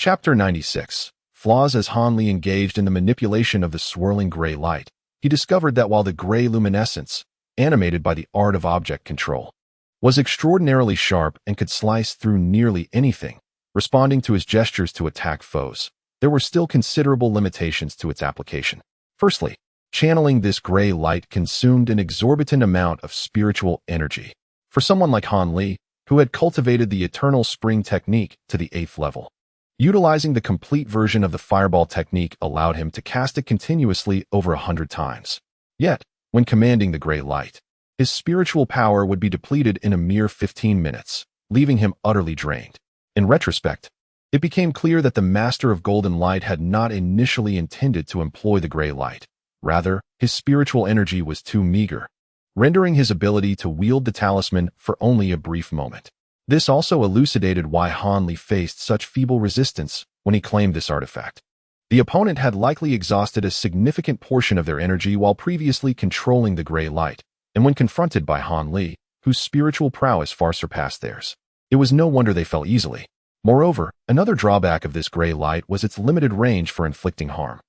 Chapter 96. Flaws. As Han Li engaged in the manipulation of the swirling gray light, he discovered that while the gray luminescence, animated by the art of object control, was extraordinarily sharp and could slice through nearly anything, responding to his gestures to attack foes, there were still considerable limitations to its application. Firstly, channeling this gray light consumed an exorbitant amount of spiritual energy. For someone like Han Li, who had cultivated the eternal spring technique to the 8th level, utilizing the complete version of the fireball technique allowed him to cast it continuously over 100 times. Yet, when commanding the gray light, his spiritual power would be depleted in a mere 15 minutes, leaving him utterly drained. In retrospect, it became clear that the master of golden light had not initially intended to employ the gray light. Rather, his spiritual energy was too meager, rendering his ability to wield the talisman for only a brief moment. This also elucidated why Han Li faced such feeble resistance when he claimed this artifact. The opponent had likely exhausted a significant portion of their energy while previously controlling the gray light, and when confronted by Han Li, whose spiritual prowess far surpassed theirs, it was no wonder they fell easily. Moreover, another drawback of this gray light was its limited range for inflicting harm.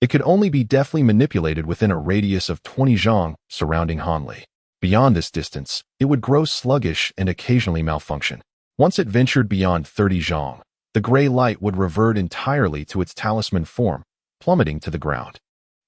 It could only be deftly manipulated within a radius of 20 zhang surrounding Han Li. Beyond this distance, it would grow sluggish and occasionally malfunction. Once it ventured beyond 30 zhang, the gray light would revert entirely to its talisman form, plummeting to the ground.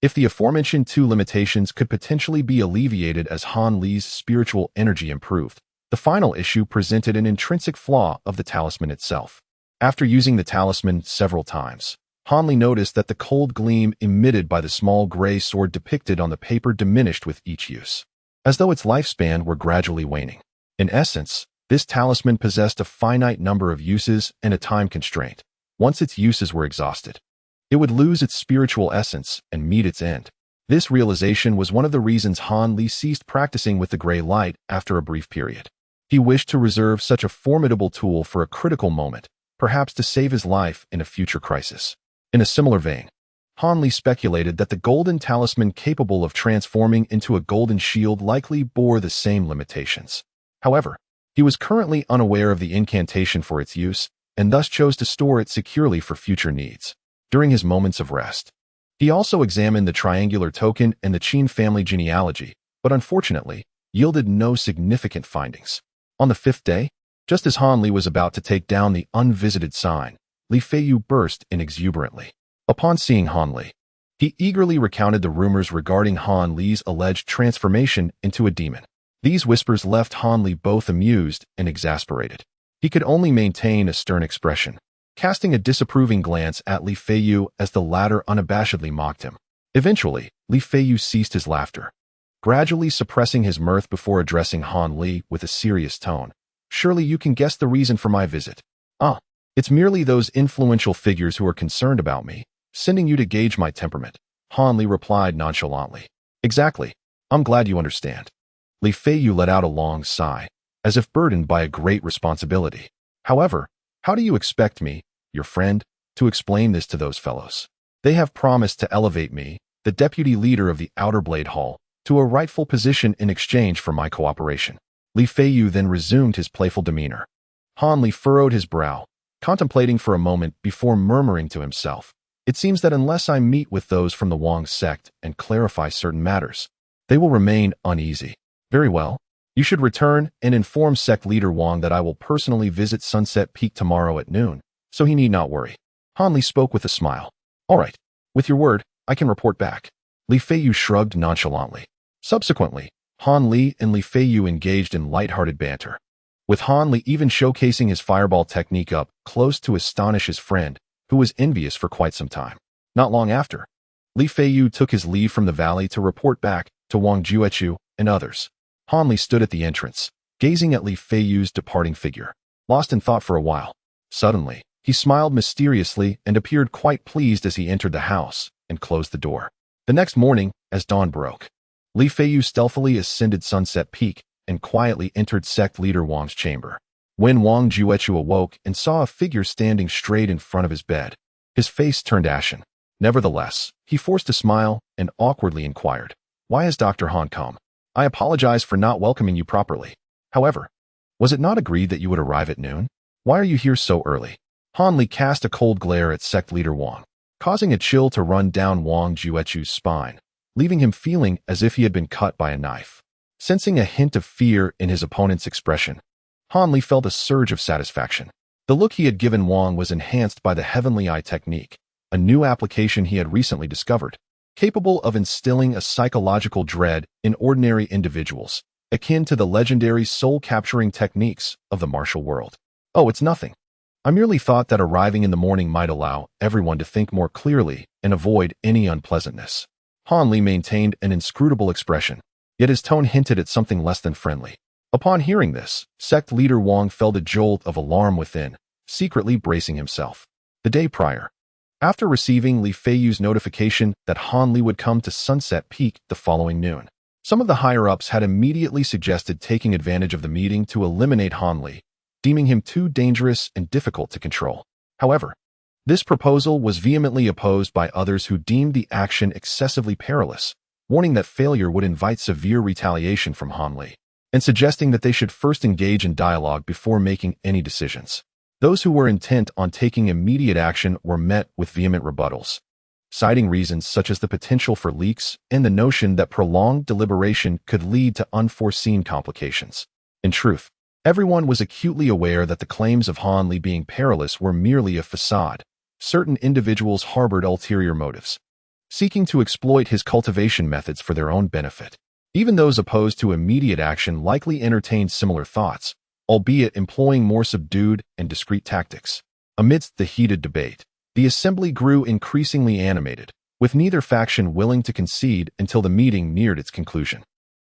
If the aforementioned two limitations could potentially be alleviated as Han Li's spiritual energy improved, the final issue presented an intrinsic flaw of the talisman itself. After using the talisman several times, Han Li noticed that the cold gleam emitted by the small gray sword depicted on the paper diminished with each use, as though its lifespan were gradually waning. In essence, this talisman possessed a finite number of uses and a time constraint. Once its uses were exhausted, it would lose its spiritual essence and meet its end. This realization was one of the reasons Han Li ceased practicing with the gray light after a brief period. He wished to reserve such a formidable tool for a critical moment, perhaps to save his life in a future crisis. In a similar vein, Han Li speculated that the golden talisman capable of transforming into a golden shield likely bore the same limitations. However, he was currently unaware of the incantation for its use, and thus chose to store it securely for future needs. During his moments of rest, he also examined the triangular token and the Qin family genealogy, but unfortunately, yielded no significant findings. On the 5th day, just as Han Li was about to take down the unvisited sign, Li Feiyu burst in exuberantly. Upon seeing Han Li, he eagerly recounted the rumors regarding Han Li's alleged transformation into a demon. These whispers left Han Li both amused and exasperated. He could only maintain a stern expression, casting a disapproving glance at Li Feiyu as the latter unabashedly mocked him. Eventually, Li Feiyu ceased his laughter, gradually suppressing his mirth before addressing Han Li with a serious tone. "Surely you can guess the reason for my visit." It's merely those influential figures who are concerned about me, sending you to gauge my temperament," Han Li replied nonchalantly. "Exactly. I'm glad you understand." Li Feiyu let out a long sigh, as if burdened by a great responsibility. "However, how do you expect me, your friend, to explain this to those fellows? They have promised to elevate me, the deputy leader of the Outer Blade Hall, to a rightful position in exchange for my cooperation." Li Feiyu then resumed his playful demeanor. Han Li furrowed his brow, contemplating for a moment before murmuring to himself, "It seems that unless I meet with those from the Wang sect and clarify certain matters, they will remain uneasy. Very well. You should return and inform sect leader Wang that I will personally visit Sunset Peak tomorrow at noon, so he need not worry." Han Li spoke with a smile. "All right. With your word, I can report back." Li Feiyu shrugged nonchalantly. Subsequently, Han Li and Li Feiyu engaged in light-hearted banter, with Han Li even showcasing his fireball technique up close to astonish his friend, who was envious for quite some time. Not long after, Li Feiyu took his leave from the valley to report back to Wang Juechu and others. Han Li stood at the entrance, gazing at Li Feiyu's departing figure, lost in thought for a while. Suddenly, he smiled mysteriously and appeared quite pleased as he entered the house and closed the door. The next morning, as dawn broke, Li Feiyu stealthily ascended Sunset Peak and quietly entered sect leader Wang's chamber. When Wang Juechu awoke and saw a figure standing straight in front of his bed, his face turned ashen. Nevertheless, he forced a smile and awkwardly inquired, "Why has Dr. Han come? I apologize for not welcoming you properly. However, was it not agreed that you would arrive at noon? Why are you here so early?" Han Li cast a cold glare at sect leader Wang, causing a chill to run down Wang Juechu's spine, leaving him feeling as if he had been cut by a knife. Sensing a hint of fear in his opponent's expression, Han Li felt a surge of satisfaction. The look he had given Wang was enhanced by the Heavenly Eye technique, a new application he had recently discovered, capable of instilling a psychological dread in ordinary individuals, akin to the legendary soul-capturing techniques of the martial world. Oh, it's nothing. I merely thought that arriving in the morning might allow everyone to think more clearly and avoid any unpleasantness. Han Li maintained an inscrutable expression, yet his tone hinted at something less than friendly. Upon hearing this, sect leader Wang felt a jolt of alarm within, secretly bracing himself. The day prior, after receiving Li Feiyu's notification that Han Li would come to Sunset Peak the following noon, some of the higher-ups had immediately suggested taking advantage of the meeting to eliminate Han Li, deeming him too dangerous and difficult to control. However, this proposal was vehemently opposed by others who deemed the action excessively perilous, warning that failure would invite severe retaliation from Han Li, and suggesting that they should first engage in dialogue before making any decisions. Those who were intent on taking immediate action were met with vehement rebuttals, citing reasons such as the potential for leaks and the notion that prolonged deliberation could lead to unforeseen complications. In truth, everyone was acutely aware that the claims of Han Li being perilous were merely a facade. Certain individuals harbored ulterior motives, seeking to exploit his cultivation methods for their own benefit. Even those opposed to immediate action likely entertained similar thoughts, albeit employing more subdued and discreet tactics. Amidst the heated debate, the assembly grew increasingly animated, with neither faction willing to concede until the meeting neared its conclusion.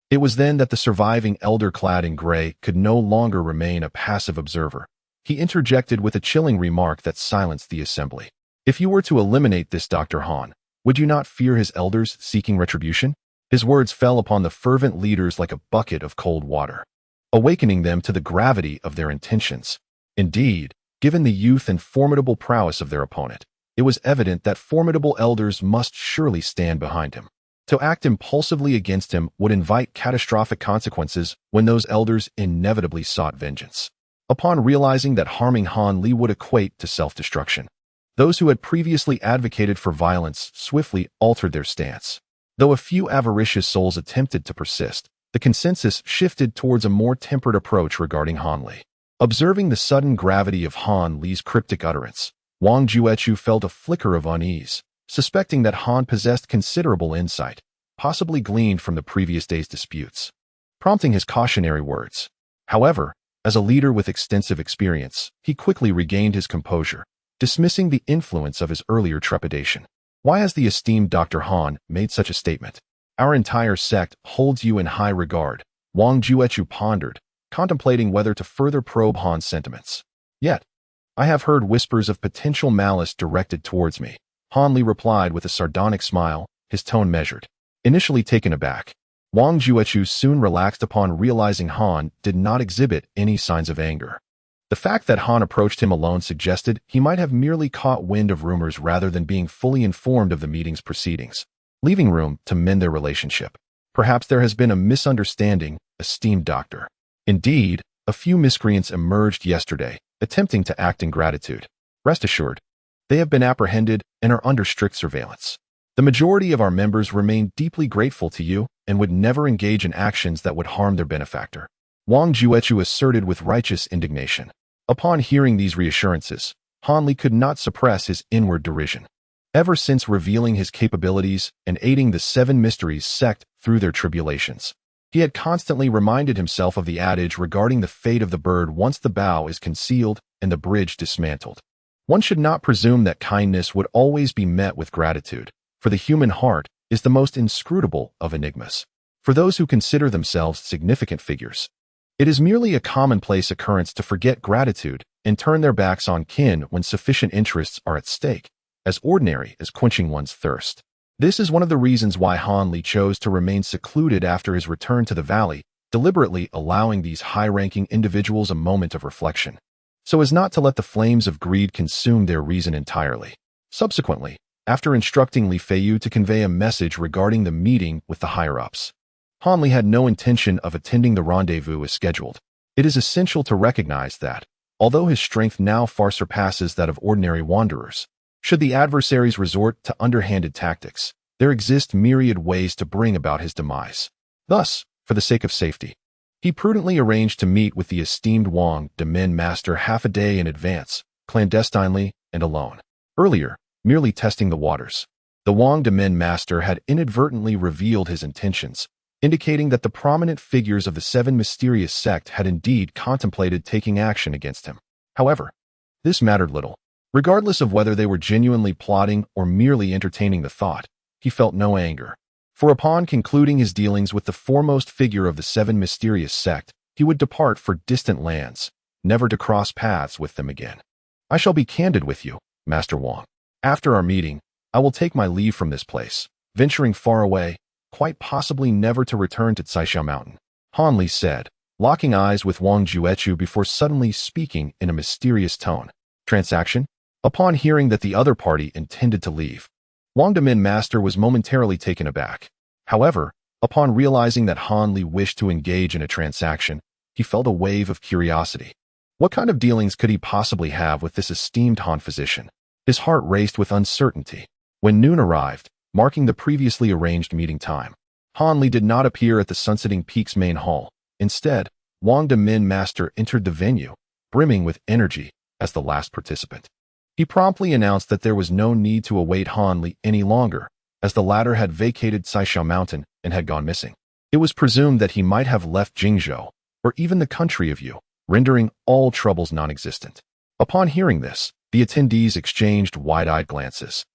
It was then that the surviving elder clad in gray could no longer remain a passive observer. He interjected with a chilling remark that silenced the assembly. If you were to eliminate this Dr. Han, would you not fear his elders seeking retribution? His words fell upon the fervent leaders like a bucket of cold water, awakening them to the gravity of their intentions. Indeed, given the youth and formidable prowess of their opponent, it was evident that formidable elders must surely stand behind him. To act impulsively against him would invite catastrophic consequences when those elders inevitably sought vengeance. Upon realizing that harming Han Li would equate to self-destruction, those who had previously advocated for violence swiftly altered their stance. Though a few avaricious souls attempted to persist, the consensus shifted towards a more tempered approach regarding Han Li. Observing the sudden gravity of Han Li's cryptic utterance, Wang Juechu felt a flicker of unease, suspecting that Han possessed considerable insight, possibly gleaned from the previous day's disputes, prompting his cautionary words. However, as a leader with extensive experience, he quickly regained his composure, dismissing the influence of his earlier trepidation. Why has the esteemed Dr. Han made such a statement? Our entire sect holds you in high regard, Wang Juechu pondered, contemplating whether to further probe Han's sentiments. Yet, I have heard whispers of potential malice directed towards me, Han Li replied with a sardonic smile, his tone measured. Initially taken aback, Wang Juechu soon relaxed upon realizing Han did not exhibit any signs of anger. The fact that Han approached him alone suggested he might have merely caught wind of rumors rather than being fully informed of the meeting's proceedings, leaving room to mend their relationship. Perhaps there has been a misunderstanding, esteemed doctor. Indeed, a few miscreants emerged yesterday, attempting to act in gratitude. Rest assured, they have been apprehended and are under strict surveillance. The majority of our members remain deeply grateful to you and would never engage in actions that would harm their benefactor, Wang Juechu asserted with righteous indignation. Upon hearing these reassurances, Han Li could not suppress his inward derision. Ever since revealing his capabilities and aiding the Seven Mysteries sect through their tribulations, he had constantly reminded himself of the adage regarding the fate of the bird once the bow is concealed and the bridge dismantled. One should not presume that kindness would always be met with gratitude, for the human heart is the most inscrutable of enigmas. For those who consider themselves significant figures, it is merely a commonplace occurrence to forget gratitude and turn their backs on kin when sufficient interests are at stake, as ordinary as quenching one's thirst. This is one of the reasons why Han Li chose to remain secluded after his return to the valley, deliberately allowing these high-ranking individuals a moment of reflection, so as not to let the flames of greed consume their reason entirely. Subsequently, after instructing Li Feiyu to convey a message regarding the meeting with the higher-ups, Han Li had no intention of attending the rendezvous as scheduled. It is essential to recognize that, although his strength now far surpasses that of ordinary wanderers. Should the adversaries resort to underhanded tactics, there exist myriad ways to bring about his demise. Thus, for the sake of safety, he prudently arranged to meet with the esteemed Wang de Min master half a day in advance, clandestinely and alone. Earlier, merely testing the waters, the Wang de Min master had inadvertently revealed his intentions, indicating that the prominent figures of the seven mysterious sect had indeed contemplated taking action against him. However, this mattered little. Regardless of whether they were genuinely plotting or merely entertaining the thought, he felt no anger. For upon concluding his dealings with the foremost figure of the seven mysterious sect, he would depart for distant lands, never to cross paths with them again. I shall be candid with you, Master Wang. After our meeting, I will take my leave from this place, venturing far away, quite possibly never to return to Caisha Mountain. Han Li said, locking eyes with Wang Juechu before suddenly speaking in a mysterious tone. Transaction? Upon hearing that the other party intended to leave, Wang de Min master was momentarily taken aback. However, upon realizing that Han Li wished to engage in a transaction, he felt a wave of curiosity. What kind of dealings could he possibly have with this esteemed Han physician? His heart raced with uncertainty. When noon arrived, marking the previously arranged meeting time, Han Li did not appear at the Sunsetting Peak's main hall. Instead, Wang de Min master entered the venue, brimming with energy, as the last participant. He promptly announced that there was no need to await Han Li any longer, as the latter had vacated Caisha Mountain and had gone missing. It was presumed that he might have left Jingzhou, or even the country of Yu, rendering all troubles non-existent. Upon hearing this, the attendees exchanged wide-eyed glances,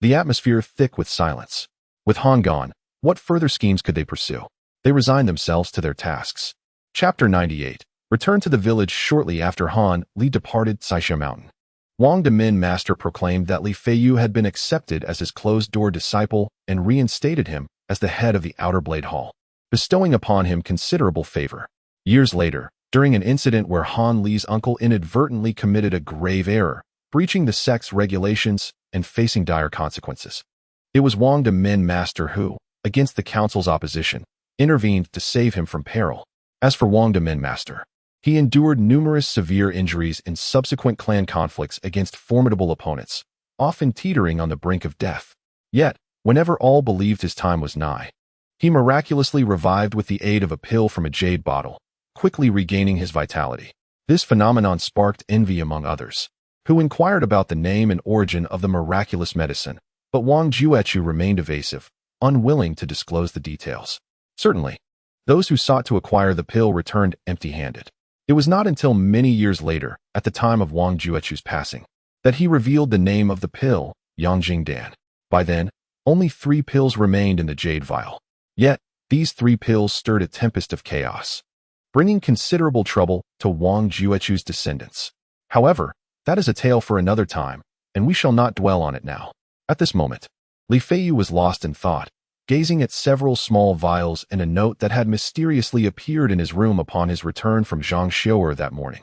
the atmosphere thick with silence. With Han gone, what further schemes could they pursue? They resigned themselves to their tasks. Chapter 98. Returned to the village shortly after Han Li departed Caisha Mountain. Wang de Min master proclaimed that Li Feiyu had been accepted as his closed-door disciple and reinstated him as the head of the Outer Blade Hall, bestowing upon him considerable favor. Years later, during an incident where Han Li's uncle inadvertently committed a grave error, breaching the sect's regulations and facing dire consequences, it was Wang de Min master who, against the council's opposition, intervened to save him from peril. As for Wang de Min master, he endured numerous severe injuries in subsequent clan conflicts against formidable opponents, often teetering on the brink of death. Yet, whenever all believed his time was nigh, he miraculously revived with the aid of a pill from a jade bottle, quickly regaining his vitality. This phenomenon sparked envy among others, who inquired about the name and origin of the miraculous medicine, but Wang Juechu remained evasive, unwilling to disclose the details. Certainly, those who sought to acquire the pill returned empty-handed. It was not until many years later, at the time of Wang Juechu's passing, that he revealed the name of the pill, Yangjing Dan. By then, only 3 pills remained in the jade vial. Yet, these 3 pills stirred a tempest of chaos, bringing considerable trouble to Wang Juechu's descendants. However, that is a tale for another time, and we shall not dwell on it now. At this moment, Li Feiyu was lost in thought, gazing at several small vials and a note that had mysteriously appeared in his room upon his return from Zhangxiuer that morning.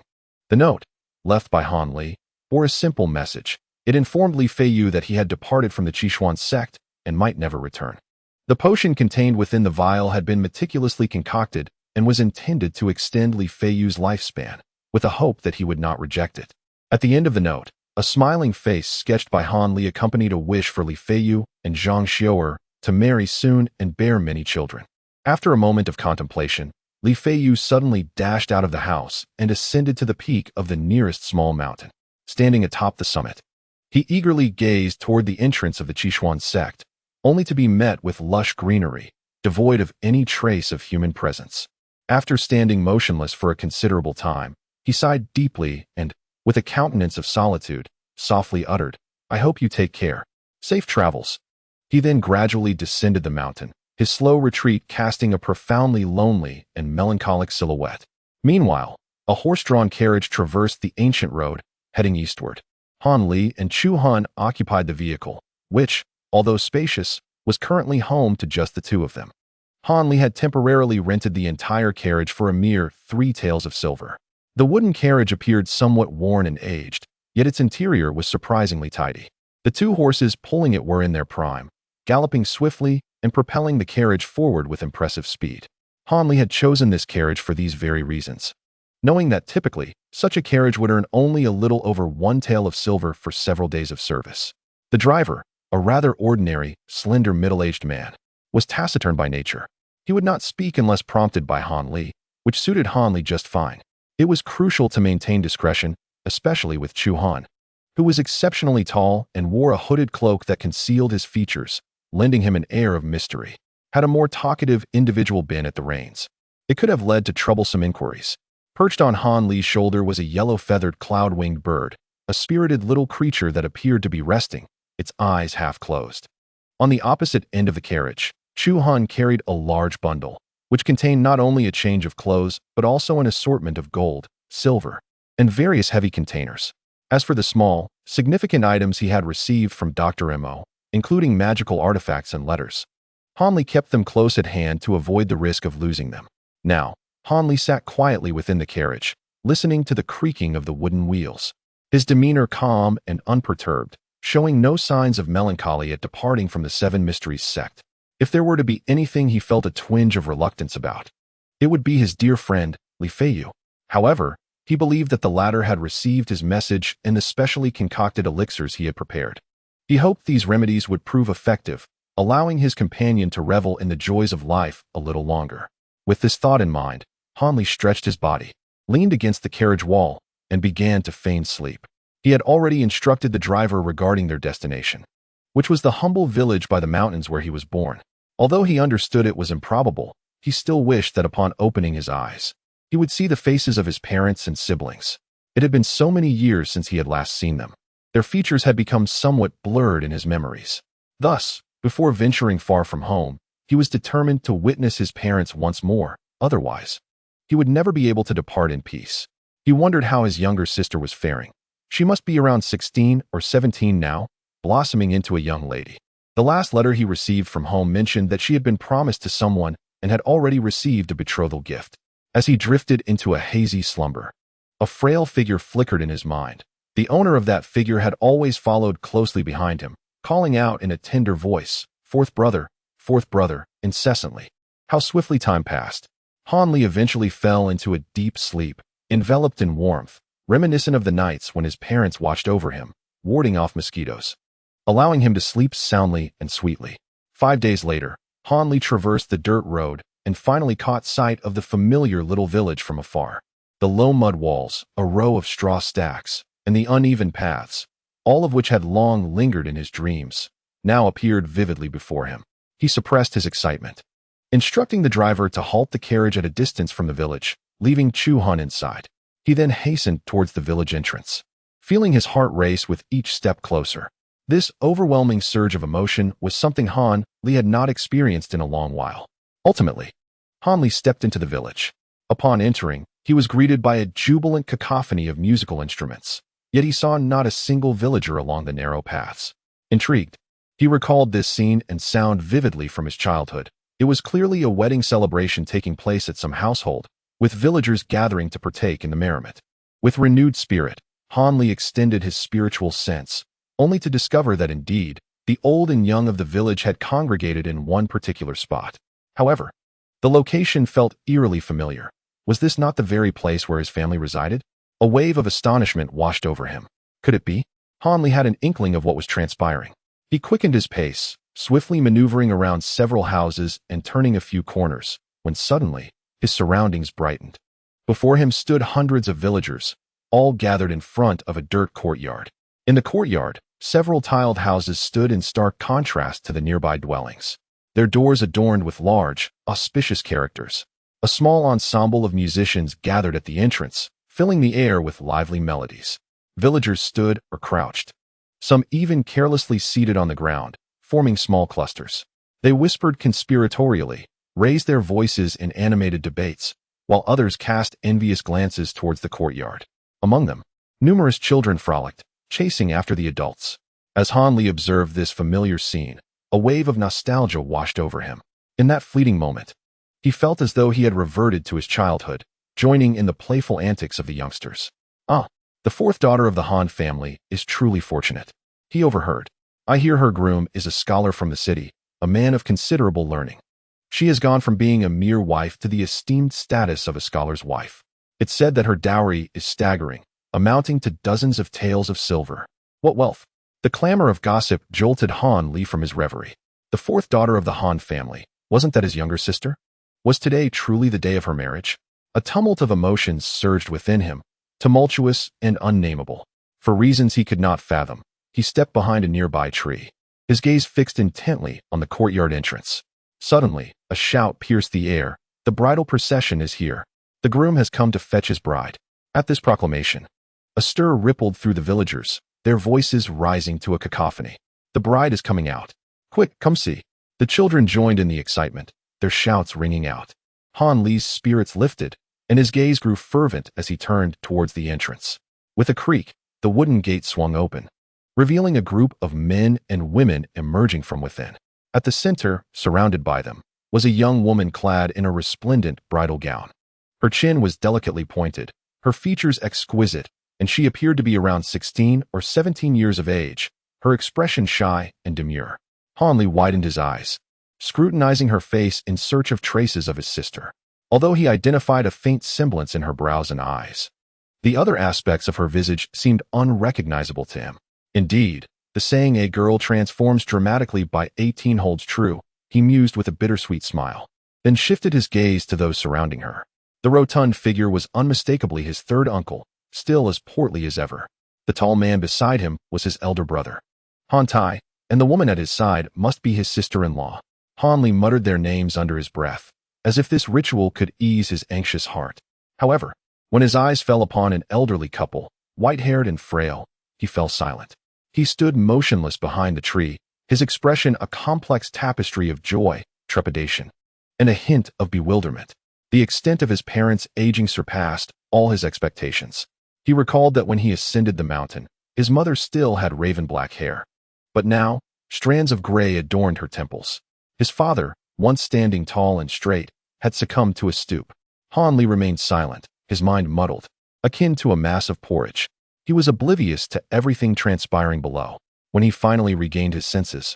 The note, left by Han Li, bore a simple message. It informed Li Feiyu that he had departed from the Qishuan sect and might never return. The potion contained within the vial had been meticulously concocted and was intended to extend Li Feiyu's lifespan, with a hope that he would not reject it. At the end of the note, a smiling face sketched by Han Li accompanied a wish for Li Feiyu and Zhangxiuer to marry soon and bear many children. After a moment of contemplation, Li Feiyu suddenly dashed out of the house and ascended to the peak of the nearest small mountain. Standing atop the summit, he eagerly gazed toward the entrance of the Qishuan sect, only to be met with lush greenery, devoid of any trace of human presence. After standing motionless for a considerable time, he sighed deeply and, with a countenance of solitude, softly uttered, "I hope you take care. Safe travels." He then gradually descended the mountain, his slow retreat casting a profoundly lonely and melancholic silhouette. Meanwhile, a horse-drawn carriage traversed the ancient road, heading eastward. Han Li and Chu Han occupied the vehicle, which, although spacious, was currently home to just the 2 of them. Han Li had temporarily rented the entire carriage for a mere 3 taels of silver. The wooden carriage appeared somewhat worn and aged, yet its interior was surprisingly tidy. The 2 horses pulling it were in their prime, galloping swiftly and propelling the carriage forward with impressive speed. Han Li had chosen this carriage for these very reasons. Knowing that typically, Such a carriage would earn only a little over 1 tael of silver for several days of service. The driver, a rather ordinary, slender middle-aged man, was taciturn by nature. He would not speak unless prompted by Han Li, which suited Han Li just fine. It was crucial to maintain discretion, especially with Chu Han, who was exceptionally tall and wore a hooded cloak that concealed his features, lending him an air of mystery. Had a more talkative individual been at the reins, it could have led to troublesome inquiries. Perched on Han Li's shoulder was a yellow-feathered cloud-winged bird, a spirited little creature that appeared to be resting, its eyes half closed. On the opposite end of the carriage, Chu Han carried a large bundle, which contained not only a change of clothes, but also an assortment of gold, silver, and various heavy containers. As for the small, significant items he had received from Dr. Mo, including magical artifacts and letters, Han Li kept them close at hand to avoid the risk of losing them. Now, Han Li sat quietly within the carriage, listening to the creaking of the wooden wheels. His demeanor calm and unperturbed, showing no signs of melancholy at departing from the Seven Mysteries sect. If there were to be anything he felt a twinge of reluctance about, it would be his dear friend, Li Feiyu. However, he believed that the latter had received his message and the specially concocted elixirs he had prepared. He hoped these remedies would prove effective, allowing his companion to revel in the joys of life a little longer. With this thought in mind, Han Li stretched his body, leaned against the carriage wall, and began to feign sleep. He had already instructed the driver regarding their destination, which was the humble village by the mountains where he was born. Although he understood it was improbable, he still wished that upon opening his eyes, he would see the faces of his parents and siblings. It had been so many years since he had last seen them. Their features had become somewhat blurred in his memories. Thus, before venturing far from home, he was determined to witness his parents once more. Otherwise, he would never be able to depart in peace. He wondered how his younger sister was faring. She must be around 16 or 17 now, blossoming into a young lady. The last letter he received from home mentioned that she had been promised to someone and had already received a betrothal gift. As he drifted into a hazy slumber, a frail figure flickered in his mind. The owner of that figure had always followed closely behind him, calling out in a tender voice, fourth brother, incessantly. How swiftly time passed. Han Li eventually fell into a deep sleep, enveloped in warmth, reminiscent of the nights when his parents watched over him, warding off mosquitoes, allowing him to sleep soundly and sweetly. 5 days later, Han Li traversed the dirt road and finally caught sight of the familiar little village from afar. The low mud walls, a row of straw stacks, and the uneven paths, all of which had long lingered in his dreams, now appeared vividly before him. He suppressed his excitement, instructing the driver to halt the carriage at a distance from the village, leaving Chu Han inside. He then hastened towards the village entrance, feeling his heart race with each step closer. This overwhelming surge of emotion was something Han Li had not experienced in a long while. Ultimately, Han Li stepped into the village. Upon entering, he was greeted by a jubilant cacophony of musical instruments, yet he saw not a single villager along the narrow paths. Intrigued, he recalled this scene and sound vividly from his childhood. It was clearly a wedding celebration taking place at some household, with villagers gathering to partake in the merriment. With renewed spirit, Han Li extended his spiritual sense, only to discover that indeed, the old and young of the village had congregated in one particular spot. However, the location felt eerily familiar. Was this not the very place where his family resided? A wave of astonishment washed over him. Could it be? Han Li had an inkling of what was transpiring. He quickened his pace, swiftly maneuvering around several houses and turning a few corners, when suddenly, his surroundings brightened. Before him stood hundreds of villagers, all gathered in front of a dirt courtyard. In the courtyard, several tiled houses stood in stark contrast to the nearby dwellings, their doors adorned with large, auspicious characters. A small ensemble of musicians gathered at the entrance, filling the air with lively melodies. Villagers stood or crouched, some even carelessly seated on the ground, forming small clusters. They whispered conspiratorially, raised their voices in animated debates, while others cast envious glances towards the courtyard. Among them, numerous children frolicked, chasing after the adults. As Han Li observed this familiar scene, a wave of nostalgia washed over him. In that fleeting moment, he felt as though he had reverted to his childhood, joining in the playful antics of the youngsters. Ah, the fourth daughter of the Han family is truly fortunate. He overheard. I hear her groom is a scholar from the city, a man of considerable learning. She has gone from being a mere wife to the esteemed status of a scholar's wife. It's said that her dowry is staggering, amounting to dozens of taels of silver. What wealth! The clamor of gossip jolted Han Li from his reverie. The fourth daughter of the Han family, wasn't that his younger sister? Was today truly the day of her marriage? A tumult of emotions surged within him, tumultuous and unnameable. For reasons he could not fathom, he stepped behind a nearby tree, his gaze fixed intently on the courtyard entrance. Suddenly, a shout pierced the air. The bridal procession is here. The groom has come to fetch his bride. At this proclamation, a stir rippled through the villagers, their voices rising to a cacophony. The bride is coming out. Quick, come see. The children joined in the excitement, their shouts ringing out. Han Li's spirits lifted, and his gaze grew fervent as he turned towards the entrance. With a creak, the wooden gate swung open, revealing a group of men and women emerging from within. At the center, surrounded by them, was a young woman clad in a resplendent bridal gown. Her chin was delicately pointed, her features exquisite, and she appeared to be around 16 or 17 years of age, her expression shy and demure. Han Li widened his eyes, scrutinizing her face in search of traces of his sister, although he identified a faint semblance in her brows and eyes. The other aspects of her visage seemed unrecognizable to him. Indeed, the saying "a girl transforms dramatically by 18 holds true," he mused with a bittersweet smile, then shifted his gaze to those surrounding her. The rotund figure was unmistakably his third uncle, still as portly as ever. The tall man beside him was his elder brother, Han Tai, and the woman at his side must be his sister-in-law. Han Li muttered their names under his breath, as if this ritual could ease his anxious heart. However, when his eyes fell upon an elderly couple, white-haired and frail, he fell silent. He stood motionless behind the tree, his expression a complex tapestry of joy, trepidation, and a hint of bewilderment. The extent of his parents' aging surpassed all his expectations. He recalled that when he ascended the mountain, his mother still had raven-black hair. But now, strands of gray adorned her temples. His father, once standing tall and straight, had succumbed to a stoop. Han Li remained silent, his mind muddled, akin to a mass of porridge. He was oblivious to everything transpiring below. When he finally regained his senses,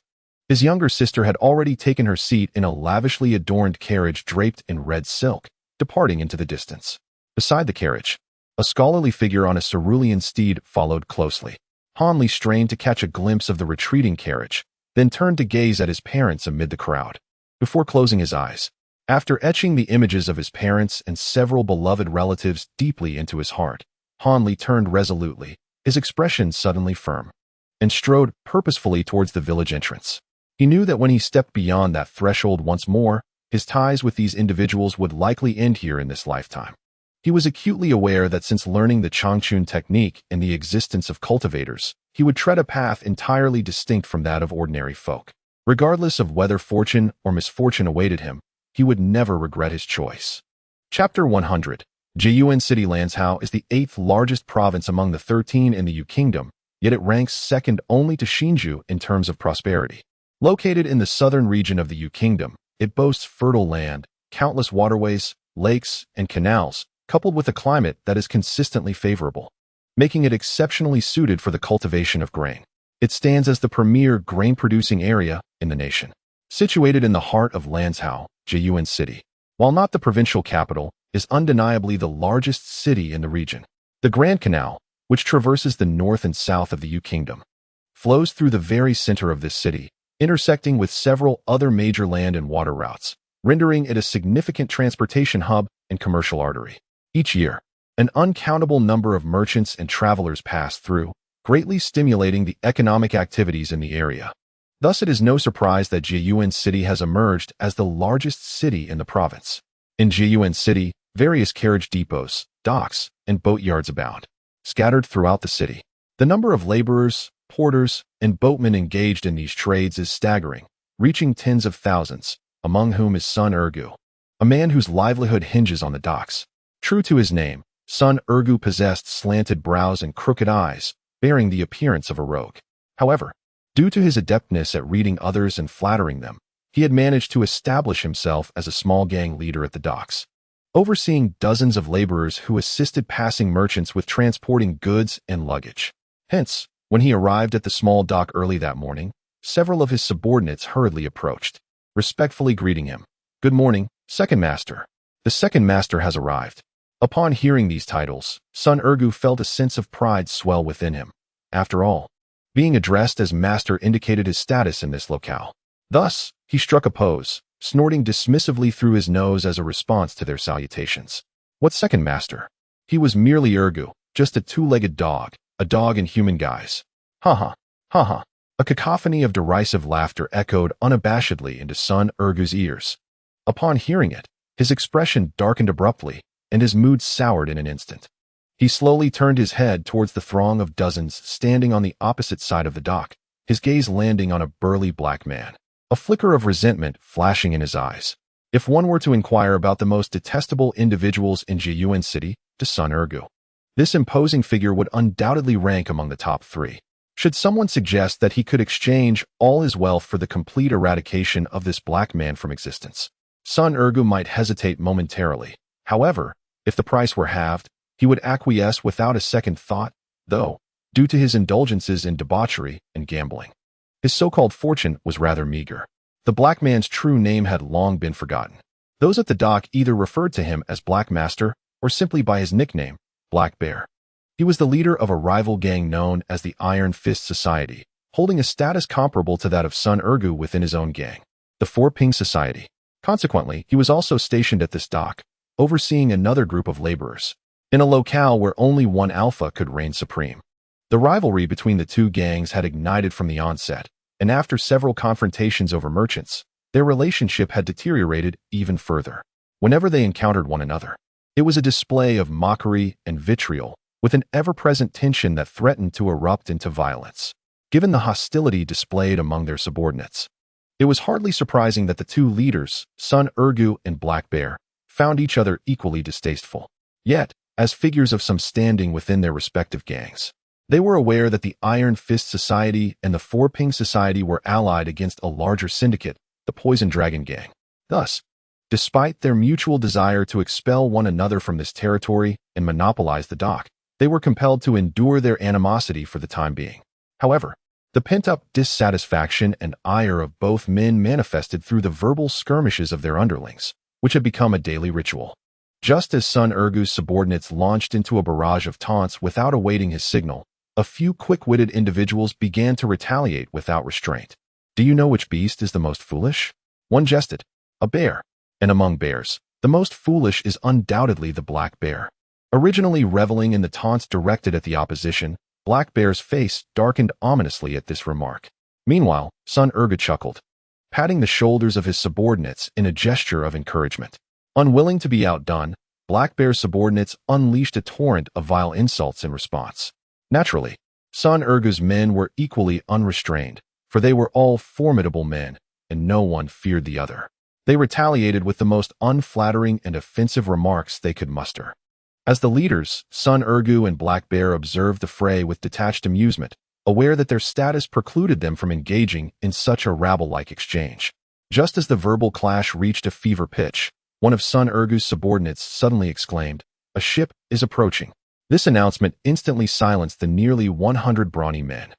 his younger sister had already taken her seat in a lavishly adorned carriage draped in red silk, departing into the distance. Beside the carriage, a scholarly figure on a cerulean steed followed closely. Han Li strained to catch a glimpse of the retreating carriage, then turned to gaze at his parents amid the crowd. Before closing his eyes, after etching the images of his parents and several beloved relatives deeply into his heart, Han Li turned resolutely, his expression suddenly firm, and strode purposefully towards the village entrance. He knew that when he stepped beyond that threshold once more, his ties with these individuals would likely end here in this lifetime. He was acutely aware that since learning the Changchun technique and the existence of cultivators, he would tread a path entirely distinct from that of ordinary folk. Regardless of whether fortune or misfortune awaited him, he would never regret his choice. Chapter 100. Jiyuan City Lanzhou is the 8th largest province among the 13 in the Yu Kingdom, yet it ranks second only to Xinzhou in terms of prosperity. Located in the southern region of the Yu Kingdom, it boasts fertile land, countless waterways, lakes, and canals, coupled with a climate that is consistently favorable, making it exceptionally suited for the cultivation of grain. It stands as the premier grain-producing area in the nation. Situated in the heart of Lanzhou, Jiyuan City, while not the provincial capital, is undeniably the largest city in the region. The Grand Canal, which traverses the north and south of the Yu Kingdom, flows through the very center of this city, intersecting with several other major land and water routes, rendering it a significant transportation hub and commercial artery. Each year, an uncountable number of merchants and travelers pass through, greatly stimulating the economic activities in the area. Thus, it is no surprise that Jiyuan City has emerged as the largest city in the province. In Jiyuan City, various carriage depots, docks, and boatyards abound, scattered throughout the city. The number of laborers, porters, and boatmen engaged in these trades is staggering, reaching tens of thousands, among whom is Sun Ergu, a man whose livelihood hinges on the docks. True to his name, Sun Ergu possessed slanted brows and crooked eyes, bearing the appearance of a rogue. However, due to his adeptness at reading others and flattering them, he had managed to establish himself as a small gang leader at the docks, overseeing dozens of laborers who assisted passing merchants with transporting goods and luggage. Hence, when he arrived at the small dock early that morning, several of his subordinates hurriedly approached, respectfully greeting him. "Good morning, second master. The second master has arrived." Upon hearing these titles, Sun Ergu felt a sense of pride swell within him. After all, being addressed as master indicated his status in this locale. Thus, he struck a pose, snorting dismissively through his nose as a response to their salutations. What second master? He was merely Ergu, just a two-legged dog, a dog in human guise. Ha ha, ha ha. A cacophony of derisive laughter echoed unabashedly into Sun Ergu's ears. Upon hearing it, his expression darkened abruptly, and his mood soured in an instant. He slowly turned his head towards the throng of dozens standing on the opposite side of the dock, his gaze landing on a burly black man, a flicker of resentment flashing in his eyes. If one were to inquire about the most detestable individuals in Jiyuan City, to Sun Ergu, this imposing figure would undoubtedly rank among the top 3. Should someone suggest that he could exchange all his wealth for the complete eradication of this black man from existence, Sun Ergu might hesitate momentarily. However, if the price were halved, he would acquiesce without a second thought, though, due to his indulgences in debauchery and gambling. His so-called fortune was rather meager. The black man's true name had long been forgotten. Those at the dock either referred to him as Black Master or simply by his nickname, Black Bear. He was the leader of a rival gang known as the Iron Fist Society, holding a status comparable to that of Sun Ergu within his own gang, the Four Ping Society. Consequently, he was also stationed at this dock, overseeing another group of laborers, in a locale where only one alpha could reign supreme. The rivalry between the two gangs had ignited from the onset, and after several confrontations over merchants, their relationship had deteriorated even further. Whenever they encountered one another, it was a display of mockery and vitriol, with an ever-present tension that threatened to erupt into violence. Given the hostility displayed among their subordinates, it was hardly surprising that the two leaders, Sun Ergu and Black Bear, found each other equally distasteful. Yet, as figures of some standing within their respective gangs, they were aware that the Iron Fist Society and the Four Ping Society were allied against a larger syndicate, the Poison Dragon Gang. Thus, despite their mutual desire to expel one another from this territory and monopolize the dock, they were compelled to endure their animosity for the time being. However, the pent-up dissatisfaction and ire of both men manifested through the verbal skirmishes of their underlings, which had become a daily ritual. Just as Sun Ergu's subordinates launched into a barrage of taunts without awaiting his signal, a few quick-witted individuals began to retaliate without restraint. Do you know which beast is the most foolish? One jested. A bear. And among bears, the most foolish is undoubtedly the Black Bear. Originally reveling in the taunts directed at the opposition, Black Bear's face darkened ominously at this remark. Meanwhile, Sun Ergu chuckled, patting the shoulders of his subordinates in a gesture of encouragement. Unwilling to be outdone, Black Bear's subordinates unleashed a torrent of vile insults in response. Naturally, Sun Ergu's men were equally unrestrained, for they were all formidable men, and no one feared the other. They retaliated with the most unflattering and offensive remarks they could muster. As the leaders, Sun Ergu and Black Bear observed the fray with detached amusement, aware that their status precluded them from engaging in such a rabble-like exchange. Just as the verbal clash reached a fever pitch, one of Sun Ergu's subordinates suddenly exclaimed, "A ship is approaching." This announcement instantly silenced the nearly 100 brawny men,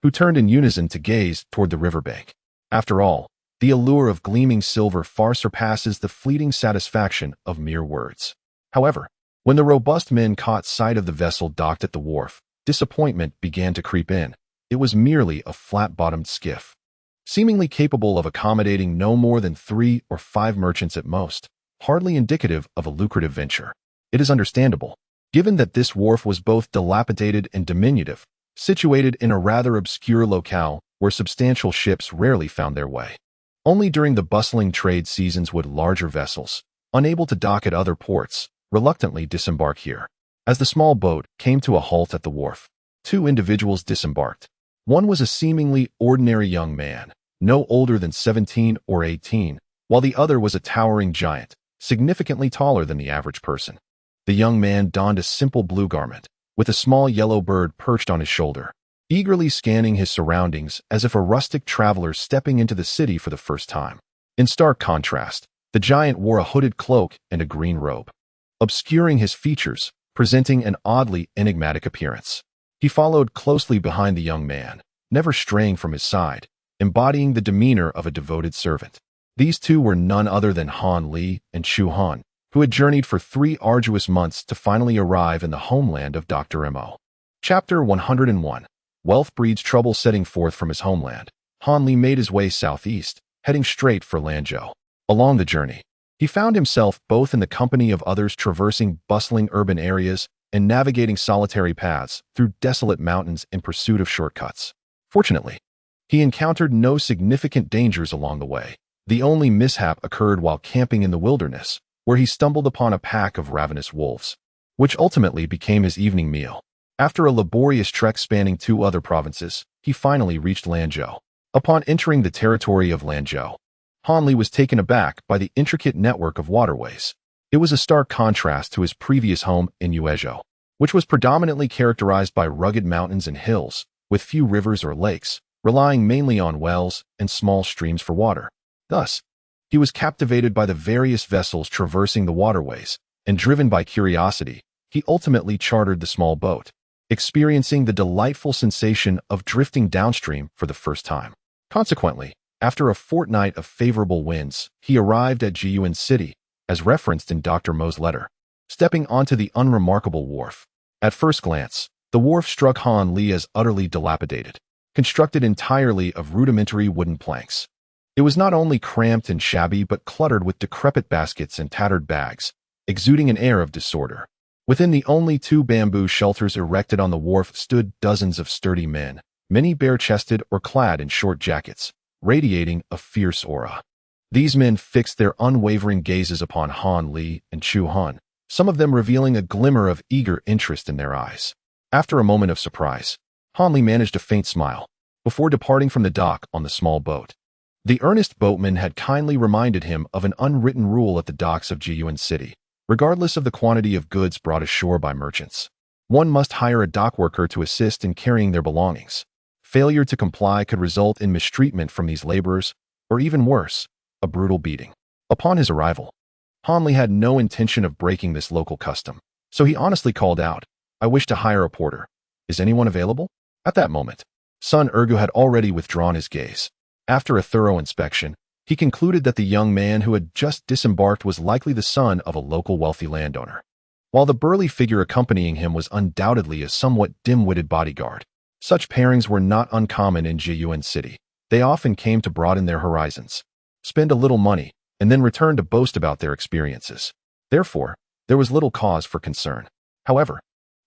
who turned in unison to gaze toward the riverbank. After all, the allure of gleaming silver far surpasses the fleeting satisfaction of mere words. However, when the robust men caught sight of the vessel docked at the wharf, disappointment began to creep in. It was merely a flat-bottomed skiff, seemingly capable of accommodating no more than 3 or 5 merchants at most, hardly indicative of a lucrative venture. It is understandable, given that this wharf was both dilapidated and diminutive, situated in a rather obscure locale where substantial ships rarely found their way. Only during the bustling trade seasons would larger vessels, unable to dock at other ports, reluctantly disembark here. As the small boat came to a halt at the wharf, 2 individuals disembarked. One was a seemingly ordinary young man, no older than 17 or 18, while the other was a towering giant, significantly taller than the average person. The young man donned a simple blue garment, with a small yellow bird perched on his shoulder, eagerly scanning his surroundings as if a rustic traveler stepping into the city for the first time. In stark contrast, the giant wore a hooded cloak and a green robe, obscuring his features, presenting an oddly enigmatic appearance. He followed closely behind the young man, never straying from his side, embodying the demeanor of a devoted servant. These two were none other than Han Li and Shu Han, who had journeyed for 3 arduous months to finally arrive in the homeland of Dr. Mo. Chapter 101. Wealth breeds trouble. Setting forth from his homeland, Han Li made his way southeast, heading straight for Lanzhou. Along the journey, he found himself both in the company of others traversing bustling urban areas and navigating solitary paths through desolate mountains in pursuit of shortcuts. Fortunately, he encountered no significant dangers along the way. The only mishap occurred while camping in the wilderness, where he stumbled upon a pack of ravenous wolves, which ultimately became his evening meal. After a laborious trek spanning 2 other provinces, he finally reached Lanzhou. Upon entering the territory of Lanzhou, Han Li was taken aback by the intricate network of waterways. It was a stark contrast to his previous home in Yuezhou, which was predominantly characterized by rugged mountains and hills, with few rivers or lakes, relying mainly on wells and small streams for water. Thus, he was captivated by the various vessels traversing the waterways, and driven by curiosity, he ultimately chartered the small boat, experiencing the delightful sensation of drifting downstream for the first time. Consequently, after a fortnight of favorable winds, he arrived at Jiyuan City, as referenced in Dr. Mo's letter. Stepping onto the unremarkable wharf. At first glance, the wharf struck Han Li as utterly dilapidated, constructed entirely of rudimentary wooden planks. It was not only cramped and shabby but cluttered with decrepit baskets and tattered bags, exuding an air of disorder. Within the only 2 bamboo shelters erected on the wharf stood dozens of sturdy men, many bare-chested or clad in short jackets, radiating a fierce aura. These men fixed their unwavering gazes upon Han Li and Chu Han, some of them revealing a glimmer of eager interest in their eyes. After a moment of surprise, Han Li managed a faint smile before departing from the dock on the small boat. The earnest boatman had kindly reminded him of an unwritten rule at the docks of Jiyuan City. Regardless of the quantity of goods brought ashore by merchants, one must hire a dock worker to assist in carrying their belongings. Failure to comply could result in mistreatment from these laborers, or even worse, a brutal beating. Upon his arrival, Han Li had no intention of breaking this local custom, so he honestly called out, "I wish to hire a porter. Is anyone available?" At that moment, Sun Ergu had already withdrawn his gaze. After a thorough inspection, he concluded that the young man who had just disembarked was likely the son of a local wealthy landowner, while the burly figure accompanying him was undoubtedly a somewhat dim-witted bodyguard. Such pairings were not uncommon in Jiyuan City. They often came to broaden their horizons, spend a little money, and then return to boast about their experiences. Therefore, there was little cause for concern. However,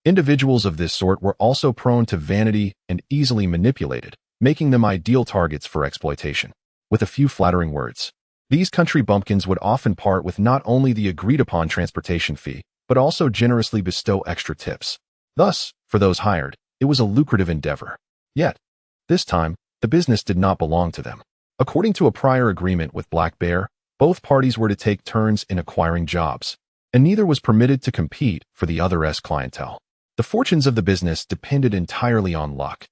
individuals of this sort were also prone to vanity and easily manipulated, making them ideal targets for exploitation. With a few flattering words, these country bumpkins would often part with not only the agreed-upon transportation fee, but also generously bestow extra tips. Thus, for those hired, it was a lucrative endeavor. Yet, this time, the business did not belong to them. According to a prior agreement with Black Bear, both parties were to take turns in acquiring jobs, and neither was permitted to compete for the other's clientele. The fortunes of the business depended entirely on luck,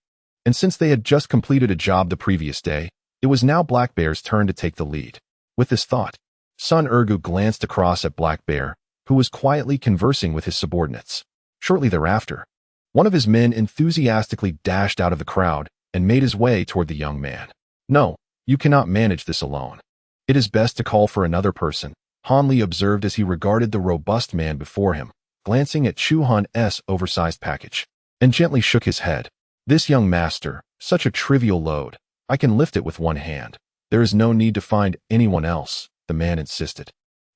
and since they had just completed a job the previous day, it was now Black Bear's turn to take the lead. With this thought, Sun Ergu glanced across at Black Bear, who was quietly conversing with his subordinates. Shortly thereafter, one of his men enthusiastically dashed out of the crowd and made his way toward the young man. "No, you cannot manage this alone. It is best to call for another person," Han Li observed as he regarded the robust man before him, glancing at Chu Han's oversized package, and gently shook his head. "This young master, such a trivial load. I can lift it with one hand. There is no need to find anyone else," the man insisted,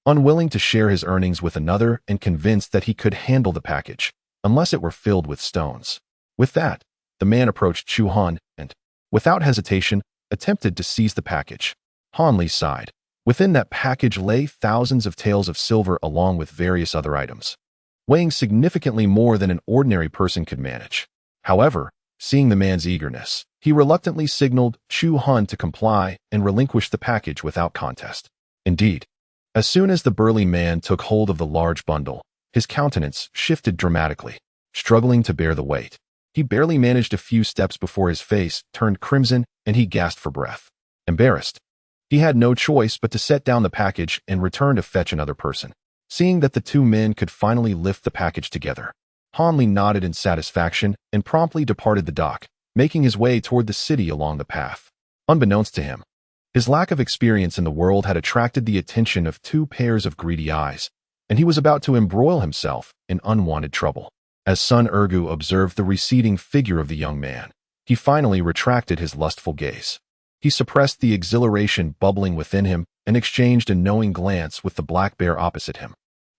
unwilling to share his earnings with another and convinced that he could handle the package, unless it were filled with stones. With that, the man approached Chu Han and, without hesitation, attempted to seize the package. Han Li sighed. Within that package lay thousands of taels of silver along with various other items, weighing significantly more than an ordinary person could manage. However, seeing the man's eagerness, he reluctantly signaled Chu Han to comply and relinquish the package without contest. Indeed, as soon as the burly man took hold of the large bundle, his countenance shifted dramatically, struggling to bear the weight. He barely managed a few steps before his face turned crimson and he gasped for breath. Embarrassed, he had no choice but to set down the package and return to fetch another person. Seeing that the 2 men could finally lift the package together, Han Li nodded in satisfaction and promptly departed the dock, making his way toward the city along the path. Unbeknownst to him, his lack of experience in the world had attracted the attention of 2 pairs of greedy eyes, and he was about to embroil himself in unwanted trouble. As Sun Ergu observed the receding figure of the young man, he finally retracted his lustful gaze. He suppressed the exhilaration bubbling within him and exchanged a knowing glance with the black bear opposite him.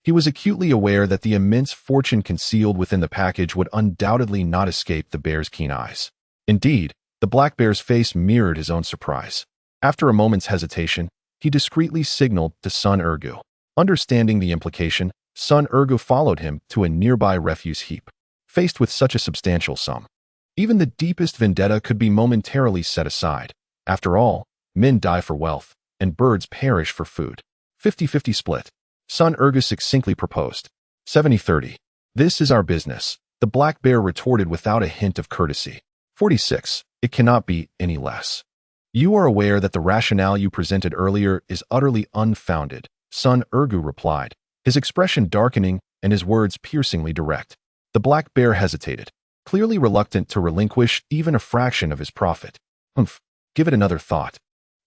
He was acutely aware that the immense fortune concealed within the package would undoubtedly not escape the bear's keen eyes. Indeed, the black bear's face mirrored his own surprise. After a moment's hesitation, he discreetly signaled to Sun Ergu. Understanding the implication, Sun Ergu followed him to a nearby refuse heap. Faced with such a substantial sum, even the deepest vendetta could be momentarily set aside. After all, men die for wealth, and birds perish for food. 50-50 split. Sun Ergu succinctly proposed. 70-30. This is our business, the black bear retorted without a hint of courtesy. 46. It cannot be any less. You are aware that the rationale you presented earlier is utterly unfounded, Sun Ergu replied, his expression darkening and his words piercingly direct. The black bear hesitated, clearly reluctant to relinquish even a fraction of his profit. Give it another thought.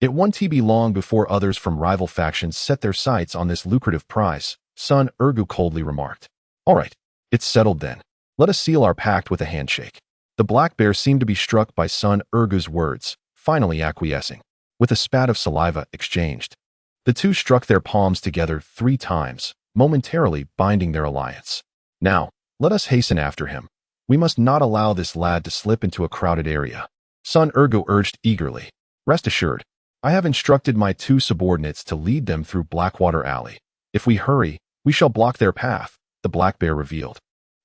It won't be long before others from rival factions set their sights on this lucrative prize, Sun Ergu coldly remarked. All right, it's settled then. Let us seal our pact with a handshake. The black bear seemed to be struck by Sun Ergu's words, finally acquiescing. With a spat of saliva exchanged, the two struck their palms together 3 times, momentarily binding their alliance. Now, let us hasten after him. We must not allow this lad to slip into a crowded area. Sun Ergu urged eagerly. Rest assured, I have instructed my 2 subordinates to lead them through Blackwater Alley. If we hurry, we shall block their path, the black bear revealed,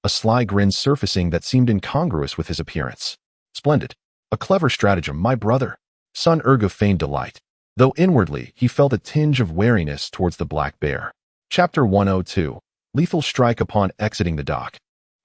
a sly grin surfacing that seemed incongruous with his appearance. Splendid. A clever stratagem, my brother. Sun Ergu feigned delight, though inwardly he felt a tinge of wariness towards the black bear. Chapter 102. Lethal strike upon exiting the dock.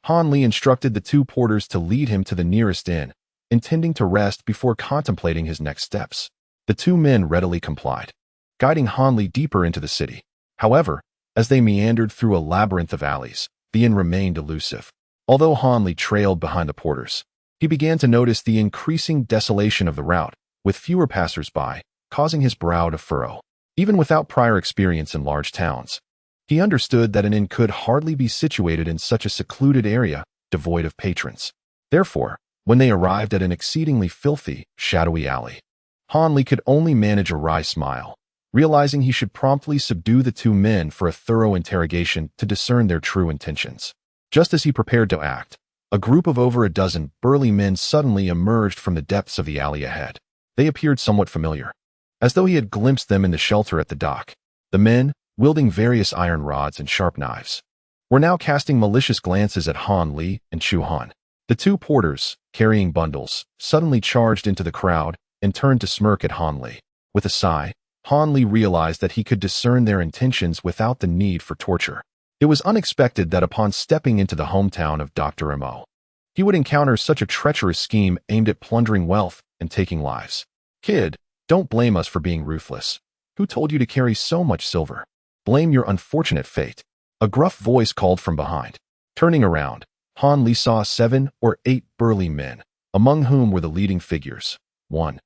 Han Li instructed the 2 porters to lead him to the nearest inn, intending to rest before contemplating his next steps. The 2 men readily complied, guiding Han Li deeper into the city. However, as they meandered through a labyrinth of alleys, the inn remained elusive. Although Han Li trailed behind the porters, he began to notice the increasing desolation of the route, with fewer passers-by, causing his brow to furrow. Even without prior experience in large towns, he understood that an inn could hardly be situated in such a secluded area, devoid of patrons. Therefore, when they arrived at an exceedingly filthy, shadowy alley, Han Li could only manage a wry smile, realizing he should promptly subdue the 2 men for a thorough interrogation to discern their true intentions. Just as he prepared to act, a group of over a dozen burly men suddenly emerged from the depths of the alley ahead. They appeared somewhat familiar, as though he had glimpsed them in the shelter at the dock. The men, wielding various iron rods and sharp knives, were now casting malicious glances at Han Li and Chu Han. The 2 porters, carrying bundles, suddenly charged into the crowd and turned to smirk at Han Li. With a sigh, Han Li realized that he could discern their intentions without the need for torture. It was unexpected that upon stepping into the hometown of Dr. Mo, he would encounter such a treacherous scheme aimed at plundering wealth and taking lives. Kid, don't blame us for being ruthless. Who told you to carry so much silver? Blame your unfortunate fate. A gruff voice called from behind. Turning around, Han Li saw 7 or 8 burly men, among whom were the leading figures. One,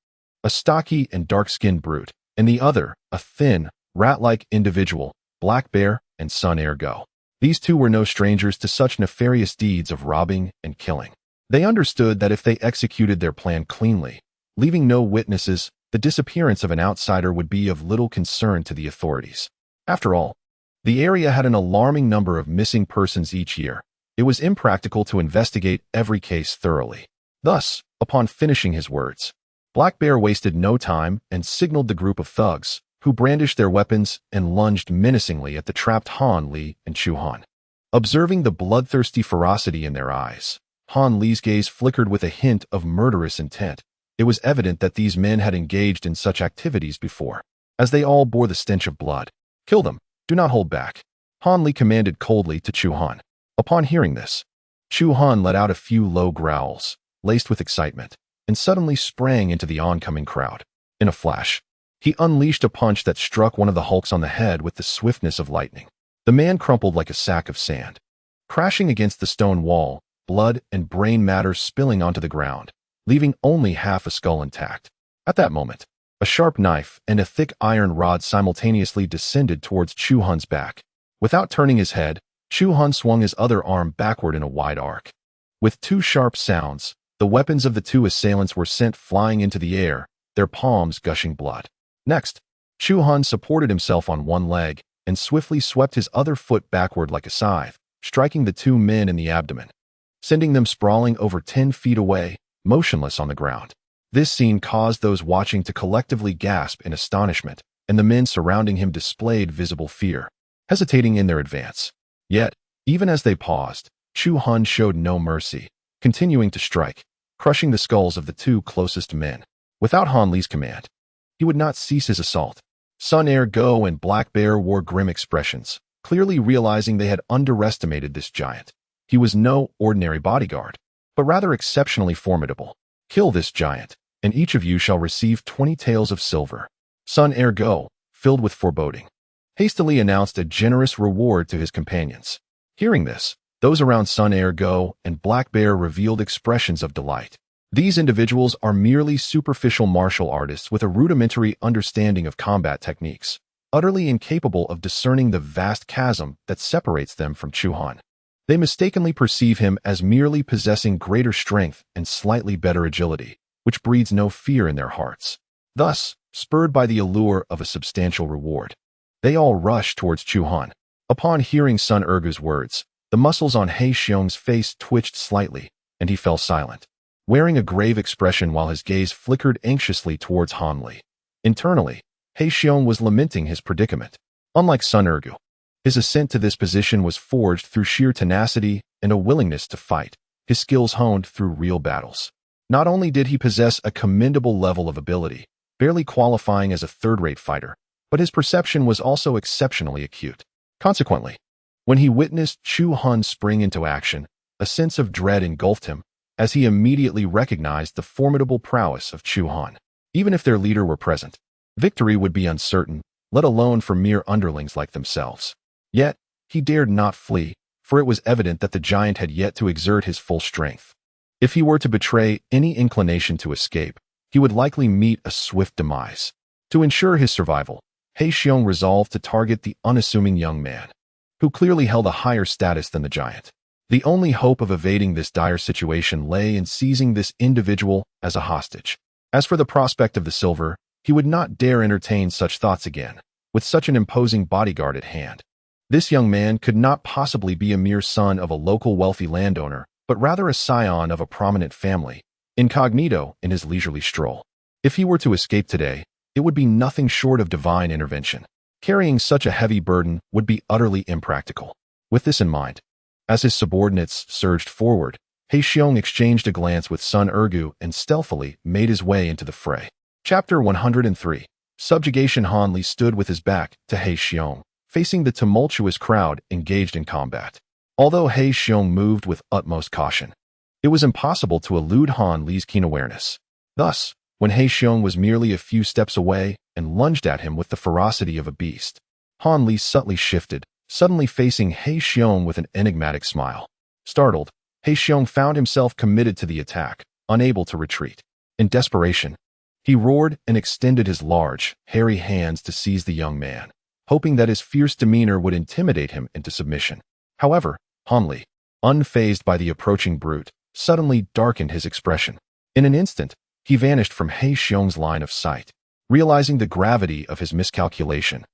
a stocky and dark-skinned brute, and the other, a thin, rat-like individual, Black Bear and Sun Ergu. These 2 were no strangers to such nefarious deeds of robbing and killing. They understood that if they executed their plan cleanly, leaving no witnesses, the disappearance of an outsider would be of little concern to the authorities. After all, the area had an alarming number of missing persons each year. It was impractical to investigate every case thoroughly. Thus, upon finishing his words, Black Bear wasted no time and signaled the group of thugs, who brandished their weapons and lunged menacingly at the trapped Han Li and Chu Han. Observing the bloodthirsty ferocity in their eyes, Han Li's gaze flickered with a hint of murderous intent. It was evident that these men had engaged in such activities before, as they all bore the stench of blood. Kill them, do not hold back, Han Li commanded coldly to Chu Han. Upon hearing this, Chu Han let out a few low growls, laced with excitement, and suddenly sprang into the oncoming crowd. In a flash, he unleashed a punch that struck one of the hulks on the head with the swiftness of lightning. The man crumpled like a sack of sand, crashing against the stone wall, blood and brain matter spilling onto the ground, leaving only half a skull intact. At that moment, a sharp knife and a thick iron rod simultaneously descended towards Chu Han's back. Without turning his head, Chu Han swung his other arm backward in a wide arc. With two sharp sounds, the weapons of the two assailants were sent flying into the air, their palms gushing blood. Next, Chu Han supported himself on one leg and swiftly swept his other foot backward like a scythe, striking the two men in the abdomen, sending them sprawling over 10 feet away, motionless on the ground. This scene caused those watching to collectively gasp in astonishment, and the men surrounding him displayed visible fear, hesitating in their advance. Yet, even as they paused, Chu Han showed no mercy, continuing to strike, crushing the skulls of the two closest men. Without Han Li's command, he would not cease his assault. Sun Go and Black Bear wore grim expressions, clearly realizing they had underestimated this giant. He was no ordinary bodyguard, but rather exceptionally formidable. Kill this giant, and each of you shall receive 20 taels of silver. Sun Go, filled with foreboding, hastily announced a generous reward to his companions. Hearing this, those around Sun Go and Black Bear revealed expressions of delight. These individuals are merely superficial martial artists with a rudimentary understanding of combat techniques, utterly incapable of discerning the vast chasm that separates them from Chu Han. They mistakenly perceive him as merely possessing greater strength and slightly better agility, which breeds no fear in their hearts. Thus, spurred by the allure of a substantial reward, they all rush towards Chu Han. Upon hearing Sun Ergu's words, the muscles on He Xiong's face twitched slightly, and he fell silent, wearing a grave expression while his gaze flickered anxiously towards Han Li. Internally, He Xiong was lamenting his predicament. Unlike Sun Ergu, his ascent to this position was forged through sheer tenacity and a willingness to fight, his skills honed through real battles. Not only did he possess a commendable level of ability, barely qualifying as a third-rate fighter, but his perception was also exceptionally acute. Consequently, when he witnessed Chu Han spring into action, a sense of dread engulfed him, as he immediately recognized the formidable prowess of Chu Han. Even if their leader were present, victory would be uncertain, let alone for mere underlings like themselves. Yet, he dared not flee, for it was evident that the giant had yet to exert his full strength. If he were to betray any inclination to escape, he would likely meet a swift demise. To ensure his survival, He Xiong resolved to target the unassuming young man, who clearly held a higher status than the giant. The only hope of evading this dire situation lay in seizing this individual as a hostage. As for the prospect of the silver, he would not dare entertain such thoughts again, with such an imposing bodyguard at hand. This young man could not possibly be a mere son of a local wealthy landowner, but rather a scion of a prominent family, incognito in his leisurely stroll. If he were to escape today, it would be nothing short of divine intervention. Carrying such a heavy burden would be utterly impractical. With this in mind, as his subordinates surged forward, He Xiong exchanged a glance with Sun Ergu and stealthily made his way into the fray. Chapter 103. Subjugation. Han Li stood with his back to He Xiong, facing the tumultuous crowd engaged in combat. Although He Xiong moved with utmost caution, it was impossible to elude Han Li's keen awareness. Thus, when He Xiong was merely a few steps away and lunged at him with the ferocity of a beast, Han Li subtly shifted, suddenly facing He Xiong with an enigmatic smile. Startled, He Xiong found himself committed to the attack, unable to retreat. In desperation, he roared and extended his large, hairy hands to seize the young man, hoping that his fierce demeanor would intimidate him into submission. However, Han Li, unfazed by the approaching brute, suddenly darkened his expression. In an instant, he vanished from He Xiong's line of sight. Realizing the gravity of his miscalculation,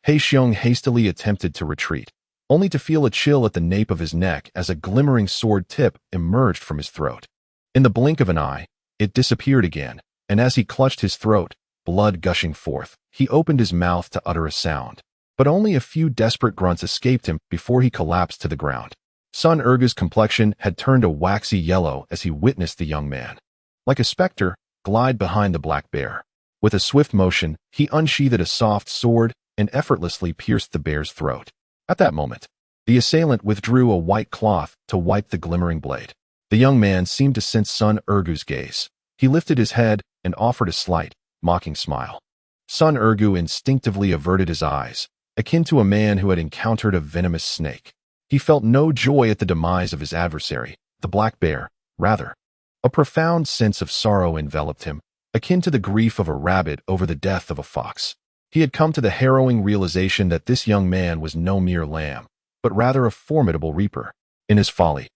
He Xiong hastily attempted to retreat, only to feel a chill at the nape of his neck as a glimmering sword tip emerged from his throat. In the blink of an eye, it disappeared again, and as he clutched his throat, blood gushing forth, he opened his mouth to utter a sound. But only a few desperate grunts escaped him before he collapsed to the ground. Sun Ergu's complexion had turned a waxy yellow as he witnessed the young man, like a specter, glide behind the black bear. With a swift motion, he unsheathed a soft sword and effortlessly pierced the bear's throat. At that moment, the assailant withdrew a white cloth to wipe the glimmering blade. The young man seemed to sense Sun Ergu's gaze. He lifted his head and offered a slight, mocking smile. Sun Ergu instinctively averted his eyes, akin to a man who had encountered a venomous snake. He felt no joy at the demise of his adversary, the black bear, rather. A profound sense of sorrow enveloped him, akin to the grief of a rabbit over the death of a fox. He had come to the harrowing realization that this young man was no mere lamb, but rather a formidable reaper. In his folly,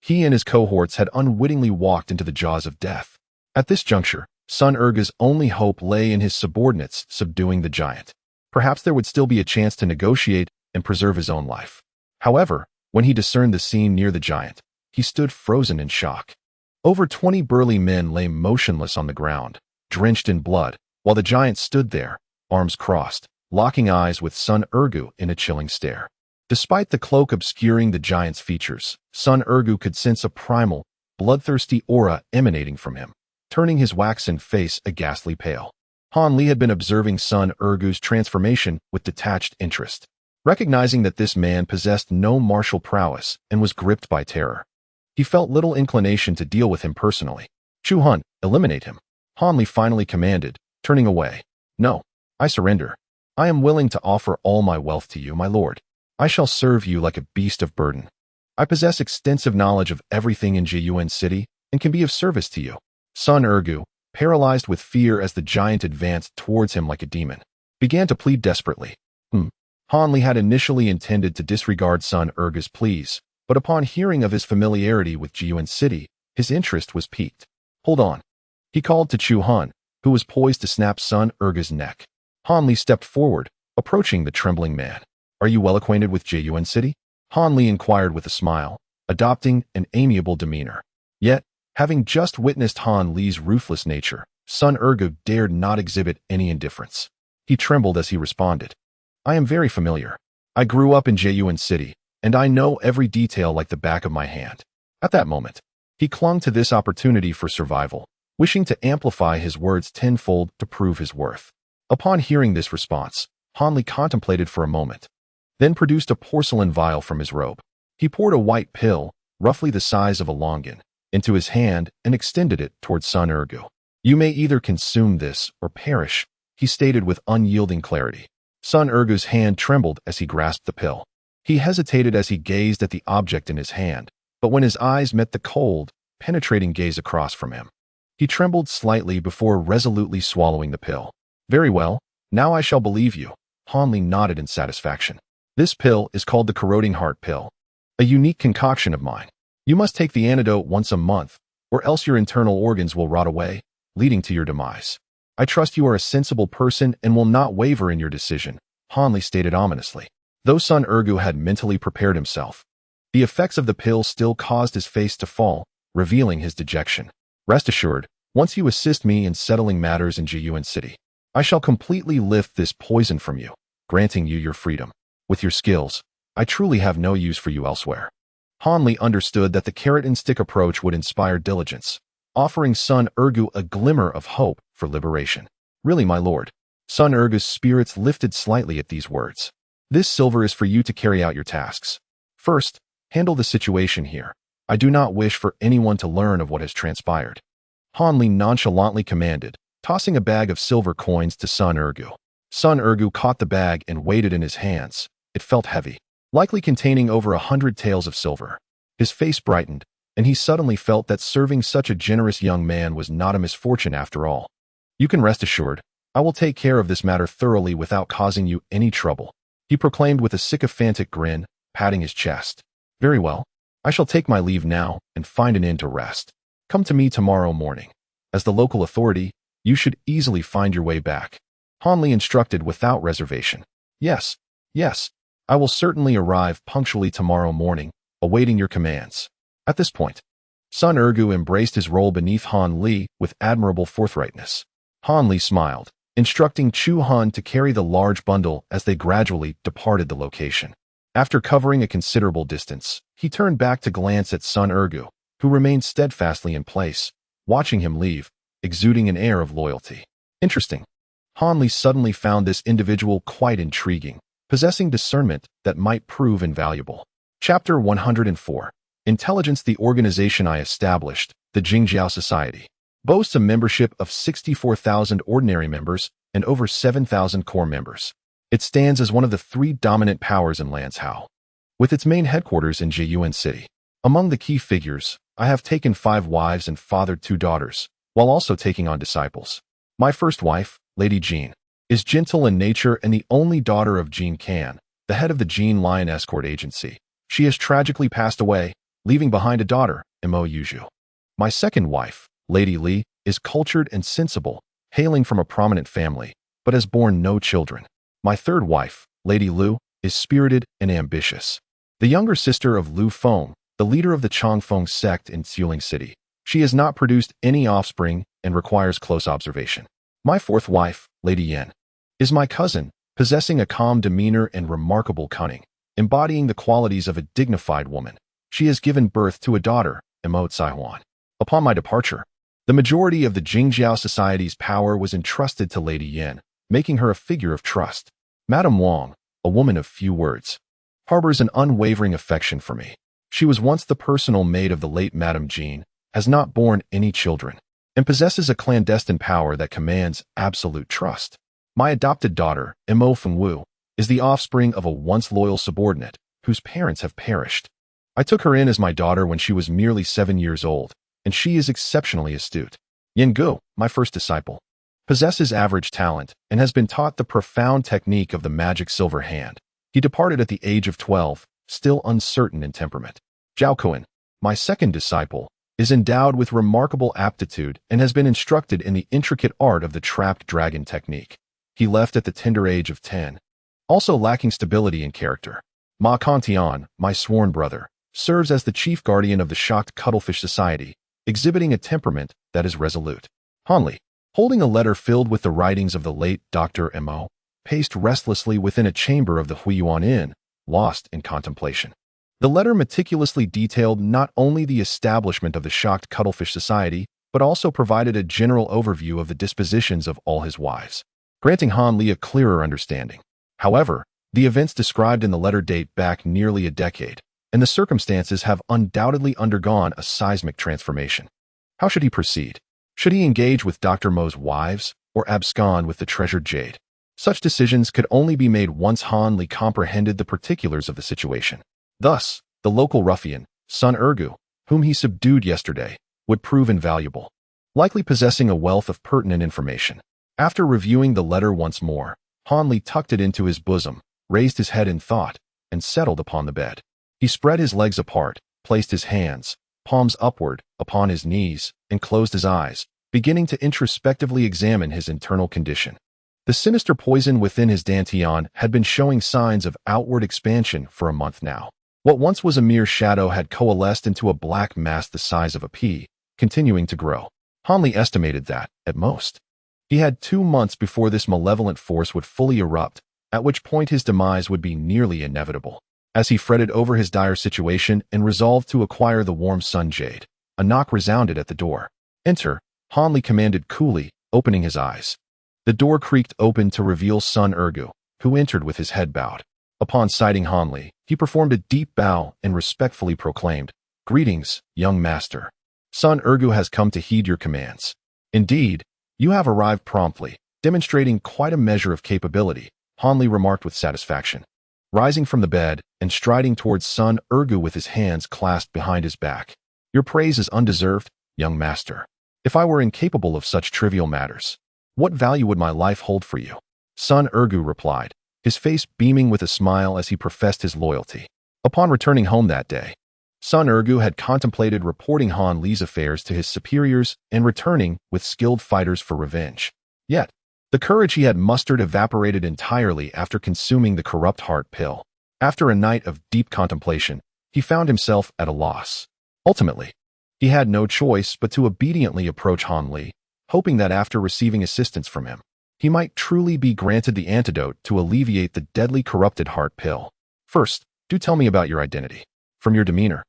he and his cohorts had unwittingly walked into the jaws of death. At this juncture, Sun Urga's only hope lay in his subordinates subduing the giant. Perhaps there would still be a chance to negotiate and preserve his own life. However, when he discerned the scene near the giant, he stood frozen in shock. Over 20 burly men lay motionless on the ground, drenched in blood, while the giant stood there, arms crossed, locking eyes with Sun Urgu in a chilling stare. Despite the cloak obscuring the giant's features, Sun Urgu could sense a primal, bloodthirsty aura emanating from him, turning his waxen face a ghastly pale. Han Li had been observing Sun Urgu's transformation with detached interest, recognizing that this man possessed no martial prowess and was gripped by terror. He felt little inclination to deal with him personally. Chu Han, eliminate him. Han Li finally commanded, turning away. No, I surrender. I am willing to offer all my wealth to you, my lord. I shall serve you like a beast of burden. I possess extensive knowledge of everything in Jiyuan City and can be of service to you. Sun Urgu, paralyzed with fear as the giant advanced towards him like a demon, began to plead desperately. Han Li had initially intended to disregard Sun Urgu's pleas, but upon hearing of his familiarity with Jiyuan City, his interest was piqued. Hold on. He called to Chu Han, who was poised to snap Sun Urgu's neck. Han Li stepped forward, approaching the trembling man. Are you well acquainted with Jiyuan City? Han Li inquired with a smile, adopting an amiable demeanor. Yet, having just witnessed Han Li's ruthless nature, Sun Urgu dared not exhibit any indifference. He trembled as he responded. I am very familiar. I grew up in Jiyuan City, and I know every detail like the back of my hand. At that moment, he clung to this opportunity for survival, wishing to amplify his words tenfold to prove his worth. Upon hearing this response, Han Li contemplated for a moment, then produced a porcelain vial from his robe. He poured a white pill, roughly the size of a longan, into his hand and extended it towards Sun Urgu. You may either consume this or perish, he stated with unyielding clarity. Sun Urgu's hand trembled as he grasped the pill. He hesitated as he gazed at the object in his hand, but when his eyes met the cold, penetrating gaze across from him, he trembled slightly before resolutely swallowing the pill. Very well, now I shall believe you. Han Li nodded in satisfaction. This pill is called the corroding heart pill, a unique concoction of mine. You must take the antidote once a month, or else your internal organs will rot away, leading to your demise. I trust you are a sensible person and will not waver in your decision, Han Li stated ominously. Though Sun Urgu had mentally prepared himself, the effects of the pill still caused his face to fall, revealing his dejection. Rest assured, once you assist me in settling matters in Jiyuan City, I shall completely lift this poison from you, granting you your freedom. With your skills, I truly have no use for you elsewhere. Han Li understood that the carrot-and-stick approach would inspire diligence, offering Sun Urgu a glimmer of hope for liberation. Really, my lord. Sun Urgu's spirits lifted slightly at these words. This silver is for you to carry out your tasks. First, handle the situation here. I do not wish for anyone to learn of what has transpired. Han Li nonchalantly commanded, tossing a bag of silver coins to Sun Urgu. Sun Urgu caught the bag and weighed it in his hands. It felt heavy, likely containing over 100 taels of silver. His face brightened, and he suddenly felt that serving such a generous young man was not a misfortune after all. You can rest assured, I will take care of this matter thoroughly without causing you any trouble, he proclaimed with a sycophantic grin, patting his chest. Very well. I shall take my leave now and find an inn to rest. Come to me tomorrow morning. As the local authority, you should easily find your way back. Han Li instructed without reservation. Yes, I will certainly arrive punctually tomorrow morning, awaiting your commands. At this point, Sun Urgu embraced his role beneath Han Li with admirable forthrightness. Han Li smiled, instructing Chu Han to carry the large bundle as they gradually departed the location. After covering a considerable distance, he turned back to glance at Sun Urgu, who remained steadfastly in place, watching him leave, exuding an air of loyalty. Interesting. Han Li suddenly found this individual quite intriguing, possessing discernment that might prove invaluable. Chapter 104. Intelligence. The organization I established, the Jingjiao Society, boasts a membership of 64,000 ordinary members and over 7,000 core members. It stands as one of the 3 dominant powers in Lanzhou, with its main headquarters in Jiyuan City. Among the key figures, I have taken 5 wives and fathered 2 daughters, while also taking on disciples. My first wife, Lady Jean, is gentle in nature and the only daughter of Jean Can, the head of the Jean Lion Escort Agency. She has tragically passed away, leaving behind a daughter, Mo Yuju. My second wife, Lady Li, is cultured and sensible, hailing from a prominent family, but has borne no children. My third wife, Lady Lu, is spirited and ambitious. The younger sister of Lu Feng, the leader of the Changfeng sect in Xiuling City. She has not produced any offspring and requires close observation. My fourth wife, Lady Yan, is my cousin, possessing a calm demeanor and remarkable cunning, embodying the qualities of a dignified woman. She has given birth to a daughter, Mo Caihuan. Upon my departure, the majority of the Jingjiao society's power was entrusted to Lady Yan, making her a figure of trust. Madame Wang, a woman of few words, harbors an unwavering affection for me. She was once the personal maid of the late Madame Jean, has not borne any children, and possesses a clandestine power that commands absolute trust. My adopted daughter, Mo Fengwu, is the offspring of a once loyal subordinate, whose parents have perished. I took her in as my daughter when she was merely 7 years old, and she is exceptionally astute. Yin Gu, my first disciple, possesses average talent and has been taught the profound technique of the magic silver hand. He departed at the age of 12, still uncertain in temperament. Zhao Kuan, my second disciple, is endowed with remarkable aptitude and has been instructed in the intricate art of the trapped dragon technique. He left at the tender age of 10, also lacking stability in character. Ma Kantian, my sworn brother, serves as the chief guardian of the shocked Cuttlefish Society, exhibiting a temperament that is resolute. Hanli, holding a letter filled with the writings of the late Dr. Mo, paced restlessly within a chamber of the Huiyuan Inn, lost in contemplation. The letter meticulously detailed not only the establishment of the shocked Cuttlefish Society, but also provided a general overview of the dispositions of all his wives, granting Han Li a clearer understanding. However, the events described in the letter date back nearly a decade, and the circumstances have undoubtedly undergone a seismic transformation. How should he proceed? Should he engage with Dr. Mo's wives, or abscond with the treasured jade? Such decisions could only be made once Han Li comprehended the particulars of the situation. Thus, the local ruffian, Sun Ergu, whom he subdued yesterday, would prove invaluable, likely possessing a wealth of pertinent information. After reviewing the letter once more, Han Li tucked it into his bosom, raised his head in thought, and settled upon the bed. He spread his legs apart, placed his hands, palms upward, upon his knees, and closed his eyes, beginning to introspectively examine his internal condition. The sinister poison within his dantian had been showing signs of outward expansion for a month now. What once was a mere shadow had coalesced into a black mass the size of a pea, continuing to grow. Han Li estimated that, at most, he had 2 months before this malevolent force would fully erupt, at which point his demise would be nearly inevitable. As he fretted over his dire situation and resolved to acquire the warm sun jade, a knock resounded at the door. "Enter," Han Li commanded coolly, opening his eyes. The door creaked open to reveal Sun Ergu, who entered with his head bowed. Upon sighting Han Li, he performed a deep bow and respectfully proclaimed, "Greetings, young master. Sun Ergu has come to heed your commands." "Indeed, you have arrived promptly, demonstrating quite a measure of capability," Han Li remarked with satisfaction. Rising from the bed and striding towards Sun Ergu with his hands clasped behind his back. "Your praise is undeserved, young master. If I were incapable of such trivial matters, what value would my life hold for you?" Sun Ergu replied, his face beaming with a smile as he professed his loyalty. Upon returning home that day, Sun Ergu had contemplated reporting Han Li's affairs to his superiors and returning with skilled fighters for revenge. Yet, the courage he had mustered evaporated entirely after consuming the corrupt heart pill. After a night of deep contemplation, he found himself at a loss. Ultimately, he had no choice but to obediently approach Han Li, hoping that after receiving assistance from him, he might truly be granted the antidote to alleviate the deadly corrupted heart pill. "First, do tell me about your identity. From your demeanor,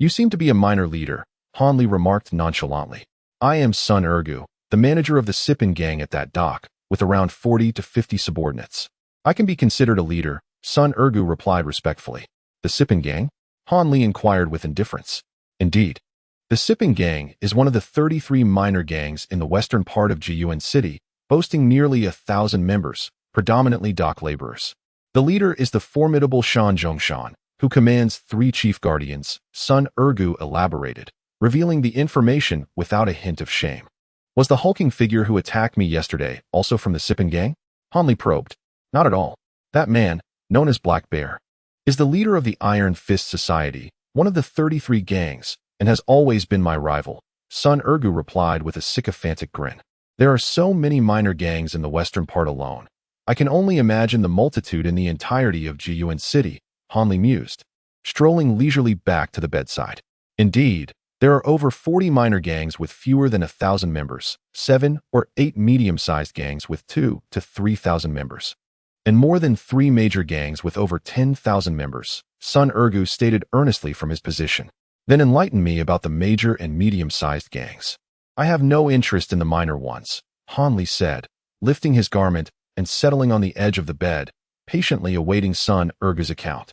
you seem to be a minor leader," Han Li remarked nonchalantly. "I am Sun Ergu, the manager of the Sippin gang at that dock, with around 40 to 50 subordinates." "I can be considered a leader," Sun Ergu replied respectfully. "The Sippin gang?" Han Li inquired with indifference. "Indeed. The Sippin gang is one of the 33 minor gangs in the western part of Jiyuan City, boasting nearly 1,000 members, predominantly dock laborers. The leader is the formidable Shan Zhongshan, who commands 3 chief guardians," Sun Ergu elaborated, revealing the information without a hint of shame. "Was the hulking figure who attacked me yesterday also from the Sippin gang?" Han Li probed. Not at all. That man, known as Black Bear, is the leader of the Iron Fist Society, one of the 33 gangs, and has always been my rival. Sun Ergu replied with a sycophantic grin. There are so many minor gangs in the western part alone. I can only imagine the multitude in the entirety of Jiyuan City, Han Li mused, strolling leisurely back to the bedside. Indeed, there are over 40 minor gangs with fewer than 1,000 members, 7 or 8 medium-sized gangs with 2 to 3,000 members, and more than 3 major gangs with over 10,000 members, Sun Ergu stated earnestly from his position. Then enlighten me about the major and medium-sized gangs. I have no interest in the minor ones, Han Li said, lifting his garment and settling on the edge of the bed, patiently awaiting Sun Ergu's account.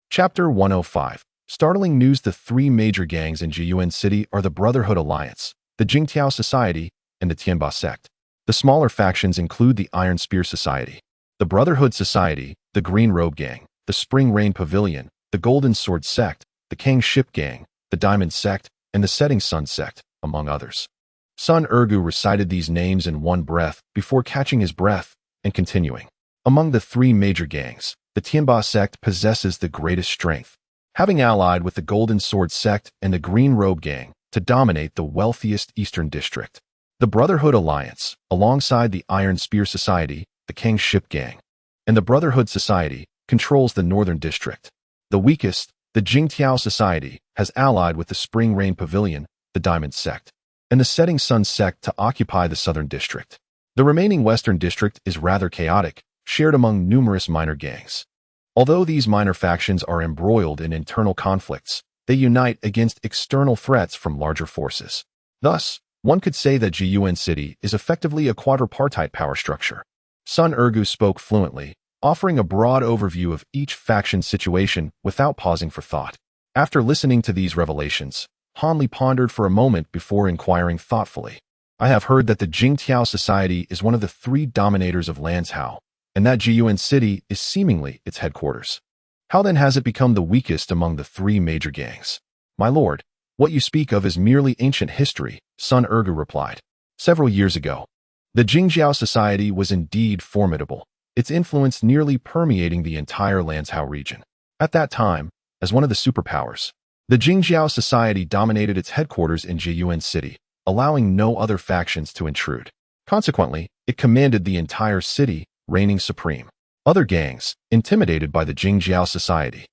Chapter 105. Startling news. The 3 major gangs in Jiyuan City are the Brotherhood Alliance, the Jingtiao Society, and the Tianba Sect. The smaller factions include the Iron Spear Society, the Brotherhood Society, the Green Robe Gang, the Spring Rain Pavilion, the Golden Sword Sect, the Kang Ship Gang, the Diamond Sect, and the Setting Sun Sect, among others. Sun Ergu recited these names in one breath before catching his breath and continuing. Among the 3 major gangs, the Tianba Sect possesses the greatest strength, having allied with the Golden Sword Sect and the Green Robe Gang to dominate the wealthiest eastern district. The Brotherhood Alliance, alongside the Iron Spear Society, the Kang Ship Gang, and the Brotherhood Society, controls the northern district. The weakest, the Jingtiao Society, has allied with the Spring Rain Pavilion, the Diamond Sect, and the Setting Sun Sect to occupy the southern district. The remaining western district is rather chaotic, shared among numerous minor gangs. Although these minor factions are embroiled in internal conflicts, they unite against external threats from larger forces. Thus, one could say that Jiyuan City is effectively a quadripartite power structure. Sun Ergu spoke fluently, offering a broad overview of each faction's situation without pausing for thought. After listening to these revelations, Han Li pondered for a moment before inquiring thoughtfully. I have heard that the Jingtiao Society is one of the 3 dominators of Lanzhou, and that Jiyuan City is seemingly its headquarters. How then has it become the weakest among the 3 major gangs? My lord, what you speak of is merely ancient history, Sun Ergu replied. Several years ago, the Jingjiao Society was indeed formidable, its influence nearly permeating the entire Lanzhou region. At that time, as one of the superpowers, the Jingjiao Society dominated its headquarters in Jiyuan City, allowing no other factions to intrude. Consequently, it commanded the entire city, reigning supreme. Other gangs, intimidated by the Jingjiao Society,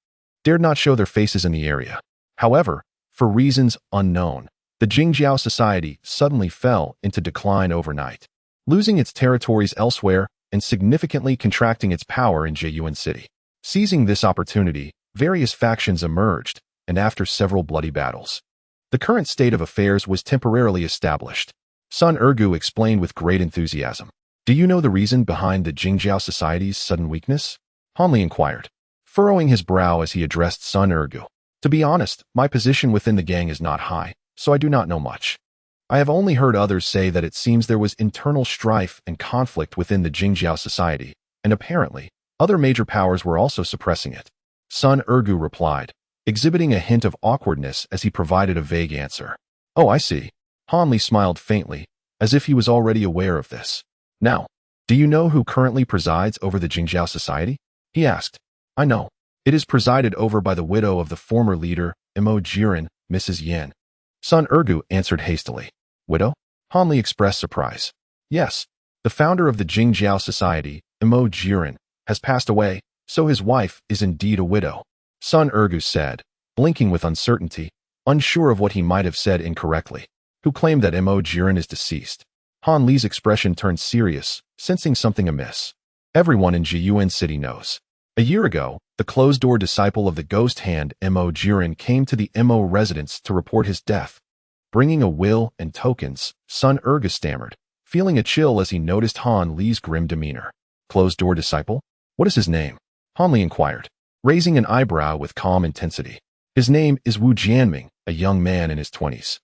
dared not show their faces in the area. However, for reasons unknown, the Jingjiao Society suddenly fell into decline overnight, losing its territories elsewhere and significantly contracting its power in Jiyuan City. Seizing this opportunity, various factions emerged, and after several bloody battles, the current state of affairs was temporarily established. Sun Ergu explained with great enthusiasm. Do you know the reason behind the Jingjiao Society's sudden weakness? Han Li inquired, furrowing his brow as he addressed Sun Ergu. To be honest, my position within the gang is not high, so I do not know much. I have only heard others say that it seems there was internal strife and conflict within the Jingjiao Society, and apparently, other major powers were also suppressing it. Sun Ergu replied, exhibiting a hint of awkwardness as he provided a vague answer. Oh, I see. Han Li smiled faintly, as if he was already aware of this. Now, do you know who currently presides over the Jingjiao Society? He asked. I know. It is presided over by the widow of the former leader, Imo Jiren, Mrs. Yan. Sun Ergu answered hastily. Widow? Han Li expressed surprise. Yes, the founder of the Jingjiao Society, Imo Jiren, has passed away, so his wife is indeed a widow. Sun Ergu said, blinking with uncertainty, unsure of what he might have said incorrectly. Who claimed that Imo Jiren is deceased? Han Li's expression turned serious, sensing something amiss. Everyone in Jiyuan City knows. A year ago, the closed-door disciple of the ghost hand Imo Jiren came to the Imo residence to report his death. Bringing a will and tokens, Sun Ergu stammered, feeling a chill as he noticed Han Li's grim demeanor. Closed-door disciple? What is his name? Han Li inquired, raising an eyebrow with calm intensity. His name is Wu Jianming, a young man in his 20s.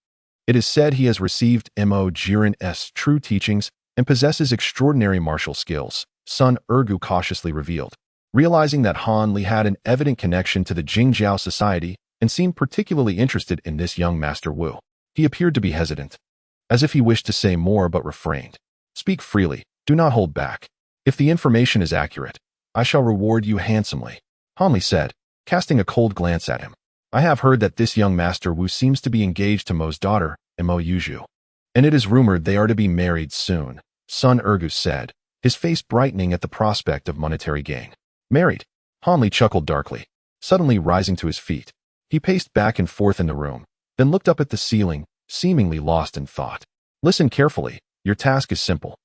It is said he has received Imo Jiren's true teachings and possesses extraordinary martial skills, Sun Ergu cautiously revealed. Realizing that Han Li had an evident connection to the Jingjiao Society and seemed particularly interested in this young Master Wu, he appeared to be hesitant, as if he wished to say more but refrained. Speak freely, do not hold back. If the information is accurate, I shall reward you handsomely, Hanli said, casting a cold glance at him. I have heard that this young Master Wu seems to be engaged to Mo's daughter, Mo Yuju. And it is rumored they are to be married soon, Sun Ergus said, his face brightening at the prospect of monetary gain. Married? Hanli chuckled darkly, suddenly rising to his feet. He paced back and forth in the room, then looked up at the ceiling, seemingly lost in thought. Listen carefully, your task is simple.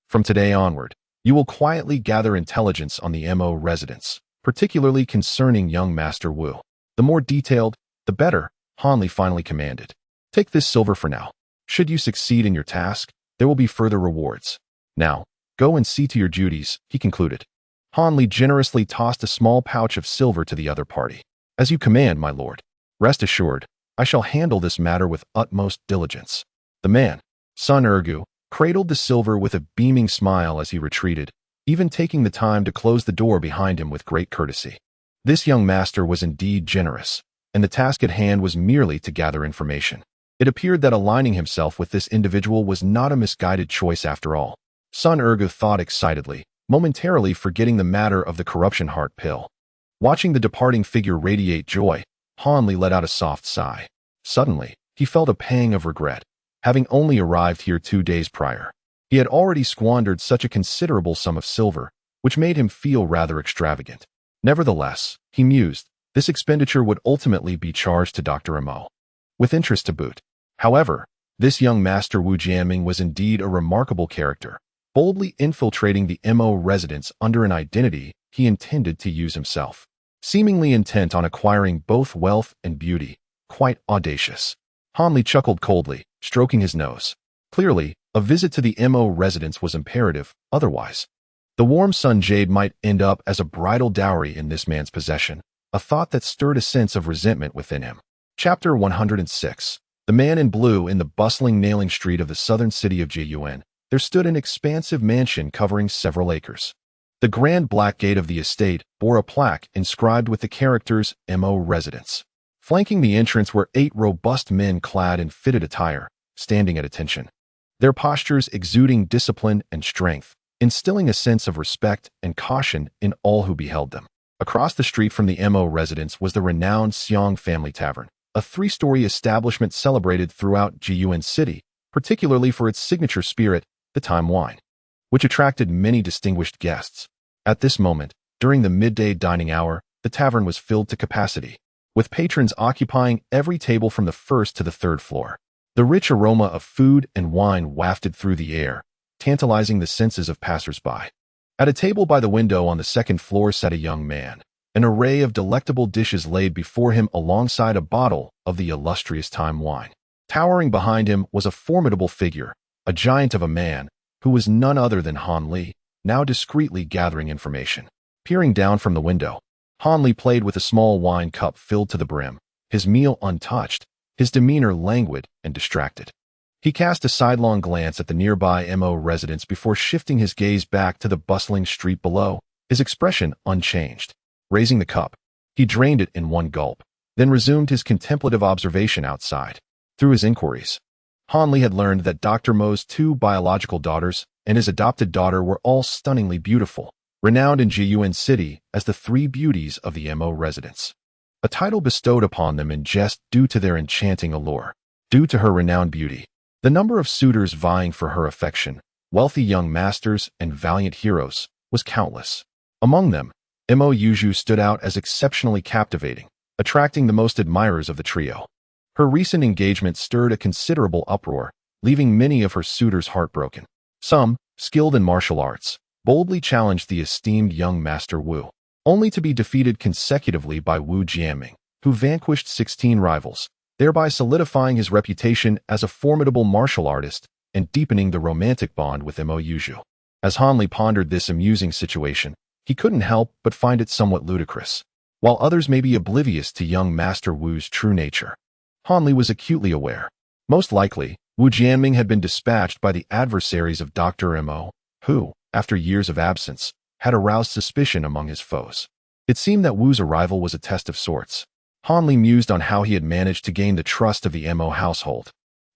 From today onward, you will quietly gather intelligence on the Mo residence, particularly concerning young Master Wu. The more detailed, the better, Hanli finally commanded. Take this silver for now. Should you succeed in your task, there will be further rewards. Now, go and see to your duties, he concluded. Hanli generously tossed a small pouch of silver to the other party. As you command, my lord. Rest assured, I shall handle this matter with utmost diligence. The man, Sun Ergu, cradled the silver with a beaming smile as he retreated, even taking the time to close the door behind him with great courtesy. This young master was indeed generous, and the task at hand was merely to gather information. It appeared that aligning himself with this individual was not a misguided choice after all. Sun Ergu thought excitedly, momentarily forgetting the matter of the corruption heart pill. Watching the departing figure radiate joy, Hanli let out a soft sigh. Suddenly, he felt a pang of regret, having only arrived here 2 days prior. He had already squandered such a considerable sum of silver, which made him feel rather extravagant. Nevertheless, he mused, this expenditure would ultimately be charged to Dr. Mo, with interest to boot. However, this young Master Wu Jianming was indeed a remarkable character, boldly infiltrating the Mo residence under an identity he intended to use himself. Seemingly intent on acquiring both wealth and beauty, quite audacious. Hanli chuckled coldly, stroking his nose. Clearly, a visit to the Mo residence was imperative, otherwise the warm sun jade might end up as a bridal dowry in this man's possession, a thought that stirred a sense of resentment within him. Chapter 106. The Man in Blue. In the bustling nailing street of the southern city of Jiyuan, there stood an expansive mansion covering several acres. The grand black gate of the estate bore a plaque inscribed with the characters Mo Residence. Flanking the entrance were 8 robust men clad in fitted attire, standing at attention. Their postures exuding discipline and strength, instilling a sense of respect and caution in all who beheld them. Across the street from the Mo residence was the renowned Xiong Family Tavern, a 3-story establishment celebrated throughout Jiyuan City, particularly for its signature spirit, the Time wine, which attracted many distinguished guests. At this moment, during the midday dining hour, the tavern was filled to capacity, with patrons occupying every table from the first to the 3rd floor. The rich aroma of food and wine wafted through the air, tantalizing the senses of passers-by. At a table by the window on the 2nd floor sat a young man, an array of delectable dishes laid before him alongside a bottle of the illustrious Time wine. Towering behind him was a formidable figure, a giant of a man, who was none other than Hanli, now discreetly gathering information. Peering down from the window, Hanli played with a small wine cup filled to the brim, his meal untouched, his demeanor languid and distracted. He cast a sidelong glance at the nearby Mo residence before shifting his gaze back to the bustling street below, his expression unchanged. Raising the cup, he drained it in one gulp, then resumed his contemplative observation outside. Through his inquiries, Hanli had learned that Dr. Mo's 2 biological daughters and his adopted daughter were all stunningly beautiful, renowned in Jiyuan City as the 3 beauties of the Mo residence. A title bestowed upon them in jest due to their enchanting allure. Due to her renowned beauty, the number of suitors vying for her affection, wealthy young masters and valiant heroes, was countless. Among them, Mo Yuju stood out as exceptionally captivating, attracting the most admirers of the trio. Her recent engagement stirred a considerable uproar, leaving many of her suitors heartbroken. Some, skilled in martial arts, boldly challenged the esteemed young Master Wu, only to be defeated consecutively by Wu Jianming, who vanquished 16 rivals, thereby solidifying his reputation as a formidable martial artist and deepening the romantic bond with Mo Yuju. As Hanli pondered this amusing situation, he couldn't help but find it somewhat ludicrous. While others may be oblivious to young Master Wu's true nature, Hanli was acutely aware. Most likely, Wu Jianming had been dispatched by the adversaries of Dr. Mo, who, after years of absence, had aroused suspicion among his foes. It seemed that Wu's arrival was a test of sorts. Hanli mused on how he had managed to gain the trust of the Mo household.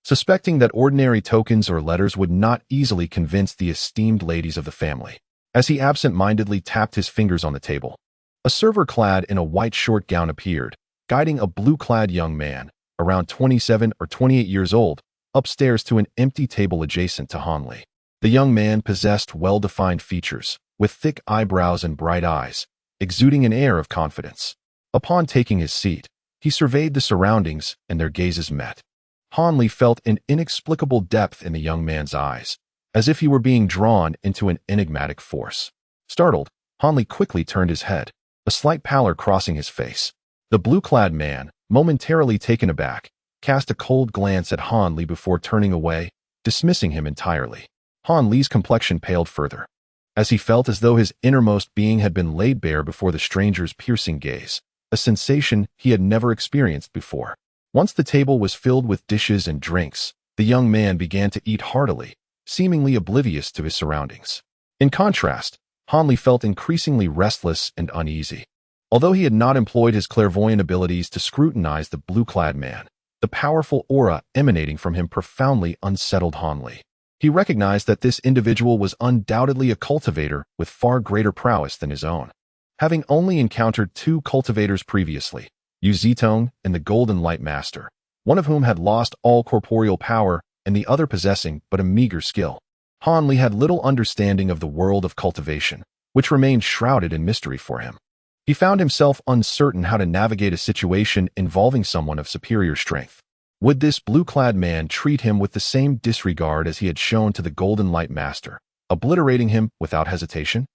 Suspecting that ordinary tokens or letters would not easily convince the esteemed ladies of the family. as he absent-mindedly tapped his fingers on the table. A server clad in a white short gown appeared, guiding a blue-clad young man, around 27 or 28 years old, upstairs to an empty table adjacent to Hanli. The young man possessed well-defined features, with thick eyebrows and bright eyes, exuding an air of confidence. Upon taking his seat, he surveyed the surroundings, and their gazes met. Hanli felt an inexplicable depth in the young man's eyes, as if he were being drawn into an enigmatic force. Startled, Hanli quickly turned his head, a slight pallor crossing his face. The blue-clad man, momentarily taken aback, cast a cold glance at Hanli before turning away, dismissing him entirely. Hanli's complexion paled further, as he felt as though his innermost being had been laid bare before the stranger's piercing gaze, a sensation he had never experienced before. Once the table was filled with dishes and drinks, the young man began to eat heartily, seemingly oblivious to his surroundings. In contrast, Hanli felt increasingly restless and uneasy. Although he had not employed his clairvoyant abilities to scrutinize the blue-clad man, the powerful aura emanating from him profoundly unsettled Hanli. He recognized that this individual was undoubtedly a cultivator with far greater prowess than his own. Having only encountered two cultivators previously, Yuzitong and the Golden Light Master, one of whom had lost all corporeal power and the other possessing but a meager skill, Hanli had little understanding of the world of cultivation, which remained shrouded in mystery for him. He found himself uncertain how to navigate a situation involving someone of superior strength. Would this blue-clad man treat him with the same disregard as he had shown to the Golden Light Master, obliterating him without hesitation?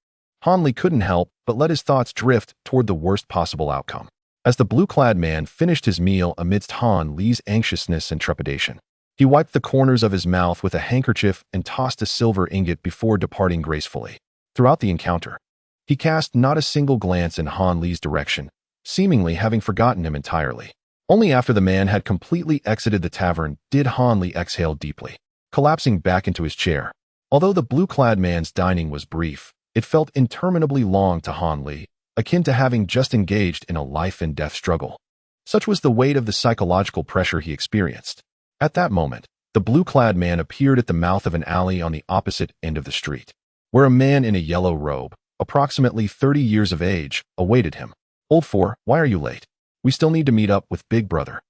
Hanli couldn't help but let his thoughts drift toward the worst possible outcome. As the blue-clad man finished his meal amidst Hanli's anxiousness and trepidation, he wiped the corners of his mouth with a handkerchief and tossed a silver ingot before departing gracefully. Throughout the encounter, he cast not a single glance in Hanli's direction, seemingly having forgotten him entirely. Only after the man had completely exited the tavern did Hanli exhale deeply, collapsing back into his chair. Although the blue-clad man's dining was brief, it felt interminably long to Hanli, akin to having just engaged in a life-and-death struggle. Such was the weight of the psychological pressure he experienced. At that moment, the blue-clad man appeared at the mouth of an alley on the opposite end of the street, where a man in a yellow robe, approximately 30 years of age, awaited him. "Old Four, why are you late? We still need to meet up with Big Brother."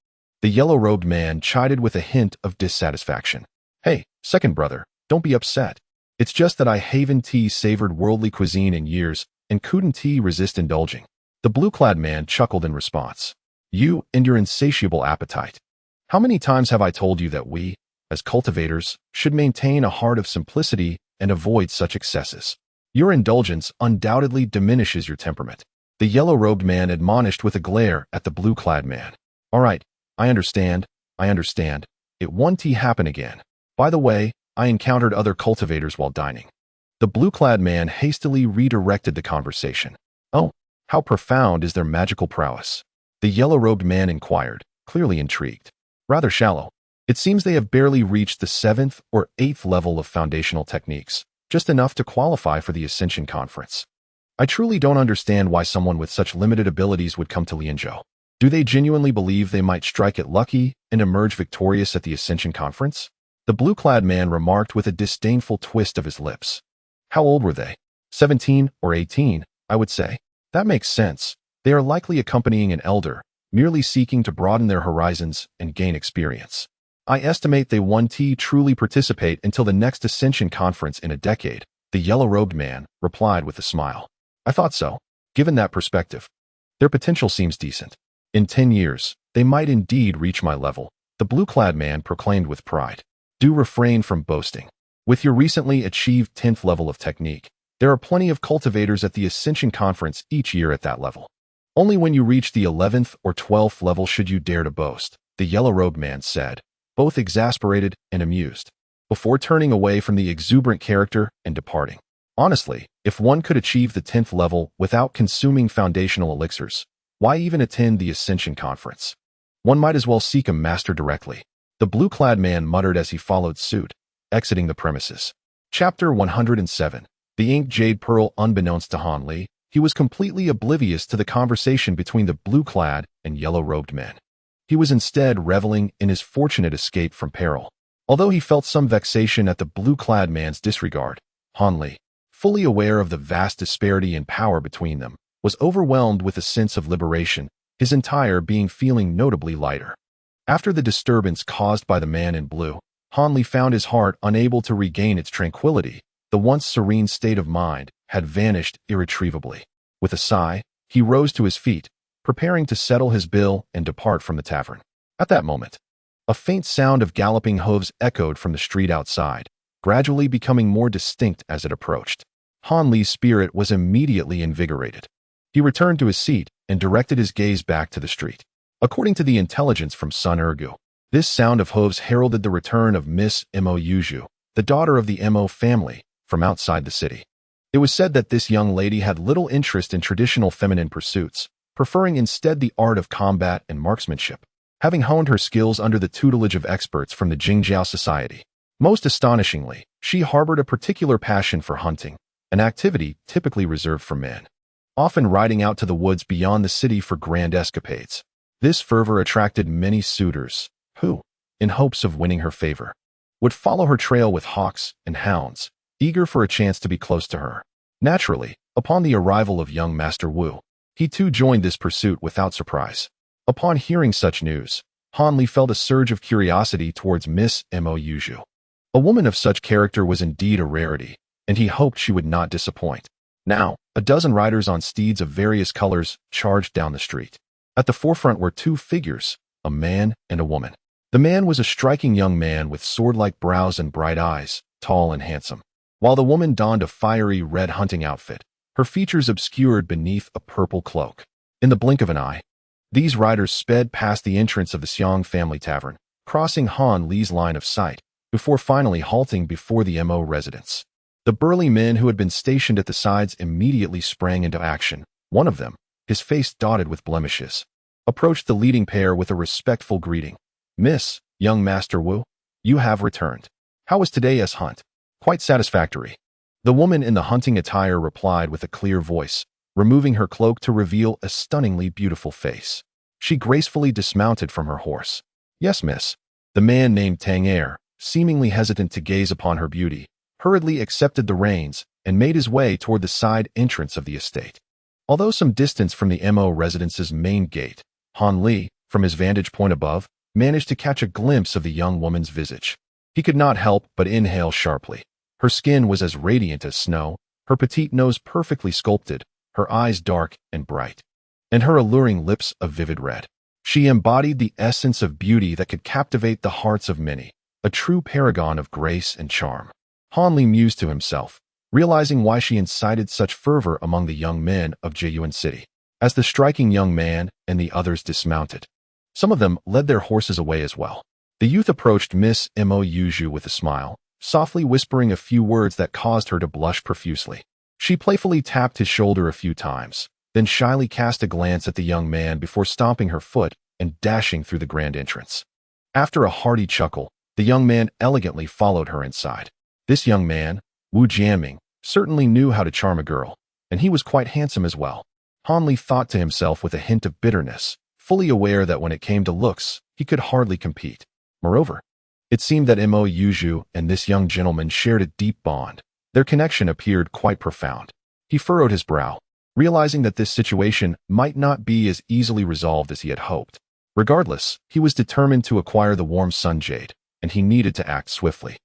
The yellow-robed man chided with a hint of dissatisfaction. "Hey, second brother, don't be upset. It's just that I haven't savored worldly cuisine in years and couldn't resist indulging." The blue-clad man chuckled in response. "You and your insatiable appetite. How many times have I told you that we, as cultivators, should maintain a heart of simplicity and avoid such excesses? Your indulgence undoubtedly diminishes your temperament." The yellow-robed man admonished with a glare at the blue-clad man. "All right, I understand. It won't happen again. By the way, I encountered other cultivators while dining." The blue-clad man hastily redirected the conversation. "Oh, how profound is their magical prowess?" the yellow-robed man inquired, clearly intrigued. "Rather shallow. It seems they have barely reached the 7th or 8th level of foundational techniques, just enough to qualify for the Ascension Conference. I truly don't understand why someone with such limited abilities would come to Lianzhou. Do they genuinely believe they might strike it lucky and emerge victorious at the Ascension Conference?" the blue-clad man remarked with a disdainful twist of his lips. "How old were they? 17 or 18, I would say. That makes sense. They are likely accompanying an elder, merely seeking to broaden their horizons and gain experience. I estimate they won't truly participate until the next Ascension Conference in a decade," the yellow-robed man replied with a smile. "I thought so. Given that perspective, their potential seems decent. In 10 years, they might indeed reach my level," the blue-clad man proclaimed with pride. "Do refrain from boasting. With your recently achieved 10th level of technique, there are plenty of cultivators at the Ascension Conference each year at that level. Only when you reach the 11th or 12th level should you dare to boast," the yellow-robed man said, both exasperated and amused, before turning away from the exuberant character and departing. Honestly, if one could achieve the 10th level without consuming foundational elixirs, why even attend the Ascension Conference? One might as well seek a master directly, the blue-clad man muttered as he followed suit, exiting the premises. Chapter 107. The Inked Jade Pearl. Unbeknownst to Hanli, he was completely oblivious to the conversation between the blue-clad and yellow-robed men. He was instead reveling in his fortunate escape from peril. Although he felt some vexation at the blue-clad man's disregard, Hanli, fully aware of the vast disparity in power between them, was overwhelmed with a sense of liberation, his entire being feeling notably lighter. After the disturbance caused by the man in blue, Hanli found his heart unable to regain its tranquility. The once serene state of mind had vanished irretrievably. With a sigh, he rose to his feet, preparing to settle his bill and depart from the tavern. At that moment, a faint sound of galloping hooves echoed from the street outside, gradually becoming more distinct as it approached. Hanli's spirit was immediately invigorated. He returned to his seat and directed his gaze back to the street. According to the intelligence from Sun Ergu, this sound of hooves heralded the return of Miss Mo Yuju, the daughter of the Mo family, from outside the city. It was said that this young lady had little interest in traditional feminine pursuits, preferring instead the art of combat and marksmanship, having honed her skills under the tutelage of experts from the Jingjiao Society. Most astonishingly, she harbored a particular passion for hunting, an activity typically reserved for men, often riding out to the woods beyond the city for grand escapades. This fervor attracted many suitors, who, in hopes of winning her favor, would follow her trail with hawks and hounds, eager for a chance to be close to her. Naturally, upon the arrival of young Master Wu, he too joined this pursuit without surprise. Upon hearing such news, Hanli felt a surge of curiosity towards Miss Mo Yuju. A woman of such character was indeed a rarity, and he hoped she would not disappoint. Now, a dozen riders on steeds of various colors charged down the street. At the forefront were two figures, a man and a woman. The man was a striking young man with sword-like brows and bright eyes, tall and handsome, while the woman donned a fiery red hunting outfit, her features obscured beneath a purple cloak. In the blink of an eye, these riders sped past the entrance of the Xiong family tavern, crossing Han Li's line of sight, before finally halting before the Mo residence. The burly men who had been stationed at the sides immediately sprang into action. One of them, his face dotted with blemishes, approached the leading pair with a respectful greeting. "Miss, young Master Wu, you have returned. How was today's hunt?" "Quite satisfactory." The woman in the hunting attire replied with a clear voice, removing her cloak to reveal a stunningly beautiful face. She gracefully dismounted from her horse. "Yes, miss." The man named Tang Er, seemingly hesitant to gaze upon her beauty, hurriedly accepted the reins and made his way toward the side entrance of the estate. Although some distance from the Mo residence's main gate, Han Li, from his vantage point above, managed to catch a glimpse of the young woman's visage. He could not help but inhale sharply. Her skin was as radiant as snow, her petite nose perfectly sculpted, her eyes dark and bright, and her alluring lips a vivid red. She embodied the essence of beauty that could captivate the hearts of many, a true paragon of grace and charm. Han Li mused to himself, realizing why she incited such fervor among the young men of Jiyuan City. As the striking young man and the others dismounted, some of them led their horses away as well. The youth approached Miss Mo Yuju with a smile, softly whispering a few words that caused her to blush profusely. She playfully tapped his shoulder a few times, then shyly cast a glance at the young man before stomping her foot and dashing through the grand entrance. After a hearty chuckle, the young man elegantly followed her inside. This young man, Wu Jianming, certainly knew how to charm a girl, and he was quite handsome as well. Han Li thought to himself with a hint of bitterness, fully aware that when it came to looks, he could hardly compete. Moreover, it seemed that Mo Yuju and this young gentleman shared a deep bond. Their connection appeared quite profound. He furrowed his brow, realizing that this situation might not be as easily resolved as he had hoped. Regardless, he was determined to acquire the warm sun jade, and he needed to act swiftly.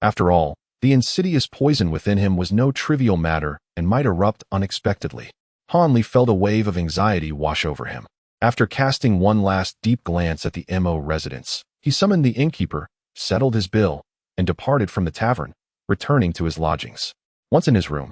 After all, the insidious poison within him was no trivial matter and might erupt unexpectedly. Han Li felt a wave of anxiety wash over him. After casting one last deep glance at the Mo residence, he summoned the innkeeper, settled his bill, and departed from the tavern, returning to his lodgings. Once in his room,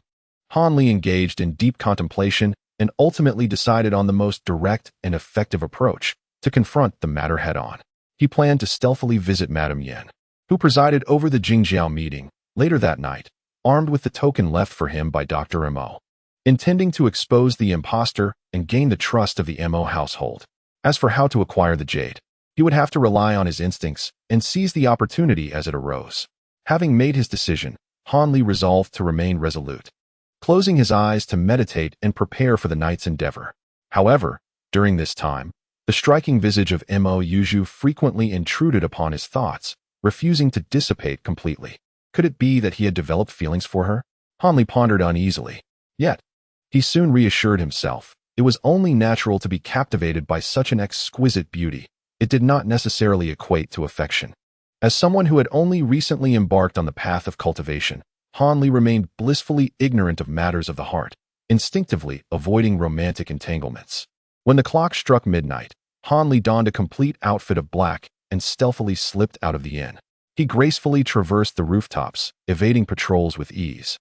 Han Li engaged in deep contemplation and ultimately decided on the most direct and effective approach to confront the matter head-on. He planned to stealthily visit Madame Yan, who presided over the Jingjiao meeting, later that night, armed with the token left for him by Dr. Mo, intending to expose the impostor and gain the trust of the Mo household. As for how to acquire the jade, he would have to rely on his instincts and seize the opportunity as it arose. Having made his decision, Han Li resolved to remain resolute, closing his eyes to meditate and prepare for the night's endeavor. However, during this time, the striking visage of Mo Yuju frequently intruded upon his thoughts, refusing to dissipate completely. Could it be that he had developed feelings for her? Hanli pondered uneasily. Yet, he soon reassured himself. It was only natural to be captivated by such an exquisite beauty. It did not necessarily equate to affection. As someone who had only recently embarked on the path of cultivation, Hanli remained blissfully ignorant of matters of the heart, instinctively avoiding romantic entanglements. When the clock struck midnight, Hanli donned a complete outfit of black and stealthily slipped out of the inn. He gracefully traversed the rooftops, evading patrols with ease,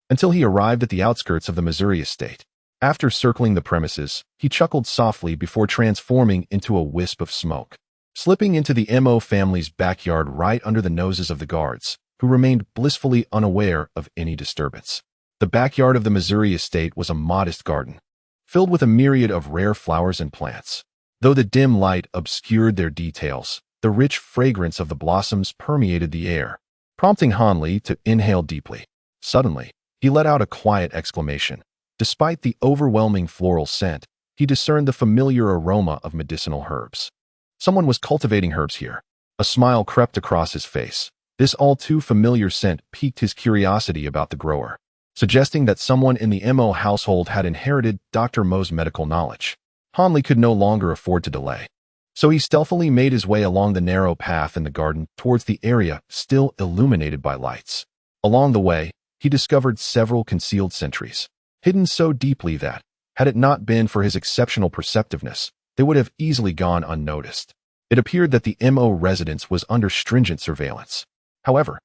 until he arrived at the outskirts of the Missouri estate. After circling the premises, he chuckled softly before transforming into a wisp of smoke, slipping into the Mo family's backyard right under the noses of the guards, who remained blissfully unaware of any disturbance. The backyard of the Missouri estate was a modest garden, filled with a myriad of rare flowers and plants. Though the dim light obscured their details, the rich fragrance of the blossoms permeated the air, prompting Hanli to inhale deeply. Suddenly, he let out a quiet exclamation. Despite the overwhelming floral scent, he discerned the familiar aroma of medicinal herbs. Someone was cultivating herbs here. A smile crept across his face. This all-too-familiar scent piqued his curiosity about the grower, suggesting that someone in the Mo household had inherited Dr. Mo's medical knowledge. Hanli could no longer afford to delay, so he stealthily made his way along the narrow path in the garden towards the area still illuminated by lights. Along the way, he discovered several concealed sentries, hidden so deeply that, had it not been for his exceptional perceptiveness, they would have easily gone unnoticed. It appeared that the Mo residence was under stringent surveillance. However,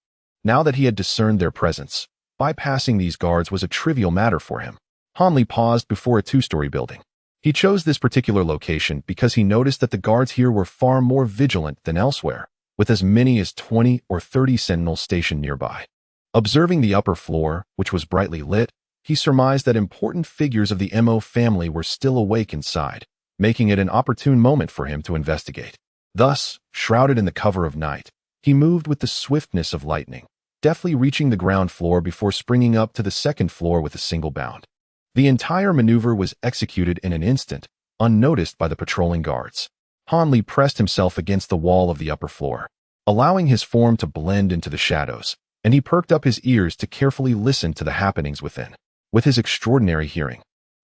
now that he had discerned their presence, bypassing these guards was a trivial matter for him. Hanli paused before a two-story building. He chose this particular location because he noticed that the guards here were far more vigilant than elsewhere, with as many as 20 or 30 sentinels stationed nearby. Observing the upper floor, which was brightly lit, he surmised that important figures of the Mo family were still awake inside, making it an opportune moment for him to investigate. Thus, shrouded in the cover of night, he moved with the swiftness of lightning, deftly reaching the ground floor before springing up to the second floor with a single bound. The entire maneuver was executed in an instant, unnoticed by the patrolling guards. Hanli pressed himself against the wall of the upper floor, allowing his form to blend into the shadows, and he perked up his ears to carefully listen to the happenings within. With his extraordinary hearing,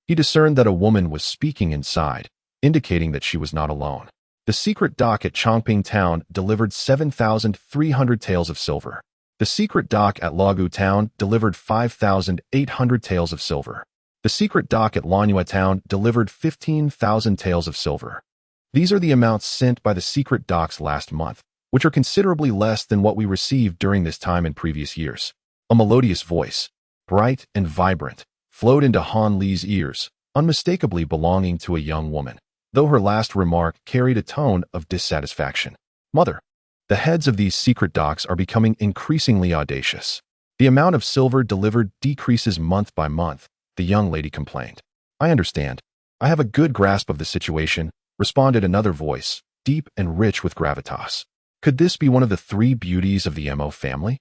he discerned that a woman was speaking inside, indicating that she was not alone. The secret dock at Chongping Town delivered 7,300 taels of silver. The secret dock at Lagu Town delivered 5,800 taels of silver. The secret dock at Lanyue Town delivered 15,000 taels of silver. These are the amounts sent by the secret docks last month, which are considerably less than what we received during this time in previous years. A melodious voice, bright and vibrant, flowed into Hanli's ears, unmistakably belonging to a young woman, though her last remark carried a tone of dissatisfaction. Mother, the heads of these secret docks are becoming increasingly audacious. The amount of silver delivered decreases month by month, the young lady complained. I understand. I have a good grasp of the situation, responded another voice, deep and rich with gravitas. Could this be one of the three beauties of the Mo family?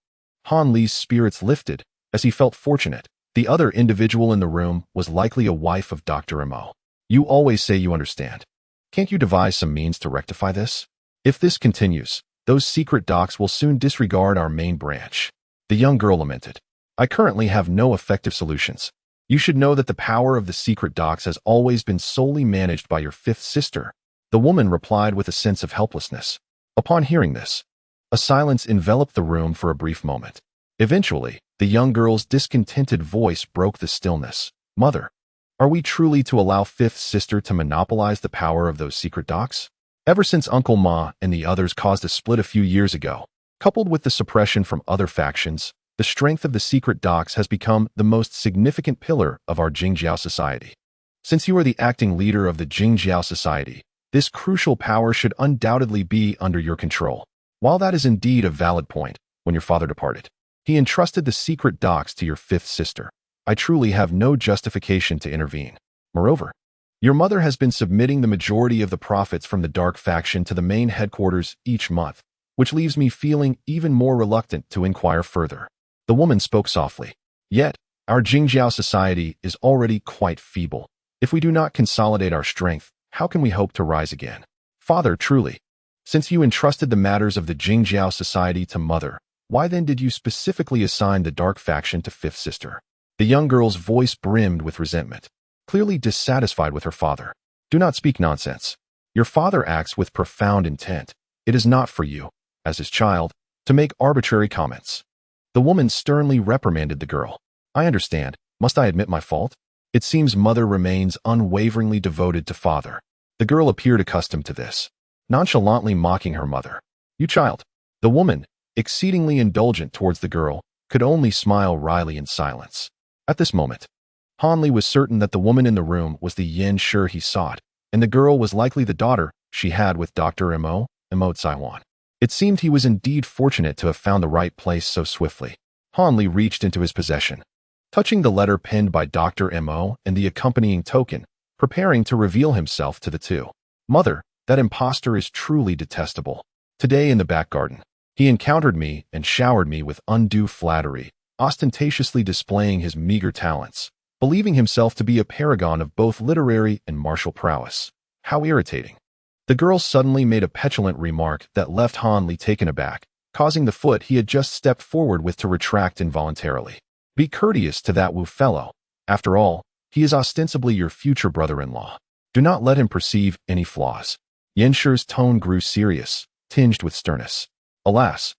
Hanli's spirits lifted, as he felt fortunate. The other individual in the room was likely a wife of Dr. Mo. You always say you understand. Can't you devise some means to rectify this? If this continues, those secret docks will soon disregard our main branch. The young girl lamented. I currently have no effective solutions. You should know that the power of the secret docks has always been solely managed by your fifth sister. The woman replied with a sense of helplessness. Upon hearing this, a silence enveloped the room for a brief moment. Eventually, the young girl's discontented voice broke the stillness. Mother, are we truly to allow fifth sister to monopolize the power of those secret docks? Ever since Uncle Ma and the others caused a split a few years ago, coupled with the suppression from other factions, the strength of the secret docks has become the most significant pillar of our Jingjiao society. Since you are the acting leader of the Jingjiao society, this crucial power should undoubtedly be under your control. While that is indeed a valid point, when your father departed, he entrusted the secret docks to your fifth sister. I truly have no justification to intervene. Moreover, your mother has been submitting the majority of the profits from the dark faction to the main headquarters each month, which leaves me feeling even more reluctant to inquire further. The woman spoke softly. Yet, our Jingjiao society is already quite feeble. If we do not consolidate our strength, how can we hope to rise again? Father, truly, since you entrusted the matters of the Jingjiao society to mother, why then did you specifically assign the dark faction to fifth sister? The young girl's voice brimmed with resentment, clearly dissatisfied with her father. Do not speak nonsense. Your father acts with profound intent. It is not for you, as his child, to make arbitrary comments. The woman sternly reprimanded the girl. I understand. Must I admit my fault? It seems mother remains unwaveringly devoted to father. The girl appeared accustomed to this, nonchalantly mocking her mother. You child. The woman, exceedingly indulgent towards the girl, could only smile wryly in silence. At this moment, Han Li was certain that the woman in the room was the Yin Shi he sought, and the girl was likely the daughter she had with Dr. Mo Tsaiwan. It seemed he was indeed fortunate to have found the right place so swiftly. Han Li reached into his possession, touching the letter penned by Dr. Mo and the accompanying token, preparing to reveal himself to the two. Mother, that impostor is truly detestable. Today in the back garden, he encountered me and showered me with undue flattery, ostentatiously displaying his meager talents, believing himself to be a paragon of both literary and martial prowess. How irritating. The girl suddenly made a petulant remark that left Han Li taken aback, causing the foot he had just stepped forward with to retract involuntarily. Be courteous to that Wu fellow. After all, he is ostensibly your future brother-in-law. Do not let him perceive any flaws. Yin Shi's tone grew serious, tinged with sternness. Alas,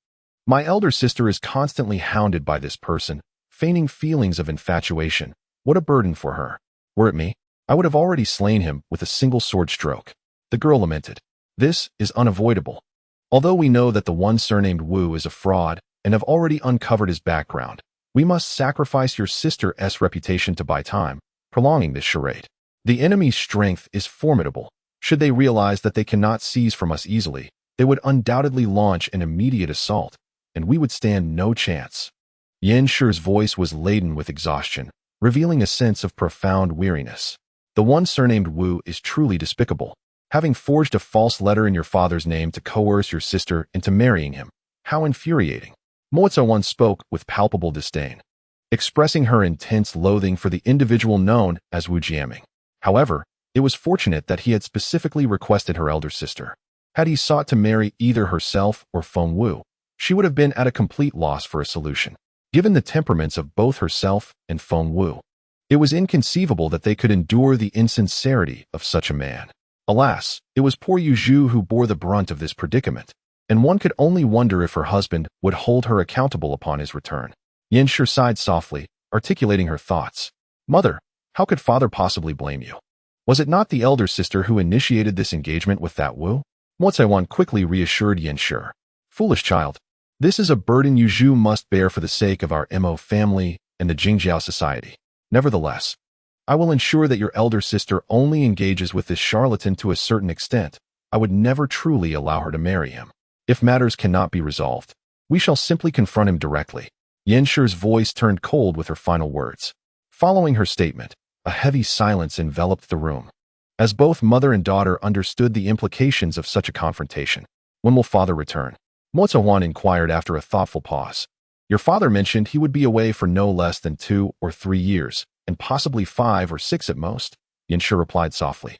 my elder sister is constantly hounded by this person, feigning feelings of infatuation. What a burden for her. Were it me, I would have already slain him with a single sword stroke. The girl lamented. This is unavoidable. Although we know that the one surnamed Wu is a fraud and have already uncovered his background, we must sacrifice your sister's reputation to buy time, prolonging this charade. The enemy's strength is formidable. Should they realize that they cannot seize from us easily, they would undoubtedly launch an immediate assault, and we would stand no chance. Yin Shi's voice was laden with exhaustion, revealing a sense of profound weariness. The one surnamed Wu is truly despicable. Having forged a false letter in your father's name to coerce your sister into marrying him. How infuriating. Mo Tsaiwan spoke with palpable disdain, expressing her intense loathing for the individual known as Wu Jiaming. However, it was fortunate that he had specifically requested her elder sister. Had he sought to marry either herself or Feng Wu, she would have been at a complete loss for a solution. Given the temperaments of both herself and Feng Wu, it was inconceivable that they could endure the insincerity of such a man. Alas, it was poor Yu Zhu who bore the brunt of this predicament, and one could only wonder if her husband would hold her accountable upon his return. Yin Shi sighed softly, articulating her thoughts. Mother, how could father possibly blame you? Was it not the elder sister who initiated this engagement with that Wu? Mo Tsaiwan quickly reassured Yin Shi. Foolish child. This is a burden Yu Zhu must bear for the sake of our Mo family and the Jingjiao society. Nevertheless, I will ensure that your elder sister only engages with this charlatan to a certain extent. I would never truly allow her to marry him. If matters cannot be resolved, we shall simply confront him directly. Yin Shi's voice turned cold with her final words. Following her statement, a heavy silence enveloped the room, as both mother and daughter understood the implications of such a confrontation. When will father return? Mo Tsaiwan inquired after a thoughtful pause. Your father mentioned he would be away for no less than 2 or 3 years, and possibly 5 or 6 at most, Yin Shi replied softly,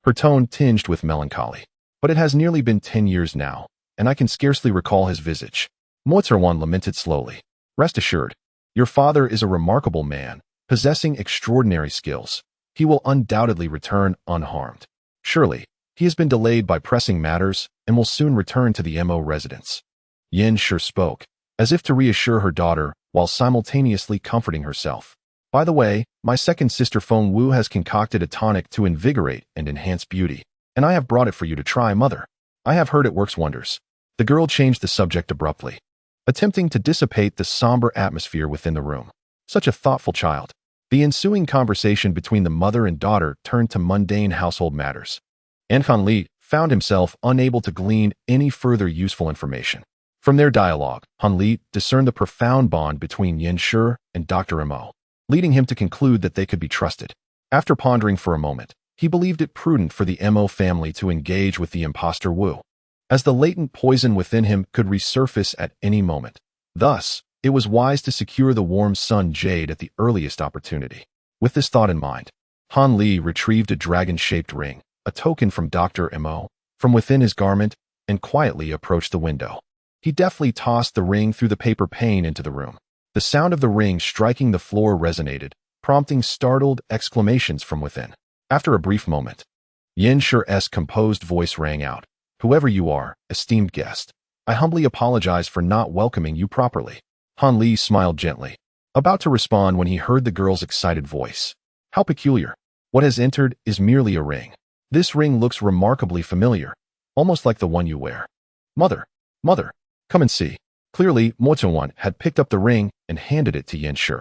her tone tinged with melancholy. But it has nearly been 10 years now, and I can scarcely recall his visage. Mo Tsaiwan lamented slowly. Rest assured, your father is a remarkable man, possessing extraordinary skills. He will undoubtedly return unharmed. Surely, he has been delayed by pressing matters and will soon return to the Mo residence. Yin Shi spoke, as if to reassure her daughter while simultaneously comforting herself. By the way, my second sister Feng Wu has concocted a tonic to invigorate and enhance beauty, and I have brought it for you to try, mother. I have heard it works wonders. The girl changed the subject abruptly, attempting to dissipate the somber atmosphere within the room. Such a thoughtful child. The ensuing conversation between the mother and daughter turned to mundane household matters, and Han Li found himself unable to glean any further useful information. From their dialogue, Han Li discerned the profound bond between Yin Shi and Dr. Mo, leading him to conclude that they could be trusted. After pondering for a moment, he believed it prudent for the Mo family to engage with the impostor Wu, as the latent poison within him could resurface at any moment. Thus, it was wise to secure the warm sun jade at the earliest opportunity. With this thought in mind, Han Li retrieved a dragon-shaped ring, a token from Dr. Mo, from within his garment, and quietly approached the window. He deftly tossed the ring through the paper pane into the room. The sound of the ring striking the floor resonated, prompting startled exclamations from within. After a brief moment, Yin Shi's composed voice rang out. "Whoever you are, esteemed guest, I humbly apologize for not welcoming you properly." Han Li smiled gently, about to respond when he heard the girl's excited voice. "How peculiar. What has entered is merely a ring. This ring looks remarkably familiar, almost like the one you wear. Mother, come and see." Clearly, Mo Chengwan had picked up the ring and handed it to Yin Shi.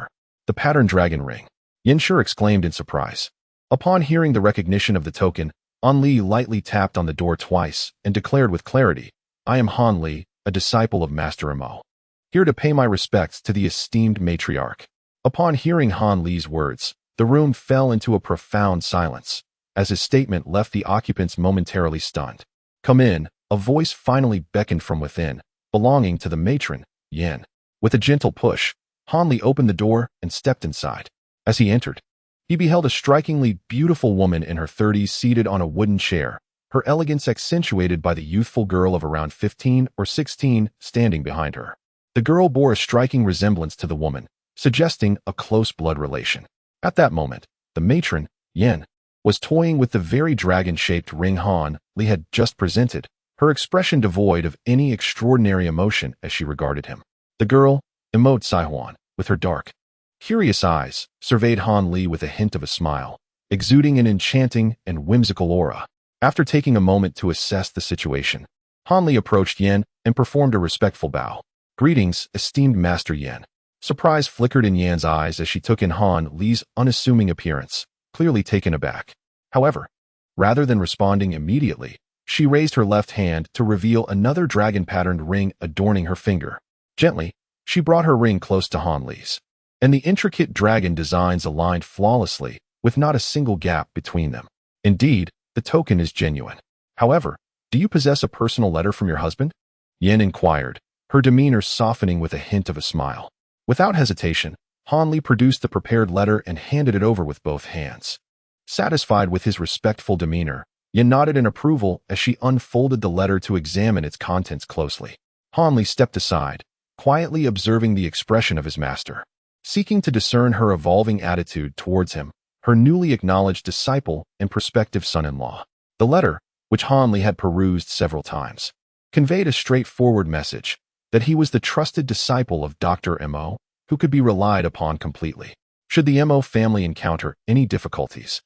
"The pattern dragon ring," Yin Shi exclaimed in surprise. Upon hearing the recognition of the token, Han Li lightly tapped on the door twice and declared with clarity, "I am Han Li, a disciple of Master Mo, here to pay my respects to the esteemed matriarch." Upon hearing Han Li's words, the room fell into a profound silence, as his statement left the occupants momentarily stunned. "Come in," a voice finally beckoned from within, belonging to the matron, Yin. With a gentle push, Han Li opened the door and stepped inside. As he entered, he beheld a strikingly beautiful woman in her 30s seated on a wooden chair, her elegance accentuated by the youthful girl of around 15 or 16 standing behind her. The girl bore a striking resemblance to the woman, suggesting a close blood relation. At that moment, the matron, Yin, was toying with the very dragon-shaped ring Han Li had just presented, her expression devoid of any extraordinary emotion as she regarded him. The girl, Mo Chengwan, with her dark, curious eyes, surveyed Han Li with a hint of a smile, exuding an enchanting and whimsical aura. After taking a moment to assess the situation, Han Li approached Yin and performed a respectful bow. "Greetings, esteemed Master Yin." Surprise flickered in Yan's eyes as she took in Han Li's unassuming appearance, clearly taken aback. However, rather than responding immediately, she raised her left hand to reveal another dragon-patterned ring adorning her finger. Gently, she brought her ring close to Han Li's, and the intricate dragon designs aligned flawlessly, with not a single gap between them. "Indeed, the token is genuine. However, do you possess a personal letter from your husband?" Yin inquired, her demeanor softening with a hint of a smile. Without hesitation, Han Li produced the prepared letter and handed it over with both hands. Satisfied with his respectful demeanor, Yin nodded in approval as she unfolded the letter to examine its contents closely. Han Li stepped aside, quietly observing the expression of his master. Seeking to discern her evolving attitude towards him, her newly acknowledged disciple and prospective son-in-law. The letter, which Han Li had perused several times, conveyed a straightforward message that he was the trusted disciple of Dr. Mo, who could be relied upon completely. Should the Mo family encounter any difficulties,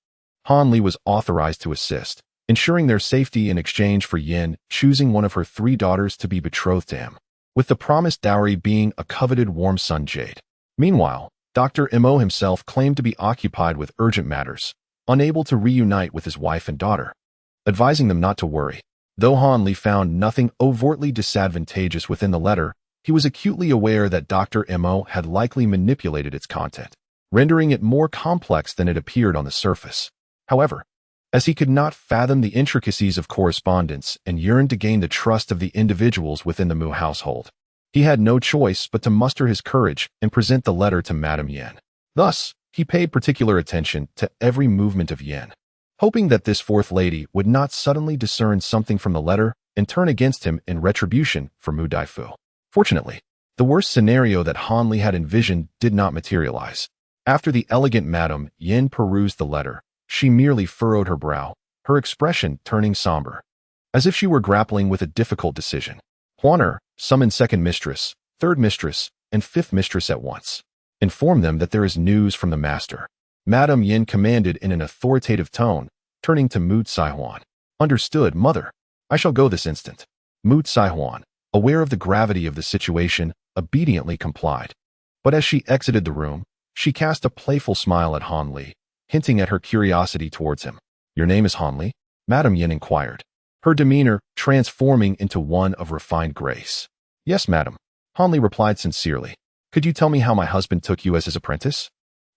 Han Li was authorized to assist, ensuring their safety in exchange for Yin choosing one of her 3 daughters to be betrothed to him, with the promised dowry being a coveted warm sun jade. Meanwhile, Dr. Mo himself claimed to be occupied with urgent matters, unable to reunite with his wife and daughter, advising them not to worry. Though Han Li found nothing overtly disadvantageous within the letter, he was acutely aware that Dr. Mo had likely manipulated its content, rendering it more complex than it appeared on the surface. However, as he could not fathom the intricacies of correspondence and yearned to gain the trust of the individuals within the Mu household, he had no choice but to muster his courage and present the letter to Madame Yin. Thus, he paid particular attention to every movement of Yin, hoping that this fourth lady would not suddenly discern something from the letter and turn against him in retribution for Mu Daifu. Fortunately, the worst scenario that Han Li had envisioned did not materialize. After the elegant Madame Yin perused the letter, she merely furrowed her brow, her expression turning somber, as if she were grappling with a difficult decision. Huaner, summon second mistress, third mistress, and fifth mistress at once. Inform them that there is news from the master. Madame Yin commanded in an authoritative tone, turning to Mu Chengwan. Understood, mother. I shall go this instant. Mu Chengwan, aware of the gravity of the situation, obediently complied. But as she exited the room, she cast a playful smile at Han Li, hinting at her curiosity towards him. Your name is Han Li? Madame Yin inquired, her demeanor transforming into one of refined grace. Yes, madam. Han Li replied sincerely. Could you tell me how my husband took you as his apprentice?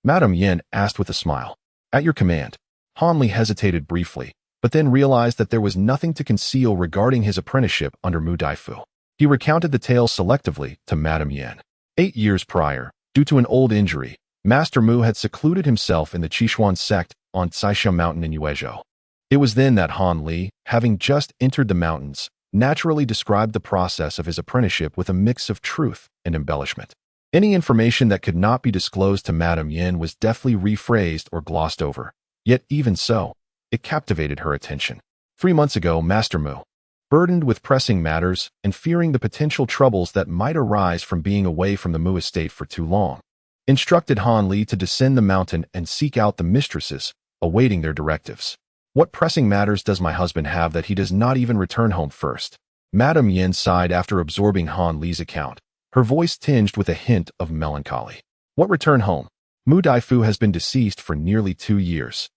Madame Yin asked with a smile. At your command. Han Li hesitated briefly, but then realized that there was nothing to conceal regarding his apprenticeship under Mu Daifu. He recounted the tale selectively to Madame Yin. 8 years prior, due to an old injury, Master Mu had secluded himself in the Qishuan sect on Caisha Mountain in Yuezhou. It was then that Han Li, having just entered the mountains, naturally described the process of his apprenticeship with a mix of truth and embellishment. Any information that could not be disclosed to Madame Yin was deftly rephrased or glossed over. Yet even so, it captivated her attention. 3 months ago, Master Mu, burdened with pressing matters and fearing the potential troubles that might arise from being away from the Mu estate for too long, instructed Han Li to descend the mountain and seek out the mistresses, awaiting their directives. What pressing matters does my husband have that he does not even return home first? Madame Yin sighed after absorbing Han Li's account, her voice tinged with a hint of melancholy. What return home? Mu Daifu has been deceased for nearly 2 years.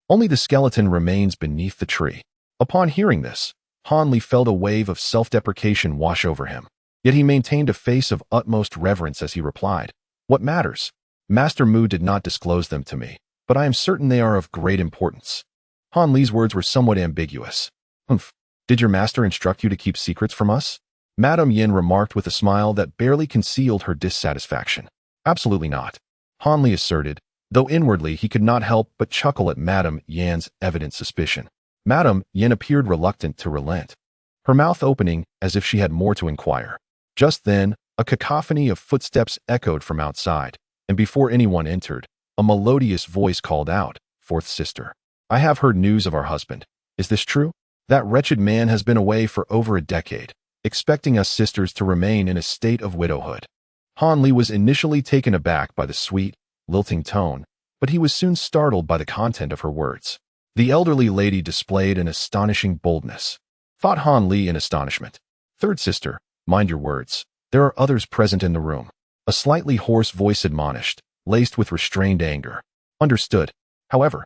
Only the skeleton remains beneath the tree. Upon hearing this, Han Li felt a wave of self-deprecation wash over him. Yet he maintained a face of utmost reverence as he replied, "What matters? Master Mu did not disclose them to me, but I am certain they are of great importance." Han Li's words were somewhat ambiguous. "Humph. Did your master instruct you to keep secrets from us?" Madame Yin remarked with a smile that barely concealed her dissatisfaction. "Absolutely not," Han Li asserted, though inwardly he could not help but chuckle at Madame Yin's evident suspicion. Madame Yin appeared reluctant to relent, her mouth opening as if she had more to inquire. Just then, a cacophony of footsteps echoed from outside, and before anyone entered, a melodious voice called out, "Fourth sister, I have heard news of our husband. Is this true? That wretched man has been away for over a decade, expecting us sisters to remain in a state of widowhood." Han Li was initially taken aback by the sweet, lilting tone, but he was soon startled by the content of her words. The elderly lady displayed an astonishing boldness. Thought Han Li in astonishment. "Third sister, mind your words. There are others present in the room," a slightly hoarse voice admonished, laced with restrained anger. "Understood. However,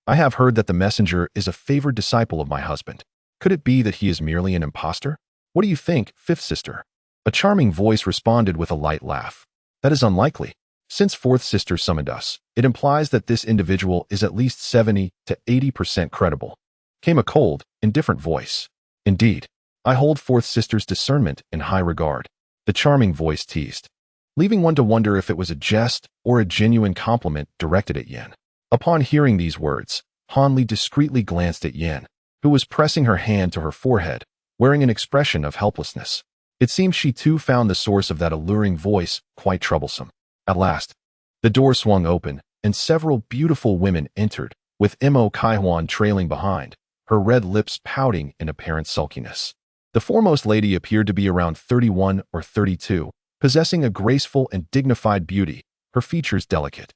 I have heard that the messenger is a favored disciple of my husband. Could it be that he is merely an impostor? What do you think, fifth sister?" A charming voice responded with a light laugh. "That is unlikely. Since fourth sister summoned us, it implies that this individual is at least 70 to 80% credible." Came a cold, indifferent voice. "Indeed, I hold fourth sister's discernment in high regard," the charming voice teased, leaving one to wonder if it was a jest or a genuine compliment directed at Yin. Upon hearing these words, Han Li discreetly glanced at Yin, who was pressing her hand to her forehead, wearing an expression of helplessness. It seemed she too found the source of that alluring voice quite troublesome. At last, the door swung open, and several beautiful women entered, with Mo Kaihuan trailing behind, her red lips pouting in apparent sulkiness. The foremost lady appeared to be around 31 or 32, possessing a graceful and dignified beauty, her features delicate,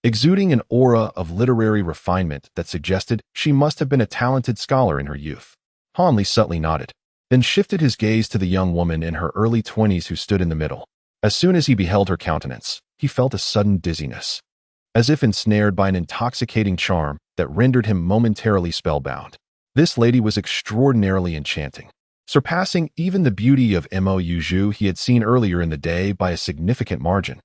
exuding an aura of literary refinement that suggested she must have been a talented scholar in her youth. Han Li subtly nodded, then shifted his gaze to the young woman in her early 20s who stood in the middle. As soon as he beheld her countenance, he felt a sudden dizziness, as if ensnared by an intoxicating charm that rendered him momentarily spellbound. This lady was extraordinarily enchanting, surpassing even the beauty of Mo Yuzhu he had seen earlier in the day by a significant margin,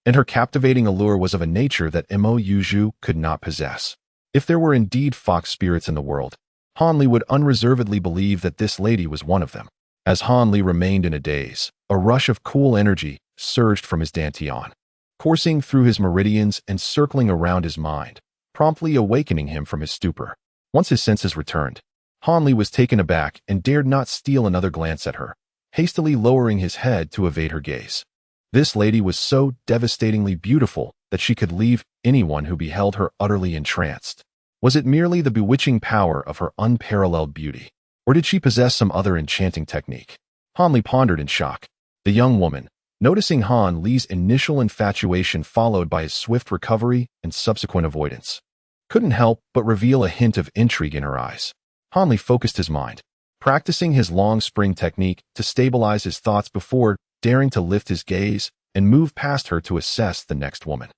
and her captivating allure was of a nature that Mo Yuzhu could not possess. If there were indeed fox spirits in the world, Han Li would unreservedly believe that this lady was one of them. As Han Li remained in a daze, a rush of cool energy surged from his dantian, coursing through his meridians and circling around his mind, promptly awakening him from his stupor. Once his senses returned, Han Li was taken aback and dared not steal another glance at her, hastily lowering his head to evade her gaze. This lady was so devastatingly beautiful that she could leave anyone who beheld her utterly entranced. Was it merely the bewitching power of her unparalleled beauty, or did she possess some other enchanting technique? Han Li pondered in shock. The young woman, noticing Han Li's initial infatuation followed by his swift recovery and subsequent avoidance, couldn't help but reveal a hint of intrigue in her eyes. Han Li focused his mind, practicing his long spring technique to stabilize his thoughts before daring to lift his gaze and move past her to assess the next woman.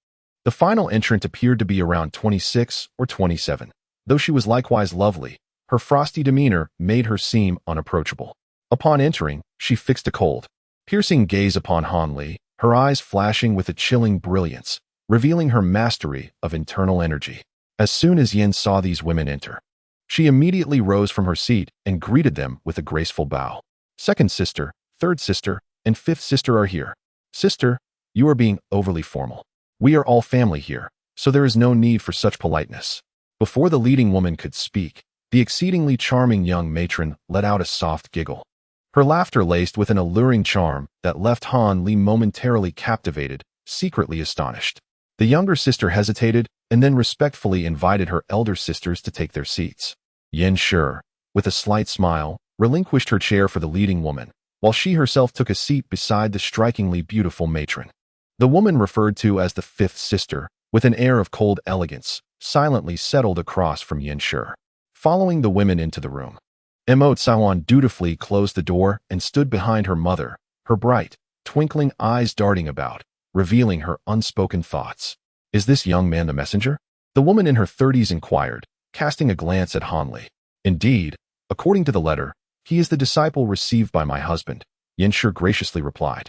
The final entrant appeared to be around 26 or 27. Though she was likewise lovely, her frosty demeanor made her seem unapproachable. Upon entering, she fixed a cold, piercing gaze upon Han Li, her eyes flashing with a chilling brilliance, revealing her mastery of internal energy. As soon as Yin saw these women enter, she immediately rose from her seat and greeted them with a graceful bow. "Second sister, third sister, and fifth sister are here. Sister, you are being overly formal. We are all family here, so there is no need for such politeness." Before the leading woman could speak, the exceedingly charming young matron let out a soft giggle, her laughter laced with an alluring charm that left Han Li momentarily captivated secretly astonished. The younger sister hesitated and then respectfully invited her elder sisters to take their seats. Yin Shi, with a slight smile, relinquished her chair for the leading woman, while she herself took a seat beside the strikingly beautiful matron. The woman referred to as the fifth sister, with an air of cold elegance, silently settled across from Yin Shi. Following the women into the room, Elucidated dutifully closed the door and stood behind her mother, her bright, twinkling eyes darting about, revealing her unspoken thoughts. "Is this young man the messenger?" the woman in her 30s inquired, casting a glance at Hanli. "Indeed, according to the letter, he is the disciple received by my husband," Yin Shi graciously replied.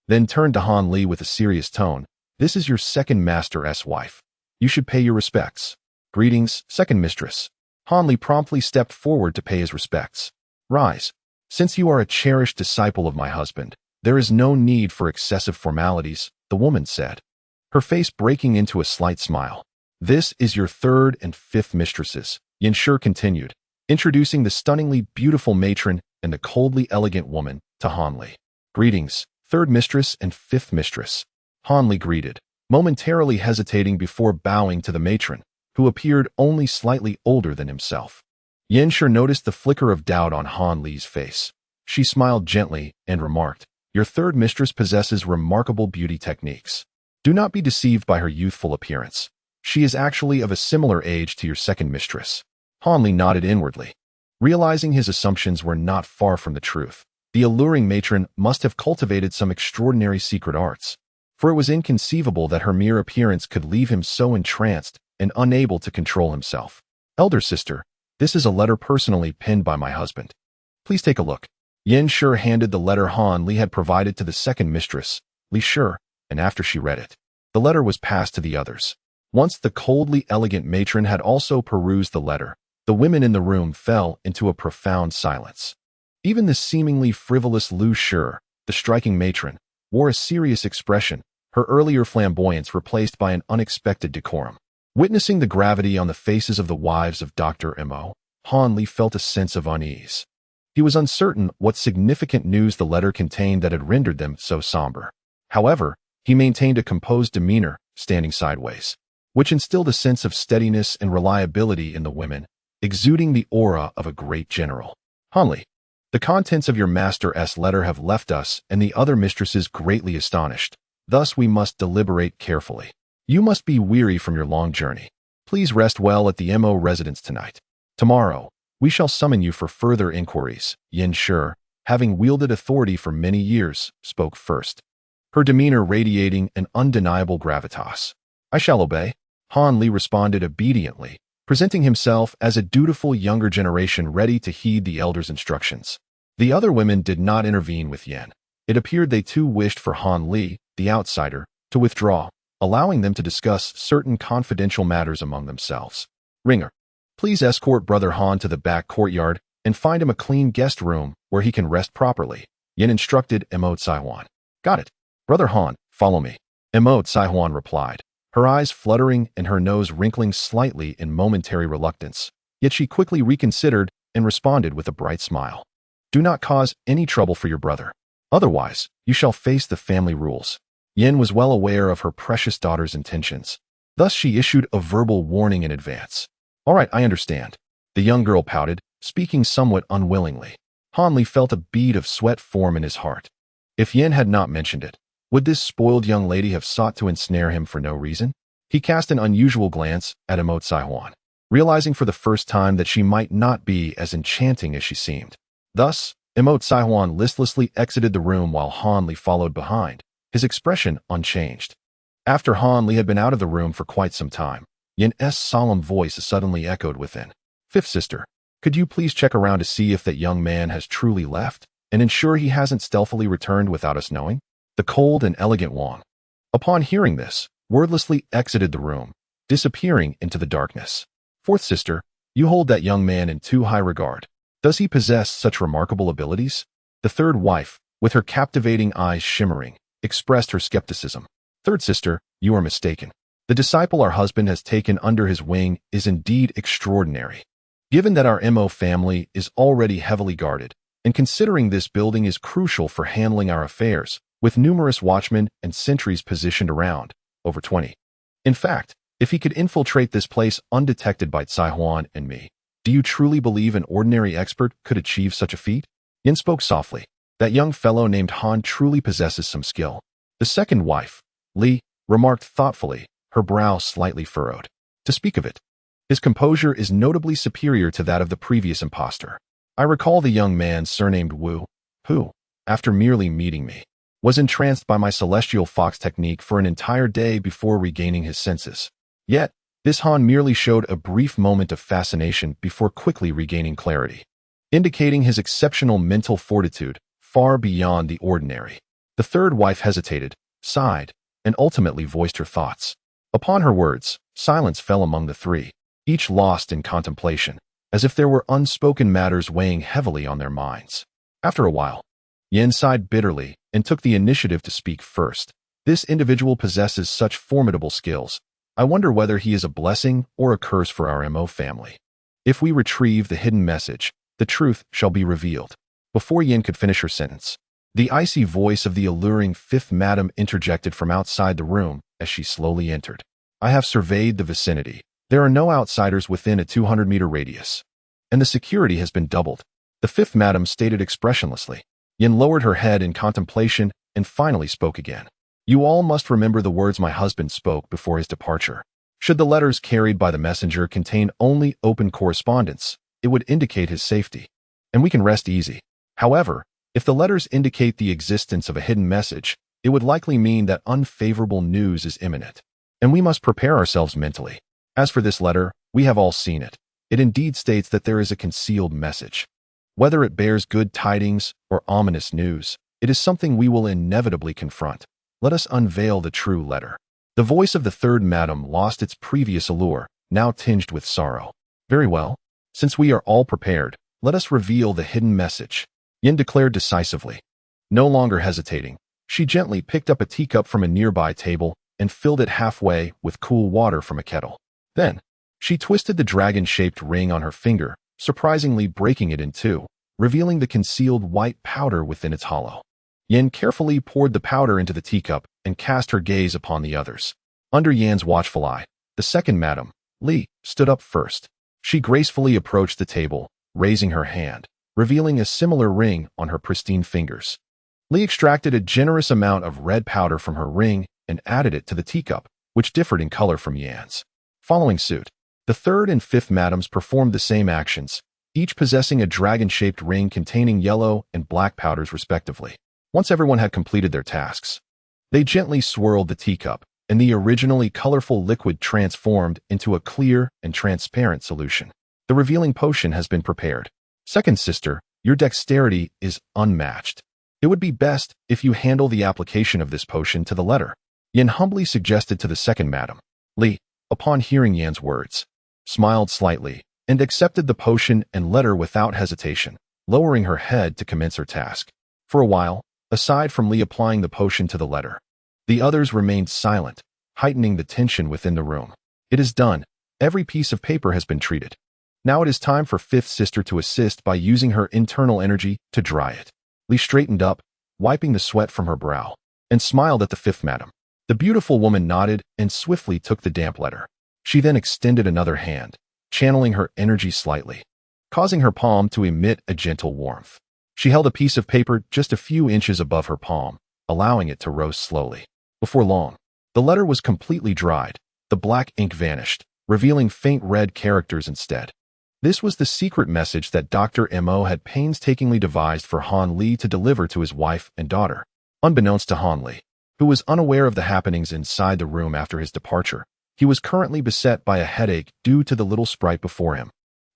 Then turned to Hanli with a serious tone. "This is your second master's wife. You should pay your respects." "Greetings, second mistress." Hanli promptly stepped forward to pay his respects. "Rise. Since you are a cherished disciple of my husband, there is no need for excessive formalities," the woman said, her face breaking into a slight smile. "This is your third and fifth mistresses," Yin Shi continued, introducing the stunningly beautiful matron and the coldly elegant woman to Hanli. "Greetings, third mistress and fifth mistress," Hanli greeted, momentarily hesitating before bowing to the matron, who appeared only slightly older than himself. Yin Shi noticed the flicker of doubt on Hanli's face. She smiled gently and remarked, "Your third mistress possesses remarkable beauty techniques. Do not be deceived by her youthful appearance. She is actually of a similar age to your second mistress." Hanli nodded inwardly. Realizing his assumptions were not far from the truth, the alluring matron must have cultivated some extraordinary secret arts, for it was inconceivable that her mere appearance could leave him so entranced and unable to control himself. "Elder sister, this is a letter personally penned by my husband. Please take a look." Yin Shi handed the letter Hanli had provided to the second mistress, Li Shi, and after she read it, the letter was passed to the others. Once the coldly elegant matron had also perused the letter, the women in the room fell into a profound silence. Even the seemingly frivolous Li Shi, the striking matron, wore a serious expression, her earlier flamboyance replaced by an unexpected decorum. Witnessing the gravity on the faces of the wives of Dr. Mo, Hanli felt a sense of unease. He was uncertain what significant news the letter contained that had rendered them so somber. However, he maintained a composed demeanor, standing sideways, which instilled a sense of steadiness and reliability in the women, exuding the aura of a great general. "Hanli, the contents of your master's letter have left us and the other mistresses greatly astonished. Thus we must deliberate carefully. You must be weary from your long journey. Please rest well at the Mo residence tonight. Tomorrow, we shall summon you for further inquiries." Yin Shi, having wielded authority for many years, spoke first, her demeanor radiating an undeniable gravitas. "I shall obey," Hanli responded obediently, presenting himself as a dutiful younger generation ready to heed the elder's instructions. The other women did not intervene with Yin. It appeared they too wished for Hanli, the outsider, to withdraw, allowing them to discuss certain confidential matters among themselves. "Ringer, please escort Brother Han to the back courtyard and find him a clean guest room where he can rest properly," Yin instructed Elucidated. "Got it. Brother Han, follow me," Elucidated replied, her eyes fluttering and her nose wrinkling slightly in momentary reluctance. Yet she quickly reconsidered and responded with a bright smile. "Do not cause any trouble for your brother. Otherwise, you shall face the family rules." Yin was well aware of her precious daughter's intentions. Thus she issued a verbal warning in advance. "All right, I understand." The young girl pouted, speaking somewhat unwillingly. Hanli felt a bead of sweat form in his heart. If Yin had not mentioned it, would this spoiled young lady have sought to ensnare him for no reason? He cast an unusual glance at Elucidated, realizing for the first time that she might not be as enchanting as she seemed. Thus, Elucidated listlessly exited the room while Hanli followed behind, his expression unchanged. After Hanli had been out of the room for quite some time, Yin's solemn voice suddenly echoed within. "Fifth sister, could you please check around to see if that young man has truly left, and ensure he hasn't stealthily returned without us knowing?" The cold and elegant Wang, upon hearing this, wordlessly exited the room, disappearing into the darkness. "Fourth sister, you hold that young man in too high regard. Does he possess such remarkable abilities?" The third wife, with her captivating eyes shimmering, expressed her skepticism. "Third sister, you are mistaken. The disciple our husband has taken under his wing is indeed extraordinary. Given that our Mo family is already heavily guarded, and considering this building is crucial for handling our affairs, with numerous watchmen and sentries positioned around, over 20. In fact, if he could infiltrate this place undetected by Tsai Huan and me, do you truly believe an ordinary expert could achieve such a feat? Yin spoke softly. That young fellow named Han truly possesses some skill. The second wife, Li, remarked thoughtfully, her brow slightly furrowed. To speak of it, his composure is notably superior to that of the previous impostor. I recall the young man surnamed Wu, who, after merely meeting me, was entranced by my celestial fox technique for an entire day before regaining his senses. Yet, this Han merely showed a brief moment of fascination before quickly regaining clarity, indicating his exceptional mental fortitude far beyond the ordinary. The third wife hesitated, sighed, and ultimately voiced her thoughts. Upon her words, silence fell among the three, each lost in contemplation, as if there were unspoken matters weighing heavily on their minds. After a while, Yin sighed bitterly and took the initiative to speak first. This individual possesses such formidable skills. I wonder whether he is a blessing or a curse for our MO family. If we retrieve the hidden message, the truth shall be revealed. Before Yin could finish her sentence, the icy voice of the alluring fifth madam interjected from outside the room as she slowly entered. I have surveyed the vicinity. There are no outsiders within a 200-meter radius, and the security has been doubled. The fifth madam stated expressionlessly. Yin lowered her head in contemplation and finally spoke again. You all must remember the words my husband spoke before his departure. Should the letters carried by the messenger contain only open correspondence, it would indicate his safety, and we can rest easy. However, if the letters indicate the existence of a hidden message, it would likely mean that unfavorable news is imminent, and we must prepare ourselves mentally. As for this letter, we have all seen it. It indeed states that there is a concealed message. Whether it bears good tidings or ominous news, it is something we will inevitably confront. Let us unveil the true letter. The voice of the third madam lost its previous allure, now tinged with sorrow. Very well. Since we are all prepared, let us reveal the hidden message, Yin declared decisively. No longer hesitating, she gently picked up a teacup from a nearby table and filled it halfway with cool water from a kettle. Then, she twisted the dragon-shaped ring on her finger, surprisingly breaking it in two, revealing the concealed white powder within its hollow. Yin carefully poured the powder into the teacup and cast her gaze upon the others. Under Yan's watchful eye, the second madam, Li, stood up first. She gracefully approached the table, raising her hand, revealing a similar ring on her pristine fingers. Li extracted a generous amount of red powder from her ring and added it to the teacup, which differed in color from Yan's. Following suit, the third and fifth madams performed the same actions, each possessing a dragon-shaped ring containing yellow and black powders respectively. Once everyone had completed their tasks, they gently swirled the teacup, and the originally colorful liquid transformed into a clear and transparent solution. The revealing potion has been prepared. Second sister, your dexterity is unmatched. It would be best if you handle the application of this potion to the letter, Yin humbly suggested to the second madam. Li, upon hearing Yan's words, smiled slightly and accepted the potion and letter without hesitation, lowering her head to commence her task. For a while, aside from Li applying the potion to the letter, the others remained silent, heightening the tension within the room. It is done. Every piece of paper has been treated. Now it is time for fifth sister to assist by using her internal energy to dry it. Li straightened up, wiping the sweat from her brow, and smiled at the fifth madam. The beautiful woman nodded and swiftly took the damp letter. She then extended another hand, channeling her energy slightly, causing her palm to emit a gentle warmth. She held a piece of paper just a few inches above her palm, allowing it to roast slowly. Before long, the letter was completely dried. The black ink vanished, revealing faint red characters instead. This was the secret message that Dr. Mo had painstakingly devised for Han Li to deliver to his wife and daughter. Unbeknownst to Han Li, who was unaware of the happenings inside the room after his departure, he was currently beset by a headache due to the little sprite before him.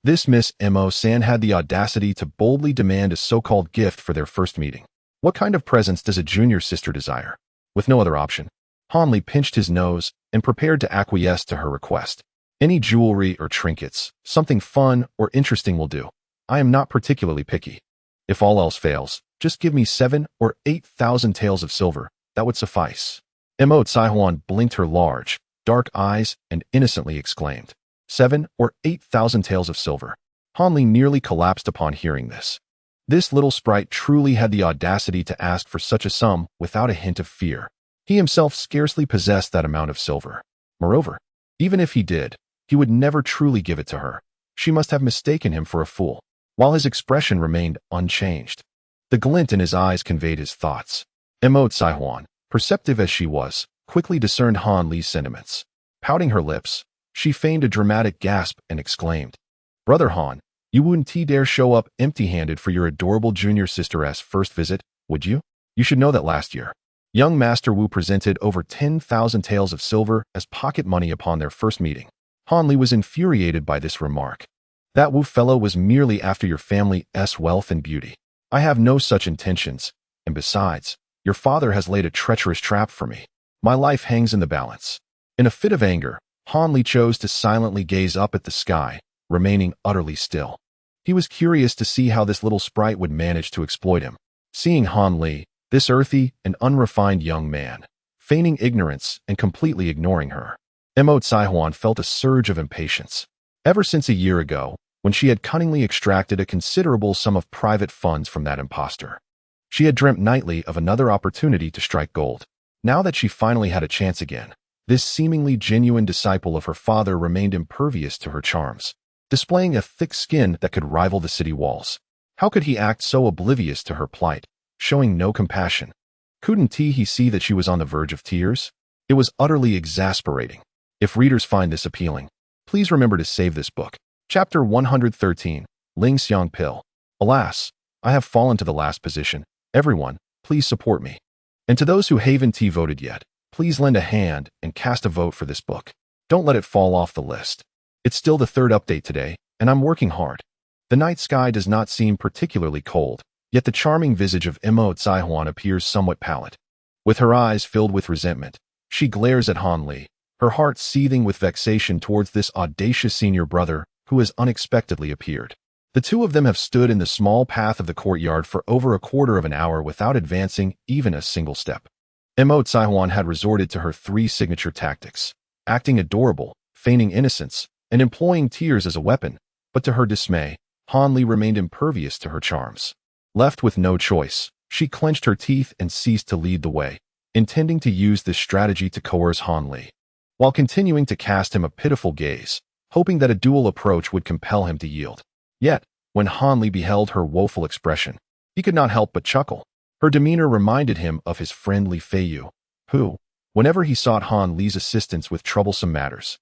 This Miss Mo-san had the audacity to boldly demand a so-called gift for their first meeting. What kind of presents does a junior sister desire? With no other option, Han Li pinched his nose and prepared to acquiesce to her request. Any jewelry or trinkets, something fun or interesting will do. I am not particularly picky. If all else fails, just give me 7,000 or 8,000 taels of silver. That would suffice. Mo Tsaihuan blinked her large, dark eyes and innocently exclaimed, 7,000 or 8,000 taels of silver. Han Li nearly collapsed upon hearing this. This little sprite truly had the audacity to ask for such a sum without a hint of fear. He himself scarcely possessed that amount of silver. Moreover, even if he did, he would never truly give it to her. She must have mistaken him for a fool, while his expression remained unchanged. The glint in his eyes conveyed his thoughts. Emote Saihuan, perceptive as she was, quickly discerned Han Li's sentiments. Pouting her lips, she feigned a dramatic gasp and exclaimed, "Brother Han, you wouldn't dare show up empty-handed for your adorable junior sister's first visit, would you? You should know that last year, young Master Wu presented over 10,000 taels of silver as pocket money upon their first meeting." Han Li was infuriated by this remark. "That Wu fellow was merely after your family's wealth and beauty. I have no such intentions, and besides, your father has laid a treacherous trap for me. My life hangs in the balance." In a fit of anger, Han Li chose to silently gaze up at the sky, remaining utterly still. He was curious to see how this little sprite would manage to exploit him. Seeing Han Li, this earthy and unrefined young man, feigning ignorance and completely ignoring her, Emote Saihuan felt a surge of impatience. Ever since a year ago, when she had cunningly extracted a considerable sum of private funds from that impostor, she had dreamt nightly of another opportunity to strike gold. Now that she finally had a chance again, this seemingly genuine disciple of her father remained impervious to her charms, displaying a thick skin that could rival the city walls. How could he act so oblivious to her plight, showing no compassion? Couldn't he see that she was on the verge of tears? It was utterly exasperating. If readers find this appealing, please remember to save this book. Chapter 113, Ling Xiang Pill. Alas, I have fallen to the last position. Everyone, please support me. And to those who haven't voted yet, please lend a hand and cast a vote for this book. Don't let it fall off the list. It's still the third update today, and I'm working hard. The night sky does not seem particularly cold, yet the charming visage of Emote Saihuan appears somewhat pallid. With her eyes filled with resentment, she glares at Han Li, her heart seething with vexation towards this audacious senior brother who has unexpectedly appeared. The two of them have stood in the small path of the courtyard for over a quarter of an hour without advancing even a single step. Emote Saihuan had resorted to her three signature tactics, acting adorable, feigning innocence, and employing tears as a weapon, but to her dismay, Han Li remained impervious to her charms. Left with no choice, she clenched her teeth and ceased to lead the way, intending to use this strategy to coerce Han Li, while continuing to cast him a pitiful gaze, hoping that a dual approach would compel him to yield. Yet, when Han Li beheld her woeful expression, he could not help but chuckle. Her demeanor reminded him of his friend Li Feiyu, who, whenever he sought Han Li's assistance with troublesome matters,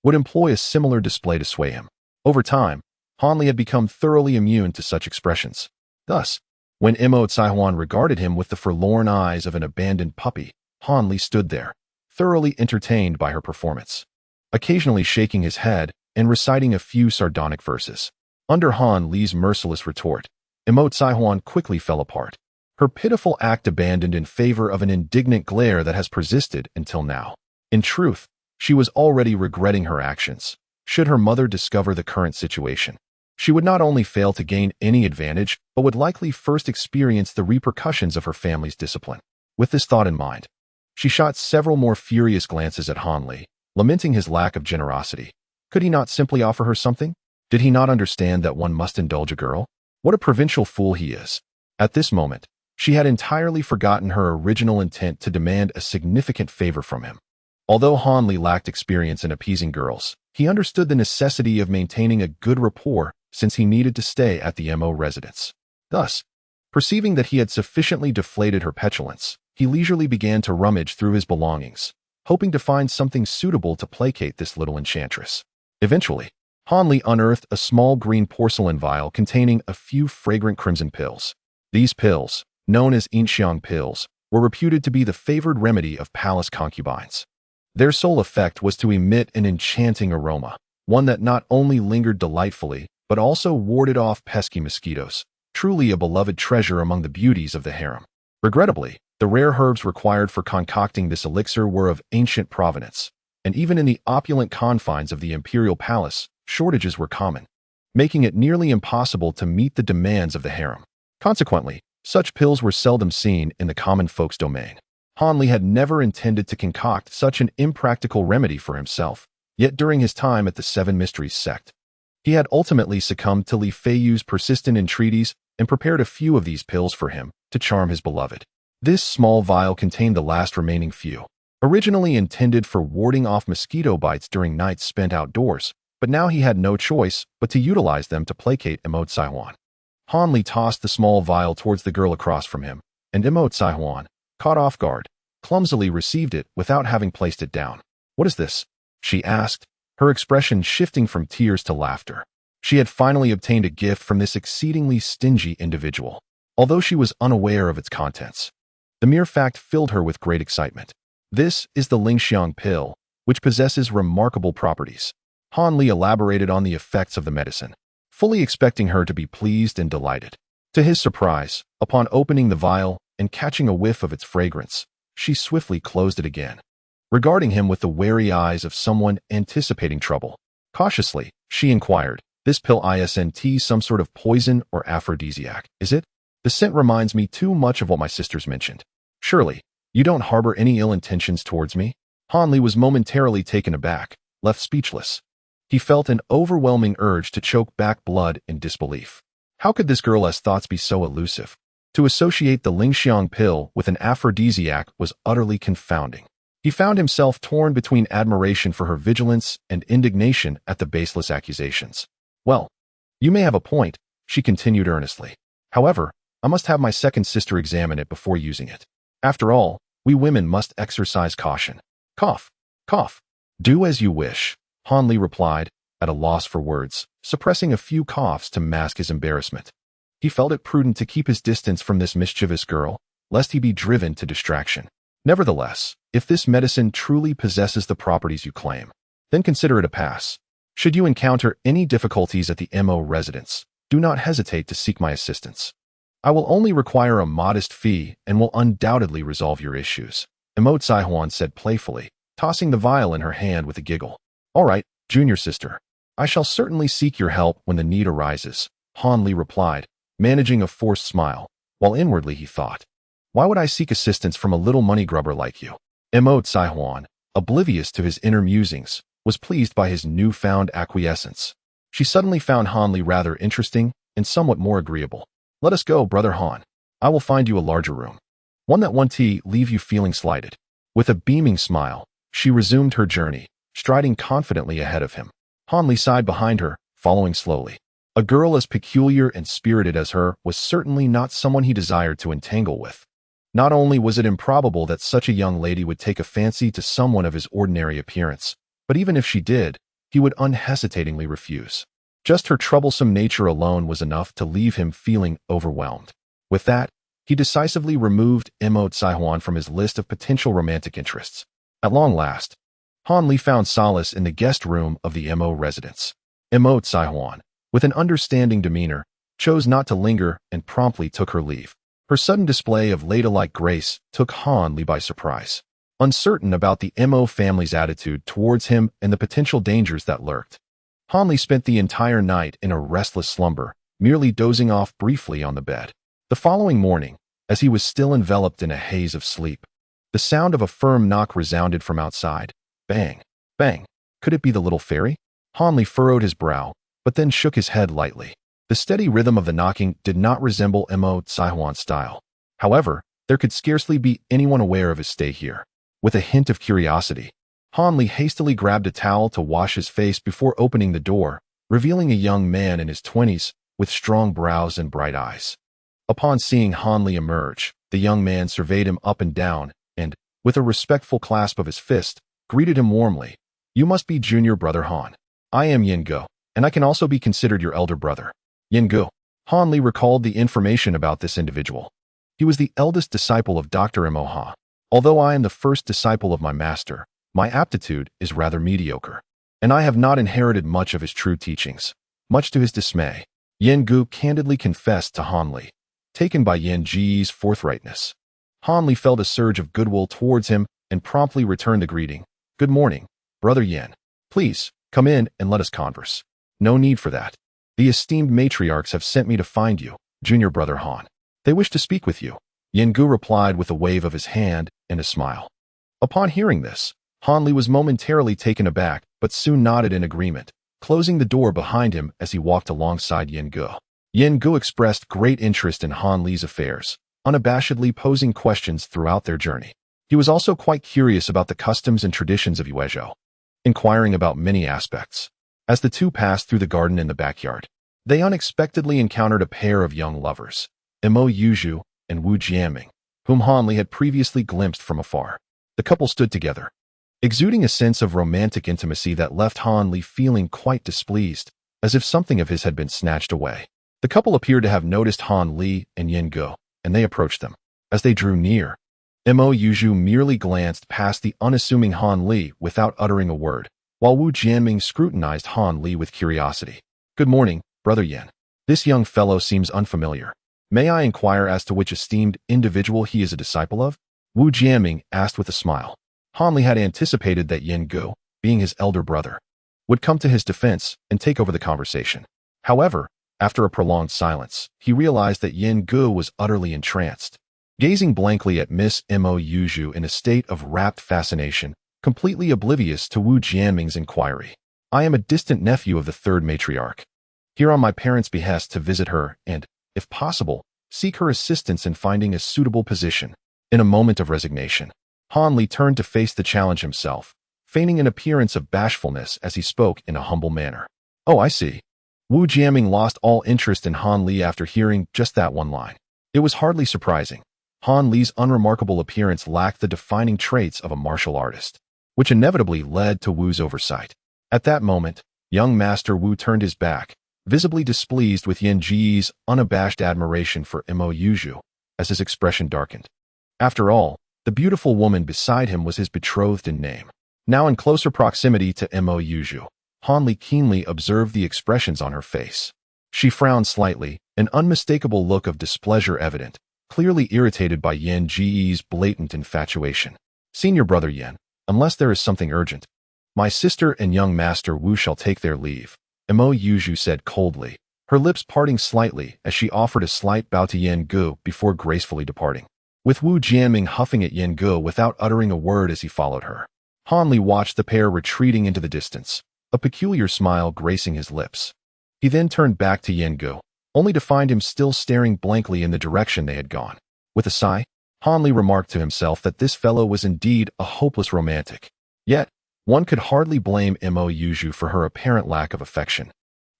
would employ a similar display to sway him. Over time, Han Li had become thoroughly immune to such expressions. Thus, when Emote Saihuan regarded him with the forlorn eyes of an abandoned puppy, Han Li stood there, thoroughly entertained by her performance, occasionally shaking his head and reciting a few sardonic verses. Under Han Li's merciless retort, Emote Saihuan quickly fell apart, her pitiful act abandoned in favor of an indignant glare that has persisted until now. In truth, she was already regretting her actions. Should her mother discover the current situation, she would not only fail to gain any advantage, but would likely first experience the repercussions of her family's discipline. With this thought in mind, she shot several more furious glances at Han Li, lamenting his lack of generosity. Could he not simply offer her something? Did he not understand that one must indulge a girl? What a provincial fool he is. At this moment, she had entirely forgotten her original intent to demand a significant favor from him. Although Han Li lacked experience in appeasing girls, he understood the necessity of maintaining a good rapport since he needed to stay at the MO residence. Thus, perceiving that he had sufficiently deflated her petulance, he leisurely began to rummage through his belongings, hoping to find something suitable to placate this little enchantress. Eventually, Han Li unearthed a small green porcelain vial containing a few fragrant crimson pills. These pills, known as Yinxiang pills, were reputed to be the favored remedy of palace concubines. Their sole effect was to emit an enchanting aroma, one that not only lingered delightfully, but also warded off pesky mosquitoes, truly a beloved treasure among the beauties of the harem. Regrettably, the rare herbs required for concocting this elixir were of ancient provenance, and even in the opulent confines of the imperial palace, shortages were common, making it nearly impossible to meet the demands of the harem. Consequently, such pills were seldom seen in the common folks' domain. Han Li had never intended to concoct such an impractical remedy for himself, yet during his time at the Seven Mysteries sect, he had ultimately succumbed to Li Feiyu's persistent entreaties and prepared a few of these pills for him to charm his beloved. This small vial contained the last remaining few, originally intended for warding off mosquito bites during nights spent outdoors, but now he had no choice but to utilize them to placate Emote Saihuan. Han Li tossed the small vial towards the girl across from him, and Emote Saihuan, caught off guard, clumsily received it without having placed it down. "What is this?" she asked, her expression shifting from tears to laughter. She had finally obtained a gift from this exceedingly stingy individual, although she was unaware of its contents. The mere fact filled her with great excitement. "This is the Lingxiang pill, which possesses remarkable properties." Han Li elaborated on the effects of the medicine, fully expecting her to be pleased and delighted. To his surprise, upon opening the vial and catching a whiff of its fragrance, she swiftly closed it again, regarding him with the wary eyes of someone anticipating trouble. Cautiously, she inquired, "This pill isn't some sort of poison or aphrodisiac, is it? The scent reminds me too much of what my sisters mentioned. Surely, you don't harbor any ill intentions towards me?" Han Li was momentarily taken aback, left speechless. He felt an overwhelming urge to choke back blood in disbelief. How could this girl's thoughts be so elusive? To associate the Lingxiang pill with an aphrodisiac was utterly confounding. He found himself torn between admiration for her vigilance and indignation at the baseless accusations. "Well, you may have a point," she continued earnestly. "However, I must have my second sister examine it before using it. After all, we women must exercise caution." "Cough, cough. Do as you wish," Han Li replied, at a loss for words, suppressing a few coughs to mask his embarrassment. He felt it prudent to keep his distance from this mischievous girl, lest he be driven to distraction. "Nevertheless, if this medicine truly possesses the properties you claim, then consider it a pass. Should you encounter any difficulties at the MO residence, do not hesitate to seek my assistance. I will only require a modest fee and will undoubtedly resolve your issues," Emote Saihuan said playfully, tossing the vial in her hand with a giggle. "All right, junior sister. I shall certainly seek your help when the need arises," Han Li replied, managing a forced smile, while inwardly he thought, "Why would I seek assistance from a little money grubber like you?" Emote Saihuan, oblivious to his inner musings, was pleased by his newfound acquiescence. She suddenly found Han Li rather interesting and somewhat more agreeable. "Let us go, brother Han. I will find you a larger room. One that won't leave you feeling slighted." With a beaming smile, she resumed her journey, striding confidently ahead of him. Han Li sighed behind her, following slowly. A girl as peculiar and spirited as her was certainly not someone he desired to entangle with. Not only was it improbable that such a young lady would take a fancy to someone of his ordinary appearance, but even if she did, he would unhesitatingly refuse. Just her troublesome nature alone was enough to leave him feeling overwhelmed. With that, he decisively removed Emote Saihuan from his list of potential romantic interests. At long last, Han Li found solace in the guest room of the MO residence. Emote Saihuan, with an understanding demeanor, chose not to linger and promptly took her leave. Her sudden display of ladylike grace took Han Li by surprise. Uncertain about the MO family's attitude towards him and the potential dangers that lurked, Han Li spent the entire night in a restless slumber, merely dozing off briefly on the bed. The following morning, as he was still enveloped in a haze of sleep, the sound of a firm knock resounded from outside. Bang, bang. Could it be the little fairy? Han Li furrowed his brow, but then shook his head lightly. The steady rhythm of the knocking did not resemble Emote Saihuan's style. However, there could scarcely be anyone aware of his stay here. With a hint of curiosity, Han Li hastily grabbed a towel to wash his face before opening the door, revealing a young man in his 20s with strong brows and bright eyes. Upon seeing Han Li emerge, the young man surveyed him up and down and, with a respectful clasp of his fist, greeted him warmly. "You must be junior brother Han. I am Yen Go, and I can also be considered your elder brother." Yen Go. Han Li recalled the information about this individual. He was the eldest disciple of Dr. Emoha. "Although I am the first disciple of my master, my aptitude is rather mediocre, and I have not inherited much of his true teachings." Much to his dismay, Yen Gu candidly confessed to Han Li, taken by Yen Ji's forthrightness. Han Li felt a surge of goodwill towards him and promptly returned the greeting. "Good morning, brother Yen. Please, come in and let us converse." "No need for that. The esteemed matriarchs have sent me to find you, junior brother Han. They wish to speak with you," Yen Gu replied with a wave of his hand and a smile. Upon hearing this, Han Li was momentarily taken aback, but soon nodded in agreement, closing the door behind him as he walked alongside Yen Gu. Yin Gu expressed great interest in Han Li's affairs, unabashedly posing questions throughout their journey. He was also quite curious about the customs and traditions of Yuezhou, inquiring about many aspects. As the two passed through the garden in the backyard, they unexpectedly encountered a pair of young lovers, Mo Yuzhu and Wu Jianming, whom Han Li had previously glimpsed from afar. The couple stood together, exuding a sense of romantic intimacy that left Han Li feeling quite displeased, as if something of his had been snatched away. The couple appeared to have noticed Han Li and Yin Gu, and they approached them. As they drew near, Mo Yuzhu merely glanced past the unassuming Han Li without uttering a word, while Wu Jianming scrutinized Han Li with curiosity. "Good morning, Brother Yan. This young fellow seems unfamiliar. May I inquire as to which esteemed individual he is a disciple of?" Wu Jianming asked with a smile. Han Li had anticipated that Yin Gu, being his elder brother, would come to his defense and take over the conversation. However, after a prolonged silence, he realized that Yin Gu was utterly entranced, gazing blankly at Miss Mo Yuzhu in a state of rapt fascination, completely oblivious to Wu Jianming's inquiry. "I am a distant nephew of the third matriarch, here on my parents' behest to visit her and, if possible, seek her assistance in finding a suitable position." In a moment of resignation, Han Li turned to face the challenge himself, feigning an appearance of bashfulness as he spoke in a humble manner. "Oh, I see." Wu Jianming lost all interest in Han Li after hearing just that one line. It was hardly surprising. Han Li's unremarkable appearance lacked the defining traits of a martial artist, which inevitably led to Wu's oversight. At that moment, young Master Wu turned his back, visibly displeased with Yin Ji's unabashed admiration for Mo Yuzhu, as his expression darkened. After all, the beautiful woman beside him was his betrothed in name. Now in closer proximity to Mo Yuzhu, Han Li keenly observed the expressions on her face. She frowned slightly, an unmistakable look of displeasure evident, clearly irritated by Yin Ji's blatant infatuation. "Senior Brother Yan, unless there is something urgent, my sister and young Master Wu shall take their leave," Mo Yuzhu said coldly, her lips parting slightly as she offered a slight bow to Yin Gu before gracefully departing. With Wu Jianming huffing at Yin Gu without uttering a word as he followed her, Han Li watched the pair retreating into the distance, a peculiar smile gracing his lips. He then turned back to Yin Gu, only to find him still staring blankly in the direction they had gone. With a sigh, Han Li remarked to himself that this fellow was indeed a hopeless romantic. Yet, one could hardly blame Mo Yuzhu for her apparent lack of affection.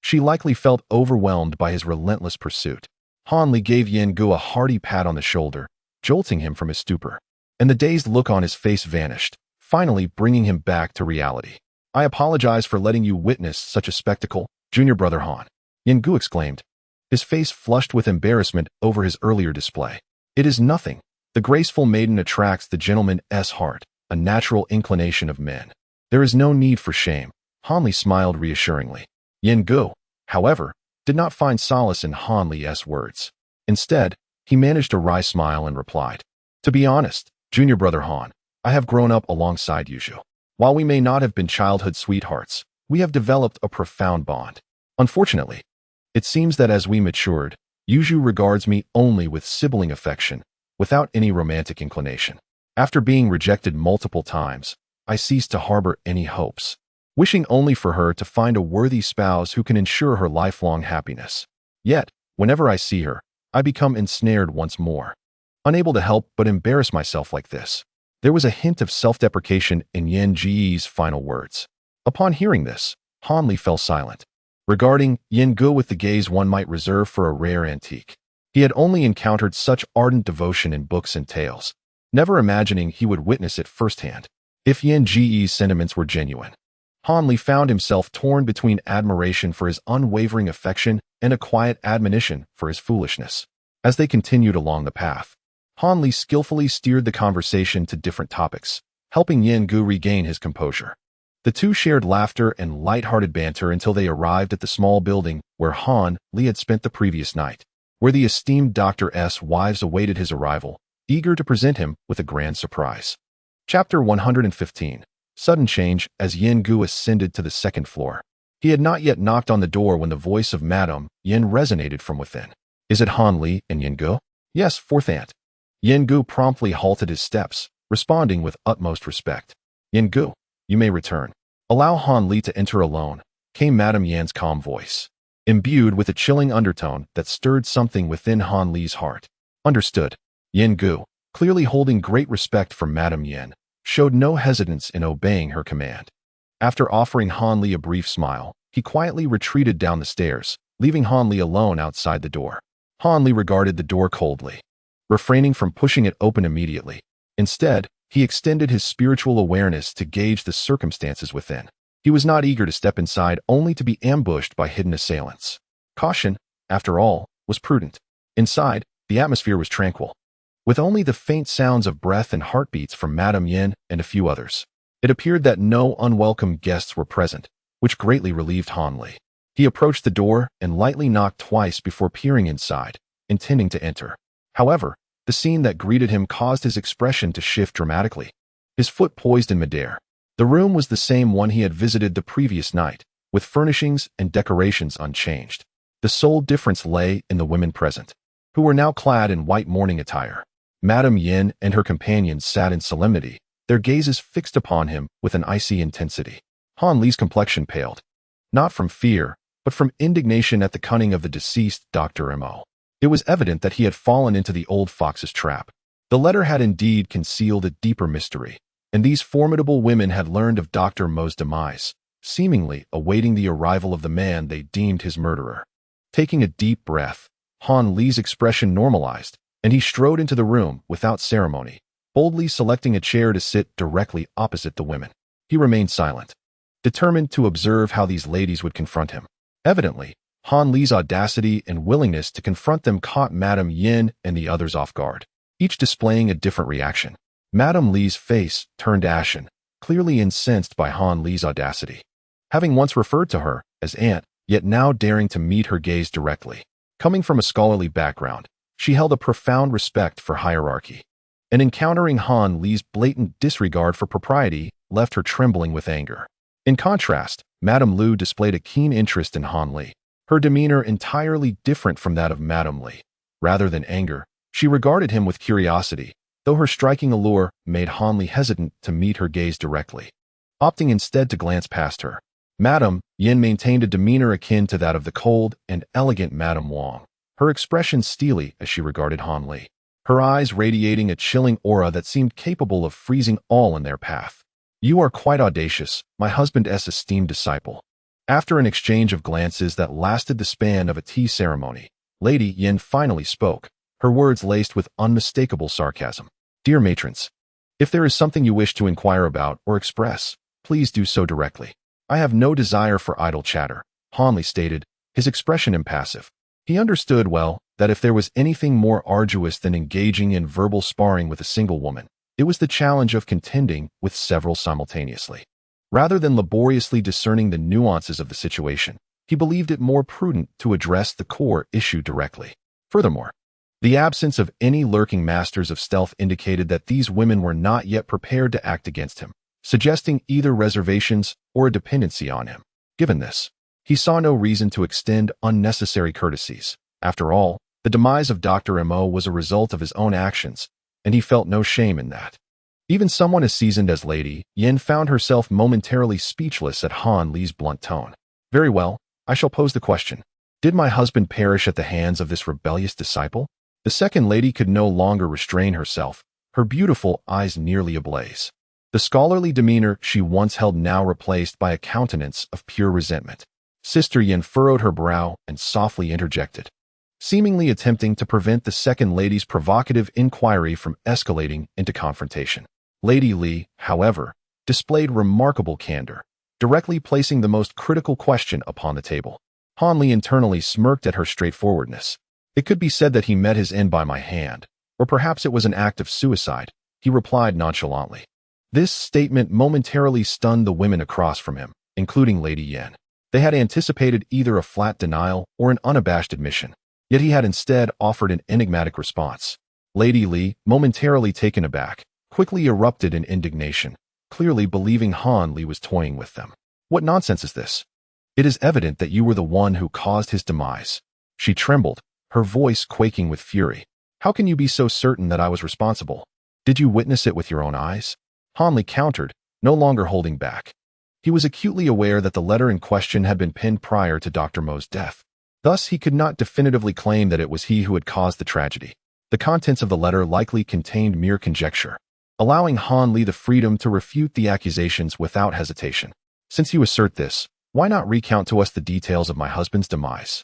She likely felt overwhelmed by his relentless pursuit. Han Li gave Yin Gu a hearty pat on the shoulder, jolting him from his stupor, and the dazed look on his face vanished, finally bringing him back to reality. "I apologize for letting you witness such a spectacle, Junior Brother Han," Yin Gu exclaimed, his face flushed with embarrassment over his earlier display. "It is nothing. The graceful maiden attracts the gentleman's heart, a natural inclination of men. There is no need for shame." Han Li smiled reassuringly. Yin Gu, however, did not find solace in Han Li's words. Instead, he managed a wry smile and replied, "To be honest, Junior Brother Han, I have grown up alongside Yuzhu. While we may not have been childhood sweethearts, we have developed a profound bond. Unfortunately, it seems that as we matured, Yuzhu regards me only with sibling affection, without any romantic inclination. After being rejected multiple times, I ceased to harbor any hopes, wishing only for her to find a worthy spouse who can ensure her lifelong happiness. Yet, whenever I see her, I become ensnared once more, unable to help but embarrass myself like this." There was a hint of self-deprecation in Yin Ji's final words. Upon hearing this, Han Li fell silent, regarding Yin Gu with the gaze one might reserve for a rare antique. He had only encountered such ardent devotion in books and tales, never imagining he would witness it firsthand. If Yin Ji's sentiments were genuine, Han Li found himself torn between admiration for his unwavering affection and a quiet admonition for his foolishness. As they continued along the path, Han Li skillfully steered the conversation to different topics, helping Yin Gu regain his composure. The two shared laughter and light-hearted banter until they arrived at the small building where Han Li had spent the previous night, where the esteemed Dr.'s wives awaited his arrival, eager to present him with a grand surprise. Chapter 115. Sudden change as Yin Gu ascended to the second floor. He had not yet knocked on the door when the voice of Madame Yin resonated from within. "Is it Han Li and Yin Gu?" "Yes, fourth aunt." Yin Gu promptly halted his steps, responding with utmost respect. "Yin Gu, you may return. Allow Han Li to enter alone," came Madame Yan's calm voice. imbued with a chilling undertone that stirred something within Han Li's heart. Understood. Yin Gu, clearly holding great respect for Madame Yin, showed no hesitance in obeying her command. After offering Han Li a brief smile, he quietly retreated down the stairs, leaving Han Li alone outside the door. Han Li regarded the door coldly, refraining from pushing it open immediately. Instead, he extended his spiritual awareness to gauge the circumstances within. He was not eager to step inside only to be ambushed by hidden assailants. Caution, after all, was prudent. Inside, the atmosphere was tranquil, with only the faint sounds of breath and heartbeats from Madame Yin and a few others. It appeared that no unwelcome guests were present, which greatly relieved Han Li. He approached the door and lightly knocked twice before peering inside, intending to enter. However, the scene that greeted him caused his expression to shift dramatically. His foot poised in midair. The room was the same one he had visited the previous night, with furnishings and decorations unchanged. The sole difference lay in the women present, who were now clad in white mourning attire. Madame Yin and her companions sat in solemnity, their gazes fixed upon him with an icy intensity. Han Li's complexion paled, not from fear, but from indignation at the cunning of the deceased Dr. Mo. It was evident that he had fallen into the old fox's trap. The letter had indeed concealed a deeper mystery, and these formidable women had learned of Dr. Mo's demise, seemingly awaiting the arrival of the man they deemed his murderer. Taking a deep breath, Han Li's expression normalized, and he strode into the room without ceremony, boldly selecting a chair to sit directly opposite the women. He remained silent, determined to observe how these ladies would confront him. Evidently, Han Li's audacity and willingness to confront them caught Madame Yin and the others off guard, each displaying a different reaction. Madame Li's face turned ashen, clearly incensed by Han Li's audacity. Having once referred to her as aunt, yet now daring to meet her gaze directly. Coming from a scholarly background, she held a profound respect for hierarchy, and encountering Han Li's blatant disregard for propriety left her trembling with anger. In contrast, Madame Lu displayed a keen interest in Han Li, her demeanor entirely different from that of Madame Li. Rather than anger, she regarded him with curiosity, though her striking allure made Han Li hesitant to meet her gaze directly, opting instead to glance past her. Madame Yin maintained a demeanor akin to that of the cold and elegant Madame Wang, her expression steely as she regarded Han Li, her eyes radiating a chilling aura that seemed capable of freezing all in their path. "You are quite audacious, my husband's esteemed disciple." After an exchange of glances that lasted the span of a tea ceremony, Lady Yin finally spoke, her words laced with unmistakable sarcasm. "Dear matrons, if there is something you wish to inquire about or express, please do so directly. I have no desire for idle chatter," Han Li stated, his expression impassive. He understood well that if there was anything more arduous than engaging in verbal sparring with a single woman, it was the challenge of contending with several simultaneously. Rather than laboriously discerning the nuances of the situation, he believed it more prudent to address the core issue directly. Furthermore, the absence of any lurking masters of stealth indicated that these women were not yet prepared to act against him, suggesting either reservations or a dependency on him. Given this, he saw no reason to extend unnecessary courtesies. After all, the demise of Dr. Mo was a result of his own actions, and he felt no shame in that. Even someone as seasoned as Lady Yin found herself momentarily speechless at Han Li's blunt tone. "Very well, I shall pose the question. Did my husband perish at the hands of this rebellious disciple?" The second lady could no longer restrain herself, her beautiful eyes nearly ablaze. The scholarly demeanor she once held now replaced by a countenance of pure resentment. Sister Yin furrowed her brow and softly interjected, seemingly attempting to prevent the second lady's provocative inquiry from escalating into confrontation. Lady Li, however, displayed remarkable candor, directly placing the most critical question upon the table. Han Li internally smirked at her straightforwardness. "It could be said that he met his end by my hand, or perhaps it was an act of suicide," he replied nonchalantly. This statement momentarily stunned the women across from him, including Lady Yin. They had anticipated either a flat denial or an unabashed admission, yet he had instead offered an enigmatic response. Lady Li, momentarily taken aback, quickly erupted in indignation, clearly believing Han Li was toying with them. "What nonsense is this? It is evident that you were the one who caused his demise." She trembled, her voice quaking with fury. "How can you be so certain that I was responsible? Did you witness it with your own eyes?" Han Li countered, no longer holding back. He was acutely aware that the letter in question had been penned prior to Dr. Mo's death. Thus, he could not definitively claim that it was he who had caused the tragedy. The contents of the letter likely contained mere conjecture, allowing Han Li the freedom to refute the accusations without hesitation. Since you assert this, why not recount to us the details of my husband's demise?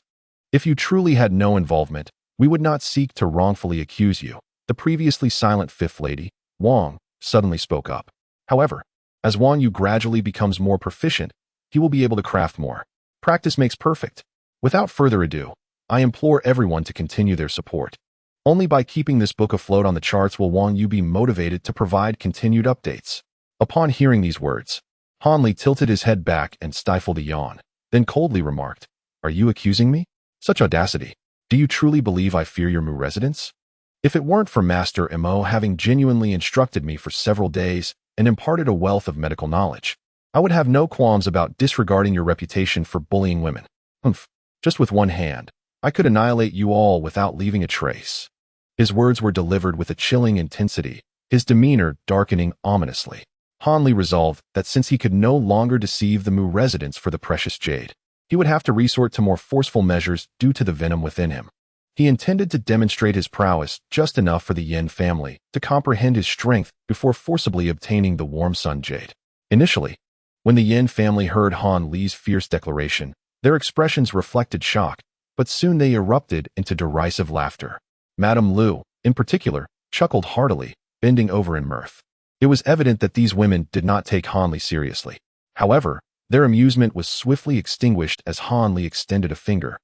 If you truly had no involvement, we would not seek to wrongfully accuse you. The previously silent fifth lady, Wang, suddenly spoke up. However, as Wang Yu gradually becomes more proficient, he will be able to craft more. Practice makes perfect. Without further ado, I implore everyone to continue their support. Only by keeping this book afloat on the charts will Wang Yu be motivated to provide continued updates. Upon hearing these words, Han Li tilted his head back and stifled a yawn, then coldly remarked, "Are you accusing me? Such audacity. Do you truly believe I fear your Mu residence? If it weren't for Master Mo having genuinely instructed me for several days and imparted a wealth of medical knowledge, I would have no qualms about disregarding your reputation for bullying women. Just with one hand, I could annihilate you all without leaving a trace." His words were delivered with a chilling intensity, his demeanor darkening ominously. Han Li resolved that since he could no longer deceive the Mu residents for the precious jade, he would have to resort to more forceful measures due to the venom within him. He intended to demonstrate his prowess just enough for the Yin family to comprehend his strength before forcibly obtaining the Warm Sun Jade. Initially, when the Yin family heard Han Li's fierce declaration, their expressions reflected shock, but soon they erupted into derisive laughter. Madame Lu, in particular, chuckled heartily, bending over in mirth. It was evident that these women did not take Han Li seriously. However, their amusement was swiftly extinguished as Han Li extended a finger,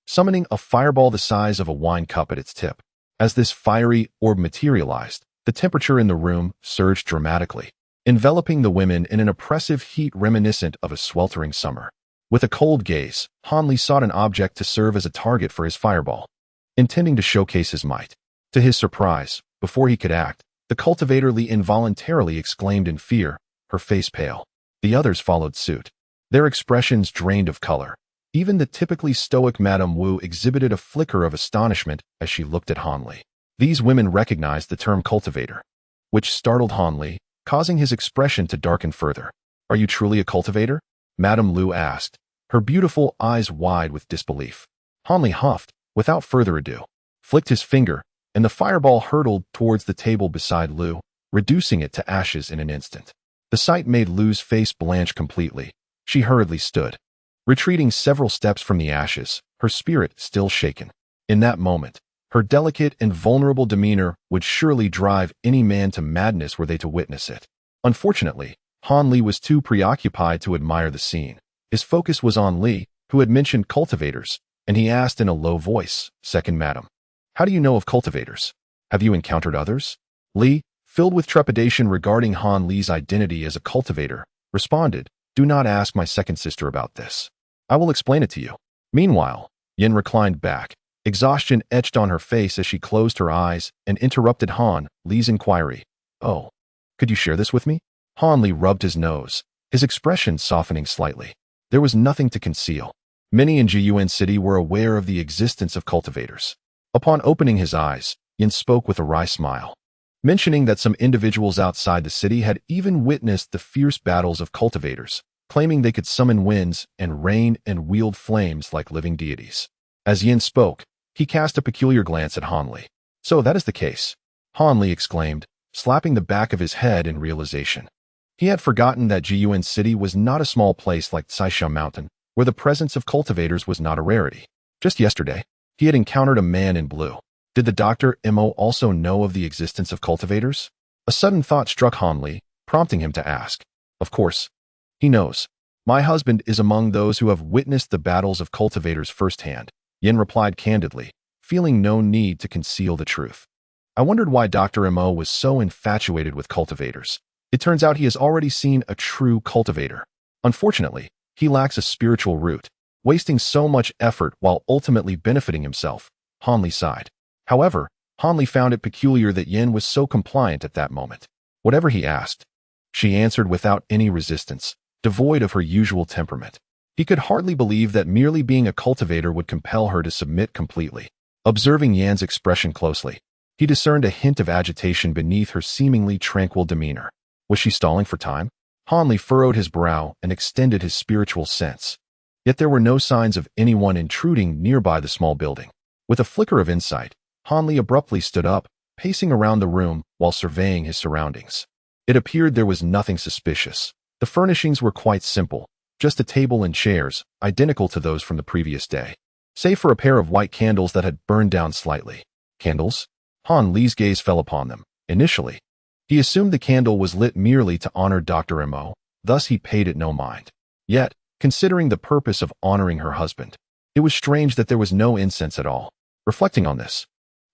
summoning a fireball the size of a wine cup at its tip. As this fiery orb materialized, the temperature in the room surged dramatically, enveloping the women in an oppressive heat reminiscent of a sweltering summer. With a cold gaze, Han Li sought an object to serve as a target for his fireball, intending to showcase his might. To his surprise, before he could act, the cultivator Li involuntarily exclaimed in fear, her face pale. The others followed suit, their expressions drained of color. Even the typically stoic Madame Wu exhibited a flicker of astonishment as she looked at Han Li. These women recognized the term cultivator, which startled Han Li, causing his expression to darken further. "Are you truly a cultivator?" Madame Lu asked, her beautiful eyes wide with disbelief. Han Li huffed, without further ado, flicked his finger, and the fireball hurtled towards the table beside Lu, reducing it to ashes in an instant. The sight made Lu's face blanch completely. She hurriedly stood, retreating several steps from the ashes, her spirit still shaken. In that moment, her delicate and vulnerable demeanor would surely drive any man to madness were they to witness it. Unfortunately, Han Li was too preoccupied to admire the scene. His focus was on Li, who had mentioned cultivators, and he asked in a low voice, "Second madam, how do you know of cultivators? Have you encountered others?" Li, filled with trepidation regarding Han Li's identity as a cultivator, responded, "Do not ask my second sister about this. I will explain it to you." Meanwhile, Yin reclined back. Exhaustion etched on her face as she closed her eyes and interrupted Han Li's inquiry. "Oh, could you share this with me?" Han Li rubbed his nose, his expression softening slightly. There was nothing to conceal. Many in Jiyuan City were aware of the existence of cultivators. Upon opening his eyes, Yin spoke with a wry smile, mentioning that some individuals outside the city had even witnessed the fierce battles of cultivators, claiming they could summon winds and rain and wield flames like living deities. As Yin spoke, he cast a peculiar glance at Han Li. "So that is the case," Han Li exclaimed, slapping the back of his head in realization. He had forgotten that Jiyuan City was not a small place like Caisha Mountain, where the presence of cultivators was not a rarity. Just yesterday, he had encountered a man in blue. Did the Dr. Mo also know of the existence of cultivators? A sudden thought struck Han Li, prompting him to ask. "Of course. He knows. My husband is among those who have witnessed the battles of cultivators firsthand," Yin replied candidly, feeling no need to conceal the truth. "I wondered why Dr. Mo was so infatuated with cultivators. It turns out he has already seen a true cultivator. Unfortunately, he lacks a spiritual root, wasting so much effort while ultimately benefiting himself." Han Li sighed. However, Han Li found it peculiar that Yin was so compliant at that moment. Whatever he asked, she answered without any resistance, devoid of her usual temperament. He could hardly believe that merely being a cultivator would compel her to submit completely. Observing Yan's expression closely, he discerned a hint of agitation beneath her seemingly tranquil demeanor. Was she stalling for time? Han Li furrowed his brow and extended his spiritual sense. Yet there were no signs of anyone intruding nearby the small building. With a flicker of insight, Hanli abruptly stood up, pacing around the room while surveying his surroundings. It appeared there was nothing suspicious. The furnishings were quite simple, just a table and chairs, identical to those from the previous day, save for a pair of white candles that had burned down slightly. Candles? Han Li's gaze fell upon them. Initially, he assumed the candle was lit merely to honor Dr. Mo, thus he paid it no mind. Yet, considering the purpose of honoring her husband, it was strange that there was no incense at all. Reflecting on this,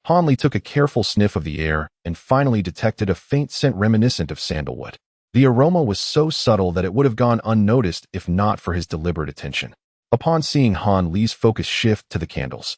Han Li took a careful sniff of the air and finally detected a faint scent reminiscent of sandalwood. The aroma was so subtle that it would have gone unnoticed if not for his deliberate attention. Upon seeing Han Li's focus shift to the candles,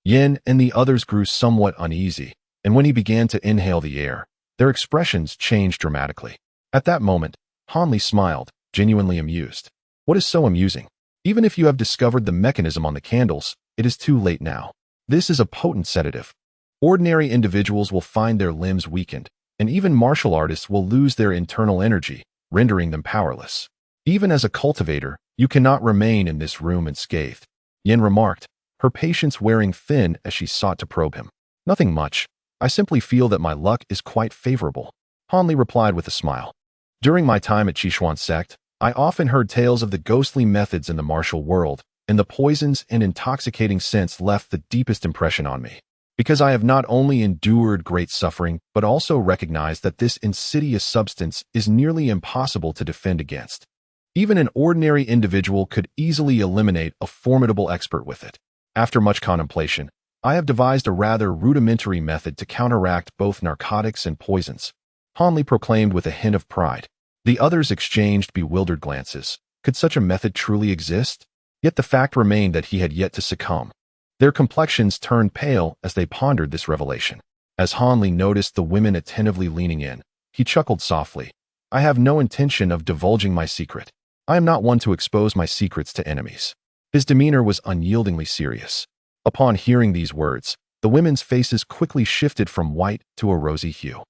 Yin and the others grew somewhat uneasy, and when he began to inhale the air, their expressions changed dramatically. At that moment, Han Li smiled, genuinely amused. What is so amusing? Even if you have discovered the mechanism on the candles, it is too late now. This is a potent sedative. Ordinary individuals will find their limbs weakened, and even martial artists will lose their internal energy, rendering them powerless. Even as a cultivator, you cannot remain in this room unscathed, Yin remarked, her patience wearing thin as she sought to probe him. Nothing much. I simply feel that my luck is quite favorable, Han Li replied with a smile. During my time at Qishuan sect, I often heard tales of the ghostly methods in the martial world, and the poisons and intoxicating scents left the deepest impression on me. Because I have not only endured great suffering, but also recognized that this insidious substance is nearly impossible to defend against. Even an ordinary individual could easily eliminate a formidable expert with it. After much contemplation, I have devised a rather rudimentary method to counteract both narcotics and poisons, Han Li proclaimed with a hint of pride. The others exchanged bewildered glances. Could such a method truly exist? Yet the fact remained that he had yet to succumb. Their complexions turned pale as they pondered this revelation. As Han Li noticed the women attentively leaning in, he chuckled softly. I have no intention of divulging my secret. I am not one to expose my secrets to enemies. His demeanor was unyieldingly serious. Upon hearing these words, the women's faces quickly shifted from white to a rosy hue,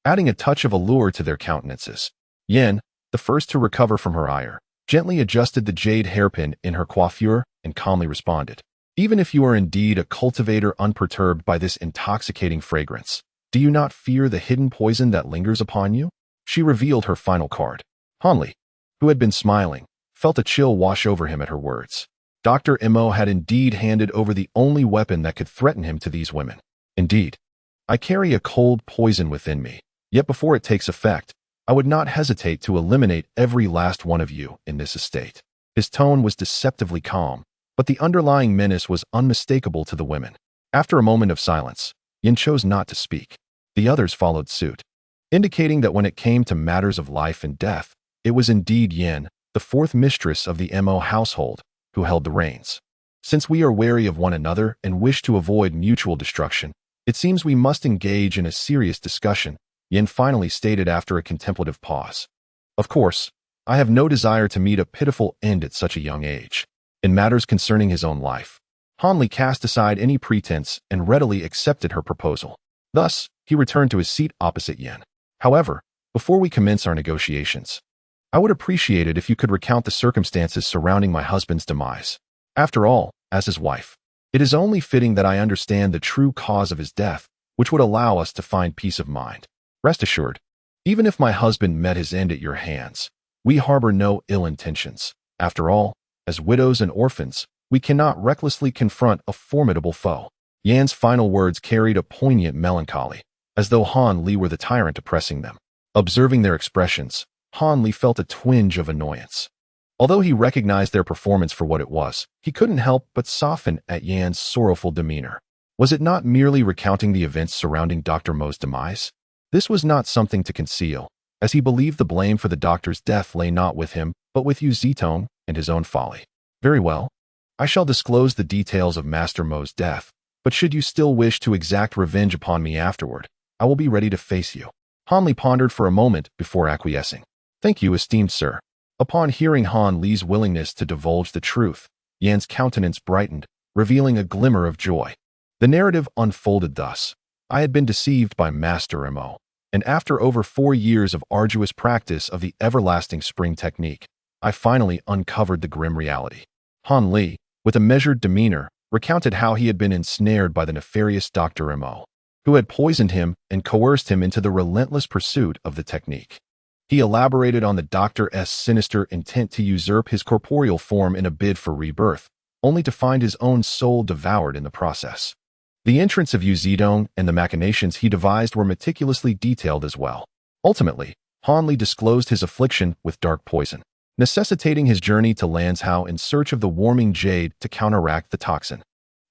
adding a touch of allure to their countenances. Yin, the first to recover from her ire, gently adjusted the jade hairpin in her coiffure and calmly responded. Even if you are indeed a cultivator unperturbed by this intoxicating fragrance, do you not fear the hidden poison that lingers upon you? She revealed her final card. Han Li, who had been smiling, felt a chill wash over him at her words. Dr. Mo had indeed handed over the only weapon that could threaten him to these women. Indeed, I carry a cold poison within me, yet before it takes effect, I would not hesitate to eliminate every last one of you in this estate. His tone was deceptively calm, but the underlying menace was unmistakable to the women. After a moment of silence, Yin chose not to speak. The others followed suit, indicating that when it came to matters of life and death, it was indeed Yin, the fourth mistress of the Mo household, who held the reins. Since we are wary of one another and wish to avoid mutual destruction, it seems we must engage in a serious discussion, Yin finally stated after a contemplative pause. Of course, I have no desire to meet a pitiful end at such a young age. In matters concerning his own life, Han Li cast aside any pretense and readily accepted her proposal. Thus, he returned to his seat opposite Yin. However, before we commence our negotiations, I would appreciate it if you could recount the circumstances surrounding my husband's demise. After all, as his wife, it is only fitting that I understand the true cause of his death, which would allow us to find peace of mind. Rest assured, even if my husband met his end at your hands, we harbor no ill intentions. After all, as widows and orphans, we cannot recklessly confront a formidable foe. Yan's final words carried a poignant melancholy, as though Han Li were the tyrant oppressing them. Observing their expressions, Han Li felt a twinge of annoyance. Although he recognized their performance for what it was, he couldn't help but soften at Yan's sorrowful demeanor. Was it not merely recounting the events surrounding Dr. Mo's demise? This was not something to conceal, as he believed the blame for the doctor's death lay not with him, but with Yu Zitong and his own folly. Very well. I shall disclose the details of Master Mo's death, but should you still wish to exact revenge upon me afterward, I will be ready to face you. Han Li pondered for a moment before acquiescing. Thank you, esteemed sir. Upon hearing Han Li's willingness to divulge the truth, Yan's countenance brightened, revealing a glimmer of joy. The narrative unfolded thus. I had been deceived by Master Mo, and after over 4 years of arduous practice of the everlasting spring technique, I finally uncovered the grim reality. Han Li, with a measured demeanor, recounted how he had been ensnared by the nefarious Dr. Mo, who had poisoned him and coerced him into the relentless pursuit of the technique. He elaborated on the doctor's sinister intent to usurp his corporeal form in a bid for rebirth, only to find his own soul devoured in the process. The entrance of Yu Zedong and the machinations he devised were meticulously detailed as well. Ultimately, Han Li disclosed his affliction with dark poison, necessitating his journey to Lanzhou in search of the warming jade to counteract the toxin.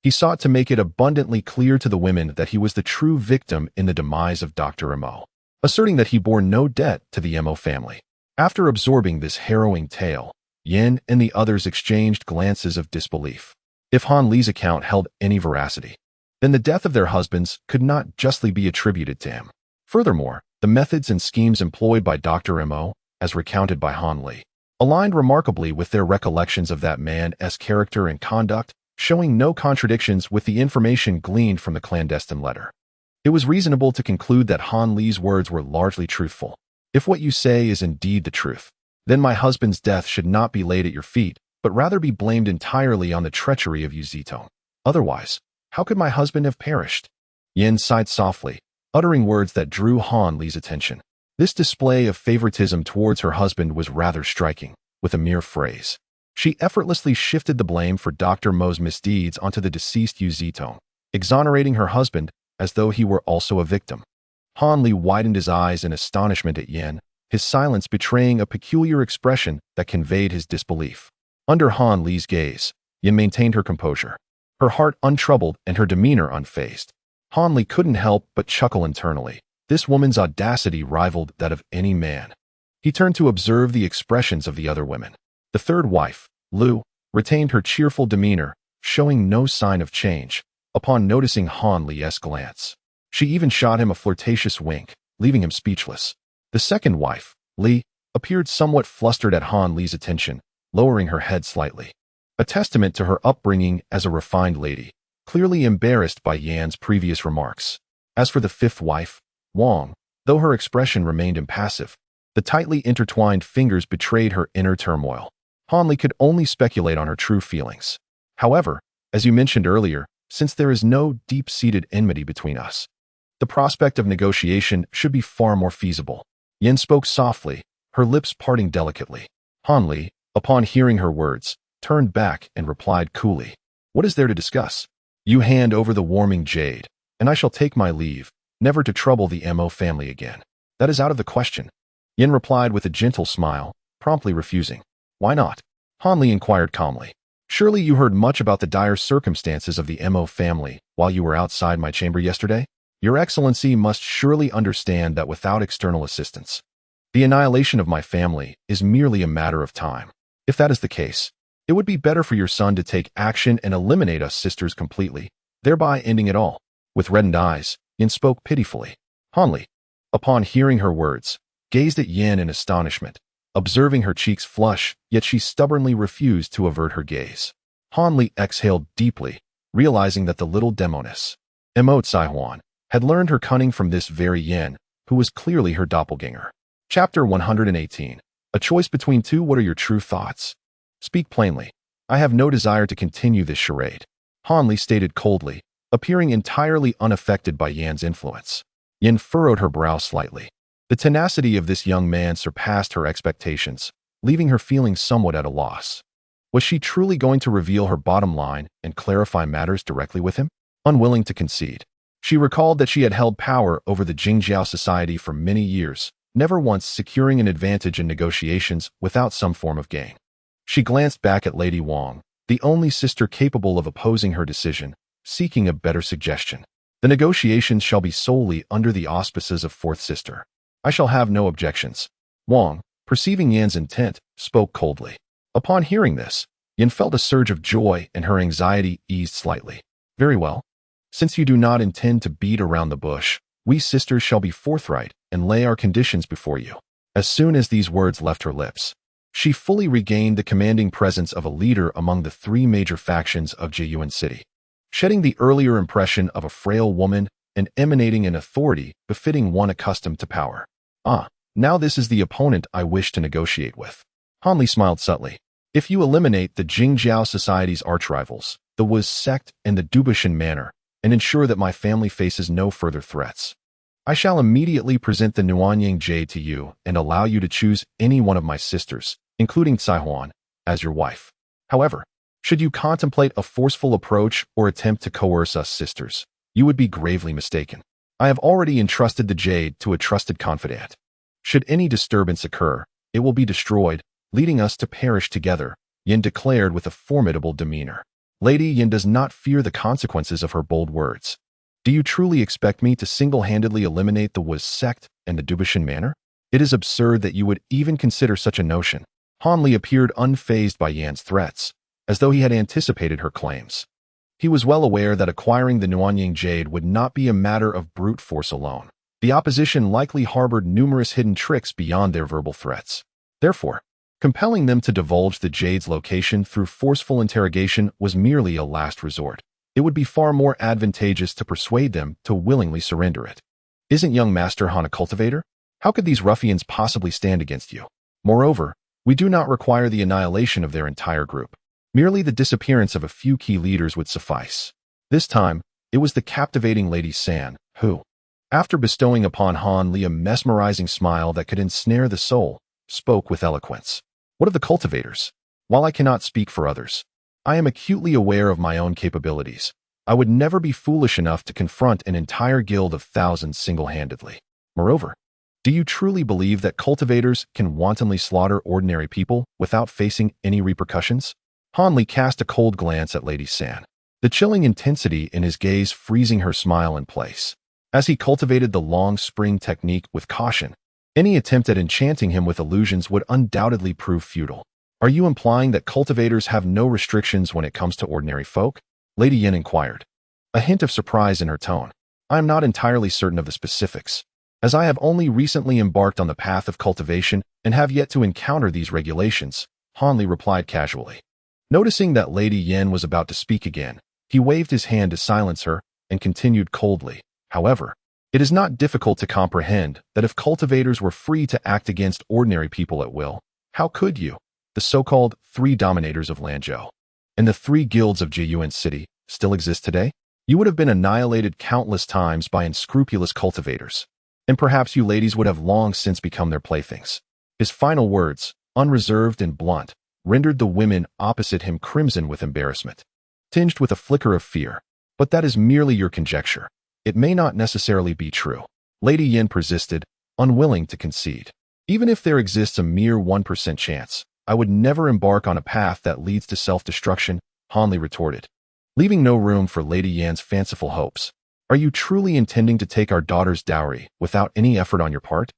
He sought to make it abundantly clear to the women that he was the true victim in the demise of Dr. Mo, asserting that he bore no debt to the Mo family. After absorbing this harrowing tale, Yin and the others exchanged glances of disbelief. If Han Li's account held any veracity, then the death of their husbands could not justly be attributed to him. Furthermore, the methods and schemes employed by Dr. Mo, as recounted by Han Li, aligned remarkably with their recollections of that man's character and conduct, showing no contradictions with the information gleaned from the clandestine letter. It was reasonable to conclude that Han Li's words were largely truthful. If what you say is indeed the truth, then my husband's death should not be laid at your feet, but rather be blamed entirely on the treachery of Yu Zedong. Otherwise, how could my husband have perished? Yin sighed softly, uttering words that drew Han Li's attention. This display of favoritism towards her husband was rather striking. With a mere phrase, she effortlessly shifted the blame for Dr. Mo's misdeeds onto the deceased Yu Zedong, exonerating her husband as though he were also a victim. Han Li widened his eyes in astonishment at Yin, his silence betraying a peculiar expression that conveyed his disbelief. Under Han Li's gaze, Yin maintained her composure, her heart untroubled and her demeanor unfazed. Han Li couldn't help but chuckle internally. This woman's audacity rivaled that of any man. He turned to observe the expressions of the other women. The third wife, Lu, retained her cheerful demeanor, showing no sign of change, upon noticing Han Li's glance. She even shot him a flirtatious wink, leaving him speechless. The second wife, Li, appeared somewhat flustered at Han Li's attention, lowering her head slightly, a testament to her upbringing as a refined lady, clearly embarrassed by Yan's previous remarks. As for the fifth wife, Wang, though her expression remained impassive, the tightly intertwined fingers betrayed her inner turmoil. Han Li could only speculate on her true feelings. However, as you mentioned earlier, since there is no deep-seated enmity between us, the prospect of negotiation should be far more feasible. Yin spoke softly, her lips parting delicately. Han Li, upon hearing her words, turned back and replied coolly, "What is there to discuss? You hand over the warming jade, and I shall take my leave, never to trouble the Mo family again. That is out of the question." Yin replied with a gentle smile, promptly refusing. "Why not?" Han Li inquired calmly. "Surely you heard much about the dire circumstances of the Mo family while you were outside my chamber yesterday? Your Excellency must surely understand that without external assistance, the annihilation of my family is merely a matter of time. If that is the case, it would be better for your son to take action and eliminate us sisters completely, thereby ending it all." With reddened eyes, Yin spoke pitifully. Han Li, upon hearing her words, gazed at Yin in astonishment, observing her cheeks flush, yet she stubbornly refused to avert her gaze. Han Li exhaled deeply, realizing that the little demoness, Mo Tsaihuan, had learned her cunning from this very Yin, who was clearly her doppelganger. Chapter 118. A choice between two. What are your true thoughts? Speak plainly. I have no desire to continue this charade. Han Li stated coldly, appearing entirely unaffected by Yan's influence. Yin furrowed her brow slightly. The tenacity of this young man surpassed her expectations, leaving her feeling somewhat at a loss. Was she truly going to reveal her bottom line and clarify matters directly with him? Unwilling to concede, she recalled that she had held power over the Jingjiao society for many years, never once securing an advantage in negotiations without some form of gain. She glanced back at Lady Wang, the only sister capable of opposing her decision, seeking a better suggestion. The negotiations shall be solely under the auspices of fourth sister. I shall have no objections. Wang, perceiving Yan's intent, spoke coldly. Upon hearing this, Yan felt a surge of joy and her anxiety eased slightly. Very well. Since you do not intend to beat around the bush, we sisters shall be forthright and lay our conditions before you. As soon as these words left her lips, she fully regained the commanding presence of a leader among the three major factions of Jiyuan City, shedding the earlier impression of a frail woman and emanating an authority befitting one accustomed to power. Ah, now this is the opponent I wish to negotiate with. Han Li smiled subtly. If you eliminate the Jingjiao Society's archrivals, the Wu sect and the Dubushan manor, and ensure that my family faces no further threats, I shall immediately present the Nuanyang Jade to you and allow you to choose any one of my sisters, including Caihuan, as your wife. However, should you contemplate a forceful approach or attempt to coerce us sisters, you would be gravely mistaken. I have already entrusted the Jade to a trusted confidant. Should any disturbance occur, it will be destroyed, leading us to perish together, Yin declared with a formidable demeanor. Lady Yin does not fear the consequences of her bold words. Do you truly expect me to single-handedly eliminate the Wu sect and the Dubushan manor? It is absurd that you would even consider such a notion. Han Li appeared unfazed by Yan's threats, as though he had anticipated her claims. He was well aware that acquiring the Nuanyang Jade would not be a matter of brute force alone. The opposition likely harbored numerous hidden tricks beyond their verbal threats. Therefore, compelling them to divulge the Jade's location through forceful interrogation was merely a last resort. It would be far more advantageous to persuade them to willingly surrender it. Isn't young Master Han a cultivator? How could these ruffians possibly stand against you? Moreover, we do not require the annihilation of their entire group. Merely the disappearance of a few key leaders would suffice. This time, it was the captivating Lady San, who, after bestowing upon Han Li a mesmerizing smile that could ensnare the soul, spoke with eloquence. What of the cultivators? While I cannot speak for others, I am acutely aware of my own capabilities. I would never be foolish enough to confront an entire guild of thousands single-handedly. Moreover, do you truly believe that cultivators can wantonly slaughter ordinary people without facing any repercussions? Han Li cast a cold glance at Lady San, the chilling intensity in his gaze freezing her smile in place. As he cultivated the long spring technique with caution, any attempt at enchanting him with illusions would undoubtedly prove futile. Are you implying that cultivators have no restrictions when it comes to ordinary folk? Lady Yin inquired, a hint of surprise in her tone. I am not entirely certain of the specifics, as I have only recently embarked on the path of cultivation and have yet to encounter these regulations, Han Li replied casually. Noticing that Lady Yin was about to speak again, he waved his hand to silence her and continued coldly. However, it is not difficult to comprehend that if cultivators were free to act against ordinary people at will, how could you, the so-called three dominators of Lanzhou, and the three guilds of Jiyuan City, still exist today? You would have been annihilated countless times by unscrupulous cultivators, and perhaps you ladies would have long since become their playthings. His final words, unreserved and blunt, rendered the women opposite him crimson with embarrassment, tinged with a flicker of fear. But that is merely your conjecture. It may not necessarily be true. Lady Yin persisted, unwilling to concede. Even if there exists a mere 1% chance, I would never embark on a path that leads to self-destruction, Han Li retorted, leaving no room for Lady Yan's fanciful hopes. Are you truly intending to take our daughter's dowry without any effort on your part?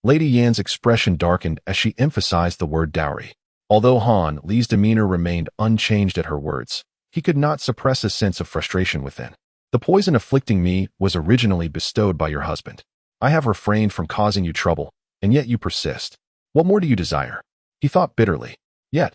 Lady Yan's expression darkened as she emphasized the word dowry. Although Han Li's demeanor remained unchanged at her words, he could not suppress a sense of frustration within. The poison afflicting me was originally bestowed by your husband. I have refrained from causing you trouble, and yet you persist. What more do you desire? He thought bitterly. Yet,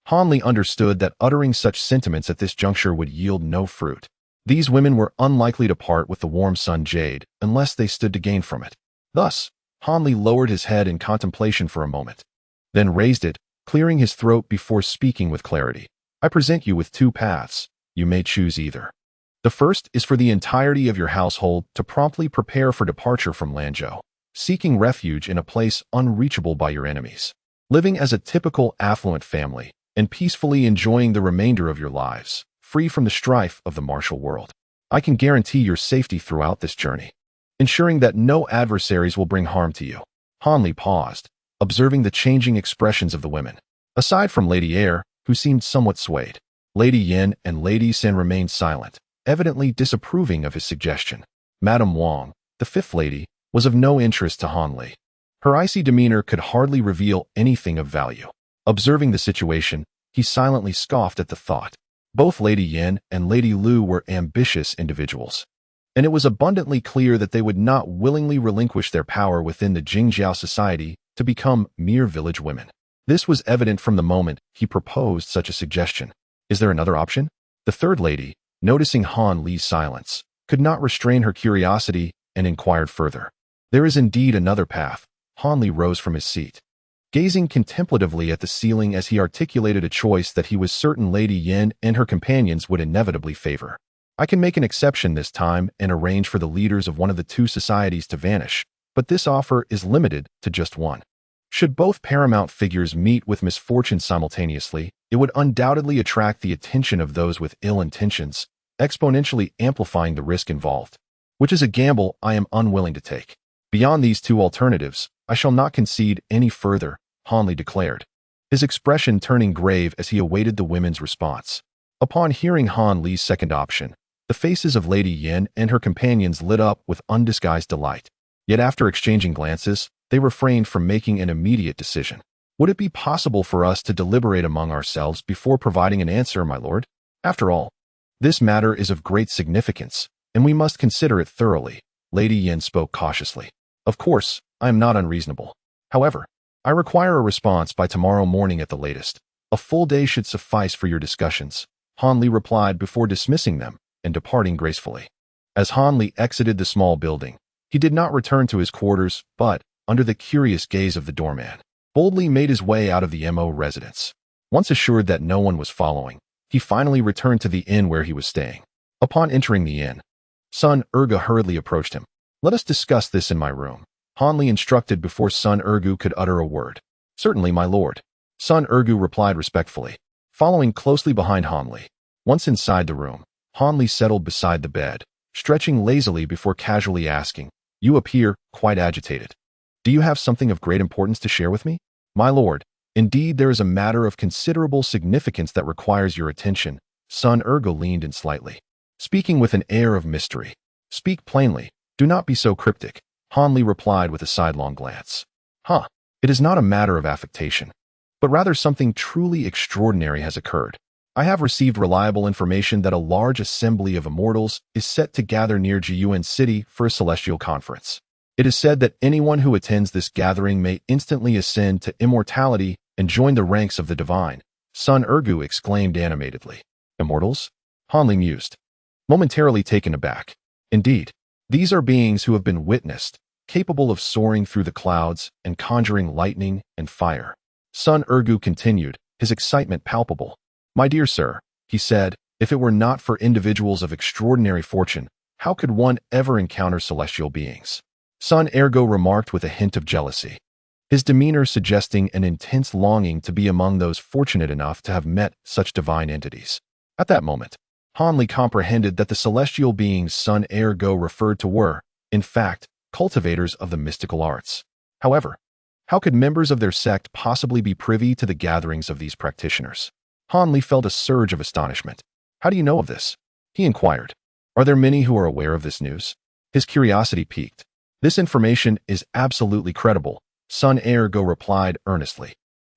Han Li understood that uttering such sentiments at this juncture would yield no fruit. These women were unlikely to part with the warm sun jade unless they stood to gain from it. Thus, Han Li lowered his head in contemplation for a moment, then raised it, clearing his throat before speaking with clarity. I present you with two paths. You may choose either. The first is for the entirety of your household to promptly prepare for departure from Lanzhou, seeking refuge in a place unreachable by your enemies, living as a typical affluent family, and peacefully enjoying the remainder of your lives, free from the strife of the martial world. I can guarantee your safety throughout this journey, ensuring that no adversaries will bring harm to you. Han Li paused, observing the changing expressions of the women. Aside from Lady Air, who seemed somewhat swayed, Lady Yin and Lady Sin remained silent, evidently disapproving of his suggestion. Madame Wang, the fifth lady, was of no interest to Han Li. Her icy demeanor could hardly reveal anything of value. Observing the situation, he silently scoffed at the thought. Both Lady Yin and Lady Lu were ambitious individuals, and it was abundantly clear that they would not willingly relinquish their power within the Jingjiao society to become mere village women. This was evident from the moment he proposed such a suggestion. Is there another option? The third lady, noticing Han Li's silence, could not restrain her curiosity and inquired further. There is indeed another path. Han Li rose from his seat. gazing contemplatively at the ceiling as he articulated a choice that he was certain Lady Yin and her companions would inevitably favor. I can make an exception this time and arrange for the leaders of one of the two societies to vanish, but this offer is limited to just one. Should both paramount figures meet with misfortune simultaneously, it would undoubtedly attract the attention of those with ill intentions, exponentially amplifying the risk involved, which is a gamble I am unwilling to take. Beyond these two alternatives, I shall not concede any further, Hanli declared, his expression turning grave as he awaited the women's response. Upon hearing Han Li's second option, the faces of Lady Yin and her companions lit up with undisguised delight. Yet after exchanging glances, they refrained from making an immediate decision. Would it be possible for us to deliberate among ourselves before providing an answer, my lord? After all, this matter is of great significance, and we must consider it thoroughly. Lady Yin spoke cautiously. Of course, I am not unreasonable. However, I require a response by tomorrow morning at the latest. A full day should suffice for your discussions, Han Li replied before dismissing them and departing gracefully. As Han Li exited the small building, he did not return to his quarters, but, under the curious gaze of the doorman, boldly made his way out of the MO residence. Once assured that no one was following, he finally returned to the inn where he was staying. Upon entering the inn, Sun Ergu hurriedly approached him. Let us discuss this in my room, Han Li instructed before Sun Ergu could utter a word. Certainly, my lord, Sun Ergu replied respectfully, following closely behind Han Li. Once inside the room, Han Li settled beside the bed, stretching lazily before casually asking, "You appear quite agitated. Do you have something of great importance to share with me?" "My lord, indeed there is a matter of considerable significance that requires your attention." Sun Ergu leaned in slightly, speaking with an air of mystery. "Speak plainly. Do not be so cryptic," Han Li replied with a sidelong glance. It is not a matter of affectation, but rather something truly extraordinary has occurred. I have received reliable information that a large assembly of immortals is set to gather near Jiyuan City for a celestial conference. It is said that anyone who attends this gathering may instantly ascend to immortality and join the ranks of the divine, Sun Ergu exclaimed animatedly. Immortals? Han Li mused, momentarily taken aback. Indeed, these are beings who have been witnessed, capable of soaring through the clouds and conjuring lightning and fire. Sun Ergu continued, his excitement palpable. "My dear sir," he said, "if it were not for individuals of extraordinary fortune, how could one ever encounter celestial beings?" Sun Ergu remarked with a hint of jealousy, his demeanor suggesting an intense longing to be among those fortunate enough to have met such divine entities. At that moment, Han Li comprehended that the celestial beings Sun Ergu referred to were, in fact, cultivators of the mystical arts. However, how could members of their sect possibly be privy to the gatherings of these practitioners? Han Li felt a surge of astonishment. "How do you know of this?" he inquired. "Are there many who are aware of this news?" His curiosity piqued. "This information is absolutely credible," Sun Ergu replied earnestly.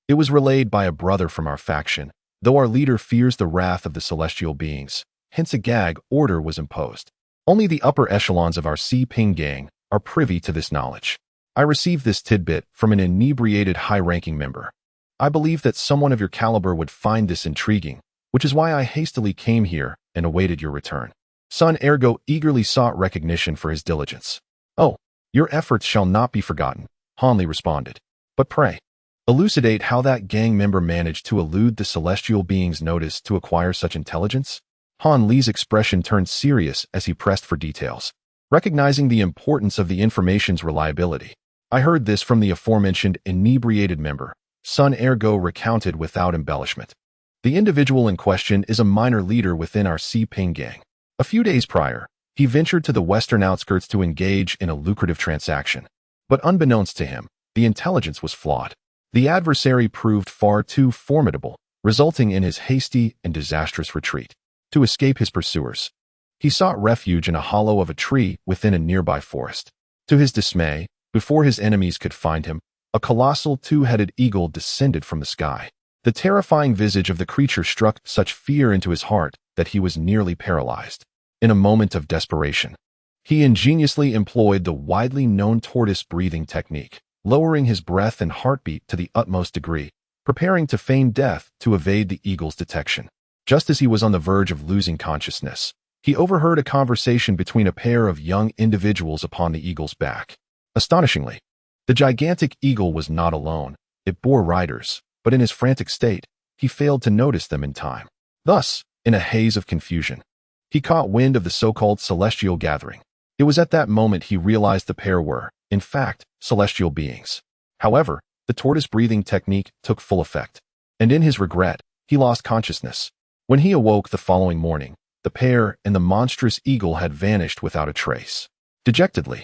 "It was relayed by a brother from our faction, though our leader fears the wrath of the celestial beings, hence a gag order was imposed. Only the upper echelons of our Si Ping gang are privy to this knowledge. I received this tidbit from an inebriated high-ranking member. I believe that someone of your caliber would find this intriguing, which is why I hastily came here and awaited your return." Sun Ergu eagerly sought recognition for his diligence. "Oh, your efforts shall not be forgotten," Han Li responded. "But pray, elucidate how that gang member managed to elude the celestial being's notice to acquire such intelligence?" Han Li's expression turned serious as he pressed for details, recognizing the importance of the information's reliability. "I heard this from the aforementioned inebriated member," Sun Ergu recounted without embellishment. "The individual in question is a minor leader within our Si Ping gang. A few days prior, he ventured to the western outskirts to engage in a lucrative transaction. But unbeknownst to him, the intelligence was flawed. The adversary proved far too formidable, resulting in his hasty and disastrous retreat. To escape his pursuers, he sought refuge in a hollow of a tree within a nearby forest. To his dismay, before his enemies could find him, a colossal two-headed eagle descended from the sky. The terrifying visage of the creature struck such fear into his heart that he was nearly paralyzed. In a moment of desperation, he ingeniously employed the widely known tortoise breathing technique, lowering his breath and heartbeat to the utmost degree, preparing to feign death to evade the eagle's detection. Just as he was on the verge of losing consciousness, he overheard a conversation between a pair of young individuals upon the eagle's back. Astonishingly, the gigantic eagle was not alone. It bore riders, but in his frantic state, he failed to notice them in time. Thus, in a haze of confusion, he caught wind of the so-called celestial gathering. It was at that moment he realized the pair were, in fact, celestial beings. However, the tortoise-breathing technique took full effect, and in his regret, he lost consciousness. When he awoke the following morning, the pair and the monstrous eagle had vanished without a trace. Dejectedly,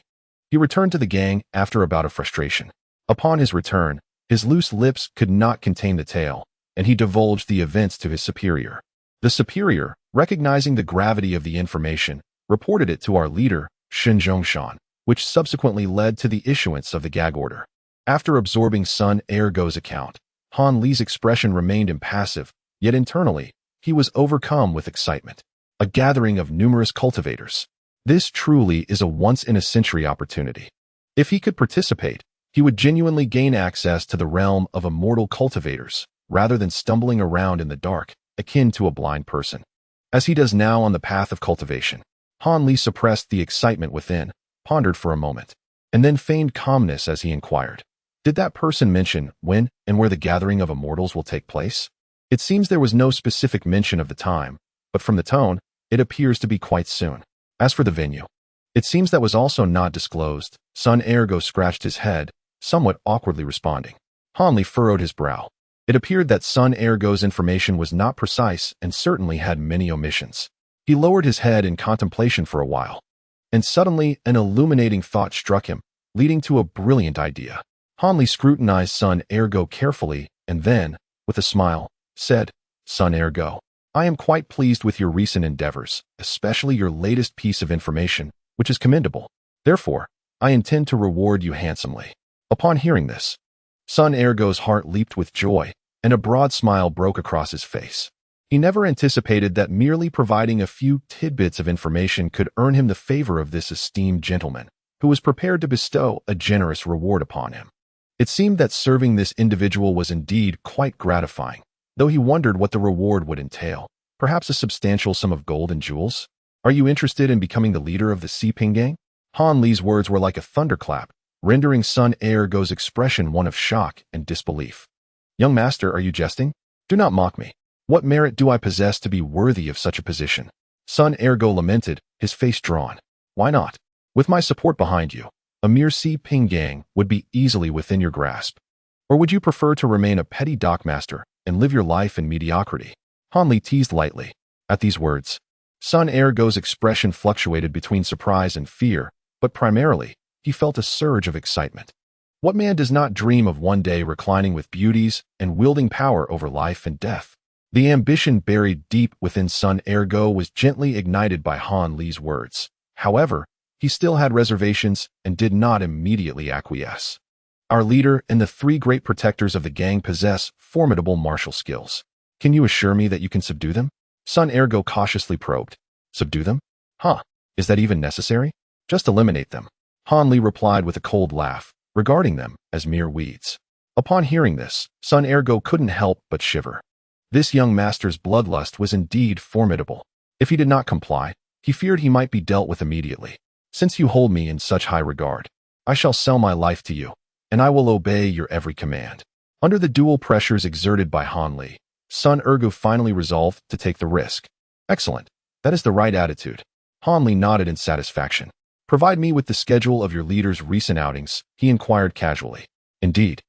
he returned to the gang after a bout of frustration. Upon his return, his loose lips could not contain the tale, and he divulged the events to his superior. The superior, recognizing the gravity of the information, reported it to our leader, Shen Zhongshan, which subsequently led to the issuance of the gag order. After absorbing Sun Ergo's account, Han Li's expression remained impassive, yet internally, he was overcome with excitement. A gathering of numerous cultivators. This truly is a once-in-a-century opportunity. If he could participate, he would genuinely gain access to the realm of immortal cultivators, rather than stumbling around in the dark, akin to a blind person. As he does now on the path of cultivation, Han Li suppressed the excitement within, pondered for a moment, and then feigned calmness as he inquired, "Did that person mention when and where the gathering of immortals will take place?" It seems there was no specific mention of the time, but from the tone, it appears to be quite soon. As for the venue, it seems that was also not disclosed. Sun Ergo scratched his head, somewhat awkwardly responding. Han Li furrowed his brow. It appeared that Sun Ergo's information was not precise and certainly had many omissions. He lowered his head in contemplation for a while, and suddenly an illuminating thought struck him, leading to a brilliant idea. Han Li scrutinized Sun Ergo carefully, and then, with a smile, said, "Sun Ergo, I am quite pleased with your recent endeavors, especially your latest piece of information, which is commendable. Therefore, I intend to reward you handsomely." Upon hearing this, Sun Ergo's heart leaped with joy, and a broad smile broke across his face. He never anticipated that merely providing a few tidbits of information could earn him the favor of this esteemed gentleman, who was prepared to bestow a generous reward upon him. It seemed that serving this individual was indeed quite gratifying, though he wondered what the reward would entail. Perhaps a substantial sum of gold and jewels? "Are you interested in becoming the leader of the Siping gang?" Han Li's words were like a thunderclap, rendering Sun Ergo's expression one of shock and disbelief. "Young master, are you jesting? Do not mock me. What merit do I possess to be worthy of such a position?" Sun Ergo lamented, his face drawn. "Why not? With my support behind you, a mere Siping gang would be easily within your grasp. Or would you prefer to remain a petty dockmaster and live your life in mediocrity?" Han Li teased lightly. At these words, Sun Ergo's expression fluctuated between surprise and fear, but primarily, he felt a surge of excitement. What man does not dream of one day reclining with beauties and wielding power over life and death? The ambition buried deep within Sun Ergo was gently ignited by Han Li's words. However, he still had reservations and did not immediately acquiesce. "Our leader and the three great protectors of the gang possess formidable martial skills. Can you assure me that you can subdue them?" Sun Ergo cautiously probed. "Subdue them? Huh, is that even necessary? Just eliminate them." Han Li replied with a cold laugh, regarding them as mere weeds. Upon hearing this, Sun Ergo couldn't help but shiver. This young master's bloodlust was indeed formidable. If he did not comply, he feared he might be dealt with immediately. "Since you hold me in such high regard, I shall sell my life to you, and I will obey your every command." Under the dual pressures exerted by Han Li, Sun Ergo finally resolved to take the risk. "Excellent. That is the right attitude." Han Li nodded in satisfaction. "Provide me with the schedule of your leader's recent outings," he inquired casually. Indeed,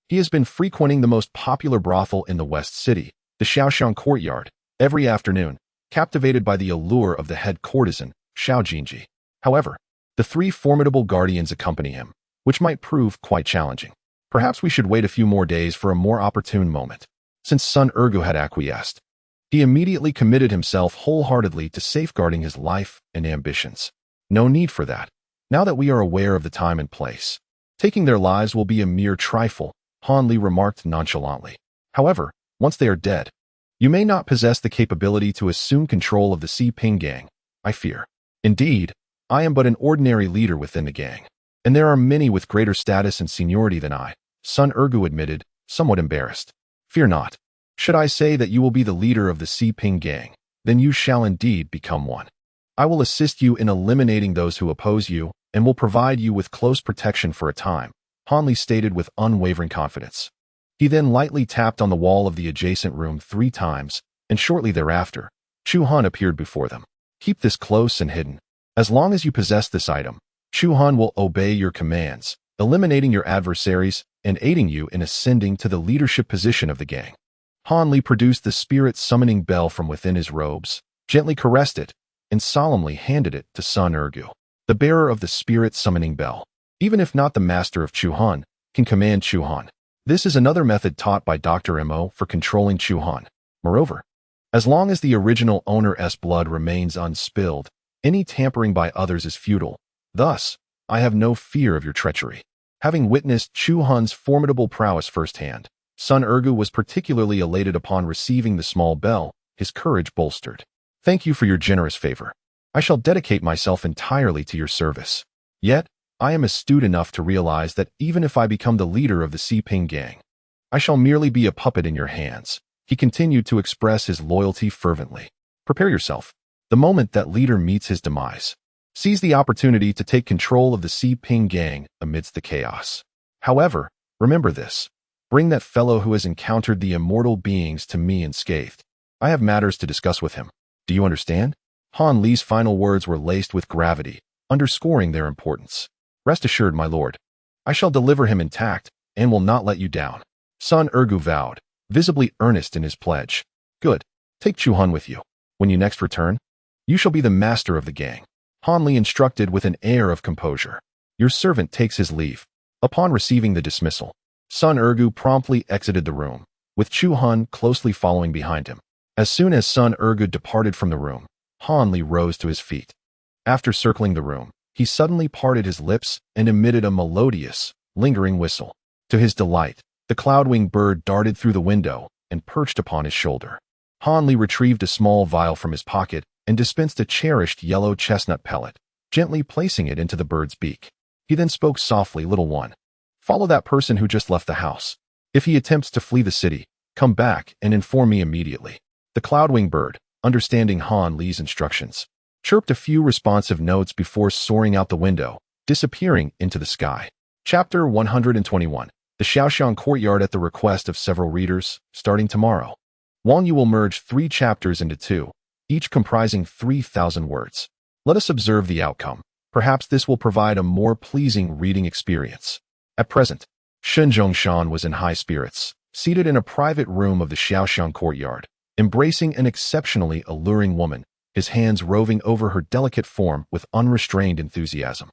he has been frequenting the most popular brothel in the West City, the Xiaoshan Courtyard, every afternoon, captivated by the allure of the head courtesan, Xiao Jinji. However, the three formidable guardians accompany him, which might prove quite challenging. Perhaps we should wait a few more days for a more opportune moment. Since Sun Ergo had acquiesced, he immediately committed himself wholeheartedly to safeguarding his life and ambitions. "No need for that, now that we are aware of the time and place. Taking their lives will be a mere trifle," Han Li remarked nonchalantly. "However, once they are dead, you may not possess the capability to assume control of the Siping gang, I fear. Indeed, I am but an ordinary leader within the gang, and there are many with greater status and seniority than I," Sun Ergo admitted, somewhat embarrassed. "Fear not. Should I say that you will be the leader of the Siping gang, then you shall indeed become one. I will assist you in eliminating those who oppose you and will provide you with close protection for a time," Han Li stated with unwavering confidence. He then lightly tapped on the wall of the adjacent room 3 times, and shortly thereafter, Chu Han appeared before them. Keep this close and hidden. As long as you possess this item, Chu Han will obey your commands, eliminating your adversaries and aiding you in ascending to the leadership position of the gang. Han Li produced the spirit summoning bell from within his robes, gently caressed it, and solemnly handed it to Sun Ergu, the bearer of the spirit summoning bell. Even if not the master of Chu Han, can command Chu Han. This is another method taught by Dr. Mo for controlling Chu Han. Moreover, as long as the original owner's blood remains unspilled, any tampering by others is futile. Thus, I have no fear of your treachery. Having witnessed Chu Han's formidable prowess firsthand, Sun Ergu was particularly elated upon receiving the small bell, his courage bolstered. Thank you for your generous favor. I shall dedicate myself entirely to your service. Yet, I am astute enough to realize that even if I become the leader of the Xiping gang, I shall merely be a puppet in your hands. He continued to express his loyalty fervently. Prepare yourself. The moment that leader meets his demise, seize the opportunity to take control of the Xiping gang amidst the chaos. However, remember this. Bring that fellow who has encountered the immortal beings to me unscathed. I have matters to discuss with him. Do you understand? Han Li's final words were laced with gravity, underscoring their importance. Rest assured, my lord. I shall deliver him intact and will not let you down. Sun Ergu vowed, visibly earnest in his pledge. Good. Take Chu Han with you. When you next return, you shall be the master of the gang. Han Li instructed with an air of composure. Your servant takes his leave. Upon receiving the dismissal, Sun Ergu promptly exited the room, with Chu Han closely following behind him. As soon as Sun Ergu departed from the room, Han Li rose to his feet. After circling the room, he suddenly parted his lips and emitted a melodious, lingering whistle. To his delight, the cloud-winged bird darted through the window and perched upon his shoulder. Han Li retrieved a small vial from his pocket and dispensed a cherished yellow chestnut pellet, gently placing it into the bird's beak. He then spoke softly, "Little one, follow that person who just left the house. If he attempts to flee the city, come back and inform me immediately." The cloud-winged bird, understanding Han Li's instructions, chirped a few responsive notes before soaring out the window, disappearing into the sky. Chapter 121. The Xiaoxiang Courtyard. At the request of several readers, starting tomorrow, Wang Yu will merge 3 chapters into 2, each comprising 3,000 words. Let us observe the outcome. Perhaps this will provide a more pleasing reading experience. At present, Shen Zhongshan was in high spirits, seated in a private room of the Xiaoxiang Courtyard, embracing an exceptionally alluring woman, his hands roving over her delicate form with unrestrained enthusiasm.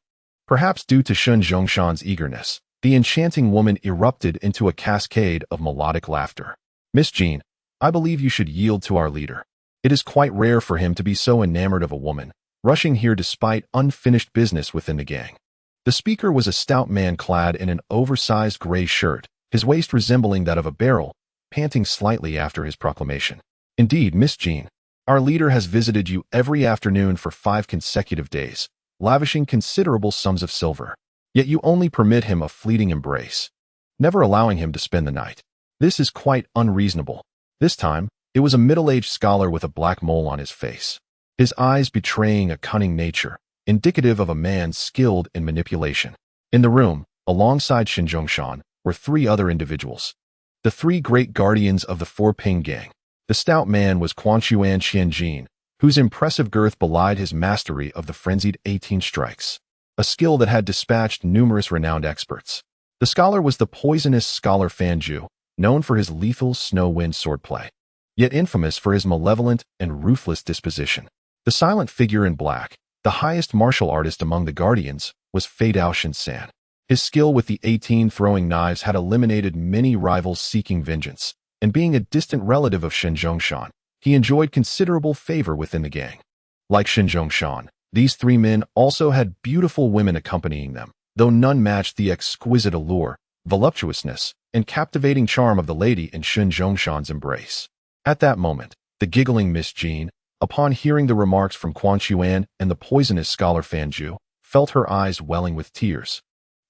Perhaps due to Shen Zhongshan's eagerness, the enchanting woman erupted into a cascade of melodic laughter. Miss Jean, I believe you should yield to our leader. It is quite rare for him to be so enamored of a woman, rushing here despite unfinished business within the gang. The speaker was a stout man clad in an oversized gray shirt, his waist resembling that of a barrel, panting slightly after his proclamation. Indeed, Miss Jean, our leader has visited you every afternoon for 5 consecutive days, lavishing considerable sums of silver. Yet you only permit him a fleeting embrace, never allowing him to spend the night. This is quite unreasonable. This time, it was a middle-aged scholar with a black mole on his face, his eyes betraying a cunning nature, indicative of a man skilled in manipulation. In the room, alongside Shen Zhongshan, were 3 other individuals, the 3 great guardians of the 4-Ping gang. The stout man was Quanchuan Qianjin, whose impressive girth belied his mastery of the frenzied 18 strikes, a skill that had dispatched numerous renowned experts. The scholar was the poisonous scholar Fanju, known for his lethal snow wind swordplay, yet infamous for his malevolent and ruthless disposition. The silent figure in black, the highest martial artist among the guardians, was Fei Dao Shinsan. His skill with the 18 throwing knives had eliminated many rivals seeking vengeance, and being a distant relative of Shen Zhongshan, he enjoyed considerable favor within the gang. Like Shen Zhongshan, these 3 men also had beautiful women accompanying them, though none matched the exquisite allure, voluptuousness, and captivating charm of the lady in Shen Zhongshan's embrace. At that moment, the giggling Miss Jean, upon hearing the remarks from Quanchuan and the poisonous scholar Fanju, felt her eyes welling with tears,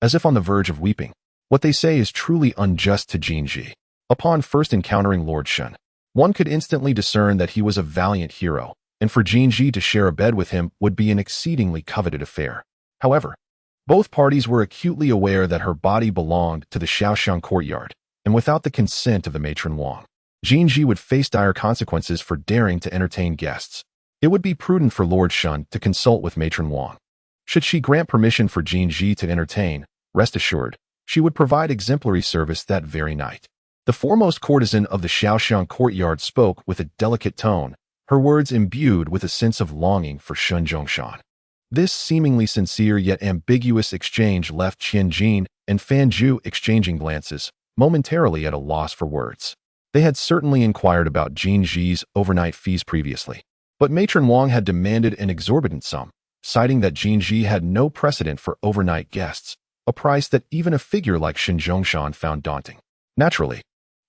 as if on the verge of weeping. What they say is truly unjust to Jinji. Upon first encountering Lord Shen, one could instantly discern that he was a valiant hero, and for Jinji to share a bed with him would be an exceedingly coveted affair. However, both parties were acutely aware that her body belonged to the Xiaoxiang Courtyard, and without the consent of the matron Wang, Jinji would face dire consequences for daring to entertain guests. It would be prudent for Lord Shun to consult with matron Wang. Should she grant permission for Jinji to entertain, rest assured, she would provide exemplary service that very night. The foremost courtesan of the Shaoxiang courtyard spoke with a delicate tone, her words imbued with a sense of longing for Shun Zhongshan. This seemingly sincere yet ambiguous exchange left Qian Jin and Fan Zhu exchanging glances, momentarily at a loss for words. They had certainly inquired about Jinji's overnight fees previously, but matron Wang had demanded an exorbitant sum, citing that Jinji had no precedent for overnight guests, a price that even a figure like Shen Zhongshan found daunting. Naturally,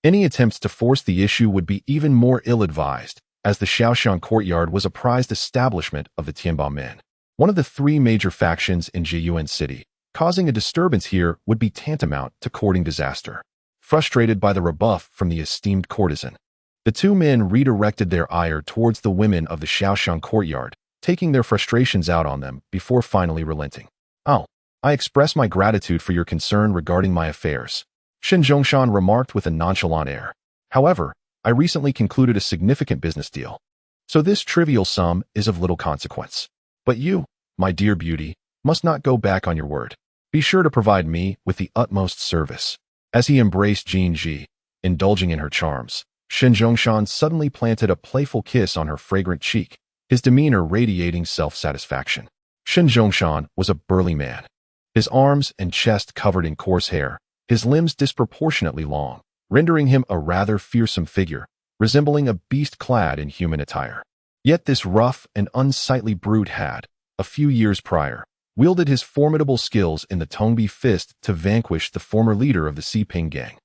any attempts to force the issue would be even more ill-advised, as the Shaoxiang courtyard was a prized establishment of the Tianba men, one of the three major factions in Jiyuan City. Causing a disturbance here would be tantamount to courting disaster. Frustrated by the rebuff from the esteemed courtesan, the two men redirected their ire towards the women of the Shaoxiang courtyard, taking their frustrations out on them before finally relenting. "Oh, I express my gratitude for your concern regarding my affairs," Shen Zhongshan remarked with a nonchalant air. "However, I recently concluded a significant business deal, so this trivial sum is of little consequence. But you, my dear beauty, must not go back on your word. Be sure to provide me with the utmost service." As he embraced Jinji, indulging in her charms, Shen Zhongshan suddenly planted a playful kiss on her fragrant cheek, his demeanor radiating self-satisfaction. Shen Zhongshan was a burly man, his arms and chest covered in coarse hair, his limbs disproportionately long, rendering him a rather fearsome figure, resembling a beast clad in human attire. Yet this rough and unsightly brute had, a few years prior, wielded his formidable skills in the Tongbi fist to vanquish the former leader of the Xiping gang,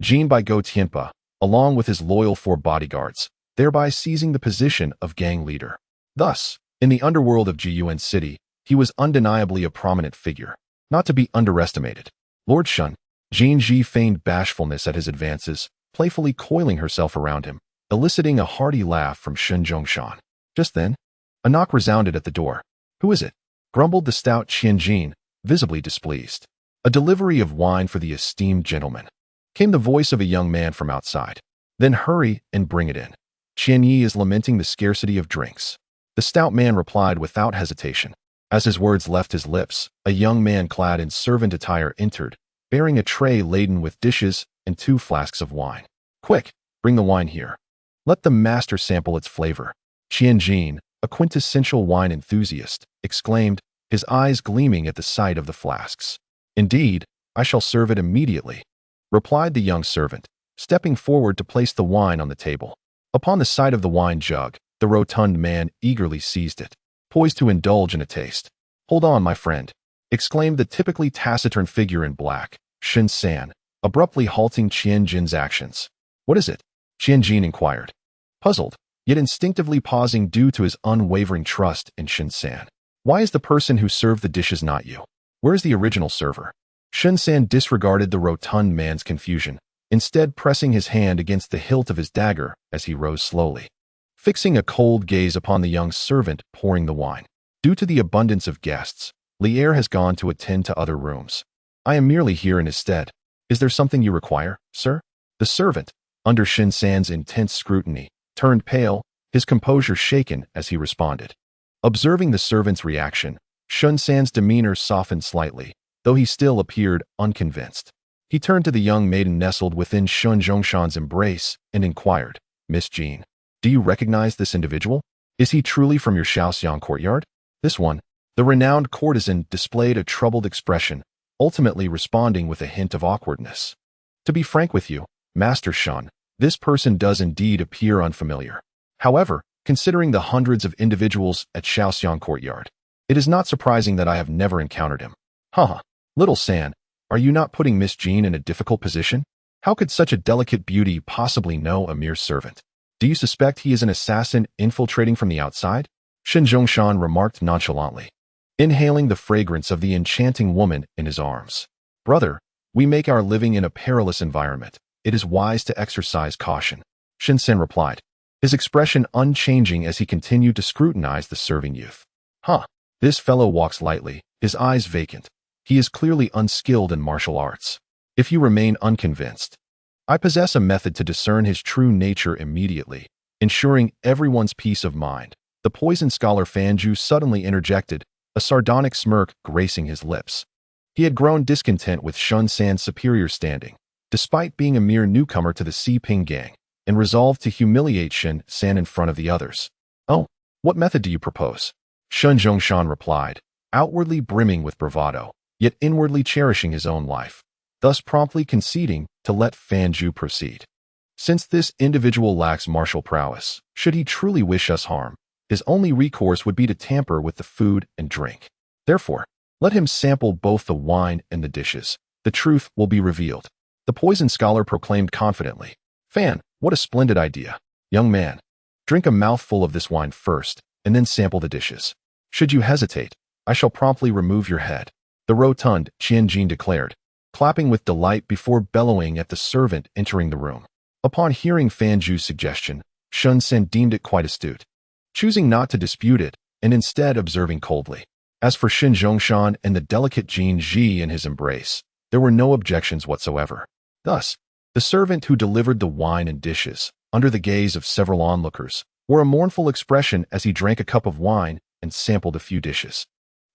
Jin Bai Go Tianpa, along with his loyal 4 bodyguards, thereby seizing the position of gang leader. Thus, in the underworld of Jiyuan City, he was undeniably a prominent figure, not to be underestimated. Lord Shun, Jinji feigned bashfulness at his advances, playfully coiling herself around him, eliciting a hearty laugh from Shen Zhongshan. Just then, a knock resounded at the door. "Who is it?" grumbled the stout Qian Jin, visibly displeased. "A delivery of wine for the esteemed gentleman," came the voice of a young man from outside. "Then hurry and bring it in. Qian Yi is lamenting the scarcity of drinks." The stout man replied without hesitation. As his words left his lips, a young man clad in servant attire entered, bearing a tray laden with dishes and 2 flasks of wine. "Quick, bring the wine here. Let the master sample its flavor." Qian Jin, a quintessential wine enthusiast, exclaimed, his eyes gleaming at the sight of the flasks. "Indeed, I shall serve it immediately," replied the young servant, stepping forward to place the wine on the table. Upon the sight of the wine jug, the rotund man eagerly seized it, poised to indulge in a taste. "Hold on, my friend," exclaimed the typically taciturn figure in black, Shen San, abruptly halting Qian Jin's actions. "What is it?" Qian Jin inquired, puzzled, yet instinctively pausing due to his unwavering trust in Shen San. "Why is the person who served the dishes not you? Where is the original server?" Shen San disregarded the rotund man's confusion, instead pressing his hand against the hilt of his dagger as he rose slowly, fixing a cold gaze upon the young servant pouring the wine. "Due to the abundance of guests, Lier has gone to attend to other rooms. I am merely here in his stead. Is there something you require, sir?" The servant, under Shen San's intense scrutiny, turned pale, his composure shaken as he responded. Observing the servant's reaction, Shen San's demeanor softened slightly, though he still appeared unconvinced. He turned to the young maiden nestled within Shen Zhongshan's embrace and inquired, "Miss Jean, do you recognize this individual? Is he truly from your Shaoxiang courtyard?" This one, the renowned courtesan, displayed a troubled expression, ultimately responding with a hint of awkwardness. "To be frank with you, Master Shun, this person does indeed appear unfamiliar. However, considering the hundreds of individuals at Shaoxiang courtyard, it is not surprising that I have never encountered him." "Haha, little San, are you not putting Miss Jean in a difficult position? How could such a delicate beauty possibly know a mere servant? Do you suspect he is an assassin infiltrating from the outside?" Shen Zhongshan remarked nonchalantly, inhaling the fragrance of the enchanting woman in his arms. "Brother, we make our living in a perilous environment. It is wise to exercise caution," Shen San replied, his expression unchanging as he continued to scrutinize the serving youth. "Huh, this fellow walks lightly, his eyes vacant. He is clearly unskilled in martial arts. If you remain unconvinced, I possess a method to discern his true nature immediately, ensuring everyone's peace of mind. The poison scholar Fanju suddenly interjected, a sardonic smirk gracing his lips. He had grown discontent with Shun San's superior standing, despite being a mere newcomer to the Si Ping gang, and resolved to humiliate Shun San in front of the others. "Oh, what method do you propose?" Shun Zhongshan replied, outwardly brimming with bravado, yet inwardly cherishing his own life, thus promptly conceding to let Fanju proceed. Since this individual lacks martial prowess, should he truly wish us harm, his only recourse would be to tamper with the food and drink. Therefore, let him sample both the wine and the dishes. The truth will be revealed. The poison scholar proclaimed confidently. "Fan, what a splendid idea. Young man, drink a mouthful of this wine first, and then sample the dishes. Should you hesitate, I shall promptly remove your head," the rotund Qianjin declared, clapping with delight before bellowing at the servant entering the room. Upon hearing Fanju's suggestion, Shun Sen deemed it quite astute, choosing not to dispute it, and instead observing coldly. As for Shin Zhongshan and the delicate Jin Ji in his embrace, there were no objections whatsoever. Thus, the servant who delivered the wine and dishes, under the gaze of several onlookers, wore a mournful expression as he drank a cup of wine and sampled a few dishes.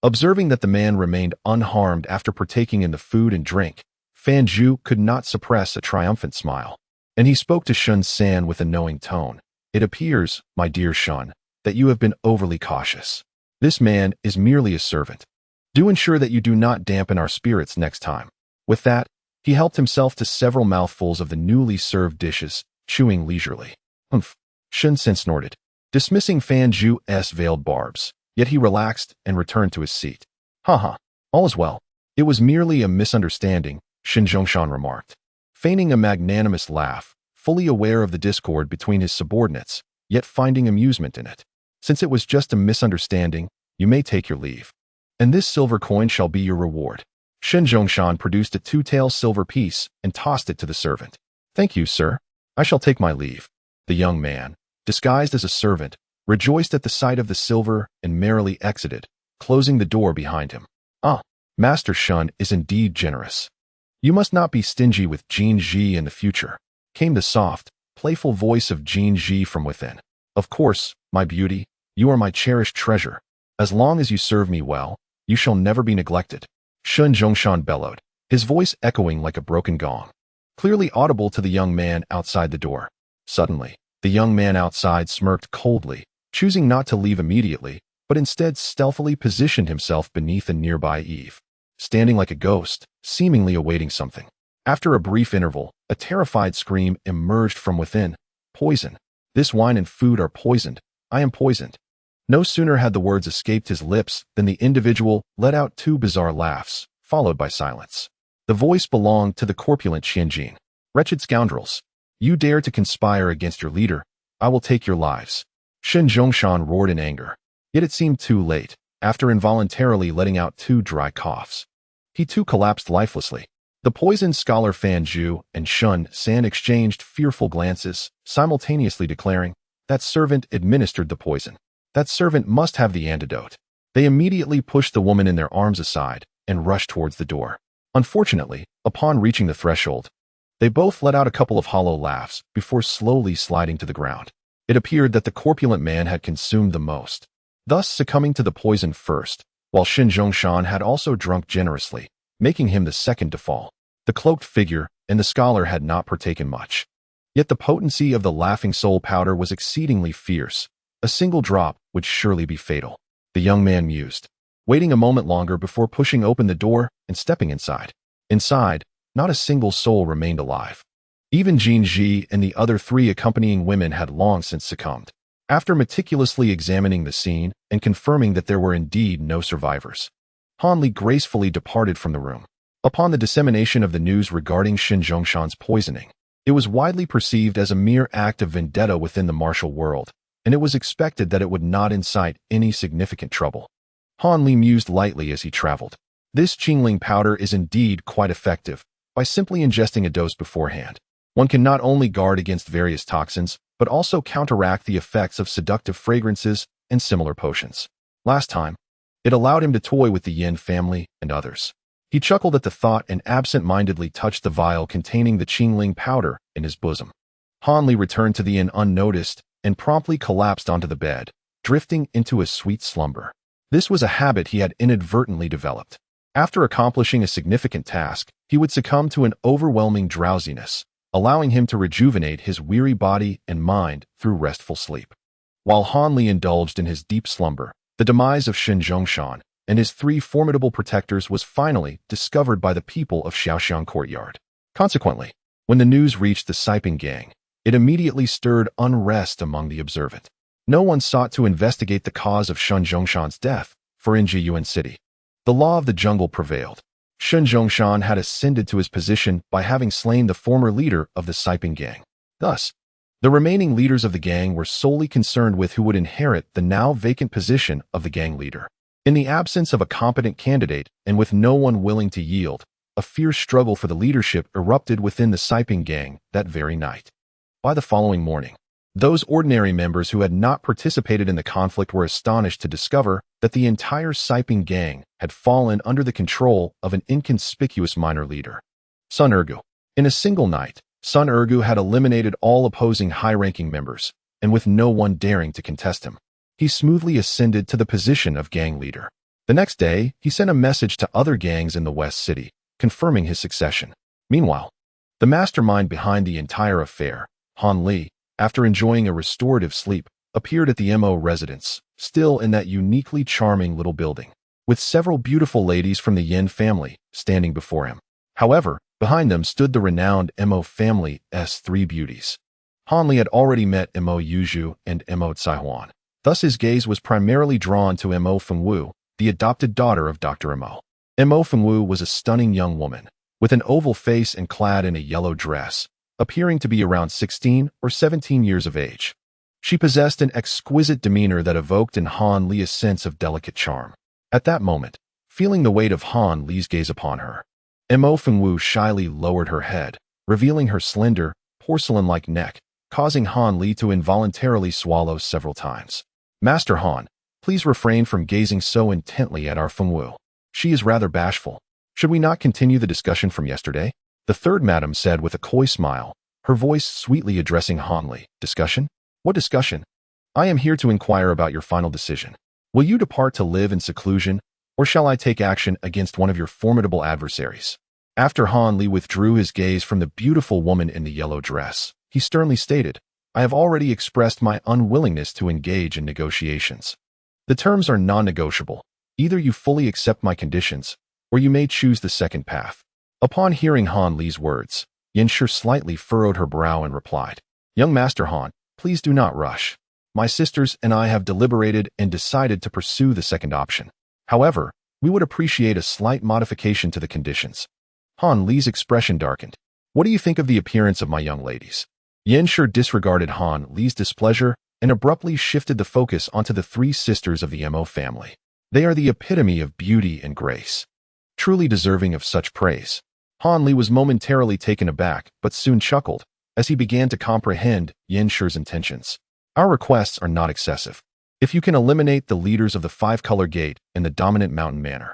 Observing that the man remained unharmed after partaking in the food and drink, Fanju could not suppress a triumphant smile, and he spoke to Shun San with a knowing tone. "It appears, my dear Shun, that you have been overly cautious. This man is merely a servant. Do ensure that you do not dampen our spirits next time." With that, he helped himself to several mouthfuls of the newly served dishes, chewing leisurely. "Humph," Shun Sen snorted, dismissing Fanju's veiled barbs, yet he relaxed and returned to his seat. "Ha, all is well. It was merely a misunderstanding," Shin Zhongshan remarked, feigning a magnanimous laugh, fully aware of the discord between his subordinates, yet finding amusement in it. "Since it was just a misunderstanding, you may take your leave. And this silver coin shall be your reward." Shin Zhongshan produced a two-tael silver piece and tossed it to the servant. "Thank you, sir. I shall take my leave." The young man, disguised as a servant, rejoiced at the sight of the silver and merrily exited, closing the door behind him. "Ah, Master Shun is indeed generous. You must not be stingy with Jin Ji in the future," came the soft, playful voice of Jin Ji from within. "Of course, my beauty, you are my cherished treasure. As long as you serve me well, you shall never be neglected," Shun Zhongshan bellowed, his voice echoing like a broken gong, clearly audible to the young man outside the door. Suddenly, the young man outside smirked coldly, choosing not to leave immediately, but instead stealthily positioned himself beneath a nearby eave, standing like a ghost, seemingly awaiting something. After a brief interval, a terrified scream emerged from within. "Poison. This wine and food are poisoned. I am poisoned." No sooner had the words escaped his lips than the individual let out two bizarre laughs, followed by silence. The voice belonged to the corpulent Qianjin. "Wretched scoundrels! You dare to conspire against your leader. I will take your lives." Shin Zhongshan roared in anger. Yet it seemed too late. After involuntarily letting out two dry coughs, he too collapsed lifelessly. The poisoned scholar Fanju and Shun San exchanged fearful glances, simultaneously declaring, "That servant administered the poison. That servant must have the antidote." They immediately pushed the woman in their arms aside and rushed towards the door. Unfortunately, upon reaching the threshold, they both let out a couple of hollow laughs before slowly sliding to the ground. It appeared that the corpulent man had consumed the most, thus succumbing to the poison first, while Shin Zhongshan had also drunk generously, making him the second to fall. The cloaked figure and the scholar had not partaken much. Yet the potency of the laughing soul powder was exceedingly fierce. A single drop would surely be fatal. The young man mused, waiting a moment longer before pushing open the door and stepping inside. Inside, not a single soul remained alive. Even Jin Ji and the other three accompanying women had long since succumbed. After meticulously examining the scene and confirming that there were indeed no survivors, Han Li gracefully departed from the room. Upon the dissemination of the news regarding Shin Zhongshan's poisoning, it was widely perceived as a mere act of vendetta within the martial world, and it was expected that it would not incite any significant trouble. Han Li mused lightly as he traveled. This Qingling powder is indeed quite effective. By simply ingesting a dose beforehand, one can not only guard against various toxins, but also counteract the effects of seductive fragrances and similar potions. Last time, it allowed him to toy with the Yin family and others. He chuckled at the thought and absent-mindedly touched the vial containing the Qingling powder in his bosom. Han Li returned to the inn unnoticed and promptly collapsed onto the bed, drifting into a sweet slumber. This was a habit he had inadvertently developed. After accomplishing a significant task, he would succumb to an overwhelming drowsiness, allowing him to rejuvenate his weary body and mind through restful sleep. While Han Li indulged in his deep slumber, the demise of Shen Zhongshan and his 3 formidable protectors was finally discovered by the people of Xiaoxiang Courtyard. Consequently, when the news reached the Siping gang, it immediately stirred unrest among the observant. No one sought to investigate the cause of Shen Zhongshan's death, for in Jiyuan City, the law of the jungle prevailed. Shen Zhongshan had ascended to his position by having slain the former leader of the Siping gang. Thus, the remaining leaders of the gang were solely concerned with who would inherit the now vacant position of the gang leader. In the absence of a competent candidate and with no one willing to yield, a fierce struggle for the leadership erupted within the Siping gang that very night. By the following morning, those ordinary members who had not participated in the conflict were astonished to discover that the entire Siping gang had fallen under the control of an inconspicuous minor leader, Sun Ergu. In a single night, Sun Ergu had eliminated all opposing high-ranking members, and with no one daring to contest him, he smoothly ascended to the position of gang leader. The next day, he sent a message to other gangs in the West City, confirming his succession. Meanwhile, the mastermind behind the entire affair, Han Li, after enjoying a restorative sleep, appeared at the Mo residence, still in that uniquely charming little building, with several beautiful ladies from the Yin family standing before him. However, behind them stood the renowned Mo family's 3 beauties. Han Li had already met Mo Yuzhu and Mo Caihuan. Thus his gaze was primarily drawn to Mo Fengwu, the adopted daughter of Dr. Mo. Mo Fengwu was a stunning young woman, with an oval face and clad in a yellow dress, appearing to be around 16 or 17 years of age. She possessed an exquisite demeanor that evoked in Han Li a sense of delicate charm. At that moment, feeling the weight of Han Li's gaze upon her, Mo Fengwu shyly lowered her head, revealing her slender, porcelain-like neck, causing Han Li to involuntarily swallow several times. Master Han, please refrain from gazing so intently at our Fengwu. She is rather bashful. Should we not continue the discussion from yesterday? The third madam said with a coy smile, her voice sweetly addressing Han Li. Discussion? What discussion? I am here to inquire about your final decision. Will you depart to live in seclusion, or shall I take action against one of your formidable adversaries? After Han Li withdrew his gaze from the beautiful woman in the yellow dress, he sternly stated, I have already expressed my unwillingness to engage in negotiations. The terms are non-negotiable. Either you fully accept my conditions, or you may choose the second path. Upon hearing Han Li's words, Yanshi slightly furrowed her brow and replied, Young Master Han, please do not rush. My sisters and I have deliberated and decided to pursue the second option. However, we would appreciate a slight modification to the conditions. Han Li's expression darkened. What do you think of the appearance of my young ladies? Yanshi disregarded Han Li's displeasure and abruptly shifted the focus onto the 3 sisters of the Mo family. They are the epitome of beauty and grace, truly deserving of such praise. Han Li was momentarily taken aback, but soon chuckled, as he began to comprehend Yanshi's intentions. Our requests are not excessive. If you can eliminate the leaders of the 5-color gate and the dominant mountain manor,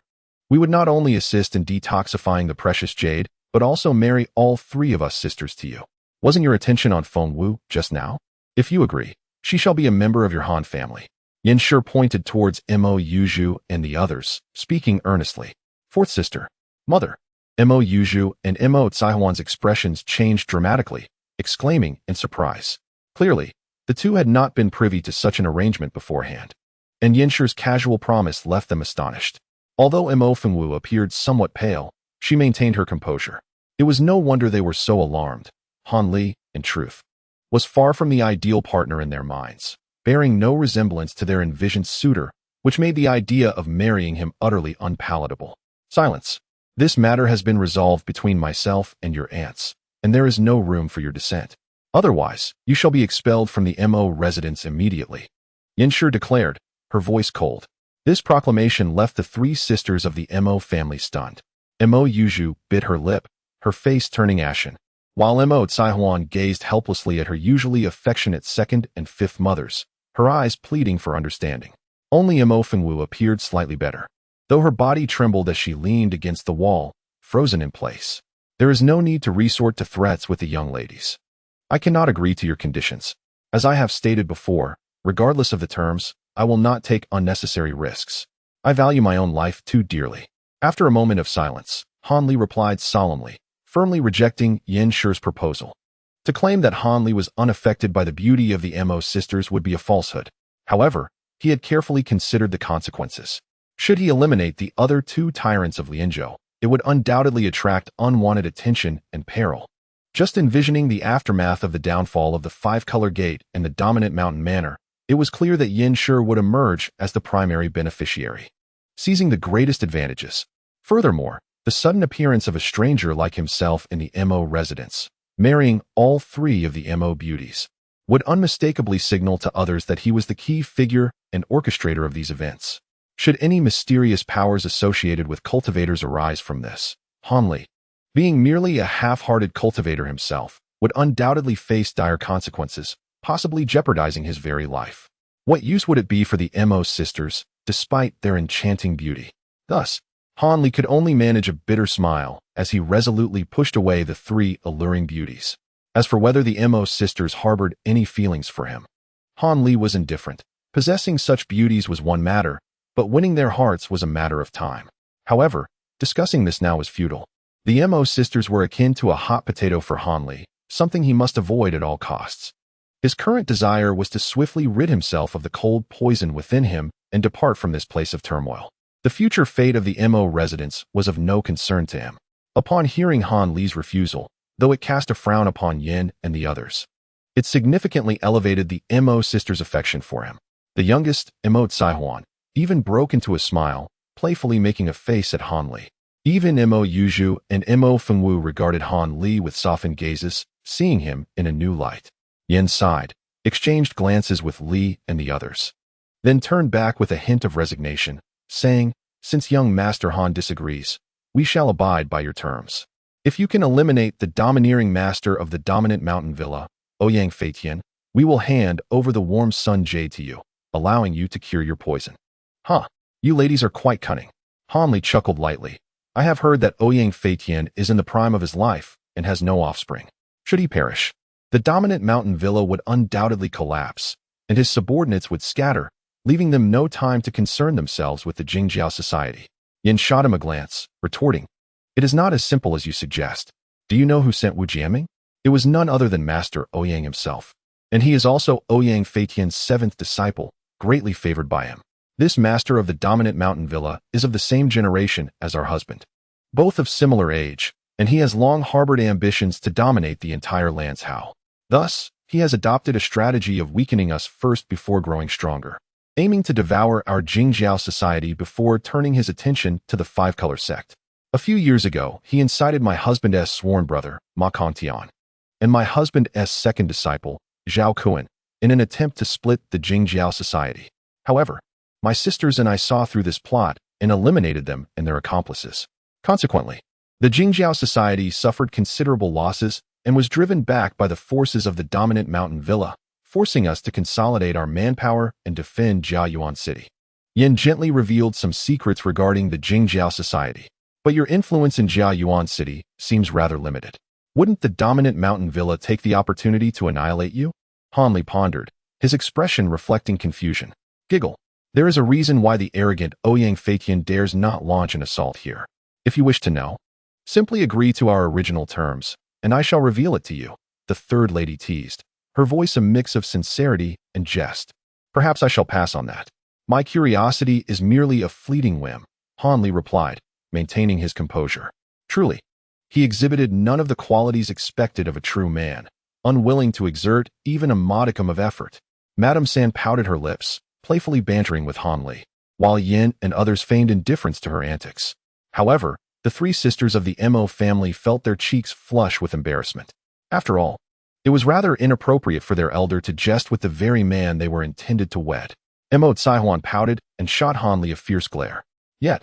we would not only assist in detoxifying the precious jade, but also marry all 3 of us sisters to you. Wasn't your attention on Fengwu just now? If you agree, she shall be a member of your Han family. Yanshi pointed towards Mo Yuzhu and the others, speaking earnestly. 4th sister, mother. Mo Yuzhu and Mo Caihuan's expressions changed dramatically, exclaiming in surprise. Clearly, the 2 had not been privy to such an arrangement beforehand, and Yanshi's casual promise left them astonished. Although Mo Fengwu appeared somewhat pale, she maintained her composure. It was no wonder they were so alarmed. Han Li, in truth, was far from the ideal partner in their minds, bearing no resemblance to their envisioned suitor, which made the idea of marrying him utterly unpalatable. Silence. This matter has been resolved between myself and your aunts, and there is no room for your dissent. Otherwise, you shall be expelled from the Mo residence immediately. Yanshi declared, her voice cold. This proclamation left the 3 sisters of the Mo family stunned. Mo Yuzhu bit her lip, her face turning ashen, while Mo Caihuan gazed helplessly at her usually affectionate 2nd and 5th mothers, her eyes pleading for understanding. Only Mo Fengwu appeared slightly better. though her body trembled as she leaned against the wall, frozen in place. There is no need to resort to threats with the young ladies. I cannot agree to your conditions. As I have stated before, regardless of the terms, I will not take unnecessary risks. I value my own life too dearly. After a moment of silence, Han Li replied solemnly, firmly rejecting Yin Shi's proposal. To claim that Han Li was unaffected by the beauty of the Mo sisters would be a falsehood. However, he had carefully considered the consequences. Should he eliminate the other two tyrants of Lianzhou, it would undoubtedly attract unwanted attention and peril. Just envisioning the aftermath of the downfall of the Five-Color Gate and the dominant mountain manor, it was clear that Yin Shi would emerge as the primary beneficiary, seizing the greatest advantages. Furthermore, the sudden appearance of a stranger like himself in the Mo residence, marrying all three of the Mo beauties, would unmistakably signal to others that he was the key figure and orchestrator of these events. Should any mysterious powers associated with cultivators arise from this, Han Li, being merely a half-hearted cultivator himself, would undoubtedly face dire consequences, possibly jeopardizing his very life. What use would it be for the Mo sisters, despite their enchanting beauty? Thus, Han Li could only manage a bitter smile as he resolutely pushed away the three alluring beauties. As for whether the Mo sisters harbored any feelings for him, Han Li was indifferent. Possessing such beauties was one matter, but winning their hearts was a matter of time. However, discussing this now was futile. The Mo sisters were akin to a hot potato for Han Li, something he must avoid at all costs. His current desire was to swiftly rid himself of the cold poison within him and depart from this place of turmoil. The future fate of the Mo residence was of no concern to him. Upon hearing Han Li's refusal, though it cast a frown upon Yin and the others, it significantly elevated the Mo sisters' affection for him. The youngest, Mo Tsaihuan, even broke into a smile, playfully making a face at Han Li. Even Mo Yuzhu and Mo Fengwu regarded Han Li with softened gazes, seeing him in a new light. Yin sighed, exchanged glances with Li and the others, then turned back with a hint of resignation, saying, "Since young Master Han disagrees, we shall abide by your terms. If you can eliminate the domineering master of the dominant mountain villa, Ouyang Feitian, we will hand over the warm sun jade to you, allowing you to cure your poison." "Huh, you ladies are quite cunning." Han Li chuckled lightly. "I have heard that Ouyang Feitian is in the prime of his life and has no offspring. Should he perish, the dominant mountain villa would undoubtedly collapse, and his subordinates would scatter, leaving them no time to concern themselves with the Jingjiao society." Yin shot him a glance, retorting, "It is not as simple as you suggest. Do you know who sent Wu Jiaming? It was none other than Master Ouyang himself, and he is also Ouyang Feitian's seventh disciple, greatly favored by him. This master of the dominant mountain villa is of the same generation as our husband, both of similar age, and he has long harbored ambitions to dominate the entire Lanzhou. Thus, he has adopted a strategy of weakening us first before growing stronger, aiming to devour our Jingjiao society before turning his attention to the Five-Color sect. A few years ago, he incited my husband's sworn brother, Ma Kongtian, and my husband's second disciple, Zhao Kuan, in an attempt to split the Jingjiao society. However, my sisters and I saw through this plot and eliminated them and their accomplices. Consequently, the Jingjiao society suffered considerable losses and was driven back by the forces of the dominant mountain villa, forcing us to consolidate our manpower and defend Jiayuan City. Yin gently revealed some secrets regarding the Jingjiao society, but your influence in Jiayuan City seems rather limited. Wouldn't the dominant mountain villa take the opportunity to annihilate you?" Han Li pondered, his expression reflecting confusion. "Giggle. There is a reason why the arrogant Ouyang Feitian dares not launch an assault here. If you wish to know, simply agree to our original terms, and I shall reveal it to you," the third lady teased, her voice a mix of sincerity and jest. "Perhaps I shall pass on that. My curiosity is merely a fleeting whim," Han Li replied, maintaining his composure. Truly, he exhibited none of the qualities expected of a true man, unwilling to exert even a modicum of effort. Madame San pouted her lips, playfully bantering with Han Li, while Yin and others feigned indifference to her antics. However, the three sisters of the Mo family felt their cheeks flush with embarrassment. After all, it was rather inappropriate for their elder to jest with the very man they were intended to wed. Mo Tsaihuan pouted and shot Han Li a fierce glare. Yet,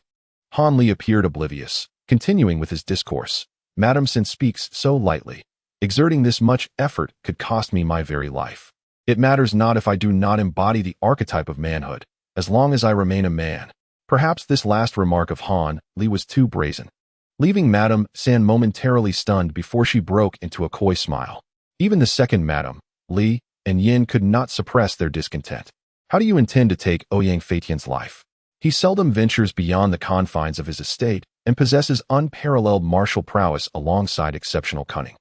Han Li appeared oblivious, continuing with his discourse. "Madame San speaks so lightly. Exerting this much effort could cost me my very life. It matters not if I do not embody the archetype of manhood, as long as I remain a man. Perhaps this last remark of Han Li was too brazen, leaving Madame San momentarily stunned before she broke into a coy smile. Even the second Madame Li and Yin could not suppress their discontent. How do you intend to take Ouyang Feitian's life? He seldom ventures beyond the confines of his estate and possesses unparalleled martial prowess alongside exceptional cunning,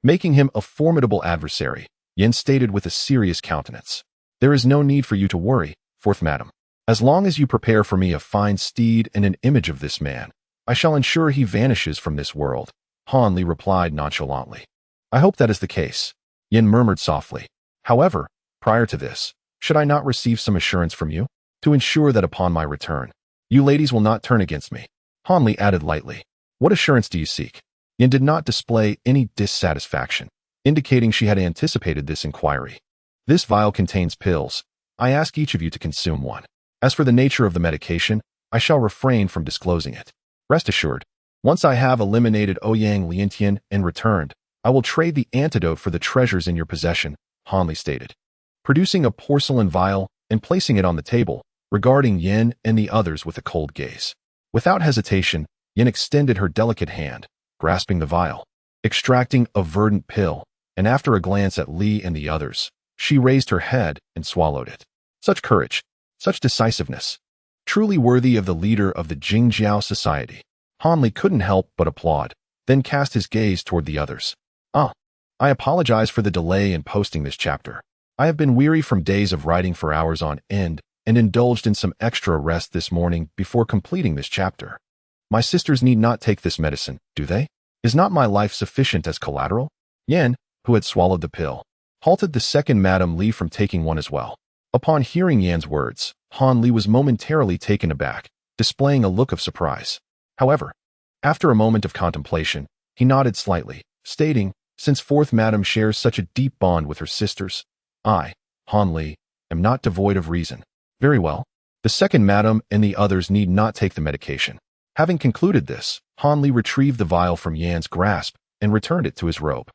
making him a formidable adversary, Yin stated with a serious countenance. There is no need for you to worry, fourth Madam. As long as you prepare for me a fine steed and an image of this man, I shall ensure he vanishes from this world, Han Li replied nonchalantly. I hope that is the case, Yin murmured softly. However, prior to this, should I not receive some assurance from you? To ensure that upon my return, you ladies will not turn against me, Han Li added lightly. What assurance do you seek? Yin did not display any dissatisfaction, indicating she had anticipated this inquiry. This vial contains pills. I ask each of you to consume one. As for the nature of the medication, I shall refrain from disclosing it. Rest assured, once I have eliminated Ouyang Liantian and returned, I will trade the antidote for the treasures in your possession, Han Li stated. Producing a porcelain vial and placing it on the table, regarding Yin and the others with a cold gaze. Without hesitation, Yin extended her delicate hand, grasping the vial, extracting a verdant pill, and after a glance at Li and the others, she raised her head and swallowed it. Such courage, such decisiveness, truly worthy of the leader of the Jingjiao society. Han Li couldn't help but applaud, then cast his gaze toward the others. I apologize for the delay in posting this chapter. I have been weary from days of writing for hours on end and indulged in some extra rest this morning before completing this chapter. My sisters need not take this medicine, do they? Is not my life sufficient as collateral? Yin, who had swallowed the pill, halted the second Madame Li from taking one as well. Upon hearing Yan's words, Han Li was momentarily taken aback, displaying a look of surprise. However, after a moment of contemplation, he nodded slightly, stating, since fourth Madame shares such a deep bond with her sisters, I, Han Li, am not devoid of reason. Very well. The second Madame and the others need not take the medication. Having concluded this, Han Li retrieved the vial from Yan's grasp and returned it to his robe.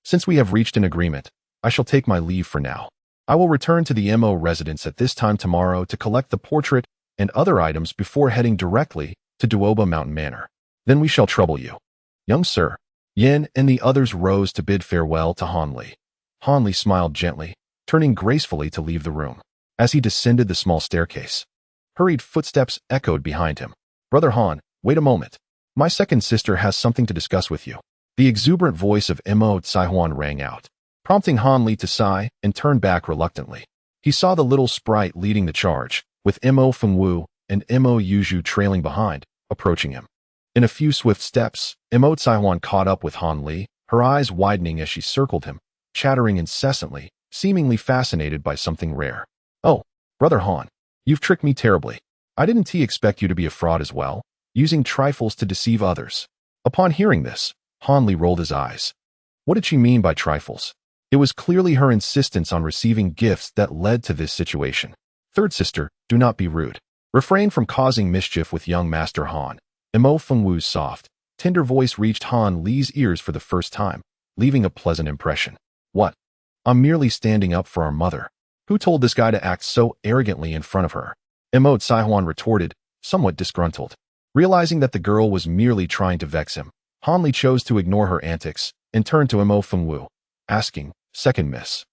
Since we have reached an agreement, I shall take my leave for now. I will return to the Mo residence at this time tomorrow to collect the portrait and other items before heading directly to Duoba Mountain Manor. Then we shall trouble you. Young sir. Yin and the others rose to bid farewell to Han Li. Han Li smiled gently, turning gracefully to leave the room. As he descended the small staircase, hurried footsteps echoed behind him. Brother Han, wait a moment. My second sister has something to discuss with you. The exuberant voice of Mo Tsaihuan rang out, prompting Han Li to sigh and turn back reluctantly. He saw the little sprite leading the charge, with Mo Fengwu and Mo Yuzhu trailing behind, approaching him. In a few swift steps, Mo Tsaihuan caught up with Han Li, her eyes widening as she circled him, chattering incessantly, seemingly fascinated by something rare. Oh, Brother Han, you've tricked me terribly. I didn't expect you to be a fraud as well, using trifles to deceive others. Upon hearing this, Han Li rolled his eyes. What did she mean by trifles? It was clearly her insistence on receiving gifts that led to this situation. Third sister, do not be rude. Refrain from causing mischief with young Master Han. Mo Fengwu's soft, tender voice reached Han Li's ears for the first time, leaving a pleasant impression. What? I'm merely standing up for our mother. Who told this guy to act so arrogantly in front of her? Mo Tsaihuan retorted, somewhat disgruntled. Realizing that the girl was merely trying to vex him, Han Li chose to ignore her antics and turned to Mo Fengwu, asking, Second miss,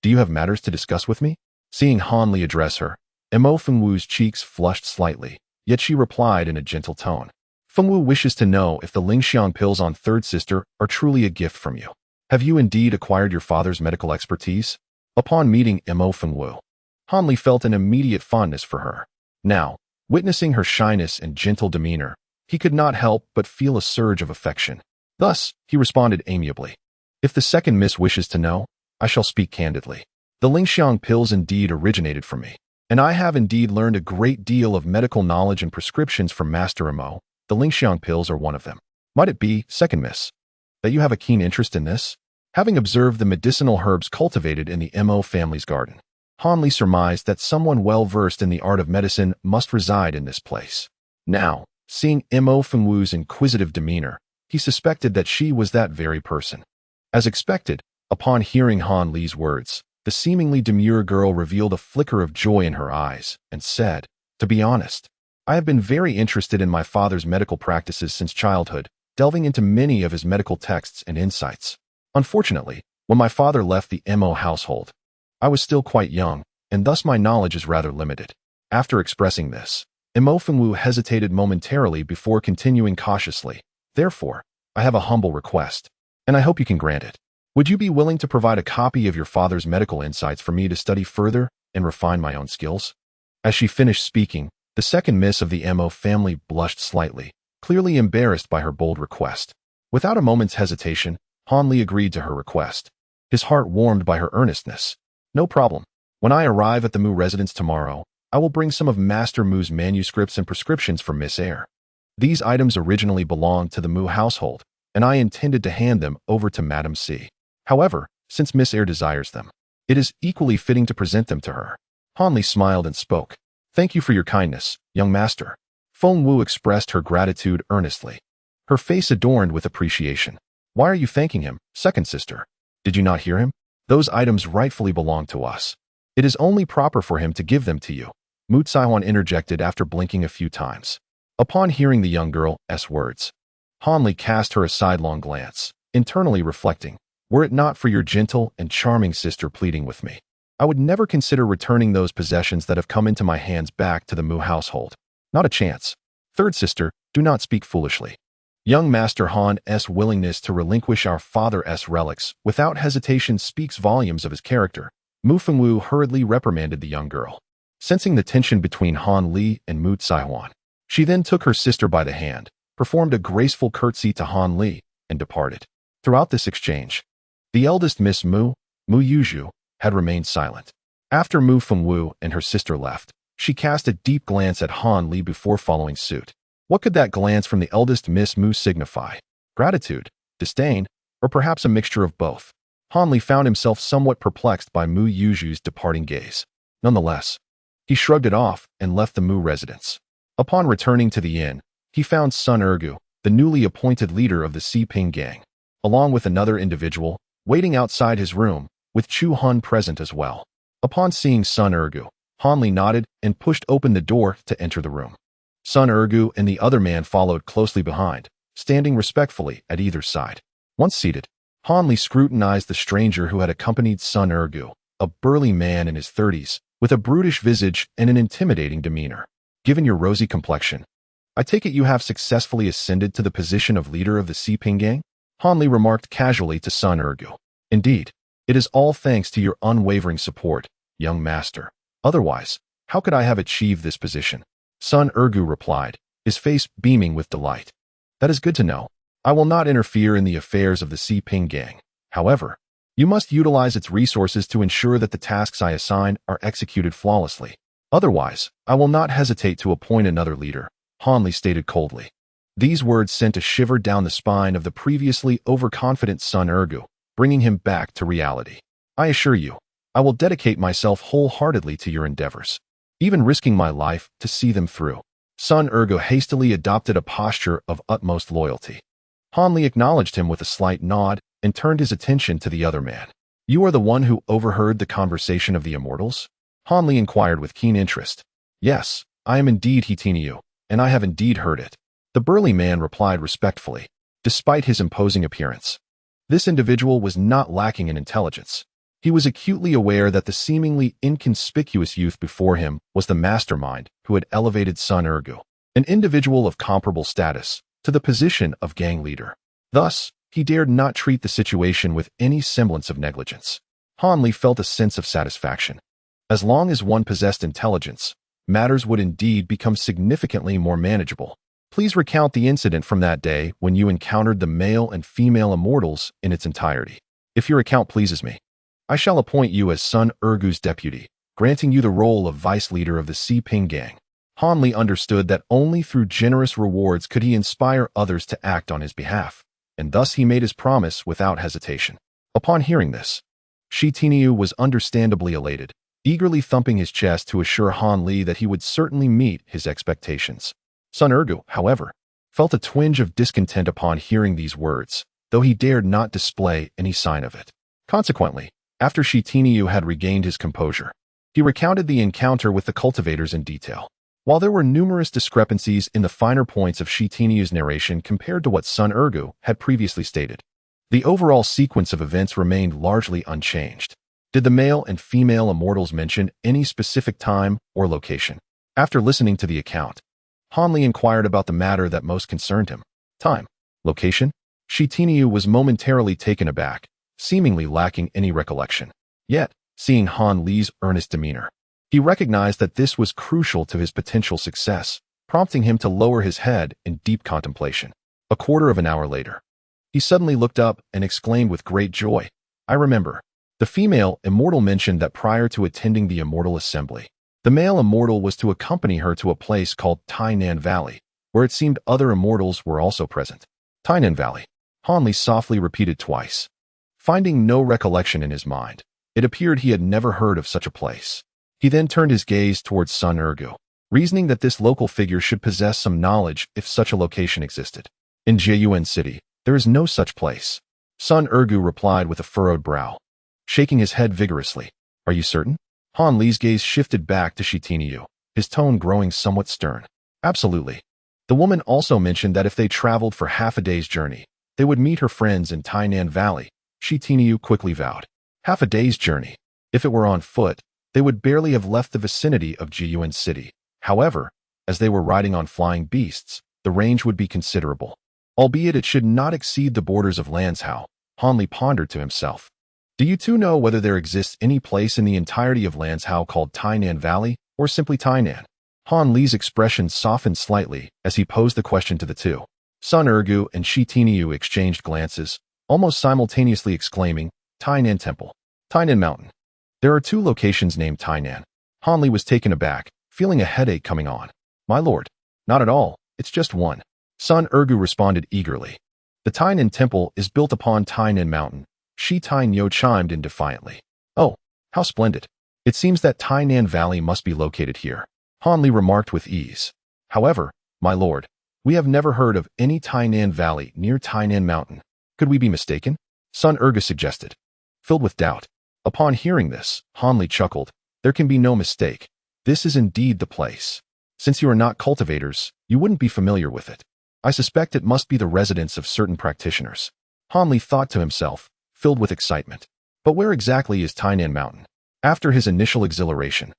do you have matters to discuss with me? Seeing Han Li address her, Mo Fengwu's cheeks flushed slightly, yet she replied in a gentle tone. Fengwu wishes to know if the Lingxiang pills on third sister are truly a gift from you. Have you indeed acquired your father's medical expertise? Upon meeting Mo Fengwu, Han Li felt an immediate fondness for her. Now, witnessing her shyness and gentle demeanor, he could not help but feel a surge of affection. Thus, he responded amiably. If the second miss wishes to know, I shall speak candidly. The Lingxiang pills indeed originated from me, and I have indeed learned a great deal of medical knowledge and prescriptions from Master Mo. The Lingxiang pills are one of them. Might it be, second miss, that you have a keen interest in this? Having observed the medicinal herbs cultivated in the Mo family's garden, Han Li surmised that someone well-versed in the art of medicine must reside in this place. Now, seeing Mo Fengwu's inquisitive demeanor, he suspected that she was that very person. As expected, upon hearing Han Li's words, the seemingly demure girl revealed a flicker of joy in her eyes and said, to be honest, I have been very interested in my father's medical practices since childhood, delving into many of his medical texts and insights. Unfortunately, when my father left the Mo household, I was still quite young, and thus my knowledge is rather limited. After expressing this, Mo Fengwu hesitated momentarily before continuing cautiously. Therefore, I have a humble request, and I hope you can grant it. Would you be willing to provide a copy of your father's medical insights for me to study further and refine my own skills? As she finished speaking, the second miss of the Mo family blushed slightly, clearly embarrassed by her bold request. Without a moment's hesitation, Han Li agreed to her request, his heart warmed by her earnestness. No problem. When I arrive at the Mu residence tomorrow, I will bring some of Master Mu's manuscripts and prescriptions for Miss Eyre. These items originally belonged to the Mu household, and I intended to hand them over to Madame C. However, since Miss Eyre desires them, it is equally fitting to present them to her. Han Li smiled and spoke. Thank you for your kindness, young master. Feng Wu expressed her gratitude earnestly, her face adorned with appreciation. Why are you thanking him, second sister? Did you not hear him? Those items rightfully belong to us. It is only proper for him to give them to you, Mu Caihuan interjected after blinking a few times. Upon hearing the young girl's words, Han Li cast her a sidelong glance, internally reflecting, were it not for your gentle and charming sister pleading with me, I would never consider returning those possessions that have come into my hands back to the Mu household. Not a chance. Third sister, do not speak foolishly. Young Master Han's willingness to relinquish our father's relics without hesitation speaks volumes of his character. Mu Fengwu hurriedly reprimanded the young girl. Sensing the tension between Han Li and Mu Caihuan, she then took her sister by the hand, performed a graceful curtsy to Han Li, and departed. Throughout this exchange, the eldest Miss Mu Yuzhu, had remained silent. After Mu Fengwu and her sister left, she cast a deep glance at Han Li before following suit. What could that glance from the eldest Miss Mu signify? Gratitude, disdain, or perhaps a mixture of both? Han Li found himself somewhat perplexed by Mu Yuzhu's departing gaze. Nonetheless, he shrugged it off and left the Mu residence. Upon returning to the inn, he found Sun Ergu, the newly appointed leader of the Si Ping gang, along with another individual, waiting outside his room, with Chu Hun present as well. Upon seeing Sun Ergu, Han Li nodded and pushed open the door to enter the room. Sun Ergu and the other man followed closely behind, standing respectfully at either side. Once seated, Han Li scrutinized the stranger who had accompanied Sun Ergu, a burly man in his 30s, with a brutish visage and an intimidating demeanor. Given your rosy complexion, I take it you have successfully ascended to the position of leader of the Si Ping gang? Han Li remarked casually to Sun Ergu. Indeed, it is all thanks to your unwavering support, young master. Otherwise, how could I have achieved this position? Sun Ergu replied, his face beaming with delight. That is good to know. I will not interfere in the affairs of the Si Ping gang. However, you must utilize its resources to ensure that the tasks I assign are executed flawlessly. Otherwise, I will not hesitate to appoint another leader, Han Li stated coldly. These words sent a shiver down the spine of the previously overconfident Sun Ergu, bringing him back to reality. I assure you, I will dedicate myself wholeheartedly to your endeavors, even risking my life to see them through. Sun Ergu hastily adopted a posture of utmost loyalty. Han Li acknowledged him with a slight nod and turned his attention to the other man. You are the one who overheard the conversation of the immortals? Han Li inquired with keen interest. Yes, I am indeed Hitiniu, and I have indeed heard it. The burly man replied respectfully, despite his imposing appearance. This individual was not lacking in intelligence. He was acutely aware that the seemingly inconspicuous youth before him was the mastermind who had elevated Sun Ergu, an individual of comparable status, to the position of gang leader. Thus, he dared not treat the situation with any semblance of negligence. Han Li felt a sense of satisfaction. As long as one possessed intelligence, matters would indeed become significantly more manageable. Please recount the incident from that day when you encountered the male and female immortals in its entirety. If your account pleases me, I shall appoint you as Sun Ergu's deputy, granting you the role of vice leader of the Si Ping gang. Han Li understood that only through generous rewards could he inspire others to act on his behalf, and thus he made his promise without hesitation. Upon hearing this, Shi Tiniu was understandably elated, eagerly thumping his chest to assure Han Li that he would certainly meet his expectations. Sun Ergu, however, felt a twinge of discontent upon hearing these words, though he dared not display any sign of it. Consequently, after Shi Tiniu had regained his composure, he recounted the encounter with the cultivators in detail. While there were numerous discrepancies in the finer points of Shitiniu's narration compared to what Sun Ergu had previously stated, the overall sequence of events remained largely unchanged. Did the male and female immortals mention any specific time or location? After listening to the account, Hanli inquired about the matter that most concerned him. Time. Location? Shitiniu was momentarily taken aback, seemingly lacking any recollection. Yet, seeing Han Li's earnest demeanor, he recognized that this was crucial to his potential success, prompting him to lower his head in deep contemplation. A quarter of an hour later, he suddenly looked up and exclaimed with great joy, "I remember." The female immortal mentioned that prior to attending the immortal assembly, the male immortal was to accompany her to a place called Tainan Valley, where it seemed other immortals were also present. Tainan Valley. Hanli softly repeated twice. Finding no recollection in his mind, it appeared he had never heard of such a place. He then turned his gaze towards Sun Ergu, reasoning that this local figure should possess some knowledge if such a location existed. In Jiayuan City, there is no such place. Sun Ergu replied with a furrowed brow, shaking his head vigorously. Are you certain? Han Li's gaze shifted back to Shitiniu, his tone growing somewhat stern. Absolutely. The woman also mentioned that if they traveled for half a day's journey, they would meet her friends in Tainan Valley. Shitiniu quickly vowed. Half a day's journey. If it were on foot, they would barely have left the vicinity of Jiayuan City. However, as they were riding on flying beasts, the range would be considerable. Albeit it should not exceed the borders of Lanzhou, Hanli pondered to himself. Do you two know whether there exists any place in the entirety of Lanzhou called Tainan Valley, or simply Tainan? Han Li's expression softened slightly as he posed the question to the two. Sun Ergu and Shitiniu exchanged glances, almost simultaneously exclaiming, Tainan Temple. Tainan Mountain. There are two locations named Tainan. Hanli was taken aback, feeling a headache coming on. My lord. Not at all, it's just one. Sun Ergu responded eagerly. The Tainan Temple is built upon Tainan Mountain. Shi Tainyo chimed in defiantly. Oh, how splendid. It seems that Tainan Valley must be located here. Hanli remarked with ease. However, my lord, we have never heard of any Tainan Valley near Tainan Mountain. Could we be mistaken? Sun Ergu suggested. Filled with doubt. Upon hearing this, Hanli chuckled. There can be no mistake. This is indeed the place. Since you are not cultivators, you wouldn't be familiar with it. I suspect it must be the residence of certain practitioners. Hanli thought to himself, filled with excitement. But where exactly is Tainan Mountain? After his initial exhilaration,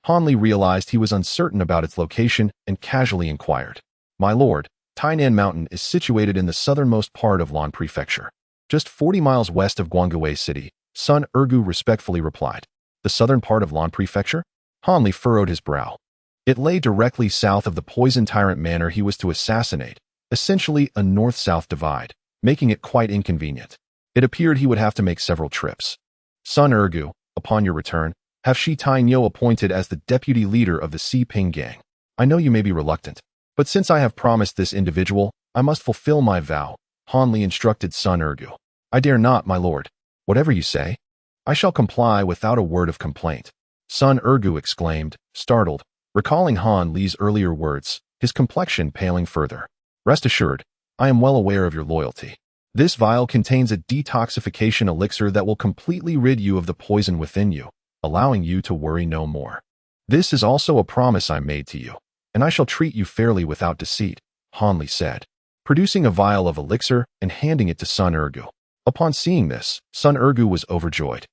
Hanli realized he was uncertain about its location and casually inquired. My lord, Tainan Mountain is situated in the southernmost part of Lan Prefecture, just 40 miles west of Guangwei City. Sun Ergu respectfully replied. The southern part of Lan Prefecture? Hanli furrowed his brow. It lay directly south of the poison tyrant manor he was to assassinate, essentially a north-south divide, making it quite inconvenient. It appeared he would have to make several trips. Sun Ergu, upon your return, have Shi Tainyo appointed as the deputy leader of the Si Ping gang. I know you may be reluctant, but since I have promised this individual, I must fulfill my vow, Hanli instructed Sun Ergu. I dare not, my lord. Whatever you say, I shall comply without a word of complaint. Sun Ergu exclaimed, startled, recalling Han Li's earlier words, his complexion paling further. Rest assured, I am well aware of your loyalty. This vial contains a detoxification elixir that will completely rid you of the poison within you, allowing you to worry no more. This is also a promise I made to you, and I shall treat you fairly without deceit, Hanli said, producing a vial of elixir and handing it to Sun Ergu. Upon seeing this, Sun Ergu was overjoyed.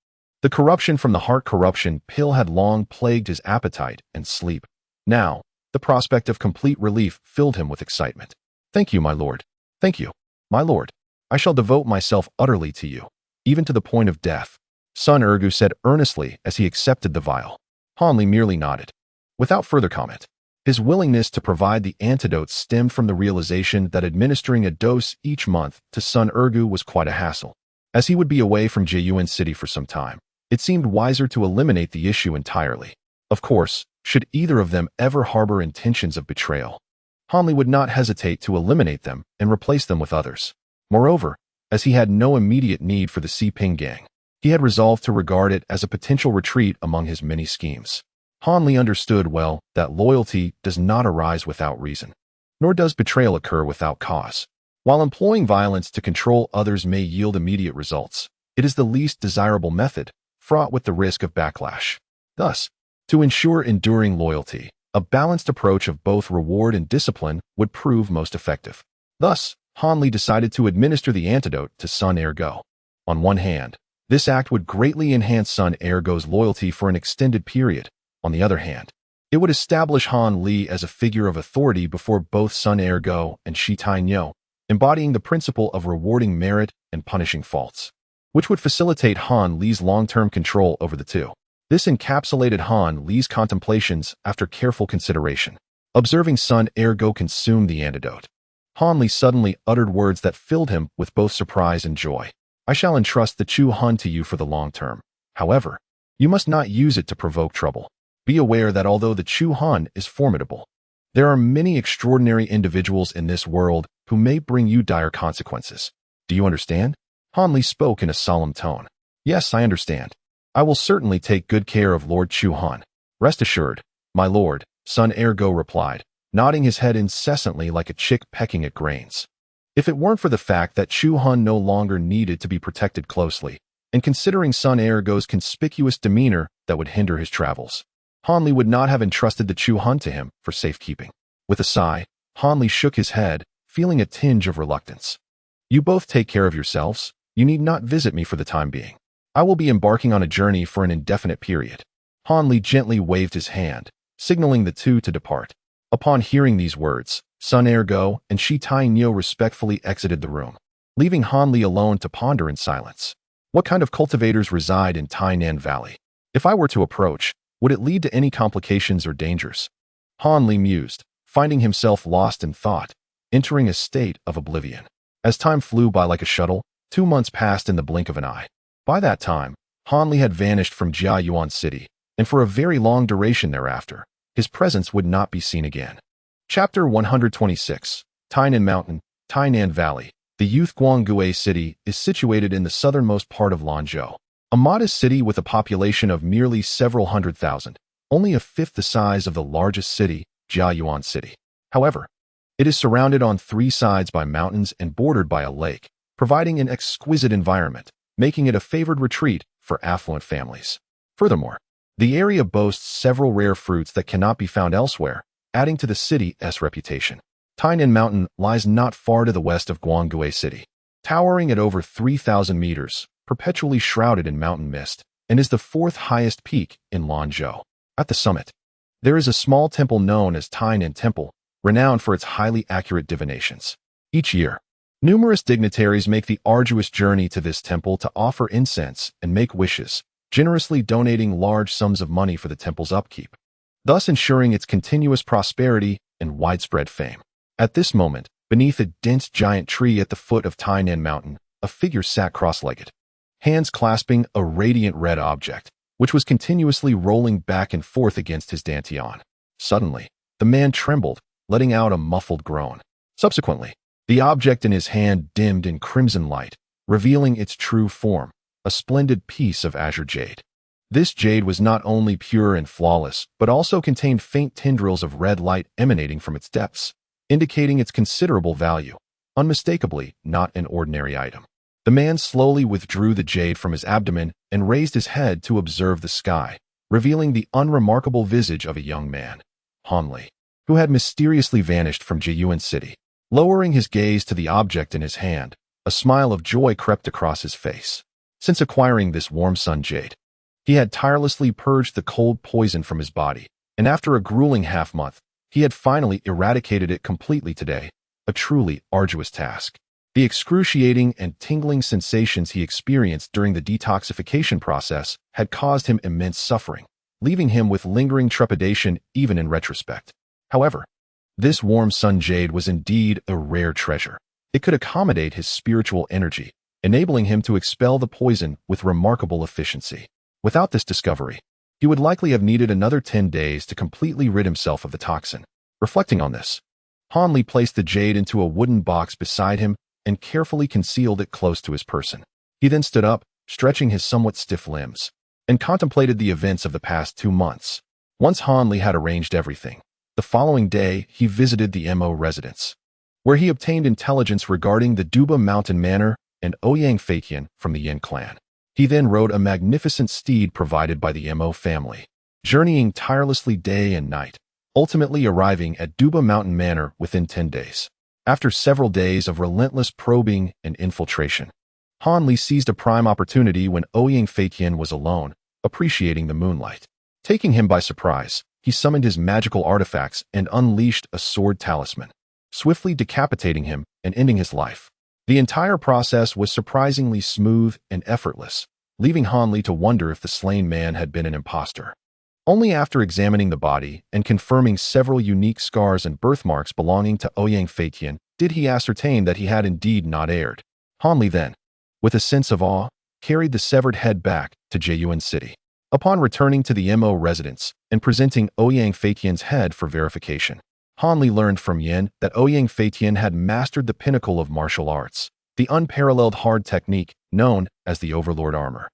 The corruption from the heart corruption pill had long plagued his appetite and sleep. Now, the prospect of complete relief filled him with excitement. Thank you, my lord. Thank you, my lord. I shall devote myself utterly to you, even to the point of death, Sun Ergu said earnestly as he accepted the vial. Hanli merely nodded, without further comment. His willingness to provide the antidote stemmed from the realization that administering a dose each month to Sun Ergu was quite a hassle. As he would be away from Jiayuan City for some time, it seemed wiser to eliminate the issue entirely. Of course, should either of them ever harbor intentions of betrayal, Hanli would not hesitate to eliminate them and replace them with others. Moreover, as he had no immediate need for the Si Ping gang, he had resolved to regard it as a potential retreat among his many schemes. Hanli understood well that loyalty does not arise without reason, nor does betrayal occur without cause. While employing violence to control others may yield immediate results, it is the least desirable method, fraught with the risk of backlash. Thus, to ensure enduring loyalty, A balanced approach of both reward and discipline would prove most effective. Thus, Han Li decided to administer the antidote to Sun Ergo. On one hand, this act would greatly enhance Sun Ergo's loyalty for an extended period. On the other hand, it would establish Han Li as a figure of authority before both Sun Ergo and Shi Tainyo, embodying the principle of rewarding merit and punishing faults, which would facilitate Han Li's long-term control over the two. This encapsulated Han Li's contemplations after careful consideration. Observing Sun Ergo consume the antidote, Han Li suddenly uttered words that filled him with both surprise and joy. I shall entrust the Chu Han to you for the long term. However, you must not use it to provoke trouble. Be aware that although the Chu Han is formidable, there are many extraordinary individuals in this world who may bring you dire consequences. Do you understand? Han Li spoke in a solemn tone. Yes, I understand. I will certainly take good care of Lord Chu Han. Rest assured, my lord, Sun Ergo replied, nodding his head incessantly like a chick pecking at grains. If it weren't for the fact that Chu Han no longer needed to be protected closely, and considering Sun Ergo's conspicuous demeanor that would hinder his travels, Han Li would not have entrusted the Chu Han to him for safekeeping. With a sigh, Han Li shook his head, feeling a tinge of reluctance. You both take care of yourselves. You need not visit me for the time being. I will be embarking on a journey for an indefinite period. Han Li gently waved his hand, signaling the two to depart. Upon hearing these words, Sun Ergo and Shi Tainyo respectfully exited the room, leaving Han Li alone to ponder in silence. What kind of cultivators reside in Tainan Valley? If I were to approach, would it lead to any complications or dangers? Han Li mused, finding himself lost in thought, entering a state of oblivion. As time flew by like a shuttle, 2 months passed in the blink of an eye. By that time, Han Li had vanished from Jiayuan City, and for a very long duration thereafter, his presence would not be seen again. Chapter 126. Tainan Mountain, Tainan Valley. The youth Guanggue City is situated in the southernmost part of Lanzhou, a modest city with a population of merely several hundred thousand, only a fifth the size of the largest city, Jiayuan City. However, it is surrounded on 3 sides by mountains and bordered by a lake, providing an exquisite environment, making it a favored retreat for affluent families. Furthermore, the area boasts several rare fruits that cannot be found elsewhere, adding to the city's reputation. Tainan Mountain lies not far to the west of Guanggue City, towering at over 3,000 meters, perpetually shrouded in mountain mist, and is the 4th highest peak in Lanzhou. At the summit, there is a small temple known as Tainan Temple, renowned for its highly accurate divinations. Each year, numerous dignitaries make the arduous journey to this temple to offer incense and make wishes, generously donating large sums of money for the temple's upkeep, thus ensuring its continuous prosperity and widespread fame. At this moment, beneath a dense giant tree at the foot of Tainan Mountain, a figure sat cross-legged, hands clasping a radiant red object, which was continuously rolling back and forth against his dantian. Suddenly, the man trembled, letting out a muffled groan. Subsequently, the object in his hand dimmed in crimson light, revealing its true form, a splendid piece of azure jade. This jade was not only pure and flawless, but also contained faint tendrils of red light emanating from its depths, indicating its considerable value, unmistakably not an ordinary item. The man slowly withdrew the jade from his abdomen and raised his head to observe the sky, revealing the unremarkable visage of a young man, Han Li, who had mysteriously vanished from Jiayuan City. Lowering his gaze to the object in his hand, a smile of joy crept across his face. Since acquiring this warm sun jade, he had tirelessly purged the cold poison from his body, and after a grueling half-month, he had finally eradicated it completely today, a truly arduous task. The excruciating and tingling sensations he experienced during the detoxification process had caused him immense suffering, leaving him with lingering trepidation even in retrospect. However, this warm sun jade was indeed a rare treasure. It could accommodate his spiritual energy, enabling him to expel the poison with remarkable efficiency. Without this discovery, he would likely have needed another 10 days to completely rid himself of the toxin. Reflecting on this, Han Li placed the jade into a wooden box beside him and carefully concealed it close to his person. He then stood up, stretching his somewhat stiff limbs, and contemplated the events of the past 2 months. Once Han Li had arranged everything, the following day he visited the Mo residence, where he obtained intelligence regarding the Duba Mountain Manor and Ouyang Feiqian from the Yin clan. He then rode a magnificent steed provided by the Mo family, journeying tirelessly day and night, ultimately arriving at Duba Mountain Manor within 10 days. After several days of relentless probing and infiltration, Han Li seized a prime opportunity when Ouyang Feitian was alone, appreciating the moonlight. Taking him by surprise, he summoned his magical artifacts and unleashed a sword talisman, swiftly decapitating him and ending his life. The entire process was surprisingly smooth and effortless, leaving Han Li to wonder if the slain man had been an imposter. Only after examining the body and confirming several unique scars and birthmarks belonging to Ouyang Feitian did he ascertain that he had indeed not erred. Han Li then, with a sense of awe, carried the severed head back to Jiyuan City. Upon returning to the Mo residence and presenting Ouyang Feitian's head for verification, Han Li learned from Yin that Ouyang Feitian had mastered the pinnacle of martial arts, the unparalleled hard technique known as the Overlord Armor,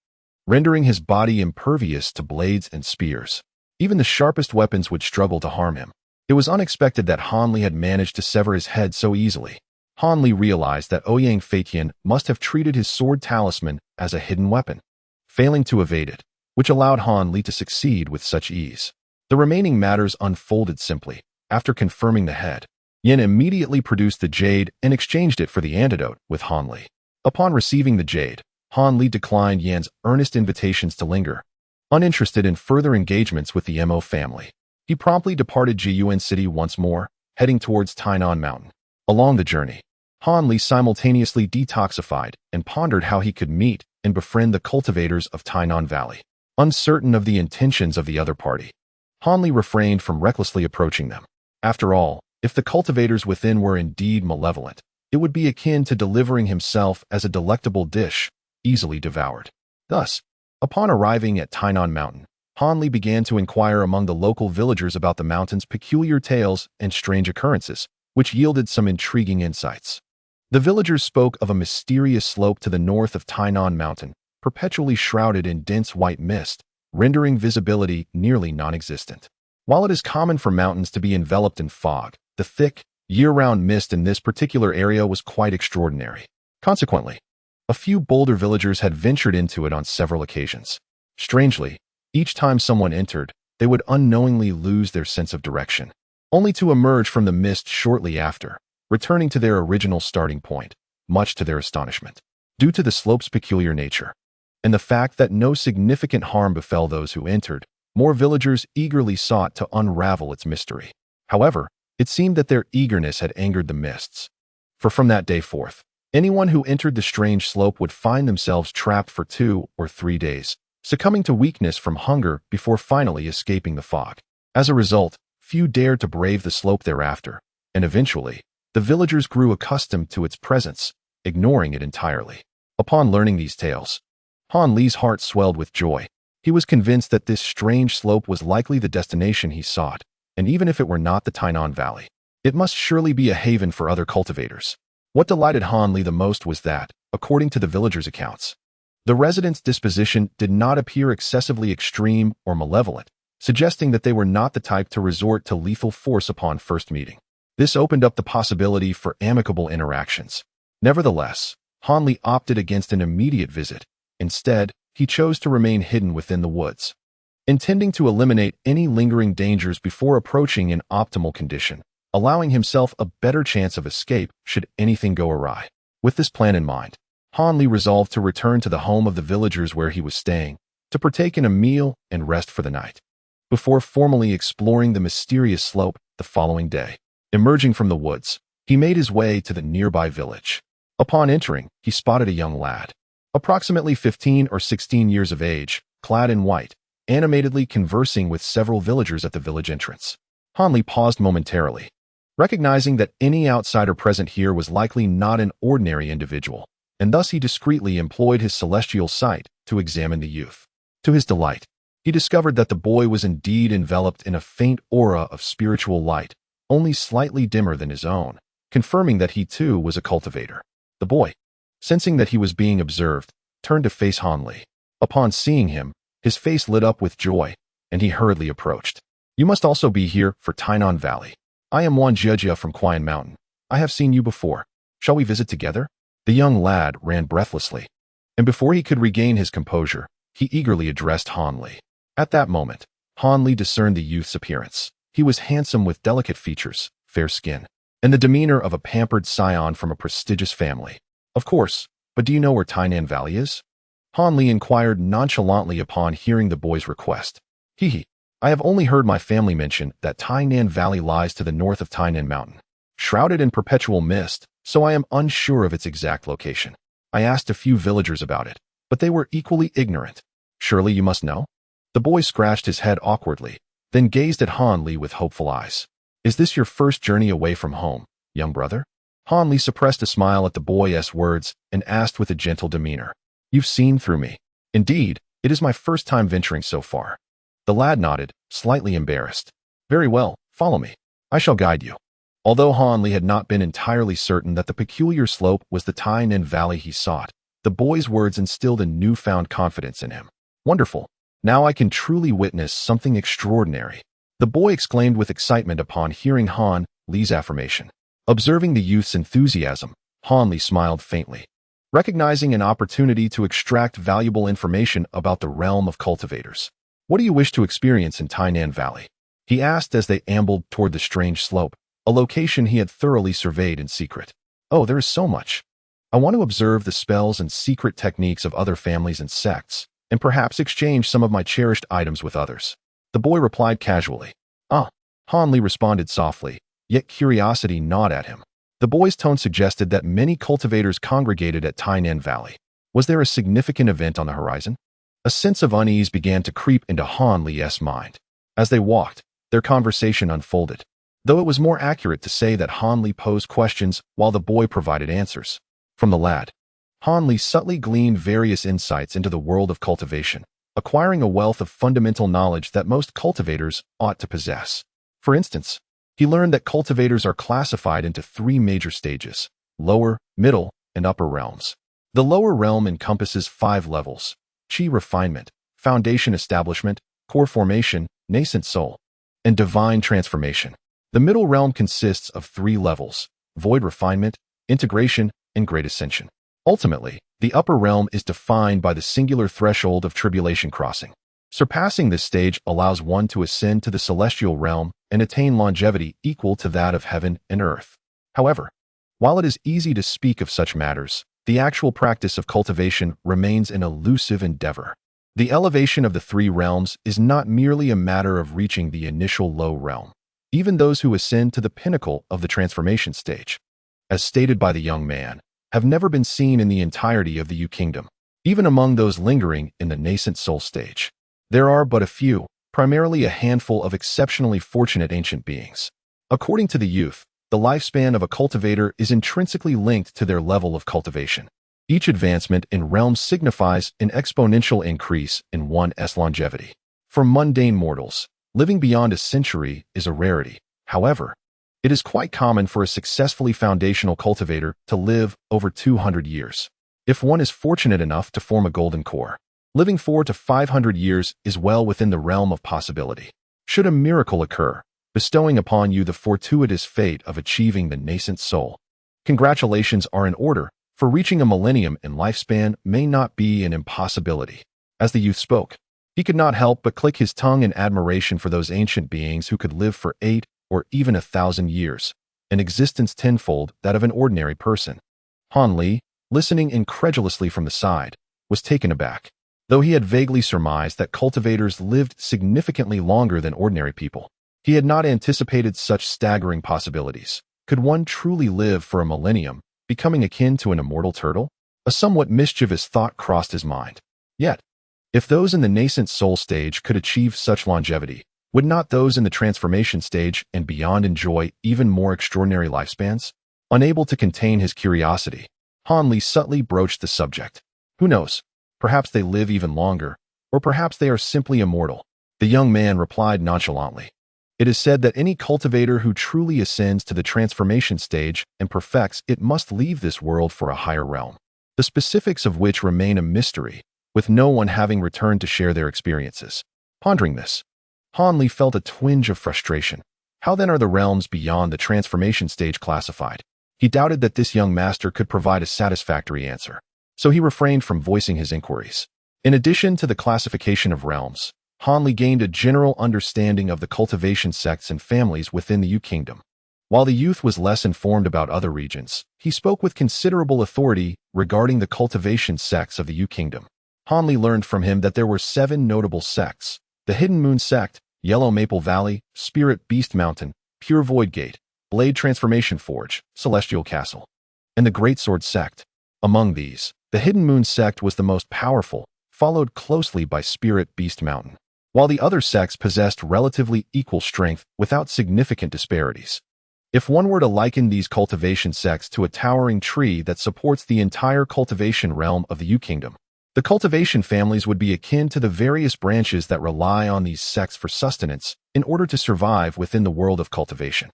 rendering his body impervious to blades and spears. Even the sharpest weapons would struggle to harm him. It was unexpected that Han Li had managed to sever his head so easily. Han Li realized that Ouyang Feitian must have treated his sword talisman as a hidden weapon, failing to evade it, which allowed Han Li to succeed with such ease. The remaining matters unfolded simply. After confirming the head, Yin immediately produced the jade and exchanged it for the antidote with Han Li. Upon receiving the jade, Han Li declined Yan's earnest invitations to linger. Uninterested in further engagements with the Mo family, he promptly departed Jiyuan City once more, heading towards Tainan Mountain. Along the journey, Han Li simultaneously detoxified and pondered how he could meet and befriend the cultivators of Tainan Valley. Uncertain of the intentions of the other party, Han Li refrained from recklessly approaching them. After all, if the cultivators within were indeed malevolent, it would be akin to delivering himself as a delectable dish, easily devoured. Thus, upon arriving at Tainan Mountain, Han Li began to inquire among the local villagers about the mountain's peculiar tales and strange occurrences, which yielded some intriguing insights. The villagers spoke of a mysterious slope to the north of Tainan Mountain, perpetually shrouded in dense white mist, rendering visibility nearly non-existent. While it is common for mountains to be enveloped in fog, the thick, year-round mist in this particular area was quite extraordinary. Consequently, a few bolder villagers had ventured into it on several occasions. Strangely, each time someone entered, they would unknowingly lose their sense of direction, only to emerge from the mist shortly after, returning to their original starting point, much to their astonishment. Due to the slope's peculiar nature, and the fact that no significant harm befell those who entered, more villagers eagerly sought to unravel its mystery. However, it seemed that their eagerness had angered the mists. For from that day forth, anyone who entered the strange slope would find themselves trapped for 2 or 3 days, succumbing to weakness from hunger before finally escaping the fog. As a result, few dared to brave the slope thereafter, and eventually, the villagers grew accustomed to its presence, ignoring it entirely. Upon learning these tales, Han Li's heart swelled with joy. He was convinced that this strange slope was likely the destination he sought, and even if it were not the Tainan Valley, it must surely be a haven for other cultivators. What delighted Han Li the most was that, according to the villagers' accounts, the residents' disposition did not appear excessively extreme or malevolent, suggesting that they were not the type to resort to lethal force upon first meeting. This opened up the possibility for amicable interactions. Nevertheless, Han Li opted against an immediate visit. Instead, he chose to remain hidden within the woods, intending to eliminate any lingering dangers before approaching an optimal condition, allowing himself a better chance of escape should anything go awry. With this plan in mind, Han Li resolved to return to the home of the villagers where he was staying, to partake in a meal and rest for the night, before formally exploring the mysterious slope the following day. Emerging from the woods, he made his way to the nearby village. Upon entering, he spotted a young lad, approximately 15 or 16 years of age, clad in white, animatedly conversing with several villagers at the village entrance. Han Li paused momentarily, recognizing that any outsider present here was likely not an ordinary individual, and thus he discreetly employed his celestial sight to examine the youth. To his delight, he discovered that the boy was indeed enveloped in a faint aura of spiritual light, only slightly dimmer than his own, confirming that he too was a cultivator. The boy, sensing that he was being observed, turned to face Han Li. Upon seeing him, his face lit up with joy, and he hurriedly approached. "You must also be here for Tainan Valley. I am Wan Jiejia from Qian Mountain. I have seen you before. Shall we visit together?" The young lad ran breathlessly, and before he could regain his composure, he eagerly addressed Han Li. At that moment, Han Li discerned the youth's appearance. He was handsome with delicate features, fair skin, and the demeanor of a pampered scion from a prestigious family. Of course, but do you know where Tainan Valley is? Han Li inquired nonchalantly upon hearing the boy's request. I have only heard my family mention that Tainan Valley lies to the north of Tainan Mountain, shrouded in perpetual mist, so I am unsure of its exact location. I asked a few villagers about it, but they were equally ignorant. Surely you must know? The boy scratched his head awkwardly, then gazed at Han Li with hopeful eyes. Is this your first journey away from home, young brother? Han Li suppressed a smile at the boy's words and asked with a gentle demeanor. You've seen through me. Indeed, it is my first time venturing so far. The lad nodded, slightly embarrassed. Very well, follow me. I shall guide you. Although Han Li had not been entirely certain that the peculiar slope was the Tainan Valley he sought, the boy's words instilled a newfound confidence in him. Wonderful. Now I can truly witness something extraordinary. The boy exclaimed with excitement upon hearing Han Li's affirmation. Observing the youth's enthusiasm, Han Li smiled faintly. Recognizing an opportunity to extract valuable information about the realm of cultivators. What do you wish to experience in Tainan Valley? He asked as they ambled toward the strange slope, a location he had thoroughly surveyed in secret. Oh, there is so much. I want to observe the spells and secret techniques of other families and sects, and perhaps exchange some of my cherished items with others. The boy replied casually. Ah, Han Li responded softly, yet curiosity gnawed at him. The boy's tone suggested that many cultivators congregated at Tainan Valley. Was there a significant event on the horizon? A sense of unease began to creep into Han Li's mind. As they walked, their conversation unfolded, though it was more accurate to say that Han Li posed questions while the boy provided answers. From the lad, Han Li subtly gleaned various insights into the world of cultivation, acquiring a wealth of fundamental knowledge that most cultivators ought to possess. For instance, he learned that cultivators are classified into 3 major stages: lower, middle, and upper realms. The lower realm encompasses 5 levels: chi refinement, foundation establishment, core formation, nascent soul, and divine transformation. The middle realm consists of 3 levels: void refinement, integration, and great ascension. Ultimately, the upper realm is defined by the singular threshold of tribulation crossing. Surpassing this stage allows one to ascend to the celestial realm and attain longevity equal to that of heaven and earth. However, while it is easy to speak of such matters, the actual practice of cultivation remains an elusive endeavor. The elevation of the 3 realms is not merely a matter of reaching the initial low realm. Even those who ascend to the pinnacle of the transformation stage, as stated by the young man, have never been seen in the entirety of the Yu Kingdom, even among those lingering in the nascent soul stage. There are but a few, primarily a handful of exceptionally fortunate ancient beings. According to the youth, the lifespan of a cultivator is intrinsically linked to their level of cultivation. Each advancement in realms signifies an exponential increase in one's longevity. For mundane mortals, living beyond a century is a rarity. However, it is quite common for a successfully foundational cultivator to live over 200 years. If one is fortunate enough to form a golden core, living 400 to 500 years is well within the realm of possibility. Should a miracle occur, bestowing upon you the fortuitous fate of achieving the nascent soul, congratulations are in order, for reaching a millennium in lifespan may not be an impossibility. As the youth spoke, he could not help but click his tongue in admiration for those ancient beings who could live for 8 or even 1,000 years, an existence tenfold that of an ordinary person. Han Li, listening incredulously from the side, was taken aback. Though he had vaguely surmised that cultivators lived significantly longer than ordinary people, he had not anticipated such staggering possibilities. Could one truly live for a millennium, becoming akin to an immortal turtle? A somewhat mischievous thought crossed his mind. Yet, if those in the nascent soul stage could achieve such longevity, would not those in the transformation stage and beyond enjoy even more extraordinary lifespans? Unable to contain his curiosity, Han Li subtly broached the subject. Who knows? Perhaps they live even longer, or perhaps they are simply immortal. The young man replied nonchalantly. It is said that any cultivator who truly ascends to the transformation stage and perfects it must leave this world for a higher realm, the specifics of which remain a mystery, with no one having returned to share their experiences. Pondering this, Han Li felt a twinge of frustration. How then are the realms beyond the transformation stage classified? He doubted that this young master could provide a satisfactory answer, so he refrained from voicing his inquiries. In addition to the classification of realms, Hanli gained a general understanding of the cultivation sects and families within the Yu Kingdom. While the youth was less informed about other regions, he spoke with considerable authority regarding the cultivation sects of the Yu Kingdom. Hanli learned from him that there were 7 notable sects: the Hidden Moon Sect, Yellow Maple Valley, Spirit Beast Mountain, Pure Void Gate, Blade Transformation Forge, Celestial Castle, and the Great Sword Sect. Among these, the Hidden Moon Sect was the most powerful, followed closely by Spirit Beast Mountain, while the other sects possessed relatively equal strength without significant disparities. If one were to liken these cultivation sects to a towering tree that supports the entire cultivation realm of the Yu Kingdom, the cultivation families would be akin to the various branches that rely on these sects for sustenance in order to survive within the world of cultivation.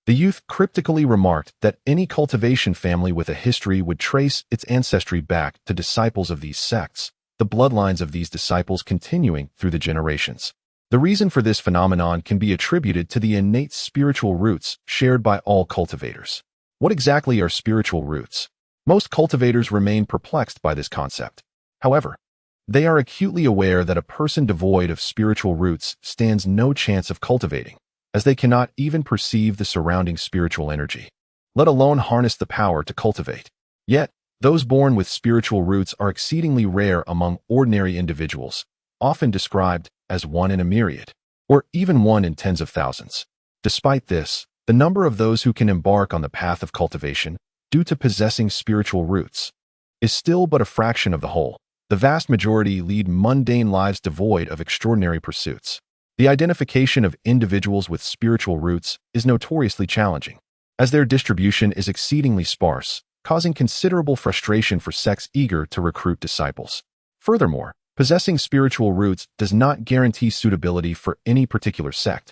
The youth cryptically remarked that any cultivation family with a history would trace its ancestry back to disciples of these sects, the bloodlines of these disciples continuing through the generations. The reason for this phenomenon can be attributed to the innate spiritual roots shared by all cultivators. What exactly are spiritual roots? Most cultivators remain perplexed by this concept. However, they are acutely aware that a person devoid of spiritual roots stands no chance of cultivating, as they cannot even perceive the surrounding spiritual energy, let alone harness the power to cultivate. Yet, those born with spiritual roots are exceedingly rare among ordinary individuals, often described as one in a myriad, or even one in tens of thousands. Despite this, the number of those who can embark on the path of cultivation, due to possessing spiritual roots, is still but a fraction of the whole. The vast majority lead mundane lives devoid of extraordinary pursuits. The identification of individuals with spiritual roots is notoriously challenging, as their distribution is exceedingly sparse, causing considerable frustration for sects eager to recruit disciples. Furthermore, possessing spiritual roots does not guarantee suitability for any particular sect,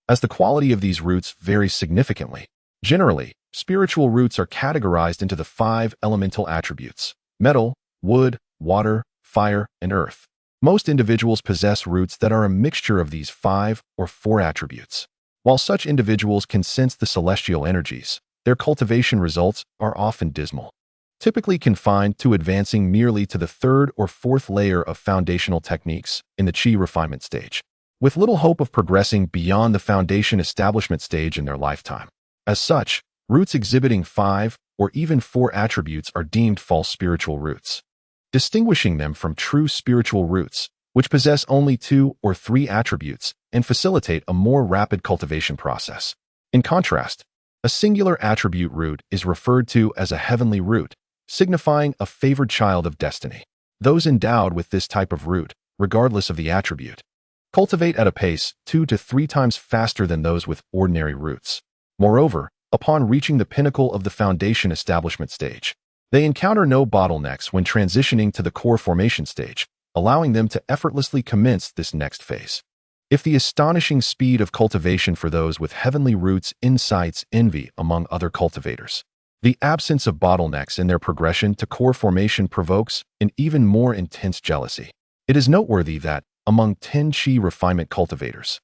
as the quality of these roots varies significantly. Generally, spiritual roots are categorized into the 5 elemental attributes: metal, wood, water, fire, and earth. Most individuals possess roots that are a mixture of these 5 or 4 attributes. While such individuals can sense the celestial energies, their cultivation results are often dismal, typically confined to advancing merely to the 3rd or 4th layer of foundational techniques in the Qi refinement stage, with little hope of progressing beyond the foundation establishment stage in their lifetime. As such, roots exhibiting 5 or even 4 attributes are deemed false spiritual roots, distinguishing them from true spiritual roots, which possess only 2 or 3 attributes and facilitate a more rapid cultivation process. In contrast, a singular attribute root is referred to as a heavenly root, signifying a favored child of destiny. Those endowed with this type of root, regardless of the attribute, cultivate at a pace 2 to 3 times faster than those with ordinary roots. Moreover, upon reaching the pinnacle of the foundation establishment stage, they encounter no bottlenecks when transitioning to the core formation stage, allowing them to effortlessly commence this next phase. If the astonishing speed of cultivation for those with heavenly roots incites envy among other cultivators, the absence of bottlenecks in their progression to core formation provokes an even more intense jealousy. It is noteworthy that, among 10 Qi refinement cultivators,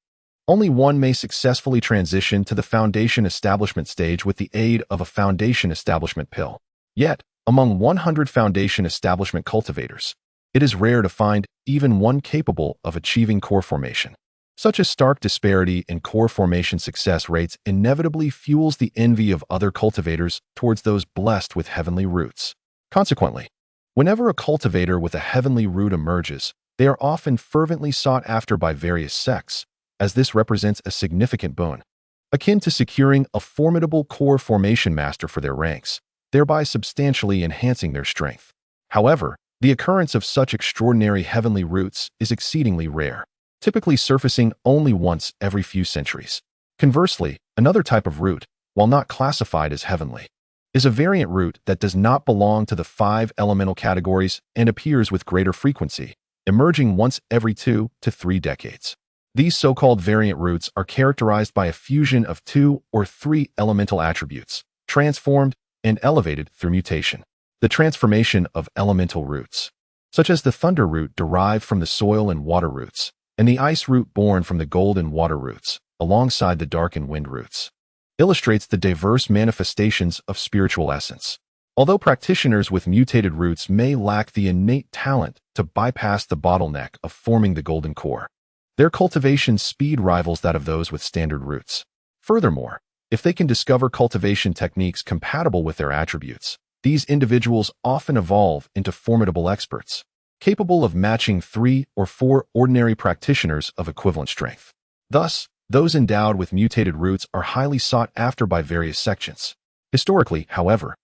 only one may successfully transition to the foundation establishment stage with the aid of a foundation establishment pill. Yet, among 100 foundation establishment cultivators, it is rare to find even one capable of achieving core formation. Such a stark disparity in core formation success rates inevitably fuels the envy of other cultivators towards those blessed with heavenly roots. Consequently, whenever a cultivator with a heavenly root emerges, they are often fervently sought after by various sects, as this represents a significant boon, akin to securing a formidable core formation master for their ranks, thereby substantially enhancing their strength. However, the occurrence of such extraordinary heavenly roots is exceedingly rare, typically surfacing only once every few centuries. Conversely, another type of root, while not classified as heavenly, is a variant root that does not belong to the 5 elemental categories and appears with greater frequency, emerging once every 2 to 3 decades. These so-called variant roots are characterized by a fusion of 2 or 3 elemental attributes, transformed and elevated through mutation. The transformation of elemental roots, such as the thunder root derived from the soil and water roots, and the ice root born from the gold and water roots, alongside the dark and wind roots, illustrates the diverse manifestations of spiritual essence. Although practitioners with mutated roots may lack the innate talent to bypass the bottleneck of forming the golden core, Their cultivation speed rivals that of those with standard roots. Furthermore, if they can discover cultivation techniques compatible with their attributes, these individuals often evolve into formidable experts, capable of matching 3 or 4 ordinary practitioners of equivalent strength. Thus, those endowed with mutated roots are highly sought after by various sections. Historically, however,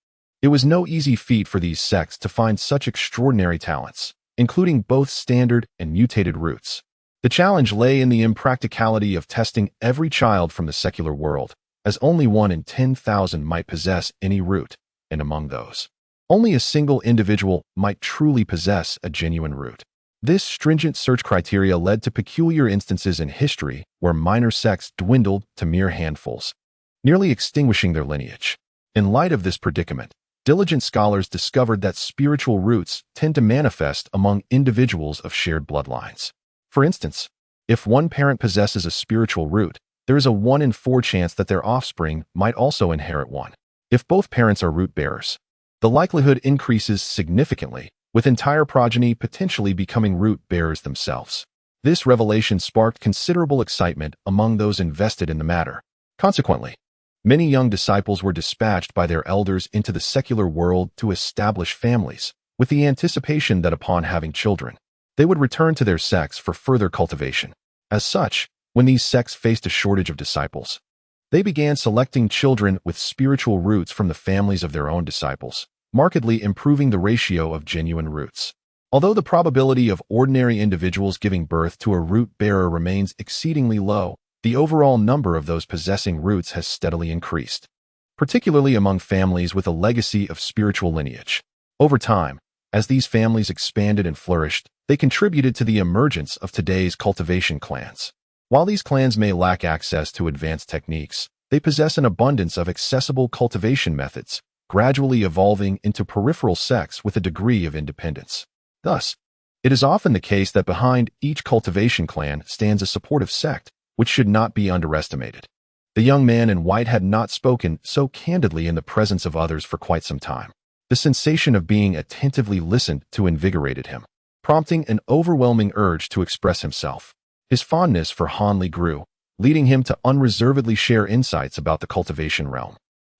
it was no easy feat for these sects to find such extraordinary talents, including both standard and mutated roots. The challenge lay in the impracticality of testing every child from the secular world, as only 1 in 10,000 might possess any root, and among those, only a single individual might truly possess a genuine root. This stringent search criteria led to peculiar instances in history where minor sects dwindled to mere handfuls, nearly extinguishing their lineage. In light of this predicament, diligent scholars discovered that spiritual roots tend to manifest among individuals of shared bloodlines. For instance, if one parent possesses a spiritual root, there is a 1 in 4 chance that their offspring might also inherit one. If both parents are root bearers, the likelihood increases significantly, with entire progeny potentially becoming root bearers themselves. This revelation sparked considerable excitement among those invested in the matter. Consequently, many young disciples were dispatched by their elders into the secular world to establish families, with the anticipation that upon having children, they would return to their sects for further cultivation. As such, when these sects faced a shortage of disciples, they began selecting children with spiritual roots from the families of their own disciples, markedly improving the ratio of genuine roots. Although the probability of ordinary individuals giving birth to a root bearer remains exceedingly low, the overall number of those possessing roots has steadily increased, particularly among families with a legacy of spiritual lineage. Over time, as these families expanded and flourished, they contributed to the emergence of today's cultivation clans. While these clans may lack access to advanced techniques, they possess an abundance of accessible cultivation methods, gradually evolving into peripheral sects with a degree of independence. Thus, it is often the case that behind each cultivation clan stands a supportive sect, which should not be underestimated. The young man in white had not spoken so candidly in the presence of others for quite some time. The sensation of being attentively listened to invigorated him, prompting an overwhelming urge to express himself. His fondness for Hanli grew, leading him to unreservedly share insights about the cultivation realm.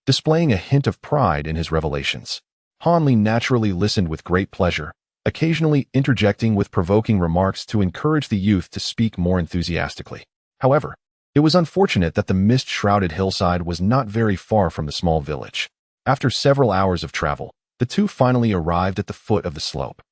Displaying a hint of pride in his revelations, Hanli naturally listened with great pleasure, occasionally interjecting with provoking remarks to encourage the youth to speak more enthusiastically. However, it was unfortunate that the mist-shrouded hillside was not very far from the small village. After several hours of travel, the two finally arrived at the foot of the slope.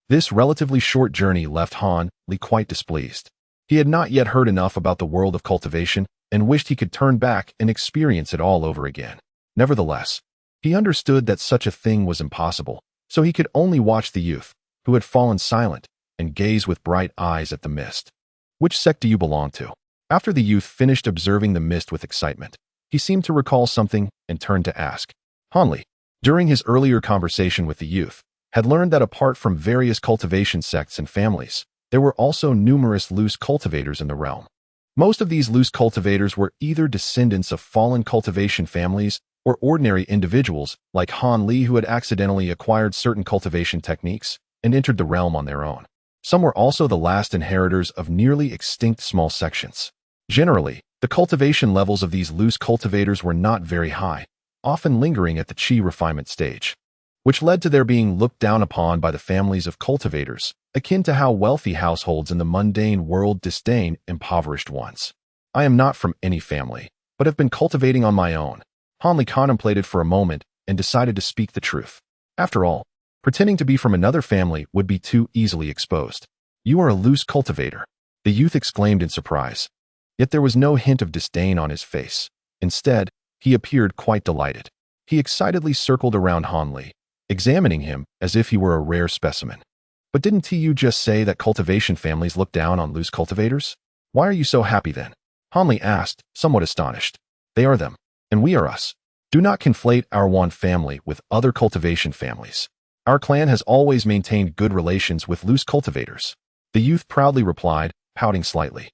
This relatively short journey left Hanli quite displeased. He had not yet heard enough about the world of cultivation and wished he could turn back and experience it all over again. Nevertheless, he understood that such a thing was impossible, so he could only watch the youth, who had fallen silent, and gaze with bright eyes at the mist. "Which sect do you belong to?" After the youth finished observing the mist with excitement, he seemed to recall something and turned to ask. Hanli, during his earlier conversation with the youth, had learned that apart from various cultivation sects and families, there were also numerous loose cultivators in the realm. Most of these loose cultivators were either descendants of fallen cultivation families or ordinary individuals like Hanli who had accidentally acquired certain cultivation techniques and entered the realm on their own. Some were also the last inheritors of nearly extinct small sections. Generally, the cultivation levels of these loose cultivators were not very high, often lingering at the chi refinement stage, which led to their being looked down upon by the families of cultivators, akin to how wealthy households in the mundane world disdain impoverished ones. "I am not from any family, but have been cultivating on my own." Hanli contemplated for a moment and decided to speak the truth. After all, pretending to be from another family would be too easily exposed. "You are a loose cultivator," the youth exclaimed in surprise. Yet there was no hint of disdain on his face. Instead, he appeared quite delighted. He excitedly circled around Hanli, examining him as if he were a rare specimen. "But didn't you just say that cultivation families look down on loose cultivators? Why are you so happy then?" Hanli asked, somewhat astonished. "They are them, and we are us. Do not conflate our one family with other cultivation families. Our clan has always maintained good relations with loose cultivators," the youth proudly replied, pouting slightly.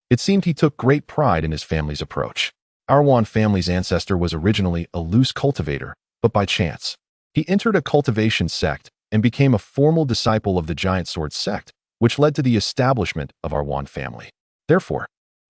It seemed he took great pride in his family's approach. "Our one family's ancestor was originally a loose cultivator, but by chance, he entered a cultivation sect and became a formal disciple of the Giant Sword sect, which led to the establishment of our one family. Therefore,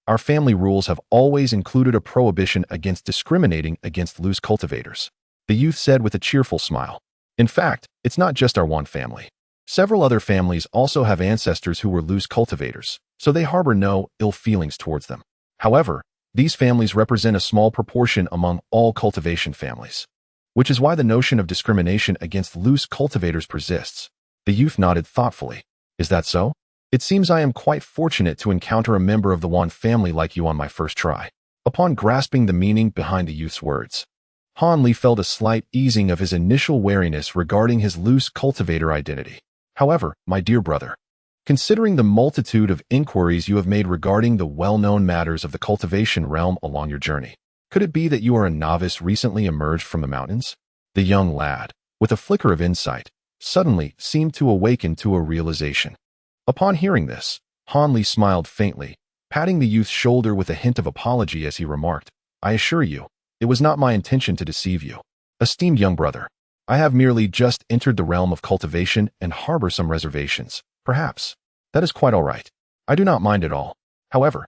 our family rules have always included a prohibition against discriminating against loose cultivators, the youth said with a cheerful smile. In fact, it's not just our one family. Several other families also have ancestors who were loose cultivators, so they harbor no ill feelings towards them. However, these families represent a small proportion among all cultivation families, which is why the notion of discrimination against loose cultivators persists. The youth nodded thoughtfully. Is that so? It seems I am quite fortunate to encounter a member of the one family like you on my first try. Upon grasping the meaning behind the youth's words, Han Li felt a slight easing of his initial wariness regarding his loose cultivator identity. However, my dear brother, considering the multitude of inquiries you have made regarding the well-known matters of the cultivation realm along your journey, could it be that you are a novice recently emerged from the mountains? The young lad, with a flicker of insight, suddenly seemed to awaken to a realization. Upon hearing this, Han Li smiled faintly, patting the youth's shoulder with a hint of apology as he remarked, I assure you, it was not my intention to deceive you. Esteemed young brother, I have merely just entered the realm of cultivation and harbor some reservations, perhaps. That is quite all right. I do not mind at all. However,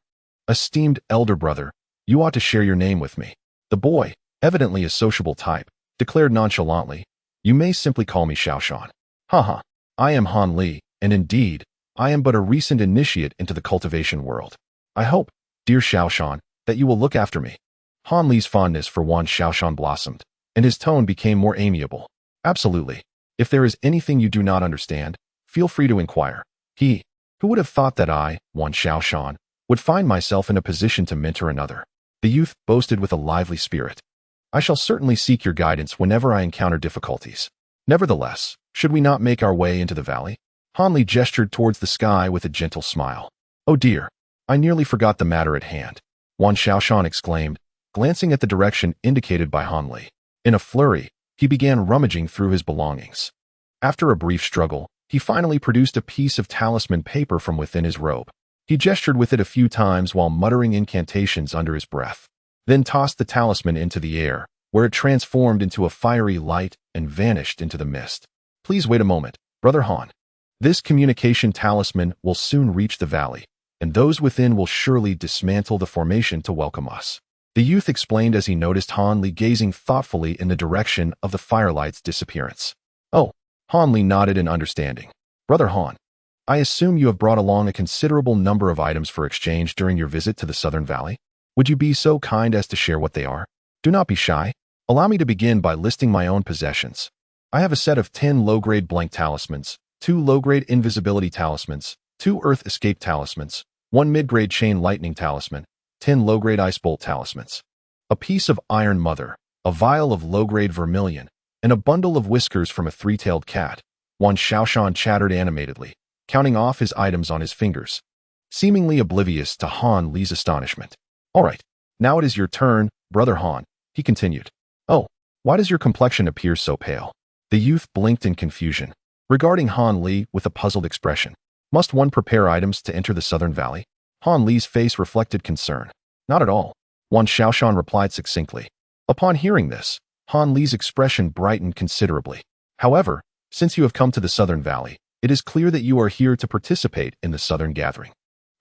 esteemed elder brother, you ought to share your name with me. The boy, evidently a sociable type, declared nonchalantly, you may simply call me Xiaoshan. Haha, I am Han Li, and indeed, I am but a recent initiate into the cultivation world. I hope, dear Xiaoshan, that you will look after me. Han Li's fondness for Wan Xiaoshan blossomed, and his tone became more amiable. Absolutely. If there is anything you do not understand, feel free to inquire. Who would have thought that I, Wan Xiaoshan, would find myself in a position to mentor another? The youth boasted with a lively spirit. I shall certainly seek your guidance whenever I encounter difficulties. Nevertheless, should we not make our way into the valley? Han Li gestured towards the sky with a gentle smile. Oh dear, I nearly forgot the matter at hand, Wan Xiaoshan exclaimed, glancing at the direction indicated by Han Li. In a flurry, he began rummaging through his belongings. After a brief struggle, he finally produced a piece of talisman paper from within his robe. He gestured with it a few times while muttering incantations under his breath, then tossed the talisman into the air, where it transformed into a fiery light and vanished into the mist. Please wait a moment, Brother Han. This communication talisman will soon reach the valley, and those within will surely dismantle the formation to welcome us. The youth explained as he noticed Han Li gazing thoughtfully in the direction of the firelight's disappearance. Oh, Han Li nodded in understanding. Brother Han, I assume you have brought along a considerable number of items for exchange during your visit to the Southern Valley. Would you be so kind as to share what they are? Do not be shy. Allow me to begin by listing my own possessions. I have a set of 10 low-grade blank talismans, 2 low-grade invisibility talismans, 2 earth escape talismans, 1 mid-grade chain lightning talisman, 10 low-grade ice bolt talismans, a piece of iron mother, a vial of low-grade vermilion, and a bundle of whiskers from a three-tailed cat. Wan Xiaoshan chattered animatedly, counting off his items on his fingers, seemingly oblivious to Han Li's astonishment. All right, now it is your turn, Brother Han, he continued. Oh, why does your complexion appear so pale? The youth blinked in confusion, regarding Han Li with a puzzled expression. Must one prepare items to enter the Southern Valley? Han Li's face reflected concern. Not at all, Wan Xiaoshan replied succinctly. Upon hearing this, Han Li's expression brightened considerably. However, since you have come to the Southern Valley, it is clear that you are here to participate in the Southern Gathering.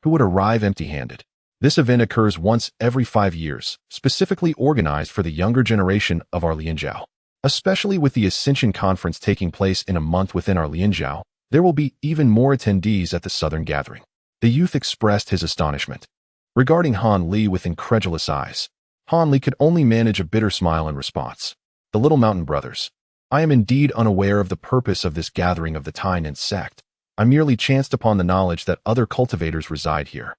Who would arrive empty-handed? This event occurs once every 5 years, specifically organized for the younger generation of our Lianjiao. Especially with the Ascension Conference taking place in a month within our Lianjiao, there will be even more attendees at the Southern Gathering. The youth expressed his astonishment. Regarding Han Li with incredulous eyes, Han Li could only manage a bitter smile in response. The little mountain brothers. I am indeed unaware of the purpose of this gathering of the Tainan sect. I merely chanced upon the knowledge that other cultivators reside here.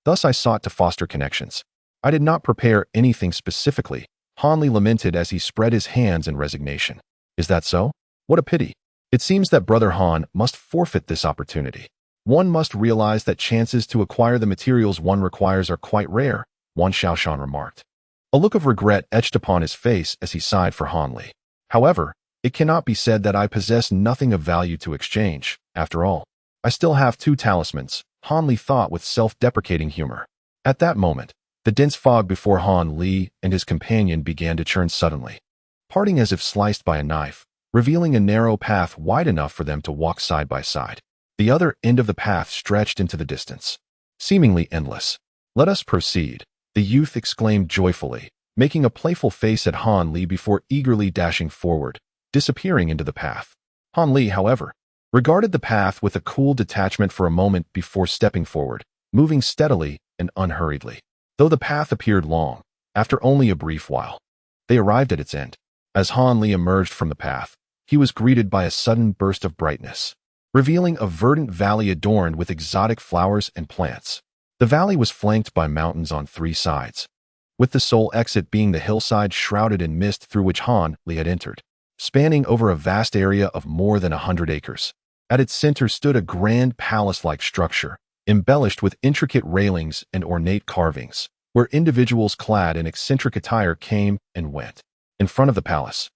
Thus I sought to foster connections. I did not prepare anything specifically, Han Li lamented as he spread his hands in resignation. Is that so? What a pity. It seems that Brother Han must forfeit this opportunity. One must realize that chances to acquire the materials one requires are quite rare, Wan Xiaoshan remarked. A look of regret etched upon his face as he sighed for Han Li. However, it cannot be said that I possess nothing of value to exchange. After all, I still have 2 talismans, Han Li thought with self-deprecating humor. At that moment, the dense fog before Han Li and his companion began to churn suddenly, parting as if sliced by a knife, revealing a narrow path wide enough for them to walk side by side. The other end of the path stretched into the distance. seemingly endless. "Let us proceed," the youth exclaimed joyfully, making a playful face at Han Li before eagerly dashing forward, disappearing into the path. Han Li, however, regarded the path with a cool detachment for a moment before stepping forward, moving steadily and unhurriedly. Though the path appeared long, after only a brief while, they arrived at its end. As Han Li emerged from the path, he was greeted by a sudden burst of brightness, revealing a verdant valley adorned with exotic flowers and plants. The valley was flanked by mountains on 3 sides, with the sole exit being the hillside shrouded in mist through which Han Li had entered, spanning over a vast area of more than 100 acres. At its center stood a grand palace-like structure, embellished with intricate railings and ornate carvings, where individuals clad in eccentric attire came and went. In front of the palace,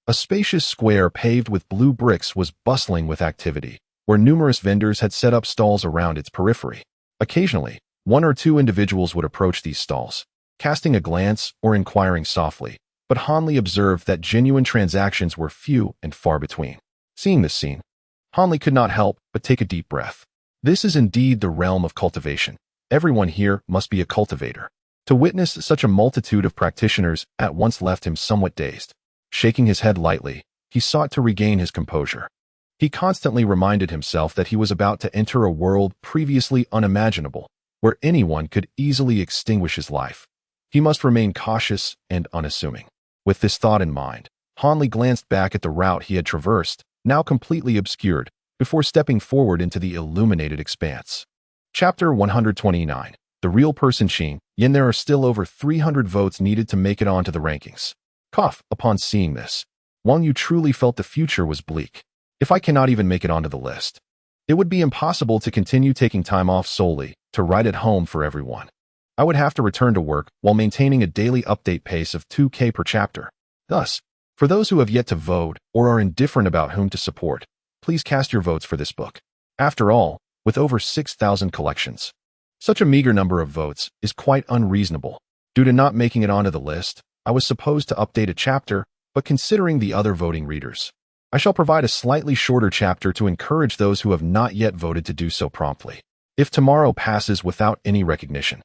a spacious square paved with blue bricks was bustling with activity, where numerous vendors had set up stalls around its periphery. Occasionally, 1 or 2 individuals would approach these stalls, casting a glance or inquiring softly, but Han Li observed that genuine transactions were few and far between. Seeing this scene, Han Li could not help but take a deep breath. This is indeed the realm of cultivation. Everyone here must be a cultivator. To witness such a multitude of practitioners at once left him somewhat dazed. Shaking his head lightly, he sought to regain his composure. He constantly reminded himself that he was about to enter a world previously unimaginable, where anyone could easily extinguish his life. He must remain cautious and unassuming. With this thought in mind, Han Li glanced back at the route he had traversed, now completely obscured, before stepping forward into the illuminated expanse. Chapter 129. The Real Person Qing. Yin. There are still over 300 votes needed to make it onto the rankings. Cough. Upon seeing this, Wang Yu truly felt the future was bleak. If I cannot even make it onto the list, it would be impossible to continue taking time off solely to write at home for everyone. I would have to return to work while maintaining a daily update pace of 2K per chapter. Thus, for those who have yet to vote or are indifferent about whom to support, please cast your votes for this book. After all, with over 6,000 collections, such a meager number of votes is quite unreasonable. Due to not making it onto the list, I was supposed to update a chapter, but considering the other voting readers, I shall provide a slightly shorter chapter to encourage those who have not yet voted to do so promptly. If tomorrow passes without any recognition,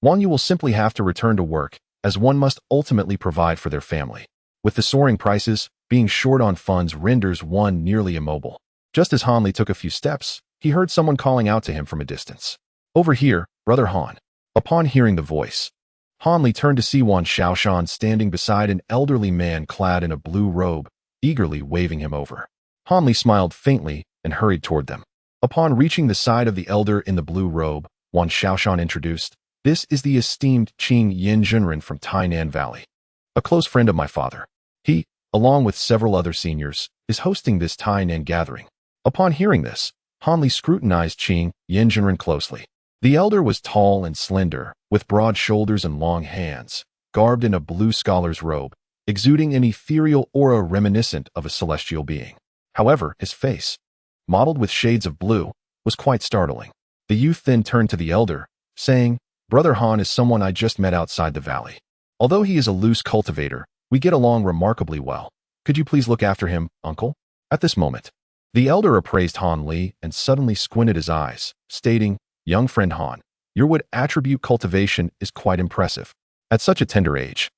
Wang Yu will simply have to return to work, as one must ultimately provide for their family. With the soaring prices, being short on funds renders one nearly immobile. Just as Han Li took a few steps, he heard someone calling out to him from a distance. "Over here, Brother Han." Upon hearing the voice, Han Li turned to see Wan Xiaoshan standing beside an elderly man clad in a blue robe, eagerly waving him over. Han Li smiled faintly and hurried toward them. Upon reaching the side of the elder in the blue robe, Wan Xiaoshan introduced, "This is the esteemed Qing Yin Junren from Tainan Valley, a close friend of my father. He, along with several other seniors, is hosting this Tainan gathering." Upon hearing this, Han Li scrutinized Qing Yin Junren closely. The elder was tall and slender, with broad shoulders and long hands, garbed in a blue scholar's robe, exuding an ethereal aura reminiscent of a celestial being. However, his face, mottled with shades of blue, was quite startling. The youth then turned to the elder, saying, "Brother Han is someone I just met outside the valley. Although he is a loose cultivator, we get along remarkably well. Could you please look after him, uncle?" At this moment, the elder appraised Han Li and suddenly squinted his eyes, stating, "Young friend Han, your wood attribute cultivation is quite impressive. At such a tender age,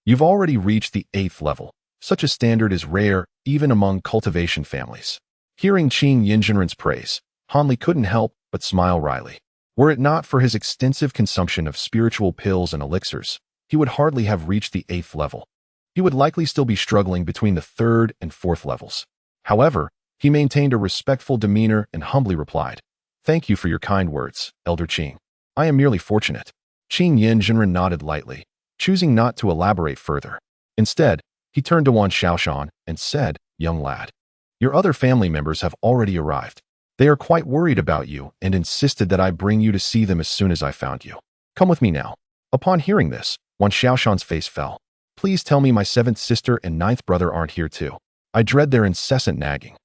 you've already reached the 8th level. Such a standard is rare even among cultivation families." Hearing Qing Yinjinren's praise, Han Li couldn't help but smile wryly. Were it not for his extensive consumption of spiritual pills and elixirs, he would hardly have reached the 8th level. He would likely still be struggling between the 3rd and 4th levels. However, he maintained a respectful demeanor and humbly replied, "Thank you for your kind words, Elder Qing. I am merely fortunate." Qing Yin Jinren nodded lightly, choosing not to elaborate further. Instead, he turned to Wan Xiaoshan and said, "Young lad, your other family members have already arrived. They are quite worried about you and insisted that I bring you to see them as soon as I found you. Come with me now." Upon hearing this, Wan Xiaoshan's face fell. "Please tell me my 7th sister and 9th brother aren't here too. I dread their incessant nagging."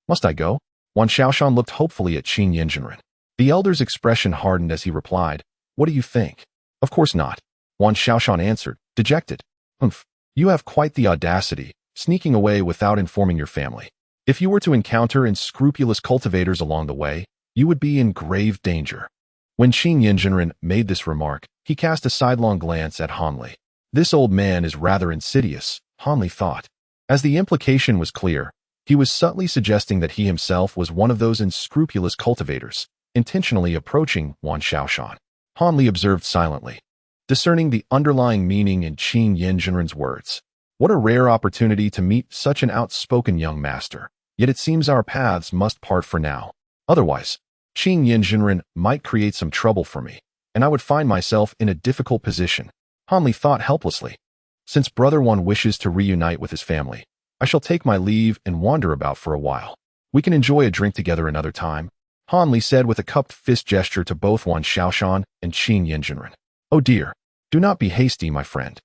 "Must I go?" Wan Xiaoshan looked hopefully at Qing Yinjinren. The elder's expression hardened as he replied, "What do you think?" "Of course not," Wan Xiaoshan answered, dejected. "Humph, you have quite the audacity, sneaking away without informing your family. If you were to encounter unscrupulous cultivators along the way, you would be in grave danger." When Qin Yinzhenren made this remark, he cast a sidelong glance at Han Li. This old man is rather insidious, Han Li thought. As the implication was clear, he was subtly suggesting that he himself was one of those unscrupulous cultivators, intentionally approaching Wan Xiaoshan. Han Li observed silently, discerning the underlying meaning in Qin Yinzhenren's words. What a rare opportunity to meet such an outspoken young master, yet it seems our paths must part for now. Otherwise, Qin Yinzhenren might create some trouble for me, and I would find myself in a difficult position. Han Li thought helplessly. Since Brother Wan wishes to reunite with his family, I shall take my leave and wander about for a while. We can enjoy a drink together another time, Han Li said with a cupped fist gesture to both Wan Xiaoshan and Qin Yinzhenren. Oh dear, do not be hasty, my friend.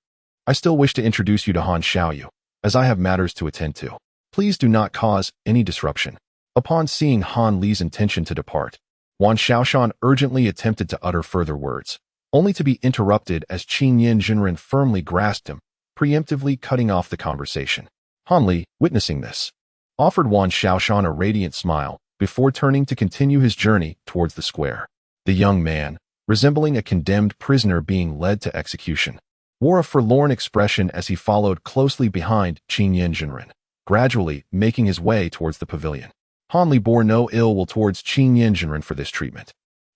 I still wish to introduce you to Han Xiaoyu, as I have matters to attend to. Please do not cause any disruption. Upon seeing Han Li's intention to depart, Wan Xiaoshan urgently attempted to utter further words, only to be interrupted as Qin Yinzhenren firmly grasped him, preemptively cutting off the conversation. Han Li, witnessing this, offered Wan Xiaoshan a radiant smile before turning to continue his journey towards the square. The young man, resembling a condemned prisoner being led to execution, wore a forlorn expression as he followed closely behind Qin Yinzhenren, gradually making his way towards the pavilion. Han Li bore no ill will towards Qin Yinzhenren for this treatment.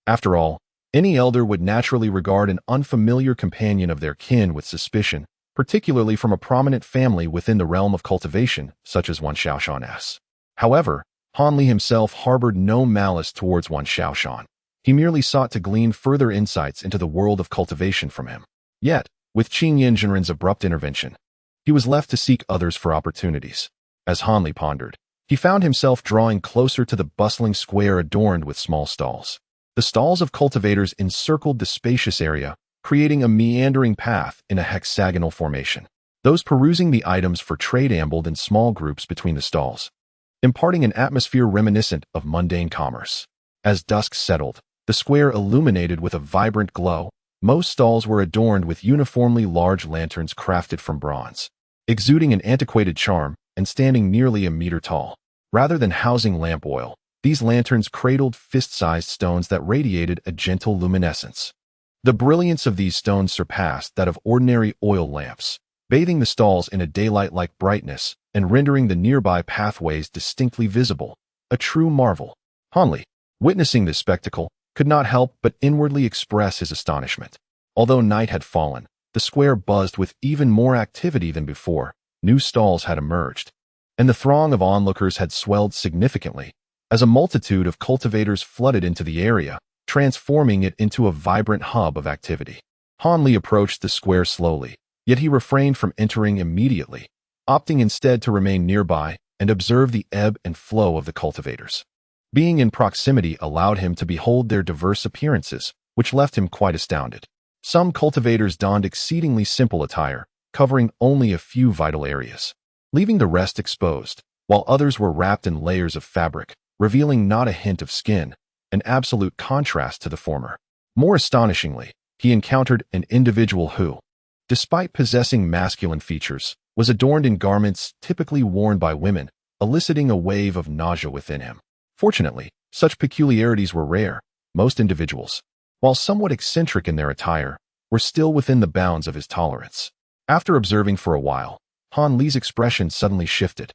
After all, any elder would naturally regard an unfamiliar companion of their kin with suspicion, particularly from a prominent family within the realm of cultivation, such as Wan Xiaoshan's. However, Han Li himself harbored no malice towards Wan Xiaoshan. He merely sought to glean further insights into the world of cultivation from him. Yet, with Qin Yinzhenren's abrupt intervention, he was left to seek others for opportunities. As Han Li pondered, he found himself drawing closer to the bustling square adorned with small stalls. The stalls of cultivators encircled the spacious area, creating a meandering path in a hexagonal formation. Those perusing the items for trade ambled in small groups between the stalls, imparting an atmosphere reminiscent of mundane commerce. As dusk settled, the square illuminated with a vibrant glow. Most stalls were adorned with uniformly large lanterns crafted from bronze, exuding an antiquated charm and standing nearly a meter tall. Rather than housing lamp oil, these lanterns cradled fist-sized stones that radiated a gentle luminescence. The brilliance of these stones surpassed that of ordinary oil lamps, bathing the stalls in a daylight-like brightness and rendering the nearby pathways distinctly visible, a true marvel. Han Li, witnessing this spectacle, could not help but inwardly express his astonishment. Although night had fallen, the square buzzed with even more activity than before. New stalls had emerged, and the throng of onlookers had swelled significantly, as a multitude of cultivators flooded into the area, transforming it into a vibrant hub of activity. Han Li approached the square slowly, yet he refrained from entering immediately, opting instead to remain nearby and observe the ebb and flow of the cultivators. Being in proximity allowed him to behold their diverse appearances, which left him quite astounded. Some cultivators donned exceedingly simple attire, covering only a few vital areas, leaving the rest exposed, while others were wrapped in layers of fabric, revealing not a hint of skin, an absolute contrast to the former. More astonishingly, he encountered an individual who, despite possessing masculine features, was adorned in garments typically worn by women, eliciting a wave of nausea within him. Fortunately, such peculiarities were rare. Most individuals, while somewhat eccentric in their attire, were still within the bounds of his tolerance. After observing for a while, Han Li's expression suddenly shifted,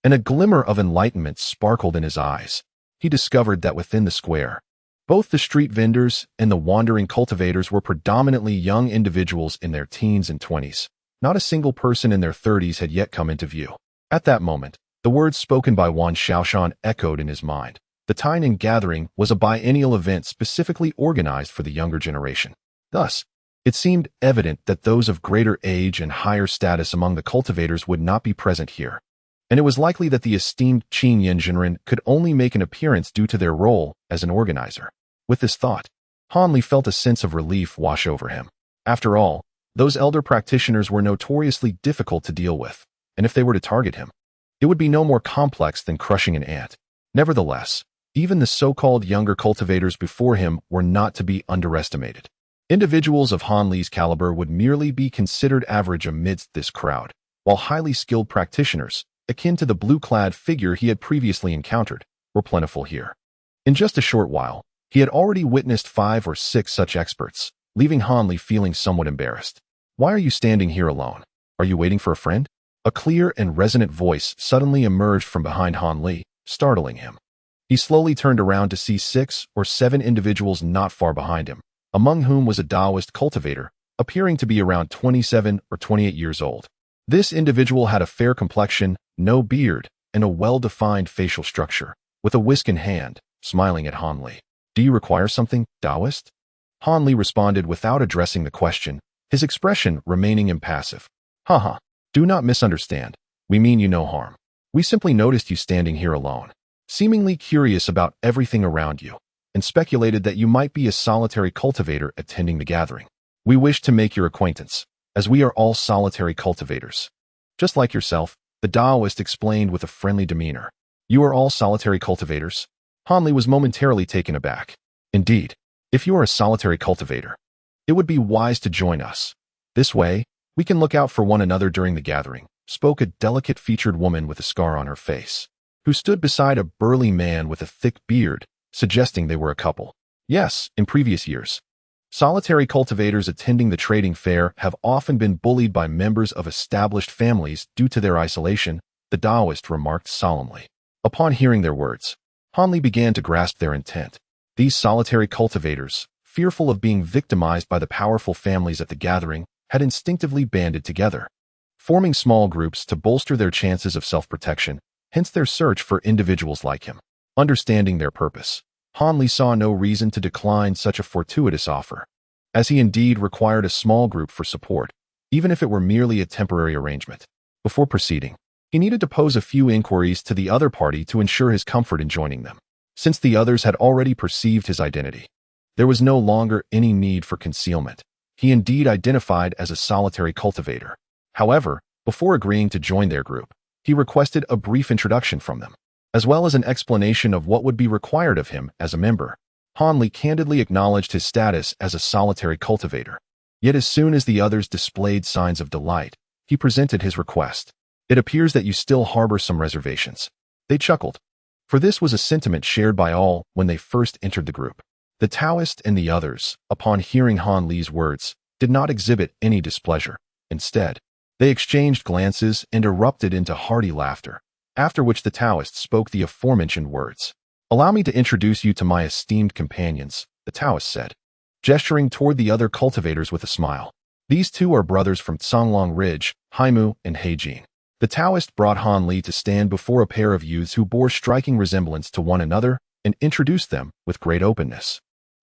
and a glimmer of enlightenment sparkled in his eyes. He discovered that within the square, both the street vendors and the wandering cultivators were predominantly young individuals in their teens and 20s. Not a single person in their 30s had yet come into view. At that moment, the words spoken by Wan Xiaoshan echoed in his mind. The Tainan gathering was a biennial event specifically organized for the younger generation. Thus, it seemed evident that those of greater age and higher status among the cultivators would not be present here, and it was likely that the esteemed Qin Yinzhenren could only make an appearance due to their role as an organizer. With this thought, Han Li felt a sense of relief wash over him. After all, those elder practitioners were notoriously difficult to deal with, and if they were to target him, it would be no more complex than crushing an ant. Nevertheless, even the so-called younger cultivators before him were not to be underestimated. Individuals of Han Li's caliber would merely be considered average amidst this crowd, while highly skilled practitioners, akin to the blue-clad figure he had previously encountered, were plentiful here. In just a short while, He had already witnessed 5 or 6 such experts, leaving Han Li feeling somewhat embarrassed. "Why are you standing here alone? Are you waiting for a friend?" A clear and resonant voice suddenly emerged from behind Han Li, startling him. He slowly turned around to see 6 or 7 individuals not far behind him, among whom was a Taoist cultivator, appearing to be around 27 or 28 years old. This individual had a fair complexion, no beard, and a well-defined facial structure, with a whisk in hand, smiling at Han Li. "Do you require something, Taoist?" Han Li responded without addressing the question, his expression remaining impassive. "Haha, do not misunderstand. We mean you no harm. We simply noticed you standing here alone, seemingly curious about everything around you, and speculated that you might be a solitary cultivator attending the gathering. We wish to make your acquaintance, as we are all solitary cultivators. Just like yourself," the Taoist explained with a friendly demeanor. "You are all solitary cultivators?" Han Li was momentarily taken aback. "Indeed, if you are a solitary cultivator, it would be wise to join us. This way, we can look out for one another during the gathering," spoke a delicate-featured woman with a scar on her face, who stood beside a burly man with a thick beard, suggesting they were a couple. "Yes, in previous years, solitary cultivators attending the trading fair have often been bullied by members of established families due to their isolation," the Taoist remarked solemnly. Upon hearing their words, Han Li began to grasp their intent. These solitary cultivators, fearful of being victimized by the powerful families at the gathering, had instinctively banded together, forming small groups to bolster their chances of self-protection, hence their search for individuals like him. Understanding their purpose, Han Li saw no reason to decline such a fortuitous offer, as he indeed required a small group for support, even if it were merely a temporary arrangement. Before proceeding, he needed to pose a few inquiries to the other party to ensure his comfort in joining them. Since the others had already perceived his identity, there was no longer any need for concealment. He indeed identified as a solitary cultivator. However, before agreeing to join their group, he requested a brief introduction from them, as well as an explanation of what would be required of him as a member. Han Li candidly acknowledged his status as a solitary cultivator. Yet as soon as the others displayed signs of delight, he presented his request. "It appears that you still harbor some reservations." They chuckled, for this was a sentiment shared by all when they first entered the group. The Taoist and the others, upon hearing Han Li's words, did not exhibit any displeasure. Instead, they exchanged glances and erupted into hearty laughter, after which the Taoist spoke the aforementioned words. "Allow me to introduce you to my esteemed companions," the Taoist said, gesturing toward the other cultivators with a smile. "These two are brothers from Songlong Ridge, Haimu and Heijin." The Taoist brought Han Li to stand before a pair of youths who bore striking resemblance to one another and introduced them with great openness.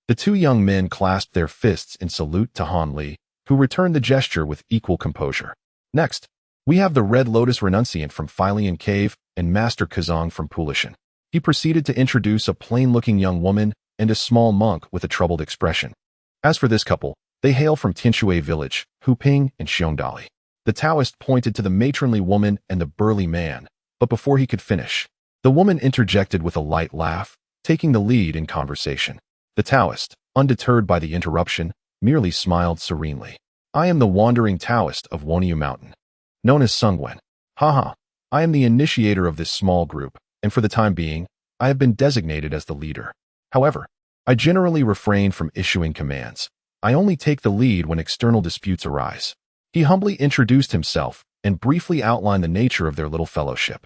The two young men clasped their fists in salute to Han Li, who returned the gesture with equal composure. "Next, we have the Red Lotus Renunciant from Fylian Cave and Master Kazong from Pulishan." He proceeded to introduce a plain-looking young woman and a small monk with a troubled expression. As for this couple, they hail from Tianshui Village, Huping and Xiongdali. The Taoist pointed to the matronly woman and the burly man, but before he could finish, the woman interjected with a light laugh, taking the lead in conversation. The Taoist, undeterred by the interruption, merely smiled serenely. "I am the wandering Taoist of Woniu Mountain, known as Sungwen. Haha, I am the initiator of this small group, and for the time being, I have been designated as the leader. However, I generally refrain from issuing commands. I only take the lead when external disputes arise." He humbly introduced himself and briefly outlined the nature of their little fellowship.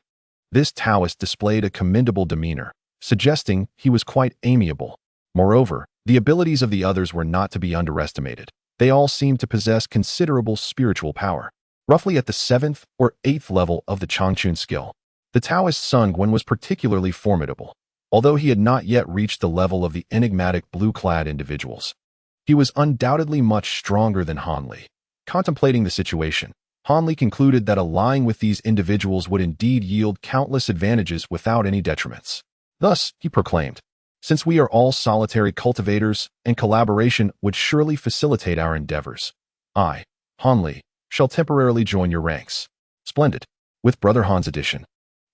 This Taoist displayed a commendable demeanor, suggesting he was quite amiable. Moreover, the abilities of the others were not to be underestimated. They all seemed to possess considerable spiritual power, roughly at the 7th or 8th level of the Changchun skill. The Taoist Sun Gwen was particularly formidable, although he had not yet reached the level of the enigmatic blue-clad individuals. He was undoubtedly much stronger than Han Li. Contemplating the situation, Han Li concluded that allying with these individuals would indeed yield countless advantages without any detriments. Thus, he proclaimed, "Since we are all solitary cultivators, and collaboration would surely facilitate our endeavors, I, Han Li, shall temporarily join your ranks." "Splendid. With Brother Han's addition,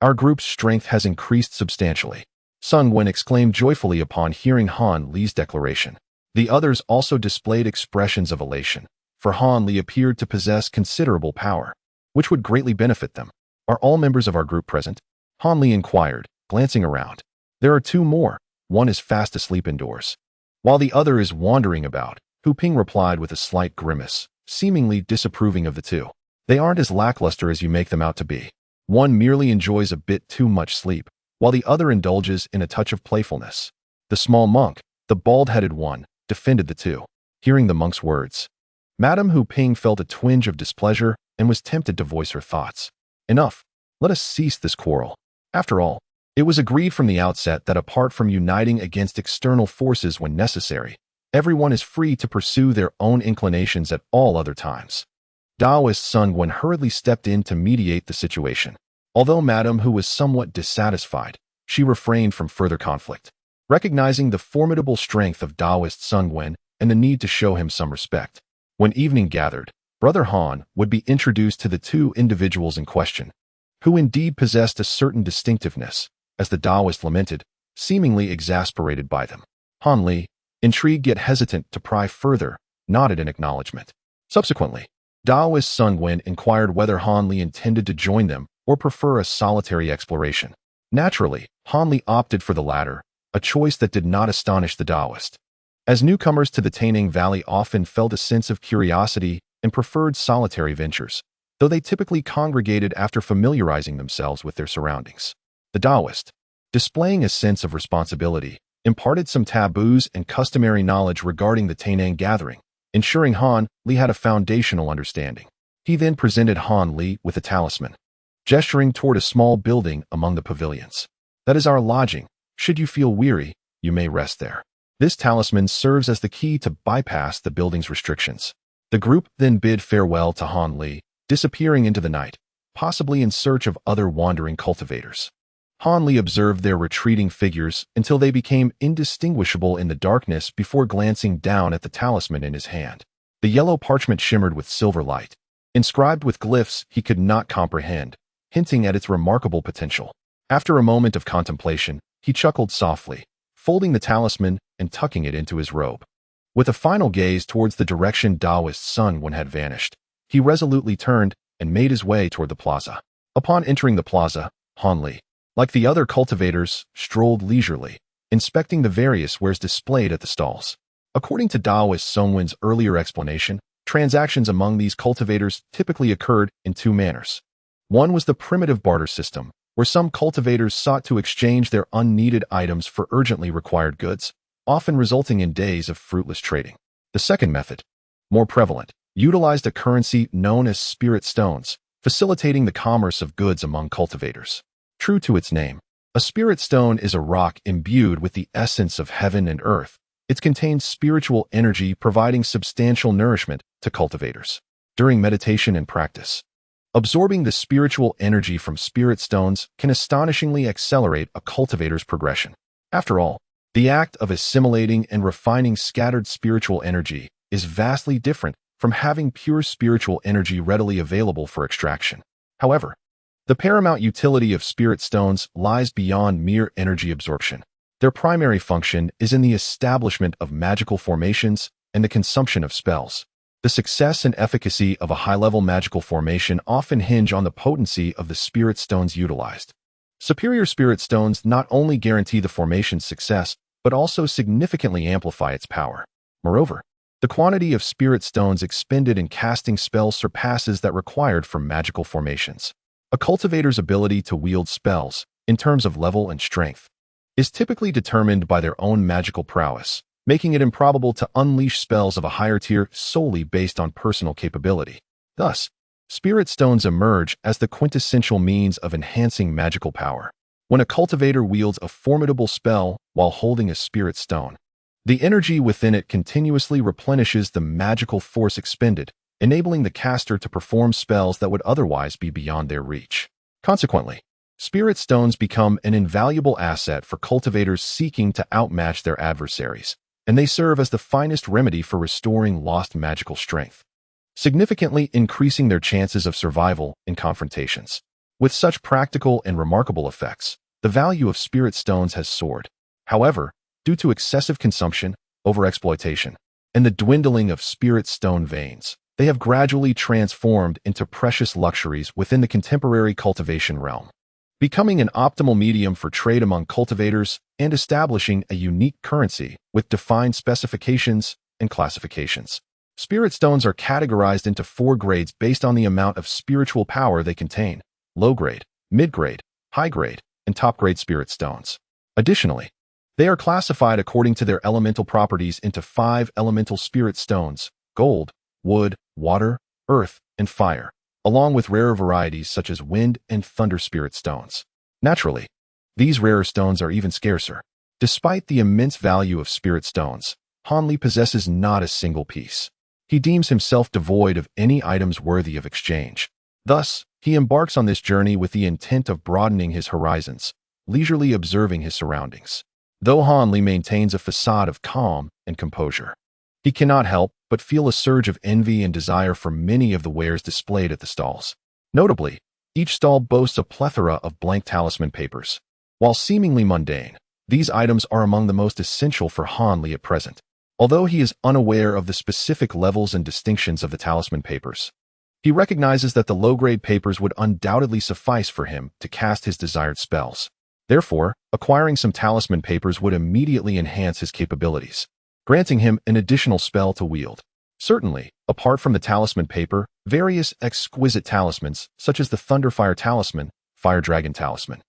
our group's strength has increased substantially," Sun Wen exclaimed joyfully upon hearing Han Li's declaration. The others also displayed expressions of elation, for Han Li appeared to possess considerable power, which would greatly benefit them. "Are all members of our group present?" Han Li inquired, glancing around. "There are 2 more," one is fast asleep indoors, while the other is wandering about, Hu Ping replied with a slight grimace, seemingly disapproving of the two. They aren't as lackluster as you make them out to be. One merely enjoys a bit too much sleep, while the other indulges in a touch of playfulness. The small monk, the bald-headed one, defended the two. Hearing the monk's words, Madame Hu Ping felt a twinge of displeasure and was tempted to voice her thoughts. Enough. Let us cease this quarrel. After all, it was agreed from the outset that apart from uniting against external forces when necessary, everyone is free to pursue their own inclinations at all other times. Taoist Sun Wen hurriedly stepped in to mediate the situation. Although Madame Hu was somewhat dissatisfied, she refrained from further conflict. Recognizing the formidable strength of Taoist Sun Wen and the need to show him some respect, when evening gathered, Brother Han would be introduced to the two individuals in question, who indeed possessed a certain distinctiveness, as the Taoist lamented, seemingly exasperated by them. Han Li, intrigued yet hesitant to pry further, nodded in acknowledgement. Subsequently, Taoist Sun Wen inquired whether Han Li intended to join them or prefer a solitary exploration. Naturally, Han Li opted for the latter, a choice that did not astonish the Taoist. As newcomers to the Taineng Valley often felt a sense of curiosity and preferred solitary ventures, though they typically congregated after familiarizing themselves with their surroundings. The Taoist, displaying a sense of responsibility, imparted some taboos and customary knowledge regarding the Taineng gathering, ensuring Han Li had a foundational understanding. He then presented Han Li with a talisman, gesturing toward a small building among the pavilions. That is our lodging. Should you feel weary, you may rest there. This talisman serves as the key to bypass the building's restrictions. The group then bid farewell to Han Li, disappearing into the night, possibly in search of other wandering cultivators. Han Li observed their retreating figures until they became indistinguishable in the darkness before glancing down at the talisman in his hand. The yellow parchment shimmered with silver light, inscribed with glyphs he could not comprehend, hinting at its remarkable potential. After a moment of contemplation, he chuckled softly, folding the talisman and tucking it into his robe. With a final gaze towards the direction Taoist Sun Wen had vanished, he resolutely turned and made his way toward the plaza. Upon entering the plaza, Han Li, like the other cultivators, strolled leisurely, inspecting the various wares displayed at the stalls. According to Taoist Sun Wen's earlier explanation, transactions among these cultivators typically occurred in two manners. One was the primitive barter system, where some cultivators sought to exchange their unneeded items for urgently required goods, often resulting in days of fruitless trading. The second method, more prevalent, utilized a currency known as spirit stones, facilitating the commerce of goods among cultivators. True to its name, a spirit stone is a rock imbued with the essence of heaven and earth. It contains spiritual energy providing substantial nourishment to cultivators. During meditation and practice, absorbing the spiritual energy from spirit stones can astonishingly accelerate a cultivator's progression. After all, the act of assimilating and refining scattered spiritual energy is vastly different from having pure spiritual energy readily available for extraction. However, the paramount utility of spirit stones lies beyond mere energy absorption. Their primary function is in the establishment of magical formations and the consumption of spells. The success and efficacy of a high-level magical formation often hinge on the potency of the spirit stones utilized. Superior spirit stones not only guarantee the formation's success, but also significantly amplify its power. Moreover, the quantity of spirit stones expended in casting spells surpasses that required for magical formations. A cultivator's ability to wield spells, in terms of level and strength, is typically determined by their own magical prowess, making it improbable to unleash spells of a higher tier solely based on personal capability. Thus, spirit stones emerge as the quintessential means of enhancing magical power. When a cultivator wields a formidable spell while holding a spirit stone, the energy within it continuously replenishes the magical force expended, enabling the caster to perform spells that would otherwise be beyond their reach. Consequently, spirit stones become an invaluable asset for cultivators seeking to outmatch their adversaries, and they serve as the finest remedy for restoring lost magical strength, significantly increasing their chances of survival in confrontations. With such practical and remarkable effects, the value of spirit stones has soared. However, due to excessive consumption, overexploitation, and the dwindling of spirit stone veins, they have gradually transformed into precious luxuries within the contemporary cultivation realm. becoming an optimal medium for trade among cultivators and establishing a unique currency with defined specifications and classifications. Spirit stones are categorized into 4 grades based on the amount of spiritual power they contain: low-grade, mid-grade, high-grade, and top-grade spirit stones. Additionally, they are classified according to their elemental properties into 5 elemental spirit stones: gold, wood, water, earth, and fire, along with rarer varieties such as wind and thunder spirit stones. Naturally, these rarer stones are even scarcer. Despite the immense value of spirit stones, Hanli possesses not a single piece. He deems himself devoid of any items worthy of exchange. Thus, he embarks on this journey with the intent of broadening his horizons, leisurely observing his surroundings. Though Hanli maintains a facade of calm and composure, he cannot help but feel a surge of envy and desire for many of the wares displayed at the stalls. Notably, each stall boasts a plethora of blank talisman papers. While seemingly mundane, these items are among the most essential for Hanli at present. Although he is unaware of the specific levels and distinctions of the talisman papers, he recognizes that the low-grade papers would undoubtedly suffice for him to cast his desired spells. Therefore, acquiring some talisman papers would immediately enhance his capabilities, granting him an additional spell to wield. Certainly, apart from the talisman paper, various exquisite talismans, such as the Thunderfire Talisman, Fire Dragon Talisman,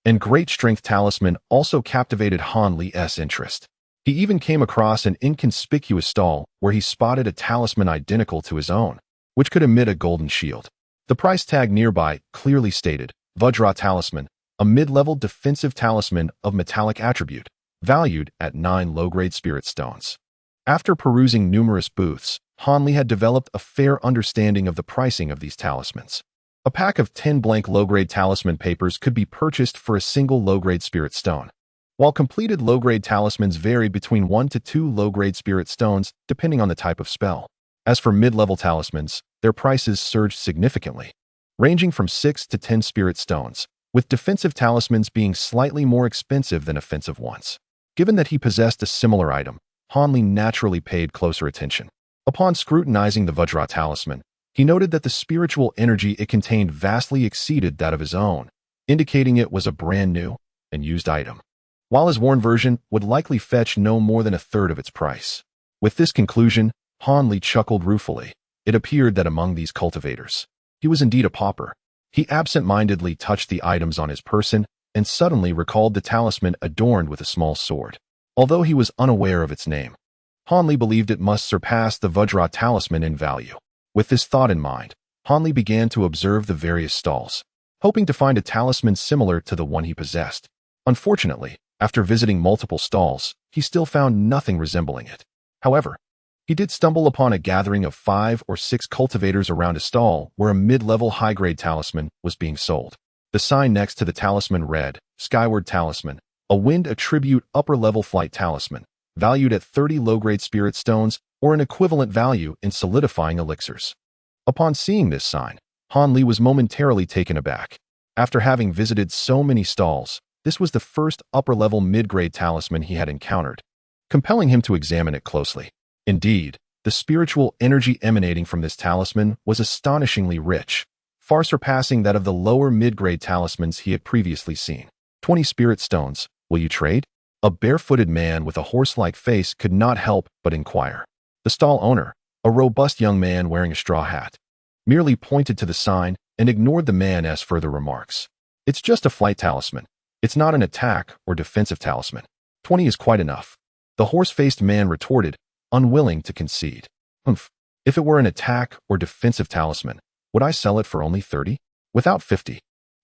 and Great Strength Talisman also captivated Hanli's interest. He even came across an inconspicuous stall where he spotted a talisman identical to his own, which could emit a golden shield. The price tag nearby clearly stated, Vajra Talisman, a mid-level defensive talisman of metallic attribute, valued at 9 low-grade spirit stones. After perusing numerous booths, Hanli had developed a fair understanding of the pricing of these talismans. A pack of 10 blank low-grade talisman papers could be purchased for a single low-grade spirit stone, while completed low-grade talismans varied between 1 to 2 low-grade spirit stones depending on the type of spell. As for mid-level talismans, their prices surged significantly, ranging from 6 to 10 spirit stones, with defensive talismans being slightly more expensive than offensive ones. Given that he possessed a similar item, Hanli naturally paid closer attention. Upon scrutinizing the Vajra talisman, he noted that the spiritual energy it contained vastly exceeded that of his own, indicating it was a brand new and used item, while his worn version would likely fetch no more than a third of its price. With this conclusion, Hanli chuckled ruefully. It appeared that among these cultivators, he was indeed a pauper. He absent-mindedly touched the items on his person and suddenly recalled the talisman adorned with a small sword. Although he was unaware of its name, Hanli believed it must surpass the Vajra talisman in value. With this thought in mind, Hanli began to observe the various stalls, hoping to find a talisman similar to the one he possessed. Unfortunately, after visiting multiple stalls, he still found nothing resembling it. However, he did stumble upon a gathering of 5 or 6 cultivators around a stall where a mid-level high-grade talisman was being sold. The sign next to the talisman read, Skyward Talisman, a wind attribute upper-level flight talisman, valued at 30 low-grade spirit stones or an equivalent value in solidifying elixirs. Upon seeing this sign, Hanli was momentarily taken aback. After having visited so many stalls, this was the first upper-level mid-grade talisman he had encountered, compelling him to examine it closely. Indeed, the spiritual energy emanating from this talisman was astonishingly rich, far surpassing that of the lower mid-grade talismans he had previously seen. 20 spirit stones, will you trade? A barefooted man with a horse-like face could not help but inquire. The stall owner, a robust young man wearing a straw hat, merely pointed to the sign and ignored the man's further remarks. It's just a flight talisman. It's not an attack or defensive talisman. 20 is quite enough. The horse-faced man retorted, unwilling to concede. If it were an attack or defensive talisman, would I sell it for only 30? Without 50.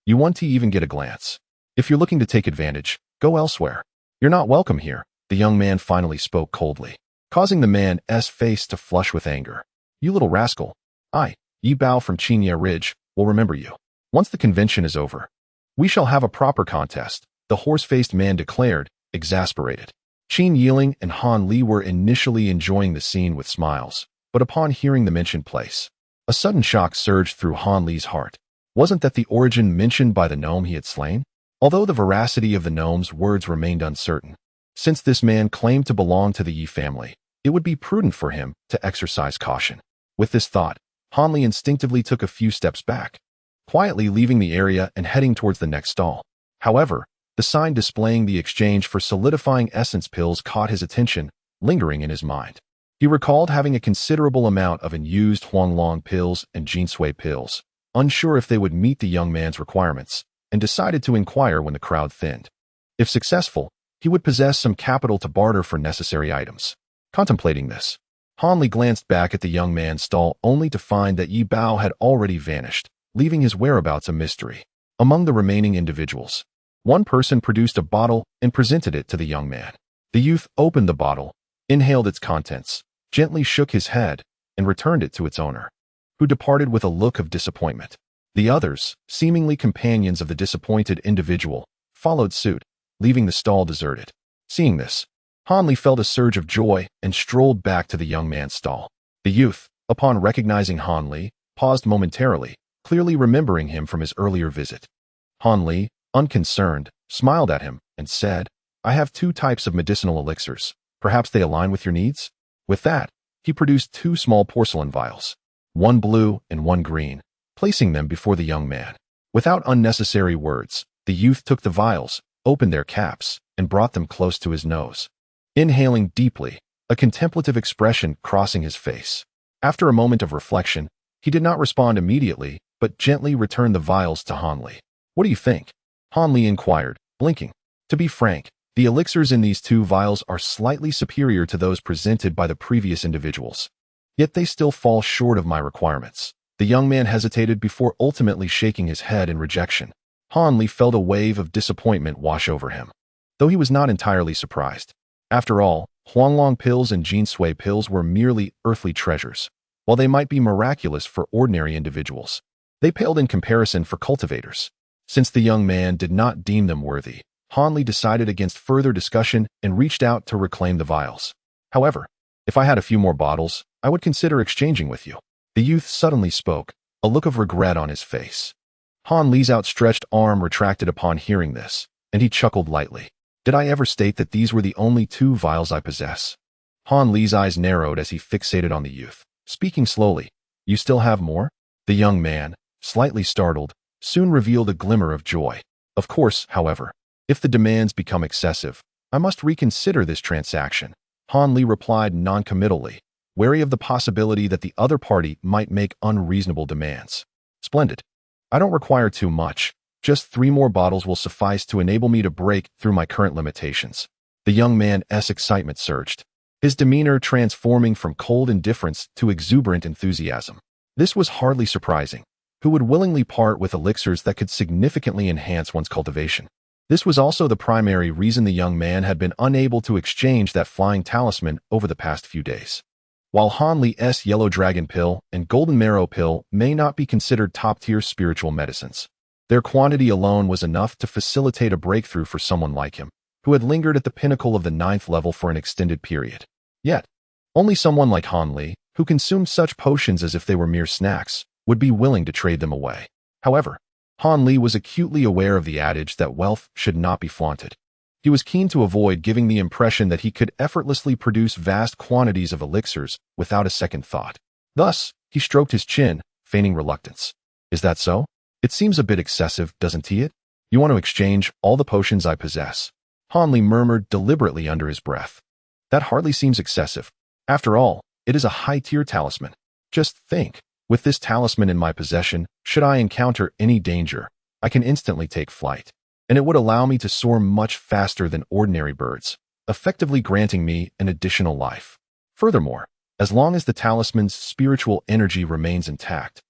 You want to even get a glance. If you're looking to take advantage, go elsewhere. You're not welcome here, the young man finally spoke coldly, causing the man's face to flush with anger. You little rascal. Yi Bao from Chinya Ridge, will remember you. Once the convention is over, we shall have a proper contest, the horse-faced man declared, exasperated. Qin Yiling and Han Li were initially enjoying the scene with smiles, but upon hearing the mentioned place, a sudden shock surged through Han Li's heart. Wasn't that the origin mentioned by the gnome he had slain? Although the veracity of the gnome's words remained uncertain, since this man claimed to belong to the Yi family, it would be prudent for him to exercise caution. With this thought, Han Li instinctively took a few steps back. quietly leaving the area and heading towards the next stall. However, the sign displaying the exchange for solidifying essence pills caught his attention, lingering in his mind. He recalled having a considerable amount of unused Huanglong pills and Jinsui pills, unsure if they would meet the young man's requirements, and decided to inquire when the crowd thinned. If successful, he would possess some capital to barter for necessary items. Contemplating this, Han Li glanced back at the young man's stall only to find that Yi Bao had already vanished, leaving his whereabouts a mystery. Among the remaining individuals, one person produced a bottle and presented it to the young man. The youth opened the bottle, inhaled its contents, gently shook his head, and returned it to its owner, who departed with a look of disappointment. The others, seemingly companions of the disappointed individual, followed suit, leaving the stall deserted. Seeing this, Han Li felt a surge of joy and strolled back to the young man's stall. The youth, upon recognizing Han Li, paused momentarily, clearly remembering him from his earlier visit. Han Li, unconcerned, smiled at him and said, "I have 2 types of medicinal elixirs. Perhaps they align with your needs?" With that, he produced 2 small porcelain vials, one blue and one green, placing them before the young man. Without unnecessary words, the youth took the vials, opened their caps, and brought them close to his nose. Inhaling deeply, a contemplative expression crossing his face. After a moment of reflection, he did not respond immediately, but gently returned the vials to Han Li. "What do you think?" Han Li inquired, blinking. To be frank, the elixirs in these 2 vials are slightly superior to those presented by the previous individuals. Yet they still fall short of my requirements. The young man hesitated before ultimately shaking his head in rejection. Han Li felt a wave of disappointment wash over him, though he was not entirely surprised. After all, Huanglong pills and Jinsui pills were merely earthly treasures. While they might be miraculous for ordinary individuals, they paled in comparison for cultivators. Since the young man did not deem them worthy, Han Li decided against further discussion and reached out to reclaim the vials. "However, if I had a few more bottles, I would consider exchanging with you." The youth suddenly spoke, a look of regret on his face. Han Li's outstretched arm retracted upon hearing this, and he chuckled lightly. "Did I ever state that these were the only 2 vials I possess?" Han Li's eyes narrowed as he fixated on the youth, speaking slowly. "You still have more?" The young man, slightly startled, soon revealed a glimmer of joy. "Of course, however, if the demands become excessive, I must reconsider this transaction," Han Li replied noncommittally, wary of the possibility that the other party might make unreasonable demands. "Splendid. I don't require too much. Just 3 more bottles will suffice to enable me to break through my current limitations." The young man's excitement surged, his demeanor transforming from cold indifference to exuberant enthusiasm. This was hardly surprising. Who would willingly part with elixirs that could significantly enhance one's cultivation? This was also the primary reason the young man had been unable to exchange that flying talisman over the past few days. While Han Li's Yellow Dragon Pill and Golden Marrow Pill may not be considered top-tier spiritual medicines, their quantity alone was enough to facilitate a breakthrough for someone like him, who had lingered at the pinnacle of the 9th level for an extended period. Yet, only someone like Han Li, who consumed such potions as if they were mere snacks, would be willing to trade them away. However, Han Li was acutely aware of the adage that wealth should not be flaunted. He was keen to avoid giving the impression that he could effortlessly produce vast quantities of elixirs without a second thought. Thus, he stroked his chin, feigning reluctance. "Is that so? It seems a bit excessive, doesn't it? You want to exchange all the potions I possess?" Han Li murmured deliberately under his breath. "That hardly seems excessive. After all, it is a high-tier talisman. Just think. With this talisman in my possession, should I encounter any danger, I can instantly take flight, and it would allow me to soar much faster than ordinary birds, effectively granting me an additional life. Furthermore, as long as the talisman's spiritual energy remains intact,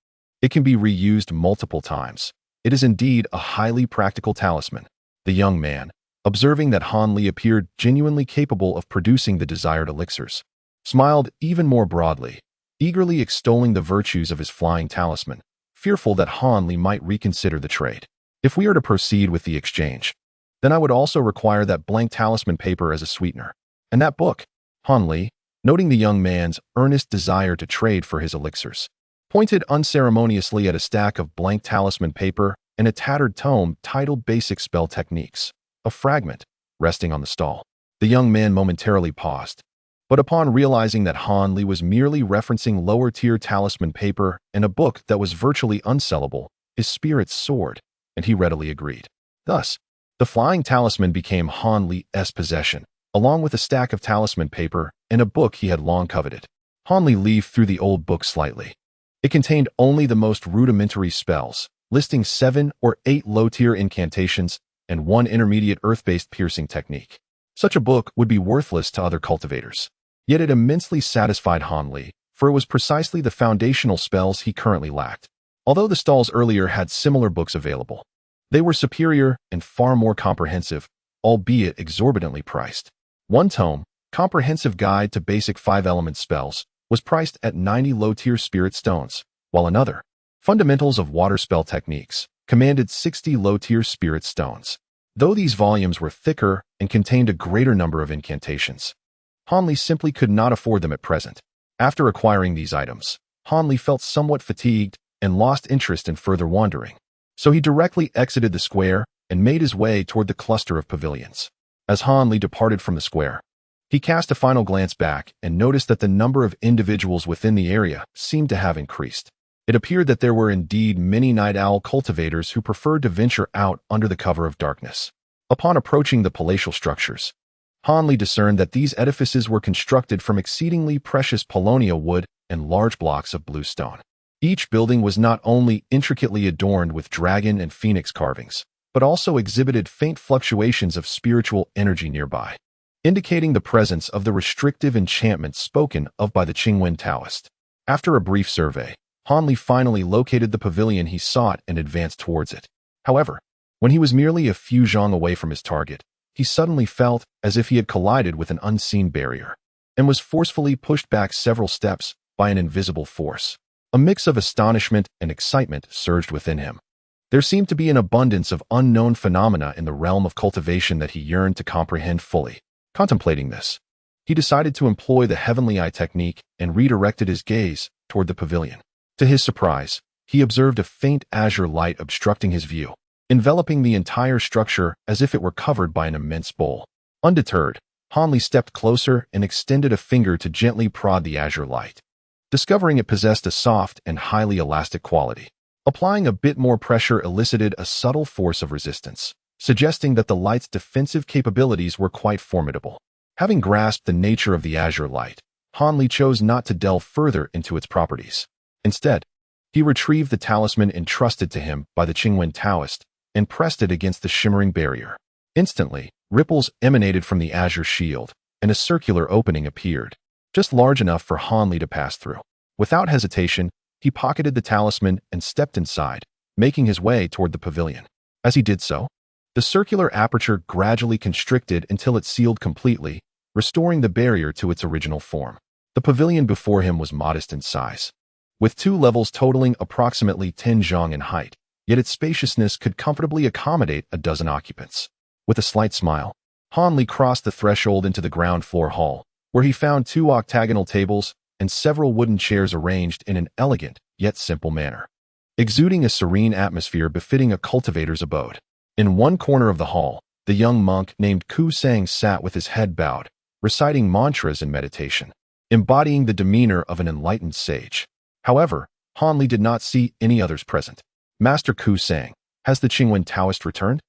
it can be reused multiple times. It is indeed a highly practical talisman." The young man, observing that Han Li appeared genuinely capable of producing the desired elixirs, smiled even more broadly, eagerly extolling the virtues of his flying talisman, fearful that Han Li might reconsider the trade. "If we are to proceed with the exchange, then I would also require that blank talisman paper as a sweetener. And that book." Han Li, noting the young man's earnest desire to trade for his elixirs, pointed unceremoniously at a stack of blank talisman paper and a tattered tome titled Basic Spell Techniques, a fragment, resting on the stall. The young man momentarily paused, but upon realizing that Han Li was merely referencing lower-tier talisman paper and a book that was virtually unsellable, his spirits soared, and he readily agreed. Thus, the flying talisman became Han Li's possession, along with a stack of talisman paper and a book he had long coveted. Han Li leafed through the old book slightly. It contained only the most rudimentary spells, listing 7 or 8 low-tier incantations and 1 intermediate earth-based piercing technique. Such a book would be worthless to other cultivators. Yet it immensely satisfied Han Li, for it was precisely the foundational spells he currently lacked. Although the stalls earlier had similar books available, they were superior and far more comprehensive, albeit exorbitantly priced. One tome, Comprehensive Guide to Basic 5-Element Spells, was priced at 90 low-tier spirit stones, while another, Fundamentals of Water Spell Techniques, commanded 60 low-tier spirit stones. Though these volumes were thicker and contained a greater number of incantations, Han Li simply could not afford them at present. After acquiring these items, Han Li felt somewhat fatigued and lost interest in further wandering. So he directly exited the square and made his way toward the cluster of pavilions. As Han Li departed from the square, he cast a final glance back and noticed that the number of individuals within the area seemed to have increased. It appeared that there were indeed many night owl cultivators who preferred to venture out under the cover of darkness. Upon approaching the palatial structures, Han Li discerned that these edifices were constructed from exceedingly precious paulownia wood and large blocks of blue stone. Each building was not only intricately adorned with dragon and phoenix carvings, but also exhibited faint fluctuations of spiritual energy nearby, indicating the presence of the restrictive enchantment spoken of by the Qingwen Taoist. After a brief survey, Han Li finally located the pavilion he sought and advanced towards it. However, when he was merely a few zhang away from his target, he suddenly felt as if he had collided with an unseen barrier and was forcefully pushed back several steps by an invisible force. A mix of astonishment and excitement surged within him. There seemed to be an abundance of unknown phenomena in the realm of cultivation that he yearned to comprehend fully. Contemplating this, he decided to employ the heavenly eye technique and redirected his gaze toward the pavilion. To his surprise, he observed a faint azure light obstructing his view, enveloping the entire structure as if it were covered by an immense bowl. Undeterred, Han Li stepped closer and extended a finger to gently prod the azure light, discovering it possessed a soft and highly elastic quality. Applying a bit more pressure elicited a subtle force of resistance, suggesting that the light's defensive capabilities were quite formidable. Having grasped the nature of the azure light, Han Li chose not to delve further into its properties. Instead, he retrieved the talisman entrusted to him by the Qingwen Taoist and pressed it against the shimmering barrier. Instantly, ripples emanated from the azure shield, and a circular opening appeared, just large enough for Han Li to pass through. Without hesitation, he pocketed the talisman and stepped inside, making his way toward the pavilion. As he did so, the circular aperture gradually constricted until it sealed completely, restoring the barrier to its original form. The pavilion before him was modest in size, with 2 levels totaling approximately 10 zhang in height, yet its spaciousness could comfortably accommodate a dozen occupants. With a slight smile, Han Li crossed the threshold into the ground floor hall, where he found 2 octagonal tables and several wooden chairs arranged in an elegant yet simple manner, exuding a serene atmosphere befitting a cultivator's abode. In one corner of the hall, the young monk named Ku Sang sat with his head bowed, reciting mantras in meditation, embodying the demeanor of an enlightened sage. However, Han Li did not see any others present. "Master Ku Sang, has the Qingwen Taoist returned?"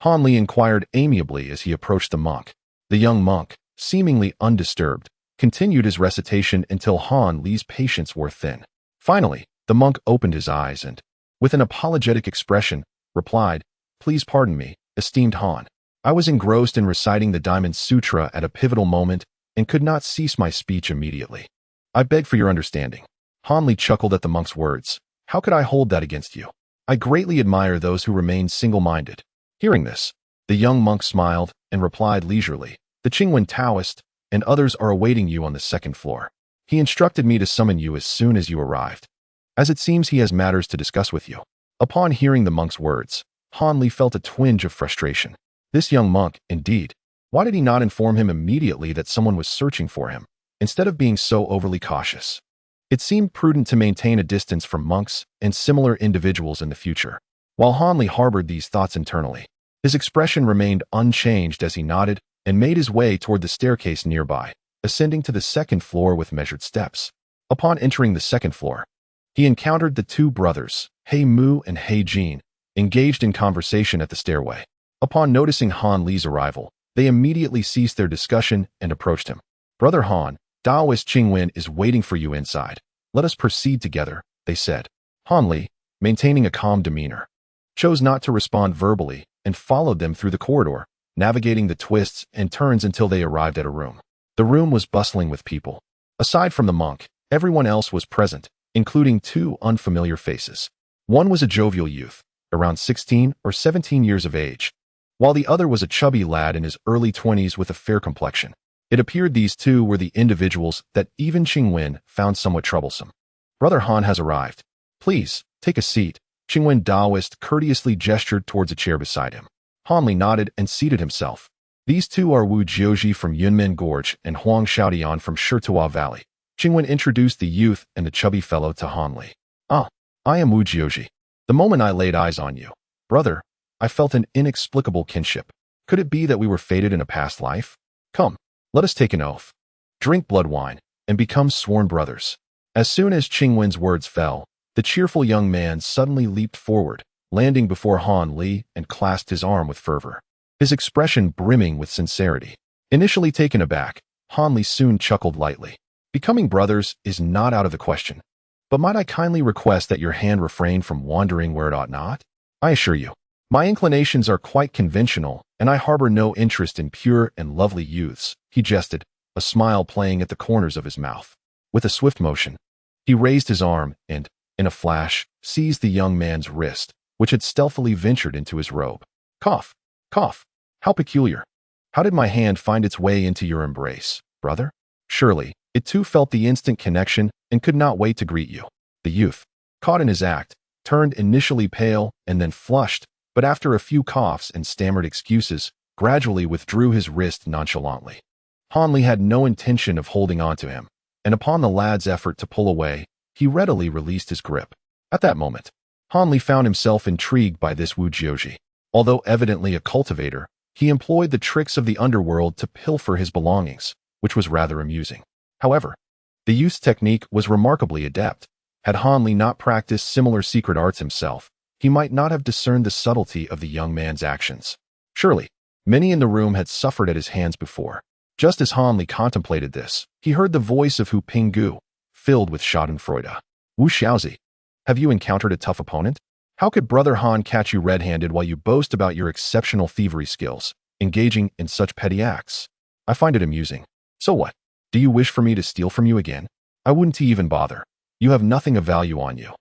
Han Li inquired amiably as he approached the monk. The young monk, seemingly undisturbed, continued his recitation until Han Li's patience wore thin. Finally, the monk opened his eyes and, with an apologetic expression, replied, "Please pardon me, esteemed Han. I was engrossed in reciting the Diamond Sutra at a pivotal moment and could not cease my speech immediately. I beg for your understanding." Han Li chuckled at the monk's words. "How could I hold that against you? I greatly admire those who remain single-minded." Hearing this, the young monk smiled and replied leisurely, "The Qingwen Taoist and others are awaiting you on the 2nd floor. He instructed me to summon you as soon as you arrived, as it seems he has matters to discuss with you." Upon hearing the monk's words, Han Li felt a twinge of frustration. This young monk, indeed. Why did he not inform him immediately that someone was searching for him, instead of being so overly cautious? It seemed prudent to maintain a distance from monks and similar individuals in the future. While Han Li harbored these thoughts internally, his expression remained unchanged as he nodded and made his way toward the staircase nearby, ascending to the 2nd floor with measured steps. Upon entering the 2nd floor, he encountered the 2 brothers, He Mu and He Jin, engaged in conversation at the stairway. Upon noticing Han Li's arrival, they immediately ceased their discussion and approached him. "Brother Han, Taoist Qingwen is waiting for you inside. Let us proceed together," they said. Han Li, maintaining a calm demeanor, chose not to respond verbally and followed them through the corridor, navigating the twists and turns until they arrived at a room. The room was bustling with people. Aside from the monk, everyone else was present, including two unfamiliar faces. One was a jovial youth, around 16 or 17 years of age, while the other was a chubby lad in his early 20s with a fair complexion. It appeared these two were the individuals that even Qingwen found somewhat troublesome. "Brother Han has arrived. Please, take a seat." Qingwen Taoist courteously gestured towards a chair beside him. Han Li nodded and seated himself. "These two are Wu Jiuji from Yunmen Gorge and Huang Xiaodian from Shituo Valley." Qingwen introduced the youth and the chubby fellow to Han Li. "Ah, I am Wu Jiuji. The moment I laid eyes on you, brother, I felt an inexplicable kinship. Could it be that we were fated in a past life? Come, let us take an oath, drink blood wine, and become sworn brothers." As soon as Qingwen's words fell, the cheerful young man suddenly leaped forward, landing before Han Li and clasped his arm with fervor, his expression brimming with sincerity. Initially taken aback, Han Li soon chuckled lightly. "Becoming brothers is not out of the question. But might I kindly request that your hand refrain from wandering where it ought not? I assure you, my inclinations are quite conventional, and I harbor no interest in pure and lovely youths," he jested, a smile playing at the corners of his mouth. With a swift motion, he raised his arm and, in a flash, seized the young man's wrist, which had stealthily ventured into his robe. "Cough, cough. How peculiar. How did my hand find its way into your embrace, brother?" Surely, it too felt the instant connection and could not wait to greet you. The youth, caught in his act, turned initially pale and then flushed, but after a few coughs and stammered excuses, gradually withdrew his wrist nonchalantly. Han Li had no intention of holding on to him, and upon the lad's effort to pull away, he readily released his grip. At that moment, Han Li found himself intrigued by this Wu Jiuji. Although evidently a cultivator, he employed the tricks of the underworld to pilfer his belongings, which was rather amusing. However, the youth's technique was remarkably adept. Had Han Li not practiced similar secret arts himself, he might not have discerned the subtlety of the young man's actions. Surely, many in the room had suffered at his hands before. Just as Han Li contemplated this, he heard the voice of Hu Pinggu, filled with schadenfreude. "Wu Xiaozi, have you encountered a tough opponent? How could Brother Han catch you red-handed while you boast about your exceptional thievery skills, engaging in such petty acts? I find it amusing. So what? Do you wish for me to steal from you again? I wouldn't even bother. You have nothing of value on you.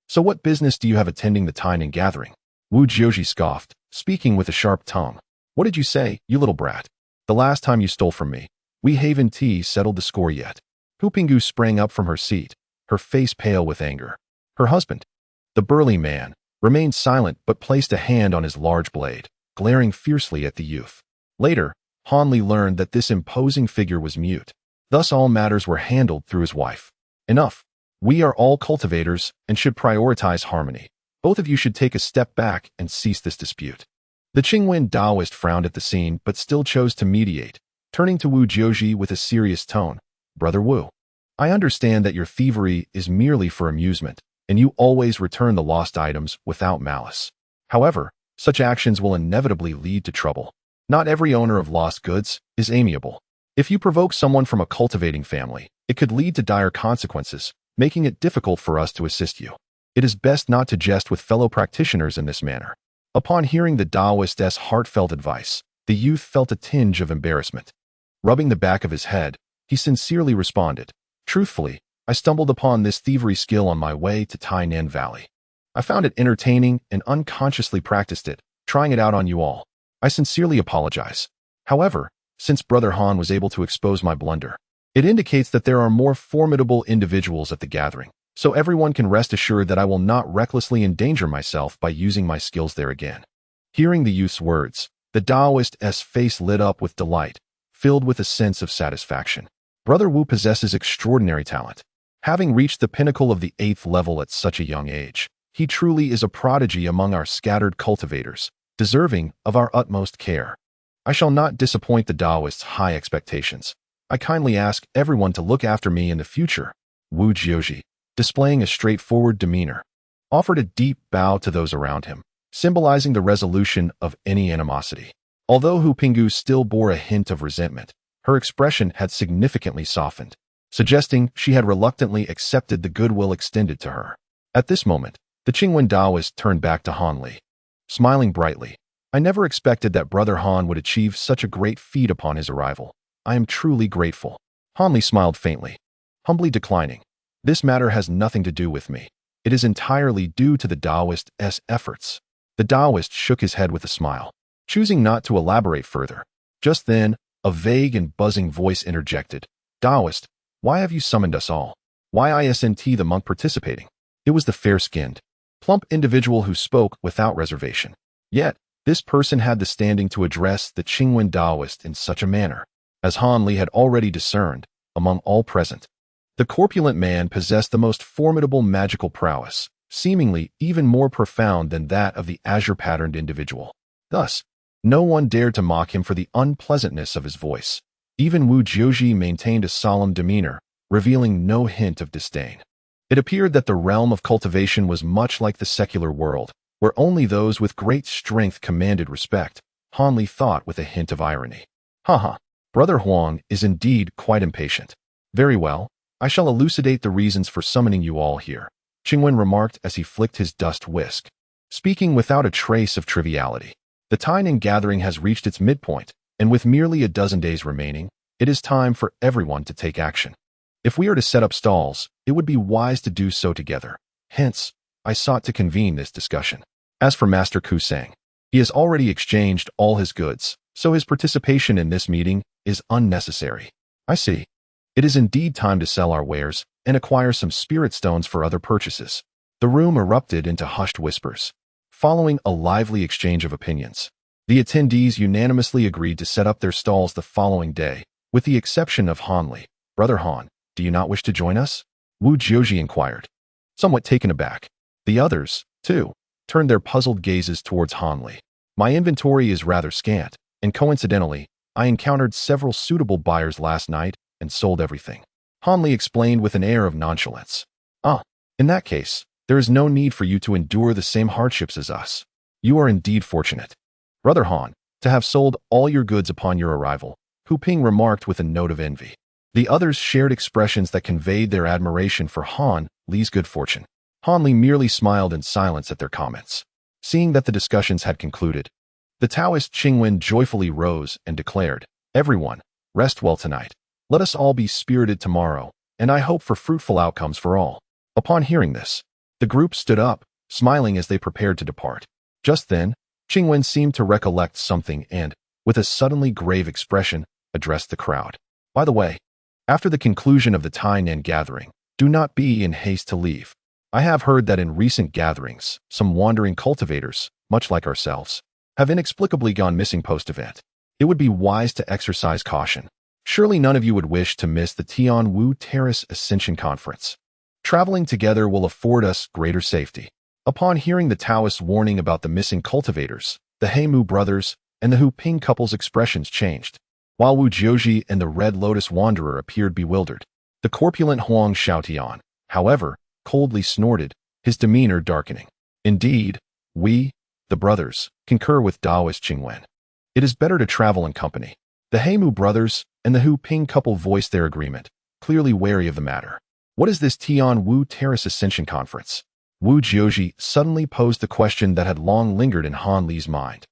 So what business do you have attending the Tainan gathering?" Wu Jiuji scoffed, speaking with a sharp tongue. "What did you say, you little brat? The last time you stole from me, we haven't settled the score yet." Hu Pinggu sprang up from her seat, her face pale with anger. Her husband, the burly man, remained silent but placed a hand on his large blade, glaring fiercely at the youth. Later, Han Li learned that this imposing figure was mute. Thus all matters were handled through his wife. "Enough. We are all cultivators and should prioritize harmony. Both of you should take a step back and cease this dispute." The Qingwen Taoist frowned at the scene but still chose to mediate, turning to Wu Jiuji with a serious tone. "Brother Wu, I understand that your thievery is merely for amusement, and you always return the lost items without malice. However, such actions will inevitably lead to trouble. Not every owner of lost goods is amiable. If you provoke someone from a cultivating family, it could lead to dire consequences, making it difficult for us to assist you. It is best not to jest with fellow practitioners in this manner." Upon hearing the Taoist's heartfelt advice, the youth felt a tinge of embarrassment. Rubbing the back of his head, he sincerely responded, "Truthfully, I stumbled upon this thievery skill on my way to Tainan Valley. I found it entertaining and unconsciously practiced it, trying it out on you all. I sincerely apologize. However, since Brother Han was able to expose my blunder, it indicates that there are more formidable individuals at the gathering, so everyone can rest assured that I will not recklessly endanger myself by using my skills there again." Hearing the youth's words, the Taoist's face lit up with delight, filled with a sense of satisfaction. Brother Wu possesses extraordinary talent. Having reached the pinnacle of the 8th level at such a young age, he truly is a prodigy among our scattered cultivators, deserving of our utmost care. I shall not disappoint the Taoist's high expectations. I kindly ask everyone to look after me in the future. Wu Jiuji, displaying a straightforward demeanor, offered a deep bow to those around him, symbolizing the resolution of any animosity. Although Hu Pinggu still bore a hint of resentment, her expression had significantly softened, suggesting she had reluctantly accepted the goodwill extended to her. At this moment, the Qingwen Taoist turned back to Han Li, smiling brightly. I never expected that Brother Han would achieve such a great feat upon his arrival. I am truly grateful. Han Li smiled faintly, humbly declining. This matter has nothing to do with me. It is entirely due to the Taoist's efforts. The Taoist shook his head with a smile, choosing not to elaborate further. Just then, a vague and buzzing voice interjected. Taoist, why have you summoned us all? Why isn't the monk participating? It was the fair-skinned, plump individual who spoke without reservation. Yet, this person had the standing to address the Qingwen Taoist in such a manner, as Han Li had already discerned, among all present. The corpulent man possessed the most formidable magical prowess, seemingly even more profound than that of the azure-patterned individual. Thus, no one dared to mock him for the unpleasantness of his voice. Even Wu Jiuzhi maintained a solemn demeanor, revealing no hint of disdain. It appeared that the realm of cultivation was much like the secular world, where only those with great strength commanded respect, Han Li thought with a hint of irony. Haha, Brother Huang is indeed quite impatient. Very well, I shall elucidate the reasons for summoning you all here, Qingwen remarked as he flicked his dust whisk, speaking without a trace of triviality. The Tainan gathering has reached its midpoint, and with merely a dozen days remaining, it is time for everyone to take action. If we are to set up stalls, it would be wise to do so together. Hence, I sought to convene this discussion. As for Master Kusang, he has already exchanged all his goods, so his participation in this meeting is unnecessary. I see. It is indeed time to sell our wares and acquire some spirit stones for other purchases. The room erupted into hushed whispers. Following a lively exchange of opinions, the attendees unanimously agreed to set up their stalls the following day, with the exception of Han Li. Brother Han, do you not wish to join us? Wu Jiuzhi inquired, somewhat taken aback. The others, too, turned their puzzled gazes towards Han Li. My inventory is rather scant, and coincidentally, I encountered several suitable buyers last night and sold everything. Han Li explained with an air of nonchalance. In that case, there is no need for you to endure the same hardships as us. You are indeed fortunate, Brother Han, to have sold all your goods upon your arrival, Hu Ping remarked with a note of envy. The others shared expressions that conveyed their admiration for Han Li's good fortune. Han Li merely smiled in silence at their comments. Seeing that the discussions had concluded, the Taoist Qingwen joyfully rose and declared, Everyone, rest well tonight. Let us all be spirited tomorrow, and I hope for fruitful outcomes for all. Upon hearing this, the group stood up, smiling as they prepared to depart. Just then, Qingwen seemed to recollect something and, with a suddenly grave expression, addressed the crowd. By the way, after the conclusion of the Tainan gathering, do not be in haste to leave. I have heard that in recent gatherings, some wandering cultivators, much like ourselves, have inexplicably gone missing post-event. It would be wise to exercise caution. Surely none of you would wish to miss the Tian Wu Terrace Ascension Conference. Traveling together will afford us greater safety. Upon hearing the Taoist's warning about the missing cultivators, the Heimu brothers and the Hu Ping couple's expressions changed. While Wu Jiuzhi and the Red Lotus Wanderer appeared bewildered, the corpulent Huang Xiaotian, however, coldly snorted, his demeanor darkening. Indeed, we, the brothers, concur with Taoist Qingwen. It is better to travel in company. The Heimu brothers and the Hu Ping couple voiced their agreement, clearly wary of the matter. What is this Tian Wu Terrace Ascension Conference? Wu Jiuzhi suddenly posed the question that had long lingered in Han Li's mind.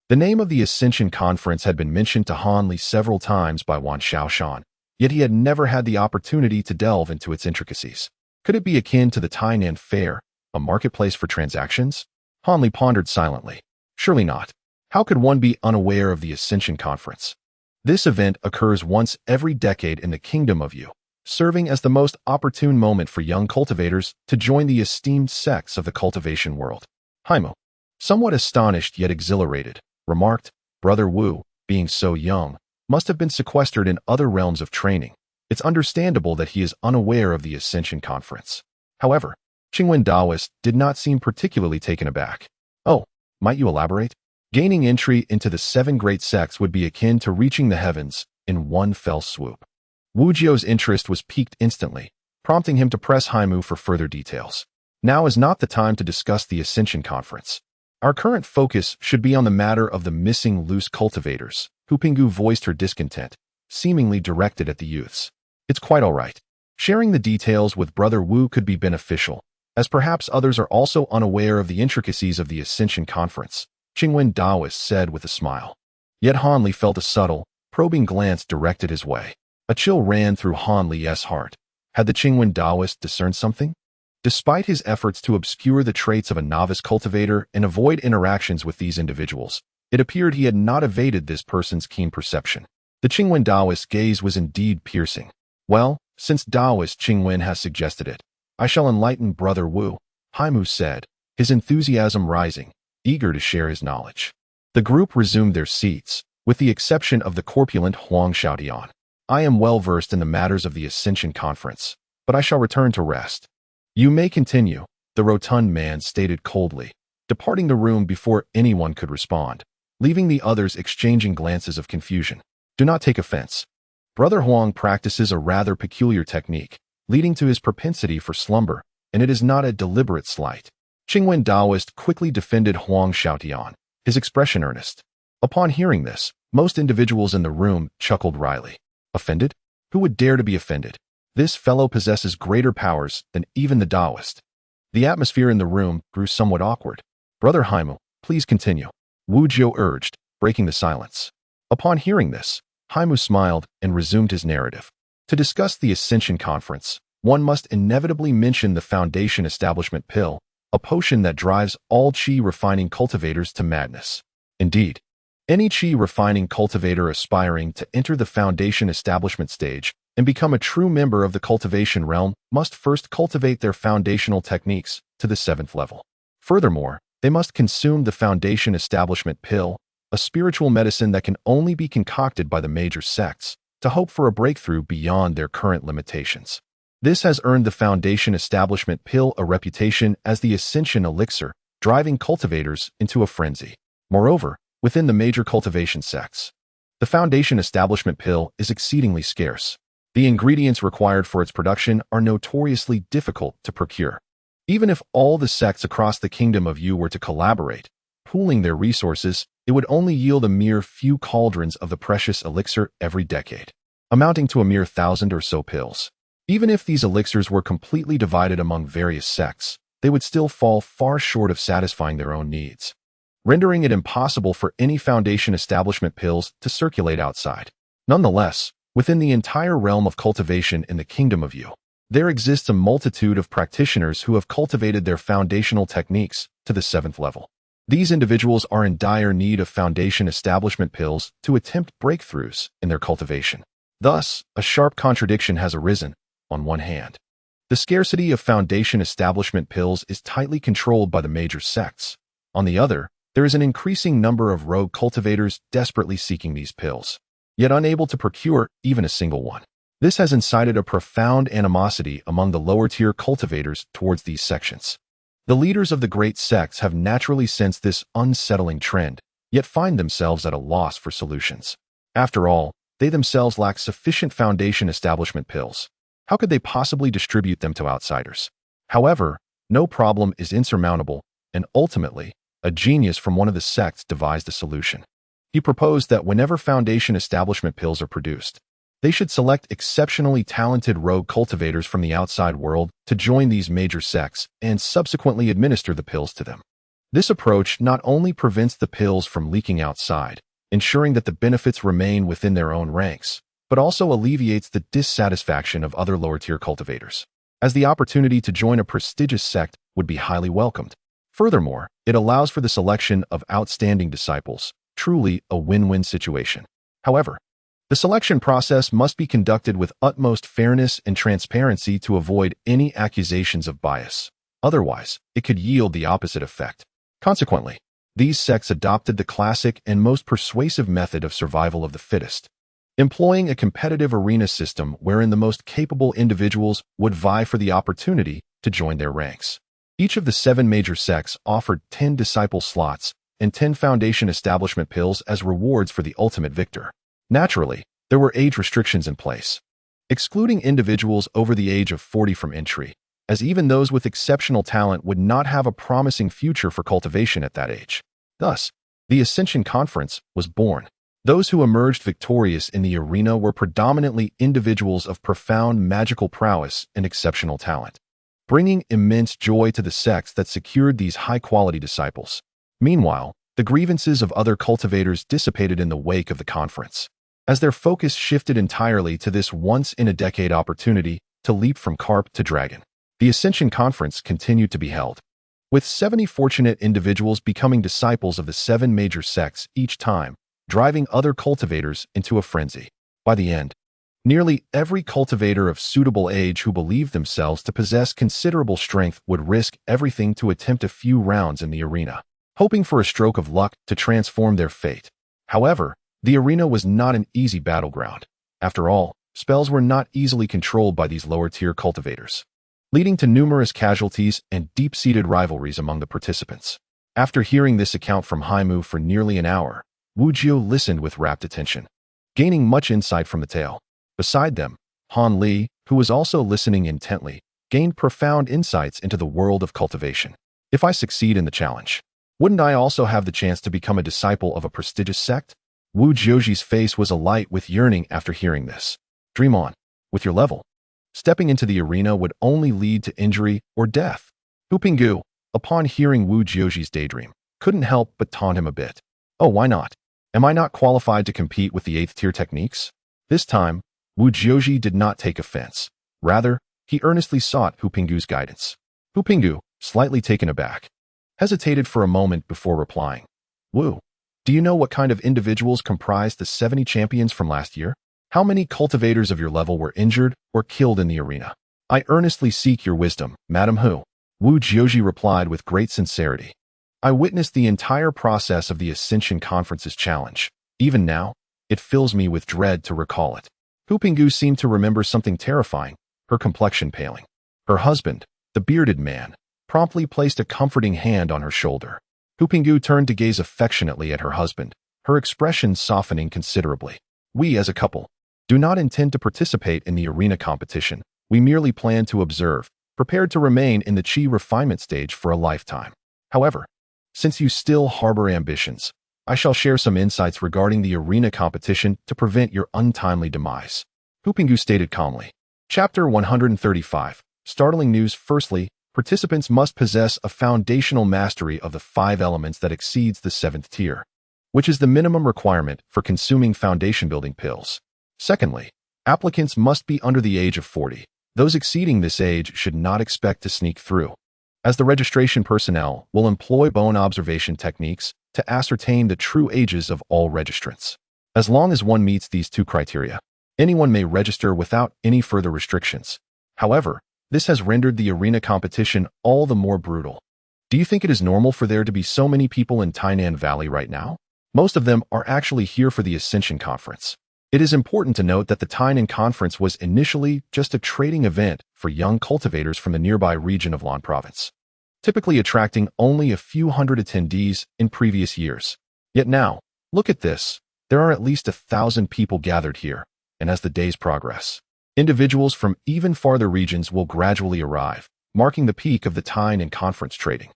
The name of the Ascension Conference had been mentioned to Han Li several times by Wan Xiaoshan, yet he had never had the opportunity to delve into its intricacies. Could it be akin to the Tainan Fair, a marketplace for transactions? Han Li pondered silently. Surely not. How could one be unaware of the Ascension Conference? This event occurs once every decade in the Kingdom of Yu, serving as the most opportune moment for young cultivators to join the esteemed sects of the cultivation world. Heimu, somewhat astonished yet exhilarated, remarked, Brother Wu, being so young, must have been sequestered in other realms of training. It's understandable that he is unaware of the Ascension Conference. However, Qingwen Taoist did not seem particularly taken aback. Oh, might you elaborate? Gaining entry into the 7 great sects would be akin to reaching the heavens in one fell swoop. Wu Jiu's interest was piqued instantly, prompting him to press Heimu for further details. Now is not the time to discuss the Ascension Conference. Our current focus should be on the matter of the missing loose cultivators. Hu Pinggu voiced her discontent, seemingly directed at the youths. It's quite all right. Sharing the details with Brother Wu could be beneficial, as perhaps others are also unaware of the intricacies of the Ascension Conference, Qingwen Daoist said with a smile. Yet Han Li felt a subtle, probing glance directed his way. A chill ran through Han Li's heart. Had the Qingwen Daoist discerned something? Despite his efforts to obscure the traits of a novice cultivator and avoid interactions with these individuals, it appeared he had not evaded this person's keen perception. The Qingwen Daoist's gaze was indeed piercing. Well, since Daoist Qingwen has suggested it, I shall enlighten Brother Wu, Haimu said, his enthusiasm rising, eager to share his knowledge. The group resumed their seats, with the exception of the corpulent Huang Xiaodian. I am well versed in the matters of the Ascension Conference, but I shall return to rest. You may continue, the rotund man stated coldly, departing the room before anyone could respond, leaving the others exchanging glances of confusion. Do not take offense. Brother Huang practices a rather peculiar technique, leading to his propensity for slumber, and it is not a deliberate slight. Qingwen Daoist quickly defended Huang Xiaotian, his expression earnest. Upon hearing this, most individuals in the room chuckled wryly. Offended? Who would dare to be offended? This fellow possesses greater powers than even the Daoist. The atmosphere in the room grew somewhat awkward. Brother Haimu, please continue, Wu Jiu urged, breaking the silence. Upon hearing this, Haimu smiled and resumed his narrative. To discuss the Ascension Conference, one must inevitably mention the Foundation Establishment Pill, a potion that drives all qi refining cultivators to madness. Indeed, any qi refining cultivator aspiring to enter the Foundation Establishment stage and become a true member of the cultivation realm must first cultivate their foundational techniques to the 7th level. Furthermore, they must consume the Foundation Establishment Pill, a spiritual medicine that can only be concocted by the major sects, to hope for a breakthrough beyond their current limitations. This has earned the Foundation Establishment Pill a reputation as the Ascension Elixir, driving cultivators into a frenzy. Moreover, within the major cultivation sects, the Foundation Establishment Pill is exceedingly scarce. The ingredients required for its production are notoriously difficult to procure. Even if all the sects across the Kingdom of Yu were to collaborate, pooling their resources, it would only yield a mere few cauldrons of the precious elixir every decade, amounting to a mere 1,000 or so pills. Even if these elixirs were completely divided among various sects, they would still fall far short of satisfying their own needs, rendering it impossible for any Foundation Establishment pills to circulate outside. Nonetheless, within the entire realm of cultivation in the Kingdom of Yu, there exists a multitude of practitioners who have cultivated their foundational techniques to the 7th level. These individuals are in dire need of Foundation Establishment pills to attempt breakthroughs in their cultivation. Thus, a sharp contradiction has arisen. On one hand, the scarcity of Foundation Establishment pills is tightly controlled by the major sects. On the other, there is an increasing number of rogue cultivators desperately seeking these pills, yet unable to procure even a single one. This has incited a profound animosity among the lower-tier cultivators towards these sections. The leaders of the great sects have naturally sensed this unsettling trend, yet find themselves at a loss for solutions. After all, they themselves lack sufficient Foundation Establishment pills. How could they possibly distribute them to outsiders? However, no problem is insurmountable, and ultimately, a genius from one of the sects devised a solution. He proposed that whenever Foundation Establishment pills are produced, they should select exceptionally talented rogue cultivators from the outside world to join these major sects and subsequently administer the pills to them. This approach not only prevents the pills from leaking outside, ensuring that the benefits remain within their own ranks, but also alleviates the dissatisfaction of other lower-tier cultivators, as the opportunity to join a prestigious sect would be highly welcomed. Furthermore, it allows for the selection of outstanding disciples, truly a win-win situation. However, the selection process must be conducted with utmost fairness and transparency to avoid any accusations of bias. Otherwise, it could yield the opposite effect. Consequently, these sects adopted the classic and most persuasive method of survival of the fittest, employing a competitive arena system wherein the most capable individuals would vie for the opportunity to join their ranks. Each of the 7 major sects offered 10 disciple slots and 10 Foundation Establishment pills as rewards for the ultimate victor. Naturally, there were age restrictions in place, excluding individuals over the age of 40 from entry, as even those with exceptional talent would not have a promising future for cultivation at that age. Thus, the Ascension Conference was born. Those who emerged victorious in the arena were predominantly individuals of profound magical prowess and exceptional talent, bringing immense joy to the sects that secured these high-quality disciples. Meanwhile, the grievances of other cultivators dissipated in the wake of the conference, as their focus shifted entirely to this once-in-a-decade opportunity to leap from carp to dragon. The Ascension Conference continued to be held, with 70 fortunate individuals becoming disciples of the 7 major sects each time, driving other cultivators into a frenzy. By the end, nearly every cultivator of suitable age who believed themselves to possess considerable strength would risk everything to attempt a few rounds in the arena, hoping for a stroke of luck to transform their fate. However, the arena was not an easy battleground. After all, spells were not easily controlled by these lower-tier cultivators, leading to numerous casualties and deep-seated rivalries among the participants. After hearing this account from Haimu for nearly an hour, Wu Jiu listened with rapt attention, gaining much insight from the tale. Beside them, Han Li, who was also listening intently, gained profound insights into the world of cultivation. If I succeed in the challenge, wouldn't I also have the chance to become a disciple of a prestigious sect? Wu Jiuji's face was alight with yearning after hearing this. Dream on, with your level. Stepping into the arena would only lead to injury or death. Hu Pinggu, upon hearing Wu Jiuji's daydream, couldn't help but taunt him a bit. Oh, why not? Am I not qualified to compete with the 8th-tier techniques? This time, Wu Jiuji did not take offense. Rather, he earnestly sought Hu Pinggu's guidance. Hu Pinggu, slightly taken aback, hesitated for a moment before replying. Wu, do you know what kind of individuals comprised the 70 champions from last year? How many cultivators of your level were injured or killed in the arena? I earnestly seek your wisdom, Madam Hu. Wu Jiuji replied with great sincerity. I witnessed the entire process of the Ascension Conference's challenge. Even now, it fills me with dread to recall it. Hu Pinggu seemed to remember something terrifying, her complexion paling. Her husband, the bearded man, promptly placed a comforting hand on her shoulder. Hu Pinggu turned to gaze affectionately at her husband, her expression softening considerably. We, as a couple, do not intend to participate in the arena competition. We merely plan to observe, prepared to remain in the chi refinement stage for a lifetime. However, since you still harbor ambitions, I shall share some insights regarding the arena competition to prevent your untimely demise. Hu Pinggu stated calmly. Chapter 135. Startling news. Firstly, participants must possess a foundational mastery of the 5 elements that exceeds the 7th tier, which is the minimum requirement for consuming foundation-building pills. Secondly, applicants must be under the age of 40. Those exceeding this age should not expect to sneak through, as the registration personnel will employ bone observation techniques to ascertain the true ages of all registrants. As long as one meets these 2 criteria, anyone may register without any further restrictions. However, this has rendered the arena competition all the more brutal. Do you think it is normal for there to be so many people in Tainan Valley right now? Most of them are actually here for the Ascension Conference. It is important to note that the Tainan Conference was initially just a trading event for young cultivators from the nearby region of Lan Province, typically attracting only a few hundred attendees in previous years. Yet now, look at this. There are at least 1,000 people gathered here, and as the days progress, individuals from even farther regions will gradually arrive, marking the peak of the Tainan Conference trading.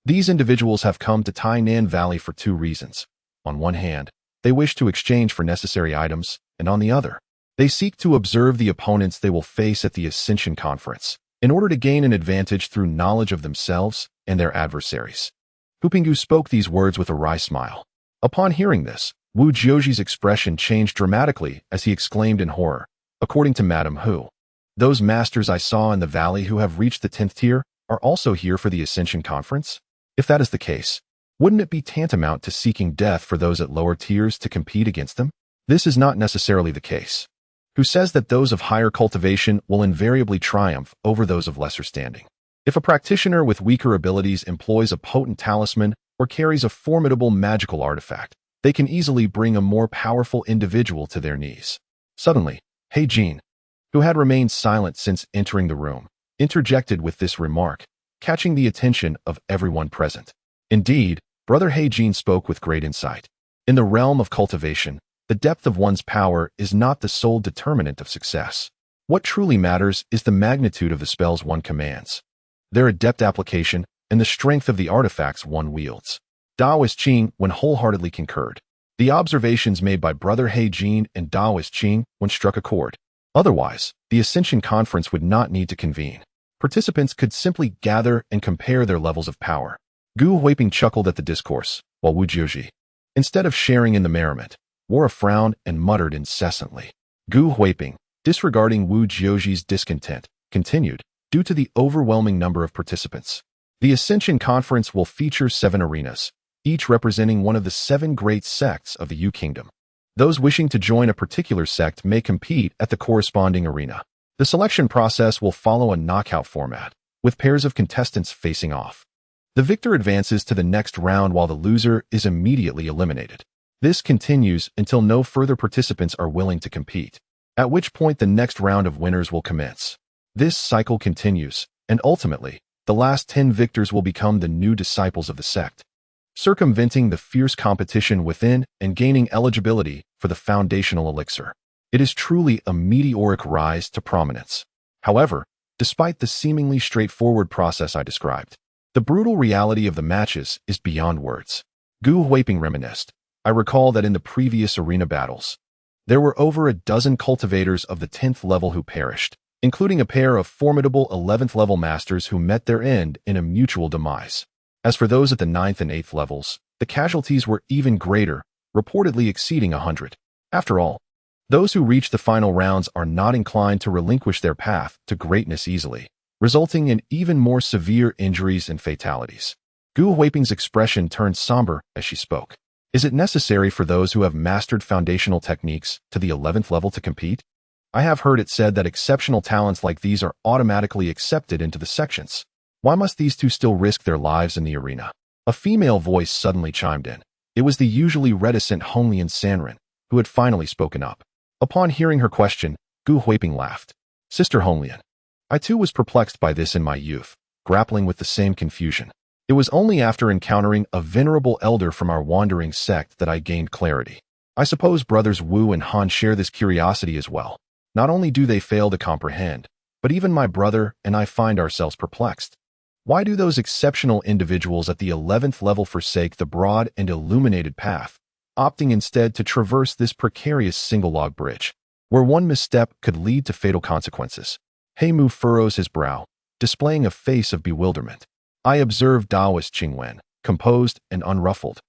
These individuals have come to Tainan Valley for 2 reasons. On one hand, they wish to exchange for necessary items, and on the other, they seek to observe the opponents they will face at the Ascension Conference, in order to gain an advantage through knowledge of themselves and their adversaries. Hu Pinggu spoke these words with a wry smile. Upon hearing this, Wu Jiuji's expression changed dramatically as he exclaimed in horror. According to Madame Hu, those masters I saw in the valley who have reached the 10th tier are also here for the Ascension Conference? If that is the case, wouldn't it be tantamount to seeking death for those at lower tiers to compete against them? This is not necessarily the case. Who says that those of higher cultivation will invariably triumph over those of lesser standing? If a practitioner with weaker abilities employs a potent talisman or carries a formidable magical artifact, they can easily bring a more powerful individual to their knees. Suddenly, He Jin, who had remained silent since entering the room, interjected with this remark, catching the attention of everyone present. Indeed, Brother He Jin spoke with great insight. In the realm of cultivation, the depth of one's power is not the sole determinant of success. What truly matters is the magnitude of the spells one commands, their adept application, and the strength of the artifacts one wields. Daoist Qing when wholeheartedly concurred. The observations made by Brother He Jin and Daoist Qing when struck a chord. Otherwise, the Ascension Conference would not need to convene. Participants could simply gather and compare their levels of power. Gu Huiping chuckled at the discourse, while Wu Jiuji, instead of sharing in the merriment, wore a frown and muttered incessantly. Gu Huiping, disregarding Wu Jiuji's discontent, continued, due to the overwhelming number of participants. The Ascension Conference will feature 7 arenas, each representing one of the 7 great sects of the Yu Kingdom. Those wishing to join a particular sect may compete at the corresponding arena. The selection process will follow a knockout format, with pairs of contestants facing off. The victor advances to the next round while the loser is immediately eliminated. This continues until no further participants are willing to compete, at which point the next round of winners will commence. This cycle continues, and ultimately, the last 10 victors will become the new disciples of the sect, circumventing the fierce competition within and gaining eligibility for the foundational elixir. It is truly a meteoric rise to prominence. However, despite the seemingly straightforward process I described, the brutal reality of the matches is beyond words. Gu Huiping reminisced. I recall that in the previous arena battles, there were over a dozen cultivators of the 10th level who perished, including a pair of formidable 11th level masters who met their end in a mutual demise. As for those at the 9th and 8th levels, the casualties were even greater, reportedly exceeding 100. After all, those who reach the final rounds are not inclined to relinquish their path to greatness easily, resulting in even more severe injuries and fatalities. Gu Huiping's expression turned somber as she spoke. Is it necessary for those who have mastered foundational techniques to the 11th level to compete? I have heard it said that exceptional talents like these are automatically accepted into the sections. Why must these two still risk their lives in the arena? A female voice suddenly chimed in. It was the usually reticent Honglian Sanren, who had finally spoken up. Upon hearing her question, Gu Huiping laughed. Sister Honglian, I too was perplexed by this in my youth, grappling with the same confusion. It was only after encountering a venerable elder from our wandering sect that I gained clarity. I suppose brothers Wu and Han share this curiosity as well. Not only do they fail to comprehend, but even my brother and I find ourselves perplexed. Why do those exceptional individuals at the 11th level forsake the broad and illuminated path, opting instead to traverse this precarious single-log bridge, where one misstep could lead to fatal consequences? Heimu furrows his brow, displaying a face of bewilderment. I observe Daoist Qingwen, composed and unruffled,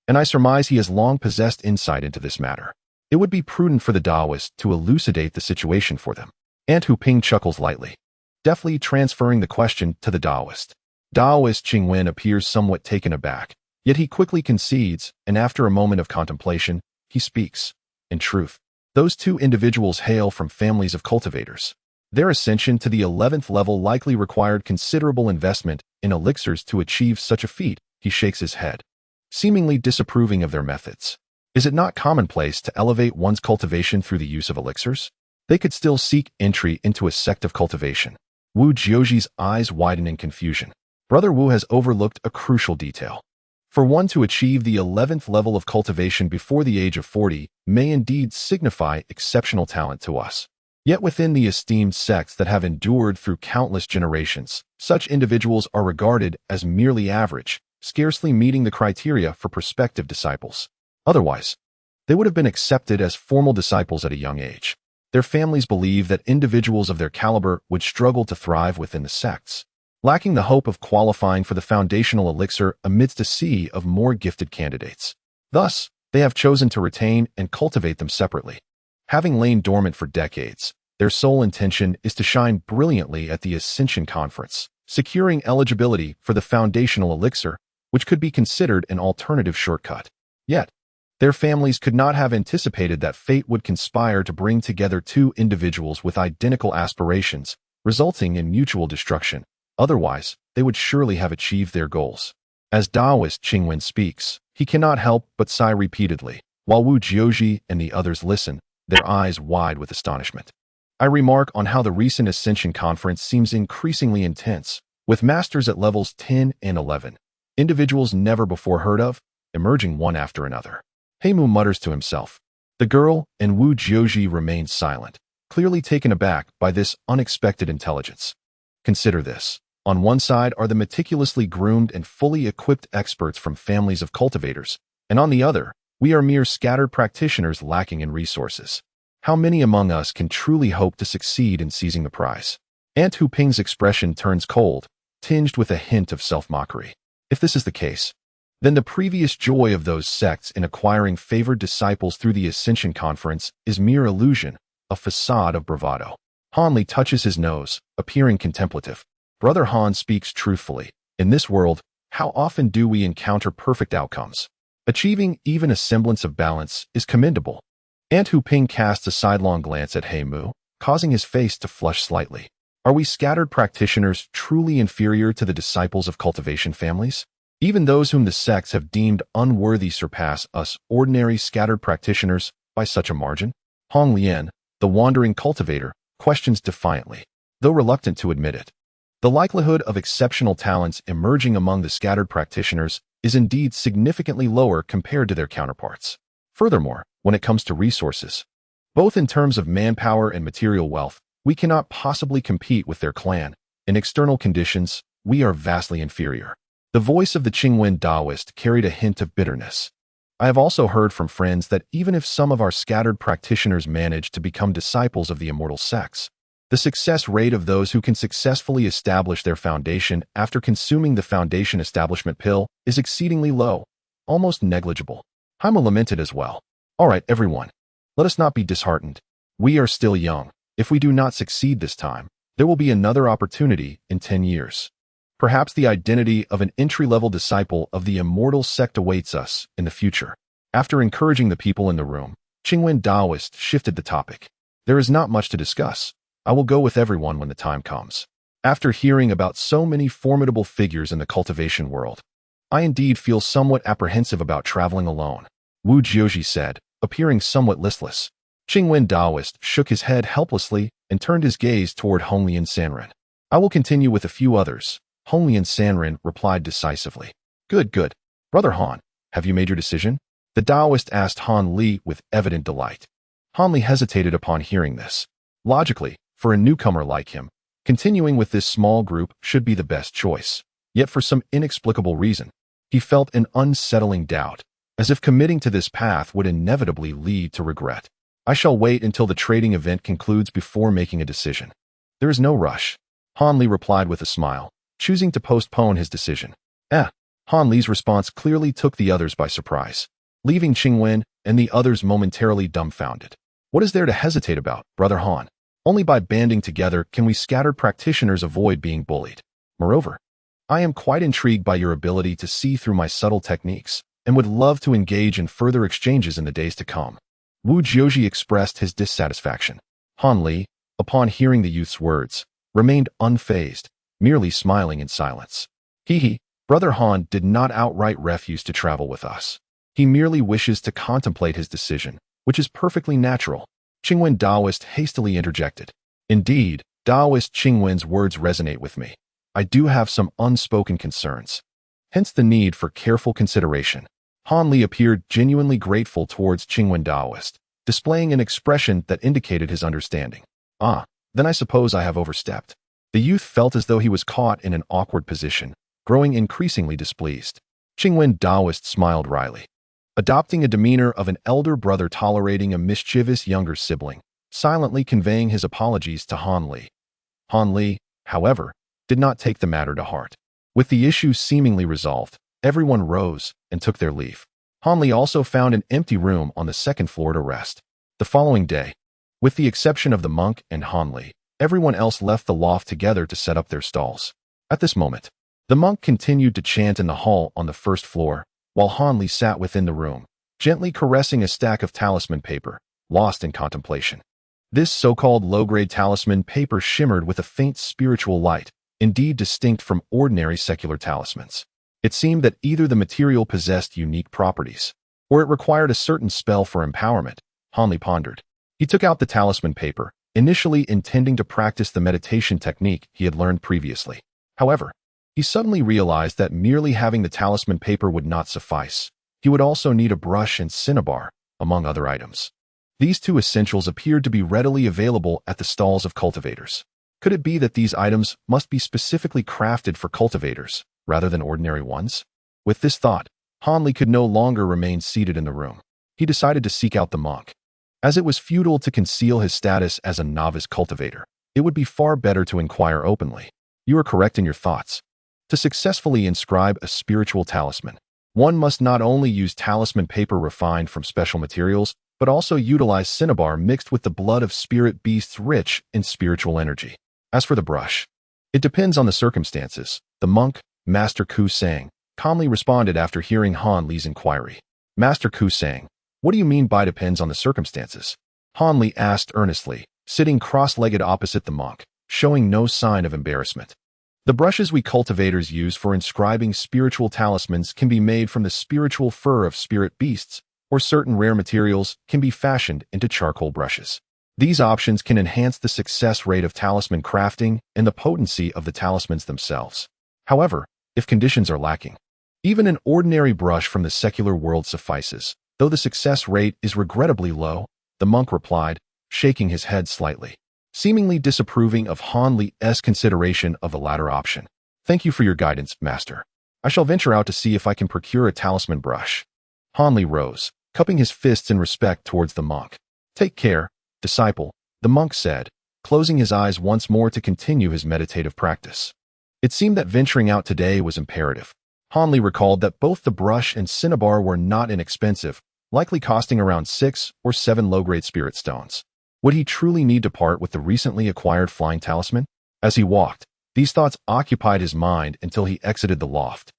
and I surmise he has long possessed insight into this matter. It would be prudent for the Daoist to elucidate the situation for them. Aunt Hu Ping chuckles lightly, deftly transferring the question to the Daoist. Daoist Qingwen appears somewhat taken aback, yet he quickly concedes, and after a moment of contemplation, he speaks. In truth, those two individuals hail from families of cultivators. Their ascension to the 11th level likely required considerable investment in elixirs to achieve such a feat. He shakes his head, seemingly disapproving of their methods. Is it not commonplace to elevate one's cultivation through the use of elixirs? They could still seek entry into a sect of cultivation. Wu Jiuji's eyes widen in confusion. Brother Wu has overlooked a crucial detail. For one to achieve the 11th level of cultivation before the age of 40 may indeed signify exceptional talent to us. Yet within the esteemed sects that have endured through countless generations, such individuals are regarded as merely average, scarcely meeting the criteria for prospective disciples. Otherwise, they would have been accepted as formal disciples at a young age. Their families believe that individuals of their caliber would struggle to thrive within the sects, lacking the hope of qualifying for the foundational elixir amidst a sea of more gifted candidates. Thus, they have chosen to retain and cultivate them separately. Having lain dormant for decades, their sole intention is to shine brilliantly at the Ascension Conference, securing eligibility for the foundational elixir, which could be considered an alternative shortcut. Yet, their families could not have anticipated that fate would conspire to bring together two individuals with identical aspirations, resulting in mutual destruction. Otherwise, they would surely have achieved their goals. As Daoist Qingwen speaks, he cannot help but sigh repeatedly, while Wu Jiuji and the others listen, their eyes wide with astonishment. I remark on how the recent Ascension Conference seems increasingly intense, with masters at levels 10 and 11, individuals never before heard of, emerging one after another. Heimu mutters to himself. The girl and Wu Jiuji remain silent, clearly taken aback by this unexpected intelligence. Consider this. On one side are the meticulously groomed and fully equipped experts from families of cultivators, and on the other, we are mere scattered practitioners lacking in resources. How many among us can truly hope to succeed in seizing the prize? Aunt Hu Ping's expression turns cold, tinged with a hint of self-mockery. If this is the case, then the previous joy of those sects in acquiring favored disciples through the Ascension Conference is mere illusion, a facade of bravado. Han Li touches his nose, appearing contemplative. Brother Han speaks truthfully. In this world, how often do we encounter perfect outcomes? Achieving even a semblance of balance is commendable. Aunt Hu Ping casts a sidelong glance at He Mu, causing his face to flush slightly. Are we scattered practitioners truly inferior to the disciples of cultivation families? Even those whom the sects have deemed unworthy surpass us ordinary scattered practitioners by such a margin? Hong Lian, the wandering cultivator, questions defiantly, though reluctant to admit it. The likelihood of exceptional talents emerging among the scattered practitioners is indeed significantly lower compared to their counterparts. Furthermore, when it comes to resources, both in terms of manpower and material wealth, we cannot possibly compete with their clan. In external conditions, we are vastly inferior. The voice of the Qingwen Taoist carried a hint of bitterness. I have also heard from friends that even if some of our scattered practitioners manage to become disciples of the immortal sects, the success rate of those who can successfully establish their foundation after consuming the foundation establishment pill is exceedingly low, almost negligible. Haima lamented as well. All right, everyone. Let us not be disheartened. We are still young. If we do not succeed this time, there will be another opportunity in 10 years. Perhaps the identity of an entry-level disciple of the immortal sect awaits us in the future. After encouraging the people in the room, Qingwen Taoist shifted the topic. There is not much to discuss. I will go with everyone when the time comes. After hearing about so many formidable figures in the cultivation world, I indeed feel somewhat apprehensive about traveling alone, Wu Jiuji said, appearing somewhat listless. Qingwen Taoist shook his head helplessly and turned his gaze toward Honglian Sanren. I will continue with a few others, Honglian Sanren replied decisively. Good. Brother Han, have you made your decision? The Taoist asked Han Li with evident delight. Han Li hesitated upon hearing this. Logically, for a newcomer like him, continuing with this small group should be the best choice. Yet for some inexplicable reason, he felt an unsettling doubt, as if committing to this path would inevitably lead to regret. I shall wait until the trading event concludes before making a decision. There is no rush, Han Li replied with a smile, choosing to postpone his decision. Han Li's response clearly took the others by surprise, leaving Qingwen and the others momentarily dumbfounded. What is there to hesitate about, Brother Han? Only by banding together can we scattered practitioners avoid being bullied. Moreover, I am quite intrigued by your ability to see through my subtle techniques and would love to engage in further exchanges in the days to come. Wu Jiuji expressed his dissatisfaction. Han Li, upon hearing the youth's words, remained unfazed, merely smiling in silence. Brother Han did not outright refuse to travel with us. He merely wishes to contemplate his decision, which is perfectly natural. Qingwen Taoist hastily interjected. Indeed, Taoist Qingwen's words resonate with me. I do have some unspoken concerns. Hence the need for careful consideration. Han Li appeared genuinely grateful towards Qingwen Taoist, displaying an expression that indicated his understanding. Then I suppose I have overstepped. The youth felt as though he was caught in an awkward position, growing increasingly displeased. Qingwen Taoist smiled wryly, adopting a demeanor of an elder brother tolerating a mischievous younger sibling, silently conveying his apologies to Han Li. Han Li, however, did not take the matter to heart. With the issue seemingly resolved, everyone rose and took their leave. Han Li also found an empty room on the second floor to rest. The following day, with the exception of the monk and Han Li, everyone else left the loft together to set up their stalls. At this moment, the monk continued to chant in the hall on the first floor, while Han Li sat within the room, gently caressing a stack of talisman paper, lost in contemplation. This so-called low-grade talisman paper shimmered with a faint spiritual light, indeed distinct from ordinary secular talismans. It seemed that either the material possessed unique properties, or it required a certain spell for empowerment. Han Li pondered. He took out the talisman paper, initially intending to practice the meditation technique he had learned previously. However, he suddenly realized that merely having the talisman paper would not suffice. He would also need a brush and cinnabar, among other items. These two essentials appeared to be readily available at the stalls of cultivators. Could it be that these items must be specifically crafted for cultivators, rather than ordinary ones? With this thought, Hanli could no longer remain seated in the room. He decided to seek out the monk. As it was futile to conceal his status as a novice cultivator, it would be far better to inquire openly. You are correct in your thoughts. To successfully inscribe a spiritual talisman, one must not only use talisman paper refined from special materials, but also utilize cinnabar mixed with the blood of spirit beasts rich in spiritual energy. As for the brush, it depends on the circumstances, the monk, Master Ku sang, calmly responded after hearing Han Li's inquiry. Master Ku sang, "What do you mean by depends on the circumstances?" Han Li asked earnestly, sitting cross-legged opposite the monk, showing no sign of embarrassment. The brushes we cultivators use for inscribing spiritual talismans can be made from the spiritual fur of spirit beasts, or certain rare materials can be fashioned into charcoal brushes. These options can enhance the success rate of talisman crafting and the potency of the talismans themselves. However, if conditions are lacking, even an ordinary brush from the secular world suffices, though the success rate is regrettably low, the monk replied, shaking his head slightly, seemingly disapproving of Han Li's consideration of the latter option. "Thank you for your guidance, master. I shall venture out to see if I can procure a talisman brush." Han Li rose, cupping his fists in respect towards the monk. "Take care, disciple," the monk said, closing his eyes once more to continue his meditative practice. It seemed that venturing out today was imperative. Han Li recalled that both the brush and cinnabar were not inexpensive, likely costing around 6 or 7 low-grade spirit stones. Would he truly need to part with the recently acquired flying talisman? As he walked, these thoughts occupied his mind until he exited the loft,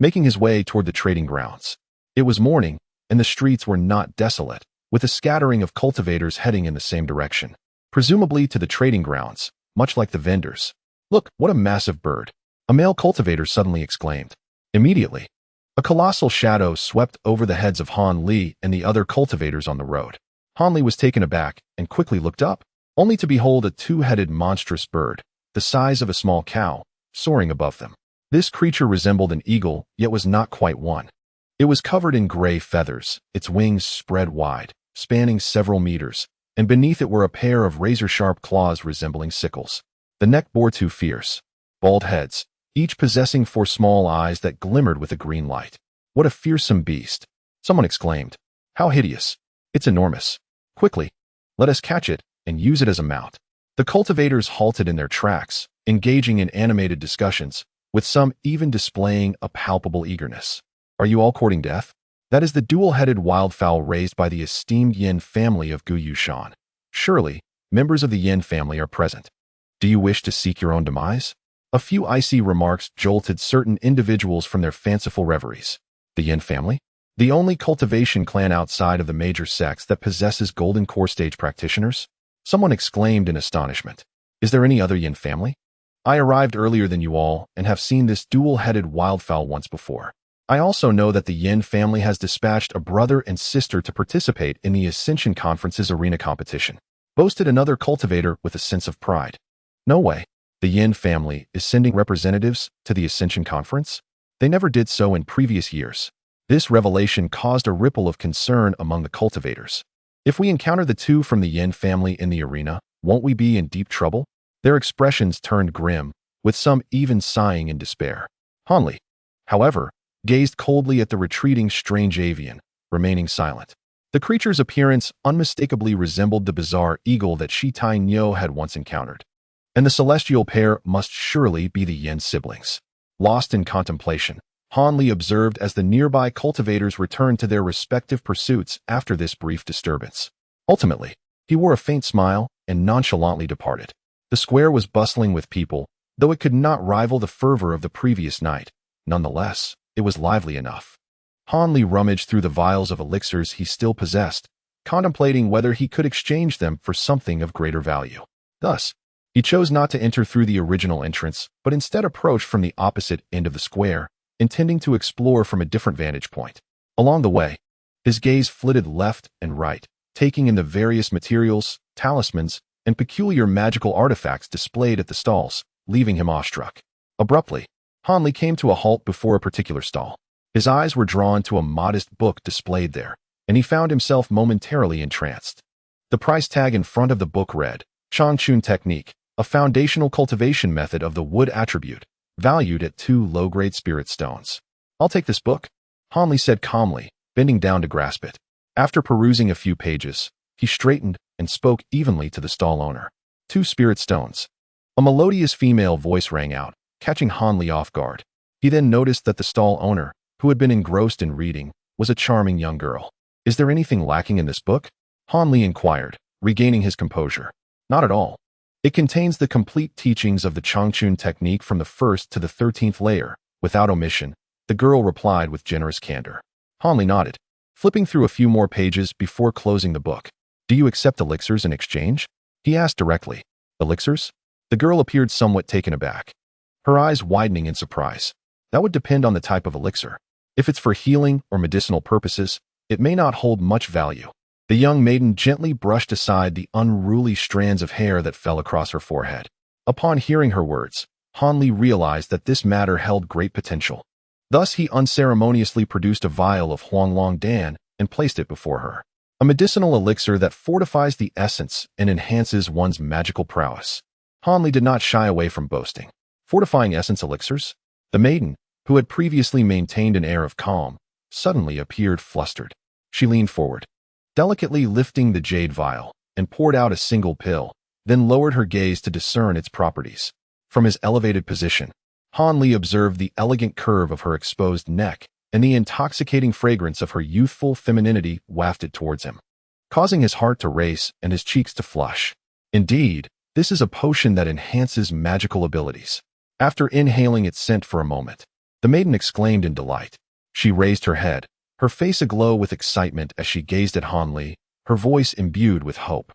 making his way toward the trading grounds. It was morning, and the streets were not desolate, with a scattering of cultivators heading in the same direction, presumably to the trading grounds, much like the vendors. "Look, what a massive bird!" a male cultivator suddenly exclaimed. Immediately, a colossal shadow swept over the heads of Han Li and the other cultivators on the road. Han Li was taken aback and quickly looked up, only to behold a two-headed monstrous bird, the size of a small cow, soaring above them. This creature resembled an eagle, yet was not quite one. It was covered in gray feathers, its wings spread wide, spanning several meters, and beneath it were a pair of razor-sharp claws resembling sickles. The neck bore 2 fierce, bald heads, each possessing 4 small eyes that glimmered with a green light. "What a fearsome beast!" someone exclaimed. "How hideous! It's enormous. Quickly, let us catch it and use it as a mount." The cultivators halted in their tracks, engaging in animated discussions, with some even displaying a palpable eagerness. "Are you all courting death? That is the dual-headed wildfowl raised by the esteemed Yin family of Gu Yushan. Surely, members of the Yin family are present. Do you wish to seek your own demise?" A few icy remarks jolted certain individuals from their fanciful reveries. The Yin family? The only cultivation clan outside of the major sects that possesses golden core stage practitioners? Someone exclaimed in astonishment. "Is there any other Yin family? I arrived earlier than you all and have seen this dual-headed wildfowl once before. I also know that the Yin family has dispatched a brother and sister to participate in the Ascension Conference's arena competition," boasted another cultivator with a sense of pride. "No way. The Yin family is sending representatives to the Ascension Conference? They never did so in previous years." This revelation caused a ripple of concern among the cultivators. "If we encounter the two from the Yin family in the arena, won't we be in deep trouble?" Their expressions turned grim, with some even sighing in despair. Han Li, however, gazed coldly at the retreating strange avian, remaining silent. The creature's appearance unmistakably resembled the bizarre eagle that Shi Tai Nyo had once encountered. And the celestial pair must surely be the Yin siblings. Lost in contemplation, Han Li observed as the nearby cultivators returned to their respective pursuits after this brief disturbance. Ultimately, he wore a faint smile and nonchalantly departed. The square was bustling with people, though it could not rival the fervor of the previous night. Nonetheless, it was lively enough. Han Li rummaged through the vials of elixirs he still possessed, contemplating whether he could exchange them for something of greater value. Thus, he chose not to enter through the original entrance, but instead approached from the opposite end of the square, intending to explore from a different vantage point. Along the way, his gaze flitted left and right, taking in the various materials, talismans, and peculiar magical artifacts displayed at the stalls, leaving him awestruck. Abruptly, Han Li came to a halt before a particular stall. His eyes were drawn to a modest book displayed there, and he found himself momentarily entranced. The price tag in front of the book read, Changchun Technique, a foundational cultivation method of the wood attribute, valued at 2 low-grade spirit stones. I'll take this book, Hanli said calmly, bending down to grasp it. After perusing a few pages, he straightened and spoke evenly to the stall owner. 2 spirit stones. A melodious female voice rang out, catching Hanli off guard. He then noticed that the stall owner, who had been engrossed in reading, was a charming young girl. Is there anything lacking in this book? Hanli inquired, regaining his composure. Not at all. It contains the complete teachings of the Changchun technique from the 1st to the 13th layer, without omission, the girl replied with generous candor. Hanli nodded, flipping through a few more pages before closing the book. Do you accept elixirs in exchange? He asked directly. Elixirs? The girl appeared somewhat taken aback, her eyes widening in surprise. That would depend on the type of elixir. If it's for healing or medicinal purposes, it may not hold much value. The young maiden gently brushed aside the unruly strands of hair that fell across her forehead. Upon hearing her words, Hanli realized that this matter held great potential. Thus he unceremoniously produced a vial of Huanglong Dan and placed it before her. A medicinal elixir that fortifies the essence and enhances one's magical prowess. Hanli did not shy away from boasting. Fortifying essence elixirs? The maiden, who had previously maintained an air of calm, suddenly appeared flustered. She leaned forward, delicately lifting the jade vial, and poured out a single pill, then lowered her gaze to discern its properties. From his elevated position, Hanli observed the elegant curve of her exposed neck and the intoxicating fragrance of her youthful femininity wafted towards him, causing his heart to race and his cheeks to flush. Indeed, this is a potion that enhances magical abilities. After inhaling its scent for a moment, the maiden exclaimed in delight. She raised her head, her face aglow with excitement as she gazed at Hanli, her voice imbued with hope.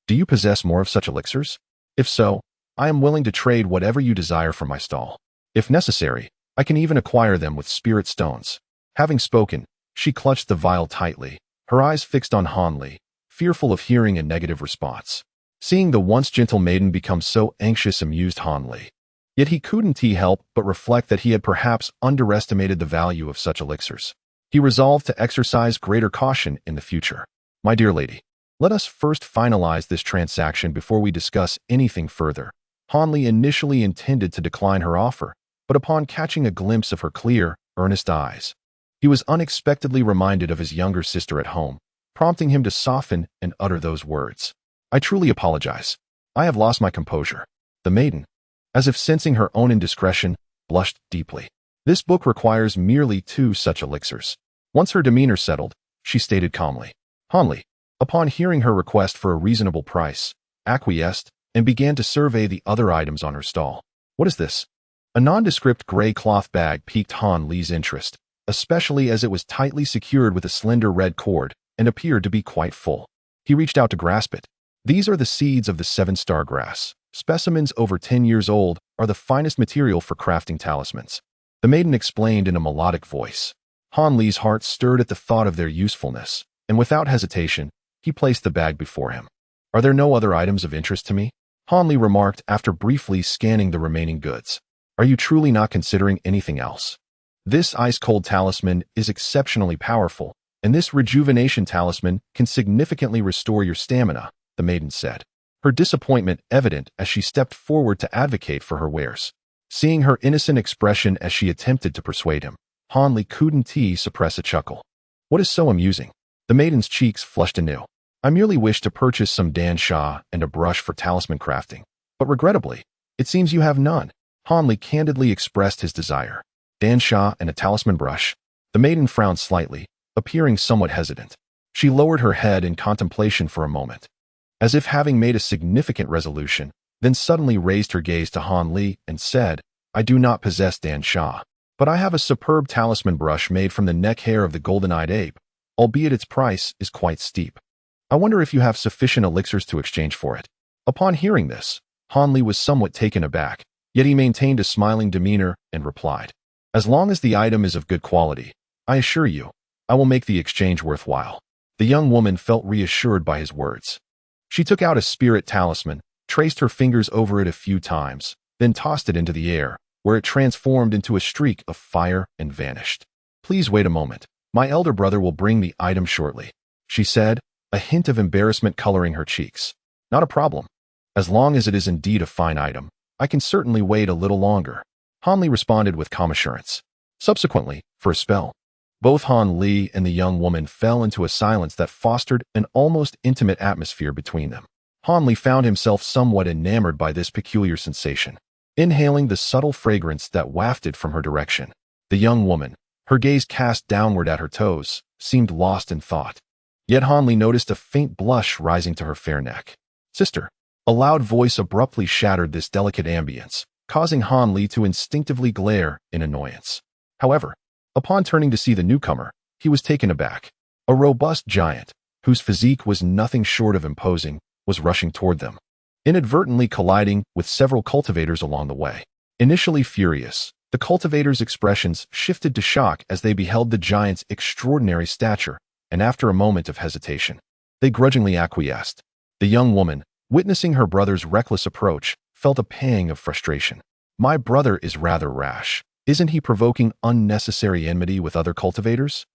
Do you possess more of such elixirs? If so, I am willing to trade whatever you desire from my stall. If necessary, I can even acquire them with spirit stones. Having spoken, she clutched the vial tightly, her eyes fixed on Hanli, fearful of hearing a negative response. Seeing the once gentle maiden become so anxious amused Hanli. Yet he couldn't help but reflect that he had perhaps underestimated the value of such elixirs. He resolved to exercise greater caution in the future. My dear lady, let us first finalize this transaction before we discuss anything further. Hanli initially intended to decline her offer, but upon catching a glimpse of her clear, earnest eyes, he was unexpectedly reminded of his younger sister at home, prompting him to soften and utter those words. I truly apologize. I have lost my composure. The maiden, as if sensing her own indiscretion, blushed deeply. This book requires merely 2 such elixirs. Once her demeanor settled, she stated calmly. Hanli, upon hearing her request for a reasonable price, acquiesced and began to survey the other items on her stall. What is this? A nondescript gray cloth bag piqued Hanli's interest, especially as it was tightly secured with a slender red cord and appeared to be quite full. He reached out to grasp it. These are the seeds of the 7-star grass. Specimens over 10 years old are the finest material for crafting talismans. The maiden explained in a melodic voice. Hanli's heart stirred at the thought of their usefulness, and without hesitation, he placed the bag before him. Are there no other items of interest to me? Hanli remarked after briefly scanning the remaining goods. Are you truly not considering anything else? This ice-cold talisman is exceptionally powerful, and this rejuvenation talisman can significantly restore your stamina, the maiden said, her disappointment evident as she stepped forward to advocate for her wares. Seeing her innocent expression as she attempted to persuade him, Hanli couldn't suppress a chuckle. What is so amusing? The maiden's cheeks flushed anew. I merely wish to purchase some Dan Sha and a brush for talisman crafting, but regrettably, it seems you have none. Hanli candidly expressed his desire. Dan Sha and a talisman brush. The maiden frowned slightly, appearing somewhat hesitant. She lowered her head in contemplation for a moment, as if having made a significant resolution, then suddenly raised her gaze to Hanli and said, I do not possess Dan Sha, but I have a superb talisman brush made from the neck hair of the golden-eyed ape, albeit its price is quite steep. I wonder if you have sufficient elixirs to exchange for it. Upon hearing this, Hanli was somewhat taken aback, yet he maintained a smiling demeanor and replied, As long as the item is of good quality, I assure you, I will make the exchange worthwhile. The young woman felt reassured by his words. She took out a spirit talisman, traced her fingers over it a few times, then tossed it into the air, where it transformed into a streak of fire and vanished. Please wait a moment. My elder brother will bring the item shortly, she said, a hint of embarrassment coloring her cheeks. Not a problem. As long as it is indeed a fine item, I can certainly wait a little longer. Han Li responded with calm assurance. Subsequently, for a spell, both Han Li and the young woman fell into a silence that fostered an almost intimate atmosphere between them. Han Li found himself somewhat enamored by this peculiar sensation, inhaling the subtle fragrance that wafted from her direction. The young woman, her gaze cast downward at her toes, seemed lost in thought. Yet Han Li noticed a faint blush rising to her fair neck. Sister. A loud voice abruptly shattered this delicate ambience, causing Han Li to instinctively glare in annoyance. However, upon turning to see the newcomer, he was taken aback. A robust giant, whose physique was nothing short of imposing, was rushing toward them, inadvertently colliding with several cultivators along the way. Initially furious, the cultivators' expressions shifted to shock as they beheld the giant's extraordinary stature, and after a moment of hesitation, they grudgingly acquiesced. The young woman, witnessing her brother's reckless approach, felt a pang of frustration. My brother is rather rash. Isn't he provoking unnecessary enmity with other cultivators?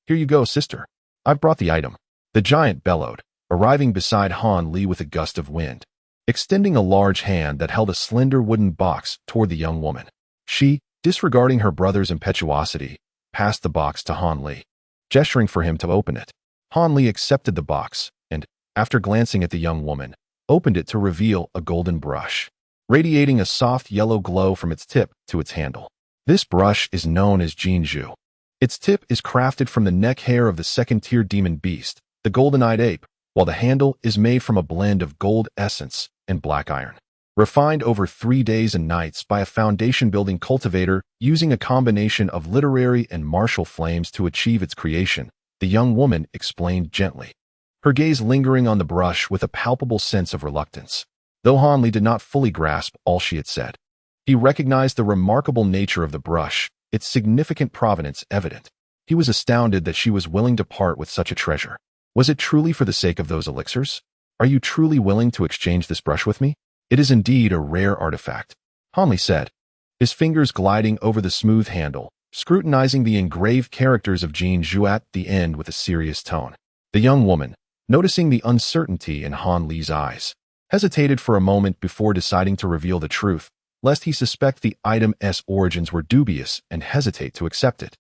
Here you go, sister. I've brought the item. The giant bellowed, arriving beside Han Li with a gust of wind, extending a large hand that held a slender wooden box toward the young woman. She, disregarding her brother's impetuosity, passed the box to Han Li, gesturing for him to open it. Han Li accepted the box and, after glancing at the young woman, opened it to reveal a golden brush, radiating a soft yellow glow from its tip to its handle. This brush is known as Jinzhu. Its tip is crafted from the neck hair of the second-tier demon beast, the golden-eyed ape, while the handle is made from a blend of gold essence and black iron. Refined over 3 days and nights by a foundation-building cultivator using a combination of literary and martial flames to achieve its creation, the young woman explained gently, her gaze lingering on the brush with a palpable sense of reluctance. Though Han Li did not fully grasp all she had said, he recognized the remarkable nature of the brush, its significant provenance evident. He was astounded that she was willing to part with such a treasure. Was it truly for the sake of those elixirs? Are you truly willing to exchange this brush with me? It is indeed a rare artifact, Han Li said, his fingers gliding over the smooth handle, scrutinizing the engraved characters of Jinzhu at the end with a serious tone. The young woman, noticing the uncertainty in Han Li's eyes, hesitated for a moment before deciding to reveal the truth, lest he suspect the item's origins were dubious and hesitate to accept it.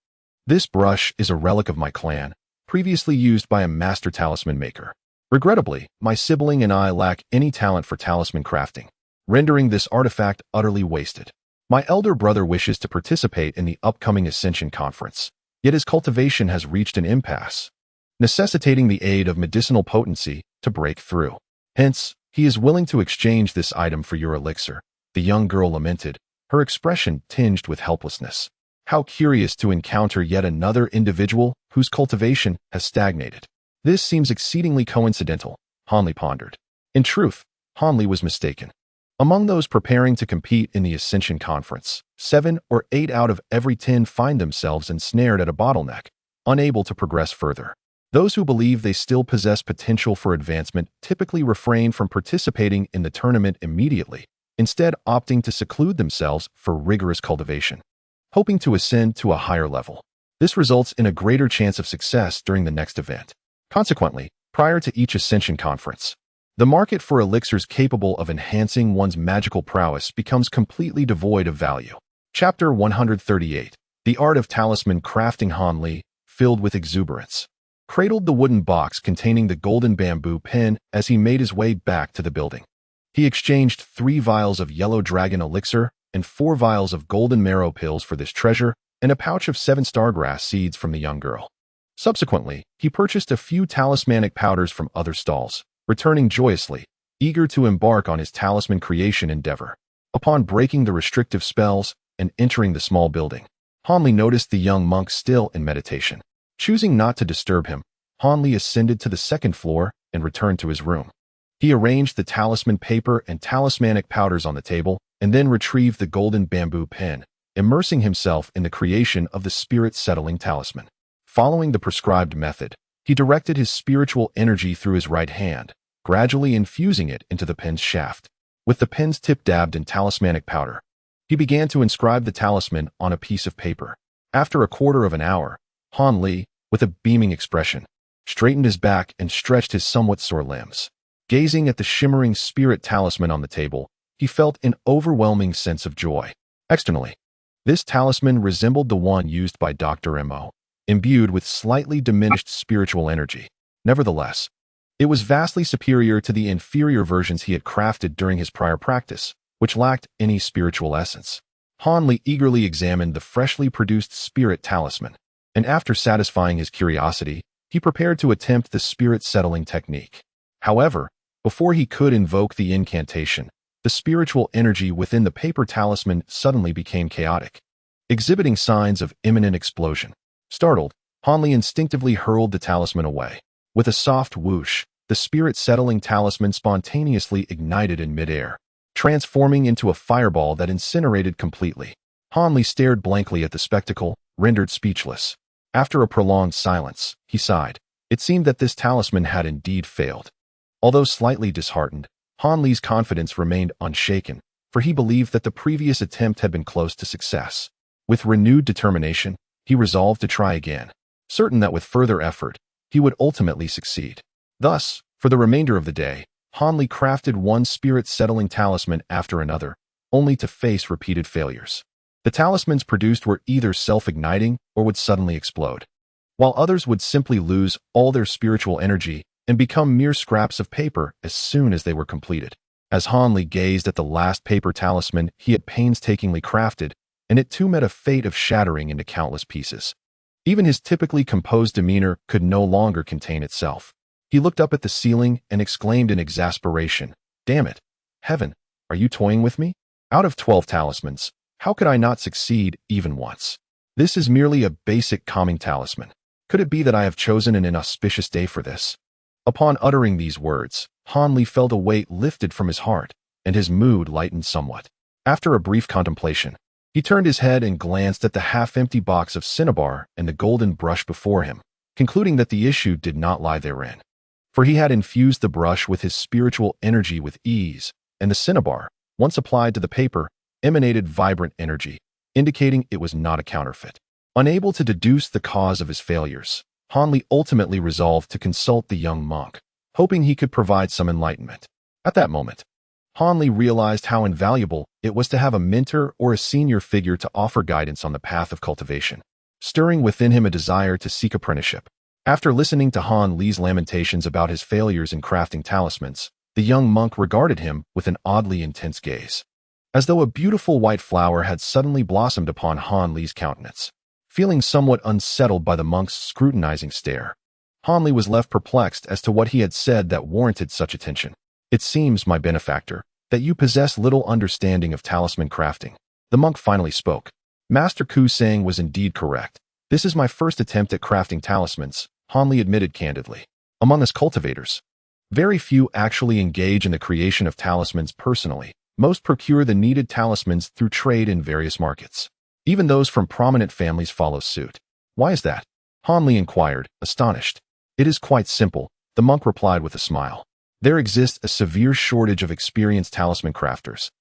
This brush is a relic of my clan, previously used by a master talisman maker. Regrettably, my sibling and I lack any talent for talisman crafting, rendering this artifact utterly wasted. My elder brother wishes to participate in the upcoming Ascension Conference, yet his cultivation has reached an impasse, necessitating the aid of medicinal potency to break through. Hence, he is willing to exchange this item for your elixir, the young girl lamented, her expression tinged with helplessness. How curious to encounter yet another individual whose cultivation has stagnated. This seems exceedingly coincidental, Han Li pondered. In truth, Han Li was mistaken. Among those preparing to compete in the Ascension Conference, 7 or 8 out of every 10 find themselves ensnared at a bottleneck, unable to progress further. Those who believe they still possess potential for advancement typically refrain from participating in the tournament immediately, instead opting to seclude themselves for rigorous cultivation, hoping to ascend to a higher level. This results in a greater chance of success during the next event. Consequently, prior to each Ascension Conference, the market for elixirs capable of enhancing one's magical prowess becomes completely devoid of value. Chapter 138. The Art of Talisman Crafting. Han Li, filled with exuberance, cradled the wooden box containing the golden bamboo pin as he made his way back to the building. He exchanged 3 vials of yellow dragon elixir and 4 vials of golden marrow pills for this treasure and a pouch of 7 stargrass seeds from the young girl. Subsequently, he purchased a few talismanic powders from other stalls, returning joyously, eager to embark on his talisman creation endeavor. Upon breaking the restrictive spells and entering the small building, Han Li noticed the young monk still in meditation. Choosing not to disturb him, Han Li ascended to the 2nd floor and returned to his room. He arranged the talisman paper and talismanic powders on the table and then retrieved the golden bamboo pen, immersing himself in the creation of the spirit-settling talisman. Following the prescribed method, he directed his spiritual energy through his right hand, gradually infusing it into the pen's shaft. With the pen's tip dabbed in talismanic powder, he began to inscribe the talisman on a piece of paper. After a quarter of an hour, Han Li, with a beaming expression, straightened his back, and stretched his somewhat sore limbs. Gazing at the shimmering spirit talisman on the table, he felt an overwhelming sense of joy. Externally, this talisman resembled the one used by Dr. Mo, imbued with slightly diminished spiritual energy. Nevertheless, it was vastly superior to the inferior versions he had crafted during his prior practice, which lacked any spiritual essence. Han Li eagerly examined the freshly produced spirit talisman, and after satisfying his curiosity, he prepared to attempt the spirit settling technique. However, before he could invoke the incantation, the spiritual energy within the paper talisman suddenly became chaotic, exhibiting signs of imminent explosion. Startled, Han Li instinctively hurled the talisman away. With a soft whoosh, the spirit-settling talisman spontaneously ignited in midair, transforming into a fireball that incinerated completely. Han Li stared blankly at the spectacle, rendered speechless. After a prolonged silence, he sighed. It seemed that this talisman had indeed failed. Although slightly disheartened, Han Li's confidence remained unshaken, for he believed that the previous attempt had been close to success. With renewed determination, he resolved to try again, certain that with further effort, he would ultimately succeed. Thus, for the remainder of the day, Han Li crafted one spirit-settling talisman after another, only to face repeated failures. The talismans produced were either self-igniting or would suddenly explode, while others would simply lose all their spiritual energy and become mere scraps of paper as soon as they were completed. As Han Li gazed at the last paper talisman he had painstakingly crafted, and it too met a fate of shattering into countless pieces. Even his typically composed demeanor could no longer contain itself. He looked up at the ceiling and exclaimed in exasperation, "Damn it! Heaven, are you toying with me? Out of 12 talismans, how could I not succeed even once? This is merely a basic calming talisman. Could it be that I have chosen an inauspicious day for this?" Upon uttering these words, Han Li felt a weight lifted from his heart, and his mood lightened somewhat. After a brief contemplation, he turned his head and glanced at the half-empty box of cinnabar and the golden brush before him, concluding that the issue did not lie therein. For he had infused the brush with his spiritual energy with ease, and the cinnabar, once applied to the paper, emanated vibrant energy, indicating it was not a counterfeit. Unable to deduce the cause of his failures, Han Li ultimately resolved to consult the young monk, hoping he could provide some enlightenment. At that moment, Han Li realized how invaluable it was to have a mentor or a senior figure to offer guidance on the path of cultivation, stirring within him a desire to seek apprenticeship. After listening to Han Li's lamentations about his failures in crafting talismans, the young monk regarded him with an oddly intense gaze, as though a beautiful white flower had suddenly blossomed upon Han Li's countenance. Feeling somewhat unsettled by the monk's scrutinizing stare, Han Li was left perplexed as to what he had said that warranted such attention. "It seems, my benefactor, that you possess little understanding of talisman crafting." The monk finally spoke. Master Ku's saying was indeed correct. "This is my first attempt at crafting talismans," Han Li admitted candidly. "Among us cultivators, very few actually engage in the creation of talismans personally. Most procure the needed talismans through trade in various markets. Even those from prominent families follow suit." "Why is that?" Han Li inquired, astonished. "It is quite simple," the monk replied with a smile. "There exists a severe shortage of experienced talisman crafters,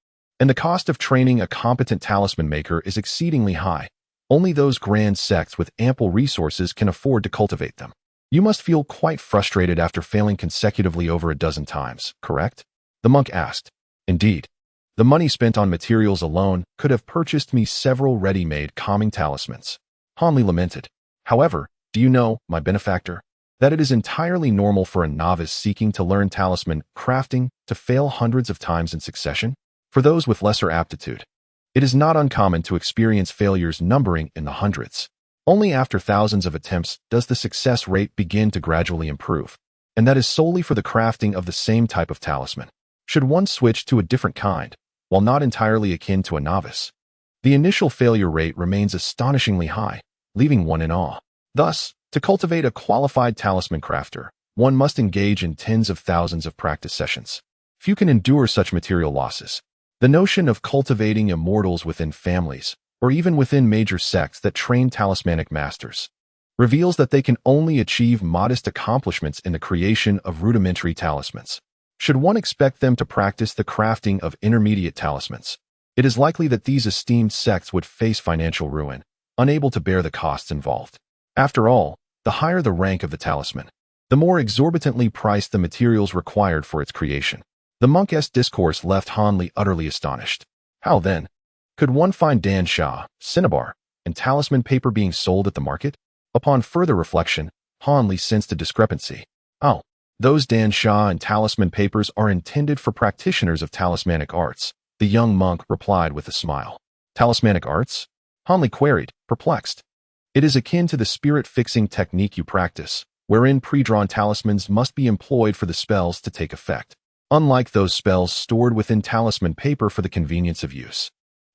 and the cost of training a competent talisman maker is exceedingly high. Only those grand sects with ample resources can afford to cultivate them. You must feel quite frustrated after failing consecutively over a dozen times, correct?" the monk asked. "Indeed. The money spent on materials alone could have purchased me several ready-made calming talismans," Han Li lamented. "However, do you know, my benefactor, that it is entirely normal for a novice seeking to learn talisman crafting to fail hundreds of times in succession? For those with lesser aptitude, it is not uncommon to experience failures numbering in the hundreds. Only after thousands of attempts does the success rate begin to gradually improve, and that is solely for the crafting of the same type of talisman. Should one switch to a different kind, while not entirely akin to a novice, the initial failure rate remains astonishingly high, leaving one in awe. Thus, to cultivate a qualified talisman crafter, one must engage in tens of thousands of practice sessions. Few can endure such material losses. The notion of cultivating immortals within families, or even within major sects that train talismanic masters, reveals that they can only achieve modest accomplishments in the creation of rudimentary talismans. Should one expect them to practice the crafting of intermediate talismans, it is likely that these esteemed sects would face financial ruin, unable to bear the costs involved. After all, the higher the rank of the talisman, the more exorbitantly priced the materials required for its creation. The monk's discourse left Hanli utterly astonished. How then could one find Dan Shah, cinnabar, and talisman paper being sold at the market? Upon further reflection, Hanli sensed a discrepancy. Oh, those Dan Shah and talisman papers are intended for practitioners of talismanic arts, the young monk replied with a smile. Talismanic arts? Hanli queried, perplexed. It is akin to the spirit-fixing technique you practice, wherein pre-drawn talismans must be employed for the spells to take effect, unlike those spells stored within talisman paper for the convenience of use.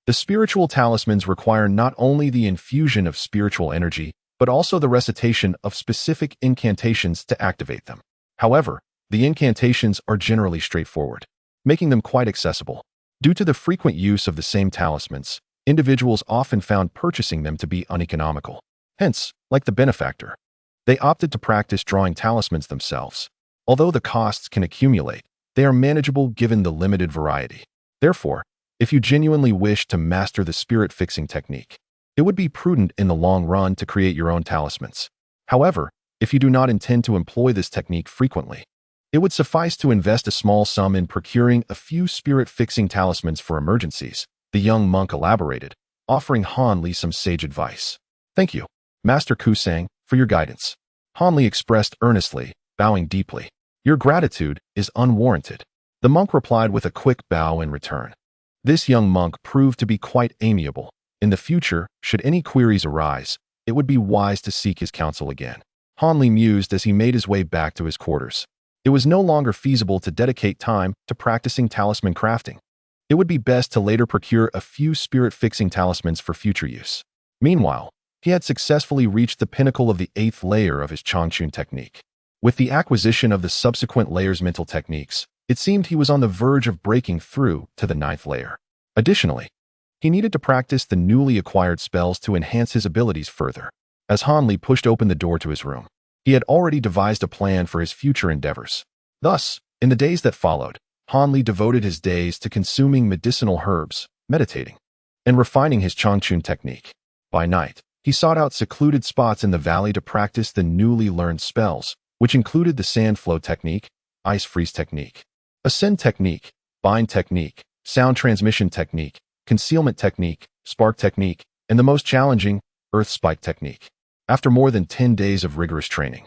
The spiritual talismans require not only the infusion of spiritual energy, but also the recitation of specific incantations to activate them. However, the incantations are generally straightforward, making them quite accessible. Due to the frequent use of the same talismans, individuals often found purchasing them to be uneconomical. Hence, like the benefactor, they opted to practice drawing talismans themselves. Although the costs can accumulate, they are manageable given the limited variety. Therefore, if you genuinely wish to master the spirit-fixing technique, it would be prudent in the long run to create your own talismans. However, if you do not intend to employ this technique frequently, it would suffice to invest a small sum in procuring a few spirit-fixing talismans for emergencies, the young monk elaborated, offering Hanli some sage advice. Thank you, Master Kusang, for your guidance. Hanli expressed earnestly, bowing deeply. Your gratitude is unwarranted. The monk replied with a quick bow in return. This young monk proved to be quite amiable. In the future, should any queries arise, it would be wise to seek his counsel again. Hanli mused as he made his way back to his quarters. It was no longer feasible to dedicate time to practicing talisman crafting. It would be best to later procure a few spirit-fixing talismans for future use. Meanwhile, he had successfully reached the pinnacle of the 8th layer of his Changchun technique. With the acquisition of the subsequent layer's mental techniques, it seemed he was on the verge of breaking through to the 9th layer. Additionally, he needed to practice the newly acquired spells to enhance his abilities further. As Hanli pushed open the door to his room, he had already devised a plan for his future endeavors. Thus, in the days that followed, Hanli devoted his days to consuming medicinal herbs, meditating, and refining his Changchun technique. By night, he sought out secluded spots in the valley to practice the newly learned spells, which included the sand flow technique, ice freeze technique, ascend technique, bind technique, sound transmission technique, concealment technique, spark technique, and the most challenging, earth spike technique. After more than 10 days of rigorous training,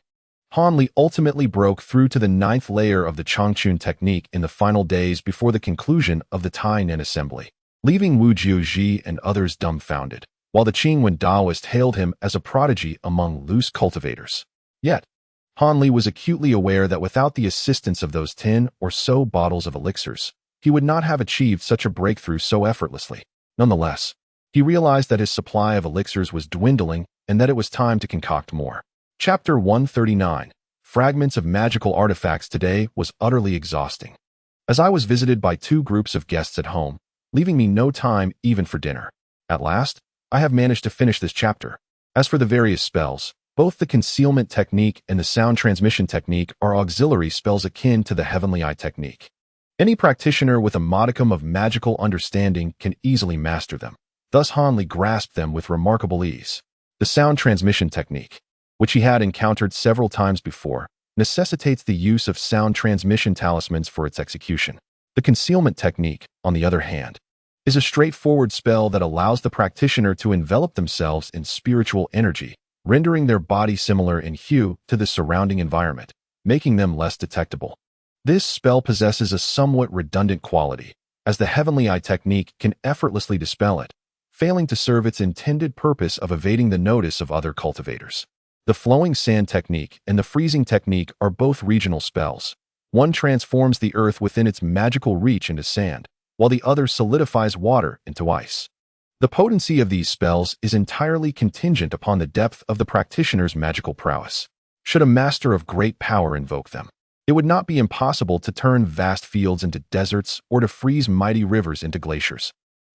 Hanli ultimately broke through to the 9th layer of the Changchun technique in the final days before the conclusion of the Tainan assembly, leaving Wu Jiuzhi and others dumbfounded, while the Qingwen Daoist hailed him as a prodigy among loose cultivators. Yet, Hanli was acutely aware that without the assistance of those 10 or so bottles of elixirs, he would not have achieved such a breakthrough so effortlessly. Nonetheless, he realized that his supply of elixirs was dwindling and that it was time to concoct more. Chapter 139, Fragments of Magical Artifacts today was utterly exhausting, as I was visited by 2 groups of guests at home, leaving me no time even for dinner. At last, I have managed to finish this chapter. As for the various spells, both the concealment technique and the sound transmission technique are auxiliary spells akin to the heavenly eye technique. Any practitioner with a modicum of magical understanding can easily master them. Thus Hanli grasped them with remarkable ease. The sound transmission technique, which he had encountered several times before, necessitates the use of sound transmission talismans for its execution. The concealment technique, on the other hand, is a straightforward spell that allows the practitioner to envelop themselves in spiritual energy, rendering their body similar in hue to the surrounding environment, making them less detectable. This spell possesses a somewhat redundant quality, as the heavenly eye technique can effortlessly dispel it, failing to serve its intended purpose of evading the notice of other cultivators. The flowing sand technique and the freezing technique are both regional spells. One transforms the earth within its magical reach into sand, while the other solidifies water into ice. The potency of these spells is entirely contingent upon the depth of the practitioner's magical prowess. Should a master of great power invoke them, it would not be impossible to turn vast fields into deserts or to freeze mighty rivers into glaciers.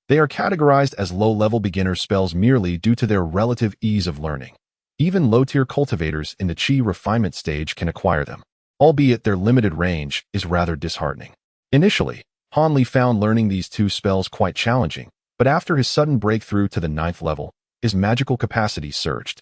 They are categorized as low-level beginner spells merely due to their relative ease of learning. Even low-tier cultivators in the Qi refinement stage can acquire them, albeit their limited range is rather disheartening. Initially, Hanli found learning these 2 spells quite challenging, but after his sudden breakthrough to the 9th level, his magical capacity surged,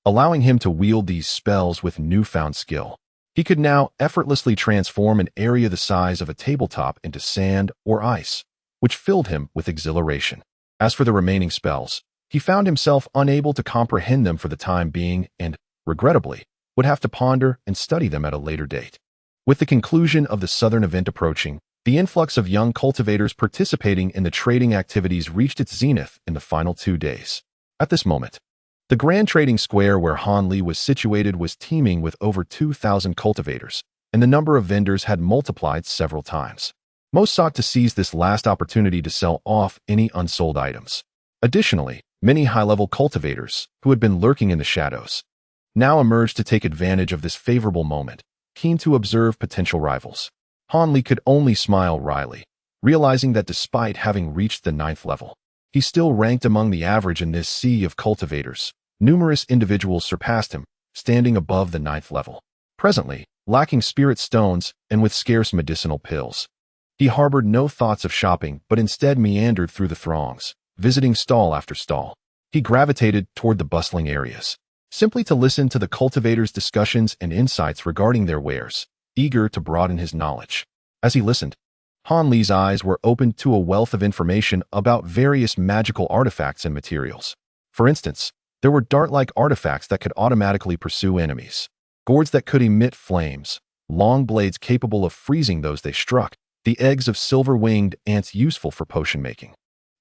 allowing him to wield these spells with newfound skill. He could now effortlessly transform an area the size of a tabletop into sand or ice, which filled him with exhilaration. As for the remaining spells, he found himself unable to comprehend them for the time being and, regrettably, would have to ponder and study them at a later date. With the conclusion of the Southern event approaching, the influx of young cultivators participating in the trading activities reached its zenith in the final 2 days. At this moment, the grand trading square where Han Li was situated was teeming with over 2,000 cultivators, and the number of vendors had multiplied several times. Most sought to seize this last opportunity to sell off any unsold items. Additionally, many high-level cultivators, who had been lurking in the shadows, now emerged to take advantage of this favorable moment, keen to observe potential rivals. Han Li could only smile wryly, realizing that despite having reached the 9th level, he still ranked among the average in this sea of cultivators. Numerous individuals surpassed him, standing above the 9th level. Presently, lacking spirit stones and with scarce medicinal pills, he harbored no thoughts of shopping but instead meandered through the throngs, visiting stall after stall. He gravitated toward the bustling areas, simply to listen to the cultivators' discussions and insights regarding their wares, eager to broaden his knowledge. As he listened, Han Li's eyes were opened to a wealth of information about various magical artifacts and materials. For instance, there were dart-like artifacts that could automatically pursue enemies, gourds that could emit flames, long blades capable of freezing those they struck, the eggs of silver-winged ants useful for potion making,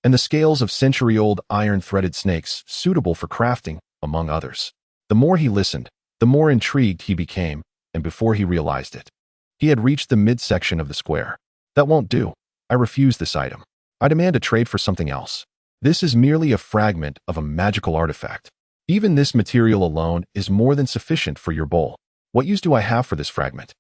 and the scales of century-old iron-threaded snakes suitable for crafting, among others. The more he listened, the more intrigued he became, and before he realized it, he had reached the midsection of the square. That won't do. I refuse this item. I demand a trade for something else. This is merely a fragment of a magical artifact. Even this material alone is more than sufficient for your bowl. What use do I have for this fragment?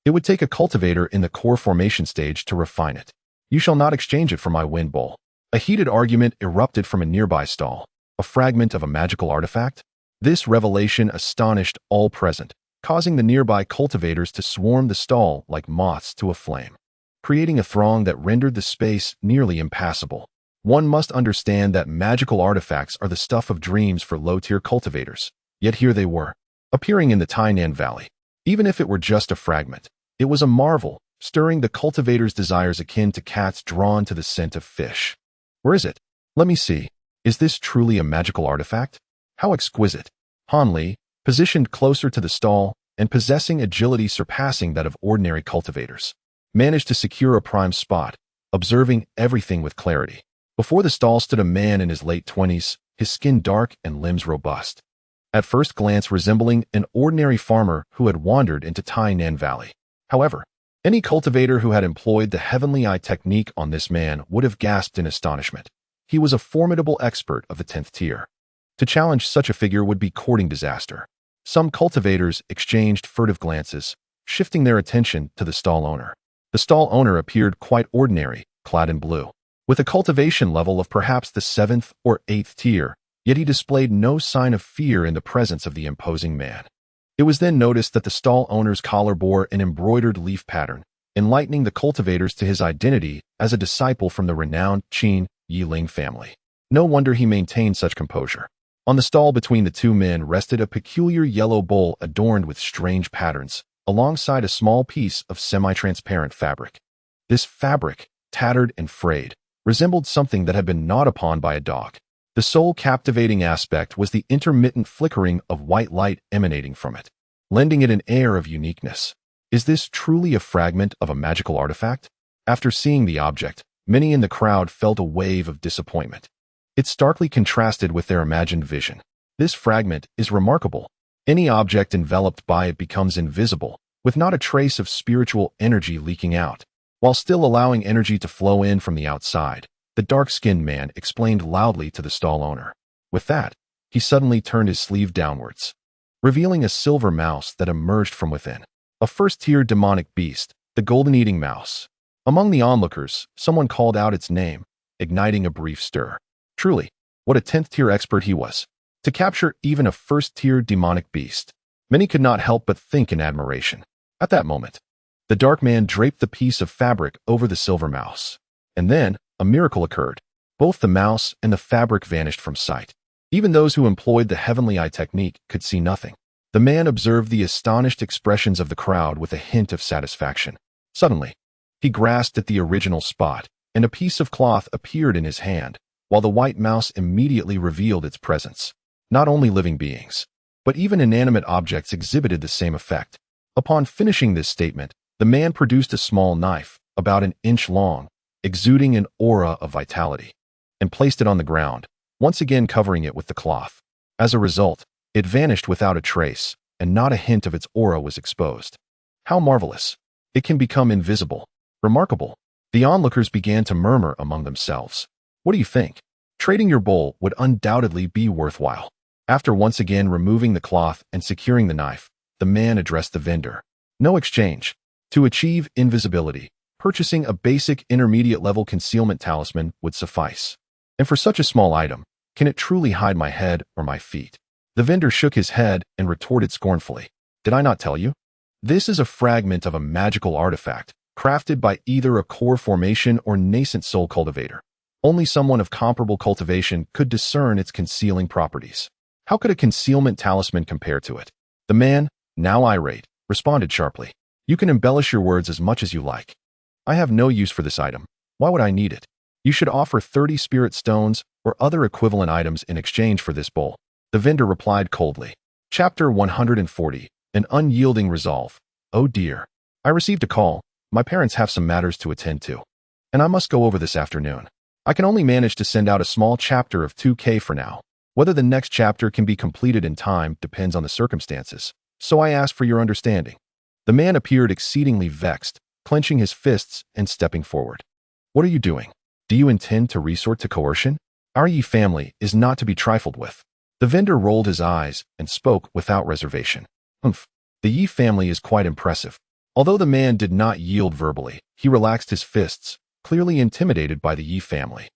It would take a cultivator in the core formation stage to refine it. You shall not exchange it for my wind bowl. A heated argument erupted from a nearby stall. A fragment of a magical artifact? This revelation astonished all present, causing the nearby cultivators to swarm the stall like moths to a flame, creating a throng that rendered the space nearly impassable. One must understand that magical artifacts are the stuff of dreams for low-tier cultivators, yet here they were, appearing in the Tainan Valley. Even if it were just a fragment, it was a marvel, stirring the cultivators' desires akin to cats drawn to the scent of fish. Where is it? Let me see. Is this truly a magical artifact? How exquisite. Han Li, positioned closer to the stall and possessing agility surpassing that of ordinary cultivators, managed to secure a prime spot, observing everything with clarity. Before the stall stood a man in his late 20s, his skin dark and limbs robust, at first glance resembling an ordinary farmer who had wandered into Tainan Valley. However, any cultivator who had employed the heavenly eye technique on this man would have gasped in astonishment. He was a formidable expert of the 10th tier. To challenge such a figure would be courting disaster. Some cultivators exchanged furtive glances, shifting their attention to the stall owner. The stall owner appeared quite ordinary, clad in blue, with a cultivation level of perhaps the 7th or 8th tier, yet he displayed no sign of fear in the presence of the imposing man. It was then noticed that the stall owner's collar bore an embroidered leaf pattern, enlightening the cultivators to his identity as a disciple from the renowned Qin Yiling family. No wonder he maintained such composure. On the stall between the two men rested a peculiar yellow bowl adorned with strange patterns, alongside a small piece of semi-transparent fabric. This fabric, tattered and frayed, resembled something that had been gnawed upon by a dog. The sole captivating aspect was the intermittent flickering of white light emanating from it, lending it an air of uniqueness. Is this truly a fragment of a magical artifact? After seeing the object, many in the crowd felt a wave of disappointment. It starkly contrasted with their imagined vision. This fragment is remarkable. Any object enveloped by it becomes invisible, with not a trace of spiritual energy leaking out, while still allowing energy to flow in from the outside. The dark-skinned man explained loudly to the stall owner. With that, he suddenly turned his sleeve downwards, revealing a silver mouse that emerged from within. A first-tier demonic beast, the golden-eating mouse. Among the onlookers, someone called out its name, igniting a brief stir. Truly, what a 10th-tier expert he was, to capture even a first-tier demonic beast. Many could not help but think in admiration. At that moment, the dark man draped the piece of fabric over the silver mouse. And then, a miracle occurred. Both the mouse and the fabric vanished from sight. Even those who employed the heavenly eye technique could see nothing. The man observed the astonished expressions of the crowd with a hint of satisfaction. Suddenly, he grasped at the original spot, and a piece of cloth appeared in his hand, while the white mouse immediately revealed its presence. Not only living beings, but even inanimate objects exhibited the same effect. Upon finishing this statement, the man produced a small knife, about an inch long, exuding an aura of vitality, and placed it on the ground, once again covering it with the cloth. As a result, it vanished without a trace, and not a hint of its aura was exposed. How marvelous! It can become invisible. Remarkable. The onlookers began to murmur among themselves. What do you think? Trading your bowl would undoubtedly be worthwhile. After once again removing the cloth and securing the knife, the man addressed the vendor. No exchange. To achieve invisibility, purchasing a basic intermediate-level concealment talisman would suffice. And for such a small item, can it truly hide my head or my feet? The vendor shook his head and retorted scornfully. Did I not tell you? This is a fragment of a magical artifact, crafted by either a core formation or nascent soul cultivator. Only someone of comparable cultivation could discern its concealing properties. How could a concealment talisman compare to it? The man, now irate, responded sharply. You can embellish your words as much as you like. I have no use for this item. Why would I need it? You should offer 30 spirit stones or other equivalent items in exchange for this bowl. The vendor replied coldly. Chapter 140. An unyielding resolve. Oh dear. I received a call. My parents have some matters to attend to, and I must go over this afternoon. I can only manage to send out a small chapter of 2K for now. Whether the next chapter can be completed in time depends on the circumstances, so I ask for your understanding. The man appeared exceedingly vexed, clenching his fists and stepping forward. What are you doing? Do you intend to resort to coercion? Our Yi family is not to be trifled with. The vendor rolled his eyes and spoke without reservation. Humph. The Yi family is quite impressive. Although the man did not yield verbally, he relaxed his fists, clearly intimidated by the Yi family.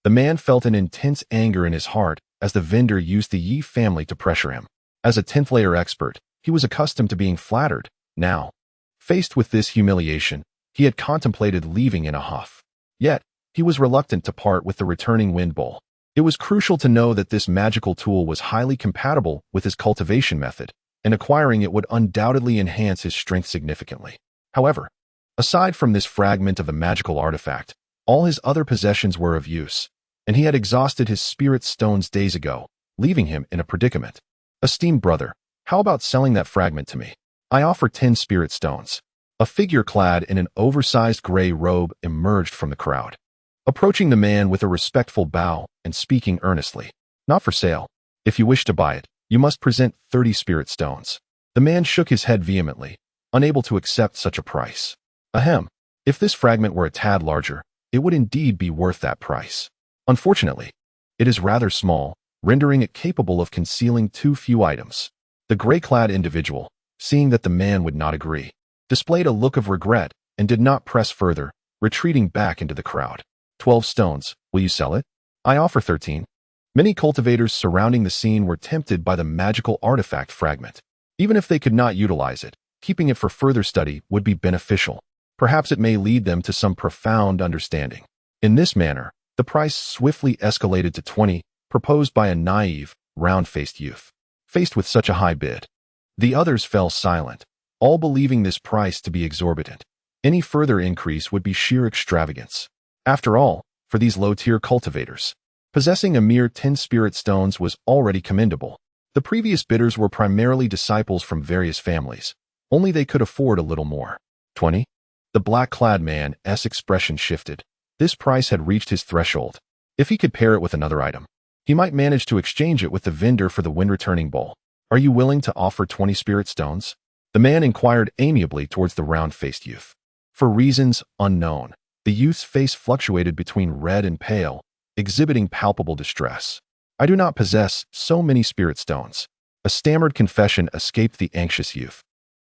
The man felt an intense anger in his heart as the vendor used the Yi family to pressure him. As a 10th layer expert, he was accustomed to being flattered. Now, faced with this humiliation, he had contemplated leaving in a huff. Yet, he was reluctant to part with the returning wind bowl. It was crucial to know that this magical tool was highly compatible with his cultivation method, and acquiring it would undoubtedly enhance his strength significantly. However, aside from this fragment of the magical artifact, all his other possessions were of use, and he had exhausted his spirit stones days ago, leaving him in a predicament. Esteemed brother, how about selling that fragment to me? I offer 10 spirit stones. A figure clad in an oversized gray robe emerged from the crowd, approaching the man with a respectful bow and speaking earnestly. Not for sale. If you wish to buy it, you must present 30 spirit stones. The man shook his head vehemently, unable to accept such a price. Ahem. If this fragment were a tad larger, it would indeed be worth that price. Unfortunately, it is rather small, rendering it capable of concealing too few items. The gray-clad individual, seeing that the man would not agree, displayed a look of regret and did not press further, retreating back into the crowd. 12 stones. Will you sell it? I offer 13. Many cultivators surrounding the scene were tempted by the magical artifact fragment. Even if they could not utilize it, keeping it for further study would be beneficial. Perhaps it may lead them to some profound understanding. In this manner, the price swiftly escalated to 20, proposed by a naive, round-faced youth. Faced with such a high bid, the others fell silent, all believing this price to be exorbitant. Any further increase would be sheer extravagance. After all, for these low-tier cultivators, possessing a mere 10 spirit stones was already commendable. The previous bidders were primarily disciples from various families. Only they could afford a little more. 20? The black-clad man's expression shifted. This price had reached his threshold. If he could pair it with another item, he might manage to exchange it with the vendor for the wind-returning bowl. Are you willing to offer 20 spirit stones? The man inquired amiably towards the round-faced youth. For reasons unknown, the youth's face fluctuated between red and pale, exhibiting palpable distress. I do not possess so many spirit stones. A stammered confession escaped the anxious youth,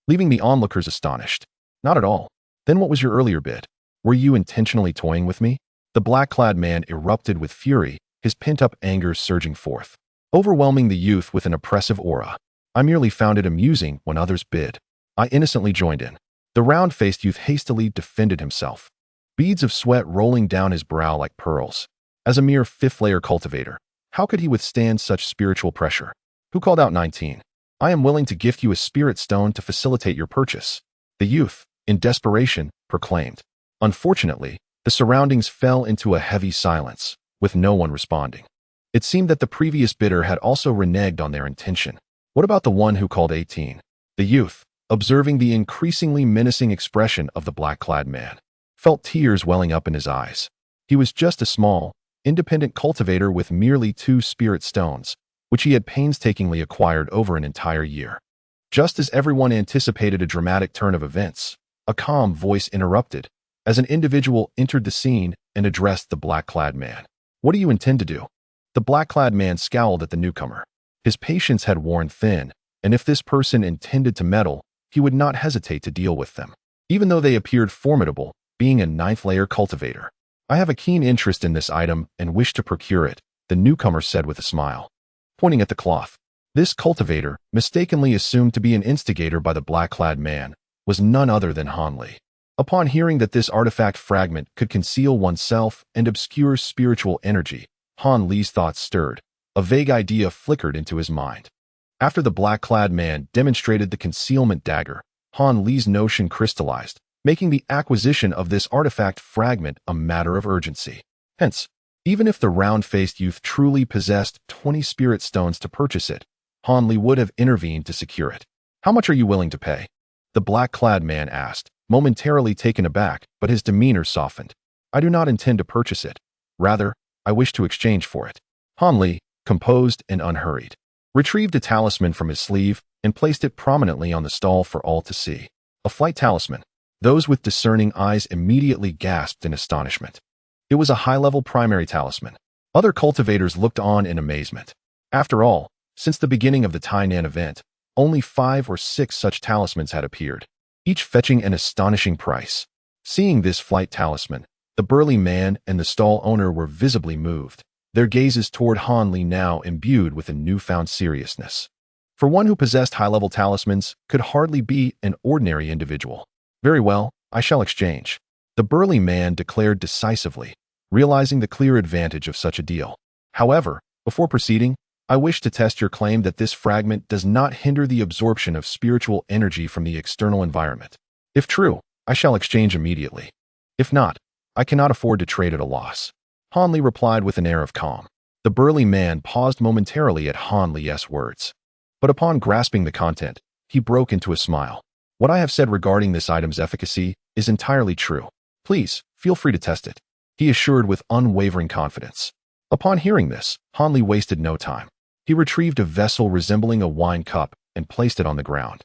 leaving the onlookers astonished. Not at all. Then what was your earlier bid? Were you intentionally toying with me? The black-clad man erupted with fury, his pent-up anger surging forth, overwhelming the youth with an oppressive aura. I merely found it amusing when others bid. I innocently joined in. The round-faced youth hastily defended himself, beads of sweat rolling down his brow like pearls. As a mere 5th layer cultivator, how could he withstand such spiritual pressure? Who called out 19? I am willing to gift you a spirit stone to facilitate your purchase, the youth, in desperation, proclaimed. Unfortunately, the surroundings fell into a heavy silence, with no one responding. It seemed that the previous bidder had also reneged on their intention. What about the one who called 18? The youth, observing the increasingly menacing expression of the black-clad man, felt tears welling up in his eyes. He was just a small, independent cultivator with merely 2 spirit stones, which he had painstakingly acquired over an entire year. Just as everyone anticipated a dramatic turn of events, a calm voice interrupted, as an individual entered the scene and addressed the black-clad man. What do you intend to do? The black-clad man scowled at the newcomer. His patience had worn thin, and if this person intended to meddle, he would not hesitate to deal with them, even though they appeared formidable, being a 9th-layer cultivator. I have a keen interest in this item and wish to procure it, the newcomer said with a smile, pointing at the cloth. This cultivator, mistakenly assumed to be an instigator by the black-clad man, was none other than Han Li. Upon hearing that this artifact fragment could conceal oneself and obscure spiritual energy, Han Li's thoughts stirred. A vague idea flickered into his mind. After the black-clad man demonstrated the concealment dagger, Han Li's notion crystallized, making the acquisition of this artifact fragment a matter of urgency. Hence, even if the round-faced youth truly possessed 20 spirit stones to purchase it, Han Li would have intervened to secure it. How much are you willing to pay? The black-clad man asked, momentarily taken aback, but his demeanor softened. I do not intend to purchase it. Rather, I wish to exchange for it. Han Li, composed and unhurried, retrieved a talisman from his sleeve and placed it prominently on the stall for all to see. A flight talisman. Those with discerning eyes immediately gasped in astonishment. It was a high-level primary talisman. Other cultivators looked on in amazement. After all, since the beginning of the Tainan event, only 5 or 6 such talismans had appeared, each fetching an astonishing price. Seeing this flight talisman, the burly man and the stall owner were visibly moved, their gazes toward Han Li now imbued with a newfound seriousness. For one who possessed high-level talismans, could hardly be an ordinary individual. Very well, I shall exchange, the burly man declared decisively, realizing the clear advantage of such a deal. However, before proceeding, I wish to test your claim that this fragment does not hinder the absorption of spiritual energy from the external environment. If true, I shall exchange immediately. If not, I cannot afford to trade at a loss. Han Li replied with an air of calm. The burly man paused momentarily at Han Li's words. But upon grasping the content, he broke into a smile. What I have said regarding this item's efficacy is entirely true. Please, feel free to test it, he assured with unwavering confidence. Upon hearing this, Han Li wasted no time. He retrieved a vessel resembling a wine cup and placed it on the ground,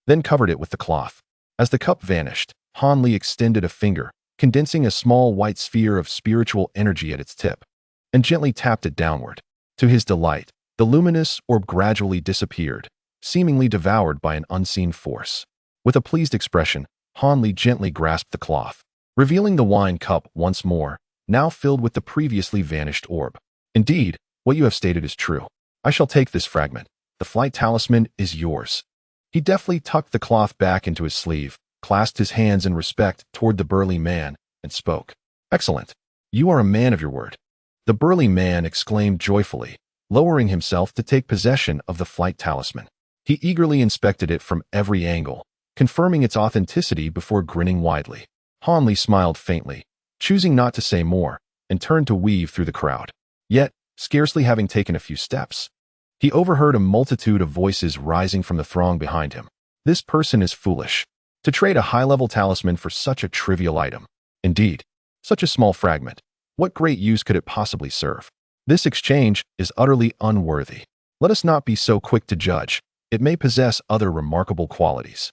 then covered it with the cloth. As the cup vanished, Han Li extended a finger, condensing a small white sphere of spiritual energy at its tip, and gently tapped it downward. To his delight, the luminous orb gradually disappeared, seemingly devoured by an unseen force. With a pleased expression, Han Li gently grasped the cloth, revealing the wine cup once more, now filled with the previously vanished orb. Indeed, what you have stated is true. I shall take this fragment. The flight talisman is yours. He deftly tucked the cloth back into his sleeve, clasped his hands in respect toward the burly man, and spoke. Excellent. You are a man of your word. The burly man exclaimed joyfully, lowering himself to take possession of the flight talisman. He eagerly inspected it from every angle, confirming its authenticity before grinning widely. Han Li smiled faintly, choosing not to say more, and turned to weave through the crowd. Yet, scarcely having taken a few steps, he overheard a multitude of voices rising from the throng behind him. This person is foolish. To trade a high-level talisman for such a trivial item. Indeed, such a small fragment. What great use could it possibly serve? This exchange is utterly unworthy. Let us not be so quick to judge. It may possess other remarkable qualities.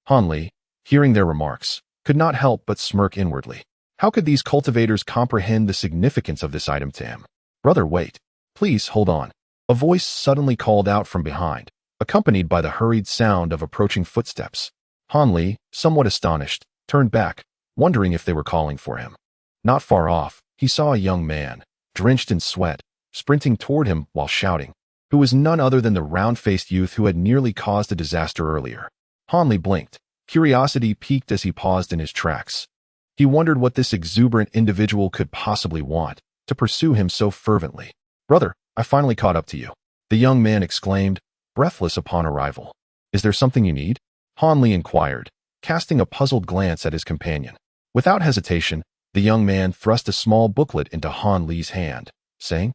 Han Li, hearing their remarks, could not help but smirk inwardly. How could these cultivators comprehend the significance of this item to him? Brother, wait. Please hold on. A voice suddenly called out from behind, accompanied by the hurried sound of approaching footsteps. Han Li, somewhat astonished, turned back, wondering if they were calling for him. Not far off, he saw a young man, drenched in sweat, sprinting toward him while shouting, who was none other than the round-faced youth who had nearly caused a disaster earlier. Han Li blinked, curiosity piqued as he paused in his tracks. He wondered what this exuberant individual could possibly want to pursue him so fervently. Brother, I finally caught up to you, the young man exclaimed, breathless upon arrival. "Is there something you need?" Han Li inquired, casting a puzzled glance at his companion. Without hesitation, the young man thrust a small booklet into Han Li's hand, saying,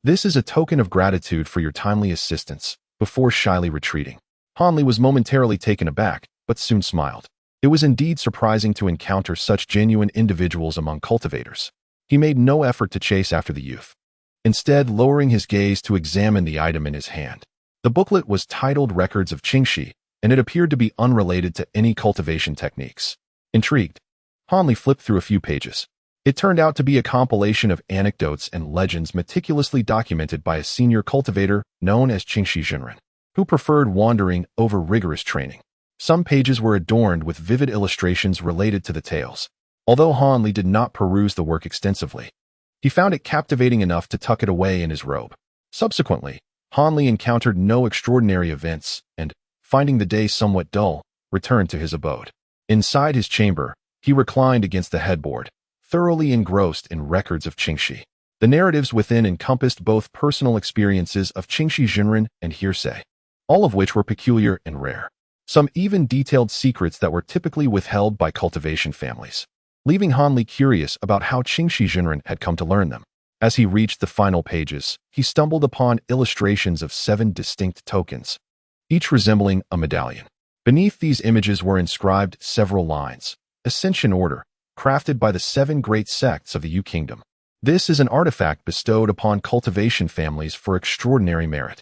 "This is a token of gratitude for your timely assistance," before shyly retreating. Han Li was momentarily taken aback, but soon smiled. It was indeed surprising to encounter such genuine individuals among cultivators. He made no effort to chase after the youth, instead lowering his gaze to examine the item in his hand. The booklet was titled Records of Qingxi, and it appeared to be unrelated to any cultivation techniques. Intrigued, Han Li flipped through a few pages. It turned out to be a compilation of anecdotes and legends meticulously documented by a senior cultivator known as Qingxi Jinren, who preferred wandering over rigorous training. Some pages were adorned with vivid illustrations related to the tales. Although Han Li did not peruse the work extensively, he found it captivating enough to tuck it away in his robe. Subsequently, Han Li encountered no extraordinary events and, finding the day somewhat dull, returned to his abode. Inside his chamber, he reclined against the headboard, thoroughly engrossed in records of Qingxi. The narratives within encompassed both personal experiences of Qingxi Jinren and hearsay, all of which were peculiar and rare. Some even detailed secrets that were typically withheld by cultivation families, leaving Han Li curious about how Qingxi Jinren had come to learn them. As he reached the final pages, he stumbled upon illustrations of 7 distinct tokens, each resembling a medallion. Beneath these images were inscribed several lines: Ascension Order, crafted by the 7 great sects of the Yu Kingdom. This is an artifact bestowed upon cultivation families for extraordinary merit.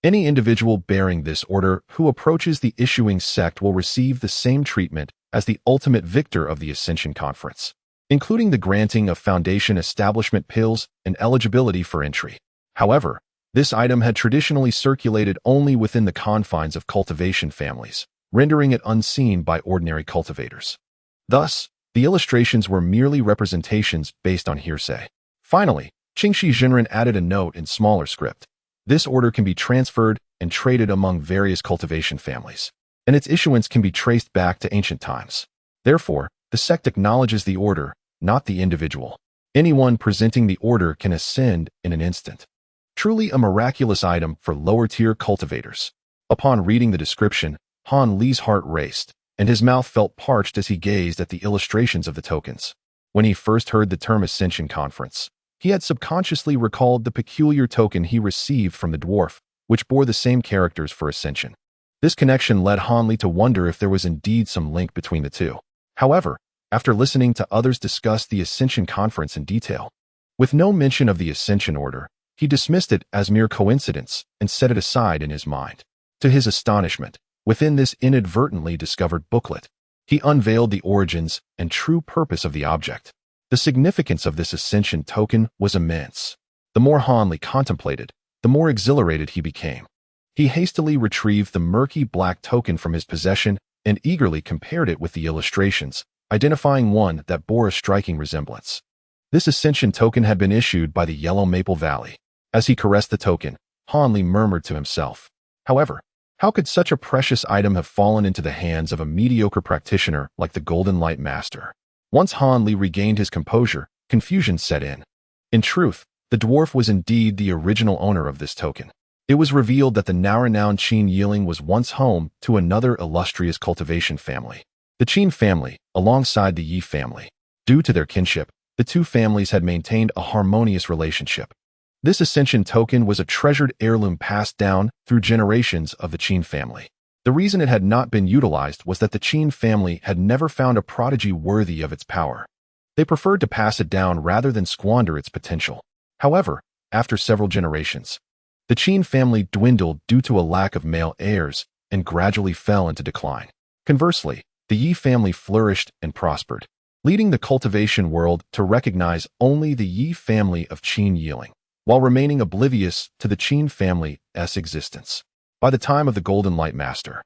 Any individual bearing this order who approaches the issuing sect will receive the same treatment as the ultimate victor of the Ascension Conference, including the granting of Foundation establishment pills and eligibility for entry. However, this item had traditionally circulated only within the confines of cultivation families, rendering it unseen by ordinary cultivators. Thus, the illustrations were merely representations based on hearsay. Finally, Qingxi Jinren added a note in smaller script. This order can be transferred and traded among various cultivation families, and its issuance can be traced back to ancient times. Therefore, the sect acknowledges the order, not the individual. Anyone presenting the order can ascend in an instant. Truly a miraculous item for lower-tier cultivators. Upon reading the description, Han Li's heart raced, and his mouth felt parched as he gazed at the illustrations of the tokens. When he first heard the term Ascension Conference, he had subconsciously recalled the peculiar token he received from the dwarf, which bore the same characters for ascension. This connection led Han Li to wonder if there was indeed some link between the two. However, after listening to others discuss the Ascension Conference in detail, with no mention of the Ascension Order, he dismissed it as mere coincidence and set it aside in his mind. To his astonishment, within this inadvertently discovered booklet, he unveiled the origins and true purpose of the object. The significance of this Ascension token was immense. The more Han Li contemplated, the more exhilarated he became. He hastily retrieved the murky black token from his possession and eagerly compared it with the illustrations, identifying one that bore a striking resemblance. This Ascension token had been issued by the Yellow Maple Valley. As he caressed the token, Han Li murmured to himself, "However, how could such a precious item have fallen into the hands of a mediocre practitioner like the Golden Light Master?" Once Han Li regained his composure, confusion set in. In truth, the dwarf was indeed the original owner of this token. It was revealed that the now-renowned Qin Yiling was once home to another illustrious cultivation family, the Qin family, alongside the Yi family. Due to their kinship, the two families had maintained a harmonious relationship. This Ascension token was a treasured heirloom passed down through generations of the Qin family. The reason it had not been utilized was that the Qin family had never found a prodigy worthy of its power. They preferred to pass it down rather than squander its potential. However, after several generations, the Qin family dwindled due to a lack of male heirs and gradually fell into decline. Conversely, the Yi family flourished and prospered, leading the cultivation world to recognize only the Yi family of Qin Yiling, while remaining oblivious to the Qin family's existence. By the time of the Golden Light Master,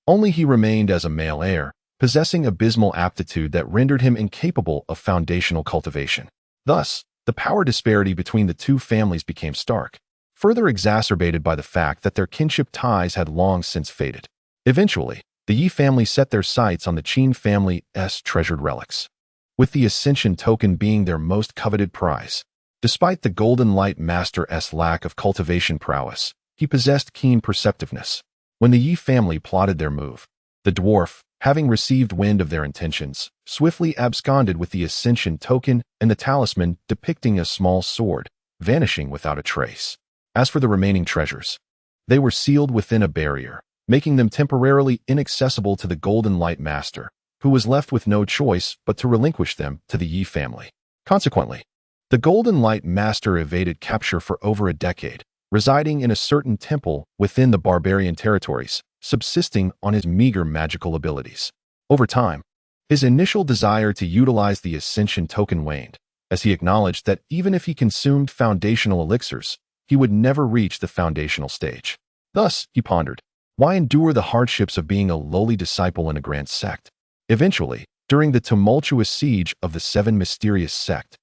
only he remained as a male heir, possessing abysmal aptitude that rendered him incapable of foundational cultivation. Thus, the power disparity between the two families became stark, further exacerbated by the fact that their kinship ties had long since faded. Eventually, the Yi family set their sights on the Qin family's treasured relics, with the Ascension token being their most coveted prize. Despite the Golden Light Master's lack of cultivation prowess, he possessed keen perceptiveness. When the Yi family plotted their move, the dwarf, having received wind of their intentions, swiftly absconded with the ascension token and the talisman depicting a small sword, vanishing without a trace. As for the remaining treasures, they were sealed within a barrier, making them temporarily inaccessible to the Golden Light Master, who was left with no choice but to relinquish them to the Yi family. Consequently, the Golden Light Master evaded capture for over a decade, residing in a certain temple within the barbarian territories, subsisting on his meager magical abilities. Over time, his initial desire to utilize the Ascension token waned, as he acknowledged that even if he consumed foundational elixirs, he would never reach the foundational stage. Thus, he pondered, why endure the hardships of being a lowly disciple in a grand sect? Eventually, during the tumultuous siege of the Seven Mysterious Sect,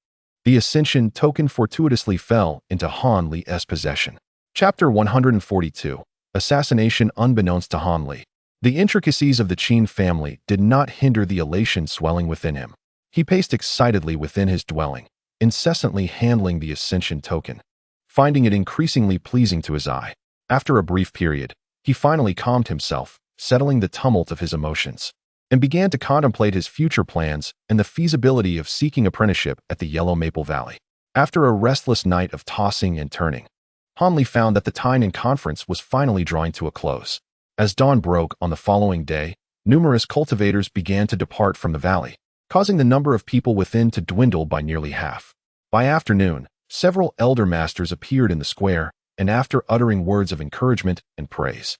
the Ascension token fortuitously fell into Han Li's possession. Chapter 142. Assassination unbeknownst to Han Li. The intricacies of the Qin family did not hinder the elation swelling within him. He paced excitedly within his dwelling, incessantly handling the Ascension token, finding it increasingly pleasing to his eye. After a brief period, he finally calmed himself, settling the tumult of his emotions, and began to contemplate his future plans and the feasibility of seeking apprenticeship at the Yellow Maple Valley. After a restless night of tossing and turning, Han Li found that the Tainan conference was finally drawing to a close. As dawn broke on the following day, numerous cultivators began to depart from the valley, causing the number of people within to dwindle by nearly half. By afternoon, several elder masters appeared in the square, and after uttering words of encouragement and praise,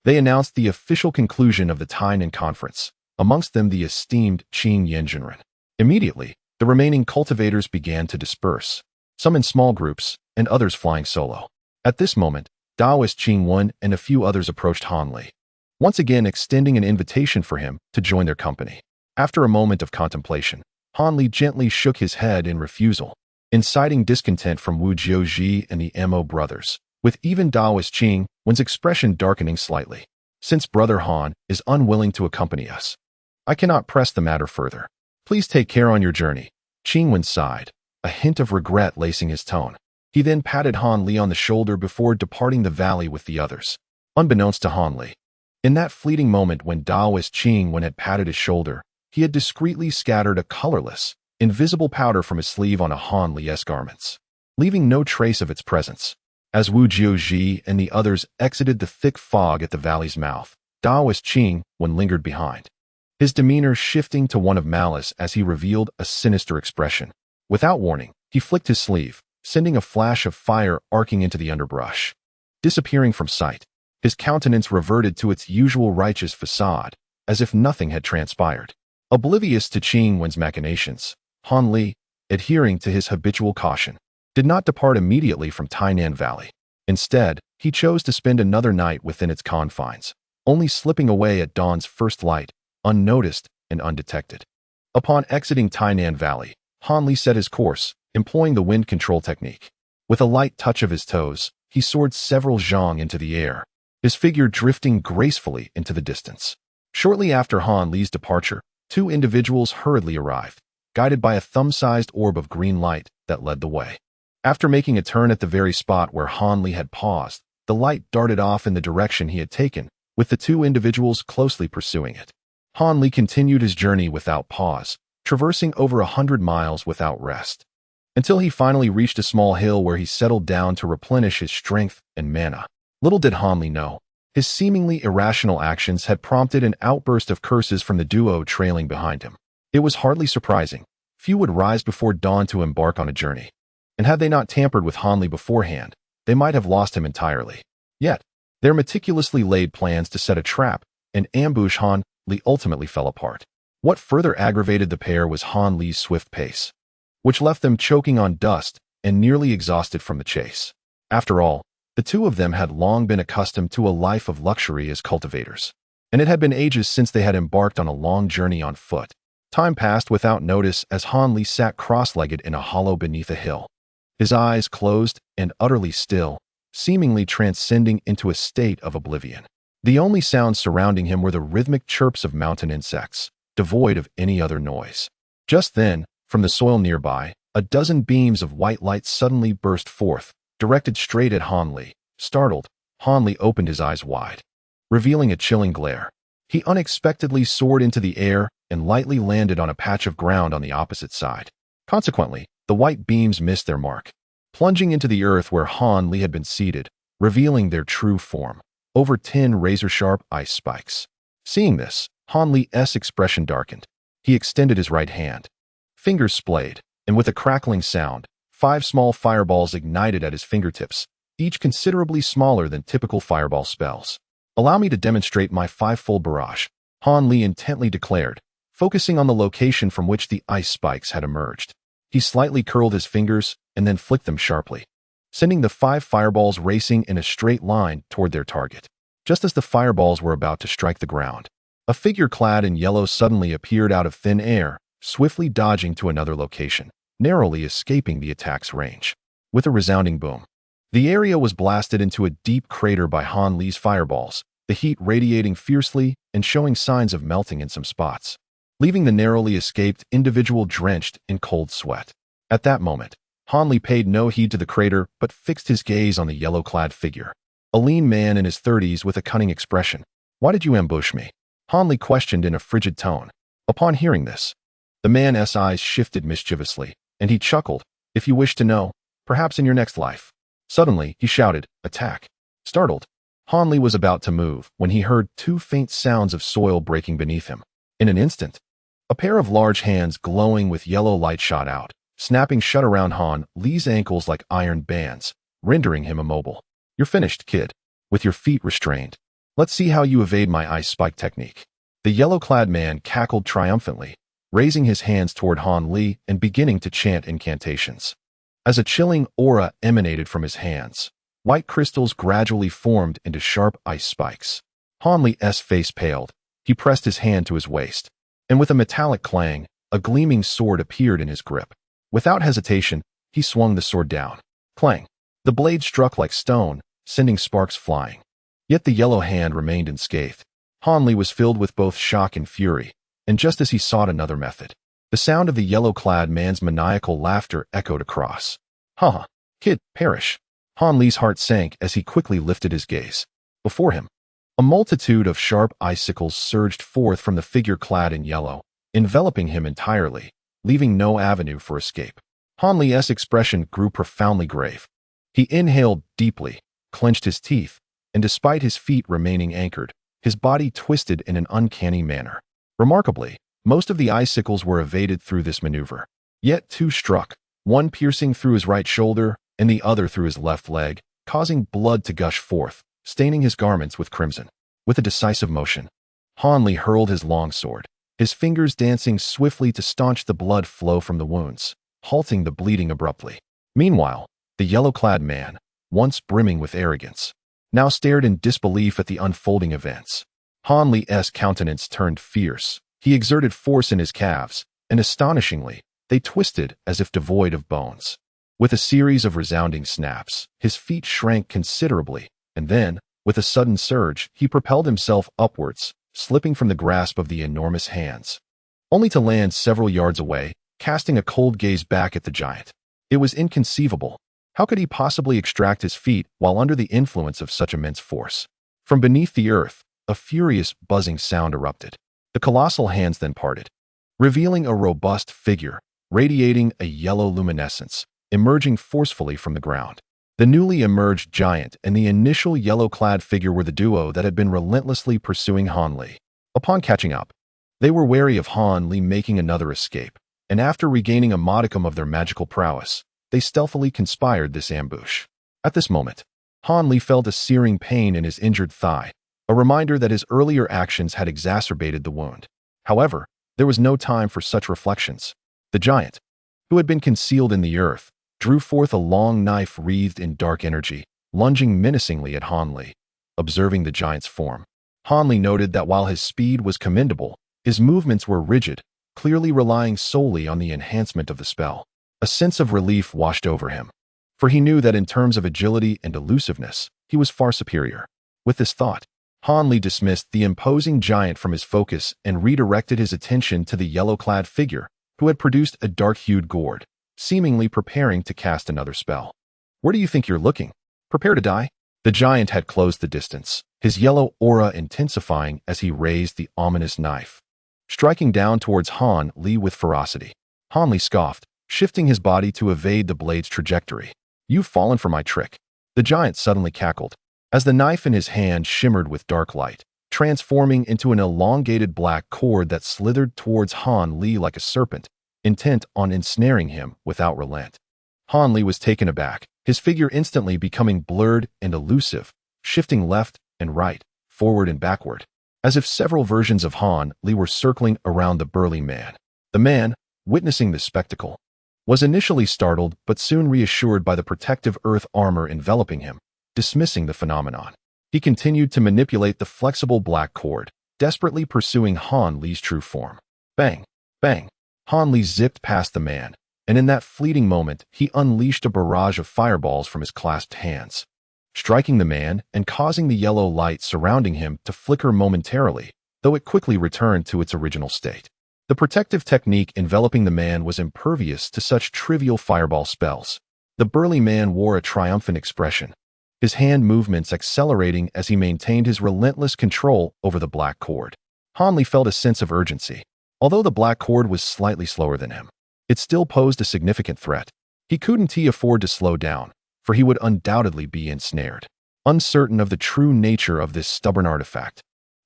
they announced the official conclusion of the Tainan conference, amongst them the esteemed Qin Yanjunren. Immediately, the remaining cultivators began to disperse, some in small groups and others flying solo. At this moment, Taoist Qing Wen and a few others approached Han Li, once again extending an invitation for him to join their company. After a moment of contemplation, Han Li gently shook his head in refusal, inciting discontent from Wu Jiuzhi and the Mo brothers, with even Taoist Qing Wen's expression darkening slightly. Since Brother Han is unwilling to accompany us, I cannot press the matter further. Please take care on your journey. Qing Wen sighed, a hint of regret lacing his tone. He then patted Han Li on the shoulder before departing the valley with the others. Unbeknownst to Han Li, in that fleeting moment when Taoist Qing Wen had patted his shoulder, he had discreetly scattered a colorless, invisible powder from his sleeve on a Han Li's garments, leaving no trace of its presence. As Wu Jiuzhi and the others exited the thick fog at the valley's mouth, Taoist Qing Wen lingered behind, his demeanor shifting to one of malice as he revealed a sinister expression. Without warning, he flicked his sleeve, sending a flash of fire arcing into the underbrush. Disappearing from sight, his countenance reverted to its usual righteous facade, as if nothing had transpired. Oblivious to Qing Wen's machinations, Han Li, adhering to his habitual caution, did not depart immediately from Tainan Valley. Instead, he chose to spend another night within its confines, only slipping away at dawn's first light, unnoticed and undetected. Upon exiting Tainan Valley, Han Li set his course, employing the wind control technique. With a light touch of his toes, he soared several zhang into the air, his figure drifting gracefully into the distance. Shortly after Han Li's departure, two individuals hurriedly arrived, guided by a thumb-sized orb of green light that led the way. After making a turn at the very spot where Han Li had paused, the light darted off in the direction he had taken, with the two individuals closely pursuing it. Han Li continued his journey without pause, traversing over 100 miles without rest, until he finally reached a small hill where he settled down to replenish his strength and mana. Little did Han Li know, his seemingly irrational actions had prompted an outburst of curses from the duo trailing behind him. It was hardly surprising. Few would rise before dawn to embark on a journey, and had they not tampered with Han Li beforehand, they might have lost him entirely. Yet, their meticulously laid plans to set a trap and ambush Han Li ultimately fell apart. What further aggravated the pair was Han Li's swift pace, which left them choking on dust and nearly exhausted from the chase. After all, the two of them had long been accustomed to a life of luxury as cultivators, and it had been ages since they had embarked on a long journey on foot. Time passed without notice as Han Li sat cross-legged in a hollow beneath a hill, his eyes closed and utterly still, seemingly transcending into a state of oblivion. The only sounds surrounding him were the rhythmic chirps of mountain insects, devoid of any other noise. Just then, from the soil nearby, a dozen beams of white light suddenly burst forth, directed straight at Han Li. Startled, Han Li opened his eyes wide, revealing a chilling glare. He unexpectedly soared into the air and lightly landed on a patch of ground on the opposite side. Consequently, the white beams missed their mark, plunging into the earth where Han Li had been seated, revealing their true form, over 10 razor-sharp ice spikes. Seeing this, Han Li's expression darkened. He extended his right hand. Fingers splayed, and with a crackling sound, 5 small fireballs ignited at his fingertips, each considerably smaller than typical fireball spells. "Allow me to demonstrate my 5-fold barrage," Han Li intently declared, focusing on the location from which the ice spikes had emerged. He slightly curled his fingers and then flicked them sharply, sending the 5 fireballs racing in a straight line toward their target. Just as the fireballs were about to strike the ground, a figure clad in yellow suddenly appeared out of thin air, swiftly dodging to another location, narrowly escaping the attack's range. With a resounding boom, the area was blasted into a deep crater by Han Li's fireballs, the heat radiating fiercely and showing signs of melting in some spots, leaving the narrowly escaped individual drenched in cold sweat. At that moment, Han Li paid no heed to the crater but fixed his gaze on the yellow-clad figure, a lean man in his 30s with a cunning expression. "Why did you ambush me?" Han Li questioned in a frigid tone. Upon hearing this, the man's eyes shifted mischievously, and he chuckled. "If you wish to know, perhaps in your next life." Suddenly, he shouted, "Attack!" Startled, Han Li was about to move when he heard 2 faint sounds of soil breaking beneath him. In an instant, a pair of large hands glowing with yellow light shot out, snapping shut around Han Li's ankles like iron bands, rendering him immobile. "You're finished, kid. With your feet restrained. Let's see how you evade my ice spike technique." The yellow-clad man cackled triumphantly, raising his hands toward Han Li and beginning to chant incantations. As a chilling aura emanated from his hands, white crystals gradually formed into sharp ice spikes. Han Li's face paled. He pressed his hand to his waist, and with a metallic clang, a gleaming sword appeared in his grip. Without hesitation, he swung the sword down. Clang! The blade struck like stone, sending sparks flying. Yet the yellow hand remained unscathed. Han Li was filled with both shock and fury, and just as he sought another method, the sound of the yellow-clad man's maniacal laughter echoed across. "Ha! Kid, perish!" Han Li's heart sank as he quickly lifted his gaze. Before him, a multitude of sharp icicles surged forth from the figure clad in yellow, enveloping him entirely, leaving no avenue for escape. Han Li's expression grew profoundly grave. He inhaled deeply, clenched his teeth, and despite his feet remaining anchored, his body twisted in an uncanny manner. Remarkably, most of the icicles were evaded through this maneuver. Yet 2 struck, one piercing through his right shoulder and the other through his left leg, causing blood to gush forth, staining his garments with crimson. With a decisive motion, Han Li hurled his long sword, his fingers dancing swiftly to staunch the blood flow from the wounds, halting the bleeding abruptly. Meanwhile, the yellow-clad man, once brimming with arrogance, now stared in disbelief at the unfolding events. Han Li's countenance turned fierce. He exerted force in his calves, and astonishingly, they twisted as if devoid of bones. With a series of resounding snaps, his feet shrank considerably, and then, with a sudden surge, he propelled himself upwards, slipping from the grasp of the enormous hands, only to land several yards away, casting a cold gaze back at the giant. It was inconceivable. How could he possibly extract his feet while under the influence of such immense force? From beneath the earth, a furious buzzing sound erupted. The colossal hands then parted, revealing a robust figure, radiating a yellow luminescence, emerging forcefully from the ground. The newly emerged giant and the initial yellow-clad figure were the duo that had been relentlessly pursuing Han Li. Upon catching up, they were wary of Han Li making another escape, and after regaining a modicum of their magical prowess, they stealthily conspired this ambush. At this moment, Han Li felt a searing pain in his injured thigh, a reminder that his earlier actions had exacerbated the wound. However, there was no time for such reflections. The giant, who had been concealed in the earth, drew forth a long knife wreathed in dark energy, lunging menacingly at Han Li. Observing the giant's form, Han Li noted that while his speed was commendable, his movements were rigid, clearly relying solely on the enhancement of the spell. A sense of relief washed over him, for he knew that in terms of agility and elusiveness, he was far superior. With this thought, Han Li dismissed the imposing giant from his focus and redirected his attention to the yellow-clad figure, who had produced a dark-hued gourd, seemingly preparing to cast another spell. "Where do you think you're looking? Prepare to die." The giant had closed the distance, his yellow aura intensifying as he raised the ominous knife, striking down towards Han Li with ferocity. Han Li scoffed, shifting his body to evade the blade's trajectory. "You've fallen for my trick." The giant suddenly cackled, as the knife in his hand shimmered with dark light, transforming into an elongated black cord that slithered towards Han Li like a serpent, intent on ensnaring him without relent. Han Li was taken aback, his figure instantly becoming blurred and elusive, shifting left and right, forward and backward, as if several versions of Han Li were circling around the burly man. The man, witnessing the spectacle, was initially startled but soon reassured by the protective earth armor enveloping him, dismissing the phenomenon. He continued to manipulate the flexible black cord, desperately pursuing Han Li's true form. Bang! Bang! Han Li zipped past the man, and in that fleeting moment, he unleashed a barrage of fireballs from his clasped hands, striking the man and causing the yellow light surrounding him to flicker momentarily, though it quickly returned to its original state. The protective technique enveloping the man was impervious to such trivial fireball spells. The burly man wore a triumphant expression, his hand movements accelerating as he maintained his relentless control over the black cord. Han Li felt a sense of urgency. Although the black cord was slightly slower than him, it still posed a significant threat. He couldn't afford to slow down, for he would undoubtedly be ensnared. Uncertain of the true nature of this stubborn artifact,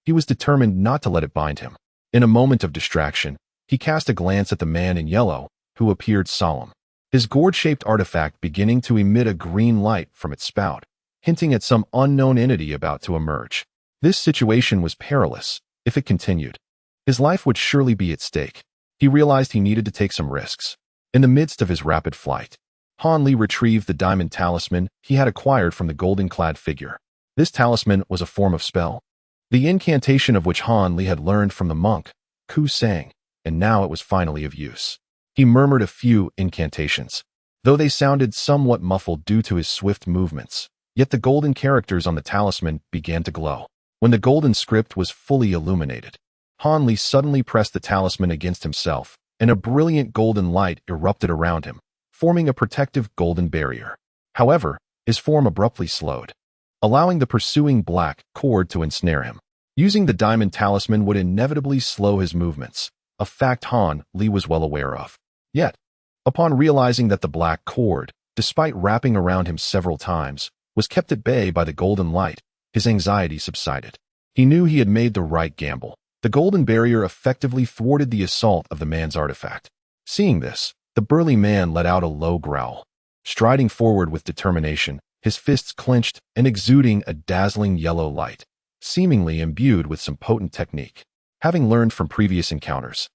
he was determined not to let it bind him. In a moment of distraction, he cast a glance at the man in yellow, who appeared solemn, his gourd-shaped artifact beginning to emit a green light from its spout, hinting at some unknown entity about to emerge. This situation was perilous. If it continued, his life would surely be at stake. He realized he needed to take some risks. In the midst of his rapid flight, Han Li retrieved the diamond talisman he had acquired from the golden-clad figure. This talisman was a form of spell, the incantation of which Han Li had learned from the monk, Ku Sang, and now it was finally of use. He murmured a few incantations, though they sounded somewhat muffled due to his swift movements. Yet the golden characters on the talisman began to glow. When the golden script was fully illuminated, Han Li suddenly pressed the talisman against himself, and a brilliant golden light erupted around him, forming a protective golden barrier. However, his form abruptly slowed, allowing the pursuing black cord to ensnare him. Using the diamond talisman would inevitably slow his movements, a fact Han Li was well aware of. Yet, upon realizing that the black cord, despite wrapping around him several times, was kept at bay by the golden light, his anxiety subsided. He knew he had made the right gamble. The golden barrier effectively thwarted the assault of the man's artifact. Seeing this, the burly man let out a low growl, striding forward with determination, his fists clenched and exuding a dazzling yellow light, seemingly imbued with some potent technique. Having learned from previous encounters,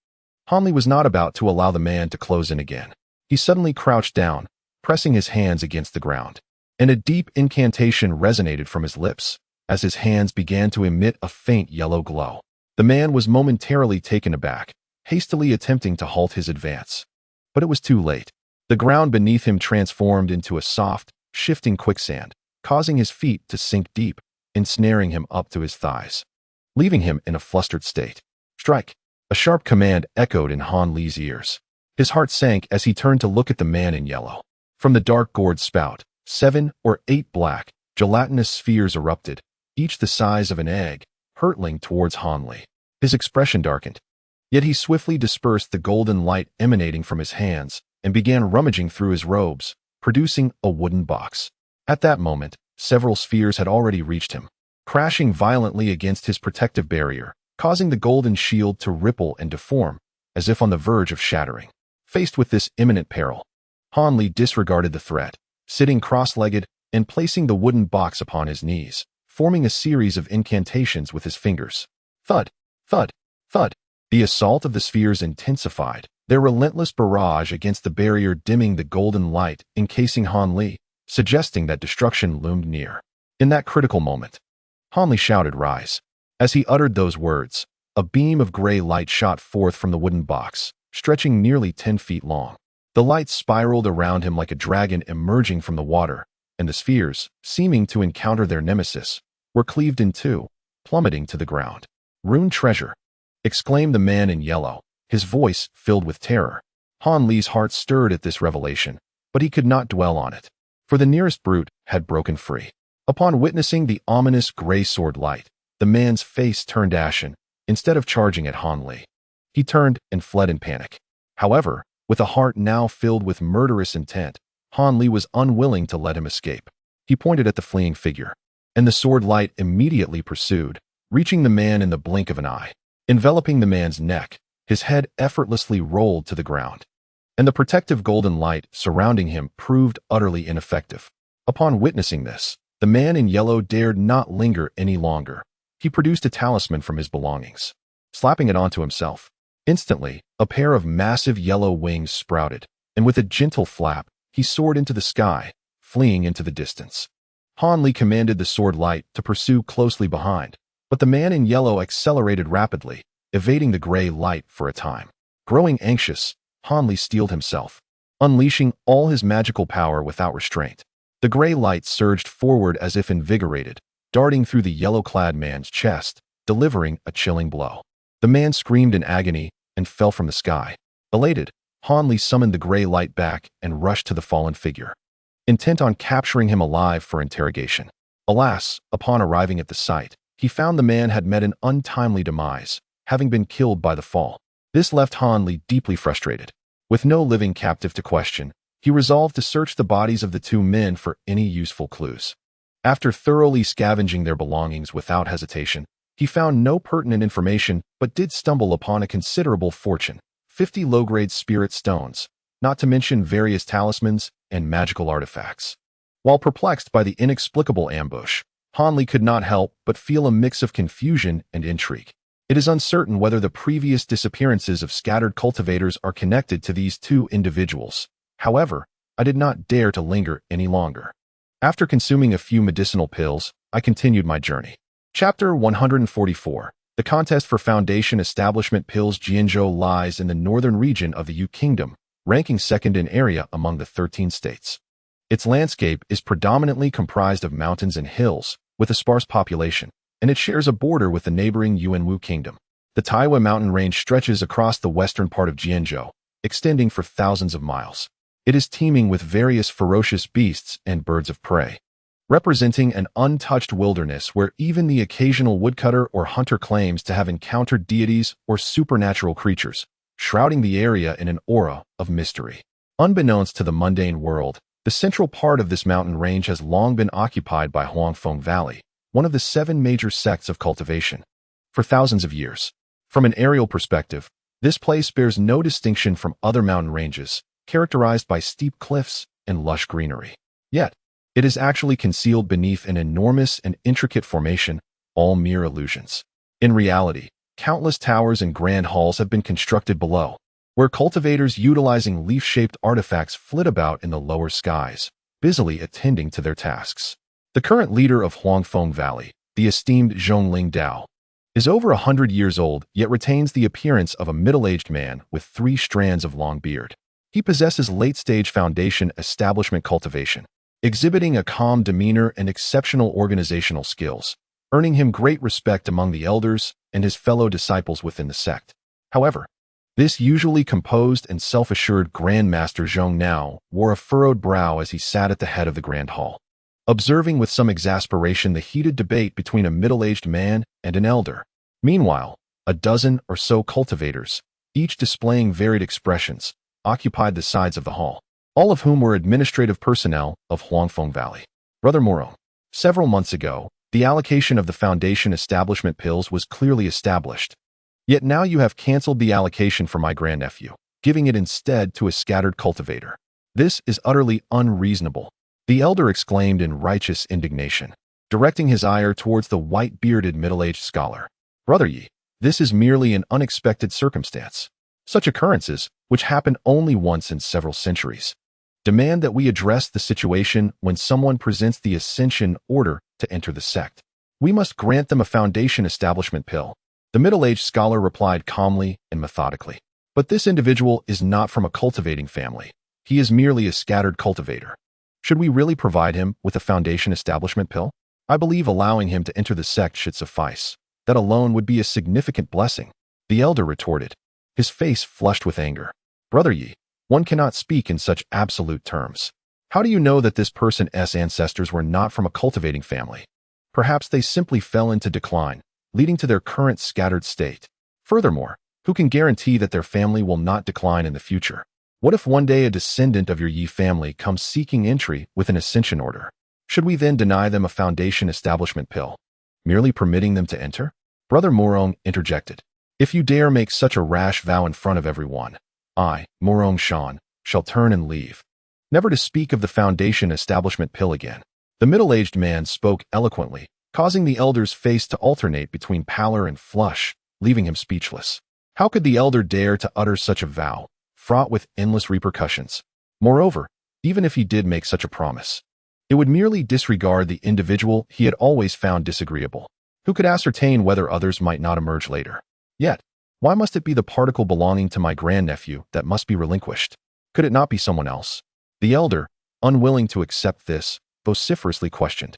Han Li was not about to allow the man to close in again. He suddenly crouched down, pressing his hands against the ground, and a deep incantation resonated from his lips as his hands began to emit a faint yellow glow. The man was momentarily taken aback, hastily attempting to halt his advance. But it was too late. The ground beneath him transformed into a soft, shifting quicksand, causing his feet to sink deep, ensnaring him up to his thighs, leaving him in a flustered state. "Strike!" A sharp command echoed in Han Li's ears. His heart sank as he turned to look at the man in yellow. From the dark gourd spout, 7 or 8 black, gelatinous spheres erupted, each the size of an egg, hurtling towards Han Li. His expression darkened. Yet he swiftly dispersed the golden light emanating from his hands and began rummaging through his robes, producing a wooden box. At that moment, several spheres had already reached him, crashing violently against his protective barrier, causing the golden shield to ripple and deform, as if on the verge of shattering. Faced with this imminent peril, Han Li disregarded the threat, sitting cross-legged and placing the wooden box upon his knees, forming a series of incantations with his fingers. Thud, thud, thud. The assault of the spheres intensified, their relentless barrage against the barrier dimming the golden light encasing Han Li, suggesting that destruction loomed near. In that critical moment, Han Li shouted, "Rise." As he uttered those words, a beam of gray light shot forth from the wooden box, stretching nearly 10 feet long. The light spiraled around him like a dragon emerging from the water, and the spheres, seeming to encounter their nemesis, were cleaved in two, plummeting to the ground. "Rune treasure!" exclaimed the man in yellow, his voice filled with terror. Han Li's heart stirred at this revelation, but he could not dwell on it, for the nearest brute had broken free. Upon witnessing the ominous gray sword light, the man's face turned ashen. Instead of charging at Han Li, he turned and fled in panic. However, with a heart now filled with murderous intent, Han Li was unwilling to let him escape. He pointed at the fleeing figure, and the sword light immediately pursued, reaching the man in the blink of an eye. Enveloping the man's neck, his head effortlessly rolled to the ground, and the protective golden light surrounding him proved utterly ineffective. Upon witnessing this, the man in yellow dared not linger any longer. He produced a talisman from his belongings, slapping it onto himself. Instantly, a pair of massive yellow wings sprouted, and with a gentle flap, he soared into the sky, fleeing into the distance. Han Li commanded the sword light to pursue closely behind, but the man in yellow accelerated rapidly, evading the gray light for a time. Growing anxious, Han Li steeled himself, unleashing all his magical power without restraint. The gray light surged forward as if invigorated, darting through the yellow-clad man's chest, delivering a chilling blow. The man screamed in agony and fell from the sky. Elated, Han Li summoned the gray light back and rushed to the fallen figure, intent on capturing him alive for interrogation. Alas, upon arriving at the site, he found the man had met an untimely demise, having been killed by the fall. This left Han Li deeply frustrated. With no living captive to question, he resolved to search the bodies of the two men for any useful clues. After thoroughly scavenging their belongings without hesitation, he found no pertinent information but did stumble upon a considerable fortune, 50 low-grade spirit stones, not to mention various talismans and magical artifacts. While perplexed by the inexplicable ambush, Han Li could not help but feel a mix of confusion and intrigue. It is uncertain whether the previous disappearances of scattered cultivators are connected to these two individuals. However, I did not dare to linger any longer. After consuming a few medicinal pills, I continued my journey. Chapter 144. The contest for Foundation Establishment Pills. Jianzhou lies in the northern region of the Yu Kingdom, ranking second in area among the 13 states. Its landscape is predominantly comprised of mountains and hills, with a sparse population, and it shares a border with the neighboring Yuanwu Kingdom. The Taiwa mountain range stretches across the western part of Jianzhou, extending for thousands of miles. It is teeming with various ferocious beasts and birds of prey, representing an untouched wilderness where even the occasional woodcutter or hunter claims to have encountered deities or supernatural creatures, shrouding the area in an aura of mystery. Unbeknownst to the mundane world, the central part of this mountain range has long been occupied by Huangfeng Valley, one of the 7 major sects of cultivation. For thousands of years. From an aerial perspective, this place bears no distinction from other mountain ranges, characterized by steep cliffs and lush greenery. Yet, it is actually concealed beneath an enormous and intricate formation, all mere illusions. In reality, countless towers and grand halls have been constructed below, where cultivators utilizing leaf-shaped artifacts flit about in the lower skies, busily attending to their tasks. The current leader of Huangfeng Valley, the esteemed Zhongling Dao, is over 100 years old yet retains the appearance of a middle-aged man with 3 strands of long beard. He possesses late-stage foundation establishment cultivation, exhibiting a calm demeanor and exceptional organizational skills, earning him great respect among the elders and his fellow disciples within the sect. However, this usually composed and self-assured Grand Master Zhong now wore a furrowed brow as he sat at the head of the Grand Hall, observing with some exasperation the heated debate between a middle-aged man and an elder. Meanwhile, a dozen or so cultivators, each displaying varied expressions, occupied the sides of the hall, all of whom were administrative personnel of Huangfeng Valley. Brother Moro, several months ago, the allocation of the Foundation Establishment Pills was clearly established. Yet now you have cancelled the allocation for my grandnephew, giving it instead to a scattered cultivator. This is utterly unreasonable, the elder exclaimed in righteous indignation, directing his ire towards the white-bearded middle-aged scholar. Brother Yi, this is merely an unexpected circumstance. Such occurrences, which happen only once in several centuries, demand that we address the situation when someone presents the ascension order to enter the sect. We must grant them a Foundation Establishment Pill. The middle-aged scholar replied calmly and methodically. But this individual is not from a cultivating family. He is merely a scattered cultivator. Should we really provide him with a Foundation Establishment Pill? I believe allowing him to enter the sect should suffice. That alone would be a significant blessing, the elder retorted, his face flushed with anger. Brother Yi, one cannot speak in such absolute terms. How do you know that this person's ancestors were not from a cultivating family? Perhaps they simply fell into decline, leading to their current scattered state. Furthermore, who can guarantee that their family will not decline in the future? What if one day a descendant of your Yi family comes seeking entry with an ascension order? Should we then deny them a foundation establishment pill, merely permitting them to enter? Brother Morong interjected. If you dare make such a rash vow in front of everyone, I, Morong Shan, shall turn and leave, never to speak of the foundation establishment pill again. The middle-aged man spoke eloquently, causing the elder's face to alternate between pallor and flush, leaving him speechless. How could the elder dare to utter such a vow, fraught with endless repercussions? Moreover, even if he did make such a promise, it would merely disregard the individual he had always found disagreeable. Who could ascertain whether others might not emerge later? Yet, why must it be the particle belonging to my grandnephew that must be relinquished? Could it not be someone else? The elder, unwilling to accept this, vociferously questioned.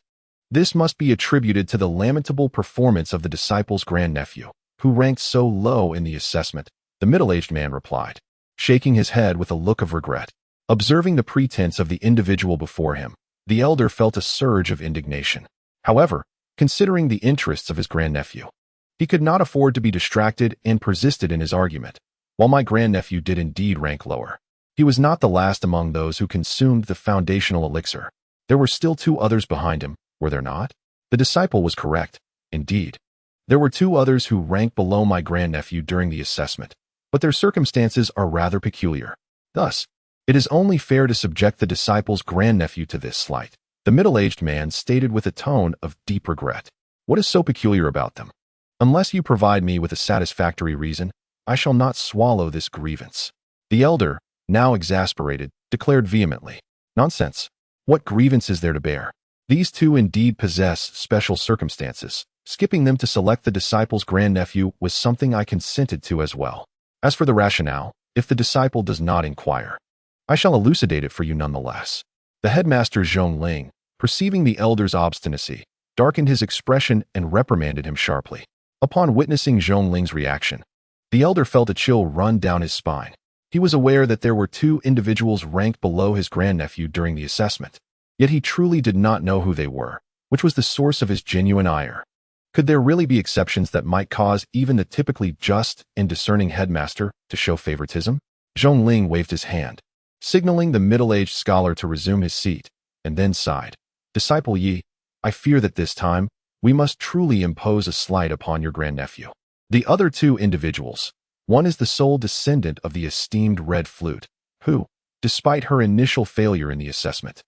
This must be attributed to the lamentable performance of the disciple's grandnephew, who ranked so low in the assessment, the middle-aged man replied, shaking his head with a look of regret. Observing the pretense of the individual before him, the elder felt a surge of indignation. However, considering the interests of his grandnephew, he could not afford to be distracted and persisted in his argument. While my grandnephew did indeed rank lower, he was not the last among those who consumed the foundational elixir. There were still 2 others behind him, were there not? The disciple was correct. Indeed, there were 2 others who ranked below my grandnephew during the assessment, but their circumstances are rather peculiar. Thus, it is only fair to subject the disciple's grandnephew to this slight. The middle-aged man stated with a tone of deep regret. What is so peculiar about them? Unless you provide me with a satisfactory reason, I shall not swallow this grievance. The elder, now exasperated, declared vehemently. Nonsense. What grievance is there to bear? These 2 indeed possess special circumstances. Skipping them to select the disciple's grandnephew was something I consented to as well. As for the rationale, if the disciple does not inquire, I shall elucidate it for you nonetheless. The headmaster Zhongling, perceiving the elder's obstinacy, darkened his expression and reprimanded him sharply. Upon witnessing Zhongling's reaction, the elder felt a chill run down his spine. He was aware that there were 2 individuals ranked below his grandnephew during the assessment, yet he truly did not know who they were, which was the source of his genuine ire. Could there really be exceptions that might cause even the typically just and discerning headmaster to show favoritism? Zhongling waved his hand, signaling the middle-aged scholar to resume his seat, and then sighed. Disciple Yi, I fear that this time, we must truly impose a slight upon your grandnephew. The other 2 individuals, one is the sole descendant of the esteemed Red Flute, who, despite her initial failure in the assessment,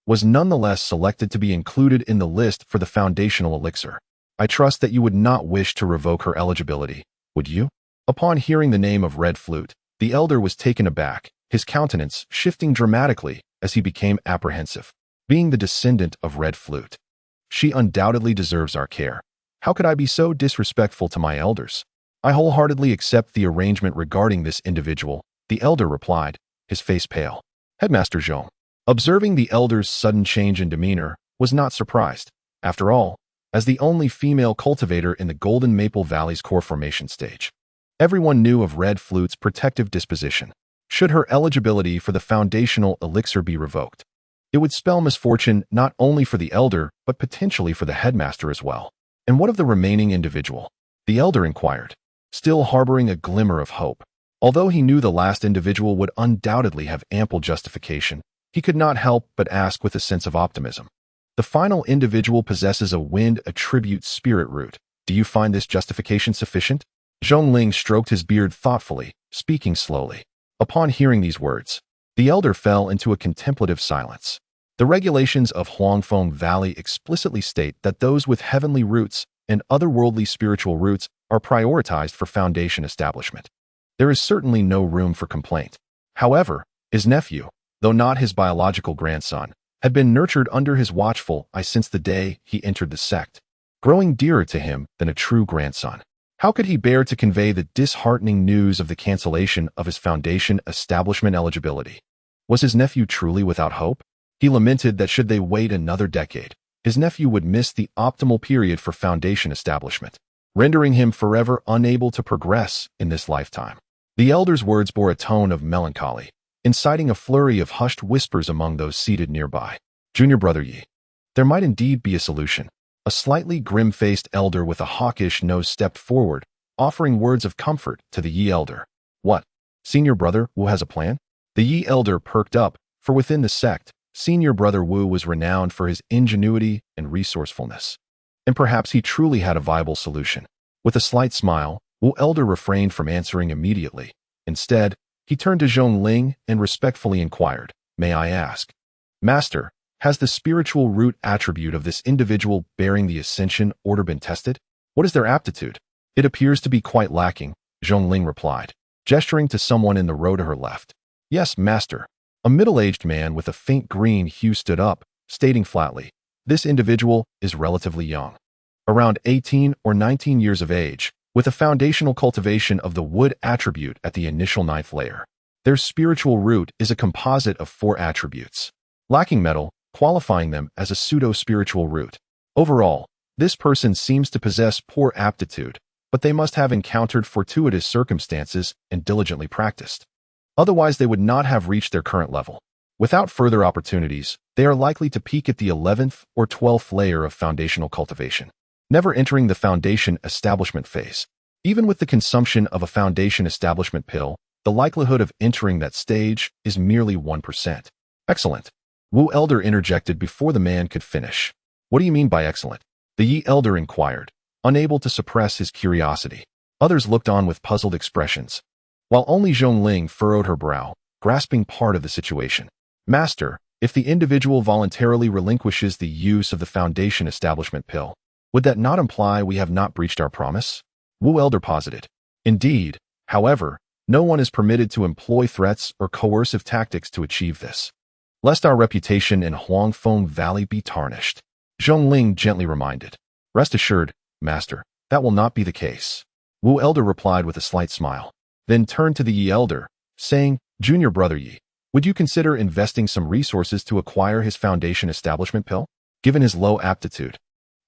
was nonetheless selected to be included in the list for the foundational elixir. I trust that you would not wish to revoke her eligibility, would you? Upon hearing the name of Red Flute, the elder was taken aback, his countenance shifting dramatically as he became apprehensive. Being the descendant of Red Flute, she undoubtedly deserves our care. How could I be so disrespectful to my elders? I wholeheartedly accept the arrangement regarding this individual, the elder replied, his face pale. Headmaster Zhong, observing the elder's sudden change in demeanor, was not surprised. After all, as the only female cultivator in the Golden Maple Valley's core formation stage, everyone knew of Red Flute's protective disposition. Should her eligibility for the foundational elixir be revoked, it would spell misfortune not only for the elder, but potentially for the headmaster as well. And what of the remaining individual? The elder inquired, still harboring a glimmer of hope. Although he knew the last individual would undoubtedly have ample justification, he could not help but ask with a sense of optimism. The final individual possesses a wind attribute spirit root. Do you find this justification sufficient? Zhongling stroked his beard thoughtfully, speaking slowly. Upon hearing these words, the elder fell into a contemplative silence. The regulations of Huangfeng Valley explicitly state that those with heavenly roots and otherworldly spiritual roots are prioritized for foundation establishment. There is certainly no room for complaint. However, his nephew, though not his biological grandson, had been nurtured under his watchful eye since the day he entered the sect, growing dearer to him than a true grandson. How could he bear to convey the disheartening news of the cancellation of his foundation establishment eligibility? Was his nephew truly without hope? He lamented that should they wait another decade, his nephew would miss the optimal period for foundation establishment, rendering him forever unable to progress in this lifetime. The elder's words bore a tone of melancholy, inciting a flurry of hushed whispers among those seated nearby. Junior brother Yi. There might indeed be a solution. A slightly grim-faced elder with a hawkish nose stepped forward, offering words of comfort to the Yi elder. What? Senior brother Wu has a plan? The Yi elder perked up, for within the sect, Senior brother Wu was renowned for his ingenuity and resourcefulness. And perhaps he truly had a viable solution. With a slight smile, Wu elder refrained from answering immediately. Instead, he turned to Zhongling and respectfully inquired, May I ask? Master, has the spiritual root attribute of this individual bearing the Ascension Order been tested? What is their aptitude? It appears to be quite lacking, Zhongling replied, gesturing to someone in the row to her left. Yes, master. A middle-aged man with a faint green hue stood up, stating flatly, this individual is relatively young. Around 18 or 19 years of age, with a foundational cultivation of the wood attribute at the initial 9th layer. Their spiritual root is a composite of 4 attributes, lacking metal, qualifying them as a pseudo-spiritual root. Overall, this person seems to possess poor aptitude, but they must have encountered fortuitous circumstances and diligently practiced. Otherwise, they would not have reached their current level. Without further opportunities, they are likely to peak at the 11th or 12th layer of foundational cultivation, never entering the foundation establishment phase. Even with the consumption of a foundation establishment pill, the likelihood of entering that stage is merely 1%. Excellent. Wu elder interjected before the man could finish. What do you mean by excellent? The Yi elder inquired, unable to suppress his curiosity. Others looked on with puzzled expressions, while only Zhongling furrowed her brow, grasping part of the situation. Master, if the individual voluntarily relinquishes the use of the foundation establishment pill, would that not imply we have not breached our promise? Wu elder posited. Indeed, however, no one is permitted to employ threats or coercive tactics to achieve this, lest our reputation in Huangfeng Valley be tarnished. Zhongling gently reminded. Rest assured, master, that will not be the case. Wu elder replied with a slight smile, then turned to the Yi elder, saying, Junior brother Yi, would you consider investing some resources to acquire his foundation establishment pill? Given his low aptitude,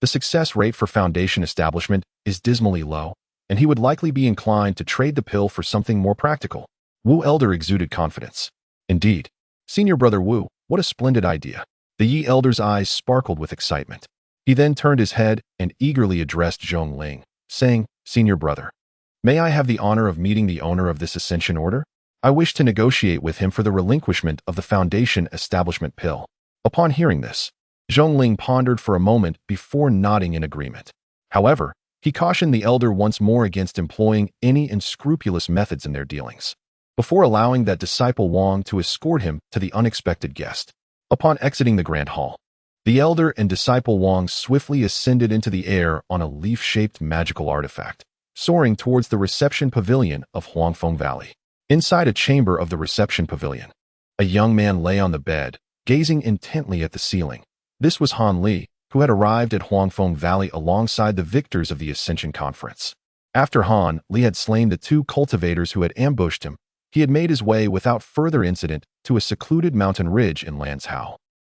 the success rate for foundation establishment is dismally low, and he would likely be inclined to trade the pill for something more practical. Wu elder exuded confidence. Indeed. Senior brother Wu, what a splendid idea. The Yi elder's eyes sparkled with excitement. He then turned his head and eagerly addressed Zhongling, saying, Senior brother, may I have the honor of meeting the owner of this Ascension Order? I wish to negotiate with him for the relinquishment of the foundation establishment pill. Upon hearing this, Zhongling pondered for a moment before nodding in agreement. However, he cautioned the elder once more against employing any unscrupulous methods in their dealings, before allowing that disciple Wang to escort him to the unexpected guest. Upon exiting the grand hall, the elder and disciple Wang swiftly ascended into the air on a leaf-shaped magical artifact, soaring towards the reception pavilion of Huangfeng Valley. Inside a chamber of the reception pavilion, a young man lay on the bed, gazing intently at the ceiling. This was Han Li, who had arrived at Huangfeng Valley alongside the victors of the Ascension Conference. After Han Li had slain the 2 cultivators who had ambushed him, he had made his way without further incident to a secluded mountain ridge in Lanzhou,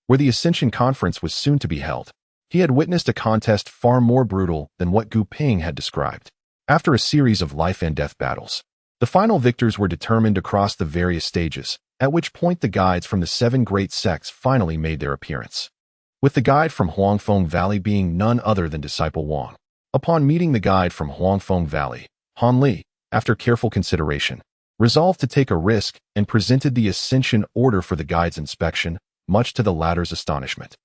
where the Ascension Conference was soon to be held. He had witnessed a contest far more brutal than what Gu Ping had described. After a series of life-and-death battles, the final victors were determined across the various stages, at which point the guides from the 7 great sects finally made their appearance, with the guide from Huangfeng Valley being none other than Disciple Wang. Upon meeting the guide from Huangfeng Valley, Han Li, after careful consideration, resolved to take a risk and presented the Ascension Order for the guide's inspection, much to the latter's astonishment.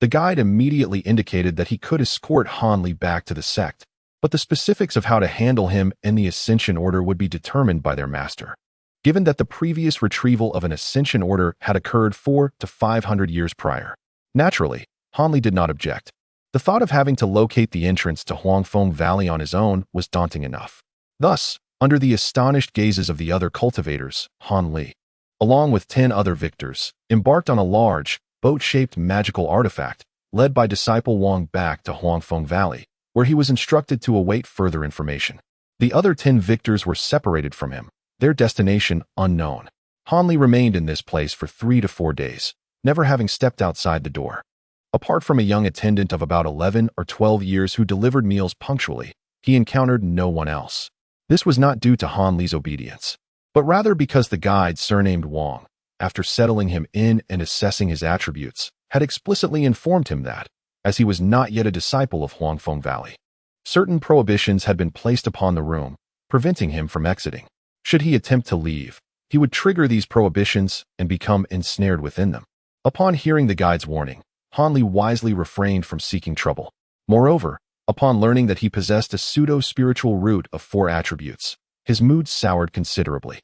The guide immediately indicated that he could escort Han Li back to the sect, but the specifics of how to handle him and the Ascension Order would be determined by their master. Given that the previous retrieval of an Ascension Order had occurred 400 to 500 years prior, naturally, Han Li did not object. The thought of having to locate the entrance to Huangfeng Valley on his own was daunting enough. Thus, under the astonished gazes of the other cultivators, Han Li, along with 10 other victors, embarked on a large, boat-shaped magical artifact, led by Disciple Wang back to Huangfeng Valley, where he was instructed to await further information. The other 10 victors were separated from him, their destination unknown. Han Li remained in this place for 3 to 4 days, never having stepped outside the door. Apart from a young attendant of about 11 or 12 years who delivered meals punctually, he encountered no one else. This was not due to Han Li's obedience, but rather because the guide surnamed Wang, after settling him in and assessing his attributes, had explicitly informed him that, as he was not yet a disciple of Huangfeng Valley, certain prohibitions had been placed upon the room, preventing him from exiting. Should he attempt to leave, he would trigger these prohibitions and become ensnared within them. Upon hearing the guide's warning, Han Li wisely refrained from seeking trouble. Moreover, upon learning that he possessed a pseudo-spiritual root of 4 attributes, his mood soured considerably.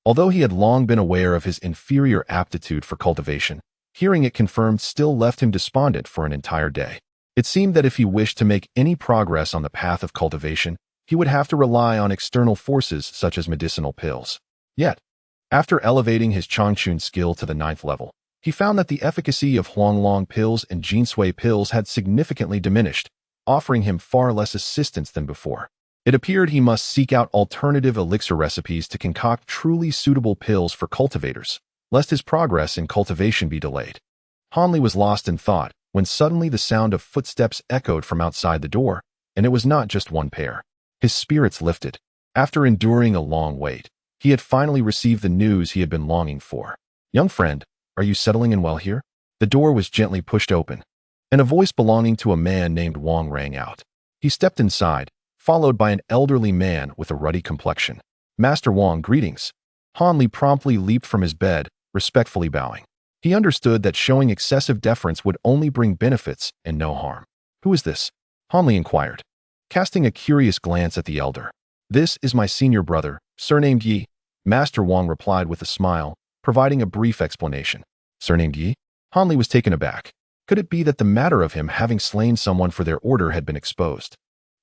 Although he had long been aware of his inferior aptitude for cultivation, hearing it confirmed still left him despondent for an entire day. It seemed that if he wished to make any progress on the path of cultivation, he would have to rely on external forces such as medicinal pills. Yet, after elevating his Changchun skill to the 9th level, he found that the efficacy of Huanglong pills and Jinsui pills had significantly diminished, offering him far less assistance than before. It appeared he must seek out alternative elixir recipes to concoct truly suitable pills for cultivators, lest his progress in cultivation be delayed. Han Li was lost in thought when suddenly the sound of footsteps echoed from outside the door, and it was not just one pair. His spirits lifted. After enduring a long wait, he had finally received the news he had been longing for. "Young friend, are you settling in well here?" The door was gently pushed open, and a voice belonging to a man named Wang rang out. He stepped inside, followed by an elderly man with a ruddy complexion. "Master Wang, greetings." Han Li promptly leaped from his bed, respectfully bowing. He understood that showing excessive deference would only bring benefits and no harm. "Who is this?" Han Li inquired, casting a curious glance at the elder. "This is my senior brother, surnamed Yi," Master Wang replied with a smile, providing a brief explanation. "Surnamed Yi?" Han Li was taken aback. Could it be that the matter of him having slain someone for their order had been exposed,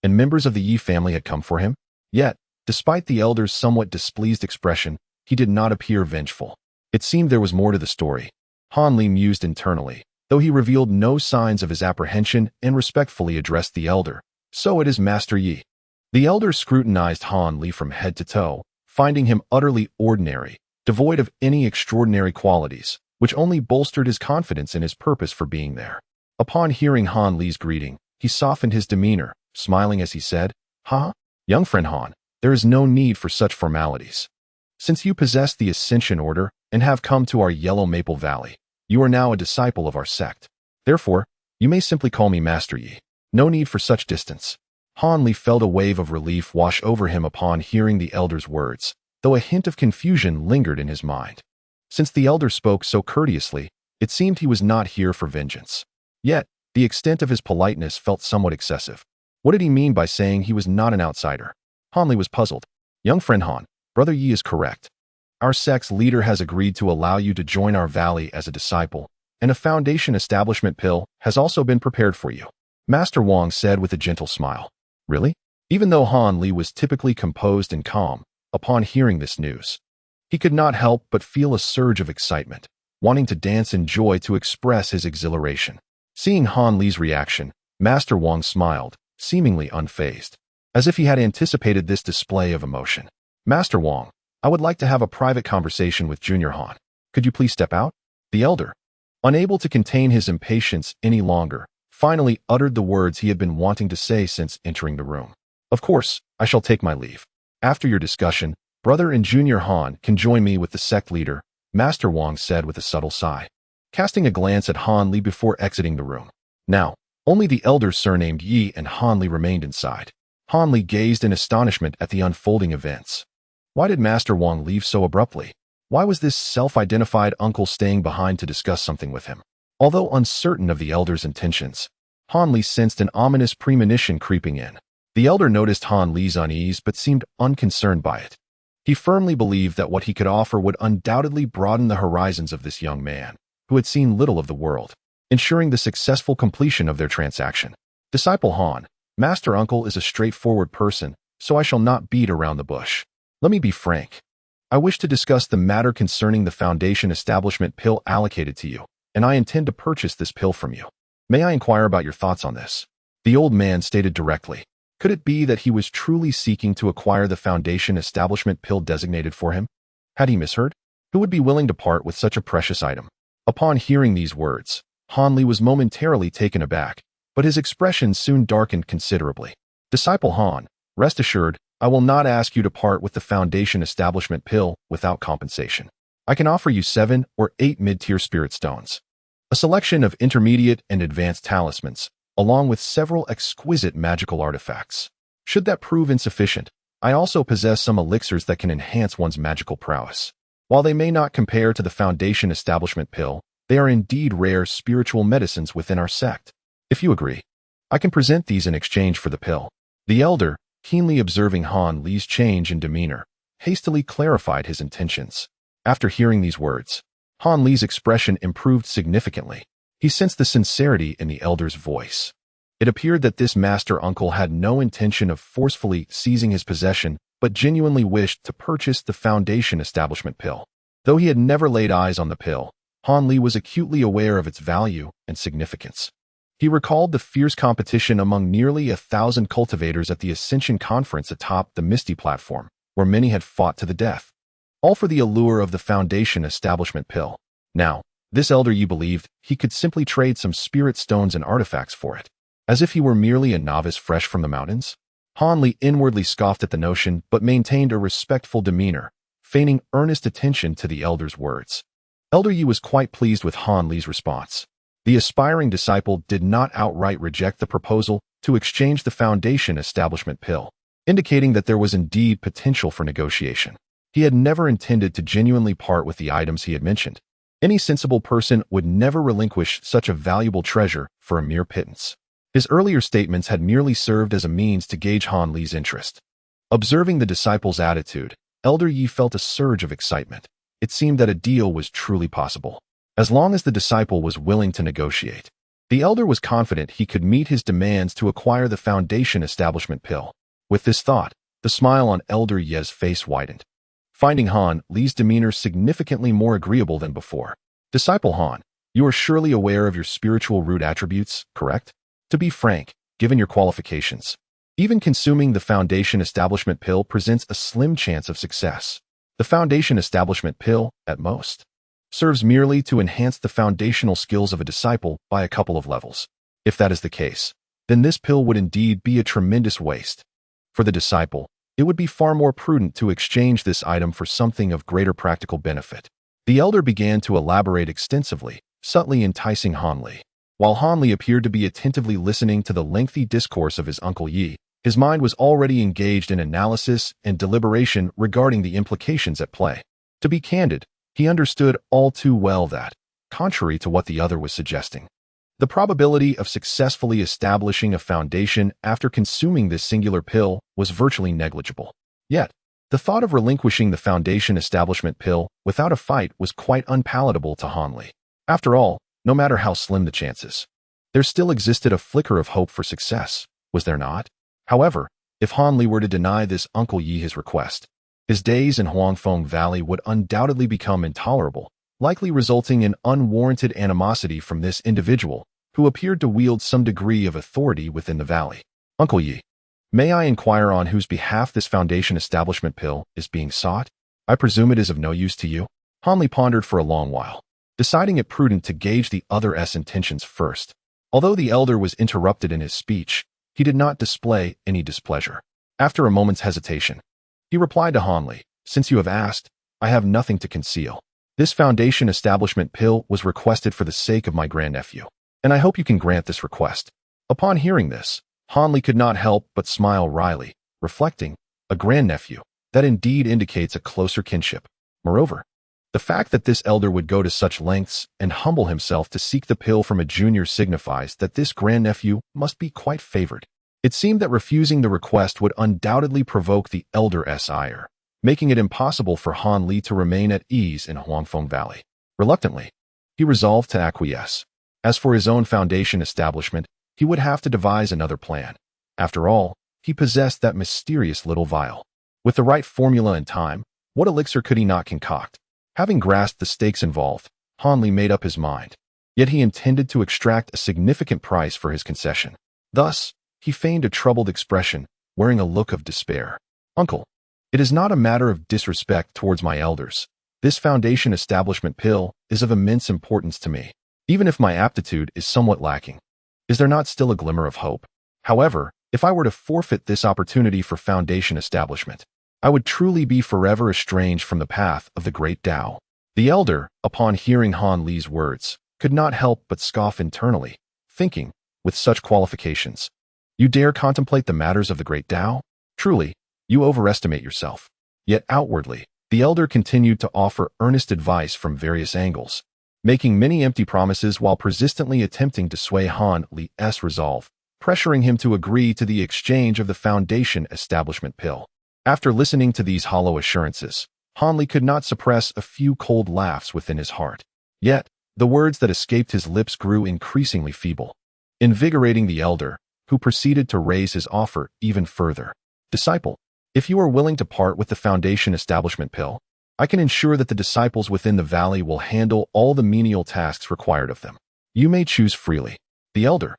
and members of the Yi family had come for him? Yet, despite the elder's somewhat displeased expression, he did not appear vengeful. It seemed there was more to the story. Han Li mused internally, though he revealed no signs of his apprehension and respectfully addressed the elder. "So it is Master Yi." The elder scrutinized Han Li from head to toe, finding him utterly ordinary, devoid of any extraordinary qualities, which only bolstered his confidence in his purpose for being there. Upon hearing Han Li's greeting, he softened his demeanor, smiling as he said, "Ha, young friend Han, there is no need for such formalities. Since you possess the Ascension Order and have come to our Yellow Maple Valley, you are now a disciple of our sect. Therefore, you may simply call me Master Yi. No need for such distance." Han Li felt a wave of relief wash over him upon hearing the elder's words, though a hint of confusion lingered in his mind. Since the elder spoke so courteously, it seemed he was not here for vengeance. Yet, the extent of his politeness felt somewhat excessive. What did he mean by saying he was not an outsider? Han Li was puzzled. "Young friend Han, Brother Yi is correct. Our sect's leader has agreed to allow you to join our valley as a disciple, and a foundation establishment pill has also been prepared for you," Master Wang said with a gentle smile. "Really?" Even though Han Li was typically composed and calm, upon hearing this news, he could not help but feel a surge of excitement, wanting to dance in joy to express his exhilaration. Seeing Han Li's reaction, Master Wang smiled, seemingly unfazed, as if he had anticipated this display of emotion. "Master Wang, I would like to have a private conversation with Junior Han. Could you please step out?" The elder, unable to contain his impatience any longer, finally uttered the words he had been wanting to say since entering the room. "Of course, I shall take my leave. After your discussion, Brother and Junior Han can join me with the sect leader," Master Wang said with a subtle sigh, casting a glance at Han Li before exiting the room. Now, only the elder surnamed Yi and Han Li remained inside. Han Li gazed in astonishment at the unfolding events. Why did Master Wang leave so abruptly? Why was this self-identified uncle staying behind to discuss something with him? Although uncertain of the elder's intentions, Han Li sensed an ominous premonition creeping in. The elder noticed Han Li's unease but seemed unconcerned by it. He firmly believed that what he could offer would undoubtedly broaden the horizons of this young man, who had seen little of the world, ensuring the successful completion of their transaction. "Disciple Han, Master Uncle is a straightforward person, so I shall not beat around the bush. Let me be frank. I wish to discuss the matter concerning the Foundation Establishment pill allocated to you, and I intend to purchase this pill from you. May I inquire about your thoughts on this?" The old man stated directly. Could it be that he was truly seeking to acquire the Foundation Establishment pill designated for him? Had he misheard? Who would be willing to part with such a precious item? Upon hearing these words, Han Li was momentarily taken aback, but his expression soon darkened considerably. "Disciple Han, rest assured, I will not ask you to part with the Foundation Establishment pill without compensation. I can offer you 7 or 8 mid-tier spirit stones, a selection of intermediate and advanced talismans, along with several exquisite magical artifacts. Should that prove insufficient, I also possess some elixirs that can enhance one's magical prowess. While they may not compare to the Foundation Establishment pill, they are indeed rare spiritual medicines within our sect. If you agree, I can present these in exchange for the pill. The elder, keenly observing Han Li's change in demeanor, hastily clarified his intentions. After hearing these words, Han Li's expression improved significantly. He sensed the sincerity in the elder's voice. It appeared that this master uncle had no intention of forcefully seizing his possession, but genuinely wished to purchase the Foundation Establishment pill. Though he had never laid eyes on the pill, Han Li was acutely aware of its value and significance. He recalled the fierce competition among nearly 1,000 cultivators at the Ascension Conference atop the Misty platform, where many had fought to the death, all for the allure of the Foundation Establishment pill. Now, this elder Yi believed he could simply trade some spirit stones and artifacts for it, as if he were merely a novice fresh from the mountains. Han Li inwardly scoffed at the notion but maintained a respectful demeanor, feigning earnest attention to the elder's words. Elder Yi was quite pleased with Han Li's response. The aspiring disciple did not outright reject the proposal to exchange the Foundation Establishment pill, indicating that there was indeed potential for negotiation. He had never intended to genuinely part with the items he had mentioned. Any sensible person would never relinquish such a valuable treasure for a mere pittance. His earlier statements had merely served as a means to gauge Han Li's interest. Observing the disciple's attitude, Elder Yi felt a surge of excitement. It seemed that a deal was truly possible, as long as the disciple was willing to negotiate. The elder was confident he could meet his demands to acquire the Foundation Establishment pill. With this thought, the smile on Elder Yi's face widened, finding Han Li's demeanor significantly more agreeable than before. Disciple Han, you are surely aware of your spiritual root attributes, correct? To be frank, given your qualifications, even consuming the Foundation Establishment pill presents a slim chance of success. The Foundation Establishment pill, at most, serves merely to enhance the foundational skills of a disciple by a couple of levels. If that is the case, then this pill would indeed be a tremendous waste. For the disciple, it would be far more prudent to exchange this item for something of greater practical benefit. The elder began to elaborate extensively, subtly enticing Han Li. While Han Li appeared to be attentively listening to the lengthy discourse of his Uncle Yi, his mind was already engaged in analysis and deliberation regarding the implications at play. To be candid, he understood all too well that, contrary to what the other was suggesting, the probability of successfully establishing a foundation after consuming this singular pill was virtually negligible. Yet, the thought of relinquishing the Foundation Establishment pill without a fight was quite unpalatable to Han Li. After all, no matter how slim the chances, there still existed a flicker of hope for success, was there not? However, if Han Li were to deny this Uncle Yi his request, his days in Huangfeng Valley would undoubtedly become intolerable, likely resulting in unwarranted animosity from this individual, who appeared to wield some degree of authority within the valley. Uncle Yi, may I inquire on whose behalf this Foundation Establishment pill is being sought? I presume it is of no use to you? Han Li pondered for a long while, deciding it prudent to gauge the other's intentions first. Although the elder was interrupted in his speech, he did not display any displeasure. After a moment's hesitation, he replied to Han Li, since you have asked, I have nothing to conceal. This Foundation Establishment pill was requested for the sake of my grandnephew, and I hope you can grant this request. Upon hearing this, Han Li could not help but smile wryly, reflecting, a grandnephew, that indeed indicates a closer kinship. Moreover, the fact that this elder would go to such lengths and humble himself to seek the pill from a junior signifies that this grandnephew must be quite favored. It seemed that refusing the request would undoubtedly provoke the elder's ire, making it impossible for Han Li to remain at ease in Huangfeng Valley. Reluctantly, he resolved to acquiesce. As for his own Foundation Establishment, he would have to devise another plan. After all, he possessed that mysterious little vial. With the right formula and time, what elixir could he not concoct? Having grasped the stakes involved, Han Li made up his mind. Yet he intended to extract a significant price for his concession. Thus, he feigned a troubled expression, wearing a look of despair. Uncle, it is not a matter of disrespect towards my elders. This Foundation Establishment pill is of immense importance to me, even if my aptitude is somewhat lacking. Is there not still a glimmer of hope? However, if I were to forfeit this opportunity for Foundation Establishment, I would truly be forever estranged from the path of the great Tao. The elder, upon hearing Han Li's words, could not help but scoff internally, thinking, with such qualifications, you dare contemplate the matters of the great Tao? Truly, you overestimate yourself. Yet outwardly, the elder continued to offer earnest advice from various angles, making many empty promises while persistently attempting to sway Han Li's resolve, pressuring him to agree to the exchange of the Foundation establishment pill. After listening to these hollow assurances, Han Li could not suppress a few cold laughs within his heart. Yet, the words that escaped his lips grew increasingly feeble, invigorating the elder, who proceeded to raise his offer even further. Disciple, if you are willing to part with the Foundation establishment pill, I can ensure that the disciples within the valley will handle all the menial tasks required of them. You may choose freely. The elder,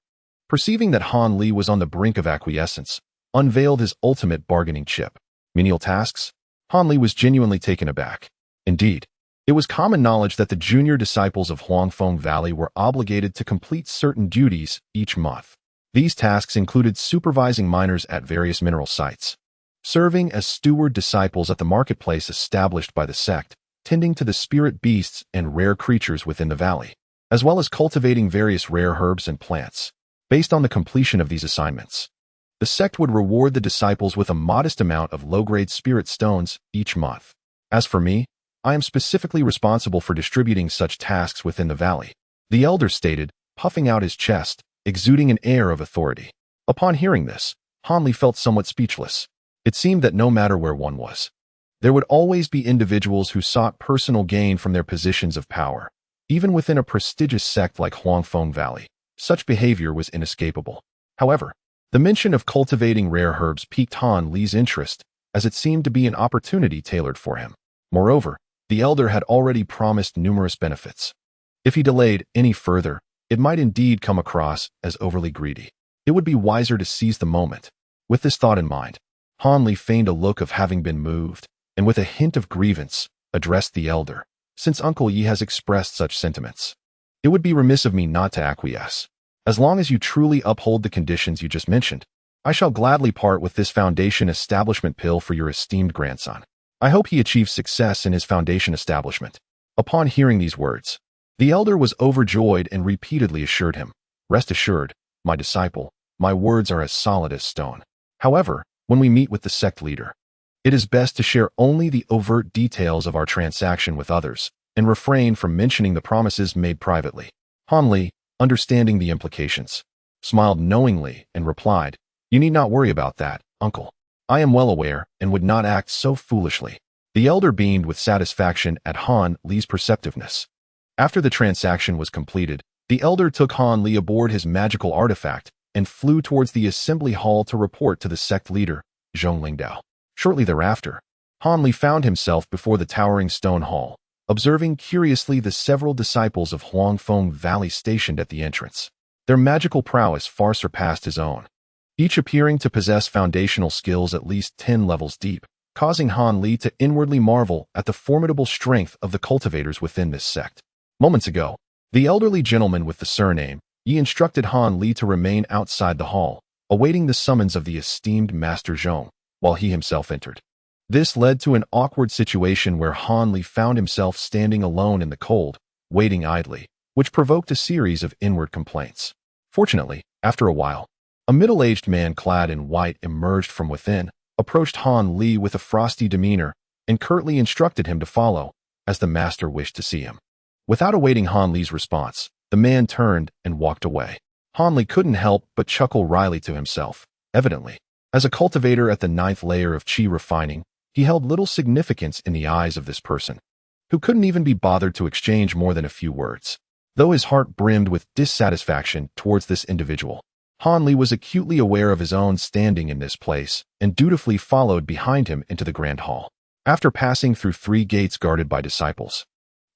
perceiving that Han Li was on the brink of acquiescence, unveiled his ultimate bargaining chip. Menial tasks? Han Li was genuinely taken aback. Indeed, it was common knowledge that the junior disciples of Huangfeng Valley were obligated to complete certain duties each month. These tasks included supervising miners at various mineral sites, serving as steward disciples at the marketplace established by the sect, tending to the spirit beasts and rare creatures within the valley, as well as cultivating various rare herbs and plants. Based on the completion of these assignments, the sect would reward the disciples with a modest amount of low-grade spirit stones each month. As for me, I am specifically responsible for distributing such tasks within the valley, the elder stated, puffing out his chest, exuding an air of authority. Upon hearing this, Han Li felt somewhat speechless. It seemed that no matter where one was, there would always be individuals who sought personal gain from their positions of power. Even within a prestigious sect like Huangfeng Valley, such behavior was inescapable. However, the mention of cultivating rare herbs piqued Han Li's interest, as it seemed to be an opportunity tailored for him. Moreover, the elder had already promised numerous benefits. If he delayed any further, it might indeed come across as overly greedy. It would be wiser to seize the moment. With this thought in mind, Han Li feigned a look of having been moved, and with a hint of grievance, addressed the elder. Since Uncle Yi has expressed such sentiments, it would be remiss of me not to acquiesce. As long as you truly uphold the conditions you just mentioned, I shall gladly part with this Foundation establishment pill for your esteemed grandson. I hope he achieves success in his Foundation establishment. Upon hearing these words, the elder was overjoyed and repeatedly assured him, rest assured, my disciple, my words are as solid as stone. However, when we meet with the sect leader, it is best to share only the overt details of our transaction with others and refrain from mentioning the promises made privately. Han Li, understanding the implications, smiled knowingly and replied, you need not worry about that, uncle. I am well aware and would not act so foolishly. The elder beamed with satisfaction at Han Li's perceptiveness. After the transaction was completed, the elder took Han Li aboard his magical artifact and flew towards the assembly hall to report to the sect leader, Zhong Lingdao. Shortly thereafter, Han Li found himself before the towering stone hall, observing curiously the several disciples of Huangfeng Valley stationed at the entrance. Their magical prowess far surpassed his own, each appearing to possess foundational skills at least 10 levels deep, causing Han Li to inwardly marvel at the formidable strength of the cultivators within this sect. Moments ago, the elderly gentleman with the surname Yi instructed Han Li to remain outside the hall, awaiting the summons of the esteemed Master Zhong, while he himself entered. This led to an awkward situation where Han Li found himself standing alone in the cold, waiting idly, which provoked a series of inward complaints. Fortunately, after a while, a middle-aged man clad in white emerged from within, approached Han Li with a frosty demeanor, and curtly instructed him to follow, as the master wished to see him. Without awaiting Han Li's response, the man turned and walked away. Han Li couldn't help but chuckle wryly to himself. Evidently, as a cultivator at the 9th layer of Qi refining, he held little significance in the eyes of this person, who couldn't even be bothered to exchange more than a few words. Though his heart brimmed with dissatisfaction towards this individual, Han Li was acutely aware of his own standing in this place and dutifully followed behind him into the grand hall. After passing through 3 gates guarded by disciples,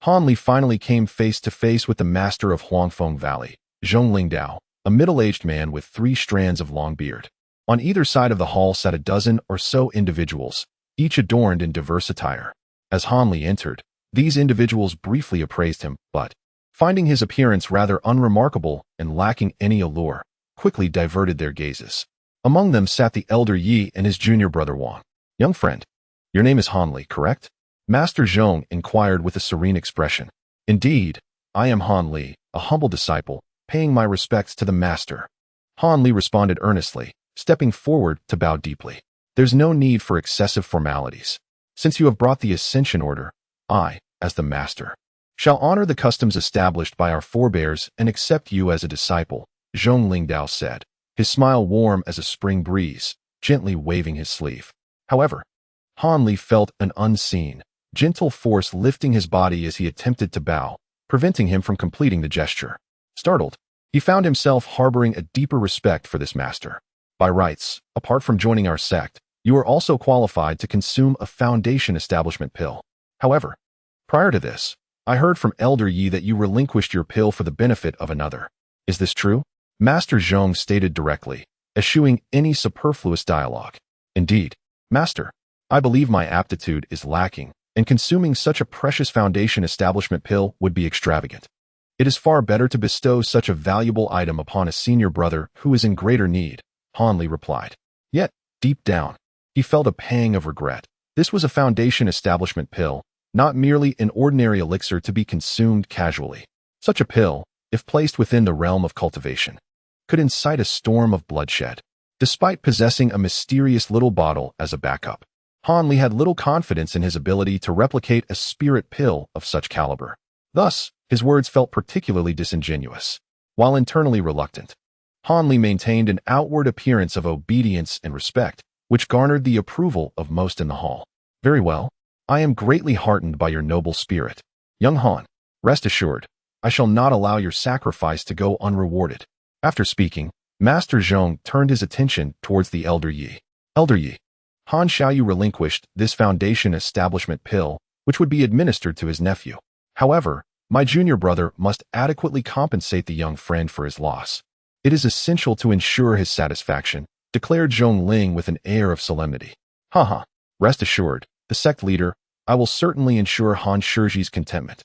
Han Li finally came face to face with the master of Huangfeng Valley, Zhong Lingdao, a middle-aged man with 3 strands of long beard. On either side of the hall sat a dozen or so individuals, each adorned in diverse attire. As Han Li entered, these individuals briefly appraised him, but, finding his appearance rather unremarkable and lacking any allure, quickly diverted their gazes. Among them sat the elder Yi and his junior brother Wang. Young friend, your name is Han Li, correct? Master Zhong inquired with a serene expression. Indeed, I am Han Li, a humble disciple, paying my respects to the master. Han Li responded earnestly, stepping forward to bow deeply. There's no need for excessive formalities. Since you have brought the Ascension Order, I, as the master, shall honor the customs established by our forebears and accept you as a disciple, Zhong Lingdao said, his smile warm as a spring breeze, gently waving his sleeve. However, Han Li felt an unseen, gentle force lifting his body as he attempted to bow, preventing him from completing the gesture. Startled, he found himself harboring a deeper respect for this master. By rights, apart from joining our sect, you are also qualified to consume a Foundation Establishment pill. However, prior to this, I heard from Elder Yi that you relinquished your pill for the benefit of another. Is this true? Master Zhong stated directly, eschewing any superfluous dialogue. Indeed, Master, I believe my aptitude is lacking, and consuming such a precious Foundation Establishment pill would be extravagant. It is far better to bestow such a valuable item upon a senior brother who is in greater need, Han Li replied. Yet, deep down, he felt a pang of regret. This was a Foundation Establishment pill, not merely an ordinary elixir to be consumed casually. Such a pill, if placed within the realm of cultivation, could incite a storm of bloodshed. Despite possessing a mysterious little bottle as a backup, Han Li had little confidence in his ability to replicate a spirit pill of such caliber. Thus, his words felt particularly disingenuous. While internally reluctant, Han Li maintained an outward appearance of obedience and respect, which garnered the approval of most in the hall. Very well. I am greatly heartened by your noble spirit. Young Han, rest assured, I shall not allow your sacrifice to go unrewarded. After speaking, Master Zhong turned his attention towards the Elder Yi. Elder Yi, Han Xiaoyu relinquished this Foundation Establishment pill, which would be administered to his nephew. However, my junior brother must adequately compensate the young friend for his loss. It is essential to ensure his satisfaction, declared Zhong Ling with an air of solemnity. Haha, rest assured, the sect leader, I will certainly ensure Han Shizhi's contentment.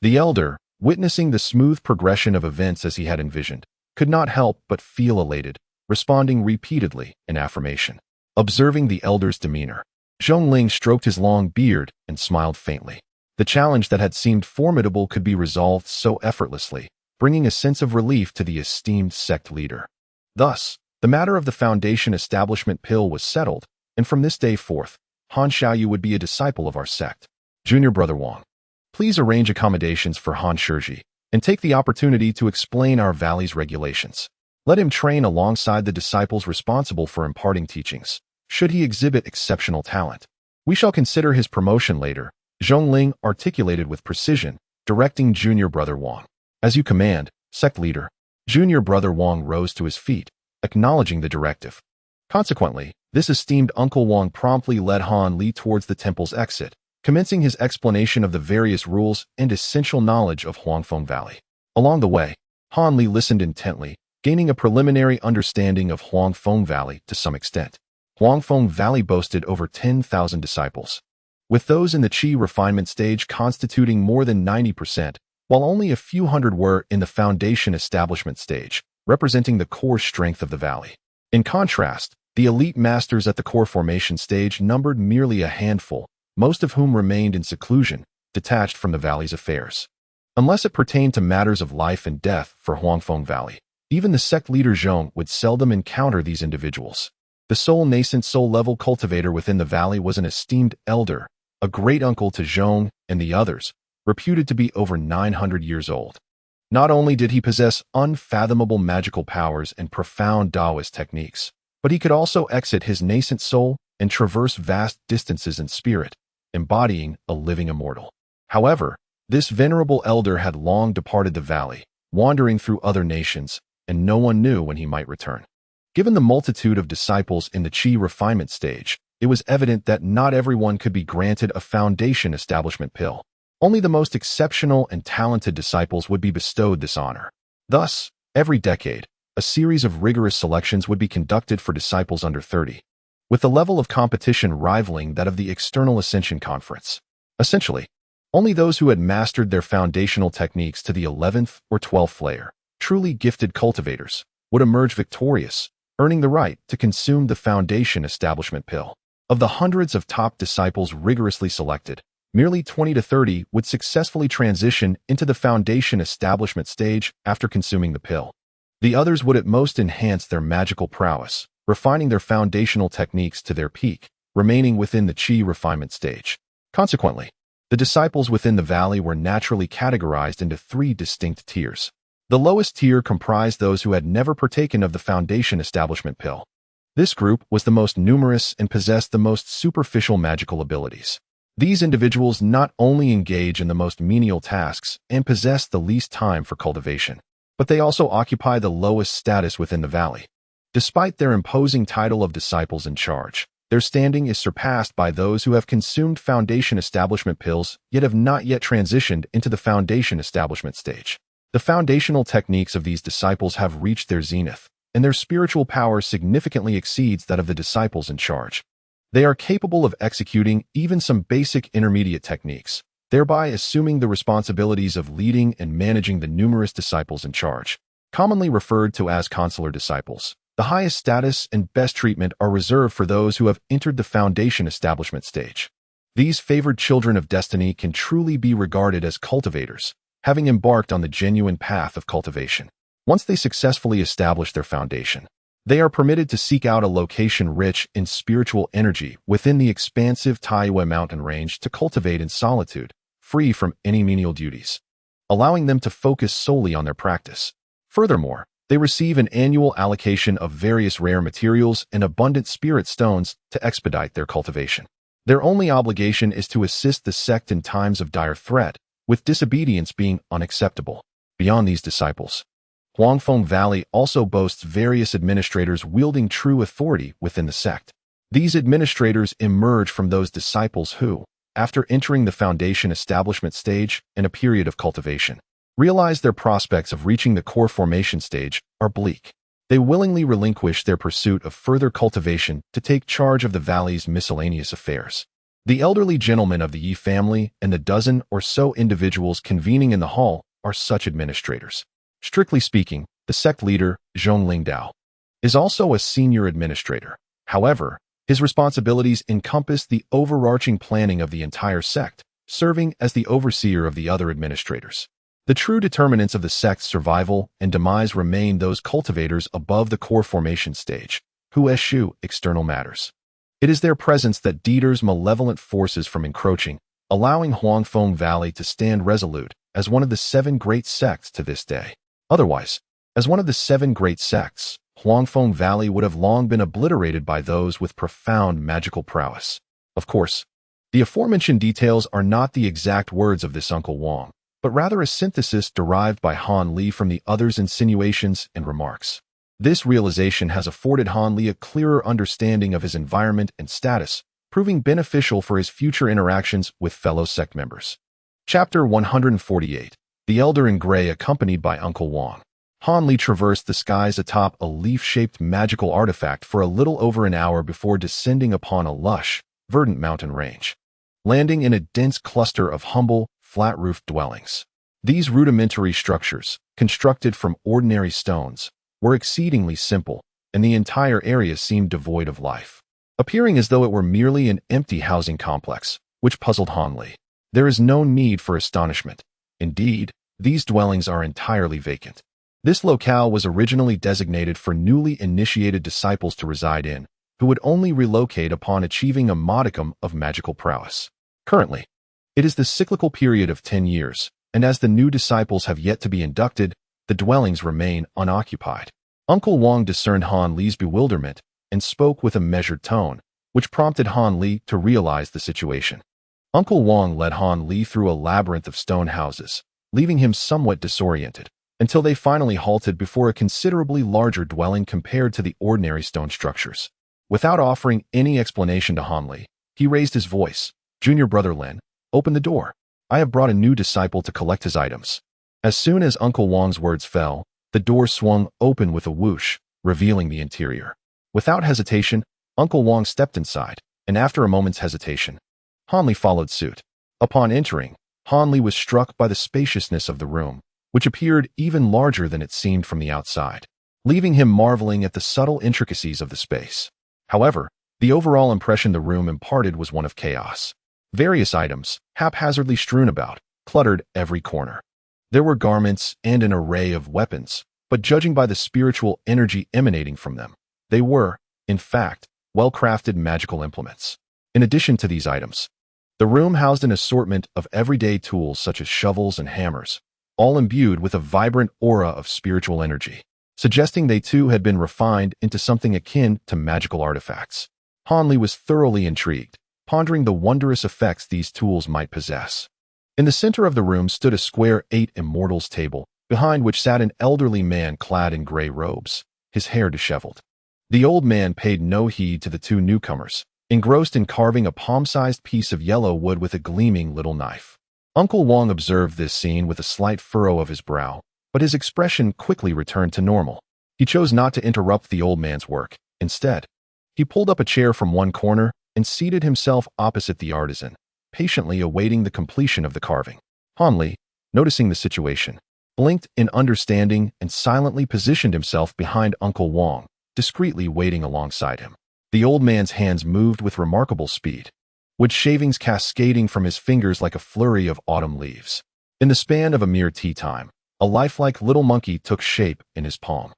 The elder, witnessing the smooth progression of events as he had envisioned, could not help but feel elated, responding repeatedly in affirmation. Observing the elder's demeanor, Zhong Ling stroked his long beard and smiled faintly. The challenge that had seemed formidable could be resolved so effortlessly, bringing a sense of relief to the esteemed sect leader. Thus, the matter of the Foundation Establishment pill was settled, and from this day forth, Han Xiaoyu would be a disciple of our sect. Junior Brother Wang, please arrange accommodations for Han Shizhi, and take the opportunity to explain our valley's regulations. Let him train alongside the disciples responsible for imparting teachings, should he exhibit exceptional talent. We shall consider his promotion later, Zhong Ling articulated with precision, directing Junior Brother Wang. As you command, sect leader. Junior Brother Wang rose to his feet, acknowledging the directive. Consequently, this esteemed Uncle Wang promptly led Han Li towards the temple's exit, commencing his explanation of the various rules and essential knowledge of Huangfeng Valley. Along the way, Han Li listened intently, gaining a preliminary understanding of Huangfeng Valley to some extent. Huangfeng Valley boasted over 10,000 disciples, with those in the Qi refinement stage constituting more than 90%, while only a few hundred were in the Foundation Establishment stage, representing the core strength of the valley. In contrast, the elite masters at the core formation stage numbered merely a handful, most of whom remained in seclusion, detached from the valley's affairs. Unless it pertained to matters of life and death for Huangfeng Valley, even the sect leader Zhong would seldom encounter these individuals. The sole nascent soul-level cultivator within the valley was an esteemed elder, a great-uncle to Zhong and the others, reputed to be over 900 years old. Not only did he possess unfathomable magical powers and profound Taoist techniques, but he could also exit his nascent soul and traverse vast distances in spirit, embodying a living immortal. However, this venerable elder had long departed the valley, wandering through other nations, and no one knew when he might return. Given the multitude of disciples in the Qi refinement stage, it was evident that not everyone could be granted a Foundation Establishment pill. Only the most exceptional and talented disciples would be bestowed this honor. Thus, every decade, a series of rigorous selections would be conducted for disciples under 30, with the level of competition rivaling that of the External Ascension Conference. Essentially, only those who had mastered their foundational techniques to the 11th or 12th layer, truly gifted cultivators, would emerge victorious, earning the right to consume the Foundation Establishment pill. Of the hundreds of top disciples rigorously selected, Merely 20 to 30 would successfully transition into the foundation establishment stage after consuming the pill. The others would at most enhance their magical prowess, refining their foundational techniques to their peak, remaining within the chi refinement stage. Consequently, the disciples within the valley were naturally categorized into 3 distinct tiers. The lowest tier comprised those who had never partaken of the foundation establishment pill. This group was the most numerous and possessed the most superficial magical abilities. These individuals not only engage in the most menial tasks and possess the least time for cultivation, but they also occupy the lowest status within the valley. Despite their imposing title of disciples in charge, their standing is surpassed by those who have consumed foundation establishment pills yet have not yet transitioned into the foundation establishment stage. The foundational techniques of these disciples have reached their zenith, and their spiritual power significantly exceeds that of the disciples in charge. They are capable of executing even some basic intermediate techniques, thereby assuming the responsibilities of leading and managing the numerous disciples in charge. Commonly referred to as consular disciples, the highest status and best treatment are reserved for those who have entered the foundation establishment stage. These favored children of destiny can truly be regarded as cultivators, having embarked on the genuine path of cultivation. Once they successfully establish their foundation, they are permitted to seek out a location rich in spiritual energy within the expansive Taiyue mountain range to cultivate in solitude, free from any menial duties, allowing them to focus solely on their practice. Furthermore, they receive an annual allocation of various rare materials and abundant spirit stones to expedite their cultivation. Their only obligation is to assist the sect in times of dire threat, with disobedience being unacceptable. Beyond these disciples, Huangfeng Valley also boasts various administrators wielding true authority within the sect. These administrators emerge from those disciples who, after entering the foundation establishment stage and a period of cultivation, realize their prospects of reaching the core formation stage are bleak. They willingly relinquish their pursuit of further cultivation to take charge of the valley's miscellaneous affairs. The elderly gentlemen of the Yi family and the dozen or so individuals convening in the hall are such administrators. Strictly speaking, the sect leader, Zhong Lingdao, is also a senior administrator. However, his responsibilities encompass the overarching planning of the entire sect, serving as the overseer of the other administrators. The true determinants of the sect's survival and demise remain those cultivators above the core formation stage, who eschew external matters. It is their presence that deters malevolent forces from encroaching, allowing Huangfeng Valley to stand resolute as one of the 7 great sects to this day. Otherwise, as one of the 7 great sects, Huangfeng Valley would have long been obliterated by those with profound magical prowess. Of course, the aforementioned details are not the exact words of this Uncle Wang, but rather a synthesis derived by Han Li from the other's insinuations and remarks. This realization has afforded Han Li a clearer understanding of his environment and status, proving beneficial for his future interactions with fellow sect members. Chapter 148. The Elder in Gray accompanied by Uncle Wang. Han Li traversed the skies atop a leaf-shaped magical artifact for a little over an hour before descending upon a lush, verdant mountain range, landing in a dense cluster of humble, flat-roofed dwellings. These rudimentary structures, constructed from ordinary stones, were exceedingly simple, and the entire area seemed devoid of life, appearing as though it were merely an empty housing complex, which puzzled Han Li. There is no need for astonishment. Indeed, these dwellings are entirely vacant. This locale was originally designated for newly initiated disciples to reside in, who would only relocate upon achieving a modicum of magical prowess. Currently, it is the cyclical period of 10 years, and as the new disciples have yet to be inducted, the dwellings remain unoccupied. Uncle Wang discerned Han Li's bewilderment and spoke with a measured tone, which prompted Han Li to realize the situation. Uncle Wang led Han Li through a labyrinth of stone houses, leaving him somewhat disoriented, until they finally halted before a considerably larger dwelling compared to the ordinary stone structures. Without offering any explanation to Han Li, he raised his voice. "Junior brother Lin, open the door. I have brought a new disciple to collect his items." As soon as Uncle Wang's words fell, the door swung open with a whoosh, revealing the interior. Without hesitation, Uncle Wang stepped inside, and after a moment's hesitation, Han Li followed suit. Upon entering, Han Li was struck by the spaciousness of the room, which appeared even larger than it seemed from the outside, leaving him marveling at the subtle intricacies of the space. However, the overall impression the room imparted was one of chaos. Various items, haphazardly strewn about, cluttered every corner. There were garments and an array of weapons, but judging by the spiritual energy emanating from them, they were, in fact, well-crafted magical implements. In addition to these items, the room housed an assortment of everyday tools such as shovels and hammers, all imbued with a vibrant aura of spiritual energy, suggesting they too had been refined into something akin to magical artifacts. Han Li was thoroughly intrigued, pondering the wondrous effects these tools might possess. In the center of the room stood a square 8 immortals table, behind which sat an elderly man clad in gray robes, his hair disheveled. The old man paid no heed to the two newcomers, engrossed in carving a palm-sized piece of yellow wood with a gleaming little knife. Uncle Wong observed this scene with a slight furrow of his brow, but his expression quickly returned to normal. He chose not to interrupt the old man's work. Instead, he pulled up a chair from one corner and seated himself opposite the artisan, patiently awaiting the completion of the carving. Han Li, noticing the situation, blinked in understanding and silently positioned himself behind Uncle Wong, discreetly waiting alongside him. The old man's hands moved with remarkable speed, wood shavings cascading from his fingers like a flurry of autumn leaves. In the span of a mere tea time, a lifelike little monkey took shape in his palm.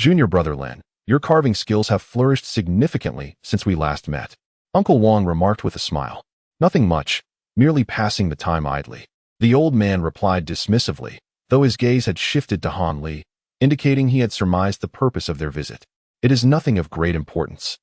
Junior brother Lin, your carving skills have flourished significantly since we last met, Uncle Wong remarked with a smile. Nothing much, merely passing the time idly. The old man replied dismissively, though his gaze had shifted to Han Li, indicating he had surmised the purpose of their visit. It is nothing of great importance.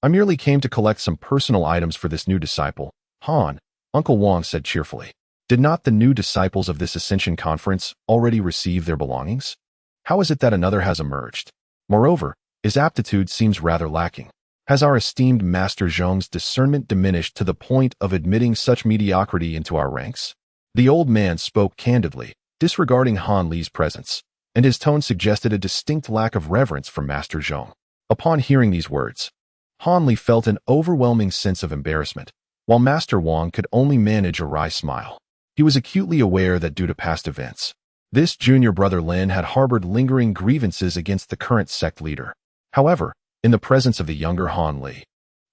I merely came to collect some personal items for this new disciple, Han, Uncle Wong said cheerfully. Did not the new disciples of this Ascension Conference already receive their belongings? How is it that another has emerged? Moreover, his aptitude seems rather lacking. Has our esteemed Master Zhong's discernment diminished to the point of admitting such mediocrity into our ranks? The old man spoke candidly, disregarding Han Li's presence, and his tone suggested a distinct lack of reverence for Master Zhong. Upon hearing these words, Han Li felt an overwhelming sense of embarrassment, while Master Wong could only manage a wry smile. He was acutely aware that due to past events, this junior brother Lin had harbored lingering grievances against the current sect leader. However, in the presence of the younger Han Li,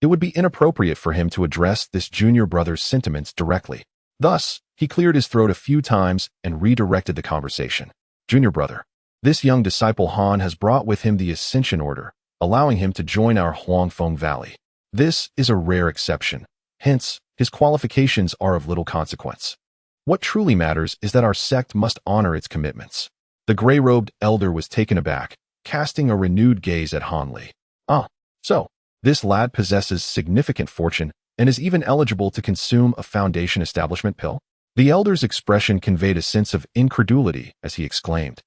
it would be inappropriate for him to address this junior brother's sentiments directly. Thus, he cleared his throat a few times and redirected the conversation. Junior brother, this young disciple Han has brought with him the Ascension Order, allowing him to join our Huangfeng Valley. This is a rare exception. Hence, his qualifications are of little consequence. What truly matters is that our sect must honor its commitments. The gray-robed elder was taken aback, casting a renewed gaze at Han Li. Ah, so, this lad possesses significant fortune and is even eligible to consume a Foundation establishment pill? The elder's expression conveyed a sense of incredulity as he exclaimed,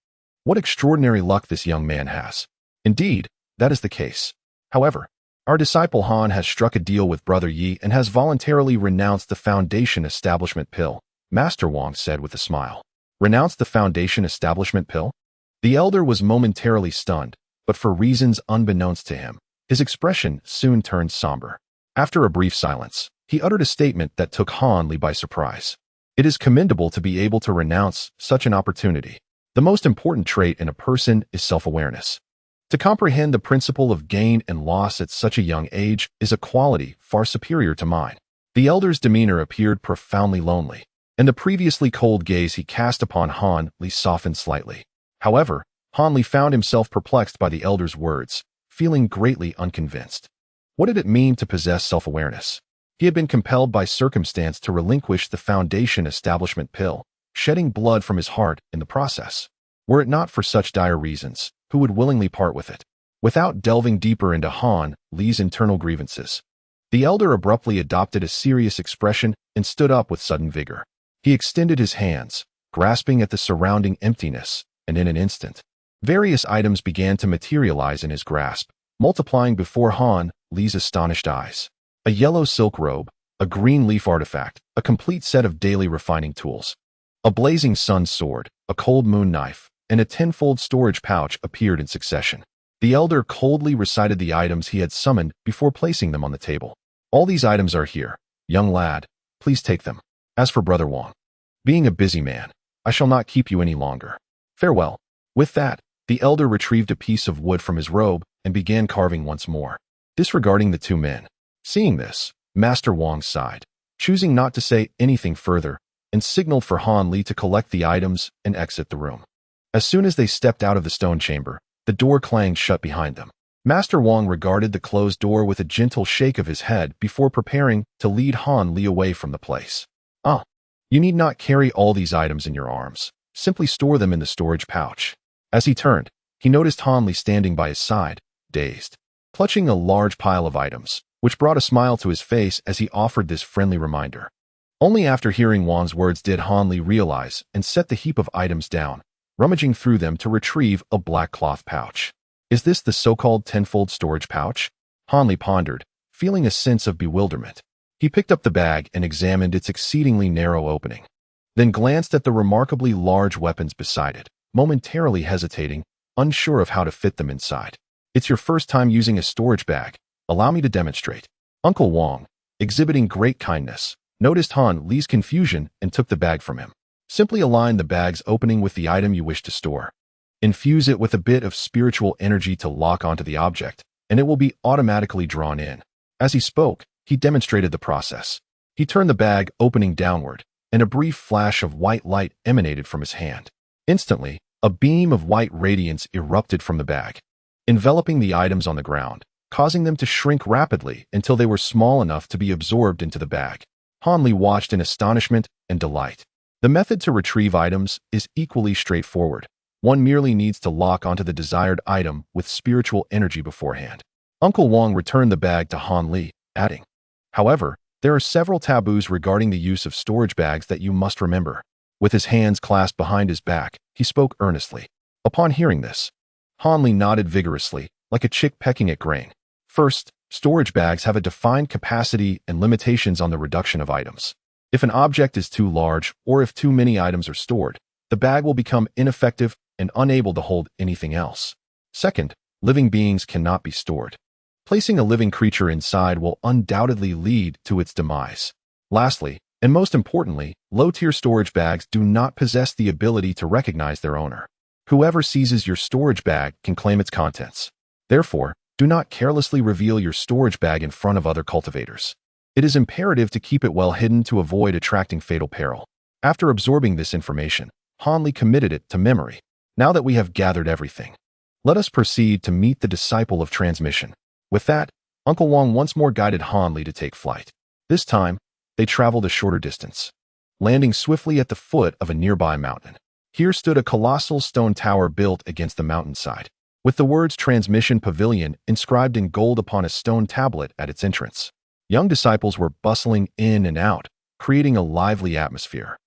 "What extraordinary luck this young man has." Indeed, that is the case. However, our disciple Han has struck a deal with Brother Yi and has voluntarily renounced the Foundation establishment pill, Master Wong said with a smile. Renounced the Foundation establishment pill? The elder was momentarily stunned, but for reasons unbeknownst to him, his expression soon turned somber. After a brief silence, he uttered a statement that took Han Li by surprise. It is commendable to be able to renounce such an opportunity. The most important trait in a person is self-awareness. To comprehend the principle of gain and loss at such a young age is a quality far superior to mine. The elder's demeanor appeared profoundly lonely, and the previously cold gaze he cast upon Han Li softened slightly. However, Han Li found himself perplexed by the elder's words, feeling greatly unconvinced. What did it mean to possess self-awareness? He had been compelled by circumstance to relinquish the Foundation establishment pill, shedding blood from his heart in the process. Were it not for such dire reasons, who would willingly part with it? Without delving deeper into Han Li's internal grievances, the elder abruptly adopted a serious expression and stood up with sudden vigor. He extended his hands, grasping at the surrounding emptiness, and in an instant, various items began to materialize in his grasp, multiplying before Han Li's astonished eyes. A yellow silk robe, a green leaf artifact, a complete set of daily refining tools, a blazing sun sword, a cold moon knife, and a tenfold storage pouch appeared in succession. The elder coldly recited the items he had summoned before placing them on the table. All these items are here. Young lad, please take them. As for Brother Wong, being a busy man, I shall not keep you any longer. Farewell. With that, the elder retrieved a piece of wood from his robe and began carving once more, disregarding the two men. Seeing this, Master Wong sighed. choosing not to say anything further, and signaled for Han Li to collect the items and exit the room. As soon as they stepped out of the stone chamber, the door clanged shut behind them. Master Wang regarded the closed door with a gentle shake of his head before preparing to lead Han Li away from the place. You need not carry all these items in your arms. Simply store them in the storage pouch. As he turned, he noticed Han Li standing by his side, dazed, clutching a large pile of items, which brought a smile to his face as he offered this friendly reminder. Only after hearing Wang's words did Han Li realize and set the heap of items down, rummaging through them to retrieve a black cloth pouch. Is this the so-called tenfold storage pouch? Han Li pondered, feeling a sense of bewilderment. He picked up the bag and examined its exceedingly narrow opening, then glanced at the remarkably large weapons beside it, momentarily hesitating, unsure of how to fit them inside. It's your first time using a storage bag. Allow me to demonstrate. Uncle Wang, exhibiting great kindness, noticed Han Li's confusion and took the bag from him. Simply align the bag's opening with the item you wish to store. Infuse it with a bit of spiritual energy to lock onto the object, and it will be automatically drawn in. As he spoke, he demonstrated the process. He turned the bag opening downward, and a brief flash of white light emanated from his hand. Instantly, a beam of white radiance erupted from the bag, enveloping the items on the ground, causing them to shrink rapidly until they were small enough to be absorbed into the bag. Han Li watched in astonishment and delight. The method to retrieve items is equally straightforward. One merely needs to lock onto the desired item with spiritual energy beforehand. Uncle Wang returned the bag to Han Li, adding, "However, there are several taboos regarding the use of storage bags that you must remember." With his hands clasped behind his back, he spoke earnestly. Upon hearing this, Han Li nodded vigorously, like a chick pecking at grain. First, storage bags have a defined capacity and limitations on the reduction of items. If an object is too large or if too many items are stored, the bag will become ineffective and unable to hold anything else. Second, living beings cannot be stored. Placing a living creature inside will undoubtedly lead to its demise. Lastly, and most importantly, low-tier storage bags do not possess the ability to recognize their owner. Whoever seizes your storage bag can claim its contents. Therefore, do not carelessly reveal your storage bag in front of other cultivators. It is imperative to keep it well hidden to avoid attracting fatal peril. After absorbing this information, Han Li committed it to memory. Now that we have gathered everything, let us proceed to meet the disciple of transmission. With that, Uncle Wang once more guided Han Li to take flight. This time, they traveled a shorter distance, landing swiftly at the foot of a nearby mountain. Here stood a colossal stone tower built against the mountainside, with the words Transmission Pavilion inscribed in gold upon a stone tablet at its entrance. Young disciples were bustling in and out, creating a lively atmosphere.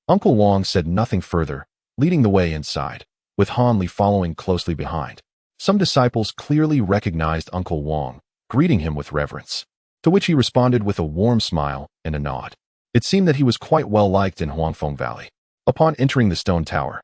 Uncle Wang said nothing further, leading the way inside, with Han Li following closely behind. Some disciples clearly recognized Uncle Wang, greeting him with reverence, to which he responded with a warm smile and a nod. It seemed that he was quite well liked in Huangfeng Valley. Upon entering the stone tower,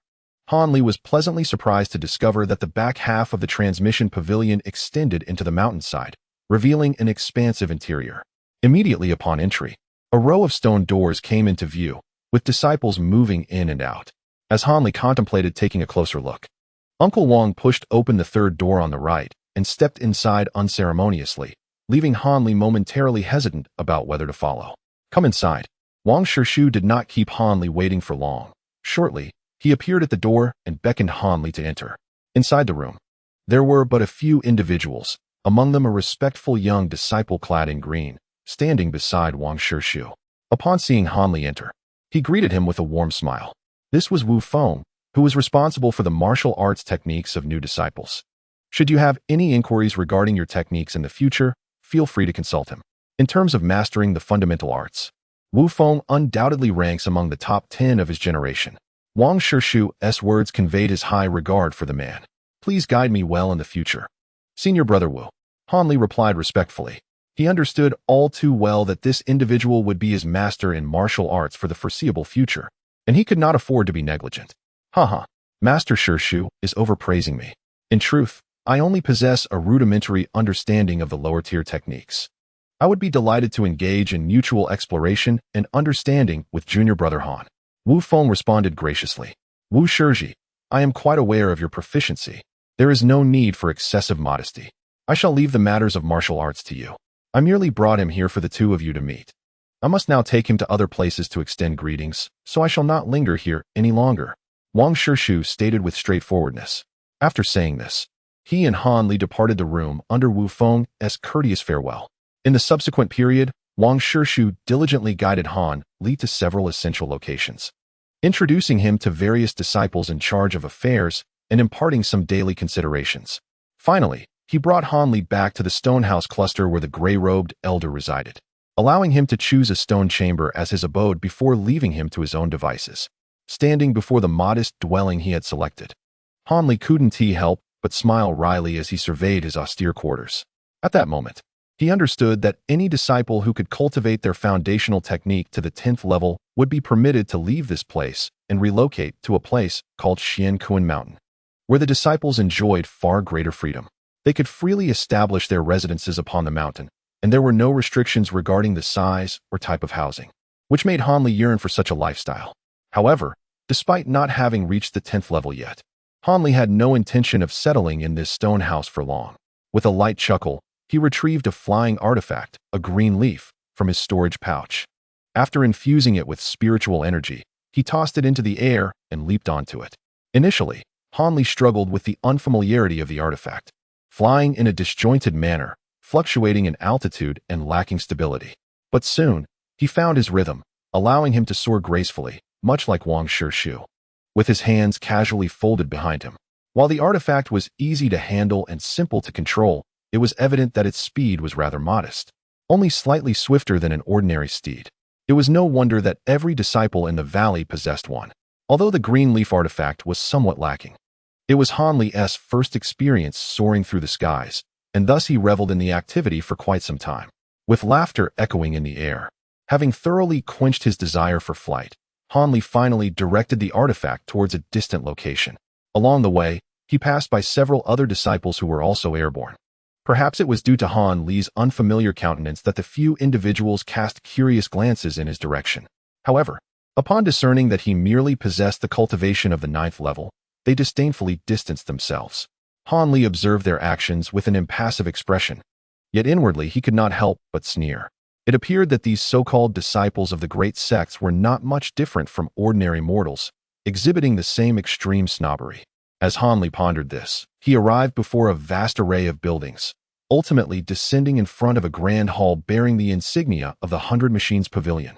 Han Li was pleasantly surprised to discover that the back half of the transmission pavilion extended into the mountainside, revealing an expansive interior. Immediately upon entry, a row of stone doors came into view, with disciples moving in and out. As Han Li contemplated taking a closer look, Uncle Wang pushed open the third door on the right and stepped inside unceremoniously, leaving Han Li momentarily hesitant about whether to follow. "Come inside." Wang Shirshu did not keep Han Li waiting for long. Shortly, he appeared at the door and beckoned Han Li to enter. Inside the room, there were but a few individuals, among them a respectful young disciple clad in green, standing beside Wang Shirshu. Upon seeing Han Li enter, he greeted him with a warm smile. This was Wu Feng, who was responsible for the martial arts techniques of new disciples. Should you have any inquiries regarding your techniques in the future, feel free to consult him. In terms of mastering the fundamental arts, Wu Feng undoubtedly ranks among the top 10 of his generation. Wang Shirshu's words conveyed his high regard for the man. "Please guide me well in the future, Senior Brother Wu," Han Li replied respectfully. He understood all too well that this individual would be his master in martial arts for the foreseeable future, and he could not afford to be negligent. Haha, Master Shirshu is overpraising me. In truth, I only possess a rudimentary understanding of the lower-tier techniques. I would be delighted to engage in mutual exploration and understanding with Junior Brother Han. Wu Feng responded graciously. Wu Shizhi, I am quite aware of your proficiency. There is no need for excessive modesty. I shall leave the matters of martial arts to you. I merely brought him here for the two of you to meet. I must now take him to other places to extend greetings, so I shall not linger here any longer, Wang Shishu stated with straightforwardness. After saying this, he and Han Li departed the room under Wu Feng's courteous farewell. In the subsequent period, Wang Shishu diligently guided Han Li to several essential locations, introducing him to various disciples in charge of affairs and imparting some daily considerations. Finally, he brought Han Li back to the Stonehouse cluster where the gray-robed elder resided, allowing him to choose a stone chamber as his abode before leaving him to his own devices. Standing before the modest dwelling he had selected, Han Li couldn't help but smile wryly as he surveyed his austere quarters. At that moment, he understood that any disciple who could cultivate their foundational technique to the 10th level would be permitted to leave this place and relocate to a place called Xian Kuan Mountain, where the disciples enjoyed far greater freedom. They could freely establish their residences upon the mountain, and there were no restrictions regarding the size or type of housing, which made Han Li yearn for such a lifestyle. However, despite not having reached the 10th level yet, Han Li had no intention of settling in this stone house for long. With a light chuckle, he retrieved a flying artifact, a green leaf, from his storage pouch. After infusing it with spiritual energy, he tossed it into the air and leaped onto it. Initially, Han Li struggled with the unfamiliarity of the artifact, flying in a disjointed manner, fluctuating in altitude and lacking stability. But soon, he found his rhythm, allowing him to soar gracefully, much like Wang Shishu, with his hands casually folded behind him. While the artifact was easy to handle and simple to control, it was evident that its speed was rather modest, only slightly swifter than an ordinary steed. It was no wonder that every disciple in the valley possessed one, although the green leaf artifact was somewhat lacking. It was Han Li's first experience soaring through the skies, and thus he reveled in the activity for quite some time, with laughter echoing in the air. Having thoroughly quenched his desire for flight, Han Li finally directed the artifact towards a distant location. Along the way, he passed by several other disciples who were also airborne. Perhaps it was due to Han Li's unfamiliar countenance that the few individuals cast curious glances in his direction. However, upon discerning that he merely possessed the cultivation of the 9th level, they disdainfully distanced themselves. Han Li observed their actions with an impassive expression, yet inwardly he could not help but sneer. It appeared that these so-called disciples of the great sects were not much different from ordinary mortals, exhibiting the same extreme snobbery. As Han Li pondered this, he arrived before a vast array of buildings, ultimately descending in front of a grand hall bearing the insignia of the 100 Machines Pavilion,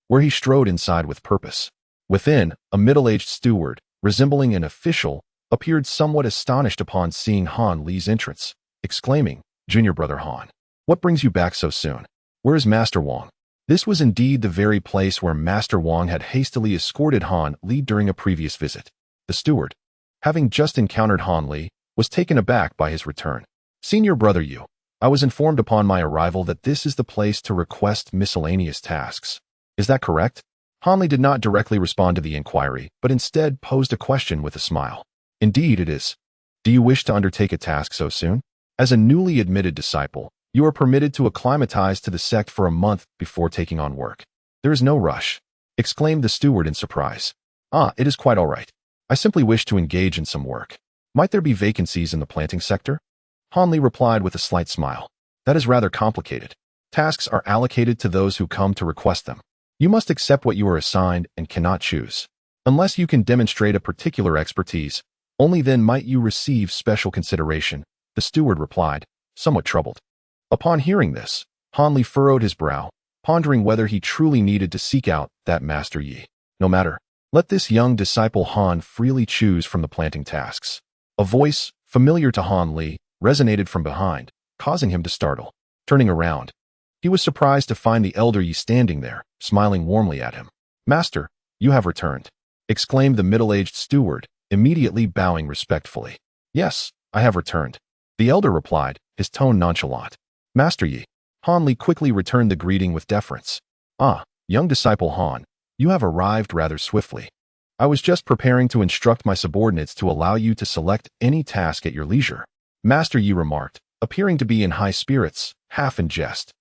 where he strode inside with purpose. Within, a middle-aged steward, resembling an official, appeared somewhat astonished upon seeing Han Li's entrance, exclaiming, "Junior brother Han, what brings you back so soon? Where is Master Wang?" This was indeed the very place where Master Wang had hastily escorted Han Li during a previous visit. The steward, having just encountered Han Li, was taken aback by his return. "Senior brother Yu, I was informed upon my arrival that this is the place to request miscellaneous tasks. Is that correct?" Han Li did not directly respond to the inquiry, but instead posed a question with a smile. "Indeed it is. Do you wish to undertake a task so soon? As a newly admitted disciple, you are permitted to acclimatize to the sect for a month before taking on work." "There is no rush," exclaimed the steward in surprise. It is quite all right. I simply wish to engage in some work. Might there be vacancies in the planting sector?" Han Li replied with a slight smile. "That is rather complicated. Tasks are allocated to those who come to request them. You must accept what you are assigned and cannot choose. Unless you can demonstrate a particular expertise, only then might you receive special consideration," the steward replied, somewhat troubled. Upon hearing this, Han Li furrowed his brow, pondering whether he truly needed to seek out that Master Yi. No matter, let this young disciple Han freely choose from the planting tasks. A voice, familiar to Han Li, resonated from behind, causing him to startle. Turning around, he was surprised to find the elder Yi standing there, smiling warmly at him. "Master, you have returned," exclaimed the middle-aged steward, immediately bowing respectfully. "Yes, I have returned," the elder replied, his tone nonchalant. "Master Yi." Han Li quickly returned the greeting with deference. Young disciple Han, you have arrived rather swiftly. I was just preparing to instruct my subordinates to allow you to select any task at your leisure," Master Yi remarked, appearing to be in high spirits, half in jest.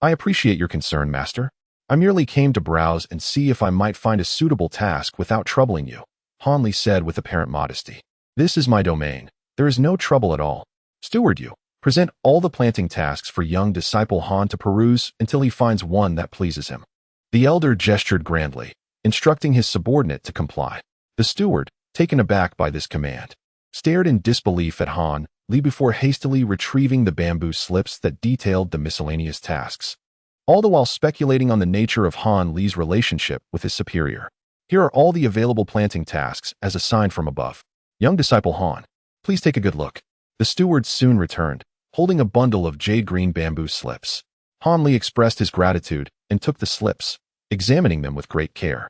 "I appreciate your concern, Master. I merely came to browse and see if I might find a suitable task without troubling you," Han Li said with apparent modesty. "This is my domain. There is no trouble at all. Steward Yu, present all the planting tasks for young disciple Han to peruse until he finds one that pleases him." The elder gestured grandly, instructing his subordinate to comply. The steward, taken aback by this command, stared in disbelief at Han Li before hastily retrieving the bamboo slips that detailed the miscellaneous tasks, all the while speculating on the nature of Han Li's relationship with his superior. Here are all the available planting tasks as assigned from above. Young disciple Han, please take a good look. The steward soon returned, holding a bundle of jade-green bamboo slips. Han Li expressed his gratitude and took the slips, examining them with great care.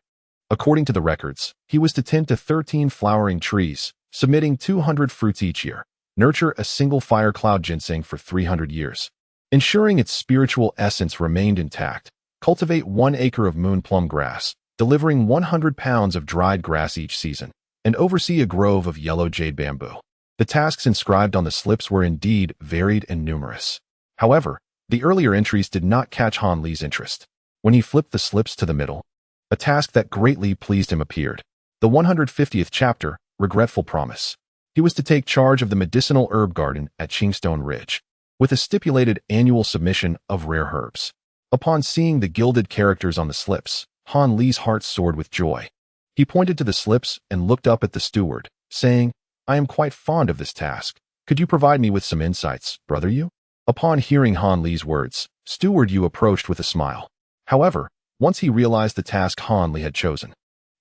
According to the records, he was to tend to 13 flowering trees, submitting 200 fruits each year, nurture a single fire cloud ginseng for 300 years, ensuring its spiritual essence remained intact, cultivate 1 acre of moon plum grass, delivering 100 pounds of dried grass each season, and oversee a grove of yellow jade bamboo. The tasks inscribed on the slips were indeed varied and numerous. However, the earlier entries did not catch Han Li's interest. When he flipped the slips to the middle, a task that greatly pleased him appeared. The 150th chapter, Regretful Promise. He was to take charge of the medicinal herb garden at Chingstone Ridge, with a stipulated annual submission of rare herbs. Upon seeing the gilded characters on the slips, Han Li's heart soared with joy. He pointed to the slips and looked up at the steward, saying, "I am quite fond of this task. Could you provide me with some insights, brother Yu?" Upon hearing Han Li's words, Steward Yu approached with a smile. However, once he realized the task Han Li had chosen,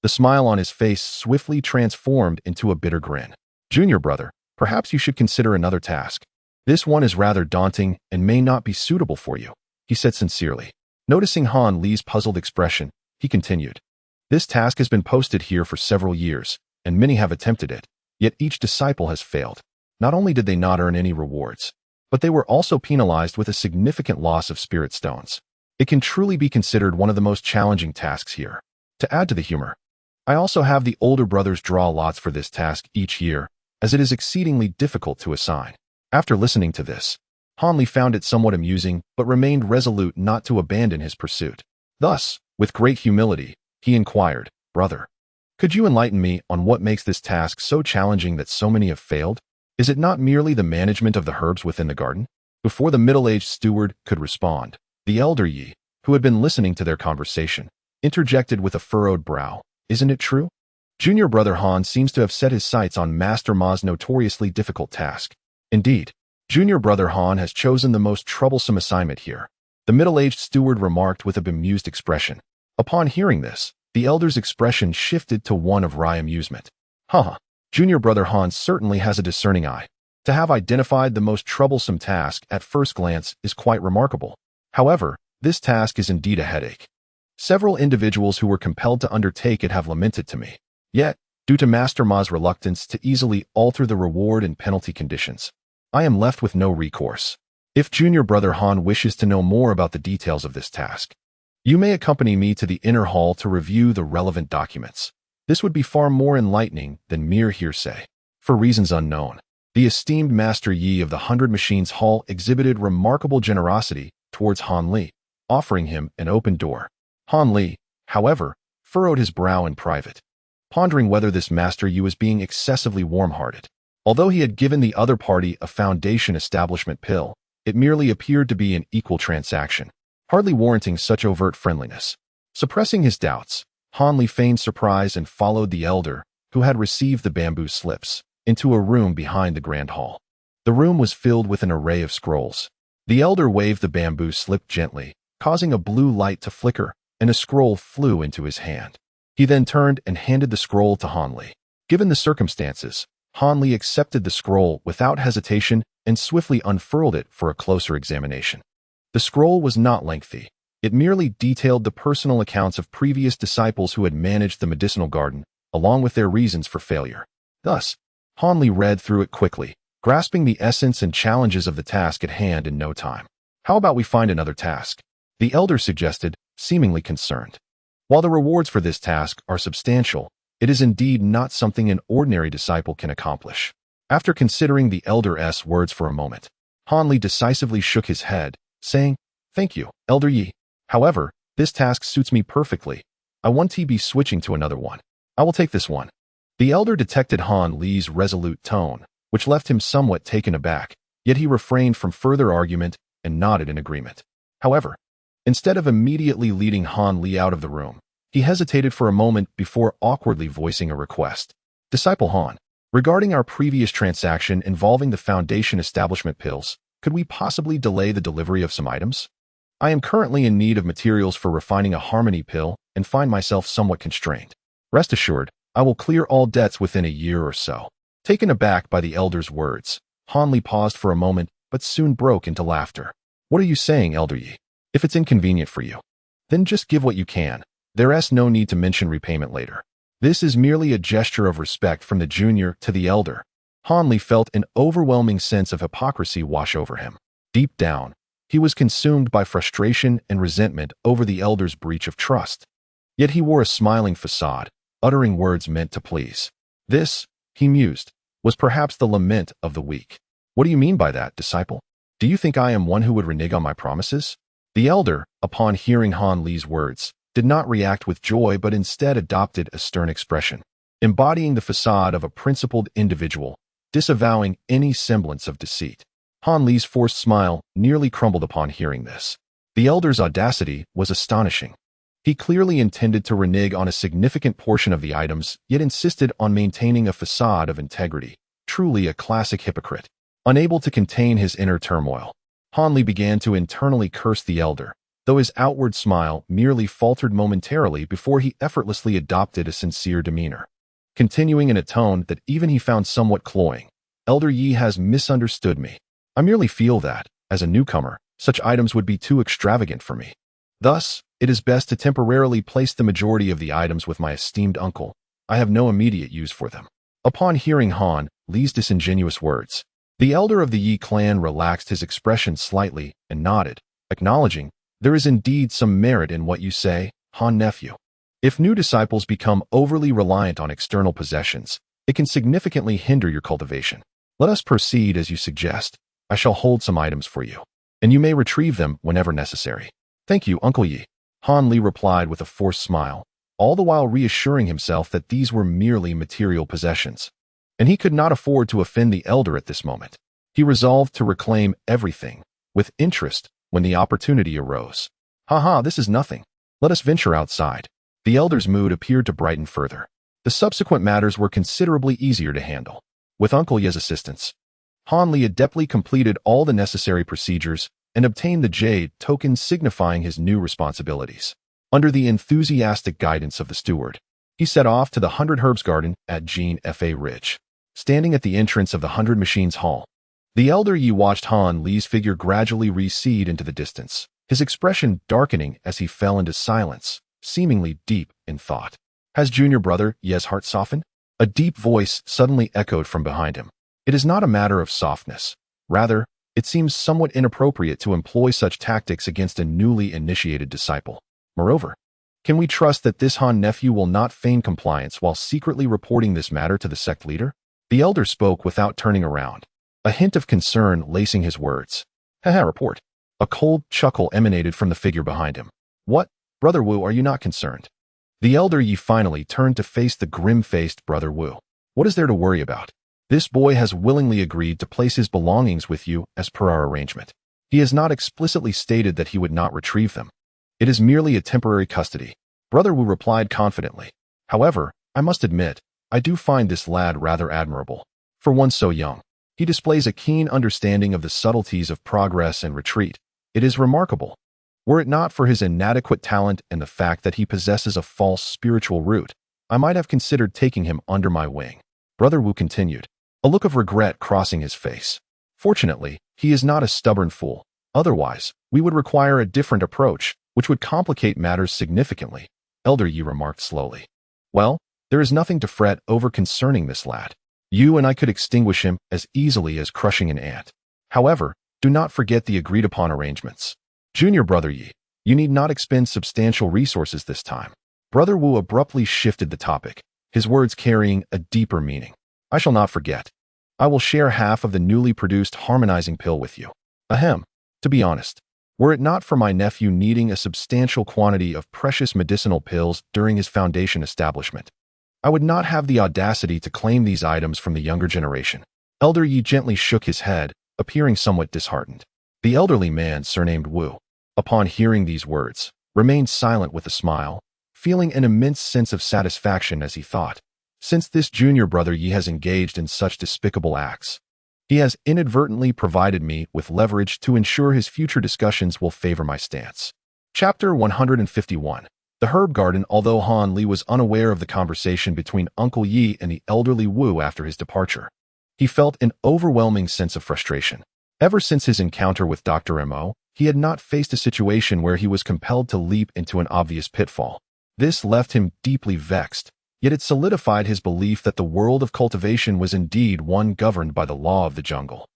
the smile on his face swiftly transformed into a bitter grin. "Junior brother, perhaps you should consider another task. This one is rather daunting and may not be suitable for you," he said sincerely. Noticing Han Li's puzzled expression, he continued, "This task has been posted here for several years, and many have attempted it, yet each disciple has failed. Not only did they not earn any rewards, but they were also penalized with a significant loss of spirit stones. It can truly be considered one of the most challenging tasks here. To add to the humor, I also have the older brothers draw lots for this task each year, as it is exceedingly difficult to assign." After listening to this, Han Li found it somewhat amusing but remained resolute not to abandon his pursuit. Thus, with great humility, he inquired, "Brother, could you enlighten me on what makes this task so challenging that so many have failed? Is it not merely the management of the herbs within the garden?" Before the middle-aged steward could respond, the elder Yi, who had been listening to their conversation, interjected with a furrowed brow, "Isn't it true? Junior brother Han seems to have set his sights on Master Ma's notoriously difficult task. Indeed, junior brother Han has chosen the most troublesome assignment here," the middle-aged steward remarked with a bemused expression. Upon hearing this, the elder's expression shifted to one of wry amusement. "Haha, junior brother Han certainly has a discerning eye. To have identified the most troublesome task at first glance is quite remarkable. However, this task is indeed a headache. Several individuals who were compelled to undertake it have lamented to me. Yet, due to Master Ma's reluctance to easily alter the reward and penalty conditions, I am left with no recourse. If junior brother Han wishes to know more about the details of this task, you may accompany me to the inner hall to review the relevant documents. This would be far more enlightening than mere hearsay." For reasons unknown, the esteemed Master Yi of the 100 Machines Hall exhibited remarkable generosity towards Han Li, offering him an open door. Han Li, however, furrowed his brow in private, pondering whether this Master Yi was being excessively warm-hearted. Although he had given the other party a foundation establishment pill, it merely appeared to be an equal transaction, hardly warranting such overt friendliness. Suppressing his doubts, Han Li feigned surprise and followed the elder, who had received the bamboo slips, into a room behind the grand hall. The room was filled with an array of scrolls. The elder waved the bamboo slip gently, causing a blue light to flicker, and a scroll flew into his hand. He then turned and handed the scroll to Han Li. Given the circumstances, Han Li accepted the scroll without hesitation and swiftly unfurled it for a closer examination. The scroll was not lengthy. It merely detailed the personal accounts of previous disciples who had managed the medicinal garden, along with their reasons for failure. Thus, Han Li read through it quickly, grasping the essence and challenges of the task at hand in no time. "How about we find another task?" the elder suggested, seemingly concerned. "While the rewards for this task are substantial, it is indeed not something an ordinary disciple can accomplish." After considering the elder's words for a moment, Han Li decisively shook his head, saying, "Thank you, Elder Yi. However, this task suits me perfectly. I want to be switching to another one. I will take this one." The elder detected Han Li's resolute tone, which left him somewhat taken aback, yet he refrained from further argument and nodded in agreement. However, Instead of immediately leading Han Li out of the room, he hesitated for a moment before awkwardly voicing a request. Disciple Han, regarding our previous transaction involving the Foundation establishment pills, could we possibly delay the delivery of some items? I am currently in need of materials for refining a harmony pill and find myself somewhat constrained. Rest assured, I will clear all debts within a year or so. Taken aback by the elder's words, Han Li paused for a moment but soon broke into laughter. What are you saying, Elder Yi? If it's inconvenient for you, then just give what you can. There's no need to mention repayment later. This is merely a gesture of respect from the junior to the elder. Han Li felt an overwhelming sense of hypocrisy wash over him. Deep down, he was consumed by frustration and resentment over the elder's breach of trust. Yet he wore a smiling facade, uttering words meant to please. This, he mused, was perhaps the lament of the weak. What do you mean by that, disciple? Do you think I am one who would renege on my promises? The elder, upon hearing Han Li's words, did not react with joy but instead adopted a stern expression, embodying the facade of a principled individual, disavowing any semblance of deceit. Han Li's forced smile nearly crumbled upon hearing this. The elder's audacity was astonishing. He clearly intended to renege on a significant portion of the items, yet insisted on maintaining a facade of integrity, truly a classic hypocrite. Unable to contain his inner turmoil, Han Li began to internally curse the elder, though his outward smile merely faltered momentarily before he effortlessly adopted a sincere demeanor. Continuing in a tone that even he found somewhat cloying, Elder Yi has misunderstood me. I merely feel that, as a newcomer, such items would be too extravagant for me. Thus, it is best to temporarily place the majority of the items with my esteemed uncle. I have no immediate use for them. Upon hearing Han Li's disingenuous words, the elder of the Yi clan relaxed his expression slightly and nodded, acknowledging, there is indeed some merit in what you say, Han nephew. If new disciples become overly reliant on external possessions, it can significantly hinder your cultivation. Let us proceed as you suggest. I shall hold some items for you, and you may retrieve them whenever necessary. Thank you, Uncle Yi, Han Li replied with a forced smile, all the while reassuring himself that these were merely material possessions, and he could not afford to offend the elder at this moment. He resolved to reclaim everything, with interest, when the opportunity arose. Haha, this is nothing. Let us venture outside. The elder's mood appeared to brighten further. The subsequent matters were considerably easier to handle. With Uncle Yi's assistance, Han Li adeptly completed all the necessary procedures and obtained the jade token signifying his new responsibilities. Under the enthusiastic guidance of the steward, he set off to the 100 Herbs Garden at Jean Fa Ridge. Standing at the entrance of the 100 Machines Hall, the elder Yi watched Han Li's figure gradually recede into the distance, his expression darkening as he fell into silence, seemingly deep in thought. Has junior brother Ye's heart softened? A deep voice suddenly echoed from behind him. It is not a matter of softness. Rather, it seems somewhat inappropriate to employ such tactics against a newly initiated disciple. Moreover, can we trust that this Han nephew will not feign compliance while secretly reporting this matter to the sect leader? The elder spoke without turning around, a hint of concern lacing his words. Haha, report. A cold chuckle emanated from the figure behind him. What, Brother Wu, are you not concerned? The elder Yi finally turned to face the grim-faced Brother Wu. What is there to worry about? This boy has willingly agreed to place his belongings with you as per our arrangement. He has not explicitly stated that he would not retrieve them. It is merely a temporary custody. Brother Wu replied confidently. However, I must admit, I do find this lad rather admirable. For one so young, he displays a keen understanding of the subtleties of progress and retreat. It is remarkable. Were it not for his inadequate talent and the fact that he possesses a false spiritual root, I might have considered taking him under my wing. Brother Wu continued, a look of regret crossing his face. Fortunately, he is not a stubborn fool. Otherwise, we would require a different approach, which would complicate matters significantly. Elder Yi remarked slowly. Well, there is nothing to fret over concerning this lad. You and I could extinguish him as easily as crushing an ant. However, do not forget the agreed-upon arrangements. Junior Brother Yi, you need not expend substantial resources this time. Brother Wu abruptly shifted the topic, his words carrying a deeper meaning. I shall not forget. I will share half of the newly produced harmonizing pill with you. Ahem. To be honest, were it not for my nephew needing a substantial quantity of precious medicinal pills during his foundation establishment, I would not have the audacity to claim these items from the younger generation. Elder Yi gently shook his head, appearing somewhat disheartened. The elderly man surnamed Wu, upon hearing these words, remained silent with a smile, feeling an immense sense of satisfaction as he thought, since this junior brother Yi has engaged in such despicable acts, he has inadvertently provided me with leverage to ensure his future discussions will favor my stance. Chapter 151. The Herb Garden. Although Han Li was unaware of the conversation between Uncle Yi and the elderly Wu after his departure, he felt an overwhelming sense of frustration. Ever since his encounter with Dr. Mo, he had not faced a situation where he was compelled to leap into an obvious pitfall. This left him deeply vexed, yet it solidified his belief that the world of cultivation was indeed one governed by the law of the jungle.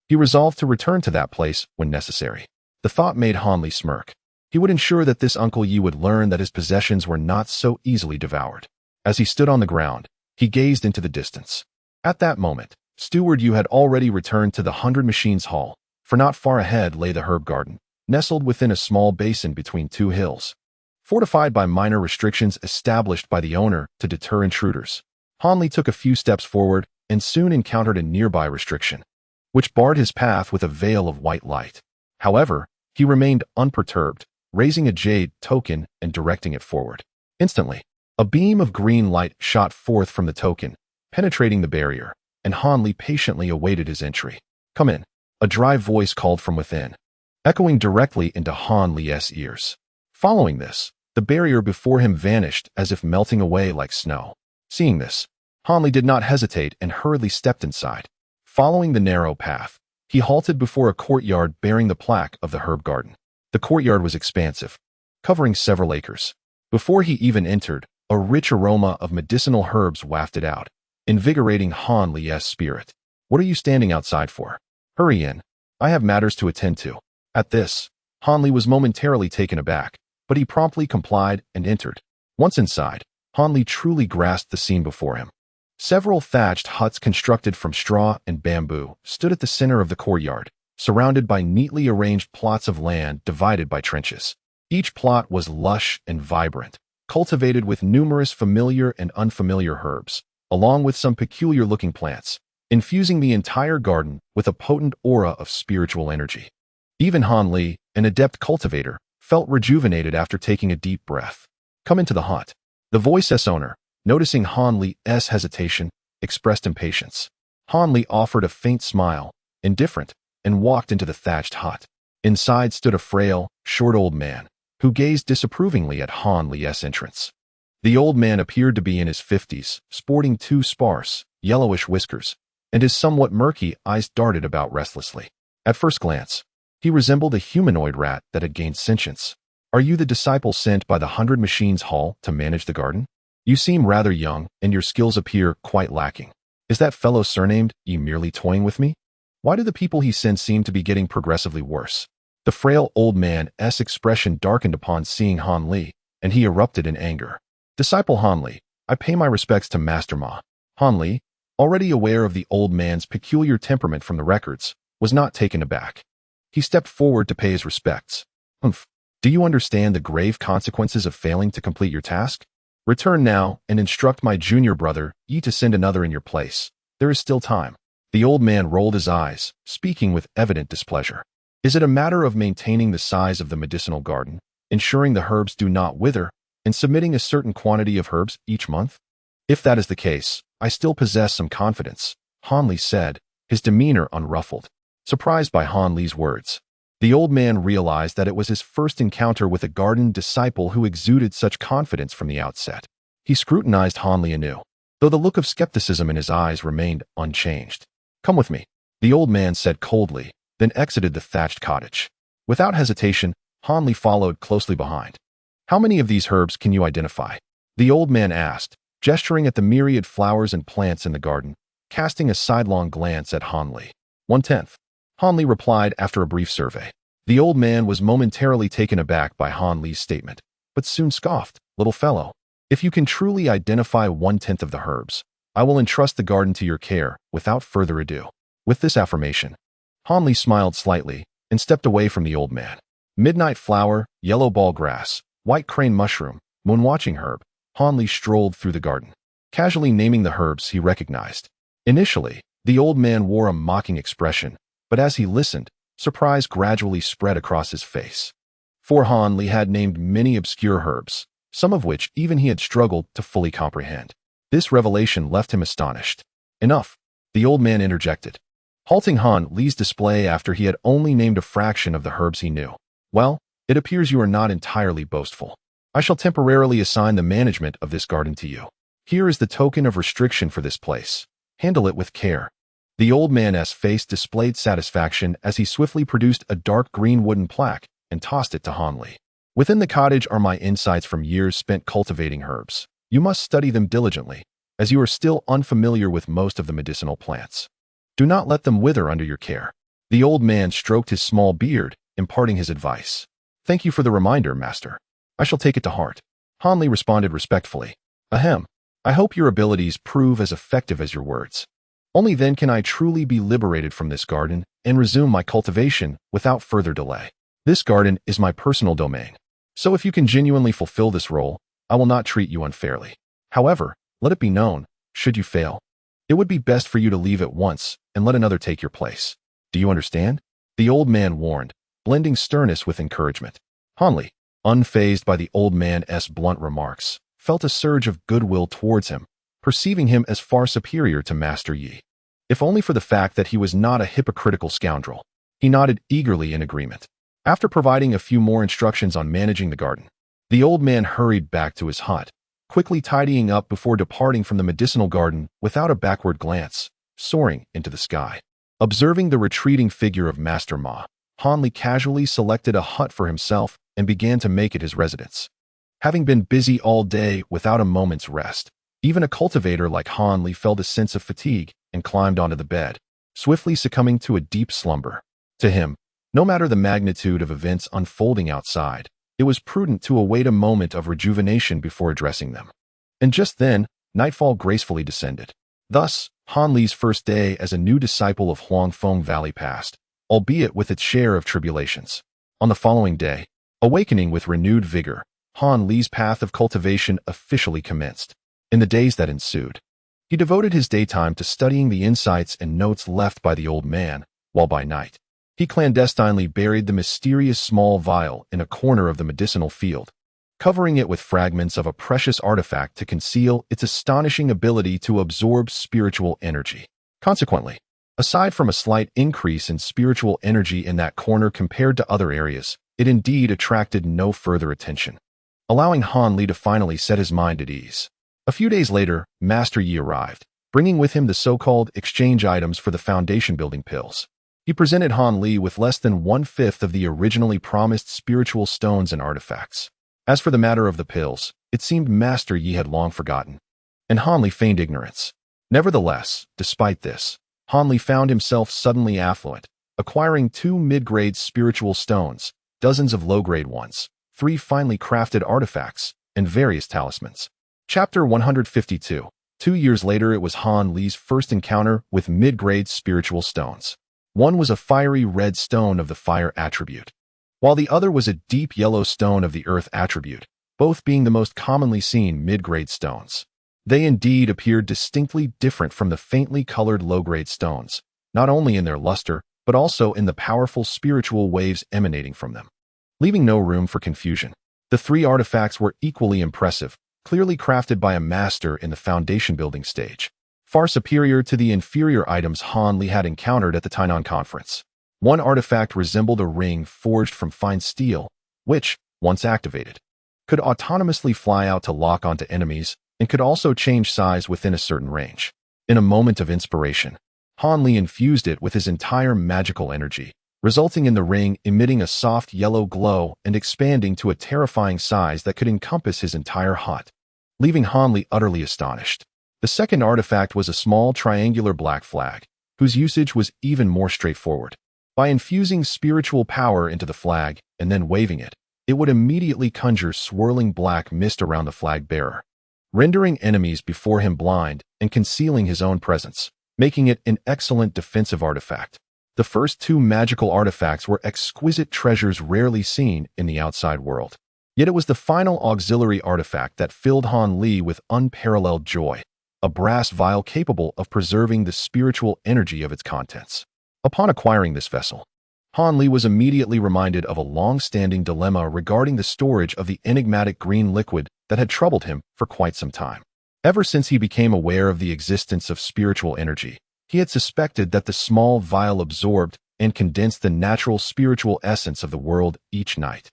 He resolved to return to that place when necessary. The thought made Han Li smirk. He would ensure that this Uncle Yi would learn that his possessions were not so easily devoured. As he stood on the ground, he gazed into the distance. At that moment, Steward Yu had already returned to the 100 Machines Hall, for not far ahead lay the Herb Garden, nestled within a small basin between two hills. Fortified by minor restrictions established by the owner to deter intruders, Han Li took a few steps forward and soon encountered a nearby restriction, which barred his path with a veil of white light. However, he remained unperturbed, raising a jade token and directing it forward. Instantly, a beam of green light shot forth from the token, penetrating the barrier, and Han Li patiently awaited his entry. "Come in," a dry voice called from within, echoing directly into Han Li's ears. Following this, the barrier before him vanished as if melting away like snow. Seeing this, Han Li did not hesitate and hurriedly stepped inside. Following the narrow path, he halted before a courtyard bearing the plaque of the Herb Garden. The courtyard was expansive, covering several acres. Before he even entered, a rich aroma of medicinal herbs wafted out, invigorating Han Li's spirit. "What are you standing outside for? Hurry in. I have matters to attend to." At this, Han Li was momentarily taken aback, but he promptly complied and entered. Once inside, Han Li truly grasped the scene before him. Several thatched huts constructed from straw and bamboo stood at the center of the courtyard, surrounded by neatly arranged plots of land divided by trenches. Each plot was lush and vibrant, cultivated with numerous familiar and unfamiliar herbs, along with some peculiar-looking plants, infusing the entire garden with a potent aura of spiritual energy. Even Han Li, an adept cultivator, felt rejuvenated after taking a deep breath. "Come into the hut." The voice's owner, noticing Han Li's hesitation, expressed impatience. Han Li offered a faint smile, indifferent, and walked into the thatched hut. Inside stood a frail, short old man, who gazed disapprovingly at Han Li's entrance. The old man appeared to be in his 50s, sporting two sparse, yellowish whiskers, and his somewhat murky eyes darted about restlessly. At first glance, he resembled a humanoid rat that had gained sentience. "Are you the disciple sent by the 100 Machines Hall to manage the garden? You seem rather young, and your skills appear quite lacking. Is that fellow surnamed Yi merely toying with me? Why do the people he sends seem to be getting progressively worse?" The frail old man's expression darkened upon seeing Han Li, and he erupted in anger. "Disciple Han Li, I pay my respects to Master Ma." Han Li, already aware of the old man's peculiar temperament from the records, was not taken aback. He stepped forward to pay his respects. "Humph. Do you understand the grave consequences of failing to complete your task? Return now and instruct my junior brother Yi to send another in your place. There is still time." The old man rolled his eyes, speaking with evident displeasure. "Is it a matter of maintaining the size of the medicinal garden, ensuring the herbs do not wither, and submitting a certain quantity of herbs each month? If that is the case, I still possess some confidence," Han Li said, his demeanor unruffled. Surprised by Han Li's words, the old man realized that it was his first encounter with a garden disciple who exuded such confidence from the outset. He scrutinized Han Li anew, though the look of skepticism in his eyes remained unchanged. "Come with me," the old man said coldly, then exited the thatched cottage. Without hesitation, Han Li followed closely behind. "How many of these herbs can you identify?" the old man asked, gesturing at the myriad flowers and plants in the garden, casting a sidelong glance at Han Li. "1/10. Han Li replied after a brief survey. The old man was momentarily taken aback by Han Li's statement, but soon scoffed. "Little fellow, if you can truly identify 1/10 of the herbs, I will entrust the garden to your care without further ado." With this affirmation, Han Li smiled slightly and stepped away from the old man. Midnight flower, yellow ball grass, white crane mushroom, moon-watching herb, Han Li strolled through the garden, casually naming the herbs he recognized. Initially, the old man wore a mocking expression, but as he listened, surprise gradually spread across his face. For Han Li had named many obscure herbs, some of which even he had struggled to fully comprehend. This revelation left him astonished. Enough, the old man interjected, halting Han Li's display after he had only named a fraction of the herbs he knew. Well, it appears you are not entirely boastful. I shall temporarily assign the management of this garden to you. Here is the token of restriction for this place. Handle it with care. The old man's face displayed satisfaction as he swiftly produced a dark green wooden plaque and tossed it to Han Li. Within the cottage are my insights from years spent cultivating herbs. You must study them diligently, as you are still unfamiliar with most of the medicinal plants. Do not let them wither under your care. The old man stroked his small beard, imparting his advice. Thank you for the reminder, master. I shall take it to heart. Han Li responded respectfully. Ahem. I hope your abilities prove as effective as your words. Only then can I truly be liberated from this garden and resume my cultivation without further delay. This garden is my personal domain. So if you can genuinely fulfill this role, I will not treat you unfairly. However, let it be known, should you fail, it would be best for you to leave at once and let another take your place. Do you understand? The old man warned, blending sternness with encouragement. Han Li, unfazed by the old man's blunt remarks, felt a surge of goodwill towards him, perceiving him as far superior to Master Yi. If only for the fact that he was not a hypocritical scoundrel. He nodded eagerly in agreement. After providing a few more instructions on managing the garden, the old man hurried back to his hut, quickly tidying up before departing from the medicinal garden without a backward glance, soaring into the sky. Observing the retreating figure of Master Ma, Han Li casually selected a hut for himself and began to make it his residence. Having been busy all day without a moment's rest, even a cultivator like Han Li felt a sense of fatigue and climbed onto the bed, swiftly succumbing to a deep slumber. To him, no matter the magnitude of events unfolding outside, it was prudent to await a moment of rejuvenation before addressing them. And just then, nightfall gracefully descended. Thus, Han Li's first day as a new disciple of Huangfeng Valley passed, albeit with its share of tribulations. On the following day, awakening with renewed vigor, Han Li's path of cultivation officially commenced. In the days that ensued, he devoted his daytime to studying the insights and notes left by the old man, while by night, he clandestinely buried the mysterious small vial in a corner of the medicinal field, covering it with fragments of a precious artifact to conceal its astonishing ability to absorb spiritual energy. Consequently, aside from a slight increase in spiritual energy in that corner compared to other areas, it indeed attracted no further attention, allowing Han Li to finally set his mind at ease. A few days later, Master Yi arrived, bringing with him the so-called exchange items for the foundation-building pills. He presented Han Li with less than 1/5 of the originally promised spiritual stones and artifacts. As for the matter of the pills, it seemed Master Yi had long forgotten, and Han Li feigned ignorance. Nevertheless, despite this, Han Li found himself suddenly affluent, acquiring 2 mid-grade spiritual stones, dozens of low-grade ones, 3 finely crafted artifacts, and various talismans. Chapter 152. 2 years later, it was Han Li's first encounter with mid-grade spiritual stones. One was a fiery red stone of the fire attribute, while the other was a deep yellow stone of the earth attribute, both being the most commonly seen mid-grade stones. They indeed appeared distinctly different from the faintly colored low-grade stones, not only in their luster, but also in the powerful spiritual waves emanating from them. Leaving no room for confusion, the 3 artifacts were equally impressive, clearly crafted by a master in the foundation-building stage, far superior to the inferior items Han Li had encountered at the Tainan conference. One artifact resembled a ring forged from fine steel, which, once activated, could autonomously fly out to lock onto enemies and could also change size within a certain range. In a moment of inspiration, Han Li infused it with his entire magical energy, resulting in the ring emitting a soft yellow glow and expanding to a terrifying size that could encompass his entire hut, leaving Han Li utterly astonished. The second artifact was a small triangular black flag, whose usage was even more straightforward. By infusing spiritual power into the flag and then waving it, it would immediately conjure swirling black mist around the flag bearer, rendering enemies before him blind and concealing his own presence, making it an excellent defensive artifact. The first 2 magical artifacts were exquisite treasures rarely seen in the outside world. Yet it was the final auxiliary artifact that filled Han Li with unparalleled joy, a brass vial capable of preserving the spiritual energy of its contents. Upon acquiring this vessel, Han Li was immediately reminded of a long-standing dilemma regarding the storage of the enigmatic green liquid that had troubled him for quite some time. Ever since he became aware of the existence of spiritual energy, he had suspected that the small vial absorbed and condensed the natural spiritual essence of the world each night.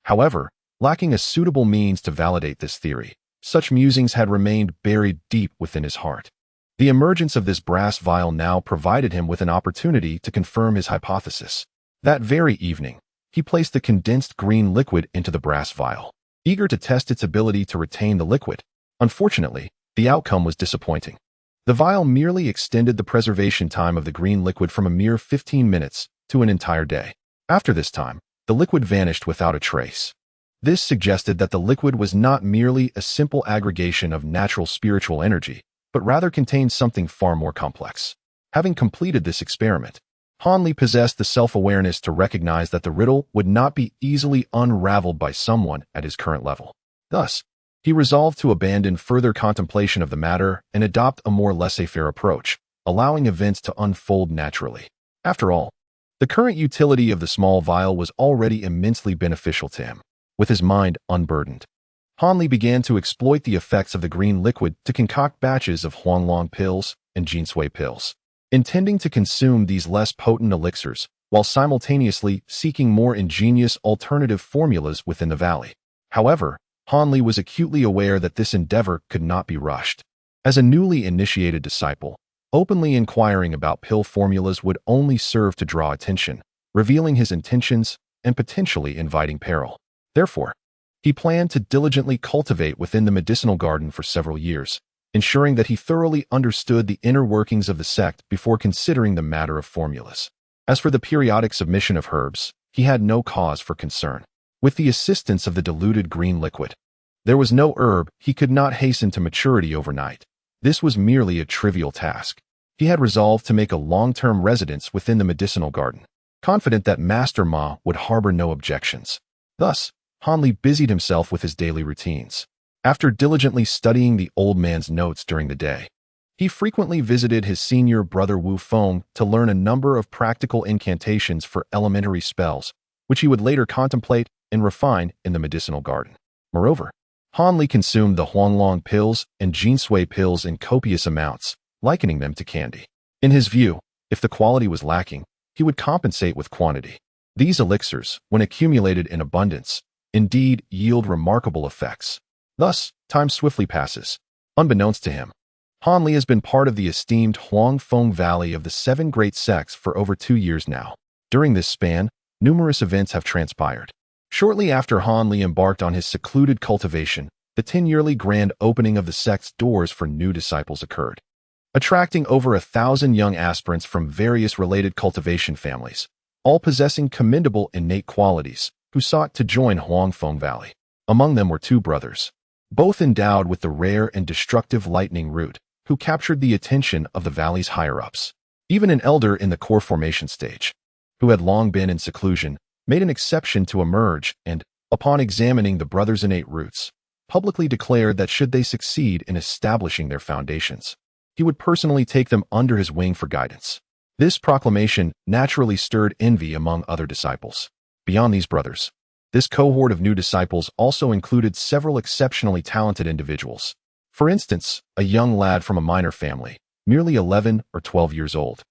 However, lacking a suitable means to validate this theory, such musings had remained buried deep within his heart. The emergence of this brass vial now provided him with an opportunity to confirm his hypothesis. That very evening, he placed the condensed green liquid into the brass vial, eager to test its ability to retain the liquid. Unfortunately, the outcome was disappointing. The vial merely extended the preservation time of the green liquid from a mere 15 minutes to an entire day. After this time, the liquid vanished without a trace. This suggested that the liquid was not merely a simple aggregation of natural spiritual energy, but rather contained something far more complex. Having completed this experiment, Han Li possessed the self-awareness to recognize that the riddle would not be easily unraveled by someone at his current level. Thus, he resolved to abandon further contemplation of the matter and adopt a more laissez-faire approach, allowing events to unfold naturally. After all, the current utility of the small vial was already immensely beneficial to him. With his mind unburdened, Han Li began to exploit the effects of the green liquid to concoct batches of huanglong pills and jinsui pills, intending to consume these less potent elixirs while simultaneously seeking more ingenious alternative formulas within the valley. However, Han Li was acutely aware that this endeavor could not be rushed. As a newly initiated disciple, openly inquiring about pill formulas would only serve to draw attention, revealing his intentions and potentially inviting peril. Therefore, he planned to diligently cultivate within the medicinal garden for several years, ensuring that he thoroughly understood the inner workings of the sect before considering the matter of formulas. As for the periodic submission of herbs, he had no cause for concern. With the assistance of the diluted green liquid, there was no herb he could not hasten to maturity overnight. This was merely a trivial task. He had resolved to make a long-term residence within the medicinal garden, confident that Master Ma would harbor no objections. Thus, Han Li busied himself with his daily routines. After diligently studying the old man's notes during the day, he frequently visited his senior brother Wu Feng to learn a number of practical incantations for elementary spells, which he would later contemplate and refine in the medicinal garden. Moreover, Han Li consumed the huanglong pills and jinsui pills in copious amounts, likening them to candy. In his view, if the quality was lacking, he would compensate with quantity. These elixirs, when accumulated in abundance, indeed yield remarkable effects. Thus, time swiftly passes. Unbeknownst to him, Han Li has been part of the esteemed Huangfeng Valley of the Seven Great Sects for over 2 years now. During this span, numerous events have transpired. Shortly after Han Li embarked on his secluded cultivation, the 10-yearly grand opening of the sect's doors for new disciples occurred, attracting over 1,000 young aspirants from various related cultivation families, all possessing commendable innate qualities, who sought to join Huangfeng Valley. Among them were 2 brothers, both endowed with the rare and destructive lightning root, who captured the attention of the valley's higher-ups. Even an elder in the core formation stage, who had long been in seclusion, made an exception to emerge and, upon examining the brothers' innate roots, publicly declared that should they succeed in establishing their foundations, he would personally take them under his wing for guidance. This proclamation naturally stirred envy among other disciples. Beyond these brothers, this cohort of new disciples also included several exceptionally talented individuals. For instance, a young lad from a minor family, merely 11 or 12 years old,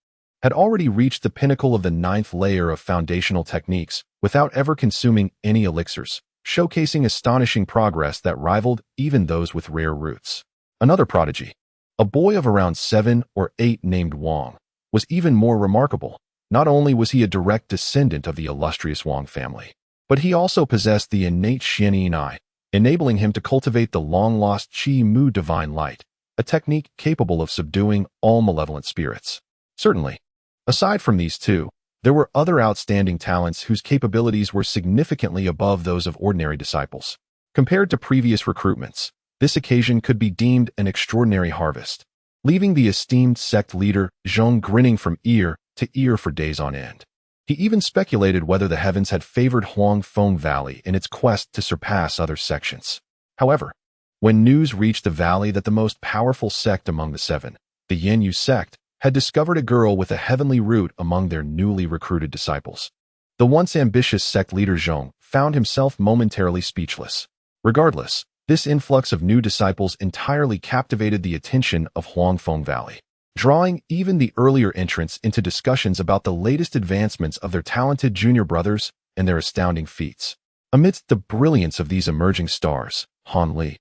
had already reached the pinnacle of the 9th layer of foundational techniques without ever consuming any elixirs, showcasing astonishing progress that rivaled even those with rare roots. Another prodigy, a boy of around 7 or 8 named Wang, was even more remarkable. Not only was he a direct descendant of the illustrious Wang family, but he also possessed the innate Xianyin eye, enabling him to cultivate the long-lost Qi Mu divine light, a technique capable of subduing all malevolent spirits. Certainly, aside from these 2, there were other outstanding talents whose capabilities were significantly above those of ordinary disciples. Compared to previous recruitments, this occasion could be deemed an extraordinary harvest, leaving the esteemed sect leader Zhong grinning from ear to ear for days on end. He even speculated whether the heavens had favored Huangfeng Valley in its quest to surpass other sections. However, when news reached the valley that the most powerful sect among the 7, the Yanyu sect, had discovered a girl with a heavenly root among their newly recruited disciples, The once ambitious sect leader Zhong found himself momentarily speechless. Regardless, this influx of new disciples entirely captivated the attention of Huangfeng Valley, drawing even the earlier entrants into discussions about the latest advancements of their talented junior brothers and their astounding feats. Amidst the brilliance of these emerging stars, Han Li,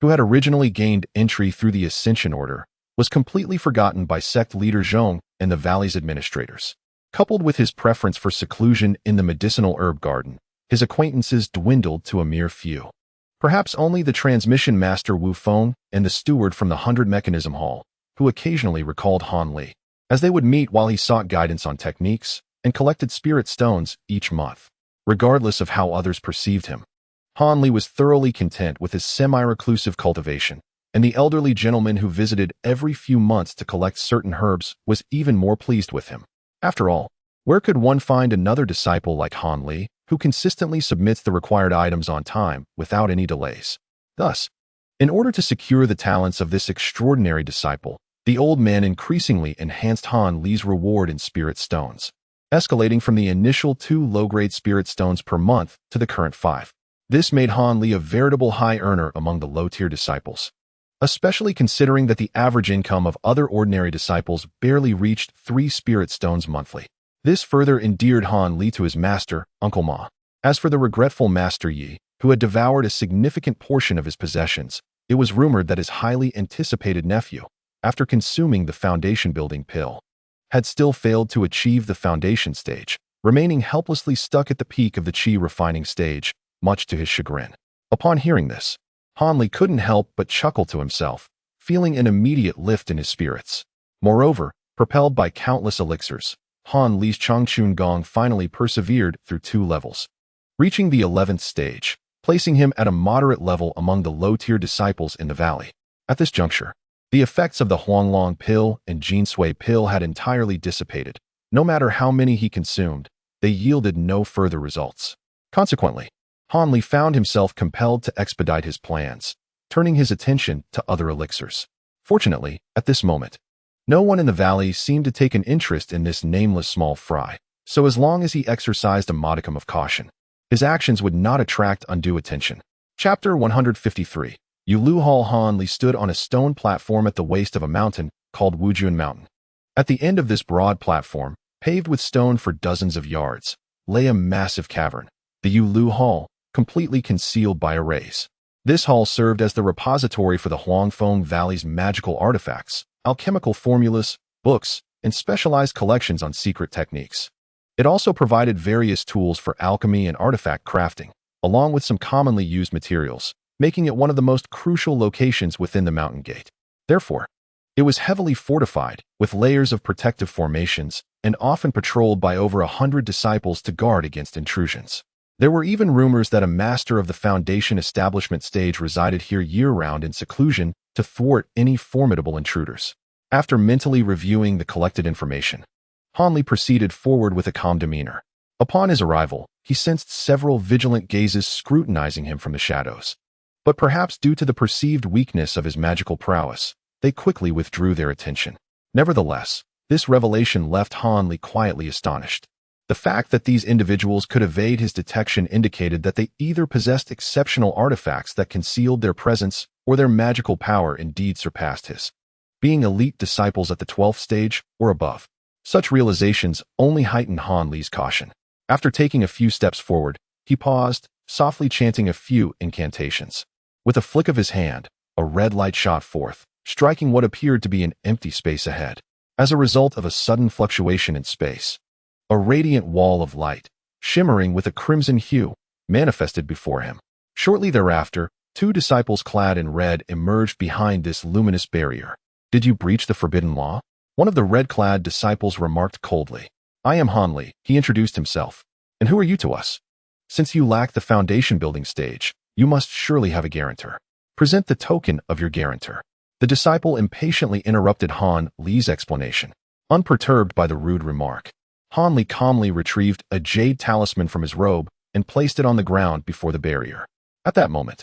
who had originally gained entry through the Ascension Order, was completely forgotten by sect leader Zhong and the valley's administrators. Coupled with his preference for seclusion in the medicinal herb garden, his acquaintances dwindled to a mere few. Perhaps only the transmission master Wu Feng and the steward from the 100 Mechanism Hall, who occasionally recalled Han Li, as they would meet while he sought guidance on techniques and collected spirit stones each month. Regardless of how others perceived him, Han Li was thoroughly content with his semi-reclusive cultivation, and the elderly gentleman who visited every few months to collect certain herbs was even more pleased with him. After all, where could one find another disciple like Han Li, who consistently submits the required items on time without any delays? Thus, in order to secure the talents of this extraordinary disciple, the old man increasingly enhanced Han Li's reward in spirit stones, escalating from the initial 2 low-grade spirit stones per month to the current 5. This made Han Li a veritable high earner among the low-tier disciples, especially considering that the average income of other ordinary disciples barely reached 3 spirit stones monthly. This further endeared Han Li to his master, Uncle Ma. As for the regretful Master Yi, who had devoured a significant portion of his possessions, it was rumored that his highly anticipated nephew, after consuming the foundation-building pill, had still failed to achieve the foundation stage, remaining helplessly stuck at the peak of the qi refining stage, much to his chagrin. Upon hearing this, Han Li couldn't help but chuckle to himself, feeling an immediate lift in his spirits. Moreover, propelled by countless elixirs, Han Li's Changchun Gong finally persevered through 2 levels, reaching the 11th stage, placing him at a moderate level among the low-tier disciples in the valley. At this juncture, the effects of the Huanglong pill and Jinsui pill had entirely dissipated. No matter how many he consumed, they yielded no further results. Consequently, Han Li found himself compelled to expedite his plans, turning his attention to other elixirs. Fortunately, at this moment, no one in the valley seemed to take an interest in this nameless small fry, so as long as he exercised a modicum of caution, his actions would not attract undue attention. Chapter 153. Yulu Hall. Han Li stood on a stone platform at the waist of a mountain called Wujun Mountain. At the end of this broad platform, paved with stone for dozens of yards, lay a massive cavern, the Yulu Hall, completely concealed by arrays. This hall served as the repository for the Huangfeng Valley's magical artifacts, alchemical formulas, books, and specialized collections on secret techniques. It also provided various tools for alchemy and artifact crafting, along with some commonly used materials, making it one of the most crucial locations within the mountain gate. Therefore, it was heavily fortified, with layers of protective formations, and often patrolled by over 100 disciples to guard against intrusions. There were even rumors that a master of the Foundation establishment stage resided here year-round in seclusion to thwart any formidable intruders. After mentally reviewing the collected information, Han Li proceeded forward with a calm demeanor. Upon his arrival, he sensed several vigilant gazes scrutinizing him from the shadows. But perhaps due to the perceived weakness of his magical prowess, they quickly withdrew their attention. Nevertheless, this revelation left Han Li quietly astonished. The fact that these individuals could evade his detection indicated that they either possessed exceptional artifacts that concealed their presence or their magical power indeed surpassed his, being elite disciples at the 12th stage or above. Such realizations only heightened Han Li's caution. After taking a few steps forward, he paused, softly chanting a few incantations. With a flick of his hand, a red light shot forth, striking what appeared to be an empty space ahead. As a result of a sudden fluctuation in space, a radiant wall of light, shimmering with a crimson hue, manifested before him. Shortly thereafter, 2 disciples clad in red emerged behind this luminous barrier. "Did you breach the forbidden law?" One of the red-clad disciples remarked coldly. "I am Han Li," he introduced himself. "And who are you to us? Since you lack the foundation-building stage, you must surely have a guarantor. Present the token of your guarantor." The disciple impatiently interrupted Han Li's explanation. Unperturbed by the rude remark, Han Li calmly retrieved a jade talisman from his robe and placed it on the ground before the barrier. At that moment,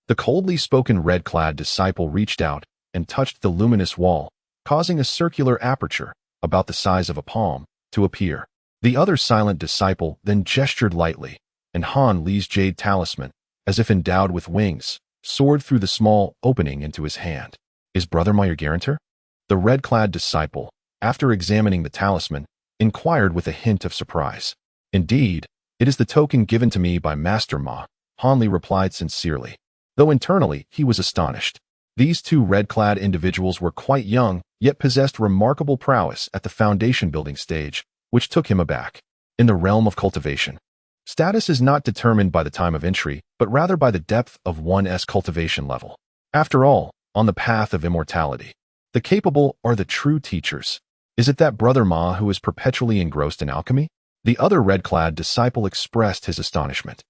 the coldly spoken red-clad disciple reached out and touched the luminous wall, causing a circular aperture, about the size of a palm, to appear. The other silent disciple then gestured lightly, and Han Li's jade talisman, as if endowed with wings, soared through the small opening into his hand. Is Brother Ma your guarantor? The red-clad disciple, after examining the talisman, inquired with a hint of surprise. Indeed, it is the token given to me by Master Ma, Han Li replied sincerely, though internally he was astonished. These two red-clad individuals were quite young, yet possessed remarkable prowess at the foundation-building stage, which took him aback. In the realm of cultivation, status is not determined by the time of entry, but rather by the depth of one's cultivation level. After all, on the path of immortality, the capable are the true teachers. Is it that Brother Ma who is perpetually engrossed in alchemy? The other red-clad disciple expressed his astonishment.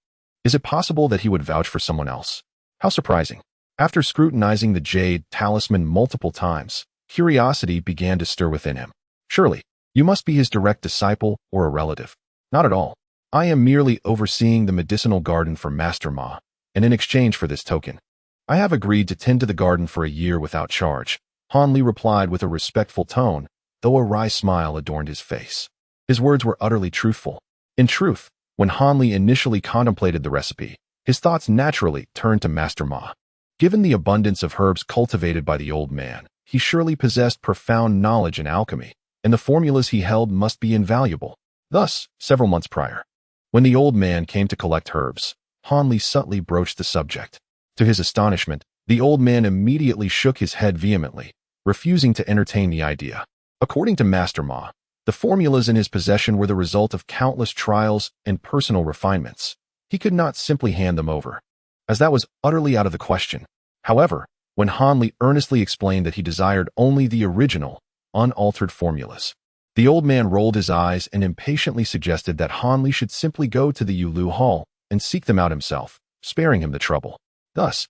Is it possible that he would vouch for someone else? How surprising. After scrutinizing the jade talisman multiple times, curiosity began to stir within him. Surely, you must be his direct disciple or a relative. Not at all. I am merely overseeing the medicinal garden for Master Ma, and in exchange for this token, I have agreed to tend to the garden for a year without charge. Han Li replied with a respectful tone, though a wry smile adorned his face. His words were utterly truthful. In truth, when Han Li initially contemplated the recipe, his thoughts naturally turned to Master Ma. Given the abundance of herbs cultivated by the old man, he surely possessed profound knowledge in alchemy, and the formulas he held must be invaluable. Thus, several months prior, when the old man came to collect herbs, Han Li subtly broached the subject. To his astonishment, the old man immediately shook his head vehemently, refusing to entertain the idea. According to Master Ma, the formulas in his possession were the result of countless trials and personal refinements. He could not simply hand them over, as that was utterly out of the question. However, when Han Li earnestly explained that he desired only the original, unaltered formulas, the old man rolled his eyes and impatiently suggested that Han Li should simply go to the Yulu Hall and seek them out himself, sparing him the trouble. Thus,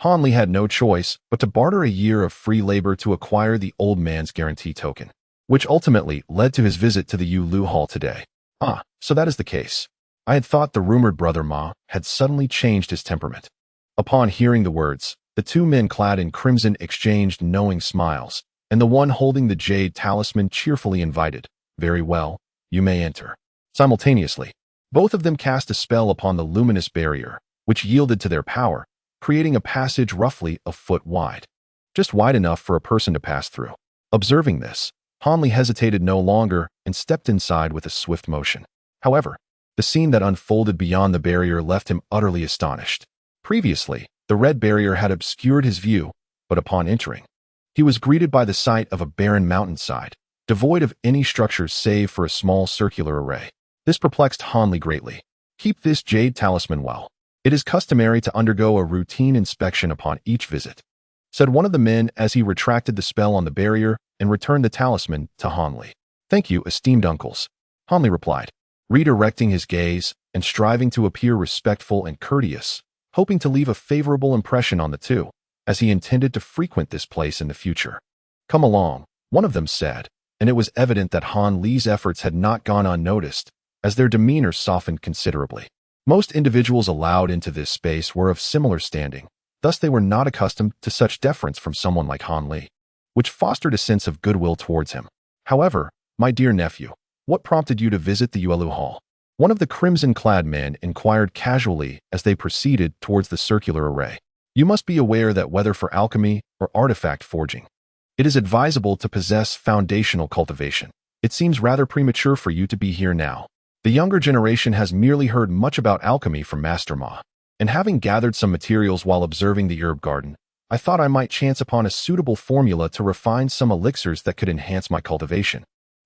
Han Li had no choice but to barter a year of free labor to acquire the old man's guarantee token, which ultimately led to his visit to the Yulu Hall today. Ah, so that is the case. I had thought the rumored Brother Ma had suddenly changed his temperament. Upon hearing the words, the two men clad in crimson exchanged knowing smiles, and the one holding the jade talisman cheerfully invited, "Very well, you may enter." Simultaneously, both of them cast a spell upon the luminous barrier, which yielded to their power, creating a passage roughly a foot wide, just wide enough for a person to pass through. Observing this, Han Li hesitated no longer and stepped inside with a swift motion. However, the scene that unfolded beyond the barrier left him utterly astonished. Previously, the red barrier had obscured his view, but upon entering, he was greeted by the sight of a barren mountainside, devoid of any structures save for a small circular array. This perplexed Han Li greatly. Keep this jade talisman well. It is customary to undergo a routine inspection upon each visit, said one of the men as he retracted the spell on the barrier and returned the talisman to Han Li. Thank you, esteemed uncles, Han Li replied, redirecting his gaze and striving to appear respectful and courteous, hoping to leave a favorable impression on the two, as he intended to frequent this place in the future. Come along, one of them said, and it was evident that Han Li's efforts had not gone unnoticed, as their demeanor softened considerably. Most individuals allowed into this space were of similar standing, thus they were not accustomed to such deference from someone like Han Li, which fostered a sense of goodwill towards him. However, my dear nephew, what prompted you to visit the Yulu Hall? One of the crimson-clad men inquired casually as they proceeded towards the circular array. You must be aware that whether for alchemy or artifact forging, it is advisable to possess foundational cultivation. It seems rather premature for you to be here now. The younger generation has merely heard much about alchemy from Master Ma, and having gathered some materials while observing the herb garden, I thought I might chance upon a suitable formula to refine some elixirs that could enhance my cultivation.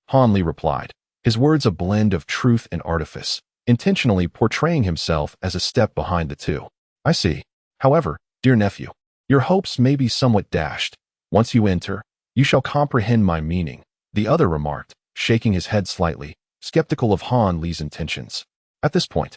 Han Li replied, his words a blend of truth and artifice, intentionally portraying himself as a step behind the two. I see. However, dear nephew, your hopes may be somewhat dashed. Once you enter, you shall comprehend my meaning, the other remarked, shaking his head slightly, skeptical of Han Li's intentions. At this point,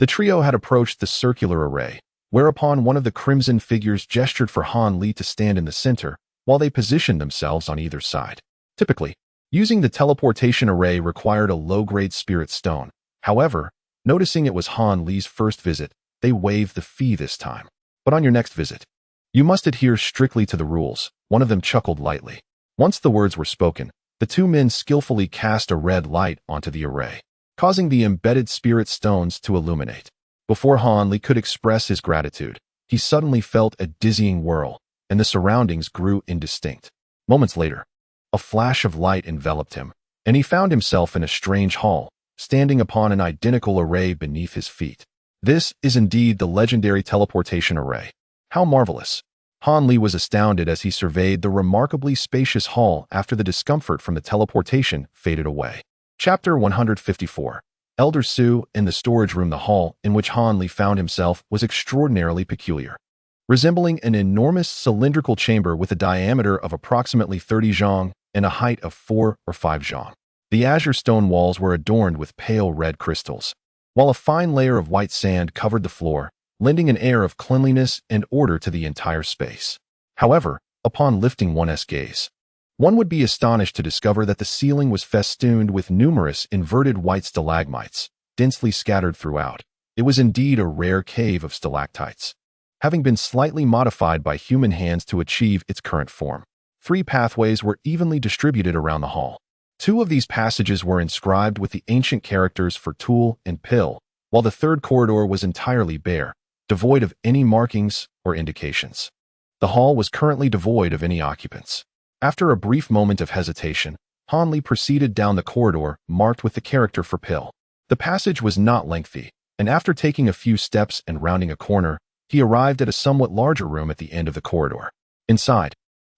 the trio had approached the circular array, whereupon one of the crimson figures gestured for Han Li to stand in the center, while they positioned themselves on either side. Typically, using the teleportation array required a low-grade spirit stone. However, noticing it was Han Li's first visit, they waived the fee this time. But on your next visit, you must adhere strictly to the rules, one of them chuckled lightly. Once the words were spoken, The two men skillfully cast a red light onto the array, causing the embedded spirit stones to illuminate. Before Han Li could express his gratitude, he suddenly felt a dizzying whirl, and the surroundings grew indistinct. Moments later, a flash of light enveloped him, and he found himself in a strange hall, standing upon an identical array beneath his feet. This is indeed the legendary teleportation array. How marvelous! Han Li was astounded as he surveyed the remarkably spacious hall after the discomfort from the teleportation faded away. Chapter 154. Elder Su. In the storage room, the hall in which Han Li found himself was extraordinarily peculiar. Resembling an enormous cylindrical chamber with a diameter of approximately 30 zhang and a height of 4 or 5 zhang. The azure stone walls were adorned with pale red crystals, while a fine layer of white sand covered the floor, lending an air of cleanliness and order to the entire space. However, upon lifting one's gaze, one would be astonished to discover that the ceiling was festooned with numerous inverted white stalagmites, densely scattered throughout. It was indeed a rare cave of stalactites, having been slightly modified by human hands to achieve its current form. 3 pathways were evenly distributed around the hall. 2 of these passages were inscribed with the ancient characters for tool and pill, while the third corridor was entirely bare, devoid of any markings or indications. The hall was currently devoid of any occupants. After a brief moment of hesitation, Han Li proceeded down the corridor marked with the character for pill. The passage was not lengthy, and after taking a few steps and rounding a corner, he arrived at a somewhat larger room at the end of the corridor. Inside,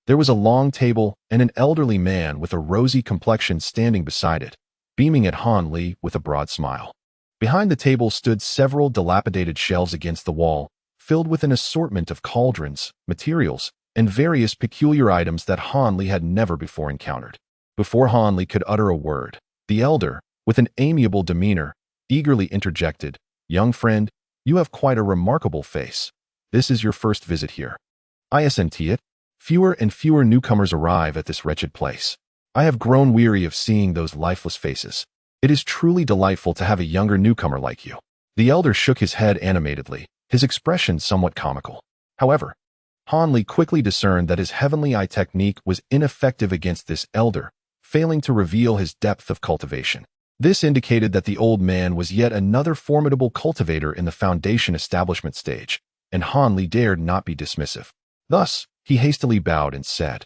there was a long table and an elderly man with a rosy complexion standing beside it, beaming at Han Li with a broad smile. Behind the table stood several dilapidated shelves against the wall, filled with an assortment of cauldrons, materials, and various peculiar items that Han Li had never before encountered. Before Han Li could utter a word, the elder, with an amiable demeanor, eagerly interjected, "Young friend, you have quite a remarkable face. This is your first visit here. Isn't it? Fewer and fewer newcomers arrive at this wretched place. I have grown weary of seeing those lifeless faces. It is truly delightful to have a younger newcomer like you." The elder shook his head animatedly, his expression somewhat comical. However, Han Li quickly discerned that his heavenly eye technique was ineffective against this elder, failing to reveal his depth of cultivation. This indicated that the old man was yet another formidable cultivator in the foundation establishment stage, and Han Li dared not be dismissive. Thus, he hastily bowed and said,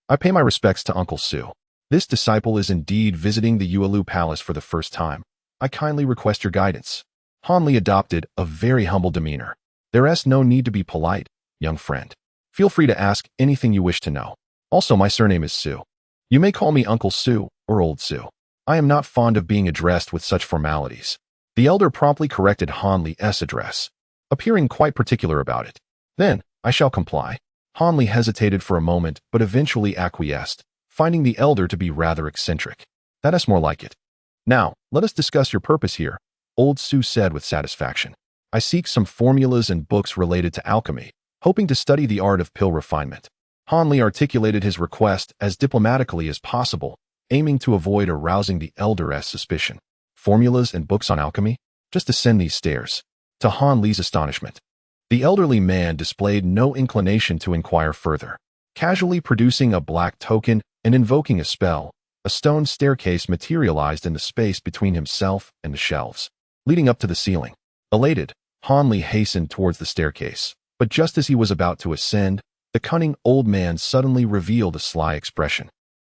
"I pay my respects to Uncle Su. This disciple is indeed visiting the Yuelu Palace for the first time. I kindly request your guidance." Han Li adopted a very humble demeanor. "There is no need to be polite, young friend. Feel free to ask anything you wish to know. Also, my surname is Su. You may call me Uncle Su or Old Su. I am not fond of being addressed with such formalities." The elder promptly corrected Han Li's address, appearing quite particular about it. "Then, I shall comply." Han Li hesitated for a moment, but eventually acquiesced, finding the elder to be rather eccentric. "That is more like it. Now, let us discuss your purpose here," Old Su said with satisfaction. "I seek some formulas and books related to alchemy, hoping to study the art of pill refinement." Han Li articulated his request as diplomatically as possible, aiming to avoid arousing the elder's suspicion. "Formulas and books on alchemy? Just ascend these stairs." To Han Li's astonishment, the elderly man displayed no inclination to inquire further. Casually producing a black token and invoking a spell, a stone staircase materialized in the space between himself and the shelves, leading up to the ceiling. Elated, Han Li hastened towards the staircase, but just as he was about to ascend, the cunning old man suddenly revealed a sly expression.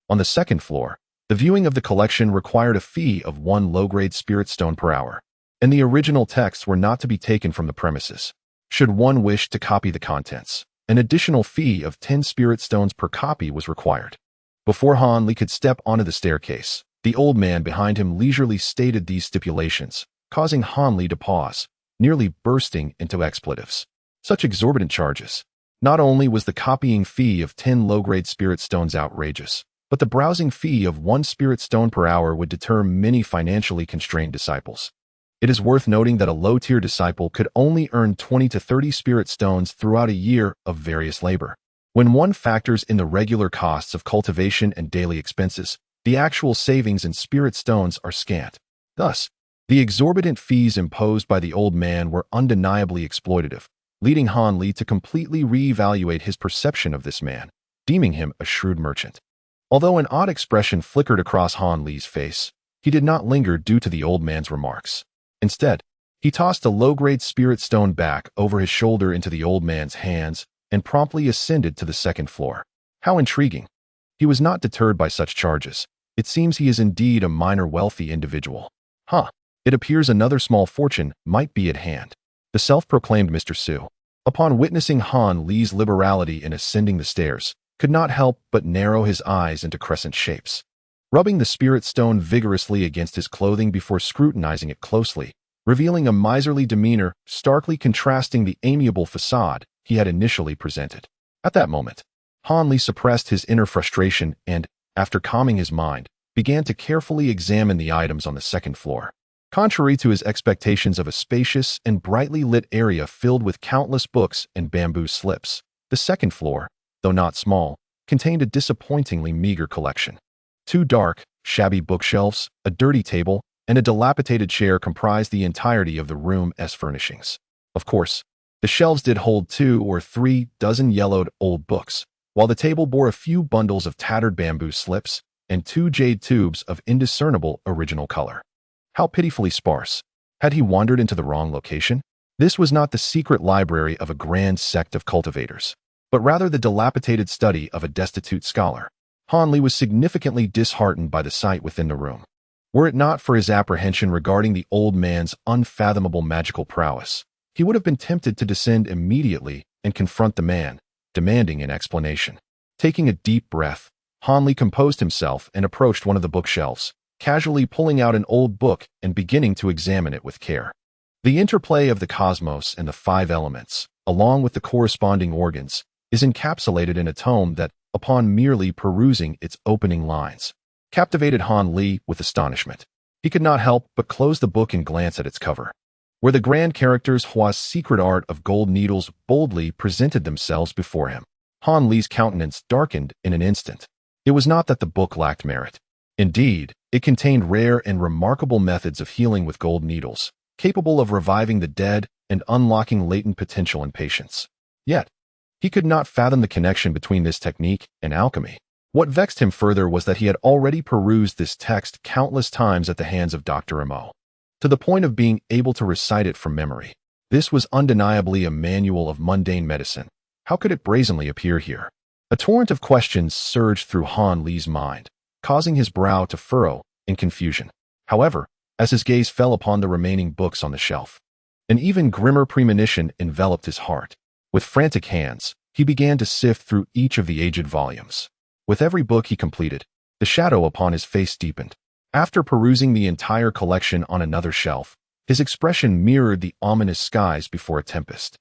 On the second floor, the viewing of the collection required a fee of 1 low-grade spirit stone per hour, and the original texts were not to be taken from the premises. Should one wish to copy the contents, an additional fee of 10 spirit stones per copy was required. Before Han Li could step onto the staircase, the old man behind him leisurely stated these stipulations, causing Han Li to pause, nearly bursting into expletives. Such exorbitant charges. Not only was the copying fee of 10 low-grade spirit stones outrageous, but the browsing fee of 1 spirit stone per hour would deter many financially constrained disciples. It is worth noting that a low-tier disciple could only earn 20 to 30 spirit stones throughout a year of various labor. When one factors in the regular costs of cultivation and daily expenses, the actual savings in spirit stones are scant. Thus, the exorbitant fees imposed by the old man were undeniably exploitative, leading Han Li to completely reevaluate his perception of this man, deeming him a shrewd merchant. Although an odd expression flickered across Han Li's face, he did not linger due to the old man's remarks. Instead, he tossed a low-grade spirit stone back over his shoulder into the old man's hands and promptly ascended to the second floor. How intriguing. He was not deterred by such charges. It seems he is indeed a minor wealthy individual. It appears another small fortune might be at hand. The self-proclaimed Mr. Su, upon witnessing Han Li's liberality in ascending the stairs, could not help but narrow his eyes into crescent shapes. Rubbing the spirit stone vigorously against his clothing before scrutinizing it closely, revealing a miserly demeanor starkly contrasting the amiable facade he had initially presented. At that moment, Han Li suppressed his inner frustration and, after calming his mind, began to carefully examine the items on the second floor. Contrary to his expectations of a spacious and brightly lit area filled with countless books and bamboo slips, the second floor, though not small, contained a disappointingly meager collection. 2 dark, shabby bookshelves, a dirty table, and a dilapidated chair comprised the entirety of the room's furnishings. Of course, the shelves did hold 2 or 3 dozen yellowed old books, while the table bore a few bundles of tattered bamboo slips and 2 jade tubes of indiscernible original color. How pitifully sparse. Had he wandered into the wrong location? This was not the secret library of a grand sect of cultivators, but rather the dilapidated study of a destitute scholar. Han Li was significantly disheartened by the sight within the room. Were it not for his apprehension regarding the old man's unfathomable magical prowess, he would have been tempted to descend immediately and confront the man, demanding an explanation. Taking a deep breath, Han Li composed himself and approached one of the bookshelves, casually pulling out an old book and beginning to examine it with care. The interplay of the cosmos and the 5 elements, along with the corresponding organs, is encapsulated in a tome that, upon merely perusing its opening lines, captivated Han Li with astonishment. He could not help but close the book and glance at its cover, where the grand characters Hua's secret art of gold needles boldly presented themselves before him. Han Li's countenance darkened in an instant. It was not that the book lacked merit. Indeed, it contained rare and remarkable methods of healing with gold needles, capable of reviving the dead and unlocking latent potential in patients. Yet, he could not fathom the connection between this technique and alchemy. What vexed him further was that he had already perused this text countless times at the hands of Dr. Mo, to the point of being able to recite it from memory. This was undeniably a manual of mundane medicine. How could it brazenly appear here? A torrent of questions surged through Han Li's mind, causing his brow to furrow in confusion. However, as his gaze fell upon the remaining books on the shelf, an even grimmer premonition enveloped his heart. With frantic hands, he began to sift through each of the aged volumes. With every book he completed, the shadow upon his face deepened. After perusing the entire collection on another shelf, his expression mirrored the ominous skies before a tempest.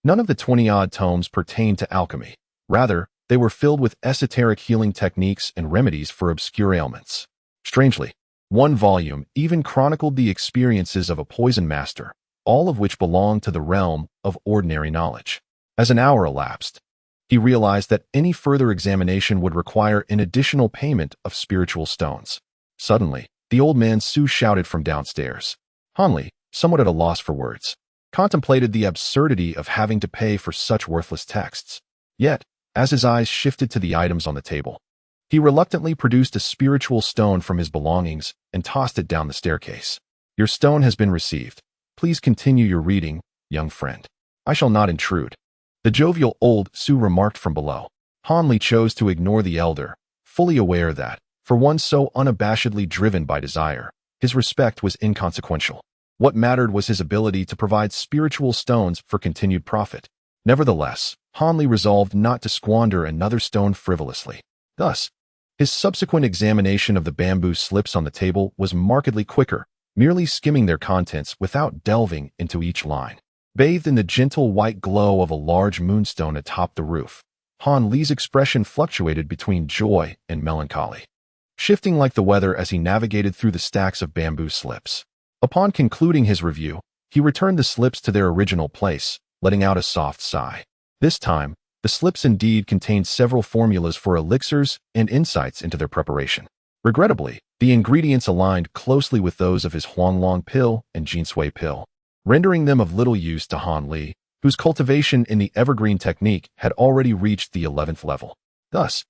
None of the 20-odd tomes pertained to alchemy. Rather, they were filled with esoteric healing techniques and remedies for obscure ailments. Strangely, one volume even chronicled the experiences of a poison master, all of which belonged to the realm of ordinary knowledge. As an hour elapsed, he realized that any further examination would require an additional payment of spiritual stones. Suddenly, the old man Su shouted from downstairs. Han Li, somewhat at a loss for words, contemplated the absurdity of having to pay for such worthless texts. Yet, as his eyes shifted to the items on the table, he reluctantly produced a spiritual stone from his belongings and tossed it down the staircase. Your stone has been received. Please continue your reading, young friend. I shall not intrude. The jovial old Su remarked from below. Han Li chose to ignore the elder, fully aware that, for one so unabashedly driven by desire, his respect was inconsequential. What mattered was his ability to provide spiritual stones for continued profit. Nevertheless, Han Li resolved not to squander another stone frivolously. Thus, his subsequent examination of the bamboo slips on the table was markedly quicker, merely skimming their contents without delving into each line. Bathed in the gentle white glow of a large moonstone atop the roof, Han Li's expression fluctuated between joy and melancholy, shifting like the weather as he navigated through the stacks of bamboo slips. Upon concluding his review, he returned the slips to their original place, letting out a soft sigh. This time, the slips indeed contained several formulas for elixirs and insights into their preparation. Regrettably, the ingredients aligned closely with those of his Huanglong pill and Jinsui pill, rendering them of little use to Han Li, whose cultivation in the evergreen technique had already reached the 11th level. Thus,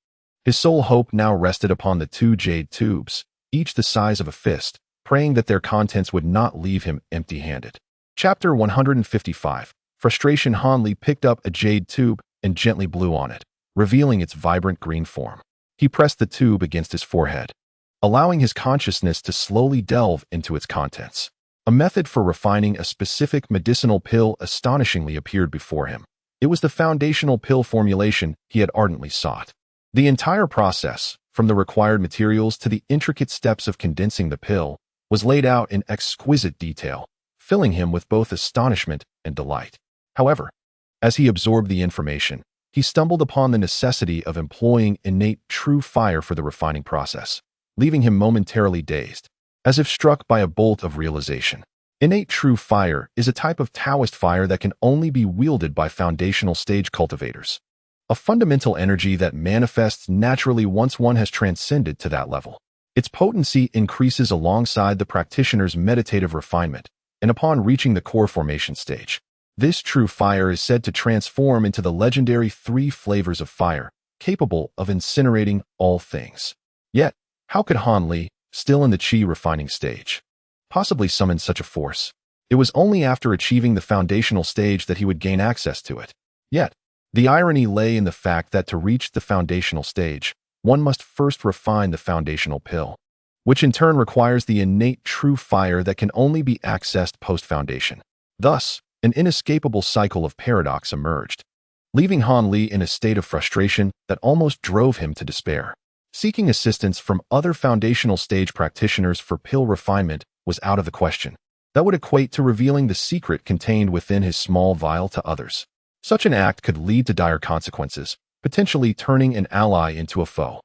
His sole hope now rested upon the 2 jade tubes, each the size of a fist, praying that their contents would not leave him empty-handed. Chapter 155. Frustration. Hanli picked up a jade tube and gently blew on it, revealing its vibrant green form. He pressed the tube against his forehead, allowing his consciousness to slowly delve into its contents. A method for refining a specific medicinal pill astonishingly appeared before him. It was the foundational pill formulation he had ardently sought. The entire process, from the required materials to the intricate steps of condensing the pill, was laid out in exquisite detail, filling him with both astonishment and delight. However, as he absorbed the information, he stumbled upon the necessity of employing innate true fire for the refining process, leaving him momentarily dazed, as if struck by a bolt of realization. Innate true fire is a type of Taoist fire that can only be wielded by foundational stage cultivators, a fundamental energy that manifests naturally once one has transcended to that level. Its potency increases alongside the practitioner's meditative refinement, and upon reaching the core formation stage, this true fire is said to transform into the legendary 3 flavors of fire, capable of incinerating all things. Yet, how could Hanli, still in the qi refining stage, possibly summon such a force? It was only after achieving the foundational stage that he would gain access to it. Yet, the irony lay in the fact that to reach the foundational stage, one must first refine the foundational pill, which in turn requires the innate true fire that can only be accessed post-foundation. Thus, an inescapable cycle of paradox emerged, leaving Hanli in a state of frustration that almost drove him to despair. Seeking assistance from other foundational stage practitioners for pill refinement was out of the question. That would equate to revealing the secret contained within his small vial to others. Such an act could lead to dire consequences, potentially turning an ally into a foe.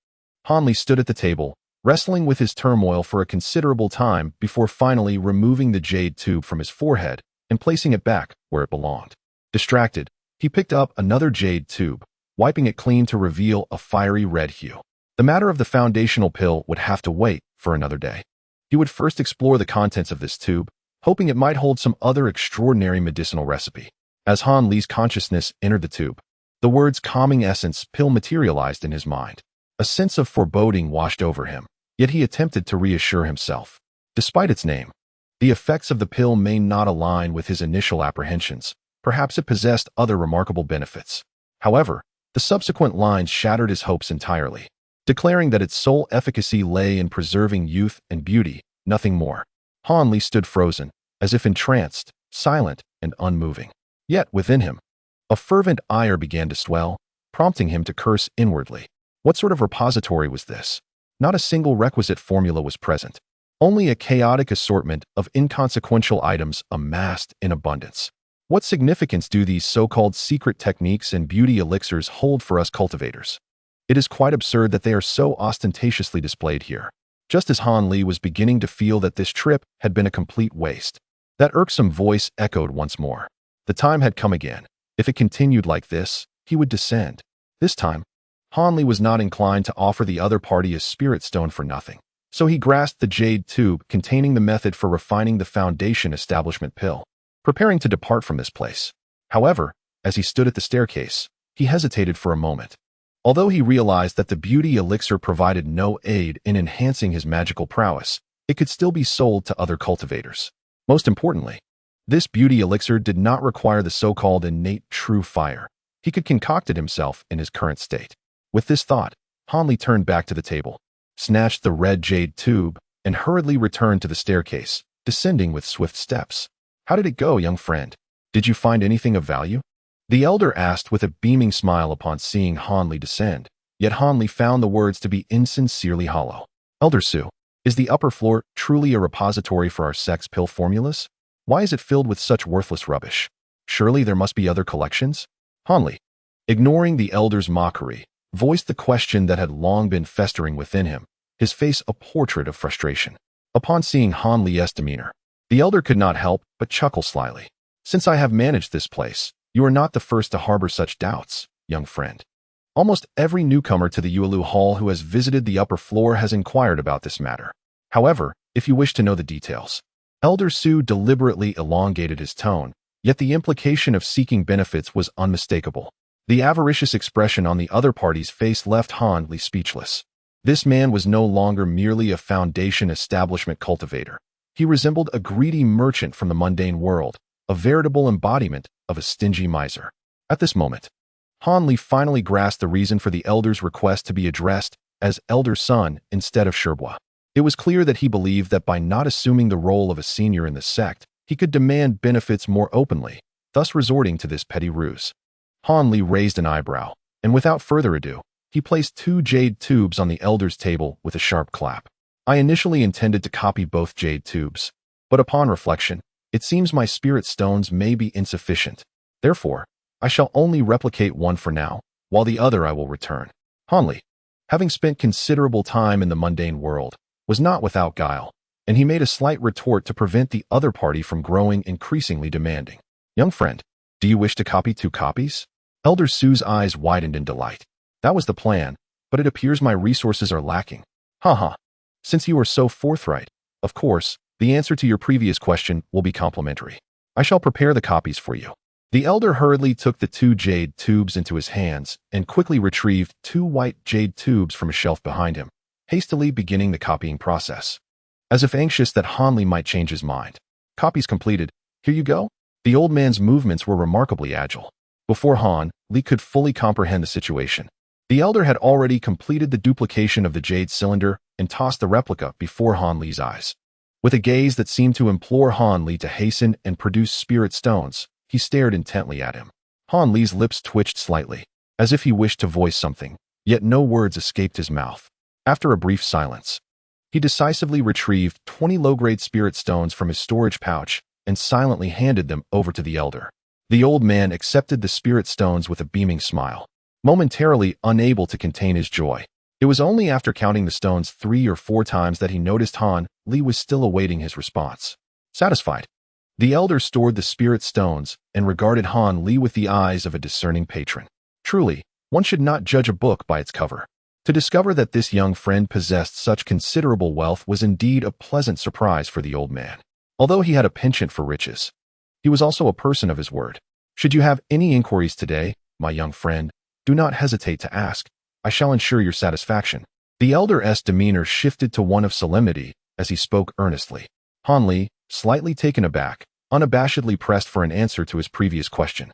Hanli stood at the table, wrestling with his turmoil for a considerable time before finally removing the jade tube from his forehead and placing it back where it belonged. Distracted, he picked up another jade tube, wiping it clean to reveal a fiery red hue. The matter of the foundational pill would have to wait for another day. He would first explore the contents of this tube, hoping it might hold some other extraordinary medicinal recipe. As Hanli's consciousness entered the tube, the words calming essence pill materialized in his mind. A sense of foreboding washed over him, yet he attempted to reassure himself. Despite its name, the effects of the pill may not align with his initial apprehensions. Perhaps it possessed other remarkable benefits. However, the subsequent lines shattered his hopes entirely, declaring that its sole efficacy lay in preserving youth and beauty, nothing more. Hanli stood frozen, as if entranced, silent and unmoving. Yet within him, a fervent ire began to swell, prompting him to curse inwardly. What sort of repository was this? Not a single requisite formula was present, only a chaotic assortment of inconsequential items amassed in abundance. What significance do these so-called secret techniques and beauty elixirs hold for us cultivators? It is quite absurd that they are so ostentatiously displayed here. Just as Hanli was beginning to feel that this trip had been a complete waste, that irksome voice echoed once more. The time had come again. If it continued like this, he would descend. This time, Hanli was not inclined to offer the other party a spirit stone for nothing, so he grasped the jade tube containing the method for refining the foundation establishment pill, preparing to depart from this place. However, as he stood at the staircase, he hesitated for a moment. Although he realized that the beauty elixir provided no aid in enhancing his magical prowess, it could still be sold to other cultivators. Most importantly, this beauty elixir did not require the so-called innate true fire. He could concoct it himself in his current state. With this thought, Hanli turned back to the table, snatched the red jade tube, and hurriedly returned to the staircase, descending with swift steps. "How did it go, young friend? Did you find anything of value?" The elder asked with a beaming smile upon seeing Hanli descend, yet Hanli found the words to be insincerely hollow. "Elder Su, is the upper floor truly a repository for our sex pill formulas? Why is it filled with such worthless rubbish? Surely there must be other collections?" Hanli, ignoring the elder's mockery, voiced the question that had long been festering within him, his face a portrait of frustration. Upon seeing Hanli's demeanor, the elder could not help but chuckle slyly. "Since I have managed this place, you are not the first to harbor such doubts, young friend. Almost every newcomer to the Yuelu Hall who has visited the upper floor has inquired about this matter. However, if you wish to know the details." Elder Su deliberately elongated his tone, yet the implication of seeking benefits was unmistakable. The avaricious expression on the other party's face left Han Li speechless. This man was no longer merely a foundation establishment cultivator. He resembled a greedy merchant from the mundane world, a veritable embodiment of a stingy miser. At this moment, Han Li finally grasped the reason for the elder's request to be addressed as elder son instead of Sherbois. It was clear that he believed that by not assuming the role of a senior in the sect, he could demand benefits more openly, thus resorting to this petty ruse. Han Li raised an eyebrow, and without further ado, he placed 2 jade tubes on the elder's table with a sharp clap. I initially intended to copy both jade tubes, but upon reflection, it seems my spirit stones may be insufficient. Therefore, I shall only replicate one for now, while the other I will return. Han Li, having spent considerable time in the mundane world, was not without guile, and he made a slight retort to prevent the other party from growing increasingly demanding. Young friend, do you wish to copy 2 copies? Elder Su's eyes widened in delight. That was the plan, but it appears my resources are lacking. Ha. Since you are so forthright, of course, the answer to your previous question will be complimentary. I shall prepare the copies for you. The elder hurriedly took the 2 jade tubes into his hands and quickly retrieved 2 white jade tubes from a shelf behind him, hastily beginning the copying process. As if anxious that Han Li might change his mind. Copies completed. Here you go. The old man's movements were remarkably agile. Before Han Li could fully comprehend the situation, the elder had already completed the duplication of the jade cylinder and tossed the replica before Han Li's eyes. With a gaze that seemed to implore Han Li to hasten and produce spirit stones, he stared intently at him. Han Li's lips twitched slightly, as if he wished to voice something, yet no words escaped his mouth. After a brief silence, he decisively retrieved 20 low-grade spirit stones from his storage pouch and silently handed them over to the elder. The old man accepted the spirit stones with a beaming smile, momentarily unable to contain his joy. It was only after counting the stones 3 or 4 times that he noticed Han Li was still awaiting his response. Satisfied, the elder stored the spirit stones and regarded Han Li with the eyes of a discerning patron. Truly, one should not judge a book by its cover. To discover that this young friend possessed such considerable wealth was indeed a pleasant surprise for the old man. Although he had a penchant for riches, he was also a person of his word. Should you have any inquiries today, my young friend, do not hesitate to ask. I shall ensure your satisfaction. The elder's demeanor shifted to one of solemnity as he spoke earnestly. Han Li, slightly taken aback, unabashedly pressed for an answer to his previous question.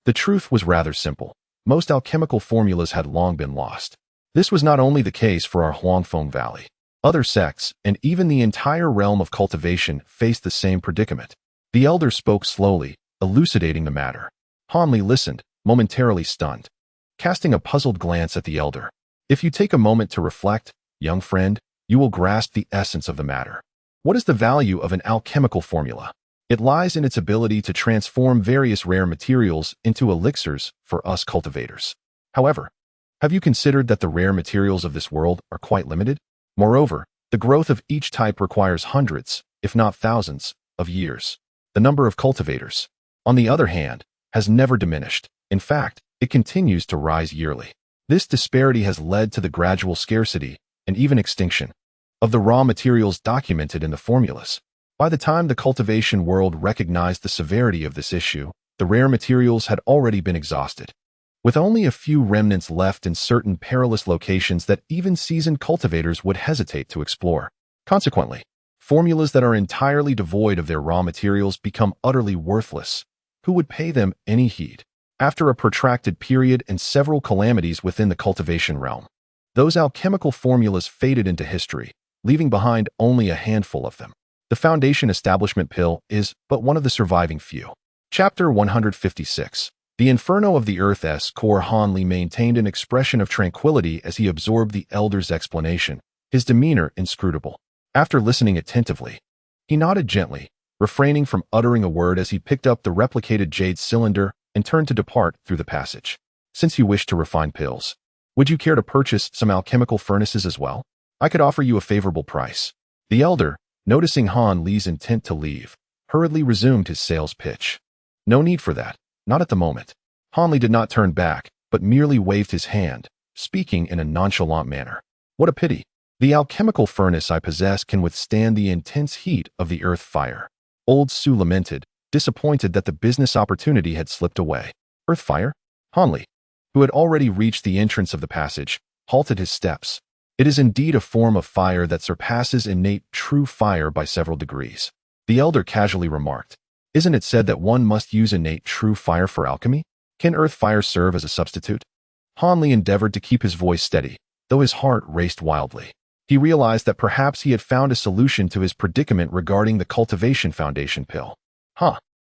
The truth was rather simple. Most alchemical formulas had long been lost. This was not only the case for our Huangfeng Valley. Other sects, and even the entire realm of cultivation, faced the same predicament. The elder spoke slowly, elucidating the matter. Han Li listened, momentarily stunned, casting a puzzled glance at the elder. If you take a moment to reflect, young friend, you will grasp the essence of the matter. What is the value of an alchemical formula? It lies in its ability to transform various rare materials into elixirs for us cultivators. However, have you considered that the rare materials of this world are quite limited? Moreover, the growth of each type requires hundreds, if not thousands, of years. The number of cultivators, on the other hand, has never diminished. In fact, it continues to rise yearly. This disparity has led to the gradual scarcity, and even extinction, of the raw materials documented in the formulas. By the time the cultivation world recognized the severity of this issue, the rare materials had already been exhausted, with only a few remnants left in certain perilous locations that even seasoned cultivators would hesitate to explore. Consequently, formulas that are entirely devoid of their raw materials become utterly worthless. Who would pay them any heed? After a protracted period and several calamities within the cultivation realm, those alchemical formulas faded into history, leaving behind only a handful of them. The Foundation Establishment Pill is but one of the surviving few. Chapter 156. The Inferno of the Earth's core. Han Li maintained an expression of tranquility as he absorbed the elder's explanation, his demeanor inscrutable. After listening attentively, he nodded gently, refraining from uttering a word as he picked up the replicated jade cylinder and turned to depart through the passage. Since you wish to refine pills, would you care to purchase some alchemical furnaces as well? I could offer you a favorable price. The elder, noticing Han Li's intent to leave, hurriedly resumed his sales pitch. No need for that. Not at the moment. Han Li did not turn back, but merely waved his hand, speaking in a nonchalant manner. What a pity. The alchemical furnace I possess can withstand the intense heat of the earth fire. Old Su lamented, disappointed that the business opportunity had slipped away. Earth fire? Han Li, who had already reached the entrance of the passage, halted his steps. It is indeed a form of fire that surpasses innate true fire by several degrees. The elder casually remarked, "Isn't it said that one must use innate true fire for alchemy? Can earth fire serve as a substitute?" Han Li endeavored to keep his voice steady, though his heart raced wildly. He realized that perhaps he had found a solution to his predicament regarding the cultivation foundation pill.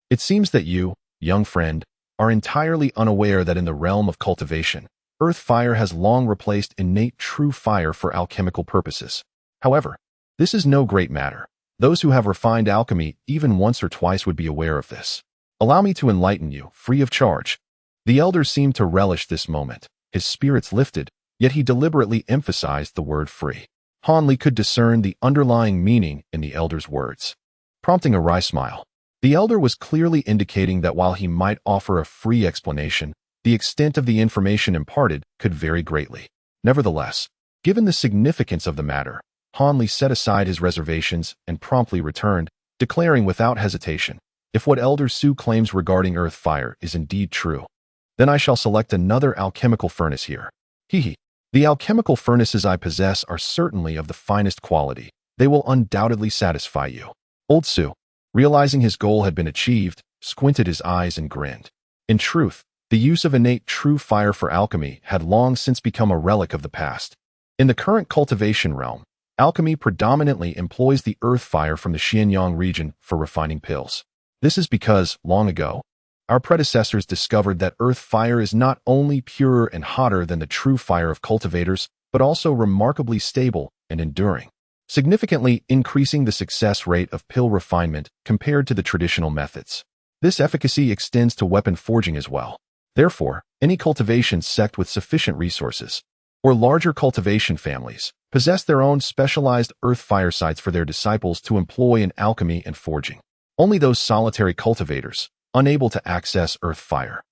It seems that you, young friend, are entirely unaware that in the realm of cultivation, earth fire has long replaced innate true fire for alchemical purposes. However, this is no great matter. Those who have refined alchemy even once or twice would be aware of this. Allow me to enlighten you, free of charge. The elder seemed to relish this moment. His spirits lifted, yet he deliberately emphasized the word free. Han Li could discern the underlying meaning in the elder's words, prompting a wry smile. The elder was clearly indicating that while he might offer a free explanation, the extent of the information imparted could vary greatly. Nevertheless, given the significance of the matter, Han Li set aside his reservations and promptly returned, declaring without hesitation, "If what Elder Su claims regarding earth fire is indeed true, then I shall select another alchemical furnace here. The alchemical furnaces I possess are certainly of the finest quality. They will undoubtedly satisfy you." Old Su, realizing his goal had been achieved, squinted his eyes and grinned. In truth, the use of innate true fire for alchemy had long since become a relic of the past. In the current cultivation realm, alchemy predominantly employs the earth fire from the Xianyang region for refining pills. This is because, long ago, our predecessors discovered that earth fire is not only purer and hotter than the true fire of cultivators, but also remarkably stable and enduring, significantly increasing the success rate of pill refinement compared to the traditional methods. This efficacy extends to weapon forging as well. Therefore, any cultivation sect with sufficient resources, or larger cultivation families, possess their own specialized earth fire sites for their disciples to employ in alchemy and forging. Only those solitary cultivators, unable to access earth fire,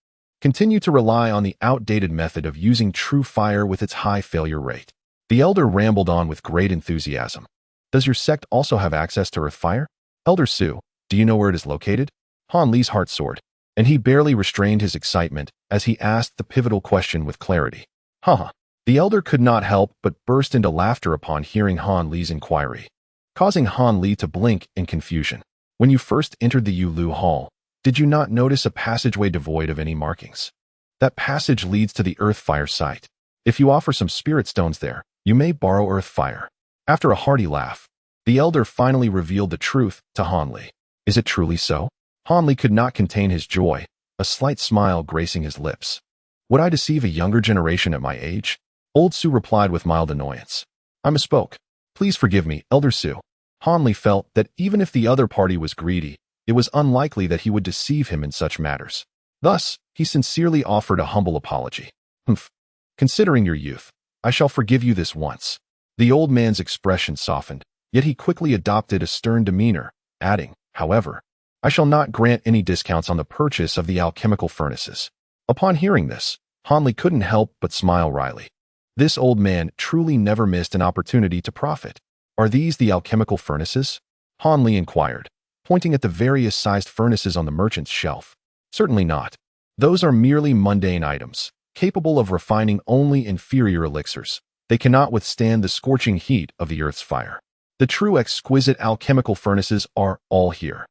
continue to rely on the outdated method of using true fire with its high failure rate. The elder rambled on with great enthusiasm. "Does your sect also have access to earth fire? Elder Su, do you know where it is located?" Han Li's heart soared, and he barely restrained his excitement as he asked the pivotal question with clarity. The elder could not help but burst into laughter upon hearing Han Li's inquiry, causing Han Li to blink in confusion. "When you first entered the Yulu Hall, did you not notice a passageway devoid of any markings? That passage leads to the earth fire site. If you offer some spirit stones there, you may borrow earth fire." After a hearty laugh, the elder finally revealed the truth to Han Li. "Is it truly so?" Han Li could not contain his joy, a slight smile gracing his lips. "Would I deceive a younger generation at my age?" Old Su replied with mild annoyance. "I misspoke. Please forgive me, Elder Su." Han Li felt that even if the other party was greedy, it was unlikely that he would deceive him in such matters. Thus, he sincerely offered a humble apology. "Considering your youth, I shall forgive you this once." The old man's expression softened, yet he quickly adopted a stern demeanor, adding, "However, I shall not grant any discounts on the purchase of the alchemical furnaces." Upon hearing this, Han Li couldn't help but smile wryly. This old man truly never missed an opportunity to profit. "Are these the alchemical furnaces?" Han Li inquired, pointing at the various sized furnaces on the merchant's shelf. "Certainly not. Those are merely mundane items, capable of refining only inferior elixirs. They cannot withstand the scorching heat of the earth's fire. The true exquisite alchemical furnaces are all here."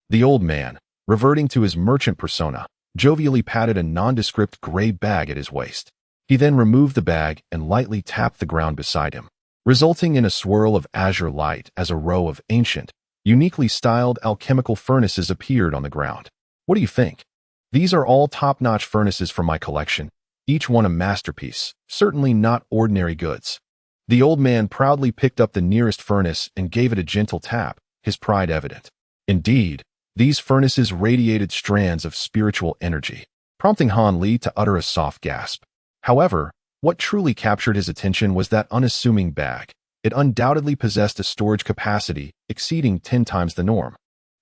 The old man, reverting to his merchant persona, jovially patted a nondescript gray bag at his waist. He then removed the bag and lightly tapped the ground beside him, resulting in a swirl of azure light as a row of ancient, uniquely styled alchemical furnaces appeared on the ground. "What do you think? These are all top-notch furnaces from my collection, each one a masterpiece, certainly not ordinary goods." The old man proudly picked up the nearest furnace and gave it a gentle tap, his pride evident. Indeed, these furnaces radiated strands of spiritual energy, prompting Han Li to utter a soft gasp. However, what truly captured his attention was that unassuming bag. It undoubtedly possessed a storage capacity exceeding 10 times the norm,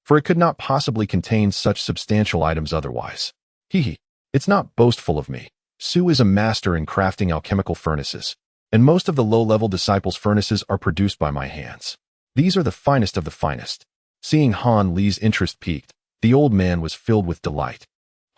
for it could not possibly contain such substantial items otherwise. It's not boastful of me. Su is a master in crafting alchemical furnaces, and most of the low-level disciples' furnaces are produced by my hands. These are the finest of the finest." Seeing Han Li's interest piqued, the old man was filled with delight.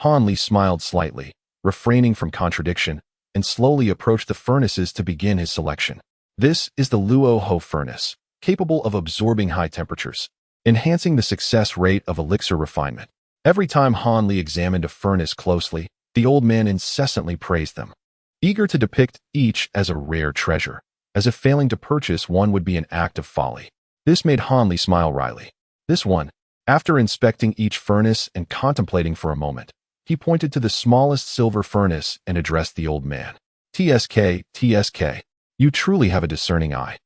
Han Li smiled slightly, refraining from contradiction, and slowly approached the furnaces to begin his selection. This is the Luo Ho furnace, capable of absorbing high temperatures, enhancing the success rate of elixir refinement. Every time Han Li examined a furnace closely, the old man incessantly praised them, eager to depict each as a rare treasure, as if failing to purchase one would be an act of folly. This made Han Li smile wryly. This one, after inspecting each furnace and contemplating for a moment, he pointed to the smallest silver furnace and addressed the old man. "TSK, TSK, you truly have a discerning eye.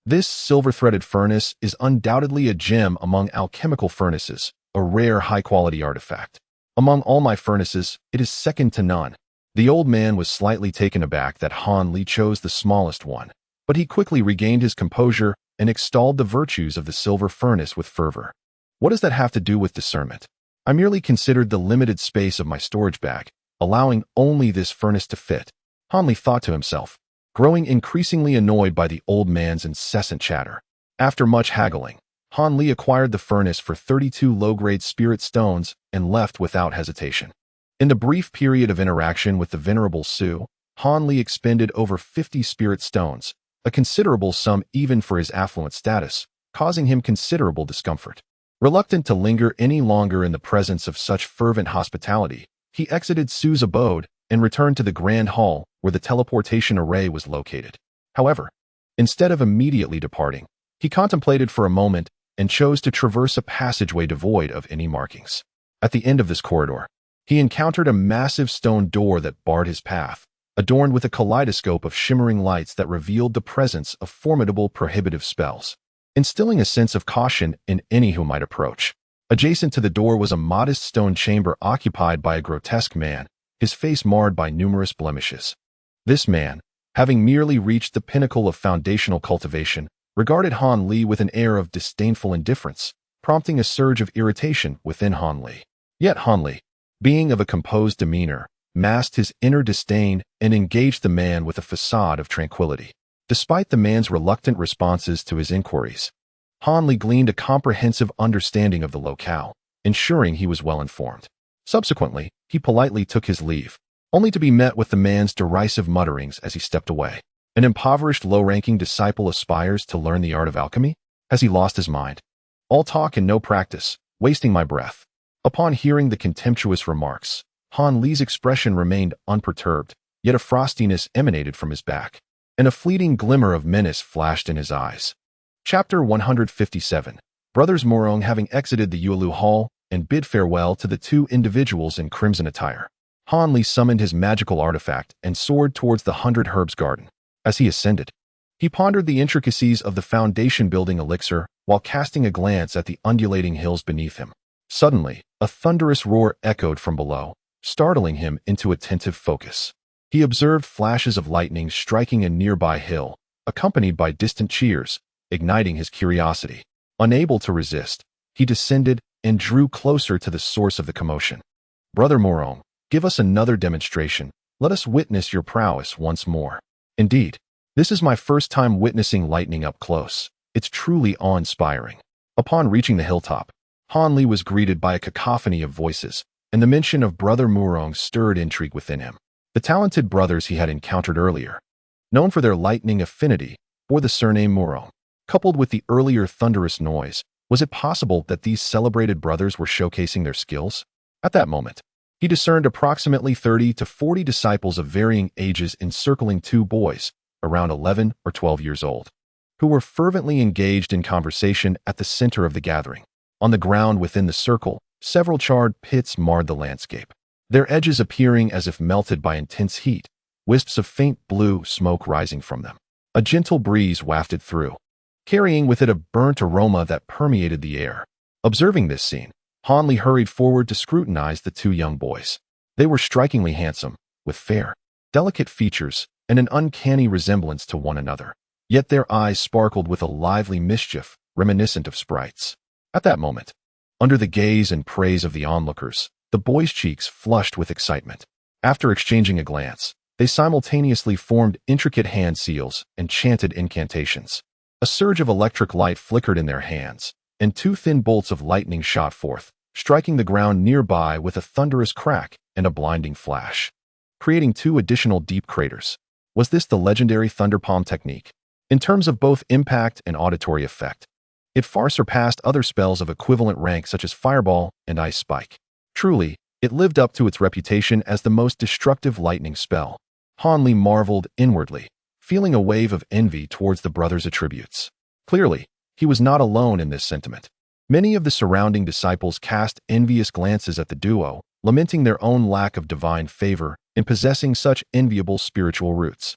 This silver-threaded furnace is undoubtedly a gem among alchemical furnaces, a rare high-quality artifact. Among all my furnaces, it is second to none." The old man was slightly taken aback that Han Li chose the smallest one, but he quickly regained his composure and extolled the virtues of the silver furnace with fervor. "What does that have to do with discernment? I merely considered the limited space of my storage bag, allowing only this furnace to fit." Han Li thought to himself, growing increasingly annoyed by the old man's incessant chatter. After much haggling, Han Li acquired the furnace for 32 low-grade spirit stones and left without hesitation. In the brief period of interaction with the venerable Su, Han Li expended over 50 spirit stones, a considerable sum even for his affluent status, causing him considerable discomfort. Reluctant to linger any longer in the presence of such fervent hospitality, he exited Su's abode and returned to the grand hall where the teleportation array was located. However, instead of immediately departing, he contemplated for a moment and chose to traverse a passageway devoid of any markings. At the end of this corridor, he encountered a massive stone door that barred his path, adorned with a kaleidoscope of shimmering lights that revealed the presence of formidable prohibitive spells, instilling a sense of caution in any who might approach. Adjacent to the door was a modest stone chamber occupied by a grotesque man, his face marred by numerous blemishes. This man, having merely reached the pinnacle of foundational cultivation, regarded Han Li with an air of disdainful indifference, prompting a surge of irritation within Han Li. Yet Han Li, being of a composed demeanor, masked his inner disdain and engaged the man with a facade of tranquility. Despite the man's reluctant responses to his inquiries, Han Li gleaned a comprehensive understanding of the locale, ensuring he was well informed. Subsequently, he politely took his leave, only to be met with the man's derisive mutterings as he stepped away. An impoverished low-ranking disciple aspires to learn the art of alchemy? Has he lost his mind? All talk and no practice, wasting my breath. Upon hearing the contemptuous remarks, Han Li's expression remained unperturbed, yet a frostiness emanated from his back, and a fleeting glimmer of menace flashed in his eyes. Chapter 157. Brothers Morong having exited the Yuelu Hall and bid farewell to the two individuals in crimson attire, Han Li summoned his magical artifact and soared towards the 100 Herbs Garden. As he ascended, he pondered the intricacies of the foundation-building elixir while casting a glance at the undulating hills beneath him. Suddenly, a thunderous roar echoed from below, startling him into attentive focus. He observed flashes of lightning striking a nearby hill, accompanied by distant cheers, igniting his curiosity. Unable to resist, he descended and drew closer to the source of the commotion. "Brother Morong, give us another demonstration. Let us witness your prowess once more." "Indeed, this is my first time witnessing lightning up close. It's truly awe-inspiring." Upon reaching the hilltop, Han Li was greeted by a cacophony of voices, and the mention of Brother Morong stirred intrigue within him. The talented brothers he had encountered earlier, known for their lightning affinity, bore the surname Morong. Coupled with the earlier thunderous noise, was it possible that these celebrated brothers were showcasing their skills? At that moment, he discerned approximately 30 to 40 disciples of varying ages encircling two boys, around 11 or 12 years old, who were fervently engaged in conversation at the center of the gathering. On the ground within the circle, several charred pits marred the landscape, their edges appearing as if melted by intense heat, wisps of faint blue smoke rising from them. A gentle breeze wafted through, carrying with it a burnt aroma that permeated the air. Observing this scene, Han Li hurried forward to scrutinize the two young boys. They were strikingly handsome, with fair, delicate features and an uncanny resemblance to one another. Yet their eyes sparkled with a lively mischief reminiscent of sprites. At that moment, under the gaze and praise of the onlookers, the boys' cheeks flushed with excitement. After exchanging a glance, they simultaneously formed intricate hand seals and chanted incantations. A surge of electric light flickered in their hands, and two thin bolts of lightning shot forth, striking the ground nearby with a thunderous crack and a blinding flash. creating 2 additional deep craters. Was this the legendary Thunder Palm technique? In terms of both impact and auditory effect, it far surpassed other spells of equivalent rank such as Fireball and Ice Spike. Truly, it lived up to its reputation as the most destructive lightning spell. Han Li marveled inwardly, feeling a wave of envy towards the brothers' attributes. Clearly, he was not alone in this sentiment. Many of the surrounding disciples cast envious glances at the duo, lamenting their own lack of divine favor in possessing such enviable spiritual roots.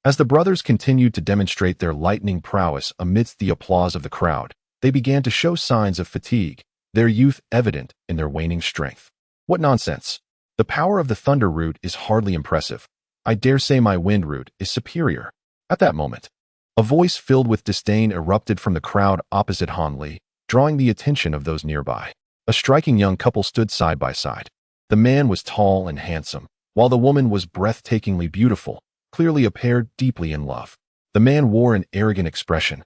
As the brothers continued to demonstrate their lightning prowess amidst the applause of the crowd, they began to show signs of fatigue, their youth evident in their waning strength. What nonsense! The power of the thunder root is hardly impressive. I dare say my wind root is superior. At that moment, a voice filled with disdain erupted from the crowd opposite Han Li, drawing the attention of those nearby. A striking young couple stood side by side. The man was tall and handsome, while the woman was breathtakingly beautiful, clearly a pair deeply in love. The man wore an arrogant expression,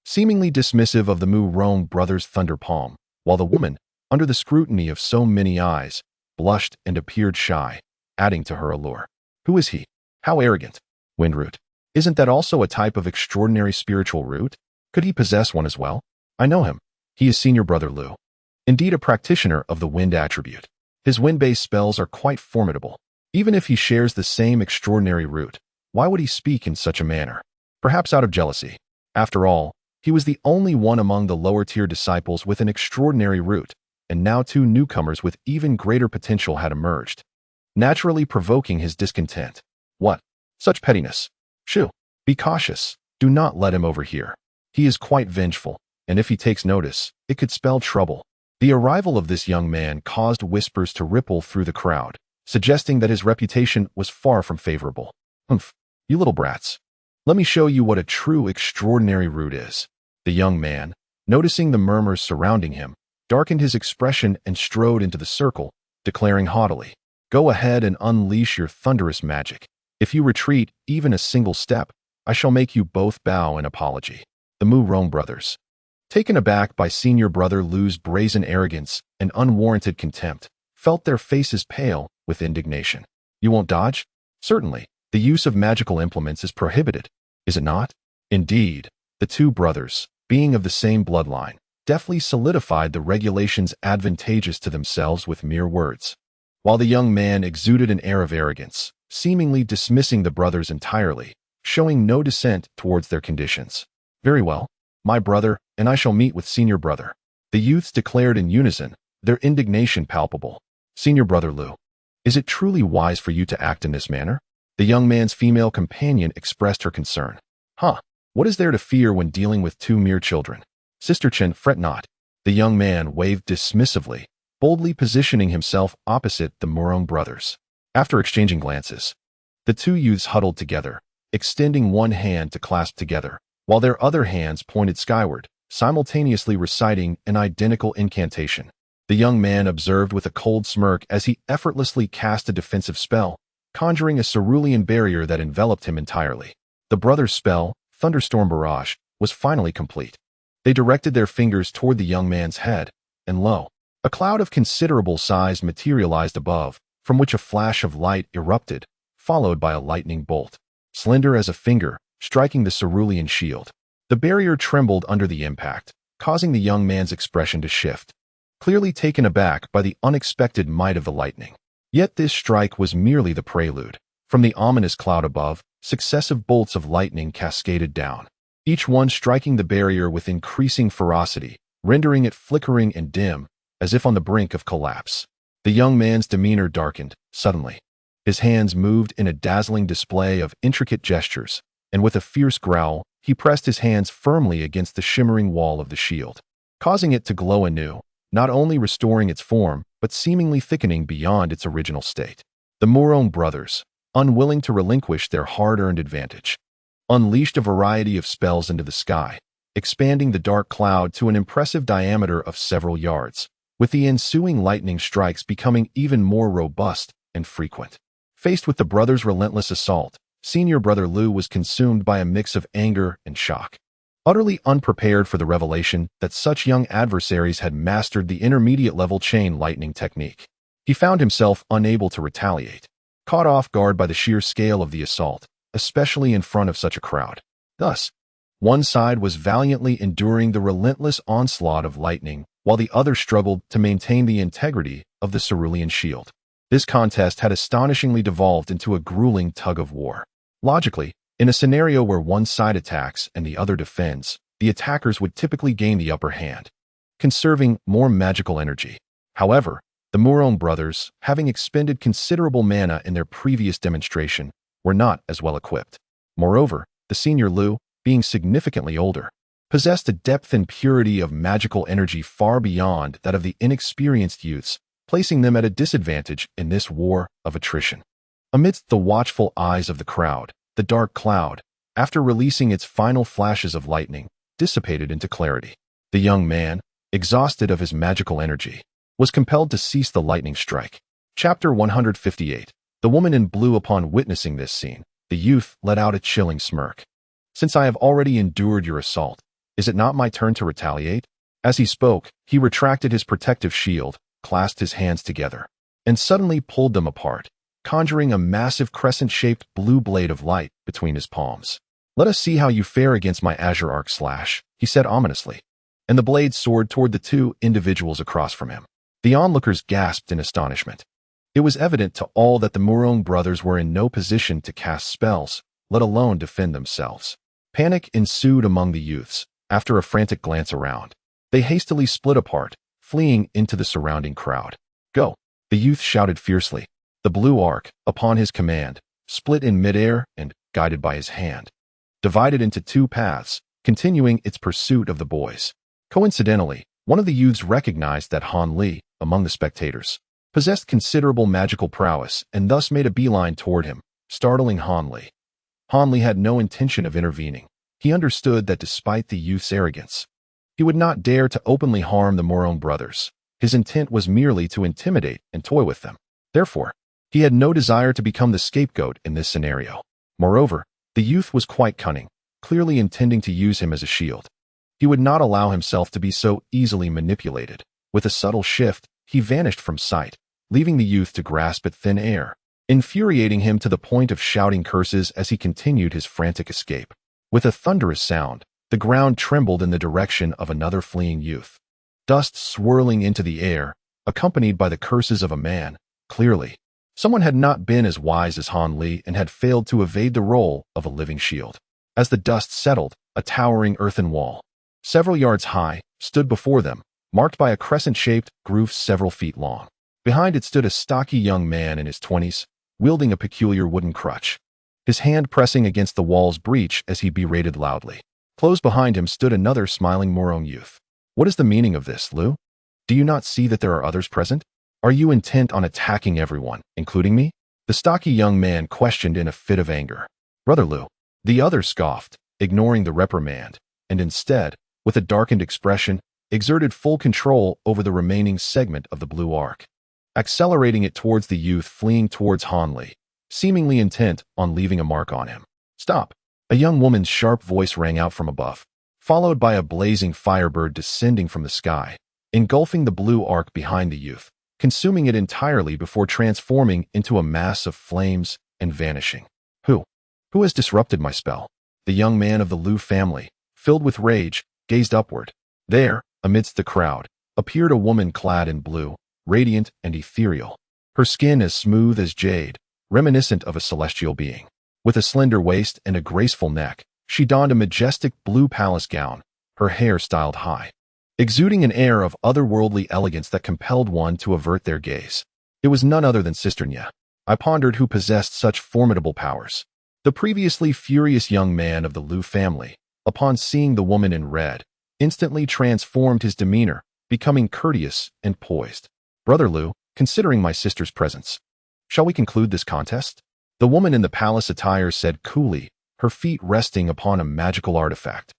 seemingly dismissive of the Mu-Rong brothers' thunder palm, while the woman, under the scrutiny of so many eyes, blushed and appeared shy, adding to her allure. Who is he? How arrogant! Windroot. Isn't that also a type of extraordinary spiritual root? Could he possess one as well? I know him. He is Senior Brother Lu. Indeed a practitioner of the wind attribute. His wind-based spells are quite formidable. Even if he shares the same extraordinary root, why would he speak in such a manner? Perhaps out of jealousy. After all, he was the only one among the lower-tier disciples with an extraordinary root, and now 2 newcomers with even greater potential had emerged, naturally provoking his discontent. What? Such pettiness. Shoo! Be cautious. Do not let him overhear. He is quite vengeful, and if he takes notice, it could spell trouble. The arrival of this young man caused whispers to ripple through the crowd, suggesting that his reputation was far from favorable. Humph, you little brats. Let me show you what a true extraordinary root is. The young man, noticing the murmurs surrounding him, darkened his expression and strode into the circle, declaring haughtily, "Go ahead and unleash your thunderous magic. If you retreat even a single step, I shall make you both bow in apology." The Mu-Rong brothers, taken aback by Senior Brother Lu's brazen arrogance and unwarranted contempt, felt their faces pale with indignation. You won't dodge? Certainly, the use of magical implements is prohibited, is it not? Indeed, the 2 brothers, being of the same bloodline, deftly solidified the regulations advantageous to themselves with mere words. While the young man exuded an air of arrogance, seemingly dismissing the brothers entirely, showing no dissent towards their conditions. Very well, my brother and I shall meet with Senior Brother. The youths declared in unison, their indignation palpable. Senior Brother Lu, is it truly wise for you to act in this manner? The young man's female companion expressed her concern. What is there to fear when dealing with 2 mere children? Sister Chen, fret not. The young man waved dismissively, boldly positioning himself opposite the Mu-Rong brothers. After exchanging glances, the 2 youths huddled together, extending one hand to clasp together, while their other hands pointed skyward, simultaneously reciting an identical incantation. The young man observed with a cold smirk as he effortlessly cast a defensive spell, conjuring a cerulean barrier that enveloped him entirely. The brothers' spell, Thunderstorm Barrage, was finally complete. They directed their fingers toward the young man's head, and lo, a cloud of considerable size materialized above, from which a flash of light erupted, followed by a lightning bolt, slender as a finger, striking the cerulean shield. The barrier trembled under the impact, causing the young man's expression to shift, clearly taken aback by the unexpected might of the lightning. Yet this strike was merely the prelude. From the ominous cloud above, successive bolts of lightning cascaded down, each one striking the barrier with increasing ferocity, rendering it flickering and dim, as if on the brink of collapse. The young man's demeanor darkened, suddenly. His hands moved in a dazzling display of intricate gestures, and with a fierce growl, he pressed his hands firmly against the shimmering wall of the shield, causing it to glow anew, not only restoring its form, but seemingly thickening beyond its original state. The Mu-Rong brothers, unwilling to relinquish their hard-earned advantage, unleashed a variety of spells into the sky, expanding the dark cloud to an impressive diameter of several yards, with the ensuing lightning strikes becoming even more robust and frequent. Faced with the brothers' relentless assault, Senior Brother Lu was consumed by a mix of anger and shock. Utterly unprepared for the revelation that such young adversaries had mastered the intermediate-level chain lightning technique, he found himself unable to retaliate. caught off guard by the sheer scale of the assault, especially in front of such a crowd. Thus, one side was valiantly enduring the relentless onslaught of lightning, while the other struggled to maintain the integrity of the cerulean shield. This contest had astonishingly devolved into a grueling tug-of-war. Logically, in a scenario where one side attacks and the other defends, the attackers would typically gain the upper hand, conserving more magical energy. However, the Morone brothers, having expended considerable mana in their previous demonstration, were not as well equipped. Moreover, the senior Lu, being significantly older, possessed a depth and purity of magical energy far beyond that of the inexperienced youths, placing them at a disadvantage in this war of attrition. Amidst the watchful eyes of the crowd, the dark cloud, after releasing its final flashes of lightning, dissipated into clarity. The young man, exhausted of his magical energy, was compelled to cease the lightning strike. Chapter 158. The woman in blue. Upon witnessing this scene, the youth let out a chilling smirk. Since I have already endured your assault, is it not my turn to retaliate? As he spoke, he retracted his protective shield, clasped his hands together, and suddenly pulled them apart, conjuring a massive crescent-shaped blue blade of light between his palms. Let us see how you fare against my azure arc slash, he said ominously, and the blade soared toward the two individuals across from him. The onlookers gasped in astonishment. It was evident to all that the Morone brothers were in no position to cast spells, let alone defend themselves. Panic ensued among the youths. After a frantic glance around, they hastily split apart, fleeing into the surrounding crowd. Go! The youth shouted fiercely. The blue arc, upon his command, split in midair and, guided by his hand, divided into two paths, continuing its pursuit of the boys. Coincidentally, one of the youths recognized that Han Li, among the spectators, possessed considerable magical prowess and thus made a beeline toward him, startling Han Li. Han Li had no intention of intervening. He understood that despite the youth's arrogance, he would not dare to openly harm the Morone brothers. His intent was merely to intimidate and toy with them. Therefore, he had no desire to become the scapegoat in this scenario. Moreover, the youth was quite cunning, clearly intending to use him as a shield. He would not allow himself to be so easily manipulated. With a subtle shift, he vanished from sight, leaving the youth to grasp at thin air, infuriating him to the point of shouting curses as he continued his frantic escape. With a thunderous sound, the ground trembled in the direction of another fleeing youth. Dust swirling into the air, accompanied by the curses of a man. Clearly, someone had not been as wise as Han Li and had failed to evade the role of a living shield. As the dust settled, a towering earthen wall, several yards high, stood before them, marked by a crescent-shaped groove several feet long. Behind it stood a stocky young man in his 20s, wielding a peculiar wooden crutch, his hand pressing against the wall's breach as he berated loudly. Close behind him stood another smiling Morone youth. What is the meaning of this, Lu? Do you not see that there are others present? Are you intent on attacking everyone, including me? The stocky young man questioned in a fit of anger. Brother Lu. The other scoffed, ignoring the reprimand, and instead, with a darkened expression, exerted full control over the remaining segment of the blue arc, accelerating it towards the youth fleeing towards Han Li, seemingly intent on leaving a mark on him. Stop! A young woman's sharp voice rang out from above, followed by a blazing firebird descending from the sky, engulfing the blue arc behind the youth, consuming it entirely before transforming into a mass of flames and vanishing. Who has disrupted my spell? The young man of the Lu family, filled with rage, gazed upward. There, amidst the crowd, appeared a woman clad in blue, radiant and ethereal, her skin as smooth as jade, reminiscent of a celestial being. With a slender waist and a graceful neck, she donned a majestic blue palace gown, her hair styled high, exuding an air of otherworldly elegance that compelled one to avert their gaze. It was none other than Sister Nya. I pondered who possessed such formidable powers. The previously furious young man of the Lu family, upon seeing the woman in red, instantly transformed his demeanor, becoming courteous and poised. Brother Lu, considering my sister's presence, shall we conclude this contest? The woman in the palace attire said coolly, her feet resting upon a magical artifact.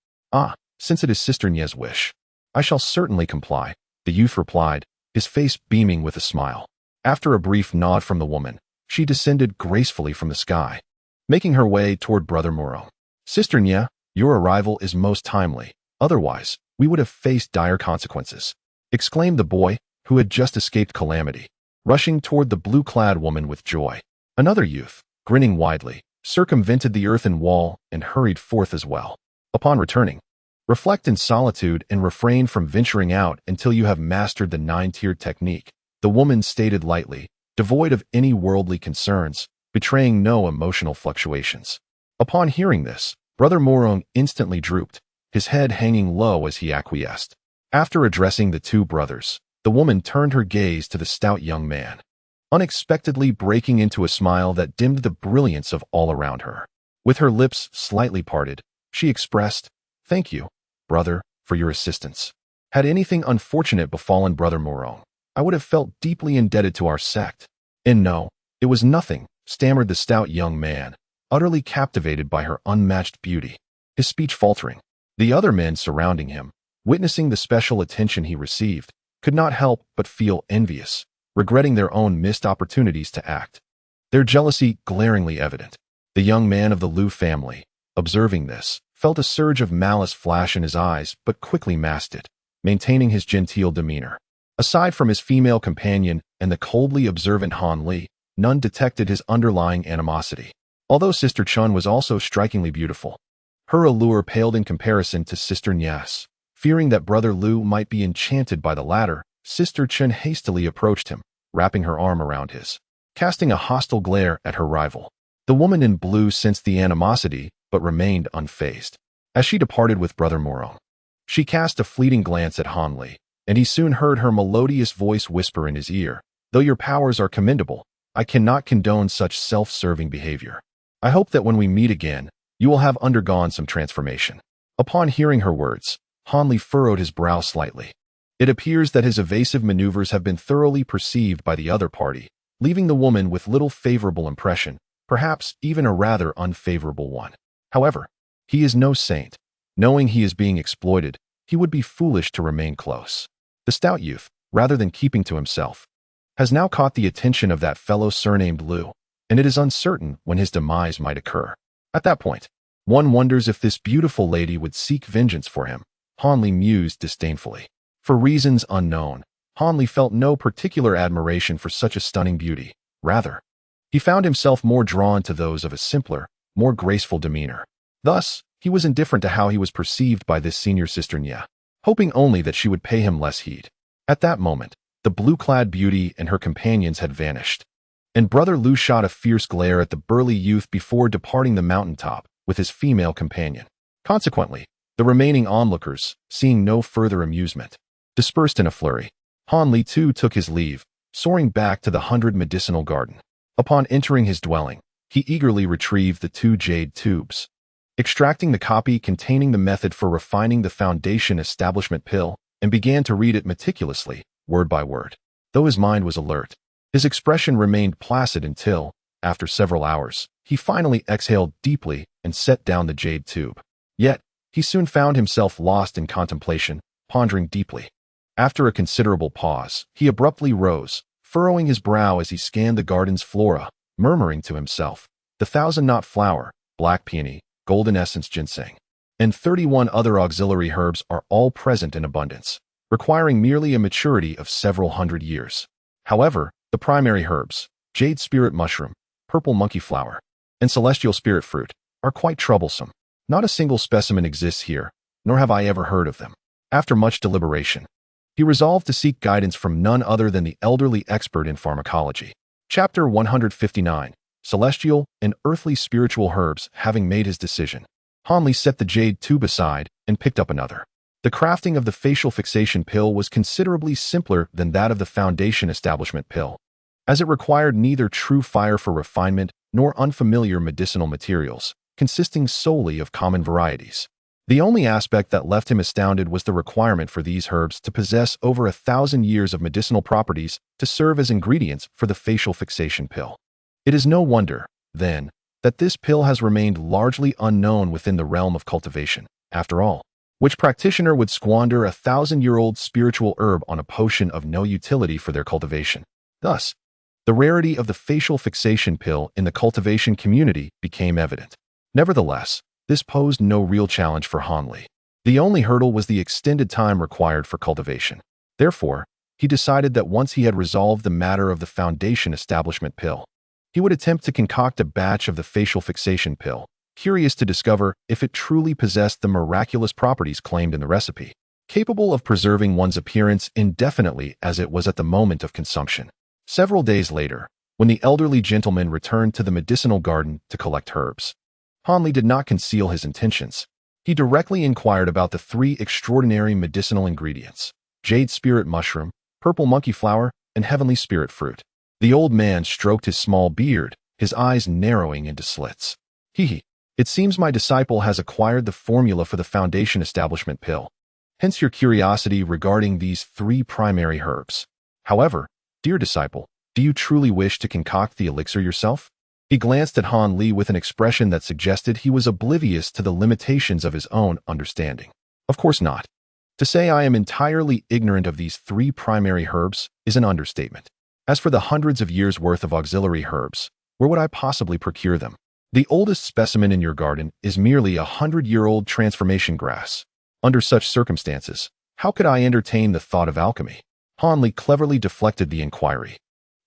Since it is Sister Nya's wish, I shall certainly comply, the youth replied, his face beaming with a smile. After a brief nod from the woman, she descended gracefully from the sky, making her way toward Brother Morone. Sister Nya, your arrival is most timely, otherwise, we would have faced dire consequences, exclaimed the boy, who had just escaped calamity, rushing toward the blue-clad woman with joy. Another youth, grinning widely, circumvented the earthen wall and hurried forth as well. Upon returning, reflect in solitude and refrain from venturing out until you have mastered the 9-tiered technique, the woman stated lightly, devoid of any worldly concerns, betraying no emotional fluctuations. Upon hearing this, Brother Morong instantly drooped, his head hanging low as he acquiesced. After addressing the two brothers, the woman turned her gaze to the stout young man, unexpectedly breaking into a smile that dimmed the brilliance of all around her. With her lips slightly parted, she expressed, "Thank you, brother, for your assistance. Had anything unfortunate befallen Brother Morong, I would have felt deeply indebted to our sect." "And no, it was nothing," stammered the stout young man, utterly captivated by her unmatched beauty, his speech faltering. The other men surrounding him, witnessing the special attention he received, could not help but feel envious, regretting their own missed opportunities to act, their jealousy glaringly evident. The young man of the Liu family, observing this, felt a surge of malice flash in his eyes but quickly masked it, maintaining his genteel demeanor. Aside from his female companion and the coldly observant Han Li, none detected his underlying animosity. Although Sister Chun was also strikingly beautiful, her allure paled in comparison to Sister Nya's. Fearing that Brother Liu might be enchanted by the latter, Sister Chun hastily approached him, wrapping her arm around his, casting a hostile glare at her rival. The woman in blue sensed the animosity, but remained unfazed. As she departed with Brother Morong, she cast a fleeting glance at Han Li, and he soon heard her melodious voice whisper in his ear, "Though your powers are commendable, I cannot condone such self-serving behavior. I hope that when we meet again, you will have undergone some transformation." Upon hearing her words, Han Li furrowed his brow slightly. It appears that his evasive maneuvers have been thoroughly perceived by the other party, leaving the woman with little favorable impression, perhaps even a rather unfavorable one. However, he is no saint. Knowing he is being exploited, he would be foolish to remain close. The stout youth, rather than keeping to himself, has now caught the attention of that fellow surnamed Liu, and it is uncertain when his demise might occur. At that point, one wonders if this beautiful lady would seek vengeance for him. Han Li mused disdainfully. For reasons unknown, Han Li felt no particular admiration for such a stunning beauty. Rather, he found himself more drawn to those of a simpler, more graceful demeanor. Thus, he was indifferent to how he was perceived by this senior Sister Nya, hoping only that she would pay him less heed. At that moment, the blue-clad beauty and her companions had vanished, and Brother Liu shot a fierce glare at the burly youth before departing the mountaintop with his female companion. Consequently, the remaining onlookers, seeing no further amusement, dispersed in a flurry. Han Li too took his leave, soaring back to the 100 medicinal garden. Upon entering his dwelling, he eagerly retrieved the 2 jade tubes. Extracting the copy containing the method for refining the foundation establishment pill, and began to read it meticulously, word by word. Though his mind was alert, his expression remained placid until, after several hours, he finally exhaled deeply and set down the jade tube. Yet, he soon found himself lost in contemplation, pondering deeply. After a considerable pause, he abruptly rose, furrowing his brow as he scanned the garden's flora, murmuring to himself, "The 1,000-knot flower, black peony, golden essence ginseng, and 31 other auxiliary herbs are all present in abundance, requiring merely a maturity of several hundred years. However, the primary herbs, jade spirit mushroom, purple monkey flower, and celestial spirit fruit, are quite troublesome. Not a single specimen exists here, nor have I ever heard of them." After much deliberation, he resolved to seek guidance from none other than the elderly expert in pharmacology. Chapter 159, Celestial and Earthly Spiritual Herbs. Having made his decision, Han Li set the jade tube aside and picked up another. The crafting of the facial fixation pill was considerably simpler than that of the foundation establishment pill, as it required neither true fire for refinement nor unfamiliar medicinal materials, consisting solely of common varieties. The only aspect that left him astounded was the requirement for these herbs to possess over 1,000 years of medicinal properties to serve as ingredients for the facial fixation pill. It is no wonder, then, that this pill has remained largely unknown within the realm of cultivation. After all, which practitioner would squander a 1,000-year-old spiritual herb on a potion of no utility for their cultivation? Thus, the rarity of the facial fixation pill in the cultivation community became evident. Nevertheless, this posed no real challenge for Han Li. The only hurdle was the extended time required for cultivation. Therefore, he decided that once he had resolved the matter of the foundation establishment pill, He would attempt to concoct a batch of the facial fixation pill, curious to discover if it truly possessed the miraculous properties claimed in the recipe, capable of preserving one's appearance indefinitely as it was at the moment of consumption. Several days later, when the elderly gentleman returned to the medicinal garden to collect herbs, Hanli did not conceal his intentions. He directly inquired about the 3 extraordinary medicinal ingredients: jade spirit mushroom, purple monkey flower, and heavenly spirit fruit. The old man stroked his small beard, his eyes narrowing into slits. It seems my disciple has acquired the formula for the foundation establishment pill. Hence your curiosity regarding these 3 primary herbs. However, dear disciple, do you truly wish to concoct the elixir yourself? He glanced at Han Li with an expression that suggested he was oblivious to the limitations of his own understanding. Of course not. To say I am entirely ignorant of these 3 primary herbs is an understatement. As for the hundreds of years' worth of auxiliary herbs, where would I possibly procure them? The oldest specimen in your garden is merely 100-year-old transformation grass. Under such circumstances, how could I entertain the thought of alchemy? Han Li cleverly deflected the inquiry,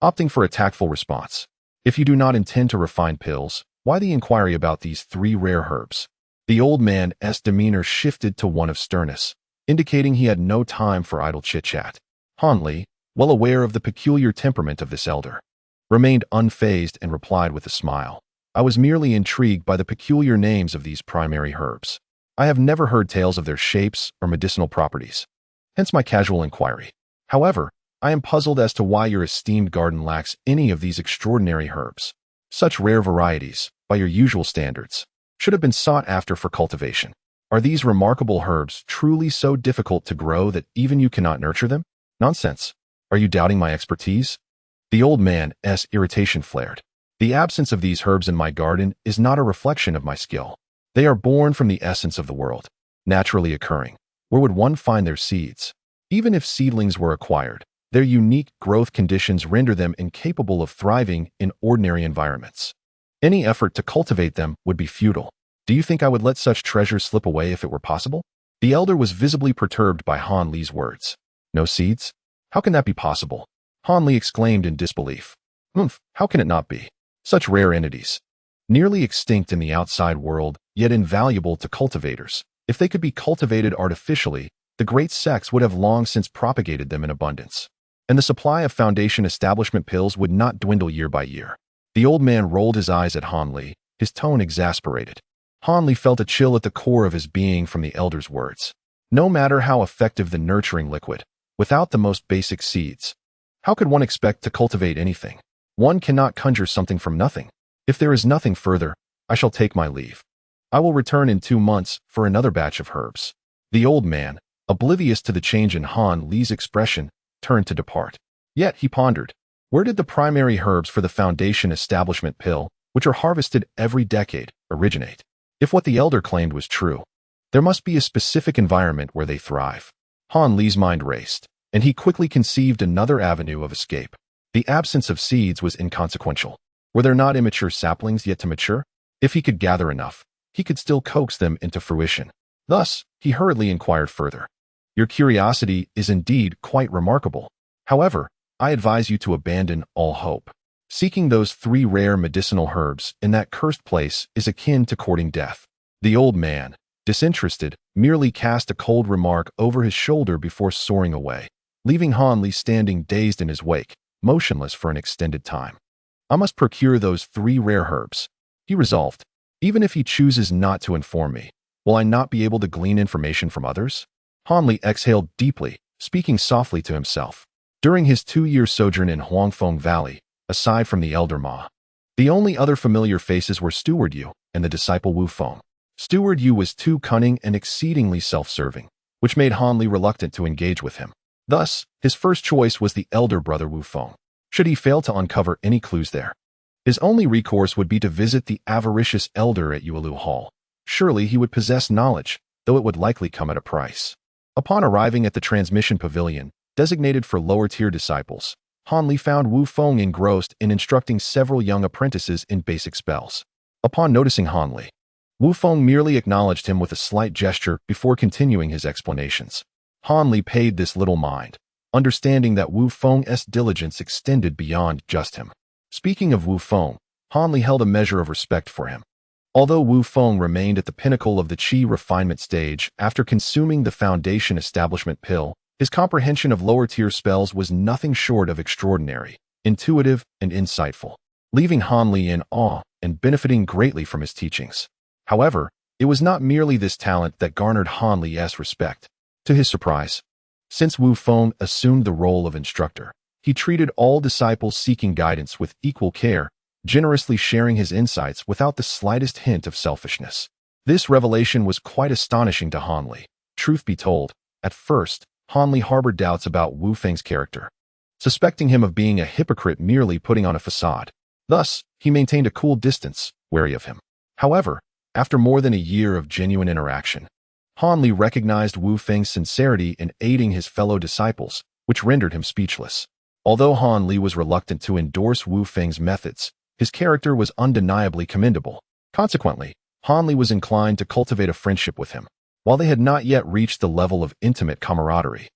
opting for a tactful response. If you do not intend to refine pills, why the inquiry about these 3 rare herbs? The old man's demeanor shifted to one of sternness, indicating he had no time for idle chit-chat. Han Li, well aware of the peculiar temperament of this elder, remained unfazed and replied with a smile. I was merely intrigued by the peculiar names of these primary herbs. I have never heard tales of their shapes or medicinal properties. Hence my casual inquiry. However, I am puzzled as to why your esteemed garden lacks any of these extraordinary herbs. Such rare varieties, by your usual standards, should have been sought after for cultivation. Are these remarkable herbs truly so difficult to grow that even you cannot nurture them? Nonsense. Are you doubting my expertise? The old man's irritation flared. The absence of these herbs in my garden is not a reflection of my skill. They are born from the essence of the world, naturally occurring. Where would one find their seeds? Even if seedlings were acquired, their unique growth conditions render them incapable of thriving in ordinary environments. Any effort to cultivate them would be futile. Do you think I would let such treasures slip away if it were possible? The elder was visibly perturbed by Han Li's words. No seeds? How can that be possible? Han Li exclaimed in disbelief. How can it not be? Such rare entities, nearly extinct in the outside world, yet invaluable to cultivators. If they could be cultivated artificially, the great sects would have long since propagated them in abundance, and the supply of foundation establishment pills would not dwindle year by year. The old man rolled his eyes at Han Li, his tone exasperated. Han Li felt a chill at the core of his being from the elder's words. No matter how effective the nurturing liquid, without the most basic seeds, how could one expect to cultivate anything? One cannot conjure something from nothing. If there is nothing further, I shall take my leave. I will return in 2 months for another batch of herbs. The old man, oblivious to the change in Han Li's expression, turned to depart. Yet he pondered, where did the primary herbs for the foundation establishment pill, which are harvested every decade, originate? If what the elder claimed was true, there must be a specific environment where they thrive. Han Li's mind raced, and he quickly conceived another avenue of escape. The absence of seeds was inconsequential. Were there not immature saplings yet to mature? If he could gather enough, he could still coax them into fruition. Thus, he hurriedly inquired further. Your curiosity is indeed quite remarkable. However, I advise you to abandon all hope. Seeking those 3 rare medicinal herbs in that cursed place is akin to courting death. The old man, disinterested, merely cast a cold remark over his shoulder before soaring away, leaving Han Li standing dazed in his wake, motionless for an extended time. I must procure those 3 rare herbs, he resolved. Even if he chooses not to inform me, will I not be able to glean information from others? Han Li exhaled deeply, speaking softly to himself. During his 2-year sojourn in Huangfeng Valley, aside from the elder Ma, the only other familiar faces were Steward Yu and the disciple Wu Feng. Steward Yu was too cunning and exceedingly self-serving, which made Han Li reluctant to engage with him. Thus, his first choice was the elder brother Wu Feng. Should he fail to uncover any clues there, his only recourse would be to visit the avaricious elder at Yuelu Hall. Surely he would possess knowledge, though it would likely come at a price. Upon arriving at the transmission pavilion, designated for lower-tier disciples, Han Li found Wu Feng engrossed in instructing several young apprentices in basic spells. Upon noticing Han Li, Wu Feng merely acknowledged him with a slight gesture before continuing his explanations. Han Li paid this little mind, understanding that Wu Feng's diligence extended beyond just him. Speaking of Wu Feng, Han Li held a measure of respect for him. Although Wu Feng remained at the pinnacle of the Qi refinement stage after consuming the Foundation Establishment pill, his comprehension of lower-tier spells was nothing short of extraordinary, intuitive, and insightful, leaving Han Li in awe and benefiting greatly from his teachings. However, it was not merely this talent that garnered Han Li's respect. To his surprise, since Wu Feng assumed the role of instructor, he treated all disciples seeking guidance with equal care, generously sharing his insights without the slightest hint of selfishness. This revelation was quite astonishing to Han Li. Truth be told, at first, Han Li harbored doubts about Wu Feng's character, suspecting him of being a hypocrite merely putting on a facade. Thus, he maintained a cool distance, wary of him. However, after more than a year of genuine interaction, Han Li recognized Wu Feng's sincerity in aiding his fellow disciples, which rendered him speechless. Although Han Li was reluctant to endorse Wu Feng's methods, his character was undeniably commendable. Consequently, Han Li was inclined to cultivate a friendship with him. While they had not yet reached the level of intimate camaraderie,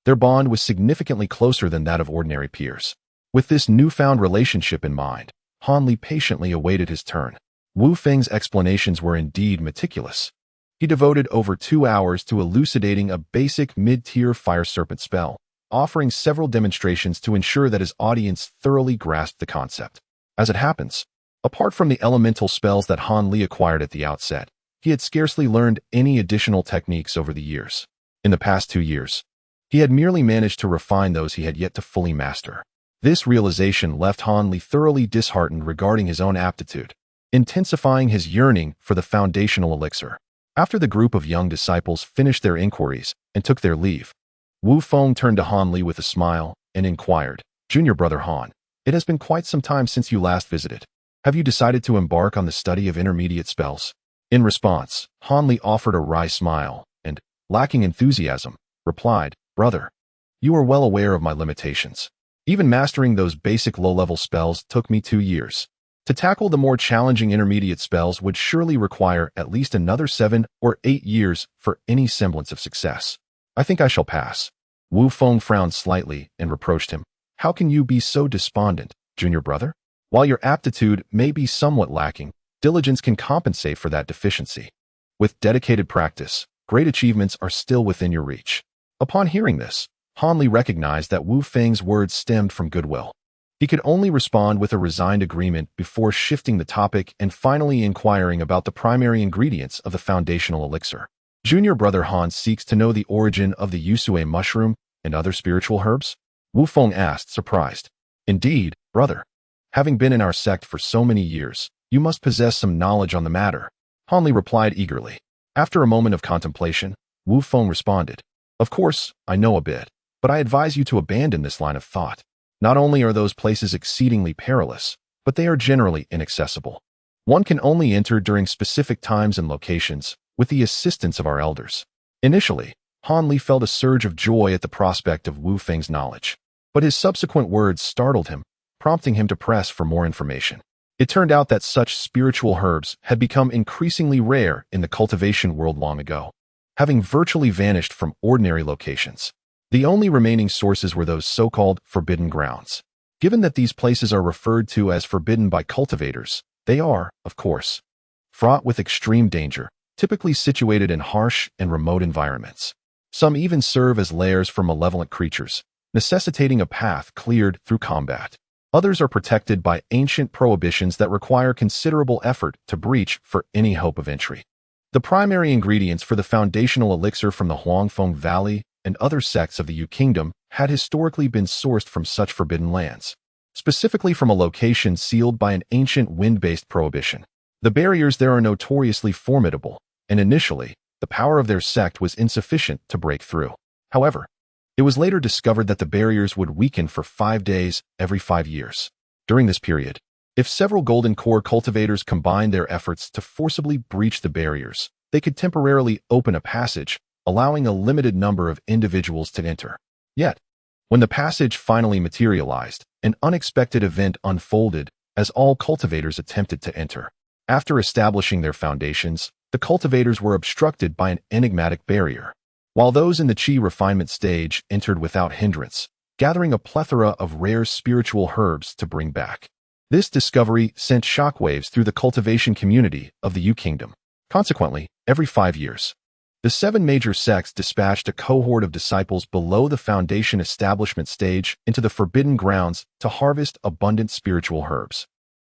their bond was significantly closer than that of ordinary peers. With this newfound relationship in mind, Han Li patiently awaited his turn. Wu Feng's explanations were indeed meticulous. He devoted over 2 hours to elucidating a basic mid-tier fire serpent spell, offering several demonstrations to ensure that his audience thoroughly grasped the concept. As it happens, apart from the elemental spells that Han Li acquired at the outset, he had scarcely learned any additional techniques over the years. In the past 2 years, he had merely managed to refine those he had yet to fully master. This realization left Han Li thoroughly disheartened regarding his own aptitude, intensifying his yearning for the foundational elixir. After the group of young disciples finished their inquiries and took their leave, Wu Feng turned to Han Li with a smile and inquired, "Junior brother Han, it has been quite some time since you last visited. Have you decided to embark on the study of intermediate spells?" In response, Han Li offered a wry smile and, lacking enthusiasm, replied, "Brother, you are well aware of my limitations. Even mastering those basic low-level spells took me 2 years. To tackle the more challenging intermediate spells would surely require at least another 7 or 8 years for any semblance of success. I think I shall pass." Wu Feng frowned slightly and reproached him. "How can you be so despondent, junior brother? While your aptitude may be somewhat lacking, diligence can compensate for that deficiency. With dedicated practice, great achievements are still within your reach." Upon hearing this, Han Li recognized that Wu Feng's words stemmed from goodwill. He could only respond with a resigned agreement before shifting the topic and finally inquiring about the primary ingredients of the foundational elixir. "Junior brother Han seeks to know the origin of the Yusui mushroom and other spiritual herbs?" Wu Feng asked, surprised. "Indeed, brother. Having been in our sect for so many years, you must possess some knowledge on the matter," Han Li replied eagerly. After a moment of contemplation, Wu Feng responded, "Of course, I know a bit, but I advise you to abandon this line of thought. Not only are those places exceedingly perilous, but they are generally inaccessible. One can only enter during specific times and locations, with the assistance of our elders." Initially, Han Li felt a surge of joy at the prospect of Wu Feng's knowledge, but his subsequent words startled him, prompting him to press for more information. It turned out that such spiritual herbs had become increasingly rare in the cultivation world long ago, having virtually vanished from ordinary locations. The only remaining sources were those so-called forbidden grounds. Given that these places are referred to as forbidden by cultivators, they are, of course, fraught with extreme danger, typically situated in harsh and remote environments. Some even serve as lairs for malevolent creatures, necessitating a path cleared through combat. Others are protected by ancient prohibitions that require considerable effort to breach for any hope of entry. The primary ingredients for the foundational elixir from the Huangfeng Valley and other sects of the Yu Kingdom had historically been sourced from such forbidden lands, specifically from a location sealed by an ancient wind-based prohibition. The barriers there are notoriously formidable, and initially, the power of their sect was insufficient to break through. However, it was later discovered that the barriers would weaken for 5 days every 5 years. During this period, if several Golden Core cultivators combined their efforts to forcibly breach the barriers, they could temporarily open a passage, allowing a limited number of individuals to enter. Yet, when the passage finally materialized, an unexpected event unfolded as all cultivators attempted to enter. After establishing their foundations, the cultivators were obstructed by an enigmatic barrier, while those in the Qi refinement stage entered without hindrance, gathering a plethora of rare spiritual herbs to bring back. This discovery sent shockwaves through the cultivation community of the U Kingdom. Consequently, every 5 years, the 7 major sects dispatched a cohort of disciples below the foundation establishment stage into the forbidden grounds to harvest abundant spiritual herbs,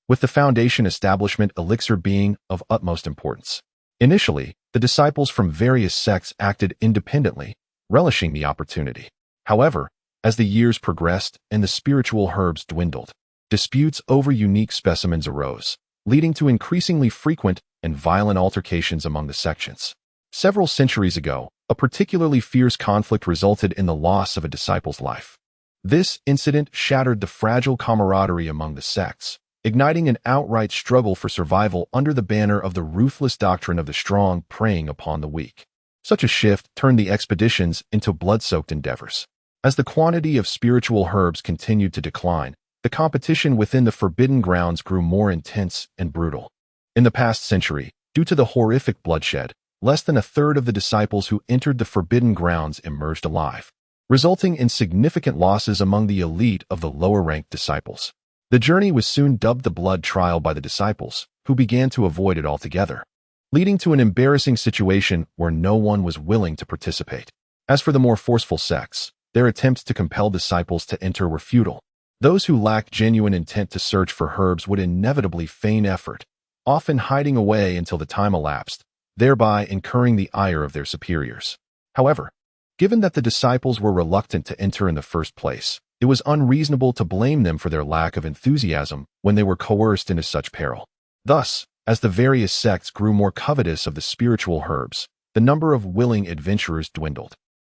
with the foundation establishment elixir being of utmost importance. Initially, the disciples from various sects acted independently, relishing the opportunity. However, as the years progressed and the spiritual herbs dwindled, disputes over unique specimens arose, leading to increasingly frequent and violent altercations among the sections. Several centuries ago, a particularly fierce conflict resulted in the loss of a disciple's life. This incident shattered the fragile camaraderie among the sects, igniting an outright struggle for survival under the banner of the ruthless doctrine of the strong preying upon the weak. Such a shift turned the expeditions into blood-soaked endeavors. As the quantity of spiritual herbs continued to decline, the competition within the forbidden grounds grew more intense and brutal. In the past century, due to the horrific bloodshed, less than a third of the disciples who entered the forbidden grounds emerged alive, resulting in significant losses among the elite of the lower-ranked disciples. The journey was soon dubbed the blood trial by the disciples, who began to avoid it altogether, leading to an embarrassing situation where no one was willing to participate. As for the more forceful sects, their attempts to compel disciples to enter were futile. Those who lacked genuine intent to search for herbs would inevitably feign effort, often hiding away until the time elapsed, thereby incurring the ire of their superiors. However, given that the disciples were reluctant to enter in the first place, it was unreasonable to blame them for their lack of enthusiasm when they were coerced into such peril. Thus, as the various sects grew more covetous of the spiritual herbs, the number of willing adventurers dwindled.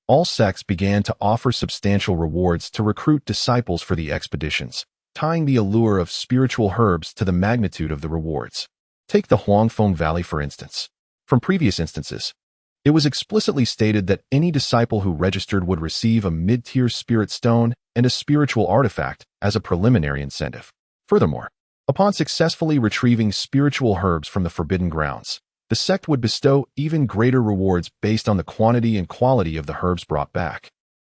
All sects began to offer substantial rewards to recruit disciples for the expeditions, tying the allure of spiritual herbs to the magnitude of the rewards. Take the Huangfeng Valley, for instance. From previous instances, it was explicitly stated that any disciple who registered would receive a mid-tier spirit stone and a spiritual artifact as a preliminary incentive. Furthermore, upon successfully retrieving spiritual herbs from the forbidden grounds, the sect would bestow even greater rewards based on the quantity and quality of the herbs brought back,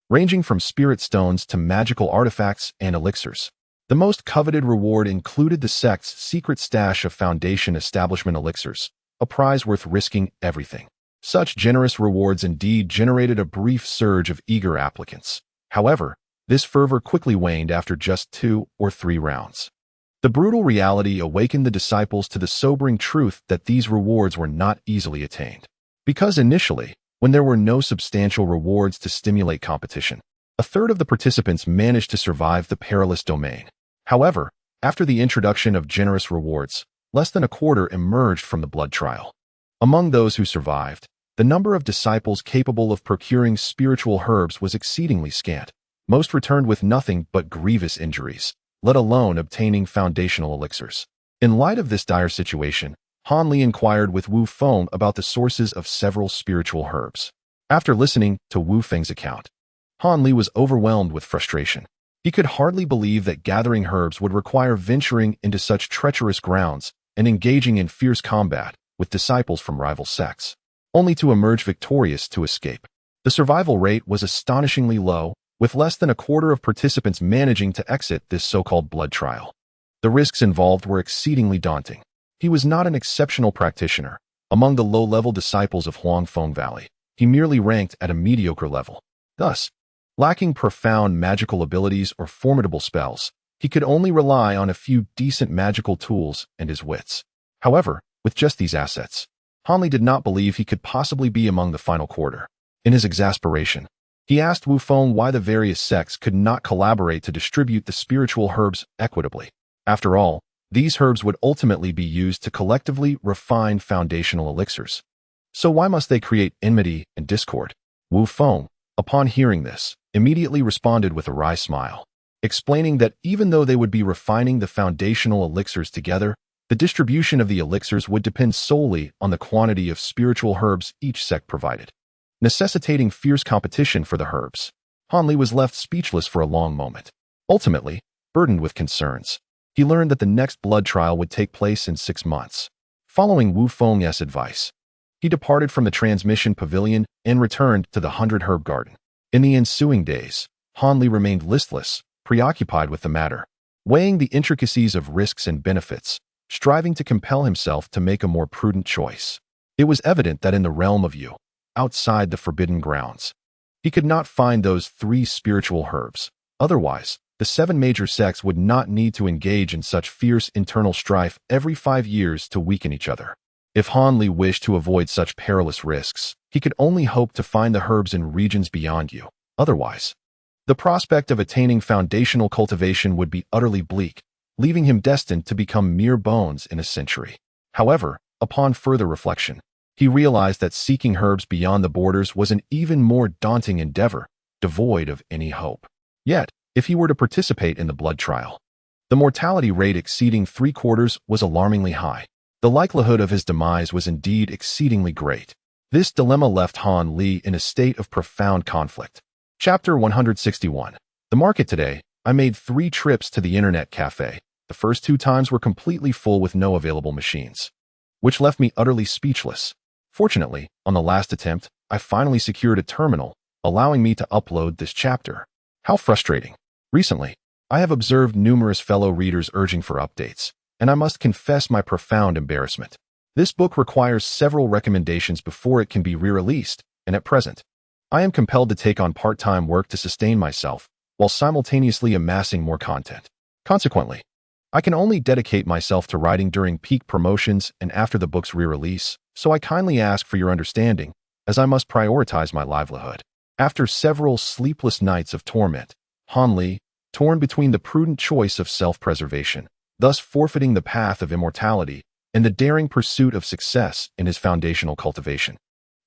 ranging from spirit stones to magical artifacts and elixirs. The most coveted reward included the sect's secret stash of foundation establishment elixirs, a prize worth risking everything. Such generous rewards indeed generated a brief surge of eager applicants. However, this fervor quickly waned after just 2 or 3 rounds. The brutal reality awakened the disciples to the sobering truth that these rewards were not easily attained. Because initially, when there were no substantial rewards to stimulate competition, a third of the participants managed to survive the perilous domain. However, after the introduction of generous rewards, less than a quarter emerged from the blood trial. Among those who survived, the number of disciples capable of procuring spiritual herbs was exceedingly scant. Most returned with nothing but grievous injuries, let alone obtaining foundational elixirs. In light of this dire situation, Han Li inquired with Wu Feng about the sources of several spiritual herbs. After listening to Wu Feng's account, Han Li was overwhelmed with frustration. He could hardly believe that gathering herbs would require venturing into such treacherous grounds and engaging in fierce combat with disciples from rival sects, only to emerge victorious to escape. The survival rate was astonishingly low, with less than a quarter of participants managing to exit this so-called blood trial. The risks involved were exceedingly daunting. He was not an exceptional practitioner. Among the low-level disciples of Huangfeng Valley, he merely ranked at a mediocre level. Thus, lacking profound magical abilities or formidable spells, he could only rely on a few decent magical tools and his wits. However, with just these assets, Han Li did not believe he could possibly be among the final quarter. In his exasperation, he asked Wu Feng why the various sects could not collaborate to distribute the spiritual herbs equitably. After all, these herbs would ultimately be used to collectively refine foundational elixirs. So why must they create enmity and discord? Wu Feng, upon hearing this, immediately responded with a wry smile, explaining that even though they would be refining the foundational elixirs together, the distribution of the elixirs would depend solely on the quantity of spiritual herbs each sect provided, necessitating fierce competition for the herbs. Han Li was left speechless for a long moment. Ultimately, burdened with concerns, he learned that the next blood trial would take place in 6 months. Following Wu Feng's advice, he departed from the transmission pavilion and returned to the 100 Herb Garden. In the ensuing days, Han Li remained listless, preoccupied with the matter. weighing the intricacies of risks and benefits, striving to compel himself to make a more prudent choice. It was evident that in the realm of you, outside the forbidden grounds, he could not find those 3 spiritual herbs. Otherwise, the 7 major sects would not need to engage in such fierce internal strife every 5 years to weaken each other. If Han Li wished to avoid such perilous risks, he could only hope to find the herbs in regions beyond you. Otherwise, the prospect of attaining foundational cultivation would be utterly bleak, leaving him destined to become mere bones in a century. However, upon further reflection, he realized that seeking herbs beyond the borders was an even more daunting endeavor, devoid of any hope. Yet, if he were to participate in the blood trial, the mortality rate exceeding 3/4 was alarmingly high. The likelihood of his demise was indeed exceedingly great. This dilemma left Han Li in a state of profound conflict. Chapter 161. The market today. I made 3 trips to the internet cafe. The first 2 times were completely full with no available machines, which left me utterly speechless. Fortunately, on the last attempt, I finally secured a terminal, allowing me to upload this chapter. How frustrating. Recently, I have observed numerous fellow readers urging for updates, and I must confess my profound embarrassment. This book requires several recommendations before it can be re-released, and at present, I am compelled to take on part-time work to sustain myself, while simultaneously amassing more content. Consequently, I can only dedicate myself to writing during peak promotions and after the book's re-release, so I kindly ask for your understanding, as I must prioritize my livelihood. After several sleepless nights of torment, Han Li, torn between the prudent choice of self-preservation, thus forfeiting the path of immortality, and the daring pursuit of success in his foundational cultivation,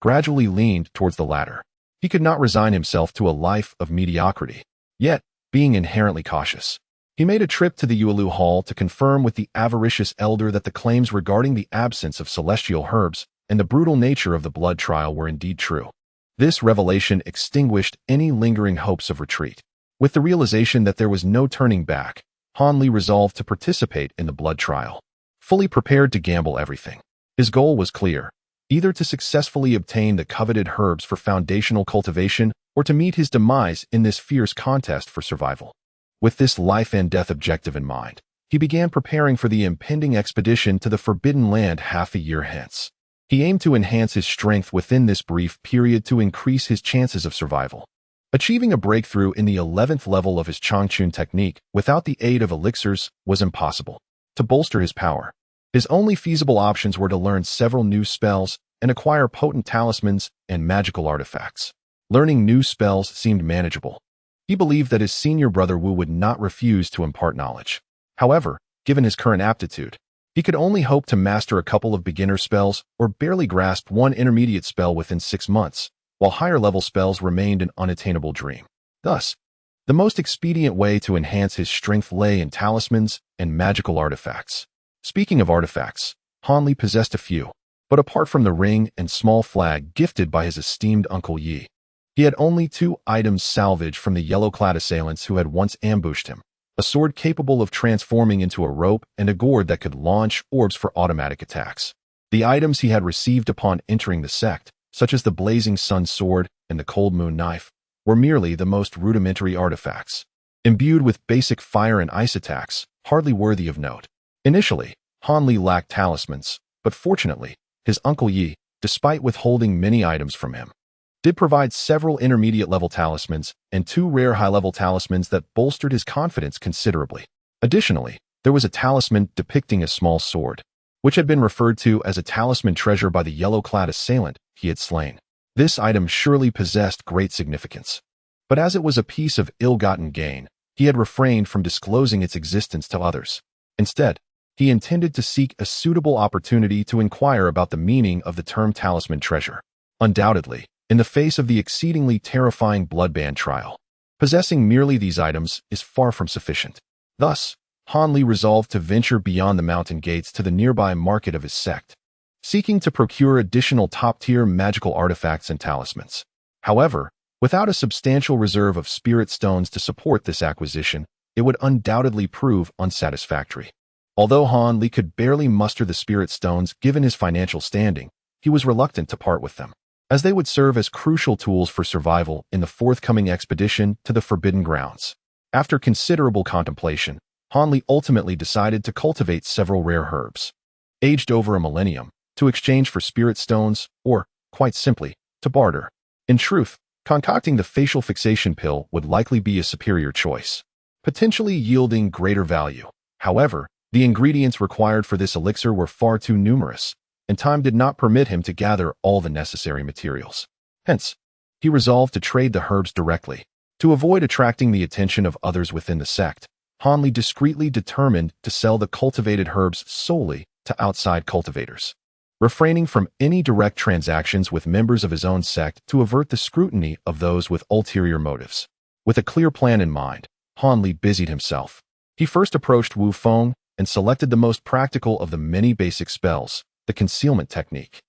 gradually leaned towards the latter. He could not resign himself to a life of mediocrity. Yet, being inherently cautious, he made a trip to the Yuelu Hall to confirm with the avaricious elder that the claims regarding the absence of celestial herbs and the brutal nature of the blood trial were indeed true. This revelation extinguished any lingering hopes of retreat. With the realization that there was no turning back, Han Li resolved to participate in the blood trial, fully prepared to gamble everything. His goal was clear: either to successfully obtain the coveted herbs for foundational cultivation or to meet his demise in this fierce contest for survival. With this life and death objective in mind, he began preparing for the impending expedition to the Forbidden Land half a year hence. He aimed to enhance his strength within this brief period to increase his chances of survival. Achieving a breakthrough in the 11th level of his Changchun technique without the aid of elixirs was impossible. To bolster his power, his only feasible options were to learn several new spells and acquire potent talismans and magical artifacts. Learning new spells seemed manageable. He believed that his senior brother Wu would not refuse to impart knowledge. However, given his current aptitude, he could only hope to master a couple of beginner spells or barely grasp one intermediate spell within 6 months, while higher-level spells remained an unattainable dream. Thus, the most expedient way to enhance his strength lay in talismans and magical artifacts. Speaking of artifacts, Han Li possessed a few, but apart from the ring and small flag gifted by his esteemed Uncle Yi, he had only 2 items salvaged from the yellow-clad assailants who had once ambushed him: a sword capable of transforming into a rope and a gourd that could launch orbs for automatic attacks. The items he had received upon entering the sect, such as the Blazing Sun Sword and the Cold Moon Knife, were merely the most rudimentary artifacts, imbued with basic fire and ice attacks, hardly worthy of note. Initially, Han Li lacked talismans, but fortunately, his Uncle Yi, despite withholding many items from him, did provide several intermediate-level talismans and 2 rare high-level talismans that bolstered his confidence considerably. Additionally, there was a talisman depicting a small sword, which had been referred to as a talisman treasure by the yellow-clad assailant he had slain. This item surely possessed great significance, but as it was a piece of ill-gotten gain, he had refrained from disclosing its existence to others. Instead, he intended to seek a suitable opportunity to inquire about the meaning of the term talisman treasure. Undoubtedly, in the face of the exceedingly terrifying bloodband trial, possessing merely these items is far from sufficient. Thus, Han Li resolved to venture beyond the mountain gates to the nearby market of his sect, seeking to procure additional top-tier magical artifacts and talismans. However, without a substantial reserve of spirit stones to support this acquisition, it would undoubtedly prove unsatisfactory. Although Han Li could barely muster the spirit stones given his financial standing, he was reluctant to part with them, as they would serve as crucial tools for survival in the forthcoming expedition to the Forbidden Grounds. After considerable contemplation, Han ultimately decided to cultivate several rare herbs, aged over a millennium, to exchange for spirit stones or, quite simply, to barter. In truth, concocting the facial fixation pill would likely be a superior choice, potentially yielding greater value. However, the ingredients required for this elixir were far too numerous, and time did not permit him to gather all the necessary materials. Hence, he resolved to trade the herbs directly. To avoid attracting the attention of others within the sect, Han discreetly determined to sell the cultivated herbs solely to outside cultivators, refraining from any direct transactions with members of his own sect to avert the scrutiny of those with ulterior motives. With a clear plan in mind, Han busied himself. He first approached Wu Feng and selected the most practical of the many basic spells, the concealment technique.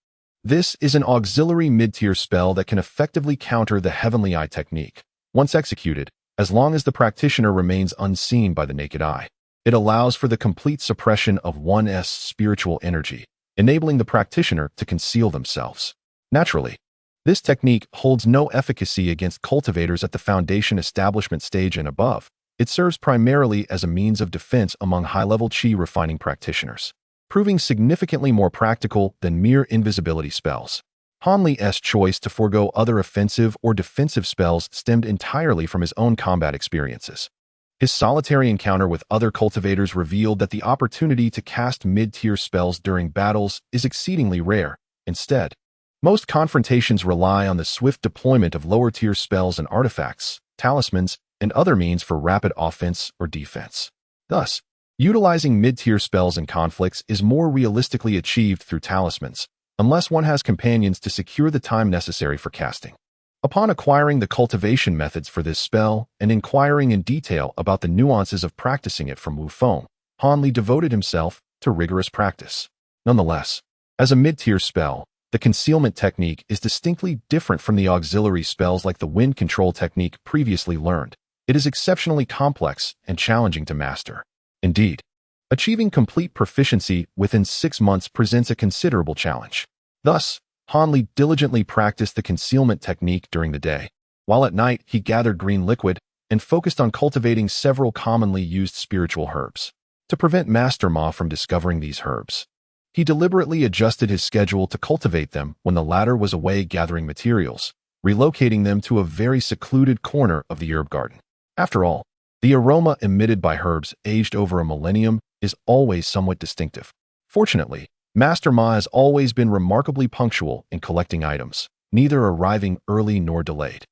This is an auxiliary mid-tier spell that can effectively counter the Heavenly Eye technique. Once executed, as long as the practitioner remains unseen by the naked eye, it allows for the complete suppression of one's spiritual energy, enabling the practitioner to conceal themselves. Naturally, this technique holds no efficacy against cultivators at the foundation establishment stage and above. It serves primarily as a means of defense among high-level qi refining practitioners, proving significantly more practical than mere invisibility spells. Han's choice to forego other offensive or defensive spells stemmed entirely from his own combat experiences. His solitary encounter with other cultivators revealed that the opportunity to cast mid-tier spells during battles is exceedingly rare. Instead, most confrontations rely on the swift deployment of lower-tier spells and artifacts, talismans, and other means for rapid offense or defense. Thus, utilizing mid-tier spells in conflicts is more realistically achieved through talismans, unless one has companions to secure the time necessary for casting. Upon acquiring the cultivation methods for this spell and inquiring in detail about the nuances of practicing it from Wu Feng, Han devoted himself to rigorous practice. Nonetheless, as a mid-tier spell, the concealment technique is distinctly different from the auxiliary spells like the wind control technique previously learned. It is exceptionally complex and challenging to master. Indeed, achieving complete proficiency within 6 months presents a considerable challenge. Thus, Han diligently practiced the concealment technique during the day, while at night he gathered green liquid and focused on cultivating several commonly used spiritual herbs. To prevent Master Ma from discovering these herbs, he deliberately adjusted his schedule to cultivate them when the latter was away gathering materials, relocating them to a very secluded corner of the herb garden. After all, the aroma emitted by herbs aged over a millennium is always somewhat distinctive. Fortunately, Master Ma has always been remarkably punctual in collecting items, neither arriving early nor delayed.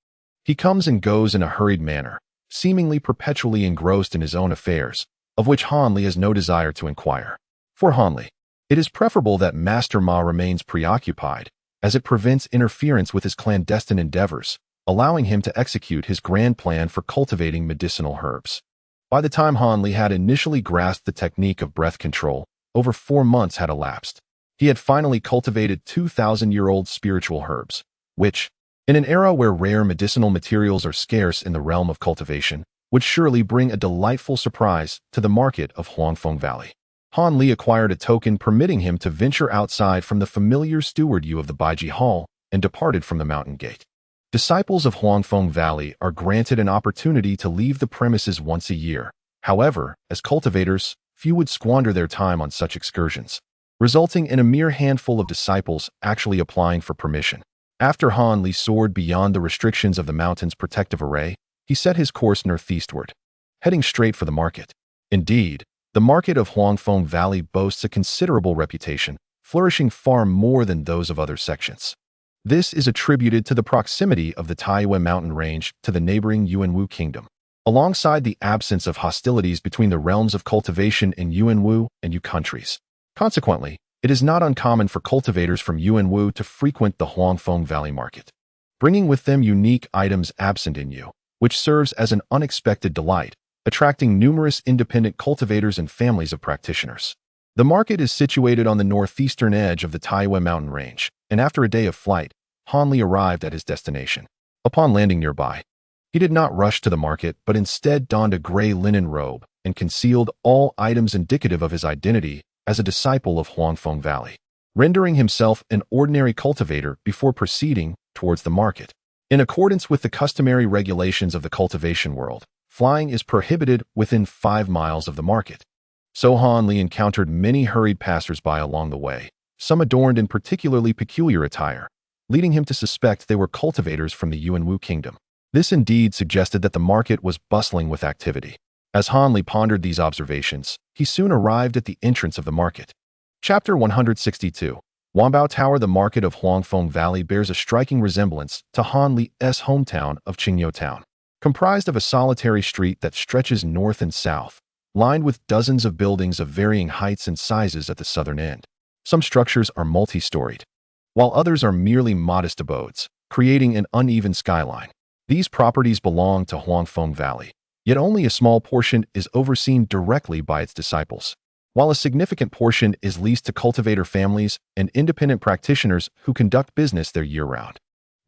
He comes and goes in a hurried manner, seemingly perpetually engrossed in his own affairs, of which Han has no desire to inquire. For Han, it is preferable that Master Ma remains preoccupied, as it prevents interference with his clandestine endeavors, allowing him to execute his grand plan for cultivating medicinal herbs. By the time Han had initially grasped the technique of breath control, over 4 months had elapsed. He had finally cultivated 2,000-year-old spiritual herbs, which, in an era where rare medicinal materials are scarce in the realm of cultivation, would surely bring a delightful surprise to the market of Huangfeng Valley. Han acquired a token permitting him to venture outside from the familiar steward Yu of the Baiji Hall and departed from the mountain gate. Disciples of Huangfeng Valley are granted an opportunity to leave the premises once a year. However, as cultivators, few would squander their time on such excursions, resulting in a mere handful of disciples actually applying for permission. After Han soared beyond the restrictions of the mountain's protective array, he set his course northeastward, heading straight for the market. Indeed, the market of Huangfeng Valley boasts a considerable reputation, flourishing far more than those of other sections. This is attributed to the proximity of the Taiyue mountain range to the neighboring Yuanwu kingdom, alongside the absence of hostilities between the realms of cultivation in Yuanwu and Yu countries. Consequently, it is not uncommon for cultivators from Yuanwu to frequent the Huangfeng Valley market, bringing with them unique items absent in Yu, which serves as an unexpected delight, attracting numerous independent cultivators and families of practitioners. The market is situated on the northeastern edge of the Taiyue mountain range, and after a day of flight, Han arrived at his destination. Upon landing nearby, he did not rush to the market, but instead donned a gray linen robe and concealed all items indicative of his identity as a disciple of Huangfeng Valley, rendering himself an ordinary cultivator before proceeding towards the market. In accordance with the customary regulations of the cultivation world, flying is prohibited within 5 miles of the market. So Han Li encountered many hurried passers-by along the way, some adorned in particularly peculiar attire, leading him to suspect they were cultivators from the Yuanwu kingdom. This indeed suggested that the market was bustling with activity. As Han Li pondered these observations, he soon arrived at the entrance of the market. Chapter 162. Wanbao Tower. The market of Huangfeng Valley bears a striking resemblance to Han Li's hometown of Qingyou Town. Comprised of a solitary street that stretches north and south, lined with dozens of buildings of varying heights and sizes at the southern end. Some structures are multi-storied, while others are merely modest abodes, creating an uneven skyline. These properties belong to Huangfeng Valley, yet only a small portion is overseen directly by its disciples, while a significant portion is leased to cultivator families and independent practitioners who conduct business there year-round.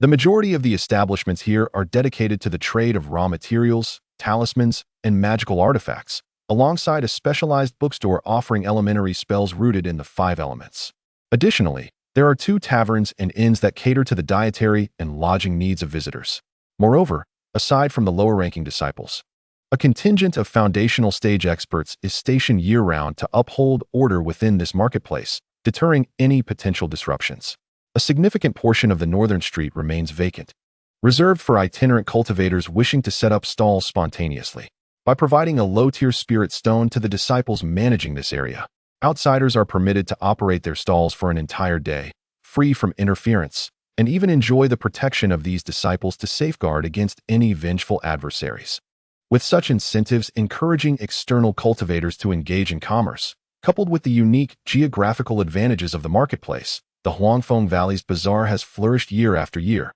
The majority of the establishments here are dedicated to the trade of raw materials, talismans, and magical artifacts, alongside a specialized bookstore offering elementary spells rooted in the 5 elements. Additionally, there are 2 taverns and inns that cater to the dietary and lodging needs of visitors. Moreover, aside from the lower-ranking disciples, a contingent of foundational stage experts is stationed year-round to uphold order within this marketplace, deterring any potential disruptions. A significant portion of the northern street remains vacant, reserved for itinerant cultivators wishing to set up stalls spontaneously. By providing a low-tier spirit stone to the disciples managing this area, outsiders are permitted to operate their stalls for an entire day, free from interference, and even enjoy the protection of these disciples to safeguard against any vengeful adversaries. With such incentives encouraging external cultivators to engage in commerce, coupled with the unique geographical advantages of the marketplace, the Huangfeng Valley's bazaar has flourished year after year,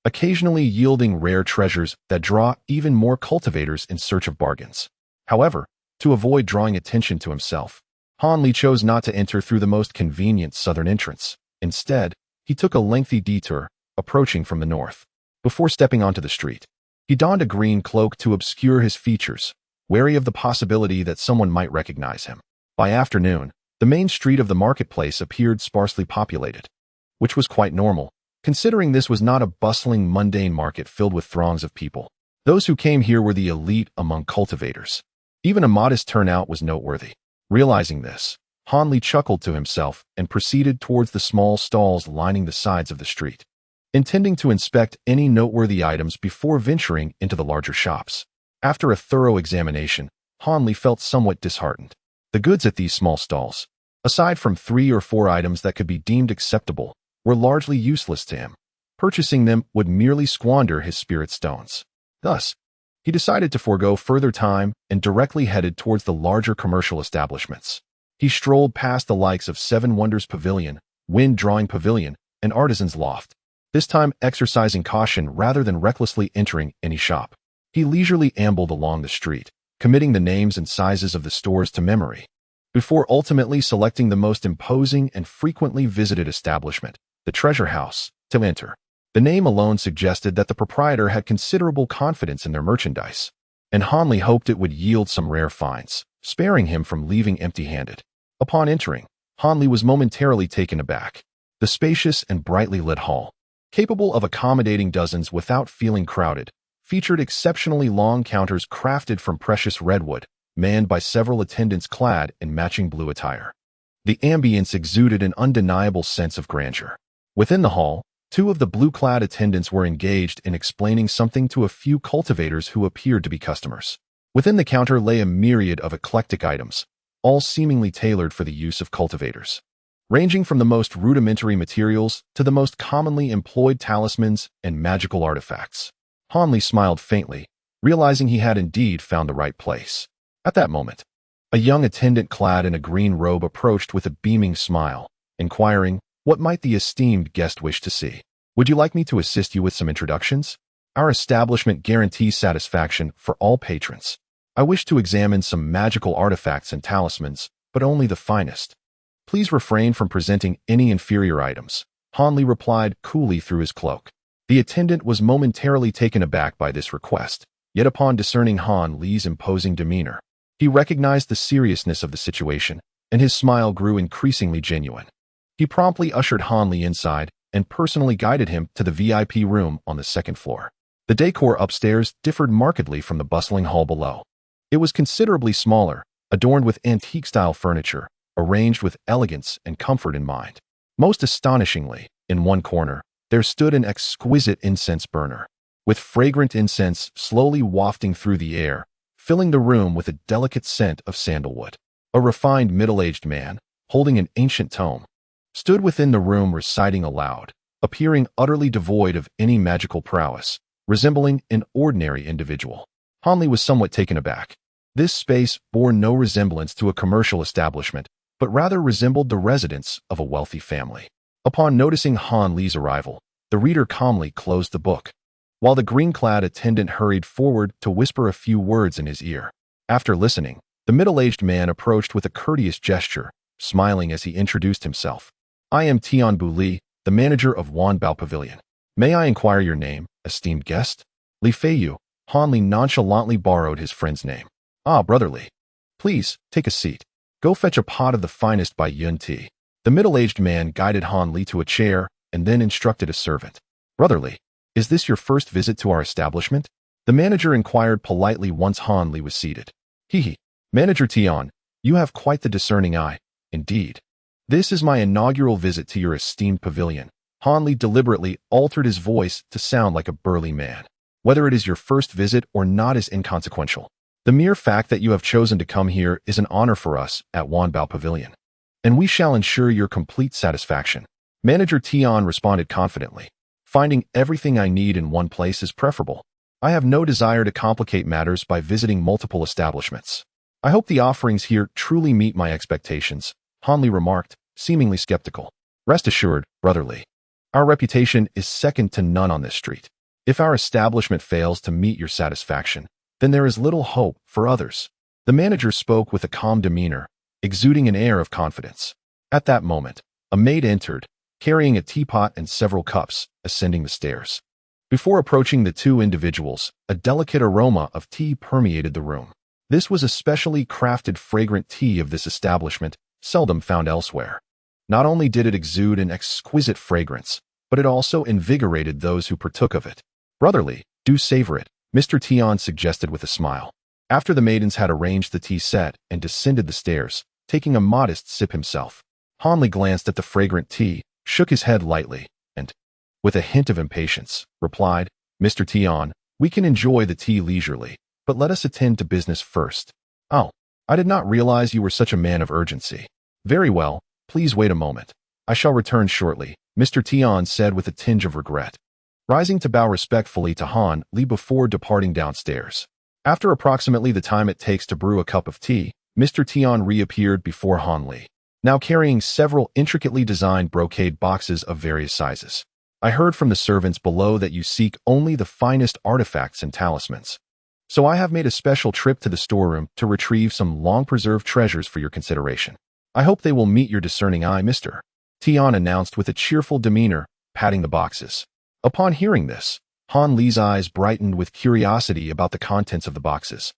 occasionally yielding rare treasures that draw even more cultivators in search of bargains. However, to avoid drawing attention to himself, Han Li chose not to enter through the most convenient southern entrance. Instead, he took a lengthy detour, approaching from the north. Before stepping onto the street, he donned a green cloak to obscure his features, wary of the possibility that someone might recognize him. By afternoon, the main street of the marketplace appeared sparsely populated, which was quite normal, considering this was not a bustling, mundane market filled with throngs of people. Those who came here were the elite among cultivators. Even a modest turnout was noteworthy. Realizing this, Han Li chuckled to himself and proceeded towards the small stalls lining the sides of the street, intending to inspect any noteworthy items before venturing into the larger shops. After a thorough examination, Han Li felt somewhat disheartened. The goods at these small stalls, aside from 3 or 4 items that could be deemed acceptable, were largely useless to him. Purchasing them would merely squander his spirit stones. Thus, he decided to forego further time and directly headed towards the larger commercial establishments. He strolled past the likes of 7 Wonders Pavilion, Wind Drawing Pavilion, and Artisan's Loft, this time exercising caution rather than recklessly entering any shop. He leisurely ambled along the street, committing the names and sizes of the stores to memory, before ultimately selecting the most imposing and frequently visited establishment, the Treasure House, to enter. The name alone suggested that the proprietor had considerable confidence in their merchandise, and Han Li hoped it would yield some rare finds, sparing him from leaving empty-handed. Upon entering, Han Li was momentarily taken aback. The spacious and brightly lit hall, capable of accommodating dozens without feeling crowded, featured exceptionally long counters crafted from precious redwood, manned by several attendants clad in matching blue attire. The ambience exuded an undeniable sense of grandeur. Within the hall, 2 of the blue-clad attendants were engaged in explaining something to a few cultivators who appeared to be customers. Within the counter lay a myriad of eclectic items, all seemingly tailored for the use of cultivators, ranging from the most rudimentary materials to the most commonly employed talismans and magical artifacts. Han Li smiled faintly, realizing he had indeed found the right place. At that moment, a young attendant clad in a green robe approached with a beaming smile, inquiring, "What might the esteemed guest wish to see? Would you like me to assist you with some introductions? Our establishment guarantees satisfaction for all patrons. I wish to examine some magical artifacts and talismans, but only the finest. Please refrain from presenting any inferior items," Han Li replied coolly through his cloak. The attendant was momentarily taken aback by this request, yet upon discerning Han Li's imposing demeanor, he recognized the seriousness of the situation, and his smile grew increasingly genuine. He promptly ushered Han Li inside and personally guided him to the VIP room on the 2nd floor. The decor upstairs differed markedly from the bustling hall below. It was considerably smaller, adorned with antique-style furniture, arranged with elegance and comfort in mind. Most astonishingly, in one corner, there stood an exquisite incense burner, with fragrant incense slowly wafting through the air, filling the room with a delicate scent of sandalwood. A refined middle-aged man, holding an ancient tome, stood within the room reciting aloud, appearing utterly devoid of any magical prowess, resembling an ordinary individual. Hanli was somewhat taken aback. This space bore no resemblance to a commercial establishment, but rather resembled the residence of a wealthy family. Upon noticing Han Li's arrival, the reader calmly closed the book, while the green-clad attendant hurried forward to whisper a few words in his ear. After listening, the middle-aged man approached with a courteous gesture, smiling as he introduced himself. "I am Tian Bu Li, the manager of Wanbao Pavilion. May I inquire your name, esteemed guest?" Li Feiyu. Han Li nonchalantly borrowed his friend's name. "Ah, Brother Li. Please, take a seat. Go fetch a pot of the finest by Yun tea." The middle-aged man guided Han Li to a chair and then instructed a servant. "Brother Li, is this your first visit to our establishment?" The manager inquired politely once Han Li was seated. "Hee. Manager Tian, you have quite the discerning eye, indeed. This is my inaugural visit to your esteemed pavilion." Han Li deliberately altered his voice to sound like a burly man. "Whether it is your first visit or not is inconsequential. The mere fact that you have chosen to come here is an honor for us at Wanbao Pavilion, and we shall ensure your complete satisfaction." Manager Tian responded confidently. "Finding everything I need in one place is preferable. I have no desire to complicate matters by visiting multiple establishments. I hope the offerings here truly meet my expectations," Han Li remarked, seemingly skeptical. "Rest assured, Brother Li, our reputation is second to none on this street. If our establishment fails to meet your satisfaction, then there is little hope for others." The manager spoke with a calm demeanor, exuding an air of confidence. At that moment, a maid entered, carrying a teapot and several cups, ascending the stairs. Before approaching the two individuals, a delicate aroma of tea permeated the room. This was a specially crafted fragrant tea of this establishment, seldom found elsewhere. Not only did it exude an exquisite fragrance, but it also invigorated those who partook of it. "Brother Li, do savor it," Mr. Tian suggested with a smile. After the maidens had arranged the tea set and descended the stairs, taking a modest sip himself, Han Li glanced at the fragrant tea, shook his head lightly, and, with a hint of impatience, replied, "Mr. Tian, we can enjoy the tea leisurely, but let us attend to business first." "Oh, I did not realize you were such a man of urgency." "Very well, please wait a moment. I shall return shortly," Mr. Tian said with a tinge of regret, rising to bow respectfully to Han Li before departing downstairs. After approximately the time it takes to brew a cup of tea, Mr. Tian reappeared before Han Li, now carrying several intricately designed brocade boxes of various sizes. "I heard from the servants below that you seek only the finest artifacts and talismans. So I have made a special trip to the storeroom to retrieve some long-preserved treasures for your consideration. I hope they will meet your discerning eye, Mr. Tian announced with a cheerful demeanor, patting the boxes. Upon hearing this, Han Li's eyes brightened with curiosity about the contents of the boxes,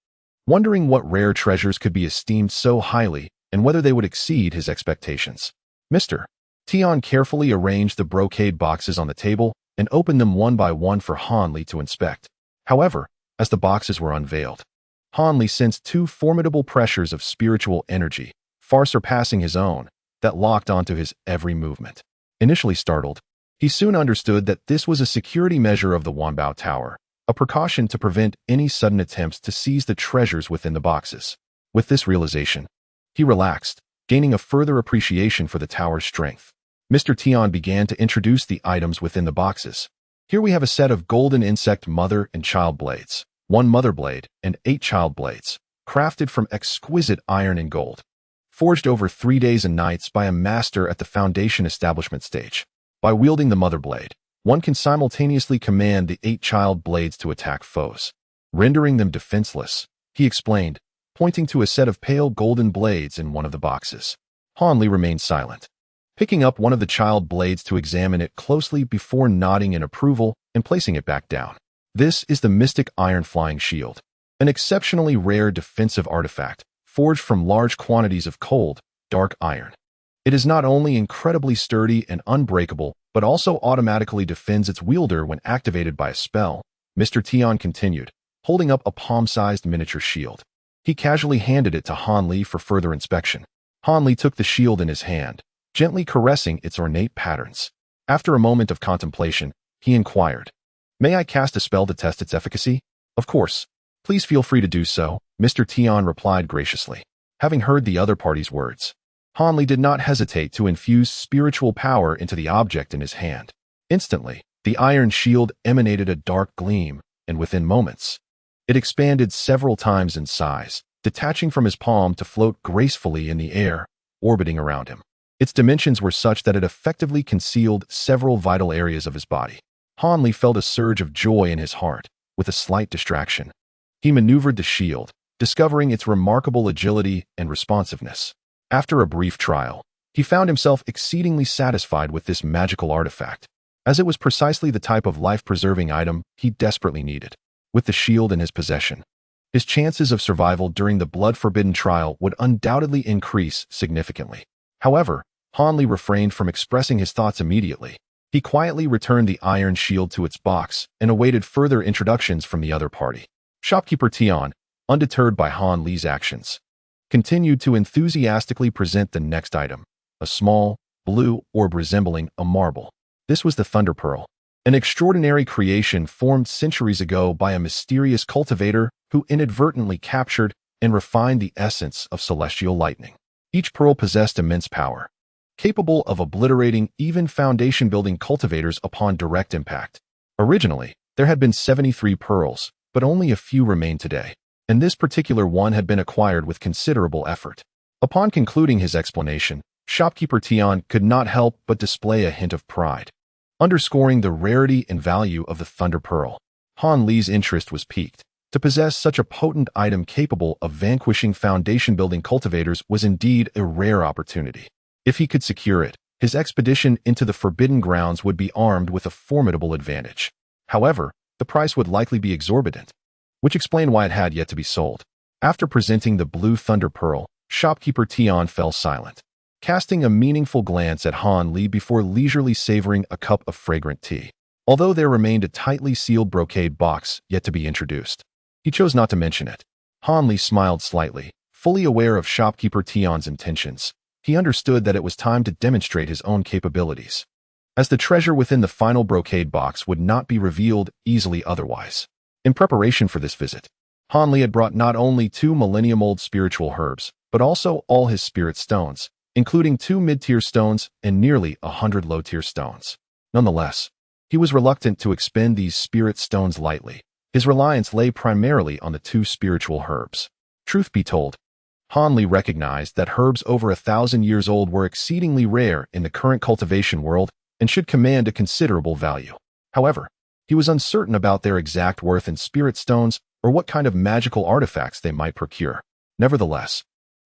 wondering what rare treasures could be esteemed so highly and whether they would exceed his expectations. Mr. Tian carefully arranged the brocade boxes on the table and opened them one by one for Han Li to inspect. However, as the boxes were unveiled, Han Li sensed two formidable pressures of spiritual energy, far surpassing his own, that locked onto his every movement. Initially startled, he soon understood that this was a security measure of the Wanbao Tower, a precaution to prevent any sudden attempts to seize the treasures within the boxes. With this realization, he relaxed, gaining a further appreciation for the tower's strength. Mr. Tian began to introduce the items within the boxes. Here we have a set of golden insect mother and child blades, 1 mother blade and 8 child blades, crafted from exquisite iron and gold, forged over 3 days and nights by a master at the foundation establishment stage. By wielding the mother blade, one can simultaneously command the 8 child blades to attack foes, rendering them defenseless, he explained, pointing to a set of pale golden blades in one of the boxes. Han Li remained silent, picking up one of the child blades to examine it closely before nodding in approval and placing it back down. This is the Mystic Iron Flying Shield, an exceptionally rare defensive artifact, forged from large quantities of cold, dark iron. It is not only incredibly sturdy and unbreakable, but also automatically defends its wielder when activated by a spell, Mr. Tian continued, holding up a palm-sized miniature shield. He casually handed it to Han Li for further inspection. Han Li took the shield in his hand, gently caressing its ornate patterns. After a moment of contemplation, he inquired, "May I cast a spell to test its efficacy?" "Of course. Please feel free to do so," Mr. Tian replied graciously. Having heard the other party's words, Han Li did not hesitate to infuse spiritual power into the object in his hand. Instantly, the iron shield emanated a dark gleam, and within moments, it expanded several times in size, detaching from his palm to float gracefully in the air, orbiting around him. Its dimensions were such that it effectively concealed several vital areas of his body. Han Li felt a surge of joy in his heart, with a slight distraction. He maneuvered the shield, discovering its remarkable agility and responsiveness. After a brief trial, he found himself exceedingly satisfied with this magical artifact, as it was precisely the type of life-preserving item he desperately needed. With the shield in his possession, his chances of survival during the blood-forbidden trial would undoubtedly increase significantly. However, Han Li refrained from expressing his thoughts immediately. He quietly returned the iron shield to its box and awaited further introductions from the other party. Shopkeeper Tian, undeterred by Han Li's actions, continued to enthusiastically present the next item, a small, blue orb resembling a marble. This was the Thunder Pearl, an extraordinary creation formed centuries ago by a mysterious cultivator who inadvertently captured and refined the essence of celestial lightning. Each pearl possessed immense power, capable of obliterating even foundation-building cultivators upon direct impact. Originally, there had been 73 pearls, but only a few remained today, and this particular one had been acquired with considerable effort. Upon concluding his explanation, Shopkeeper Tian could not help but display a hint of pride, underscoring the rarity and value of the Thunder Pearl. Han Li's interest was piqued. To possess such a potent item capable of vanquishing foundation-building cultivators was indeed a rare opportunity. If he could secure it, his expedition into the Forbidden Grounds would be armed with a formidable advantage. However, the price would likely be exorbitant, which explained why it had yet to be sold. After presenting the blue Thunder Pearl, Shopkeeper Tian fell silent, casting a meaningful glance at Han Li before leisurely savoring a cup of fragrant tea. Although there remained a tightly sealed brocade box yet to be introduced, he chose not to mention it. Han Li smiled slightly, fully aware of Shopkeeper Tian's intentions. He understood that it was time to demonstrate his own capabilities, as the treasure within the final brocade box would not be revealed easily otherwise. In preparation for this visit, Han Li had brought not only 2 millennium-old spiritual herbs, but also all his spirit stones, including 2 mid-tier stones and nearly 100 low-tier stones. Nonetheless, he was reluctant to expend these spirit stones lightly. His reliance lay primarily on the 2 spiritual herbs. Truth be told, Han Li recognized that herbs over 1,000 years old were exceedingly rare in the current cultivation world and should command a considerable value. However, he was uncertain about their exact worth in spirit stones or what kind of magical artifacts they might procure. Nevertheless,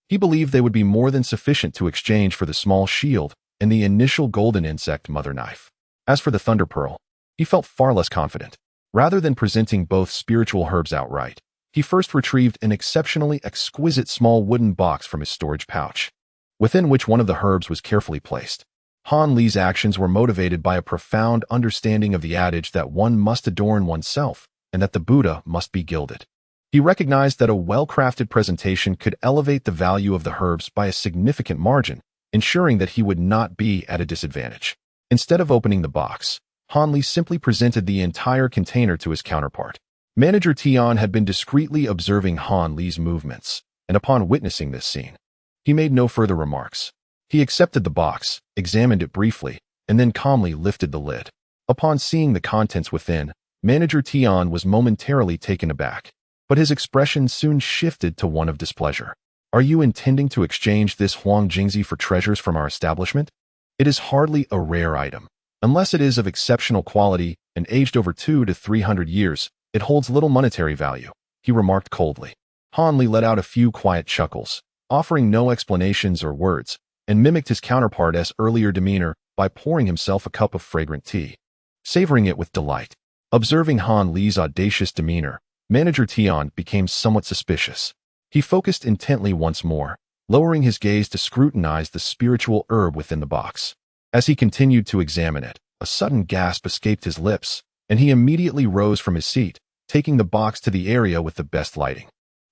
he believed they would be more than sufficient to exchange for the small shield and the initial golden insect mother knife. As for the Thunder Pearl, he felt far less confident. Rather than presenting both spiritual herbs outright, he first retrieved an exceptionally exquisite small wooden box from his storage pouch, within which one of the herbs was carefully placed. Han Li's actions were motivated by a profound understanding of the adage that one must adorn oneself and that the Buddha must be gilded. He recognized that a well-crafted presentation could elevate the value of the herbs by a significant margin, ensuring that he would not be at a disadvantage. Instead of opening the box, Han Li simply presented the entire container to his counterpart. Manager Tian had been discreetly observing Han Li's movements, and upon witnessing this scene, he made no further remarks. He accepted the box, examined it briefly, and then calmly lifted the lid. Upon seeing the contents within, Manager Tian was momentarily taken aback, but his expression soon shifted to one of displeasure. "Are you intending to exchange this Huang Jingzi for treasures from our establishment? It is hardly a rare item. Unless it is of exceptional quality and aged over 200 to 300 years, it holds little monetary value," he remarked coldly. Han Li let out a few quiet chuckles, offering no explanations or words, and mimicked his counterpart's earlier demeanor by pouring himself a cup of fragrant tea, savoring it with delight. Observing Han Li's audacious demeanor, Manager Tian became somewhat suspicious. He focused intently once more, lowering his gaze to scrutinize the spiritual herb within the box. As he continued to examine it, a sudden gasp escaped his lips, and he immediately rose from his seat, taking the box to the area with the best lighting.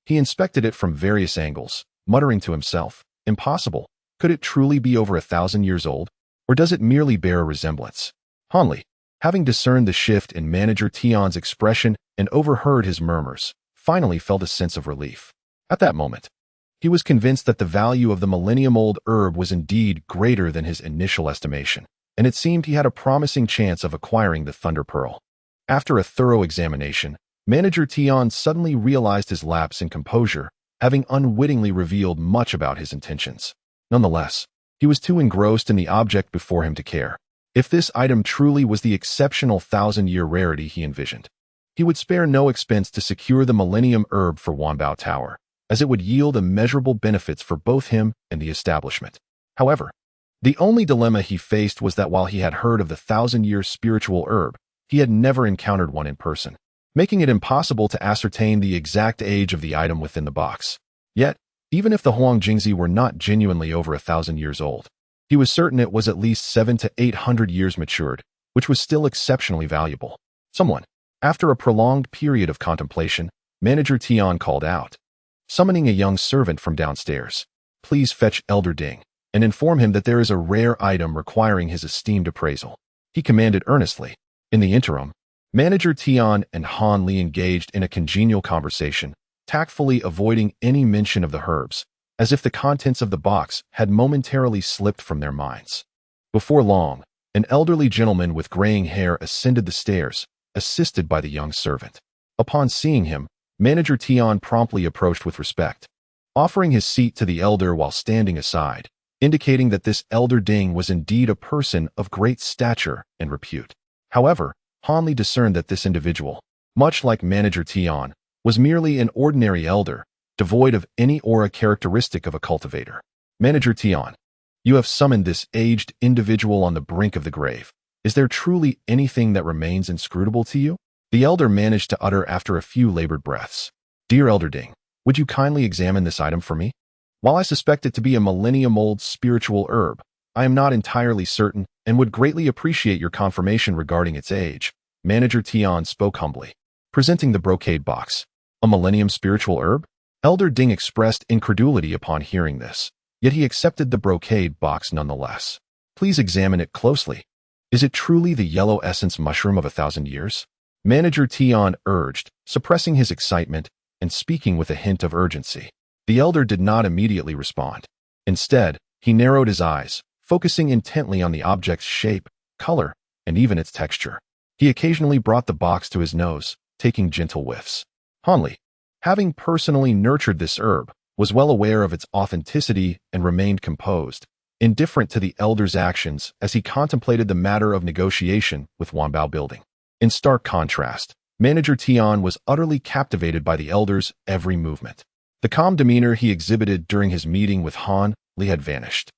He inspected it from various angles, muttering to himself, "Impossible. Could it truly be over 1,000 years old? Or does it merely bear a resemblance?" Hanli, having discerned the shift in Manager Tion's expression and overheard his murmurs, finally felt a sense of relief. At that moment, he was convinced that the value of the millennium-old herb was indeed greater than his initial estimation, and it seemed he had a promising chance of acquiring the Thunder Pearl. After a thorough examination, Manager Tion suddenly realized his lapse in composure, having unwittingly revealed much about his intentions. Nonetheless, he was too engrossed in the object before him to care. If this item truly was the exceptional 1,000-year rarity he envisioned, he would spare no expense to secure the Millennium Herb for Wanbao Tower, as it would yield immeasurable benefits for both him and the establishment. However, the only dilemma he faced was that while he had heard of the 1,000-year spiritual herb, he had never encountered one in person, making it impossible to ascertain the exact age of the item within the box. Yet, even if the Huang Jingzi were not genuinely over 1,000 years old, he was certain it was at least 700 to 800 years matured, which was still exceptionally valuable. Someone, after a prolonged period of contemplation, Manager Tion called out, summoning a young servant from downstairs, "Please fetch Elder Ding, and inform him that there is a rare item requiring his esteemed appraisal," he commanded earnestly. In the interim, Manager Tion and Han Li engaged in a congenial conversation, tactfully avoiding any mention of the herbs, as if the contents of the box had momentarily slipped from their minds. Before long, an elderly gentleman with graying hair ascended the stairs, assisted by the young servant. Upon seeing him, Manager Tion promptly approached with respect, offering his seat to the elder while standing aside, indicating that this Elder Ding was indeed a person of great stature and repute. However, Han Li discerned that this individual, much like Manager Tion, was merely an ordinary elder, devoid of any aura characteristic of a cultivator. "Manager Tion, you have summoned this aged individual on the brink of the grave. Is there truly anything that remains inscrutable to you?" the elder managed to utter after a few labored breaths. "Dear Elder Ding, would you kindly examine this item for me? While I suspect it to be a millennium-old spiritual herb, I am not entirely certain and would greatly appreciate your confirmation regarding its age." Manager Tion spoke humbly, presenting the brocade box. "A millennium spiritual herb?" Elder Ding expressed incredulity upon hearing this, yet he accepted the brocade box nonetheless. "Please examine it closely. Is it truly the yellow essence mushroom of 1,000 years?" Manager Tion urged, suppressing his excitement and speaking with a hint of urgency. The elder did not immediately respond. Instead, he narrowed his eyes, focusing intently on the object's shape, color, and even its texture. He occasionally brought the box to his nose, taking gentle whiffs. Han Li, having personally nurtured this herb, was well aware of its authenticity and remained composed, indifferent to the elder's actions as he contemplated the matter of negotiation with Wanbao Building. In stark contrast, Manager Tion was utterly captivated by the elder's every movement. The calm demeanor he exhibited during his meeting with Han Li had vanished,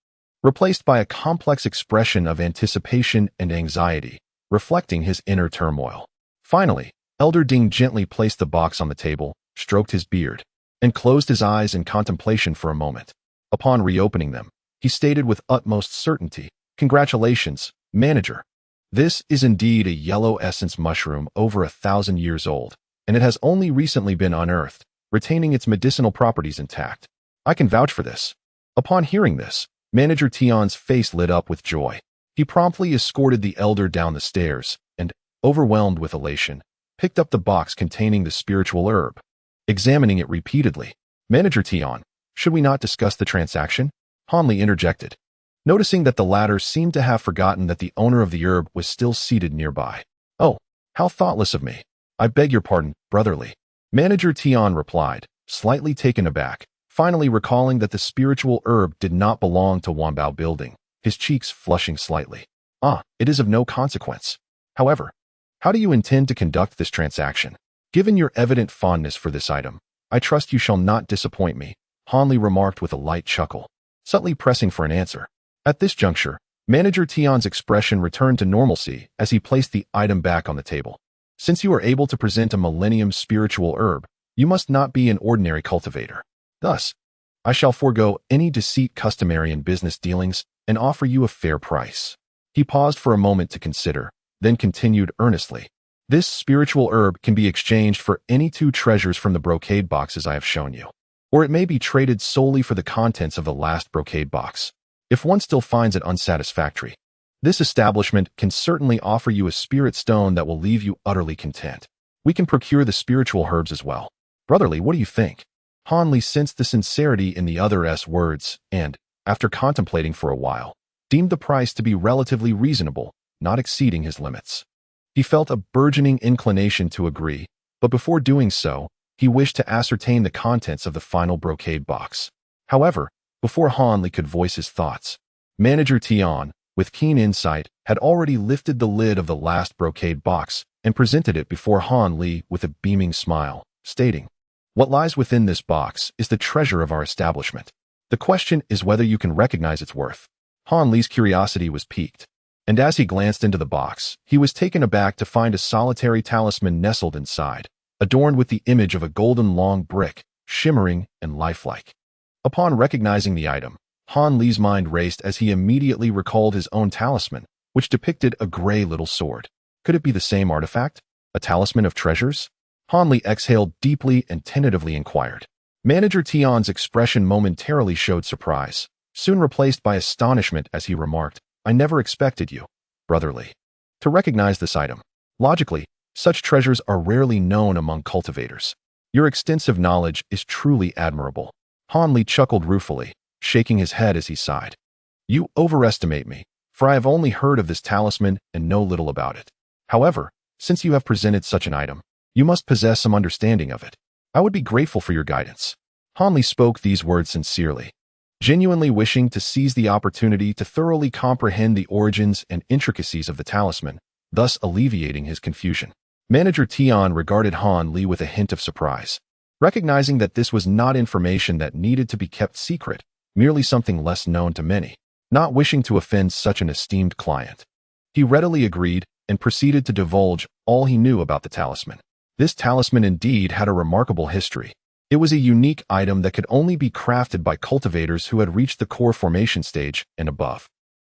replaced by a complex expression of anticipation and anxiety, reflecting his inner turmoil. Finally, Elder Ding gently placed the box on the table, stroked his beard, and closed his eyes in contemplation for a moment. Upon reopening them, he stated with utmost certainty, "Congratulations, Manager. This is indeed a yellow essence mushroom over 1,000 years old, and it has only recently been unearthed, retaining its medicinal properties intact. I can vouch for this." Upon hearing this, Manager Tion's face lit up with joy. He promptly escorted the elder down the stairs and, overwhelmed with elation, picked up the box containing the spiritual herb. Examining it repeatedly, "Manager Tion, should we not discuss the transaction?" Han Li interjected, noticing that the latter seemed to have forgotten that the owner of the herb was still seated nearby. "Oh, how thoughtless of me. I beg your pardon, brotherly." Manager Tion replied, slightly taken aback, finally recalling that the spiritual herb did not belong to Wanbao Building, his cheeks flushing slightly. "Ah, it is of no consequence. However, how do you intend to conduct this transaction? Given your evident fondness for this item, I trust you shall not disappoint me," Han Li remarked with a light chuckle, subtly pressing for an answer. At this juncture, Manager Tion's expression returned to normalcy as he placed the item back on the table. "Since you are able to present a millennium spiritual herb, you must not be an ordinary cultivator. Thus, I shall forego any deceit customary in business dealings and offer you a fair price." He paused for a moment to consider, then continued earnestly, This spiritual herb can be exchanged for any 2 treasures from the brocade boxes I have shown you, or it may be traded solely for the contents of the last brocade box. If one still finds it unsatisfactory, this establishment can certainly offer you a spirit stone that will leave you utterly content. We can procure the spiritual herbs as well. Brotherly, what do you think? Han Li sensed the sincerity in the other's words and, after contemplating for a while, deemed the price to be relatively reasonable, not exceeding his limits. He felt a burgeoning inclination to agree, but before doing so, he wished to ascertain the contents of the final brocade box. However, before Han Li could voice his thoughts, Manager Tian, with keen insight, had already lifted the lid of the last brocade box and presented it before Han Li with a beaming smile, stating, "What lies within this box is the treasure of our establishment. The question is whether you can recognize its worth." Han Li's curiosity was piqued, and as he glanced into the box, he was taken aback to find a solitary talisman nestled inside, adorned with the image of a golden long brick, shimmering and lifelike. Upon recognizing the item, Han Li's mind raced as he immediately recalled his own talisman, which depicted a gray little sword. Could it be the same artifact? A talisman of treasures? Han Li exhaled deeply and tentatively inquired. Manager Tian's expression momentarily showed surprise, soon replaced by astonishment as he remarked, "I never expected you, Brotherly, to recognize this item. Logically, such treasures are rarely known among cultivators. Your extensive knowledge is truly admirable." Han Li chuckled ruefully, shaking his head as he sighed. "You overestimate me, for I have only heard of this talisman and know little about it. However, since you have presented such an item, you must possess some understanding of it. I would be grateful for your guidance." Han Li spoke these words sincerely, genuinely wishing to seize the opportunity to thoroughly comprehend the origins and intricacies of the talisman, thus alleviating his confusion. Manager Tian regarded Han Li with a hint of surprise, recognizing that this was not information that needed to be kept secret, merely something less known to many. Not wishing to offend such an esteemed client, he readily agreed and proceeded to divulge all he knew about the talisman. This talisman indeed had a remarkable history. It was a unique item that could only be crafted by cultivators who had reached the core formation stage and above.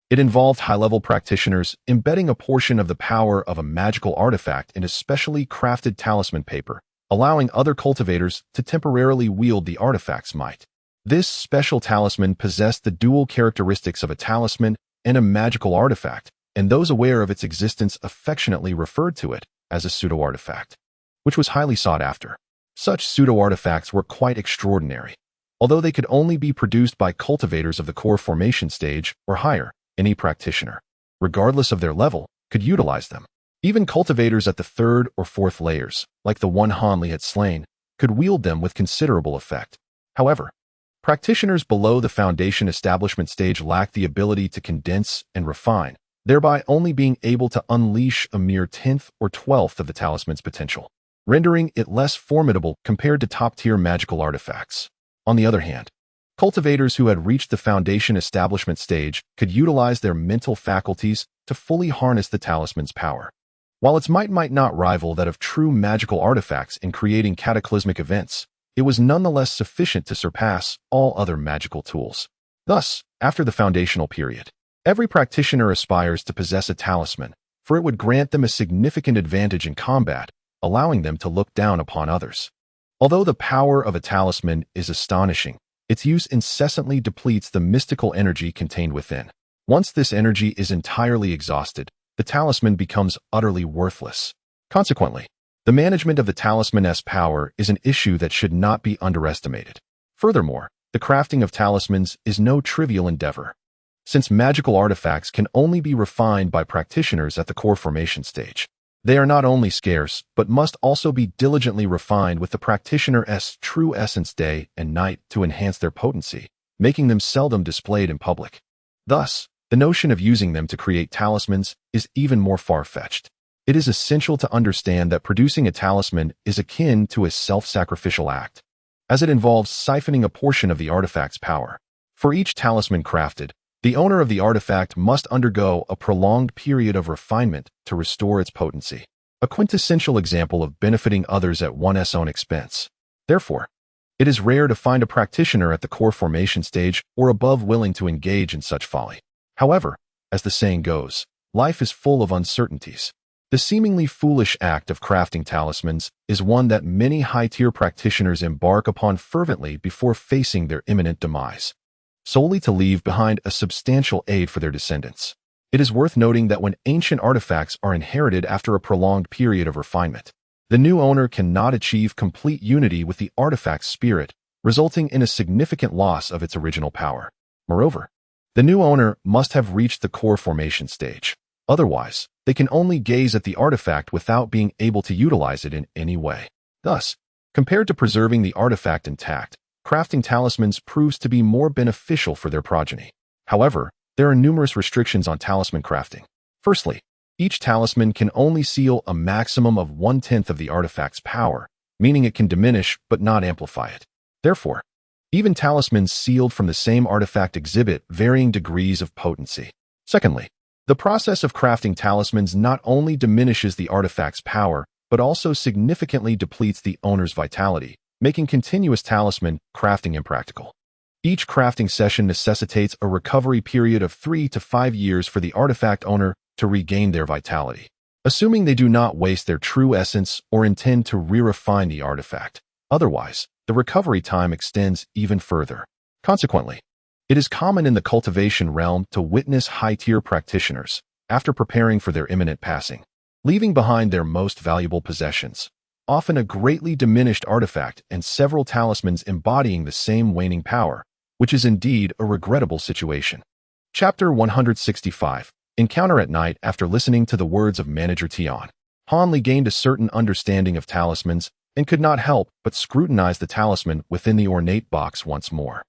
It involved high-level practitioners embedding a portion of the power of a magical artifact in a specially crafted talisman paper, allowing other cultivators to temporarily wield the artifact's might. This special talisman possessed the dual characteristics of a talisman and a magical artifact, and those aware of its existence affectionately referred to it as a pseudo-artifact, which was highly sought after. Such pseudo-artifacts were quite extraordinary. Although they could only be produced by cultivators of the core formation stage or higher, any practitioner, regardless of their level, could utilize them. Even cultivators at the 3rd or 4th layers, like the one Han Li had slain, could wield them with considerable effect. However, practitioners below the foundation establishment stage lacked the ability to condense and refine, thereby only being able to unleash a mere 10th or 12th of the talisman's potential, rendering it less formidable compared to top-tier magical artifacts. On the other hand, cultivators who had reached the foundation establishment stage could utilize their mental faculties to fully harness the talisman's power. While its might not rival that of true magical artifacts in creating cataclysmic events, it was nonetheless sufficient to surpass all other magical tools. Thus, after the foundational period, every practitioner aspires to possess a talisman, for it would grant them a significant advantage in combat, allowing them to look down upon others. Although the power of a talisman is astonishing, its use incessantly depletes the mystical energy contained within. Once this energy is entirely exhausted, the talisman becomes utterly worthless. Consequently, the management of the talisman's power is an issue that should not be underestimated. Furthermore, the crafting of talismans is no trivial endeavor. Since magical artifacts can only be refined by practitioners at the core formation stage, they are not only scarce, but must also be diligently refined with the practitioner's true essence day and night to enhance their potency, making them seldom displayed in public. Thus, the notion of using them to create talismans is even more far-fetched. It is essential to understand that producing a talisman is akin to a self-sacrificial act, as it involves siphoning a portion of the artifact's power. For each talisman crafted, the owner of the artifact must undergo a prolonged period of refinement to restore its potency, a quintessential example of benefiting others at one's own expense. Therefore, it is rare to find a practitioner at the core formation stage or above willing to engage in such folly. However, as the saying goes, life is full of uncertainties. The seemingly foolish act of crafting talismans is one that many high-tier practitioners embark upon fervently before facing their imminent demise, solely to leave behind a substantial aid for their descendants. It is worth noting that when ancient artifacts are inherited after a prolonged period of refinement, the new owner cannot achieve complete unity with the artifact's spirit, resulting in a significant loss of its original power. Moreover, the new owner must have reached the core formation stage. Otherwise, they can only gaze at the artifact without being able to utilize it in any way. Thus, compared to preserving the artifact intact, crafting talismans proves to be more beneficial for their progeny. However, there are numerous restrictions on talisman crafting. Firstly, each talisman can only seal a maximum of 1/10 of the artifact's power, meaning it can diminish but not amplify it. Therefore, even talismans sealed from the same artifact exhibit varying degrees of potency. Secondly, the process of crafting talismans not only diminishes the artifact's power, but also significantly depletes the owner's vitality, making continuous talisman crafting impractical. Each crafting session necessitates a recovery period of 3 to 5 years for the artifact owner to regain their vitality, assuming they do not waste their true essence or intend to re-refine the artifact. Otherwise, the recovery time extends even further. Consequently, it is common in the cultivation realm to witness high-tier practitioners, after preparing for their imminent passing, leaving behind their most valuable possessions, often a greatly diminished artifact and several talismans embodying the same waning power, which is indeed a regrettable situation. Chapter 165. Encounter at night. After listening to the words of Manager Tian, Han Li gained a certain understanding of talismans and could not help but scrutinize the talisman within the ornate box once more.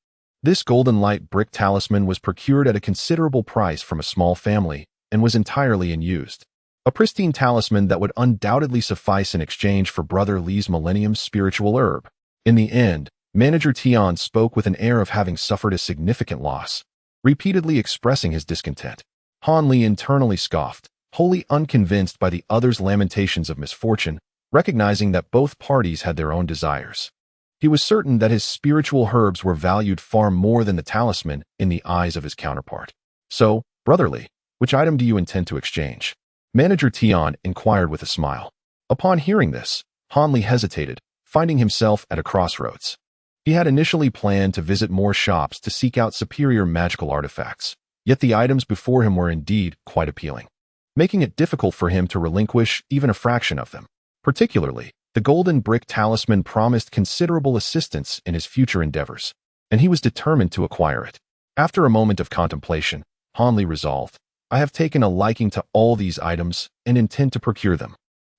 This golden light brick talisman was procured at a considerable price from a small family and was entirely unused. A pristine talisman that would undoubtedly suffice in exchange for Brother Li's Millennium spiritual herb. In the end, Manager Tian spoke with an air of having suffered a significant loss, repeatedly expressing his discontent. Han Li internally scoffed, wholly unconvinced by the other's lamentations of misfortune, recognizing that both parties had their own desires. He was certain that his spiritual herbs were valued far more than the talisman in the eyes of his counterpart. So, Brother Li, which item do you intend to exchange? Manager Tian inquired with a smile. Upon hearing this, Han Li hesitated, finding himself at a crossroads. He had initially planned to visit more shops to seek out superior magical artifacts, yet the items before him were indeed quite appealing, making it difficult for him to relinquish even a fraction of them. Particularly, the golden brick talisman promised considerable assistance in his future endeavors, and he was determined to acquire it. After a moment of contemplation, Han Li resolved, I have taken a liking to all these items and intend to procure them.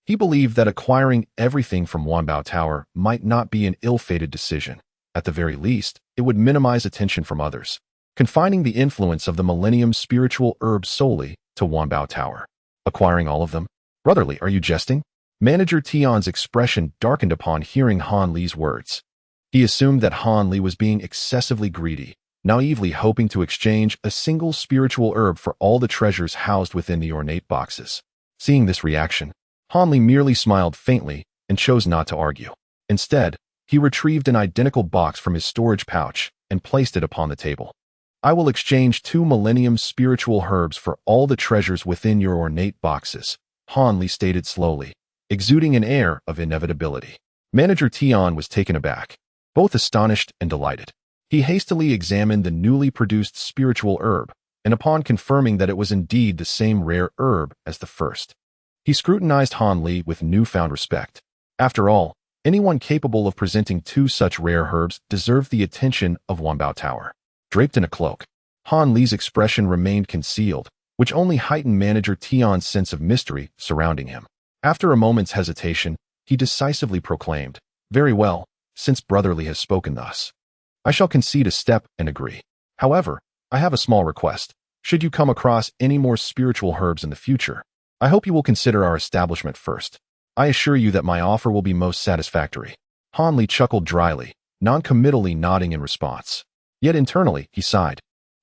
He believed that acquiring everything from Wanbao Tower might not be an ill-fated decision. At the very least, it would minimize attention from others, confining the influence of the Millennium spiritual herb solely to Wanbao Tower. Acquiring all of them? Brother Li, are you jesting? Manager Tian's expression darkened upon hearing Han Li's words. He assumed that Han Li was being excessively greedy, naively hoping to exchange a single spiritual herb for all the treasures housed within the ornate boxes. Seeing this reaction, Han Li merely smiled faintly and chose not to argue. Instead, he retrieved an identical box from his storage pouch and placed it upon the table. I will exchange 2 Millennium spiritual herbs for all the treasures within your ornate boxes, Han Li stated slowly, exuding an air of inevitability. Manager Tian was taken aback, both astonished and delighted. He hastily examined the newly produced spiritual herb, and upon confirming that it was indeed the same rare herb as the first, he scrutinized Han Li with newfound respect. After all, anyone capable of presenting 2 such rare herbs deserved the attention of Wanbao Tower. Draped in a cloak, Han Li's expression remained concealed, which only heightened Manager Tian's sense of mystery surrounding him. After a moment's hesitation, he decisively proclaimed, Very well, since Brother Li has spoken thus, I shall concede a step and agree. However, I have a small request. Should you come across any more spiritual herbs in the future, I hope you will consider our establishment first. I assure you that my offer will be most satisfactory. Han Li chuckled dryly, non-committally nodding in response. Yet internally, he sighed,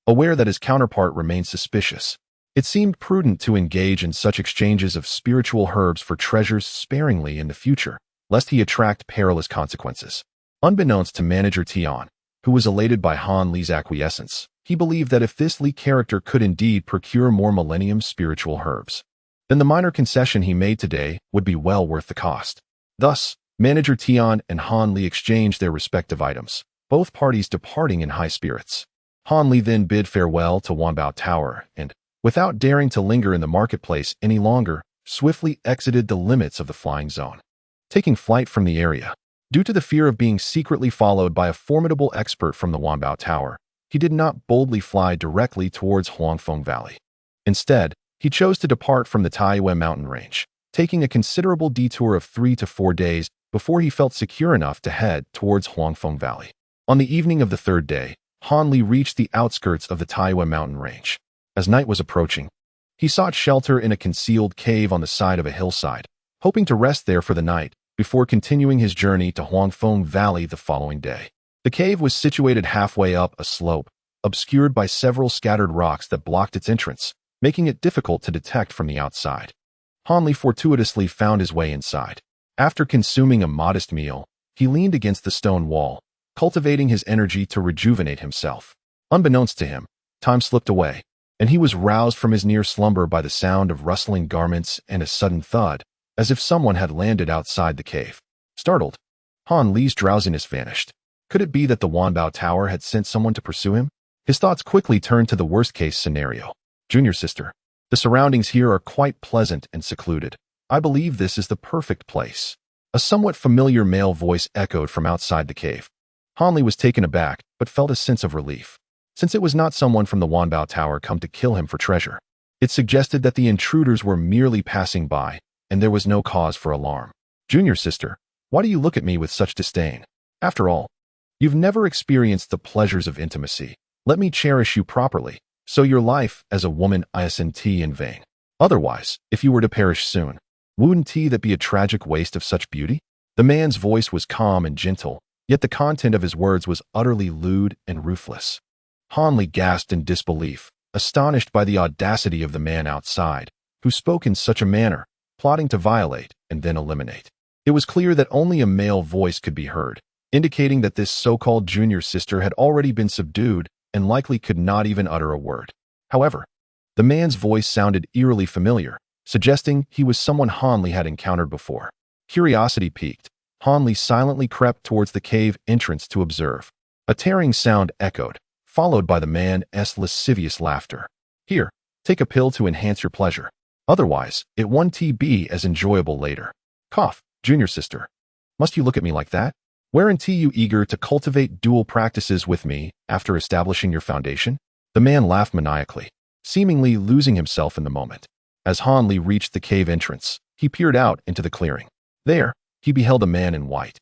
aware that his counterpart remained suspicious. It seemed prudent to engage in such exchanges of spiritual herbs for treasures sparingly in the future, lest he attract perilous consequences. Unbeknownst to Manager Tian, who was elated by Han Li's acquiescence, he believed that if this Li character could indeed procure more Millennium spiritual herbs, then the minor concession he made today would be well worth the cost. Thus, Manager Tian and Han Li exchanged their respective items, both parties departing in high spirits. Han Li then bid farewell to Wanbao Tower and, without daring to linger in the marketplace any longer, swiftly exited the limits of the flying zone, taking flight from the area. Due to the fear of being secretly followed by a formidable expert from the Wanbao Tower, he did not boldly fly directly towards Huangfeng Valley. Instead, he chose to depart from the Taiyue mountain range, taking a considerable detour of 3 to 4 days before he felt secure enough to head towards Huangfeng Valley. On the evening of the third day, Han Li reached the outskirts of the Taiyue mountain range. As night was approaching, he sought shelter in a concealed cave on the side of a hillside, hoping to rest there for the night before continuing his journey to Huangfeng Valley the following day. The cave was situated halfway up a slope, obscured by several scattered rocks that blocked its entrance, making it difficult to detect from the outside. Han Li fortuitously found his way inside. After consuming a modest meal, he leaned against the stone wall, cultivating his energy to rejuvenate himself. Unbeknownst to him, time slipped away, and he was roused from his near slumber by the sound of rustling garments and a sudden thud, as if someone had landed outside the cave. Startled, Han Li's drowsiness vanished. Could it be that the Wanbao Tower had sent someone to pursue him? His thoughts quickly turned to the worst-case scenario. Junior sister, the surroundings here are quite pleasant and secluded. I believe this is the perfect place. A somewhat familiar male voice echoed from outside the cave. Han Li was taken aback, but felt a sense of relief. Since it was not someone from the Wanbao Tower come to kill him for treasure, it suggested that the intruders were merely passing by, and there was no cause for alarm. Junior sister, why do you look at me with such disdain? After all, you've never experienced the pleasures of intimacy. Let me cherish you properly, so your life as a woman isn't in vain. Otherwise, if you were to perish soon, wouldn't that be a tragic waste of such beauty? The man's voice was calm and gentle, yet the content of his words was utterly lewd and ruthless. Han Li gasped in disbelief, astonished by the audacity of the man outside, who spoke in such a manner, plotting to violate and then eliminate. It was clear that only a male voice could be heard, indicating that this so-called junior sister had already been subdued and likely could not even utter a word. However, the man's voice sounded eerily familiar, suggesting he was someone Han Li had encountered before. Curiosity piqued, Han Li silently crept towards the cave entrance to observe. A tearing sound echoed, followed by the man's lascivious laughter. Here, take a pill to enhance your pleasure. Otherwise, it won't be as enjoyable later. Cough, junior sister. Must you look at me like that? Weren't you eager to cultivate dual practices with me after establishing your foundation? The man laughed maniacally, seemingly losing himself in the moment. As Han Li reached the cave entrance, he peered out into the clearing. There, he beheld a man in white,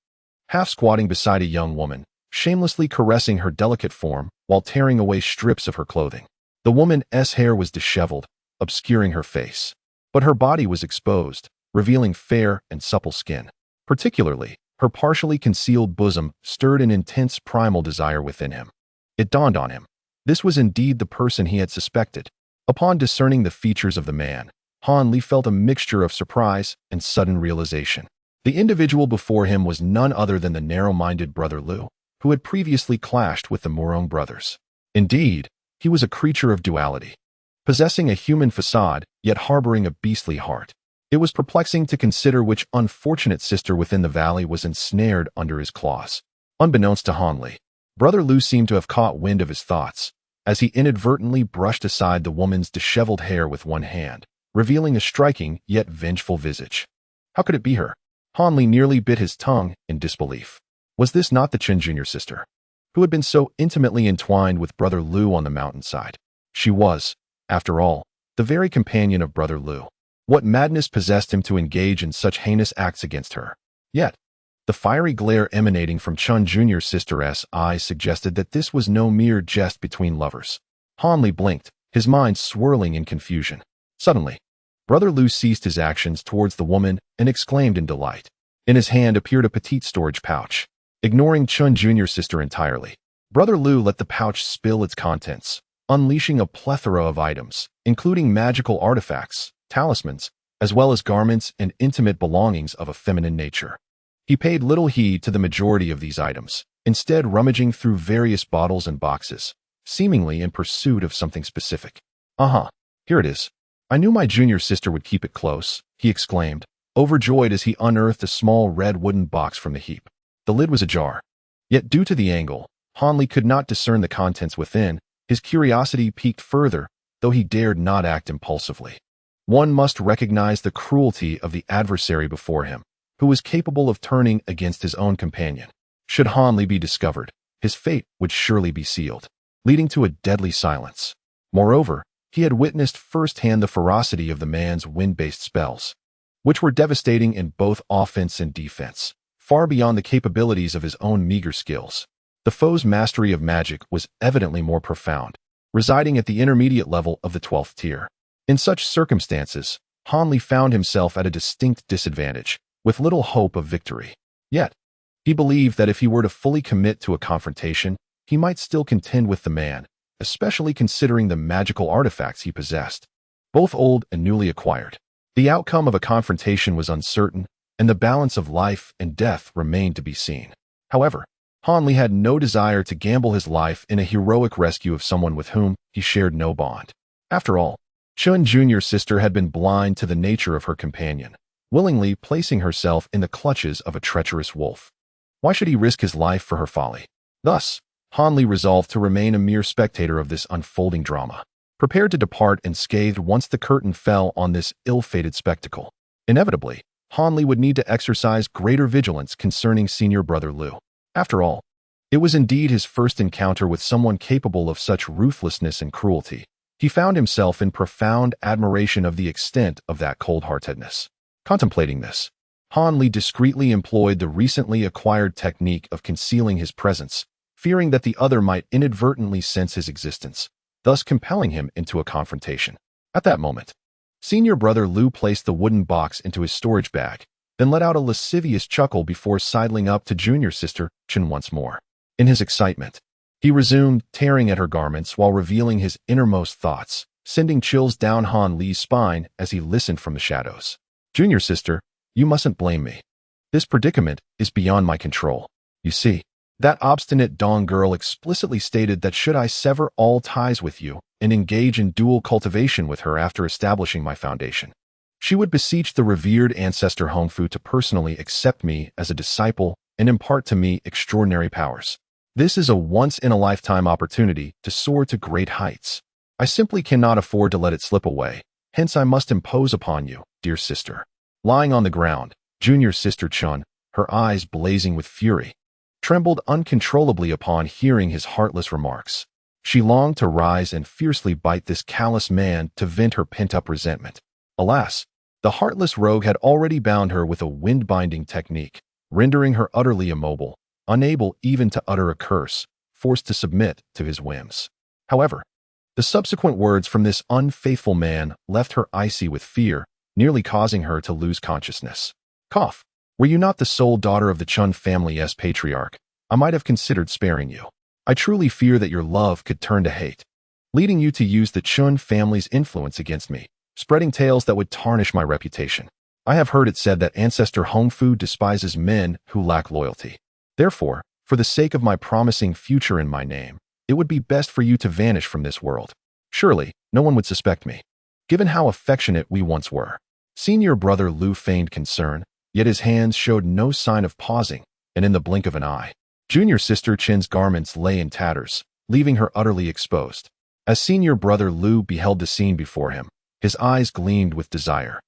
half squatting beside a young woman, shamelessly caressing her delicate form while tearing away strips of her clothing. The woman's hair was disheveled, obscuring her face, but her body was exposed, revealing fair and supple skin. Particularly, her partially concealed bosom stirred an intense primal desire within him. It dawned on him. This was indeed the person he had suspected. Upon discerning the features of the man, Han Li felt a mixture of surprise and sudden realization. The individual before him was none other than the narrow-minded brother Lu, who had previously clashed with the Morong brothers. Indeed, he was a creature of duality, possessing a human facade, yet harboring a beastly heart. It was perplexing to consider which unfortunate sister within the valley was ensnared under his claws. Unbeknownst to Han Li, Brother Lu seemed to have caught wind of his thoughts, as he inadvertently brushed aside the woman's disheveled hair with one hand, revealing a striking yet vengeful visage. How could it be her? Han Li nearly bit his tongue in disbelief. Was this not the Chen junior sister, who had been so intimately entwined with Brother Lu on the mountainside? She was, after all, the very companion of Brother Lu. What madness possessed him to engage in such heinous acts against her? Yet, the fiery glare emanating from Chen Jr.'s sister's eyes suggested that this was no mere jest between lovers. Han Li blinked, his mind swirling in confusion. Suddenly, Brother Lu ceased his actions towards the woman and exclaimed in delight. In his hand appeared a petite storage pouch. Ignoring Chen Jr.'s sister entirely, Brother Lu let the pouch spill its contents, unleashing a plethora of items, including magical artifacts, talismans, as well as garments and intimate belongings of a feminine nature. He paid little heed to the majority of these items, instead rummaging through various bottles and boxes, seemingly in pursuit of something specific. Here it is. I knew my junior sister would keep it close, he exclaimed, overjoyed as he unearthed a small red wooden box from the heap. The lid was ajar. Yet due to the angle, Hanli could not discern the contents within. His curiosity piqued further, though he dared not act impulsively. One must recognize the cruelty of the adversary before him, who was capable of turning against his own companion. Should Hanli be discovered, his fate would surely be sealed, leading to a deadly silence. Moreover, he had witnessed firsthand the ferocity of the man's wind-based spells, which were devastating in both offense and defense, far beyond the capabilities of his own meager skills. The foe's mastery of magic was evidently more profound, residing at the intermediate level of the 12th tier. In such circumstances, Hanli found himself at a distinct disadvantage, with little hope of victory. Yet, he believed that if he were to fully commit to a confrontation, he might still contend with the man, especially considering the magical artifacts he possessed, both old and newly acquired. The outcome of a confrontation was uncertain, and the balance of life and death remained to be seen. However, Hanli had no desire to gamble his life in a heroic rescue of someone with whom he shared no bond. After all, Chun Jr.'s sister had been blind to the nature of her companion, willingly placing herself in the clutches of a treacherous wolf. Why should he risk his life for her folly? Thus, Hanli resolved to remain a mere spectator of this unfolding drama, prepared to depart unscathed once the curtain fell on this ill-fated spectacle. Inevitably, Hanli would need to exercise greater vigilance concerning senior brother Lu. After all, it was indeed his first encounter with someone capable of such ruthlessness and cruelty. He found himself in profound admiration of the extent of that cold-heartedness. Contemplating this, Hanli discreetly employed the recently acquired technique of concealing his presence, fearing that the other might inadvertently sense his existence, thus compelling him into a confrontation. At that moment, senior brother Lu placed the wooden box into his storage bag, then let out a lascivious chuckle before sidling up to junior sister Chun once more. In his excitement, he resumed tearing at her garments while revealing his innermost thoughts, sending chills down Hanli's spine as he listened from the shadows. Junior sister, you mustn't blame me. This predicament is beyond my control. You see, that obstinate Dong girl explicitly stated that should I sever all ties with you and engage in dual cultivation with her after establishing my foundation, she would beseech the revered ancestor Hongfu to personally accept me as a disciple and impart to me extraordinary powers. This is a once-in-a-lifetime opportunity to soar to great heights. I simply cannot afford to let it slip away, hence I must impose upon you, dear sister. Lying on the ground, junior sister Chun, her eyes blazing with fury, trembled uncontrollably upon hearing his heartless remarks. She longed to rise and fiercely bite this callous man to vent her pent-up resentment. Alas, the heartless rogue had already bound her with a wind-binding technique, rendering her utterly immobile, unable even to utter a curse, forced to submit to his whims. However, the subsequent words from this unfaithful man left her icy with fear, nearly causing her to lose consciousness. Cough. Were you not the sole daughter of the Chun family's patriarch, I might have considered sparing you. I truly fear that your love could turn to hate, leading you to use the Chun family's influence against me, spreading tales that would tarnish my reputation. I have heard it said that ancestor Hongfu despises men who lack loyalty. Therefore, for the sake of my promising future in my name, it would be best for you to vanish from this world. Surely, no one would suspect me, given how affectionate we once were. Senior brother Lu feigned concern, yet his hands showed no sign of pausing, and in the blink of an eye, junior sister Chin's garments lay in tatters, leaving her utterly exposed. As senior brother Lu beheld the scene before him, his eyes gleamed with desire.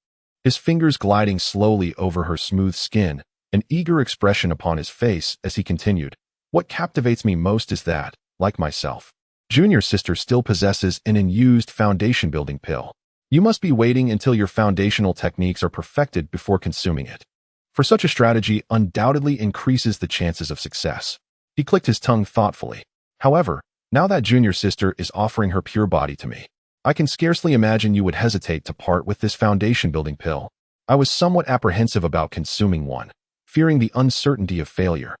His fingers gliding slowly over her smooth skin, an eager expression upon his face as he continued, "What captivates me most is that, like myself, junior sister still possesses an unused foundation-building pill. You must be waiting until your foundational techniques are perfected before consuming it. For such a strategy undoubtedly increases the chances of success." He clicked his tongue thoughtfully. "However, now that junior sister is offering her pure body to me, I can scarcely imagine you would hesitate to part with this foundation-building pill." I was somewhat apprehensive about consuming one, fearing the uncertainty of failure,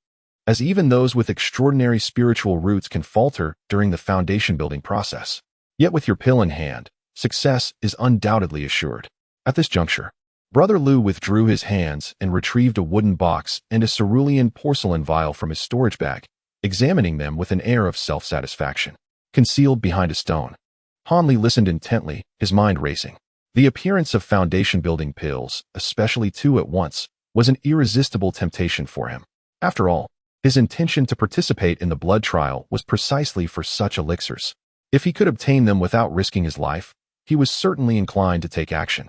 as even those with extraordinary spiritual roots can falter during the foundation-building process. Yet with your pill in hand, success is undoubtedly assured. At this juncture, Brother Lu withdrew his hands and retrieved a wooden box and a cerulean porcelain vial from his storage bag, examining them with an air of self-satisfaction. Concealed behind a stone, Hanli listened intently, his mind racing. The appearance of foundation-building pills, especially 2 at once, was an irresistible temptation for him. After all, his intention to participate in the blood trial was precisely for such elixirs. If he could obtain them without risking his life, he was certainly inclined to take action.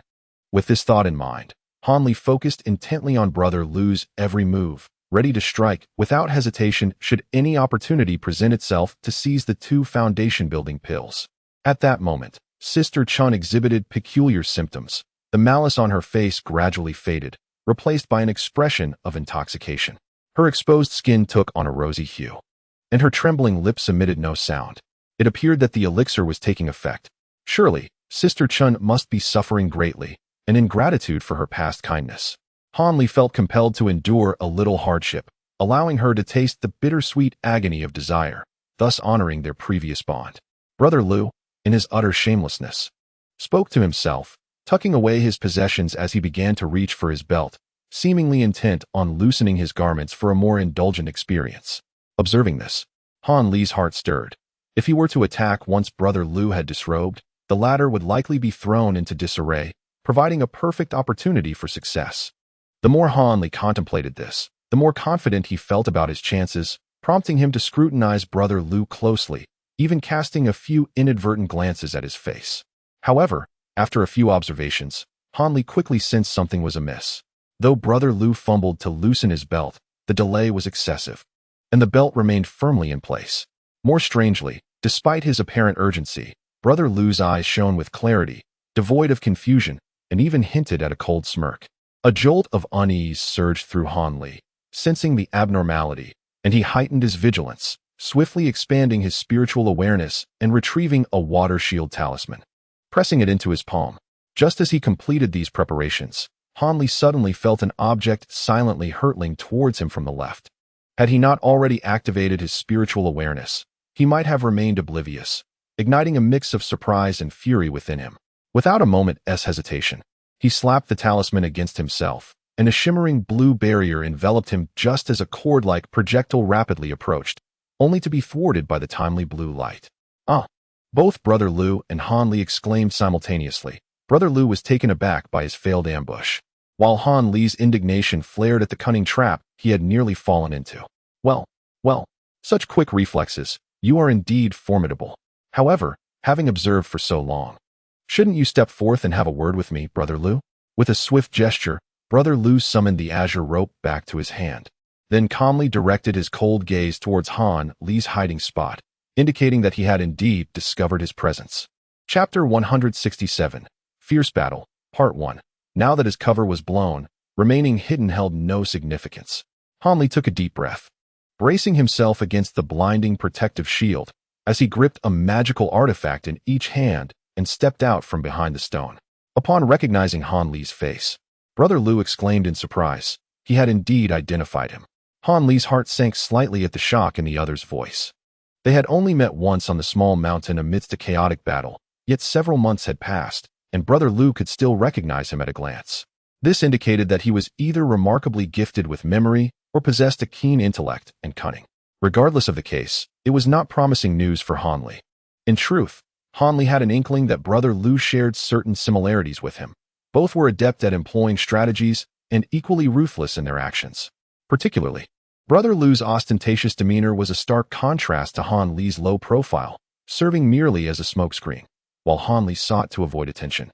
With this thought in mind, Han Li focused intently on Brother Lu's every move, ready to strike without hesitation should any opportunity present itself to seize the 2 foundation-building pills. At that moment, Sister Chun exhibited peculiar symptoms. The malice on her face gradually faded, replaced by an expression of intoxication. Her exposed skin took on a rosy hue, and her trembling lips emitted no sound. It appeared that the elixir was taking effect. Surely, Sister Chun must be suffering greatly, and in gratitude for her past kindness. Han Li felt compelled to endure a little hardship, allowing her to taste the bittersweet agony of desire, thus honoring their previous bond. Brother Lu, in his utter shamelessness, spoke to himself, tucking away his possessions as he began to reach for his belt, seemingly intent on loosening his garments for a more indulgent experience. Observing this, Han Li's heart stirred. If he were to attack once Brother Lu had disrobed, the latter would likely be thrown into disarray, providing a perfect opportunity for success. The more Han Li contemplated this, the more confident he felt about his chances, prompting him to scrutinize Brother Lu closely, even casting a few inadvertent glances at his face. However, after a few observations, Han Li quickly sensed something was amiss. Though Brother Lu fumbled to loosen his belt, the delay was excessive, and the belt remained firmly in place. More strangely, despite his apparent urgency, Brother Lu's eyes shone with clarity, devoid of confusion, and even hinted at a cold smirk. A jolt of unease surged through Han Li, sensing the abnormality, and he heightened his vigilance, swiftly expanding his spiritual awareness and retrieving a water shield talisman. Pressing it into his palm, just as he completed these preparations, Han Li suddenly felt an object silently hurtling towards him from the left. Had he not already activated his spiritual awareness, he might have remained oblivious, igniting a mix of surprise and fury within him. Without a moment's hesitation, he slapped the talisman against himself, and a shimmering blue barrier enveloped him just as a cord-like projectile rapidly approached, only to be thwarted by the timely blue light. Ah! Both Brother Lu and Han Li exclaimed simultaneously. Brother Lu was taken aback by his failed ambush, while Han Li's indignation flared at the cunning trap he had nearly fallen into. Well, such quick reflexes, you are indeed formidable. However, having observed for so long, shouldn't you step forth and have a word with me, Brother Lu? With a swift gesture, Brother Lu summoned the azure rope back to his hand, then calmly directed his cold gaze towards Han Li's hiding spot, indicating that he had indeed discovered his presence. Chapter 167, Fierce Battle, Part 1. Now that his cover was blown, remaining hidden held no significance. Han Li took a deep breath, bracing himself against the blinding protective shield, as he gripped a magical artifact in each hand and stepped out from behind the stone. Upon recognizing Han Li's face, Brother Lu exclaimed in surprise. He had indeed identified him. Han Li's heart sank slightly at the shock in the other's voice. They had only met once on the small mountain amidst a chaotic battle, yet several months had passed, and Brother Lu could still recognize him at a glance. This indicated that he was either remarkably gifted with memory or possessed a keen intellect and cunning. Regardless of the case, it was not promising news for Han Li. In truth, Han Li had an inkling that Brother Lu shared certain similarities with him. Both were adept at employing strategies and equally ruthless in their actions. Particularly, Brother Lu's ostentatious demeanor was a stark contrast to Han Li's low profile, serving merely as a smokescreen, while Han Li sought to avoid attention.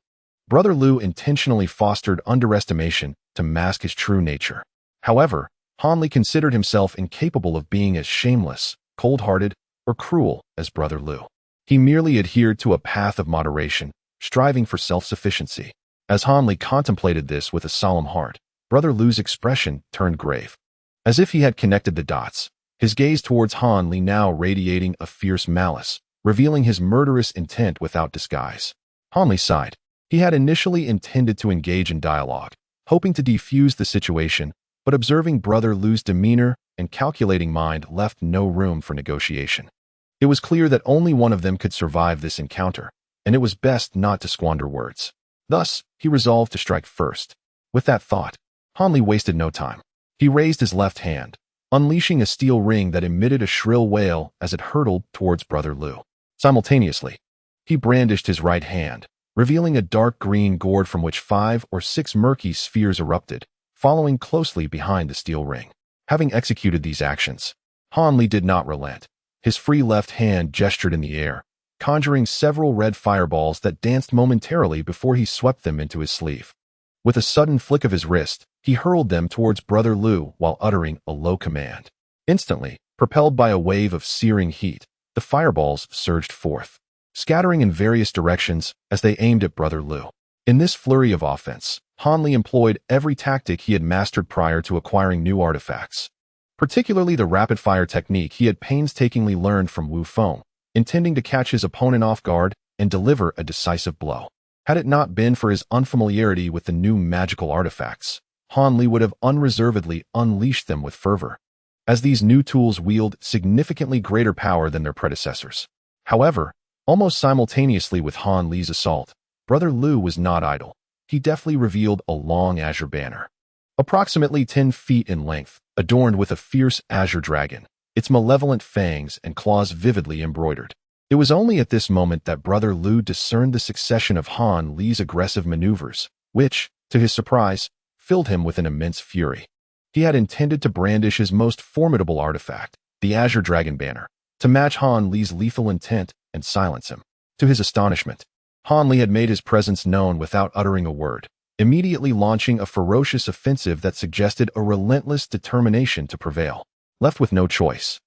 Brother Lu intentionally fostered underestimation to mask his true nature. However, Han Li considered himself incapable of being as shameless, cold-hearted, or cruel as Brother Lu. He merely adhered to a path of moderation, striving for self-sufficiency. As Han Li contemplated this with a solemn heart, Brother Lu's expression turned grave. As if he had connected the dots, his gaze towards Han Li now radiating a fierce malice, revealing his murderous intent without disguise. Han Li sighed. He had initially intended to engage in dialogue, hoping to defuse the situation, but observing Brother Lu's demeanor and calculating mind left no room for negotiation. It was clear that only one of them could survive this encounter, and it was best not to squander words. Thus, he resolved to strike first. With that thought, Han Li wasted no time. He raised his left hand, unleashing a steel ring that emitted a shrill wail as it hurtled towards Brother Lu. Simultaneously, he brandished his right hand, revealing a dark green gourd from which 5 or 6 murky spheres erupted, following closely behind the steel ring. Having executed these actions, Han Li did not relent. His free left hand gestured in the air, conjuring several red fireballs that danced momentarily before he swept them into his sleeve. With a sudden flick of his wrist, he hurled them towards Brother Lu while uttering a low command. Instantly, propelled by a wave of searing heat, the fireballs surged forth, scattering in various directions as they aimed at Brother Lu. In this flurry of offense, Han Li employed every tactic he had mastered prior to acquiring new artifacts, particularly the rapid-fire technique he had painstakingly learned from Wu Feng, intending to catch his opponent off guard and deliver a decisive blow. Had it not been for his unfamiliarity with the new magical artifacts, Han Li would have unreservedly unleashed them with fervor, as these new tools wield significantly greater power than their predecessors. However, almost simultaneously with Han Li's assault, Brother Lu was not idle. He deftly revealed a long azure banner, approximately 10 feet in length, adorned with a fierce azure dragon, its malevolent fangs and claws vividly embroidered. It was only at this moment that Brother Lu discerned the succession of Han Li's aggressive maneuvers, which, to his surprise, filled him with an immense fury. He had intended to brandish his most formidable artifact, the Azure Dragon Banner, to match Han Li's lethal intent and silence him. To his astonishment, Han Li had made his presence known without uttering a word, immediately launching a ferocious offensive that suggested a relentless determination to prevail. Left with no choice,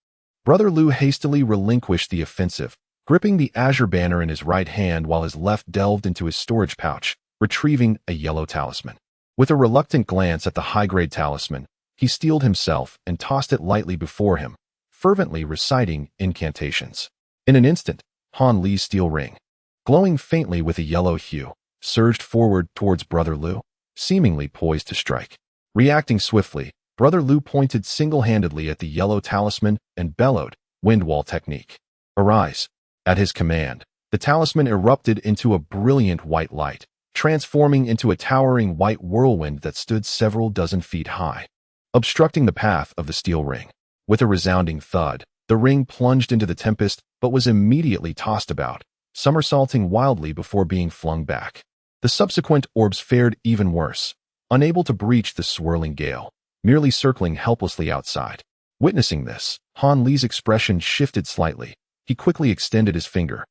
Brother Lu hastily relinquished the offensive, gripping the azure banner in his right hand while his left delved into his storage pouch, retrieving a yellow talisman. With a reluctant glance at the high-grade talisman, he steeled himself and tossed it lightly before him, fervently reciting incantations. In an instant, Han Li's steel ring, glowing faintly with a yellow hue, surged forward towards Brother Lu, seemingly poised to strike. Reacting swiftly, Brother Lu pointed single-handedly at the yellow talisman and bellowed, "Wind wall technique. Arise." At his command, the talisman erupted into a brilliant white light, transforming into a towering white whirlwind that stood several dozen feet high, obstructing the path of the steel ring. With a resounding thud, the ring plunged into the tempest but was immediately tossed about, somersaulting wildly before being flung back. The subsequent orbs fared even worse, unable to breach the swirling gale, merely circling helplessly outside. Witnessing this, Han Li's expression shifted slightly. He quickly extended his finger,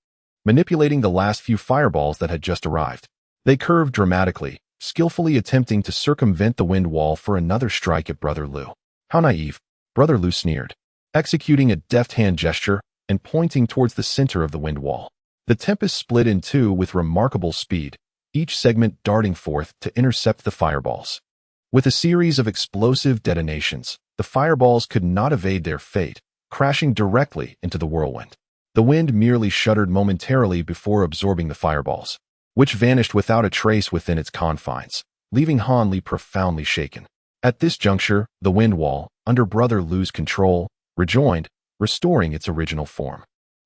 manipulating the last few fireballs that had just arrived. They curved dramatically, skillfully attempting to circumvent the wind wall for another strike at Brother Lu. How naive, Brother Lu sneered, executing a deft hand gesture and pointing towards the center of the wind wall. The tempest split in two with remarkable speed, each segment darting forth to intercept the fireballs. With a series of explosive detonations, the fireballs could not evade their fate, crashing directly into the whirlwind. The wind merely shuddered momentarily before absorbing the fireballs, which vanished without a trace within its confines, leaving Han Li profoundly shaken. At this juncture, the wind wall, under Brother Lu's control, rejoined, restoring its original form.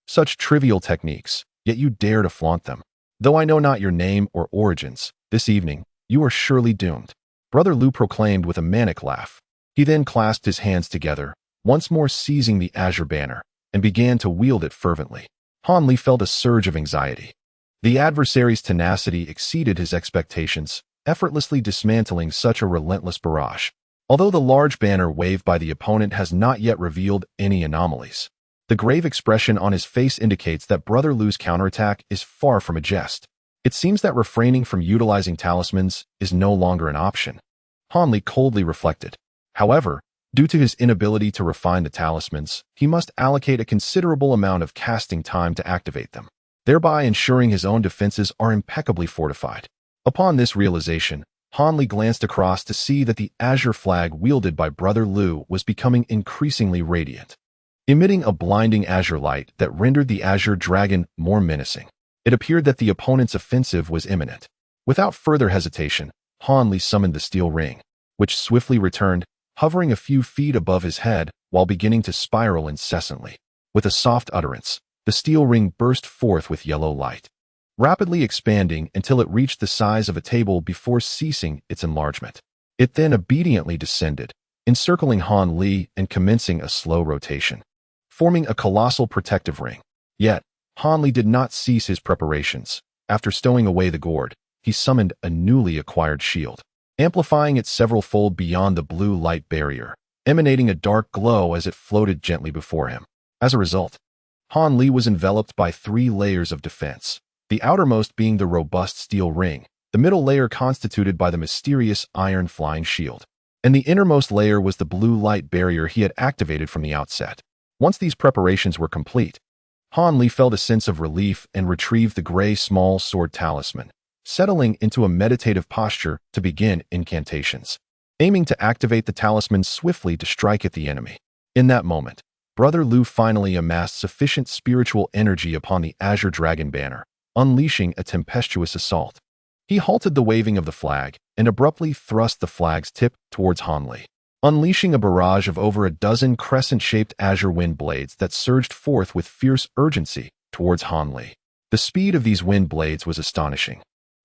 Such trivial techniques, yet you dare to flaunt them. Though I know not your name or origins, this evening, you are surely doomed, Brother Lu proclaimed with a manic laugh. He then clasped his hands together, once more seizing the azure banner, and began to wield it fervently. Han Li felt a surge of anxiety. The adversary's tenacity exceeded his expectations, effortlessly dismantling such a relentless barrage. Although the large banner waved by the opponent has not yet revealed any anomalies, the grave expression on his face indicates that Brother Lu's counterattack is far from a jest. It seems that refraining from utilizing talismans is no longer an option. Han Li coldly reflected. However, due to his inability to refine the talismans, he must allocate a considerable amount of casting time to activate them, thereby ensuring his own defenses are impeccably fortified. Upon this realization, Han Li glanced across to see that the azure flag wielded by Brother Lu was becoming increasingly radiant, emitting a blinding azure light that rendered the azure dragon more menacing. It appeared that the opponent's offensive was imminent. Without further hesitation, Han Li summoned the steel ring, which swiftly returned, hovering a few feet above his head while beginning to spiral incessantly. With a soft utterance, the steel ring burst forth with yellow light, rapidly expanding until it reached the size of a table before ceasing its enlargement. It then obediently descended, encircling Han Li and commencing a slow rotation, forming a colossal protective ring. Yet, Han Li did not cease his preparations. After stowing away the gourd, he summoned a newly acquired shield, amplifying it several-fold beyond the blue light barrier, emanating a dark glow as it floated gently before him. As a result, Han Li was enveloped by 3 layers of defense, the outermost being the robust steel ring, the middle layer constituted by the mysterious iron flying shield, and the innermost layer was the blue light barrier he had activated from the outset. Once these preparations were complete, Han Li felt a sense of relief and retrieved the gray small sword talisman, settling into a meditative posture to begin incantations, aiming to activate the talisman swiftly to strike at the enemy. In that moment, Brother Lu finally amassed sufficient spiritual energy upon the Azure Dragon banner, unleashing a tempestuous assault. He halted the waving of the flag and abruptly thrust the flag's tip towards Han Li, unleashing a barrage of over a dozen crescent-shaped azure wind blades that surged forth with fierce urgency towards Han Li. The speed of these wind blades was astonishing.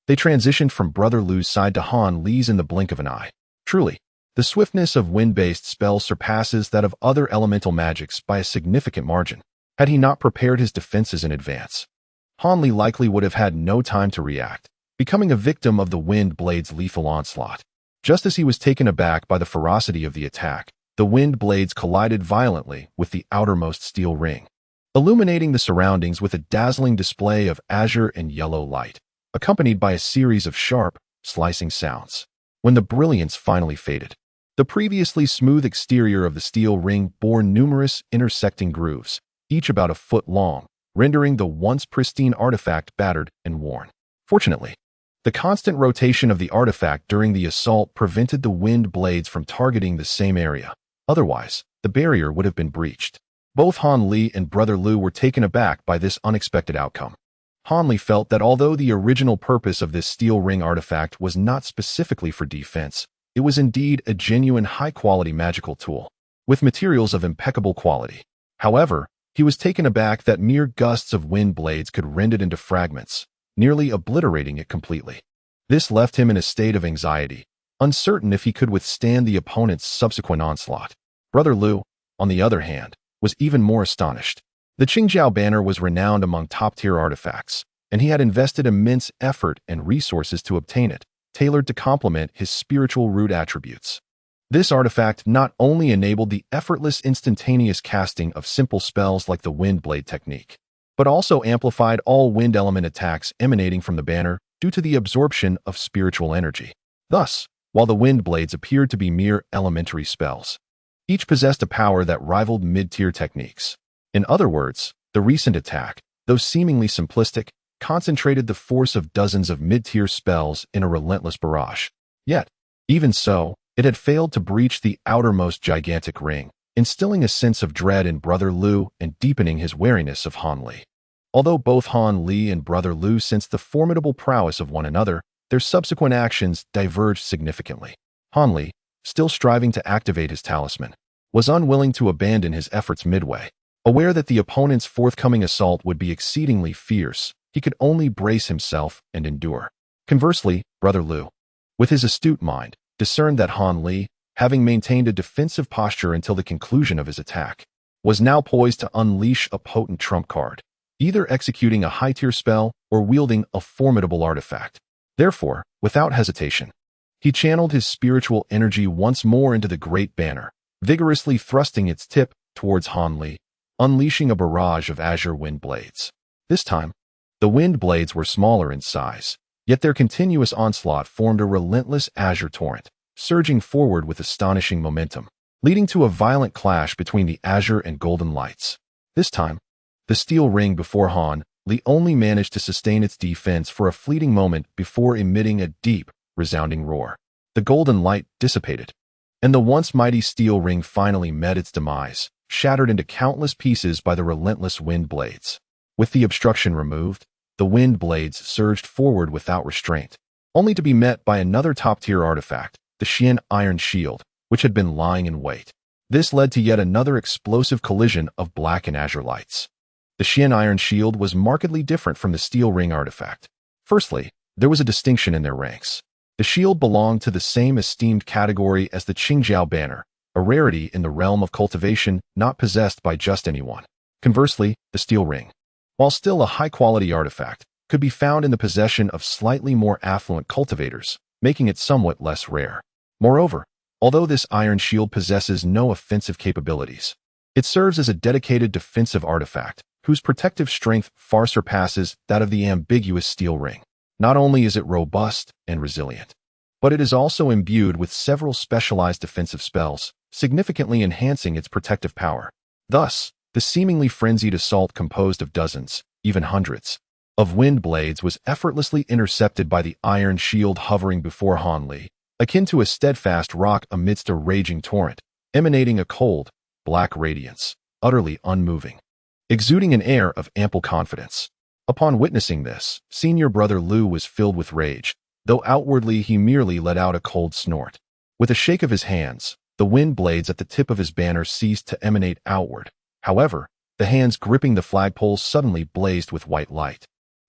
They transitioned from Brother Lu's side to Han Li's in the blink of an eye. Truly, the swiftness of wind-based spells surpasses that of other elemental magics by a significant margin. Had he not prepared his defenses in advance, Han Li likely would have had no time to react, becoming a victim of the wind blade's lethal onslaught. Just as he was taken aback by the ferocity of the attack, the wind blades collided violently with the outermost steel ring, illuminating the surroundings with a dazzling display of azure and yellow light, accompanied by a series of sharp, slicing sounds. When the brilliance finally faded, the previously smooth exterior of the steel ring bore numerous intersecting grooves, each about a foot long, rendering the once pristine artifact battered and worn. Fortunately, the constant rotation of the artifact during the assault prevented the wind blades from targeting the same area. Otherwise, the barrier would have been breached. Both Han Li and Brother Lu were taken aback by this unexpected outcome. Han Li felt that although the original purpose of this steel ring artifact was not specifically for defense, it was indeed a genuine high-quality magical tool, with materials of impeccable quality. However, he was taken aback that mere gusts of wind blades could rend it into fragments, nearly obliterating it completely. This left him in a state of anxiety, uncertain if he could withstand the opponent's subsequent onslaught. Brother Lu, on the other hand, was even more astonished. The Qingjiao banner was renowned among top-tier artifacts, and he had invested immense effort and resources to obtain it, tailored to complement his spiritual root attributes. This artifact not only enabled the effortless instantaneous casting of simple spells like the wind blade technique, but also amplified all wind element attacks emanating from the banner due to the absorption of spiritual energy. Thus, while the wind blades appeared to be mere elementary spells, each possessed a power that rivaled mid-tier techniques. In other words, the recent attack, though seemingly simplistic, concentrated the force of dozens of mid-tier spells in a relentless barrage. Yet, even so, it had failed to breach the outermost gigantic ring, instilling a sense of dread in Brother Lu and deepening his wariness of Han Li. Although both Han Li and Brother Lu sensed the formidable prowess of one another, their subsequent actions diverged significantly. Han Li, still striving to activate his talisman, was unwilling to abandon his efforts midway. Aware that the opponent's forthcoming assault would be exceedingly fierce, he could only brace himself and endure. Conversely, Brother Lu, with his astute mind, discerned that Han Li, having maintained a defensive posture until the conclusion of his attack, was now poised to unleash a potent trump card, either executing a high-tier spell or wielding a formidable artifact. Therefore, without hesitation, he channeled his spiritual energy once more into the great banner, vigorously thrusting its tip towards Han Li, unleashing a barrage of azure wind blades. This time, the wind blades were smaller in size, yet their continuous onslaught formed a relentless azure torrent, surging forward with astonishing momentum, leading to a violent clash between the azure and golden lights. This time, the steel ring before Han Li only managed to sustain its defense for a fleeting moment before emitting a deep, resounding roar. The golden light dissipated, and the once mighty steel ring finally met its demise, shattered into countless pieces by the relentless wind blades. With the obstruction removed, the wind blades surged forward without restraint, only to be met by another top-tier artifact, the Xian Iron Shield, which had been lying in wait. This led to yet another explosive collision of black and azure lights. The Xian Iron Shield was markedly different from the steel ring artifact. Firstly, there was a distinction in their ranks. The shield belonged to the same esteemed category as the Qingjiao banner, a rarity in the realm of cultivation not possessed by just anyone. Conversely, the steel ring, while still a high-quality artifact, could be found in the possession of slightly more affluent cultivators, making it somewhat less rare. Moreover, although this iron shield possesses no offensive capabilities, it serves as a dedicated defensive artifact, whose protective strength far surpasses that of the ambiguous steel ring. Not only is it robust and resilient, but it is also imbued with several specialized defensive spells, significantly enhancing its protective power. Thus, the seemingly frenzied assault composed of dozens, even hundreds, of wind blades was effortlessly intercepted by the iron shield hovering before Han Li, akin to a steadfast rock amidst a raging torrent, emanating a cold, black radiance, utterly unmoving, exuding an air of ample confidence. Upon witnessing this, senior brother Lu was filled with rage, though outwardly he merely let out a cold snort. With a shake of his hands, the wind blades at the tip of his banner ceased to emanate outward. However, the hands gripping the flagpole suddenly blazed with white light,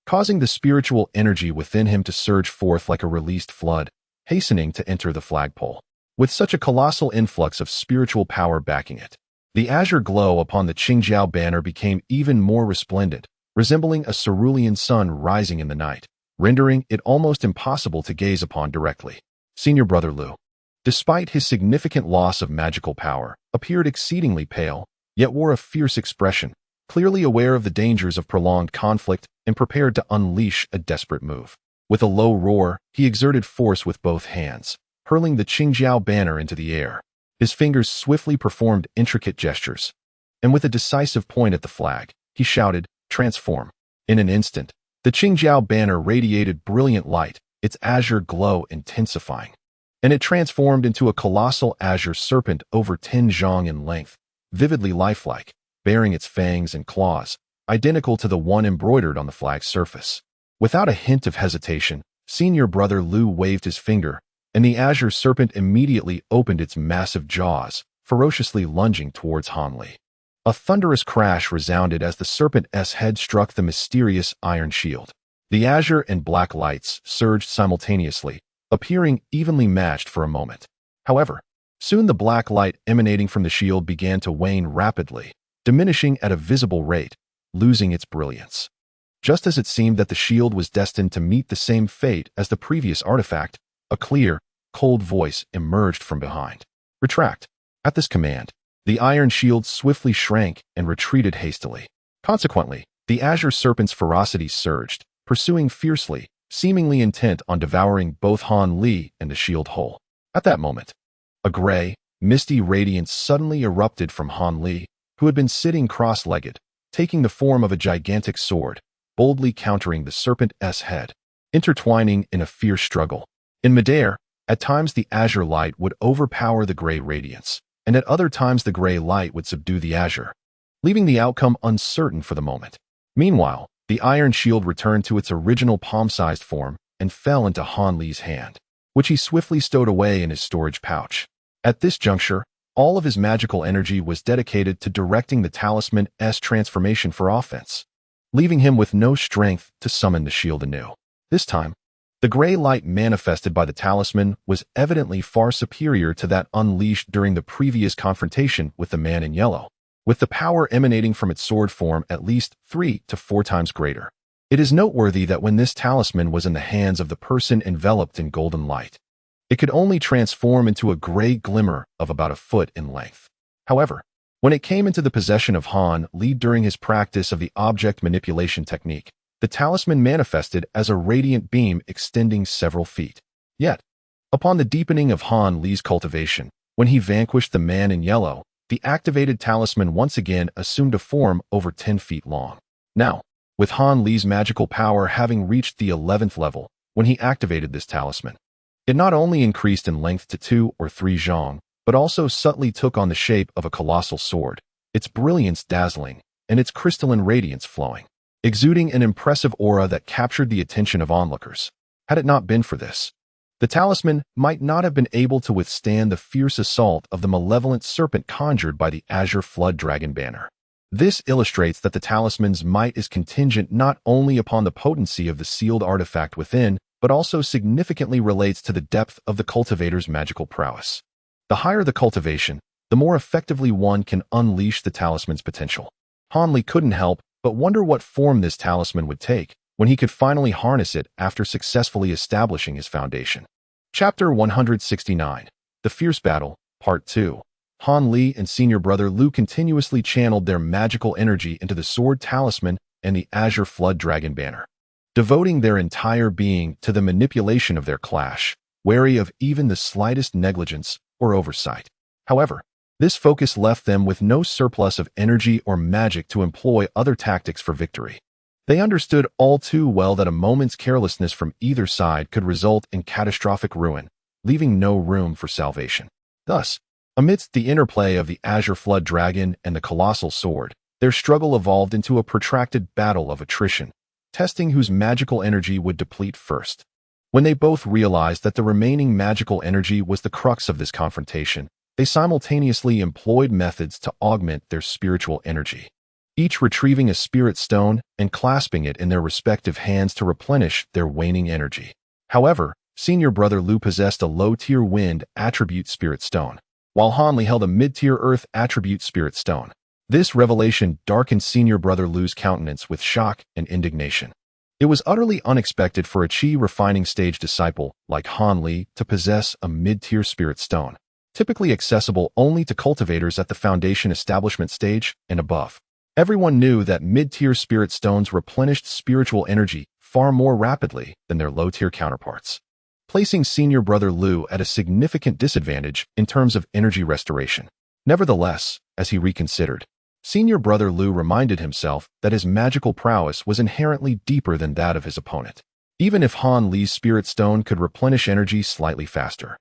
causing the spiritual energy within him to surge forth like a released flood, hastening to enter the flagpole. With such a colossal influx of spiritual power backing it, the azure glow upon the Qingjiao banner became even more resplendent, resembling a cerulean sun rising in the night, rendering it almost impossible to gaze upon directly. Senior brother Lu, despite his significant loss of magical power, appeared exceedingly pale, yet wore a fierce expression, clearly aware of the dangers of prolonged conflict and prepared to unleash a desperate move. With a low roar, he exerted force with both hands, hurling the Qingjiao banner into the air. His fingers swiftly performed intricate gestures, and with a decisive point at the flag, he shouted, "Transform." In an instant, the Qingjiao banner radiated brilliant light, its azure glow intensifying, and it transformed into a colossal azure serpent over 10 zhang in length, vividly lifelike, bearing its fangs and claws, identical to the one embroidered on the flag's surface. Without a hint of hesitation, senior brother Lu waved his finger, and the azure serpent immediately opened its massive jaws, ferociously lunging towards Han Li. A thunderous crash resounded as the serpent's head struck the mysterious iron shield. The azure and black lights surged simultaneously, appearing evenly matched for a moment. However, soon the black light emanating from the shield began to wane rapidly, diminishing at a visible rate, losing its brilliance. Just as it seemed that the shield was destined to meet the same fate as the previous artifact, a clear, cold voice emerged from behind. "Retract." At this command, the iron shield swiftly shrank and retreated hastily. Consequently, the azure serpent's ferocity surged, pursuing fiercely, seemingly intent on devouring both Han Li and the shield whole. At that moment, a gray, misty radiance suddenly erupted from Han Li, who had been sitting cross-legged, taking the form of a gigantic sword, boldly countering the serpent's head, intertwining in a fierce struggle. In midair, at times the azure light would overpower the gray radiance, and at other times the gray light would subdue the azure, leaving the outcome uncertain for the moment. Meanwhile, the iron shield returned to its original palm-sized form and fell into Han Li's hand, which he swiftly stowed away in his storage pouch. At this juncture, all of his magical energy was dedicated to directing the talisman's transformation for offense, leaving him with no strength to summon the shield anew. This time, the gray light manifested by the talisman was evidently far superior to that unleashed during the previous confrontation with the man in yellow, with the power emanating from its sword form at least 3 to 4 times greater. It is noteworthy that when this talisman was in the hands of the person enveloped in golden light, it could only transform into a gray glimmer of about a foot in length. However, when it came into the possession of Han Li during his practice of the object manipulation technique, the talisman manifested as a radiant beam extending several feet. Yet, upon the deepening of Han Li's cultivation, when he vanquished the man in yellow, the activated talisman once again assumed a form over 10 feet long. Now, with Han Li's magical power having reached the 11th level, when he activated this talisman, it not only increased in length to 2 or 3 zhang, but also subtly took on the shape of a colossal sword, its brilliance dazzling, and its crystalline radiance flowing, exuding an impressive aura that captured the attention of onlookers. Had it not been for this, the talisman might not have been able to withstand the fierce assault of the malevolent serpent conjured by the azure flood dragon banner. This illustrates that the talisman's might is contingent not only upon the potency of the sealed artifact within, but also significantly relates to the depth of the cultivator's magical prowess. The higher the cultivation, the more effectively one can unleash the talisman's potential. Han Li couldn't help but wonder what form this talisman would take, when he could finally harness it after successfully establishing his foundation. Chapter 169, The Fierce Battle, Part 2. Han Li and senior brother Lu continuously channeled their magical energy into the sword talisman and the azure flood dragon banner, devoting their entire being to the manipulation of their clash, wary of even the slightest negligence or oversight. However, this focus left them with no surplus of energy or magic to employ other tactics for victory. They understood all too well that a moment's carelessness from either side could result in catastrophic ruin, leaving no room for salvation. Thus, amidst the interplay of the azure flood dragon and the colossal sword, their struggle evolved into a protracted battle of attrition, testing whose magical energy would deplete first. When they both realized that the remaining magical energy was the crux of this confrontation, they simultaneously employed methods to augment their spiritual energy, each retrieving a spirit stone and clasping it in their respective hands to replenish their waning energy. However, senior brother Lu possessed a low-tier wind attribute spirit stone, while Han Li held a mid-tier earth attribute spirit stone. This revelation darkened senior brother Lu's countenance with shock and indignation. It was utterly unexpected for a Qi refining stage disciple like Han Li to possess a mid-tier spirit stone, typically accessible only to cultivators at the foundation establishment stage and above. Everyone knew that mid-tier spirit stones replenished spiritual energy far more rapidly than their low-tier counterparts, placing senior brother Lu at a significant disadvantage in terms of energy restoration. Nevertheless, as he reconsidered, senior brother Lu reminded himself that his magical prowess was inherently deeper than that of his opponent. Even if Han Li's spirit stone could replenish energy slightly faster,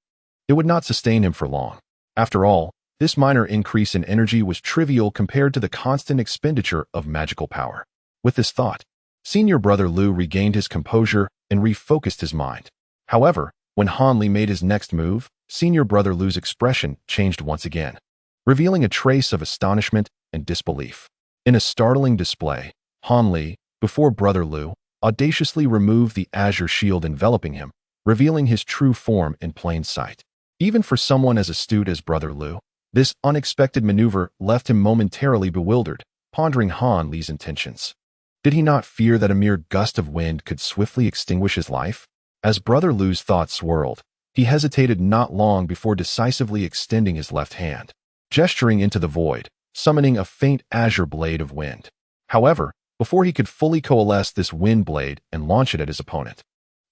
it would not sustain him for long. After all, this minor increase in energy was trivial compared to the constant expenditure of magical power. With this thought, senior brother Lu regained his composure and refocused his mind. However, when Han Li made his next move, senior brother Lu's expression changed once again, revealing a trace of astonishment and disbelief. In a startling display, Han Li, before brother Lu, audaciously removed the azure shield enveloping him, revealing his true form in plain sight. Even for someone as astute as brother Lu, this unexpected maneuver left him momentarily bewildered, pondering Han Li's intentions. Did he not fear that a mere gust of wind could swiftly extinguish his life? As brother Lu's thoughts swirled, he hesitated not long before decisively extending his left hand, gesturing into the void, summoning a faint azure blade of wind. However, before he could fully coalesce this wind blade and launch it at his opponent,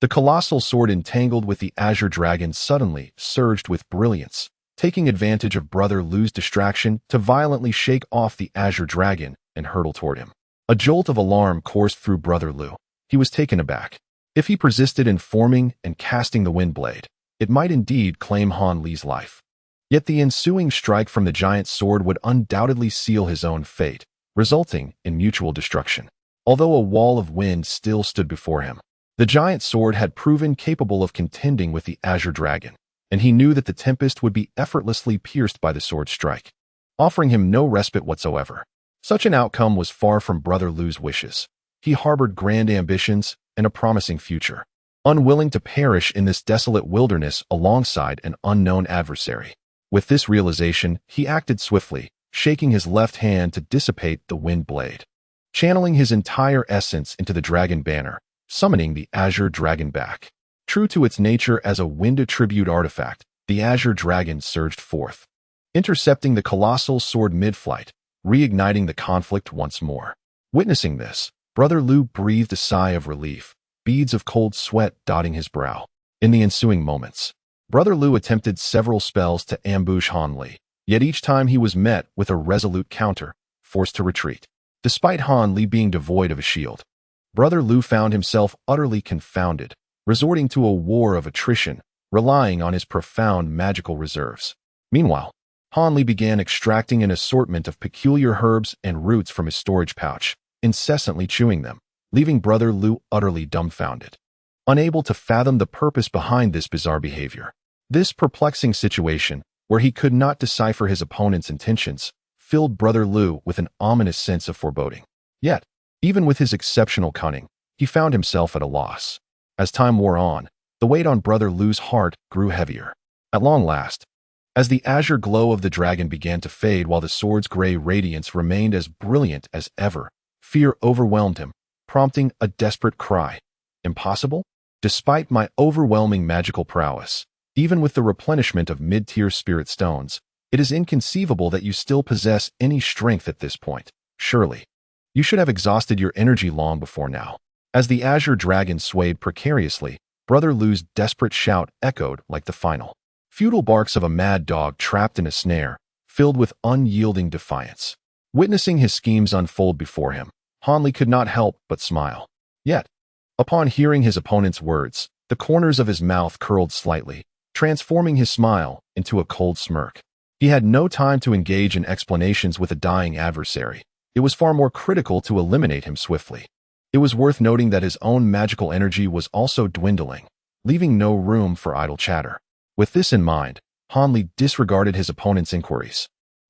the colossal sword entangled with the azure dragon suddenly surged with brilliance, taking advantage of brother Lu's distraction to violently shake off the azure dragon and hurtle toward him. A jolt of alarm coursed through brother Lu. He was taken aback. If he persisted in forming and casting the wind blade, it might indeed claim Han Li's life. Yet the ensuing strike from the giant sword would undoubtedly seal his own fate, resulting in mutual destruction. Although a wall of wind still stood before him, the giant sword had proven capable of contending with the azure dragon, and he knew that the tempest would be effortlessly pierced by the sword's strike, offering him no respite whatsoever. Such an outcome was far from brother Lu's wishes. He harbored grand ambitions and a promising future, unwilling to perish in this desolate wilderness alongside an unknown adversary. With this realization, he acted swiftly, shaking his left hand to dissipate the wind blade, channeling his entire essence into the dragon banner, summoning the azure dragon back. True to its nature as a wind attribute artifact, the azure dragon surged forth, intercepting the colossal sword mid-flight, reigniting the conflict once more. Witnessing this, brother Lu breathed a sigh of relief, beads of cold sweat dotting his brow. In the ensuing moments, brother Lu attempted several spells to ambush Han Li, yet each time he was met with a resolute counter, forced to retreat. Despite Han Li being devoid of a shield, brother Lu found himself utterly confounded, resorting to a war of attrition, relying on his profound magical reserves. Meanwhile, Han Li began extracting an assortment of peculiar herbs and roots from his storage pouch, incessantly chewing them, leaving brother Lu utterly dumbfounded, unable to fathom the purpose behind this bizarre behavior. This perplexing situation, where he could not decipher his opponent's intentions, filled brother Lu with an ominous sense of foreboding. Yet, even with his exceptional cunning, he found himself at a loss. As time wore on, the weight on brother Lu's heart grew heavier. At long last, as the azure glow of the dragon began to fade while the sword's gray radiance remained as brilliant as ever, fear overwhelmed him, prompting a desperate cry. Impossible? Despite my overwhelming magical prowess, even with the replenishment of mid-tier spirit stones, it is inconceivable that you still possess any strength at this point. Surely, you should have exhausted your energy long before now. As the azure dragon swayed precariously, Brother Lu's desperate shout echoed like the final futile barks of a mad dog trapped in a snare, filled with unyielding defiance. Witnessing his schemes unfold before him, Hanli could not help but smile. Yet, upon hearing his opponent's words, the corners of his mouth curled slightly, transforming his smile into a cold smirk. He had no time to engage in explanations with a dying adversary. It was far more critical to eliminate him swiftly. It was worth noting that his own magical energy was also dwindling, leaving no room for idle chatter. With this in mind, Hanli disregarded his opponent's inquiries,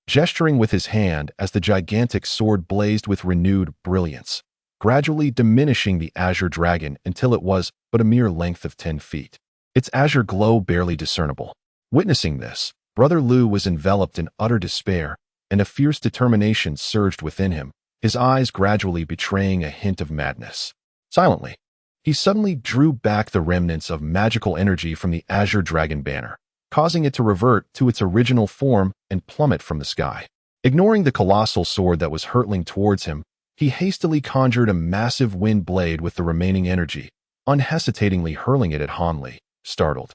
gesturing with his hand as the gigantic sword blazed with renewed brilliance, gradually diminishing the azure dragon until it was but a mere length of 10 feet. Its azure glow barely discernible. Witnessing this, Brother Lu was enveloped in utter despair, and a fierce determination surged within him, his eyes gradually betraying a hint of madness. Silently, he suddenly drew back the remnants of magical energy from the azure dragon banner, causing it to revert to its original form and plummet from the sky. Ignoring the colossal sword that was hurtling towards him, he hastily conjured a massive wind blade with the remaining energy, unhesitatingly hurling it at Hanli. Startled,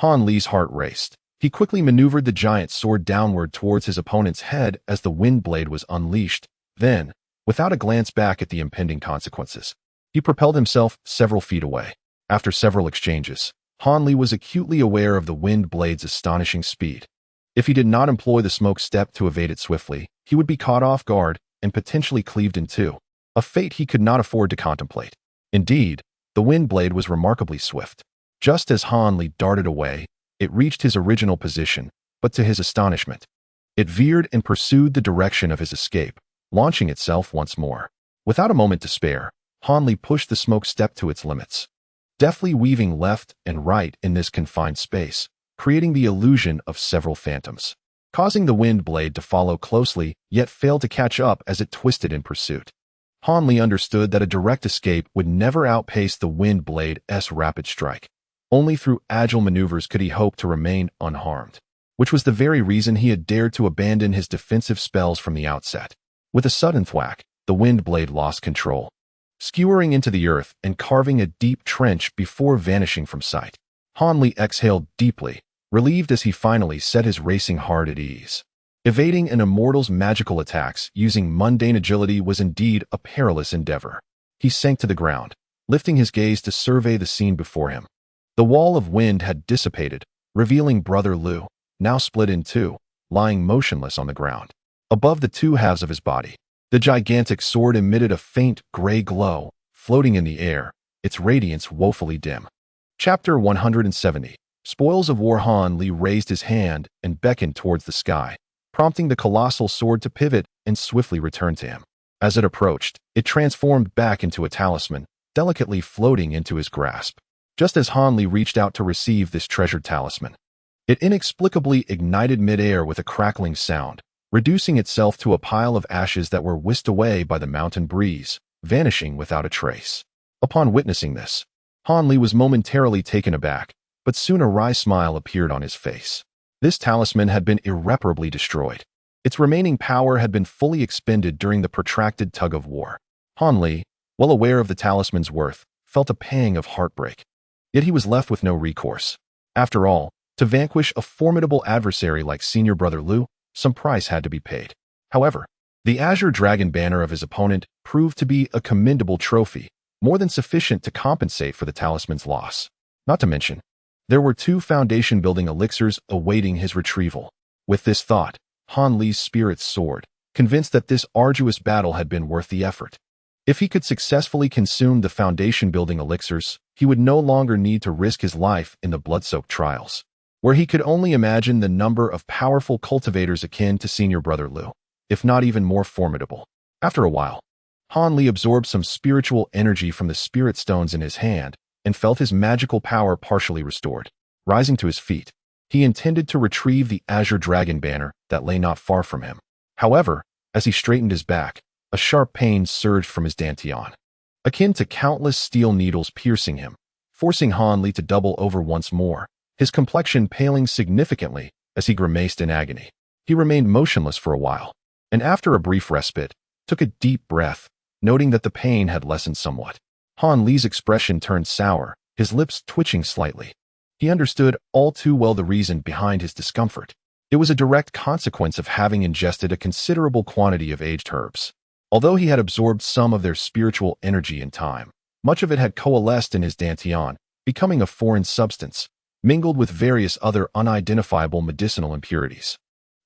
Hanli's heart raced. He quickly maneuvered the giant sword downward towards his opponent's head as the wind blade was unleashed. Then, without a glance back at the impending consequences, he propelled himself several feet away. After several exchanges, Hanli was acutely aware of the wind blade's astonishing speed. If he did not employ the smoke step to evade it swiftly, he would be caught off guard and potentially cleaved in two, a fate he could not afford to contemplate. Indeed, the wind blade was remarkably swift. Just as Hanli darted away, it reached his original position, but to his astonishment, it veered and pursued the direction of his escape, launching itself once more. Without a moment to spare, Hanli pushed the smoke step to its limits, deftly weaving left and right in this confined space, creating the illusion of several phantoms, causing the wind blade to follow closely yet fail to catch up as it twisted in pursuit. Hanli understood that a direct escape would never outpace the wind blade's rapid strike. Only through agile maneuvers could he hope to remain unharmed, which was the very reason he had dared to abandon his defensive spells from the outset. With a sudden thwack, the wind blade lost control, skewering into the earth and carving a deep trench before vanishing from sight. Hanli exhaled deeply, relieved as he finally set his racing heart at ease. Evading an immortal's magical attacks using mundane agility was indeed a perilous endeavor. He sank to the ground, lifting his gaze to survey the scene before him. The wall of wind had dissipated, revealing Brother Lu, now split in two, lying motionless on the ground. Above the two halves of his body, the gigantic sword emitted a faint gray glow, floating in the air, its radiance woefully dim. Chapter 170. Spoils of War. Hanli raised his hand and beckoned towards the sky, prompting the colossal sword to pivot and swiftly return to him. As it approached, it transformed back into a talisman, delicately floating into his grasp. Just as Hanli reached out to receive this treasured talisman, it inexplicably ignited midair with a crackling sound, reducing itself to a pile of ashes that were whisked away by the mountain breeze, vanishing without a trace. Upon witnessing this, Hanli was momentarily taken aback, but soon a wry smile appeared on his face. This talisman had been irreparably destroyed. Its remaining power had been fully expended during the protracted tug of war. Hanli, well aware of the talisman's worth, felt a pang of heartbreak. Yet he was left with no recourse. After all, to vanquish a formidable adversary like Senior Brother Lu, some price had to be paid. However, the azure dragon banner of his opponent proved to be a commendable trophy, more than sufficient to compensate for the talisman's loss. Not to mention, there were 2 foundation-building elixirs awaiting his retrieval. With this thought, Hanli's spirits soared, convinced that this arduous battle had been worth the effort. If he could successfully consume the foundation-building elixirs, he would no longer need to risk his life in the blood-soaked trials, where he could only imagine the number of powerful cultivators akin to Senior Brother Lu, if not even more formidable. After a while, Hanli absorbed some spiritual energy from the spirit stones in his hand and felt his magical power partially restored. Rising to his feet, he intended to retrieve the azure dragon banner that lay not far from him. However, as he straightened his back, a sharp pain surged from his dantian. akin to countless steel needles piercing him, forcing Han Li to double over once more, his complexion paling significantly as he grimaced in agony. He remained motionless for a while, and after a brief respite, took a deep breath, noting that the pain had lessened somewhat. Han Li's expression turned sour, his lips twitching slightly. He understood all too well the reason behind his discomfort. It was a direct consequence of having ingested a considerable quantity of aged herbs. Although he had absorbed some of their spiritual energy in time, much of it had coalesced in his dantian, becoming a foreign substance, mingled with various other unidentifiable medicinal impurities.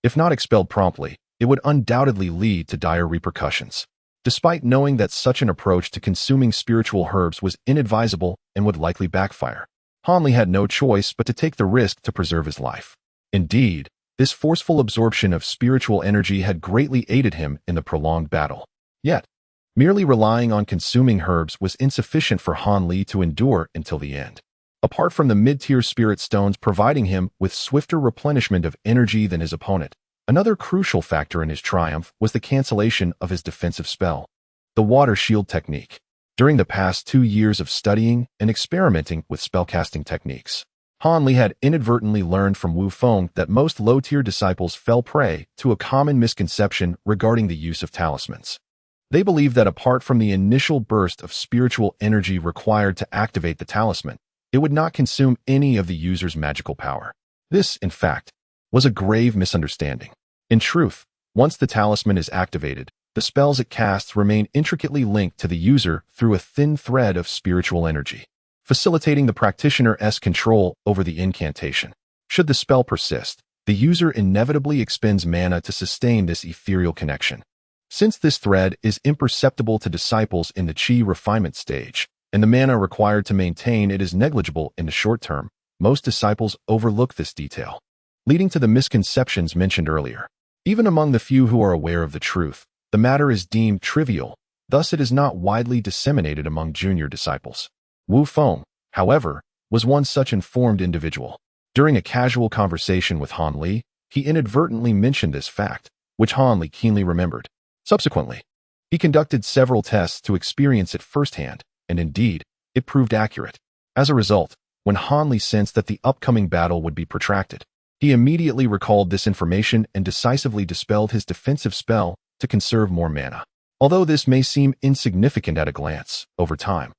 If not expelled promptly, it would undoubtedly lead to dire repercussions. Despite knowing that such an approach to consuming spiritual herbs was inadvisable and would likely backfire, Han Li had no choice but to take the risk to preserve his life. Indeed, this forceful absorption of spiritual energy had greatly aided him in the prolonged battle. Yet, merely relying on consuming herbs was insufficient for Han Li to endure until the end. Apart from the mid-tier spirit stones providing him with swifter replenishment of energy than his opponent, another crucial factor in his triumph was the cancellation of his defensive spell, the water shield technique. During the past 2 years of studying and experimenting with spellcasting techniques, Han Li had inadvertently learned from Wu Feng that most low-tier disciples fell prey to a common misconception regarding the use of talismans. They believed that apart from the initial burst of spiritual energy required to activate the talisman, it would not consume any of the user's magical power. This, in fact, was a grave misunderstanding. In truth, once the talisman is activated, the spells it casts remain intricately linked to the user through a thin thread of spiritual energy, facilitating the practitioner's control over the incantation. Should the spell persist, the user inevitably expends mana to sustain this ethereal connection. Since this thread is imperceptible to disciples in the Qi refinement stage, and the mana required to maintain it is negligible in the short term, most disciples overlook this detail, leading to the misconceptions mentioned earlier. Even among the few who are aware of the truth, the matter is deemed trivial, thus it is not widely disseminated among junior disciples. Wu Feng, however, was one such informed individual. During a casual conversation with Han Li, he inadvertently mentioned this fact, which Han Li keenly remembered. Subsequently, he conducted several tests to experience it firsthand, and indeed, it proved accurate. As a result, when Han Li sensed that the upcoming battle would be protracted, he immediately recalled this information and decisively dispelled his defensive spell to conserve more mana. Although this may seem insignificant at a glance, over time,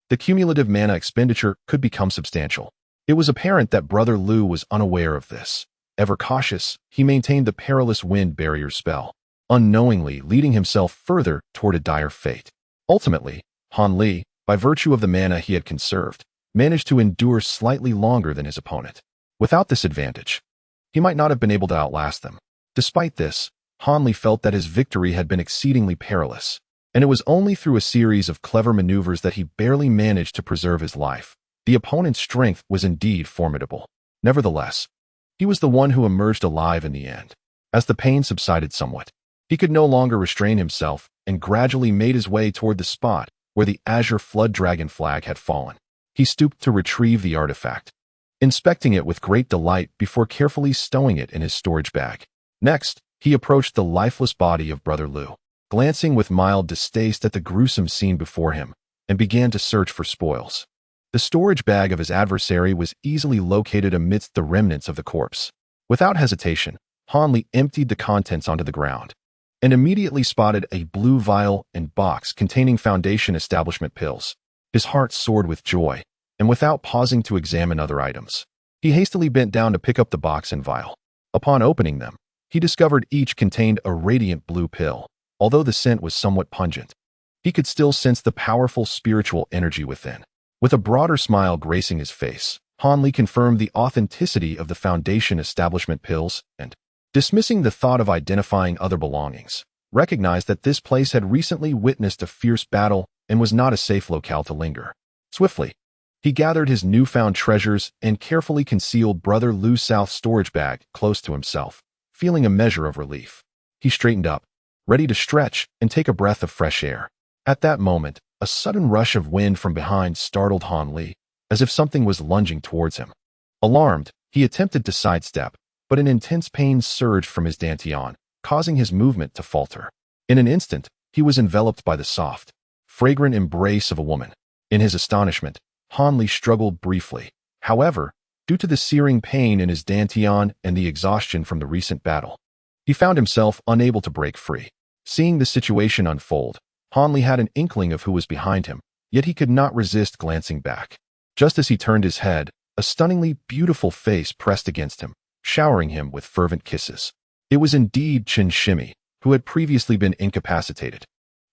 the cumulative mana expenditure could become substantial. It was apparent that Brother Lu was unaware of this. Ever cautious, he maintained the perilous wind barrier spell, unknowingly leading himself further toward a dire fate. Ultimately, Han Li, by virtue of the mana he had conserved, managed to endure slightly longer than his opponent. Without this advantage, he might not have been able to outlast them. Despite this, Han Li felt that his victory had been exceedingly perilous, and it was only through a series of clever maneuvers that he barely managed to preserve his life. The opponent's strength was indeed formidable. Nevertheless, he was the one who emerged alive in the end. As the pain subsided somewhat, he could no longer restrain himself and gradually made his way toward the spot where the azure flood dragon flag had fallen. He stooped to retrieve the artifact, inspecting it with great delight before carefully stowing it in his storage bag. Next, he approached the lifeless body of Brother Lu, glancing with mild distaste at the gruesome scene before him, and began to search for spoils. The storage bag of his adversary was easily located amidst the remnants of the corpse. Without hesitation, Han Li emptied the contents onto the ground, and immediately spotted a blue vial and box containing Foundation establishment pills. His heart soared with joy, and without pausing to examine other items, he hastily bent down to pick up the box and vial. Upon opening them, he discovered each contained a radiant blue pill. Although the scent was somewhat pungent, he could still sense the powerful spiritual energy within. With a broader smile gracing his face, Han Li confirmed the authenticity of the Foundation establishment pills and, dismissing the thought of identifying other belongings, recognized that this place had recently witnessed a fierce battle and was not a safe locale to linger. Swiftly, he gathered his newfound treasures and carefully concealed Brother Lu's south storage bag close to himself, feeling a measure of relief. He straightened up, ready to stretch and take a breath of fresh air. At that moment, a sudden rush of wind from behind startled Han Li, as if something was lunging towards him. Alarmed, he attempted to sidestep, but an intense pain surged from his dantian, causing his movement to falter. In an instant, he was enveloped by the soft, fragrant embrace of a woman. In his astonishment, Han Li struggled briefly. However, due to the searing pain in his dantian and the exhaustion from the recent battle, he found himself unable to break free. Seeing the situation unfold, Han Li had an inkling of who was behind him, yet he could not resist glancing back. Just as he turned his head, a stunningly beautiful face pressed against him, showering him with fervent kisses. It was indeed Chen Shimi, who had previously been incapacitated.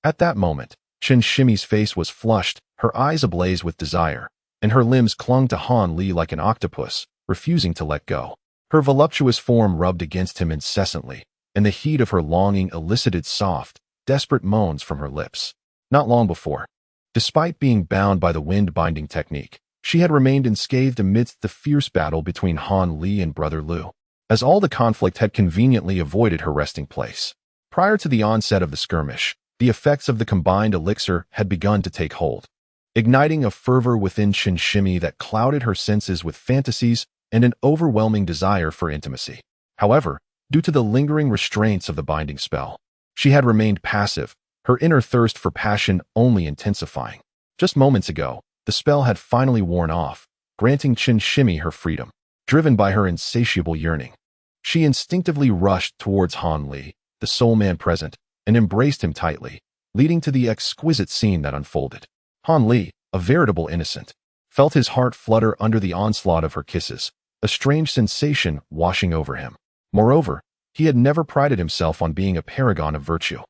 At that moment, Chen Shimi's face was flushed, her eyes ablaze with desire, and her limbs clung to Han Li like an octopus, refusing to let go. Her voluptuous form rubbed against him incessantly, and the heat of her longing elicited soft, desperate moans from her lips. Not long before, despite being bound by the wind-binding technique, she had remained unscathed amidst the fierce battle between Han Li and Brother Lu, as all the conflict had conveniently avoided her resting place. Prior to the onset of the skirmish, the effects of the combined elixir had begun to take hold, igniting a fervor within Chen Shimi that clouded her senses with fantasies and an overwhelming desire for intimacy. However, due to the lingering restraints of the binding spell, she had remained passive, her inner thirst for passion only intensifying. Just moments ago, the spell had finally worn off, granting Chen Shimi her freedom. Driven by her insatiable yearning, she instinctively rushed towards Han Li, the sole man present, and embraced him tightly, leading to the exquisite scene that unfolded. Han Li, a veritable innocent, felt his heart flutter under the onslaught of her kisses, a strange sensation washing over him. Moreover, he had never prided himself on being a paragon of virtue,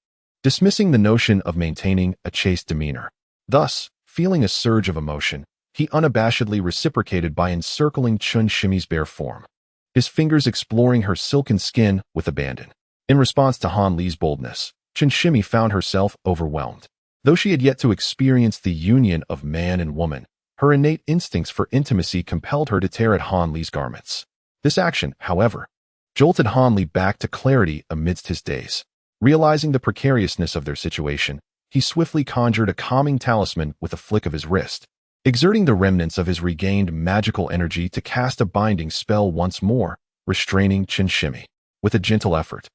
dismissing the notion of maintaining a chaste demeanor. Thus, feeling a surge of emotion, he unabashedly reciprocated by encircling Chen Shimi's bare form, his fingers exploring her silken skin with abandon. In response to Han Li's boldness, Chen Shimi found herself overwhelmed. Though she had yet to experience the union of man and woman, her innate instincts for intimacy compelled her to tear at Han Li's garments. This action, however, jolted Han Li back to clarity amidst his daze. Realizing the precariousness of their situation, he swiftly conjured a calming talisman with a flick of his wrist, exerting the remnants of his regained magical energy to cast a binding spell once more, restraining Chen Shimi. With a gentle effort,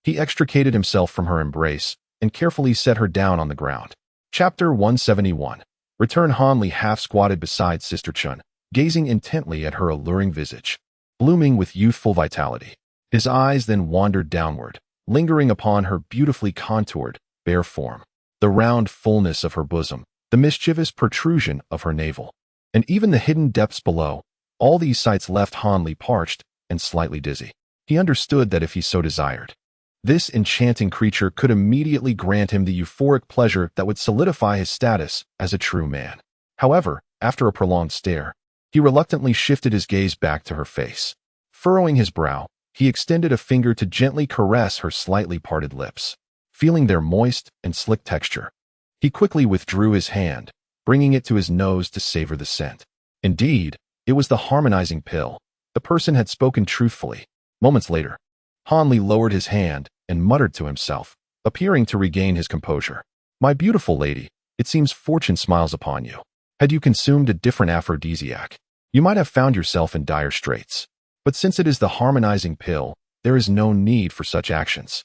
he extricated himself from her embrace and carefully set her down on the ground. Chapter 171. Return. Han Li half squatted beside Sister Chen, gazing intently at her alluring visage, blooming with youthful vitality. His eyes then wandered downward, lingering upon her beautifully contoured, bare form, the round fullness of her bosom, the mischievous protrusion of her navel, and even the hidden depths below. All these sights left Han Li parched and slightly dizzy. He understood that if he so desired, this enchanting creature could immediately grant him the euphoric pleasure that would solidify his status as a true man. However, after a prolonged stare, he reluctantly shifted his gaze back to her face. Furrowing his brow, he extended a finger to gently caress her slightly parted lips. Feeling their moist and slick texture, he quickly withdrew his hand, bringing it to his nose to savor the scent. Indeed, it was the harmonizing pill. The person had spoken truthfully. Moments later, Han Li lowered his hand and muttered to himself, appearing to regain his composure. "My beautiful lady, it seems fortune smiles upon you. Had you consumed a different aphrodisiac, you might have found yourself in dire straits. But since it is the harmonizing pill, there is no need for such actions.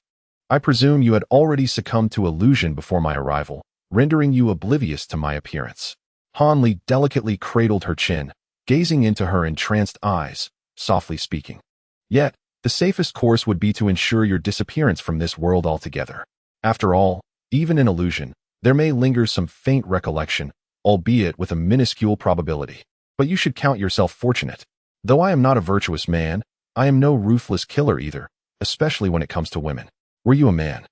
I presume you had already succumbed to illusion before my arrival, rendering you oblivious to my appearance." Han Li delicately cradled her chin, gazing into her entranced eyes, softly speaking. "Yet, the safest course would be to ensure your disappearance from this world altogether. After all, even in illusion, there may linger some faint recollection, albeit with a minuscule probability. But you should count yourself fortunate. Though I am not a virtuous man, I am no ruthless killer either, especially when it comes to women. Were you a man,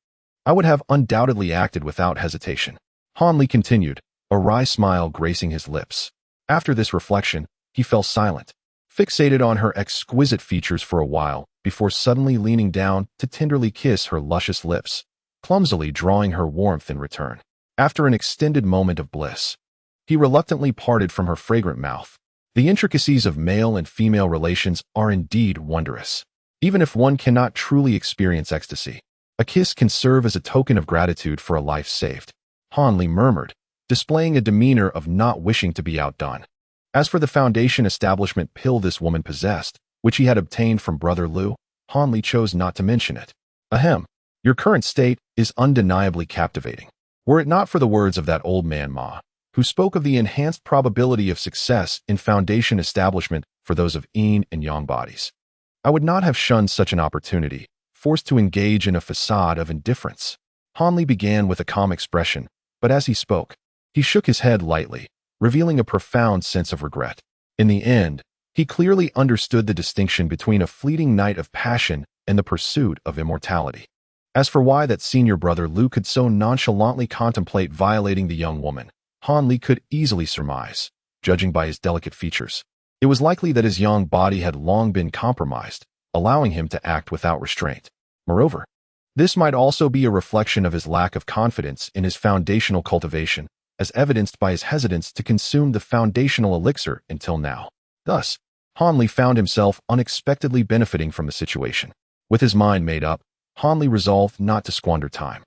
I would have undoubtedly acted without hesitation." Han Li continued, a wry smile gracing his lips. After this reflection, he fell silent, fixated on her exquisite features for a while, before suddenly leaning down to tenderly kiss her luscious lips, clumsily drawing her warmth in return. After an extended moment of bliss, he reluctantly parted from her fragrant mouth. The intricacies of male and female relations are indeed wondrous. Even if one cannot truly experience ecstasy, a kiss can serve as a token of gratitude for a life saved. Han Li murmured, displaying a demeanor of not wishing to be outdone. As for the foundation establishment pill this woman possessed, which he had obtained from Brother Lu, Han Li chose not to mention it. "Ahem, your current state is undeniably captivating. Were it not for the words of that old man Ma, who spoke of the enhanced probability of success in foundation establishment for those of yin and yang bodies, I would not have shunned such an opportunity, forced to engage in a facade of indifference. Hanli began with a calm expression, but as he spoke, he shook his head lightly, revealing a profound sense of regret. In the end, he clearly understood the distinction between a fleeting night of passion and the pursuit of immortality. As for why that senior brother Lu could so nonchalantly contemplate violating the young woman, Hanli could easily surmise, judging by his delicate features. It was likely that his young body had long been compromised, allowing him to act without restraint. Moreover, this might also be a reflection of his lack of confidence in his foundational cultivation, as evidenced by his hesitance to consume the foundational elixir until now. Thus, Hanli found himself unexpectedly benefiting from the situation. With his mind made up, Hanli resolved not to squander time.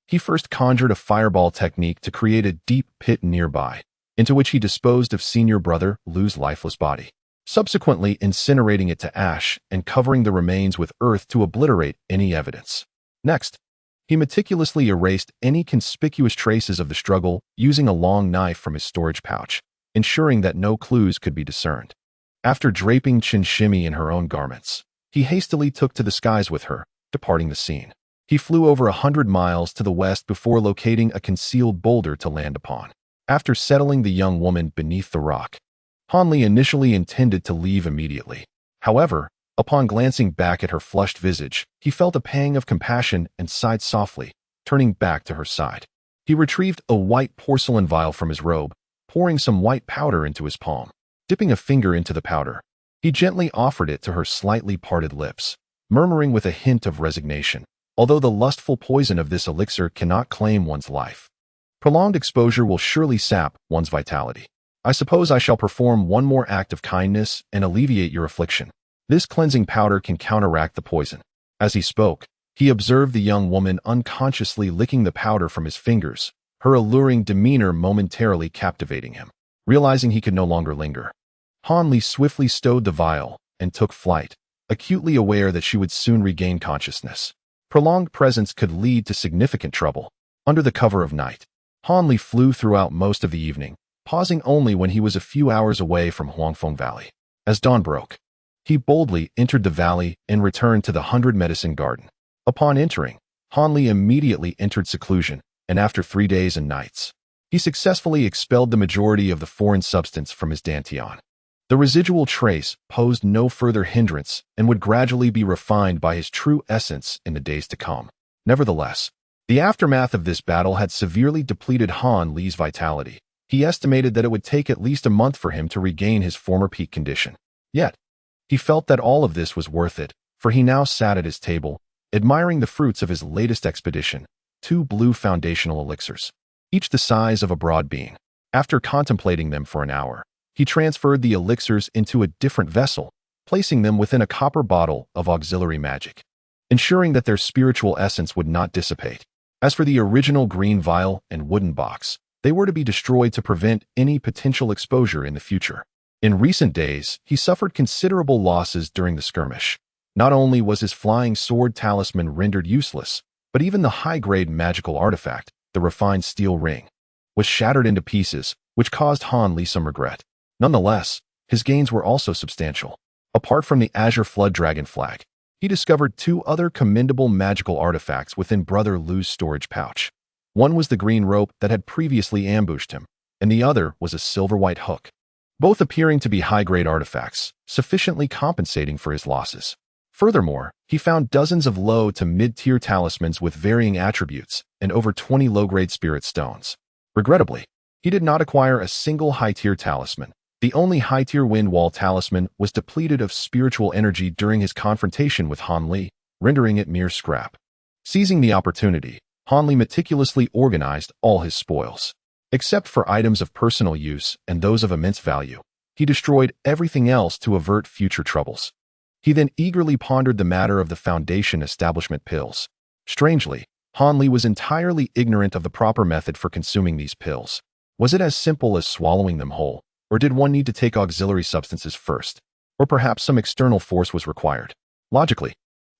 He first conjured a fireball technique to create a deep pit nearby, into which he disposed of senior brother Lu's lifeless body, subsequently incinerating it to ash and covering the remains with earth to obliterate any evidence. Next, he meticulously erased any conspicuous traces of the struggle using a long knife from his storage pouch, ensuring that no clues could be discerned. After draping Chinshimi in her own garments, he hastily took to the skies with her, departing the scene. He flew over 100 miles to the west before locating a concealed boulder to land upon. After settling the young woman beneath the rock, Hanli initially intended to leave immediately. However, upon glancing back at her flushed visage, he felt a pang of compassion and sighed softly, turning back to her side. He retrieved a white porcelain vial from his robe, pouring some white powder into his palm. Dipping a finger into the powder, he gently offered it to her slightly parted lips, murmuring with a hint of resignation, "Although the lustful poison of this elixir cannot claim one's life, prolonged exposure will surely sap one's vitality. I suppose I shall perform one more act of kindness and alleviate your affliction. This cleansing powder can counteract the poison." As he spoke, he observed the young woman unconsciously licking the powder from his fingers, her alluring demeanor momentarily captivating him. Realizing he could no longer linger, Hanli swiftly stowed the vial and took flight, acutely aware that she would soon regain consciousness. Prolonged presence could lead to significant trouble. Under the cover of night, Hanli flew throughout most of the evening, pausing only when he was a few hours away from Huangfeng Valley. As dawn broke, he boldly entered the valley and returned to the 100 Medicine Garden. Upon entering, Hanli immediately entered seclusion, and after 3 days and nights, he successfully expelled the majority of the foreign substance from his dantian. The residual trace posed no further hindrance and would gradually be refined by his true essence in the days to come. Nevertheless, the aftermath of this battle had severely depleted Han Li's vitality. He estimated that it would take at least a month for him to regain his former peak condition. Yet, he felt that all of this was worth it, for he now sat at his table, admiring the fruits of his latest expedition, 2 blue foundational elixirs, each the size of a broad bean. After contemplating them for an hour, he transferred the elixirs into a different vessel, placing them within a copper bottle of auxiliary magic, ensuring that their spiritual essence would not dissipate. As for the original green vial and wooden box, they were to be destroyed to prevent any potential exposure in the future. In recent days, he suffered considerable losses during the skirmish. Not only was his flying sword talisman rendered useless, but even the high-grade magical artifact, the refined steel ring, was shattered into pieces, which caused Han Li some regret. Nonetheless, his gains were also substantial. Apart from the Azure Flood Dragon flag, he discovered 2 other commendable magical artifacts within Brother Lu's storage pouch. One was the green rope that had previously ambushed him, and the other was a silver-white hook, both appearing to be high-grade artifacts, sufficiently compensating for his losses. Furthermore, he found dozens of low to mid-tier talismans with varying attributes and over 20 low-grade spirit stones. Regrettably, he did not acquire a single high-tier talisman. The only high-tier wind wall talisman was depleted of spiritual energy during his confrontation with Han Li, rendering it mere scrap. Seizing the opportunity, Han Li meticulously organized all his spoils. Except for items of personal use and those of immense value, he destroyed everything else to avert future troubles. He then eagerly pondered the matter of the Foundation establishment pills. Strangely, Han Li was entirely ignorant of the proper method for consuming these pills. Was it as simple as swallowing them whole, or did one need to take auxiliary substances first? Or perhaps some external force was required? Logically,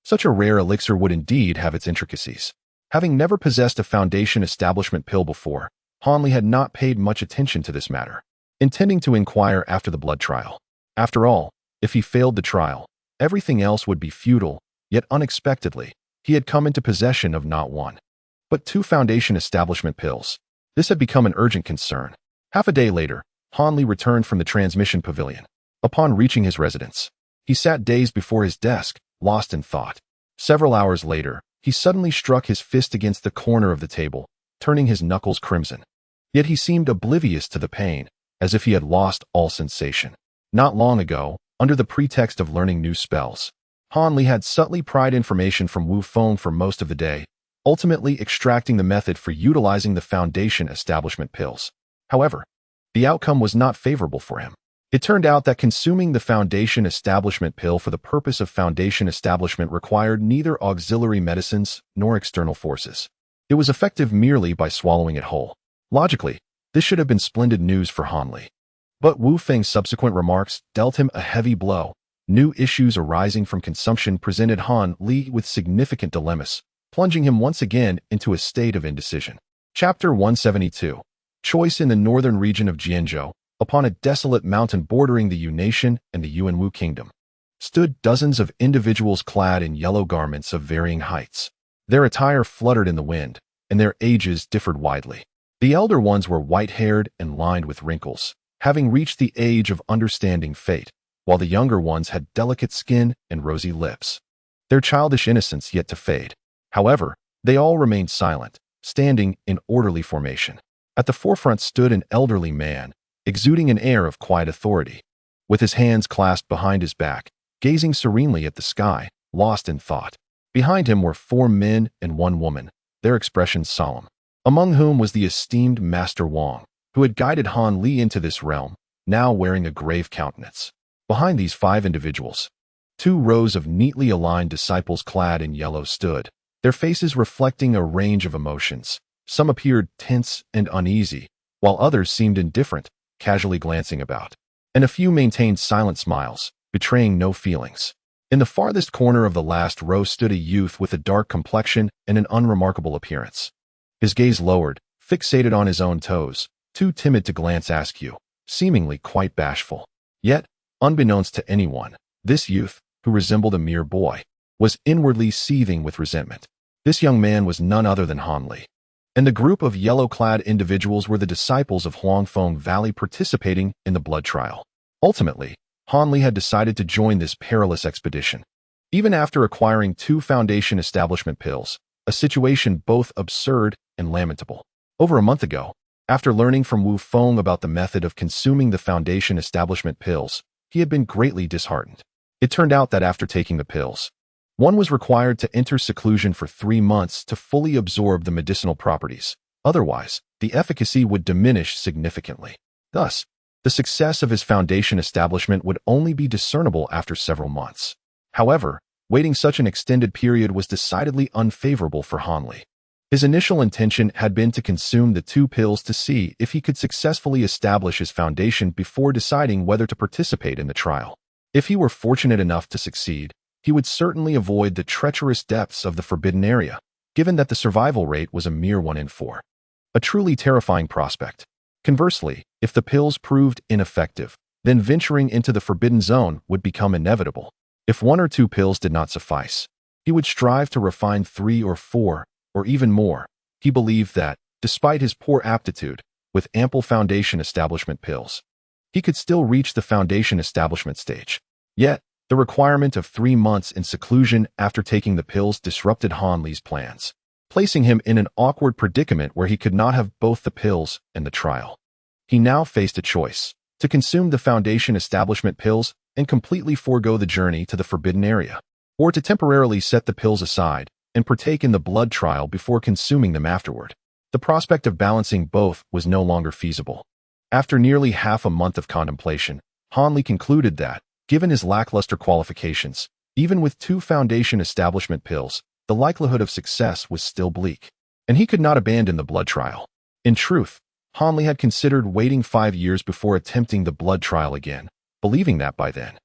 such a rare elixir would indeed have its intricacies. Having never possessed a foundation establishment pill before, Hanley had not paid much attention to this matter, intending to inquire after the blood trial. After all, if he failed the trial, everything else would be futile, yet unexpectedly, he had come into possession of not one, but 2 foundation establishment pills. This had become an urgent concern. Half a day later, Hanley returned from the transmission pavilion. Upon reaching his residence, he sat dazed before his desk, lost in thought. Several hours later, he suddenly struck his fist against the corner of the table, turning his knuckles crimson. Yet he seemed oblivious to the pain, as if he had lost all sensation. Not long ago, under the pretext of learning new spells, Hanley had subtly pried information from Wu Feng for most of the day, ultimately extracting the method for utilizing the foundation establishment pills. However, the outcome was not favorable for him. It turned out that consuming the foundation establishment pill for the purpose of foundation establishment required neither auxiliary medicines nor external forces. It was effective merely by swallowing it whole. Logically, this should have been splendid news for Hanley. But Wu Feng's subsequent remarks dealt him a heavy blow. New issues arising from consumption presented Hanley with significant dilemmas, plunging him once again into a state of indecision. Chapter 172. Choice. In the northern region of Jianzhou, upon a desolate mountain bordering the Yu Nation and the Yuanwu Kingdom, stood dozens of individuals clad in yellow garments of varying heights. Their attire fluttered in the wind, and their ages differed widely. The elder ones were white-haired and lined with wrinkles, having reached the age of understanding fate, while the younger ones had delicate skin and rosy lips, their childish innocence yet to fade. However, they all remained silent, standing in orderly formation. At the forefront stood an elderly man, exuding an air of quiet authority, with his hands clasped behind his back, gazing serenely at the sky, lost in thought. Behind him were 4 men and 1 woman, their expressions solemn, among whom was the esteemed Master Wang, who had guided Hanley into this realm, now wearing a grave countenance. Behind these 5 individuals, 2 rows of neatly aligned disciples clad in yellow stood, their faces reflecting a range of emotions. Some appeared tense and uneasy, while others seemed indifferent, casually glancing about. And a few maintained silent smiles, betraying no feelings. In the farthest corner of the last row stood a youth with a dark complexion and an unremarkable appearance. His gaze lowered, fixated on his own toes, too timid to glance askew, seemingly quite bashful. Yet, unbeknownst to anyone, this youth, who resembled a mere boy, was inwardly seething with resentment. This young man was none other than Hanley. And the group of yellow-clad individuals were the disciples of Huangfeng Valley participating in the blood trial. Ultimately, Hanley had decided to join this perilous expedition. Even after acquiring 2 foundation establishment pills, a situation both absurd and lamentable. Over a month ago, after learning from Wu Feng about the method of consuming the foundation establishment pills, he had been greatly disheartened. It turned out that after taking the pills, one was required to enter seclusion for 3 months to fully absorb the medicinal properties. Otherwise, the efficacy would diminish significantly. Thus, the success of his foundation establishment would only be discernible after several months. However, waiting such an extended period was decidedly unfavorable for Hanley. His initial intention had been to consume the 2 pills to see if he could successfully establish his foundation before deciding whether to participate in the trial. If he were fortunate enough to succeed, he would certainly avoid the treacherous depths of the forbidden area, given that the survival rate was a mere 1 in 4. A truly terrifying prospect. Conversely, if the pills proved ineffective, then venturing into the forbidden zone would become inevitable. If 1 or 2 pills did not suffice, he would strive to refine 3 or 4, or even more. He believed that, despite his poor aptitude, with ample foundation establishment pills, he could still reach the foundation establishment stage. Yet, the requirement of 3 months in seclusion after taking the pills disrupted Hanley's plans, placing him in an awkward predicament where he could not have both the pills and the trial. He now faced a choice: to consume the foundation establishment pills and completely forego the journey to the forbidden area, or to temporarily set the pills aside and partake in the blood trial before consuming them afterward. The prospect of balancing both was no longer feasible. After nearly half a month of contemplation, Hanley concluded that, given his lackluster qualifications, even with 2 foundation establishment pills, the likelihood of success was still bleak, and he could not abandon the blood trial. In truth, Hanley had considered waiting 5 years before attempting the blood trial again, believing that by then,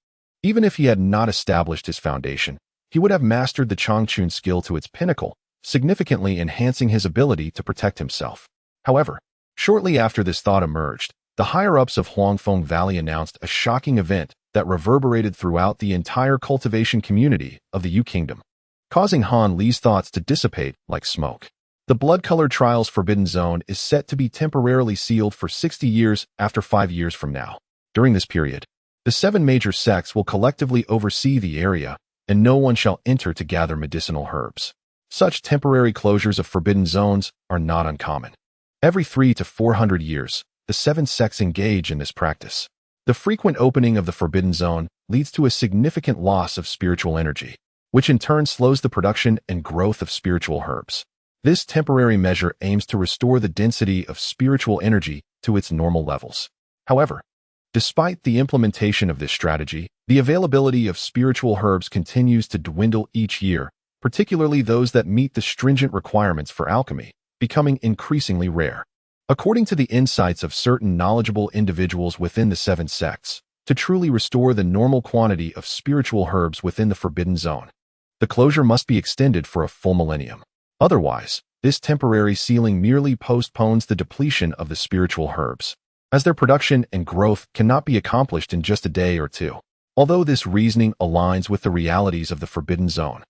even if he had not established his foundation, he would have mastered the Changchun skill to its pinnacle significantly enhancing his ability to protect himself. However, shortly after this thought emerged, the higher-ups of Huangfeng Valley announced a shocking event that reverberated throughout the entire cultivation community of the Yu Kingdom, causing Han Li's thoughts to dissipate like smoke. The blood-colored trial's forbidden zone is set to be temporarily sealed for 60 years after 5 years from now. During this period, the 7 major sects will collectively oversee the area, and no one shall enter to gather medicinal herbs. Such temporary closures of forbidden zones are not uncommon. Every 300 to 400 years, the 7 sects engage in this practice. The frequent opening of the forbidden zone leads to a significant loss of spiritual energy, which in turn slows the production and growth of spiritual herbs. This temporary measure aims to restore the density of spiritual energy to its normal levels. However, despite the implementation of this strategy, the availability of spiritual herbs continues to dwindle each year, particularly those that meet the stringent requirements for alchemy, becoming increasingly rare. According to the insights of certain knowledgeable individuals within the 7 sects, to truly restore the normal quantity of spiritual herbs within the forbidden zone, the closure must be extended for a full millennium. Otherwise, this temporary sealing merely postpones the depletion of the spiritual herbs, as their production and growth cannot be accomplished in just a day or two. Although this reasoning aligns with the realities of the forbidden zone,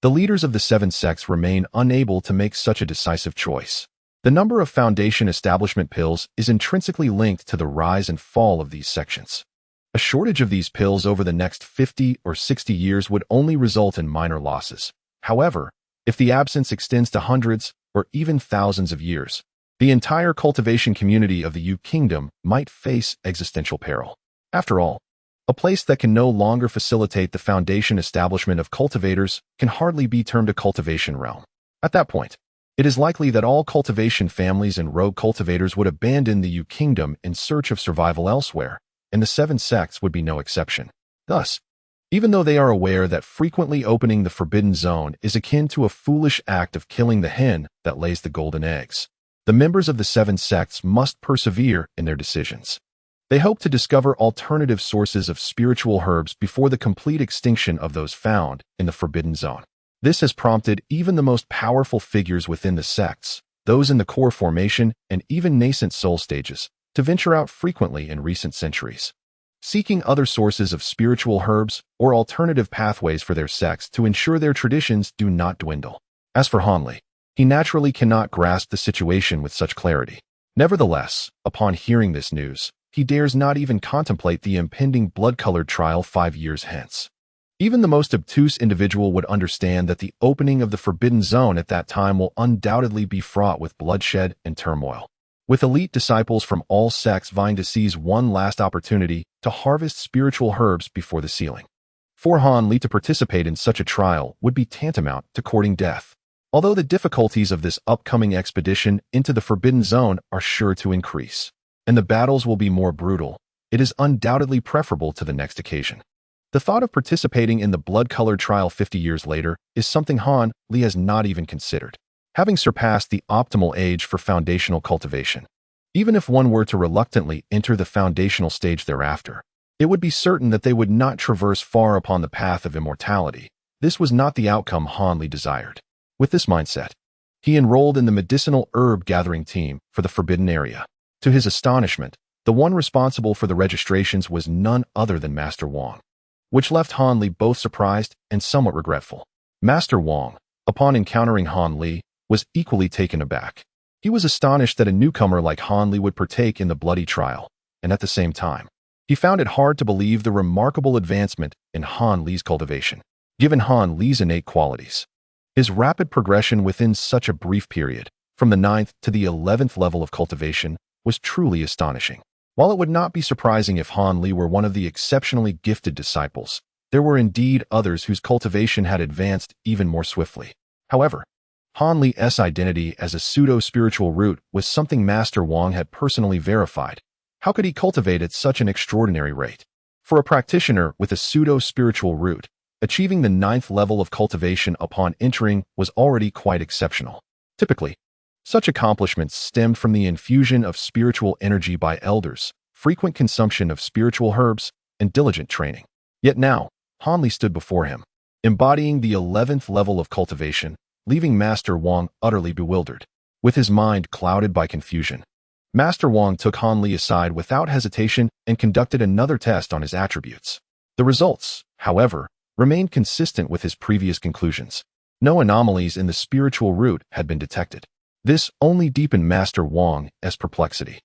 the leaders of the 7 sects remain unable to make such a decisive choice. The number of Foundation establishment pills is intrinsically linked to the rise and fall of these sections. A shortage of these pills over the next 50 or 60 years would only result in minor losses. However, if the absence extends to hundreds or even thousands of years, the entire cultivation community of the Yu Kingdom might face existential peril. After all, a place that can no longer facilitate the Foundation establishment of cultivators can hardly be termed a cultivation realm. At that point, it is likely that all cultivation families and rogue cultivators would abandon the Yu Kingdom in search of survival elsewhere, and the 7 sects would be no exception. Thus, even though they are aware that frequently opening the forbidden zone is akin to a foolish act of killing the hen that lays the golden eggs, the members of the 7 sects must persevere in their decisions. They hope to discover alternative sources of spiritual herbs before the complete extinction of those found in the forbidden zone. This has prompted even the most powerful figures within the sects, those in the core formation and even nascent soul stages, to venture out frequently in recent centuries, seeking other sources of spiritual herbs or alternative pathways for their sects to ensure their traditions do not dwindle. As for Han Li, he naturally cannot grasp the situation with such clarity. Nevertheless, upon hearing this news, he dares not even contemplate the impending blood-colored trial 5 years hence. Even the most obtuse individual would understand that the opening of the forbidden zone at that time will undoubtedly be fraught with bloodshed and turmoil, with elite disciples from all sects vying to seize one last opportunity to harvest spiritual herbs before the sealing. For Han Li to participate in such a trial would be tantamount to courting death. Although the difficulties of this upcoming expedition into the forbidden zone are sure to increase, and the battles will be more brutal, it is undoubtedly preferable to the next occasion. The thought of participating in the blood-colored trial 50 years later is something Han Li has not even considered, having surpassed the optimal age for foundational cultivation. Even if one were to reluctantly enter the foundational stage thereafter, it would be certain that they would not traverse far upon the path of immortality. This was not the outcome Han Li desired. With this mindset, he enrolled in the medicinal herb gathering team for the forbidden area. To his astonishment, the one responsible for the registrations was none other than Master Wang, which left Han Li both surprised and somewhat regretful. Master Wang, upon encountering Han Li, was equally taken aback. He was astonished that a newcomer like Han Li would partake in the bloody trial, and at the same time, he found it hard to believe the remarkable advancement in Han Li's cultivation, given Han Li's innate qualities. His rapid progression within such a brief period, from the 9th to the 11th level of cultivation, was truly astonishing. While it would not be surprising if Han Li were one of the exceptionally gifted disciples, there were indeed others whose cultivation had advanced even more swiftly. However, Han Li's identity as a pseudo-spiritual root was something Master Wang had personally verified. How could he cultivate at such an extraordinary rate? For a practitioner with a pseudo-spiritual root, achieving the 9th level of cultivation upon entering was already quite exceptional. Typically, such accomplishments stemmed from the infusion of spiritual energy by elders, frequent consumption of spiritual herbs, and diligent training. Yet now, Han Li stood before him, embodying the 11th level of cultivation, leaving Master Wang utterly bewildered. With his mind clouded by confusion, Master Wang took Han Li aside without hesitation and conducted another test on his attributes. The results, however, remained consistent with his previous conclusions. No anomalies in the spiritual root had been detected. This only deepened Master Wang's perplexity.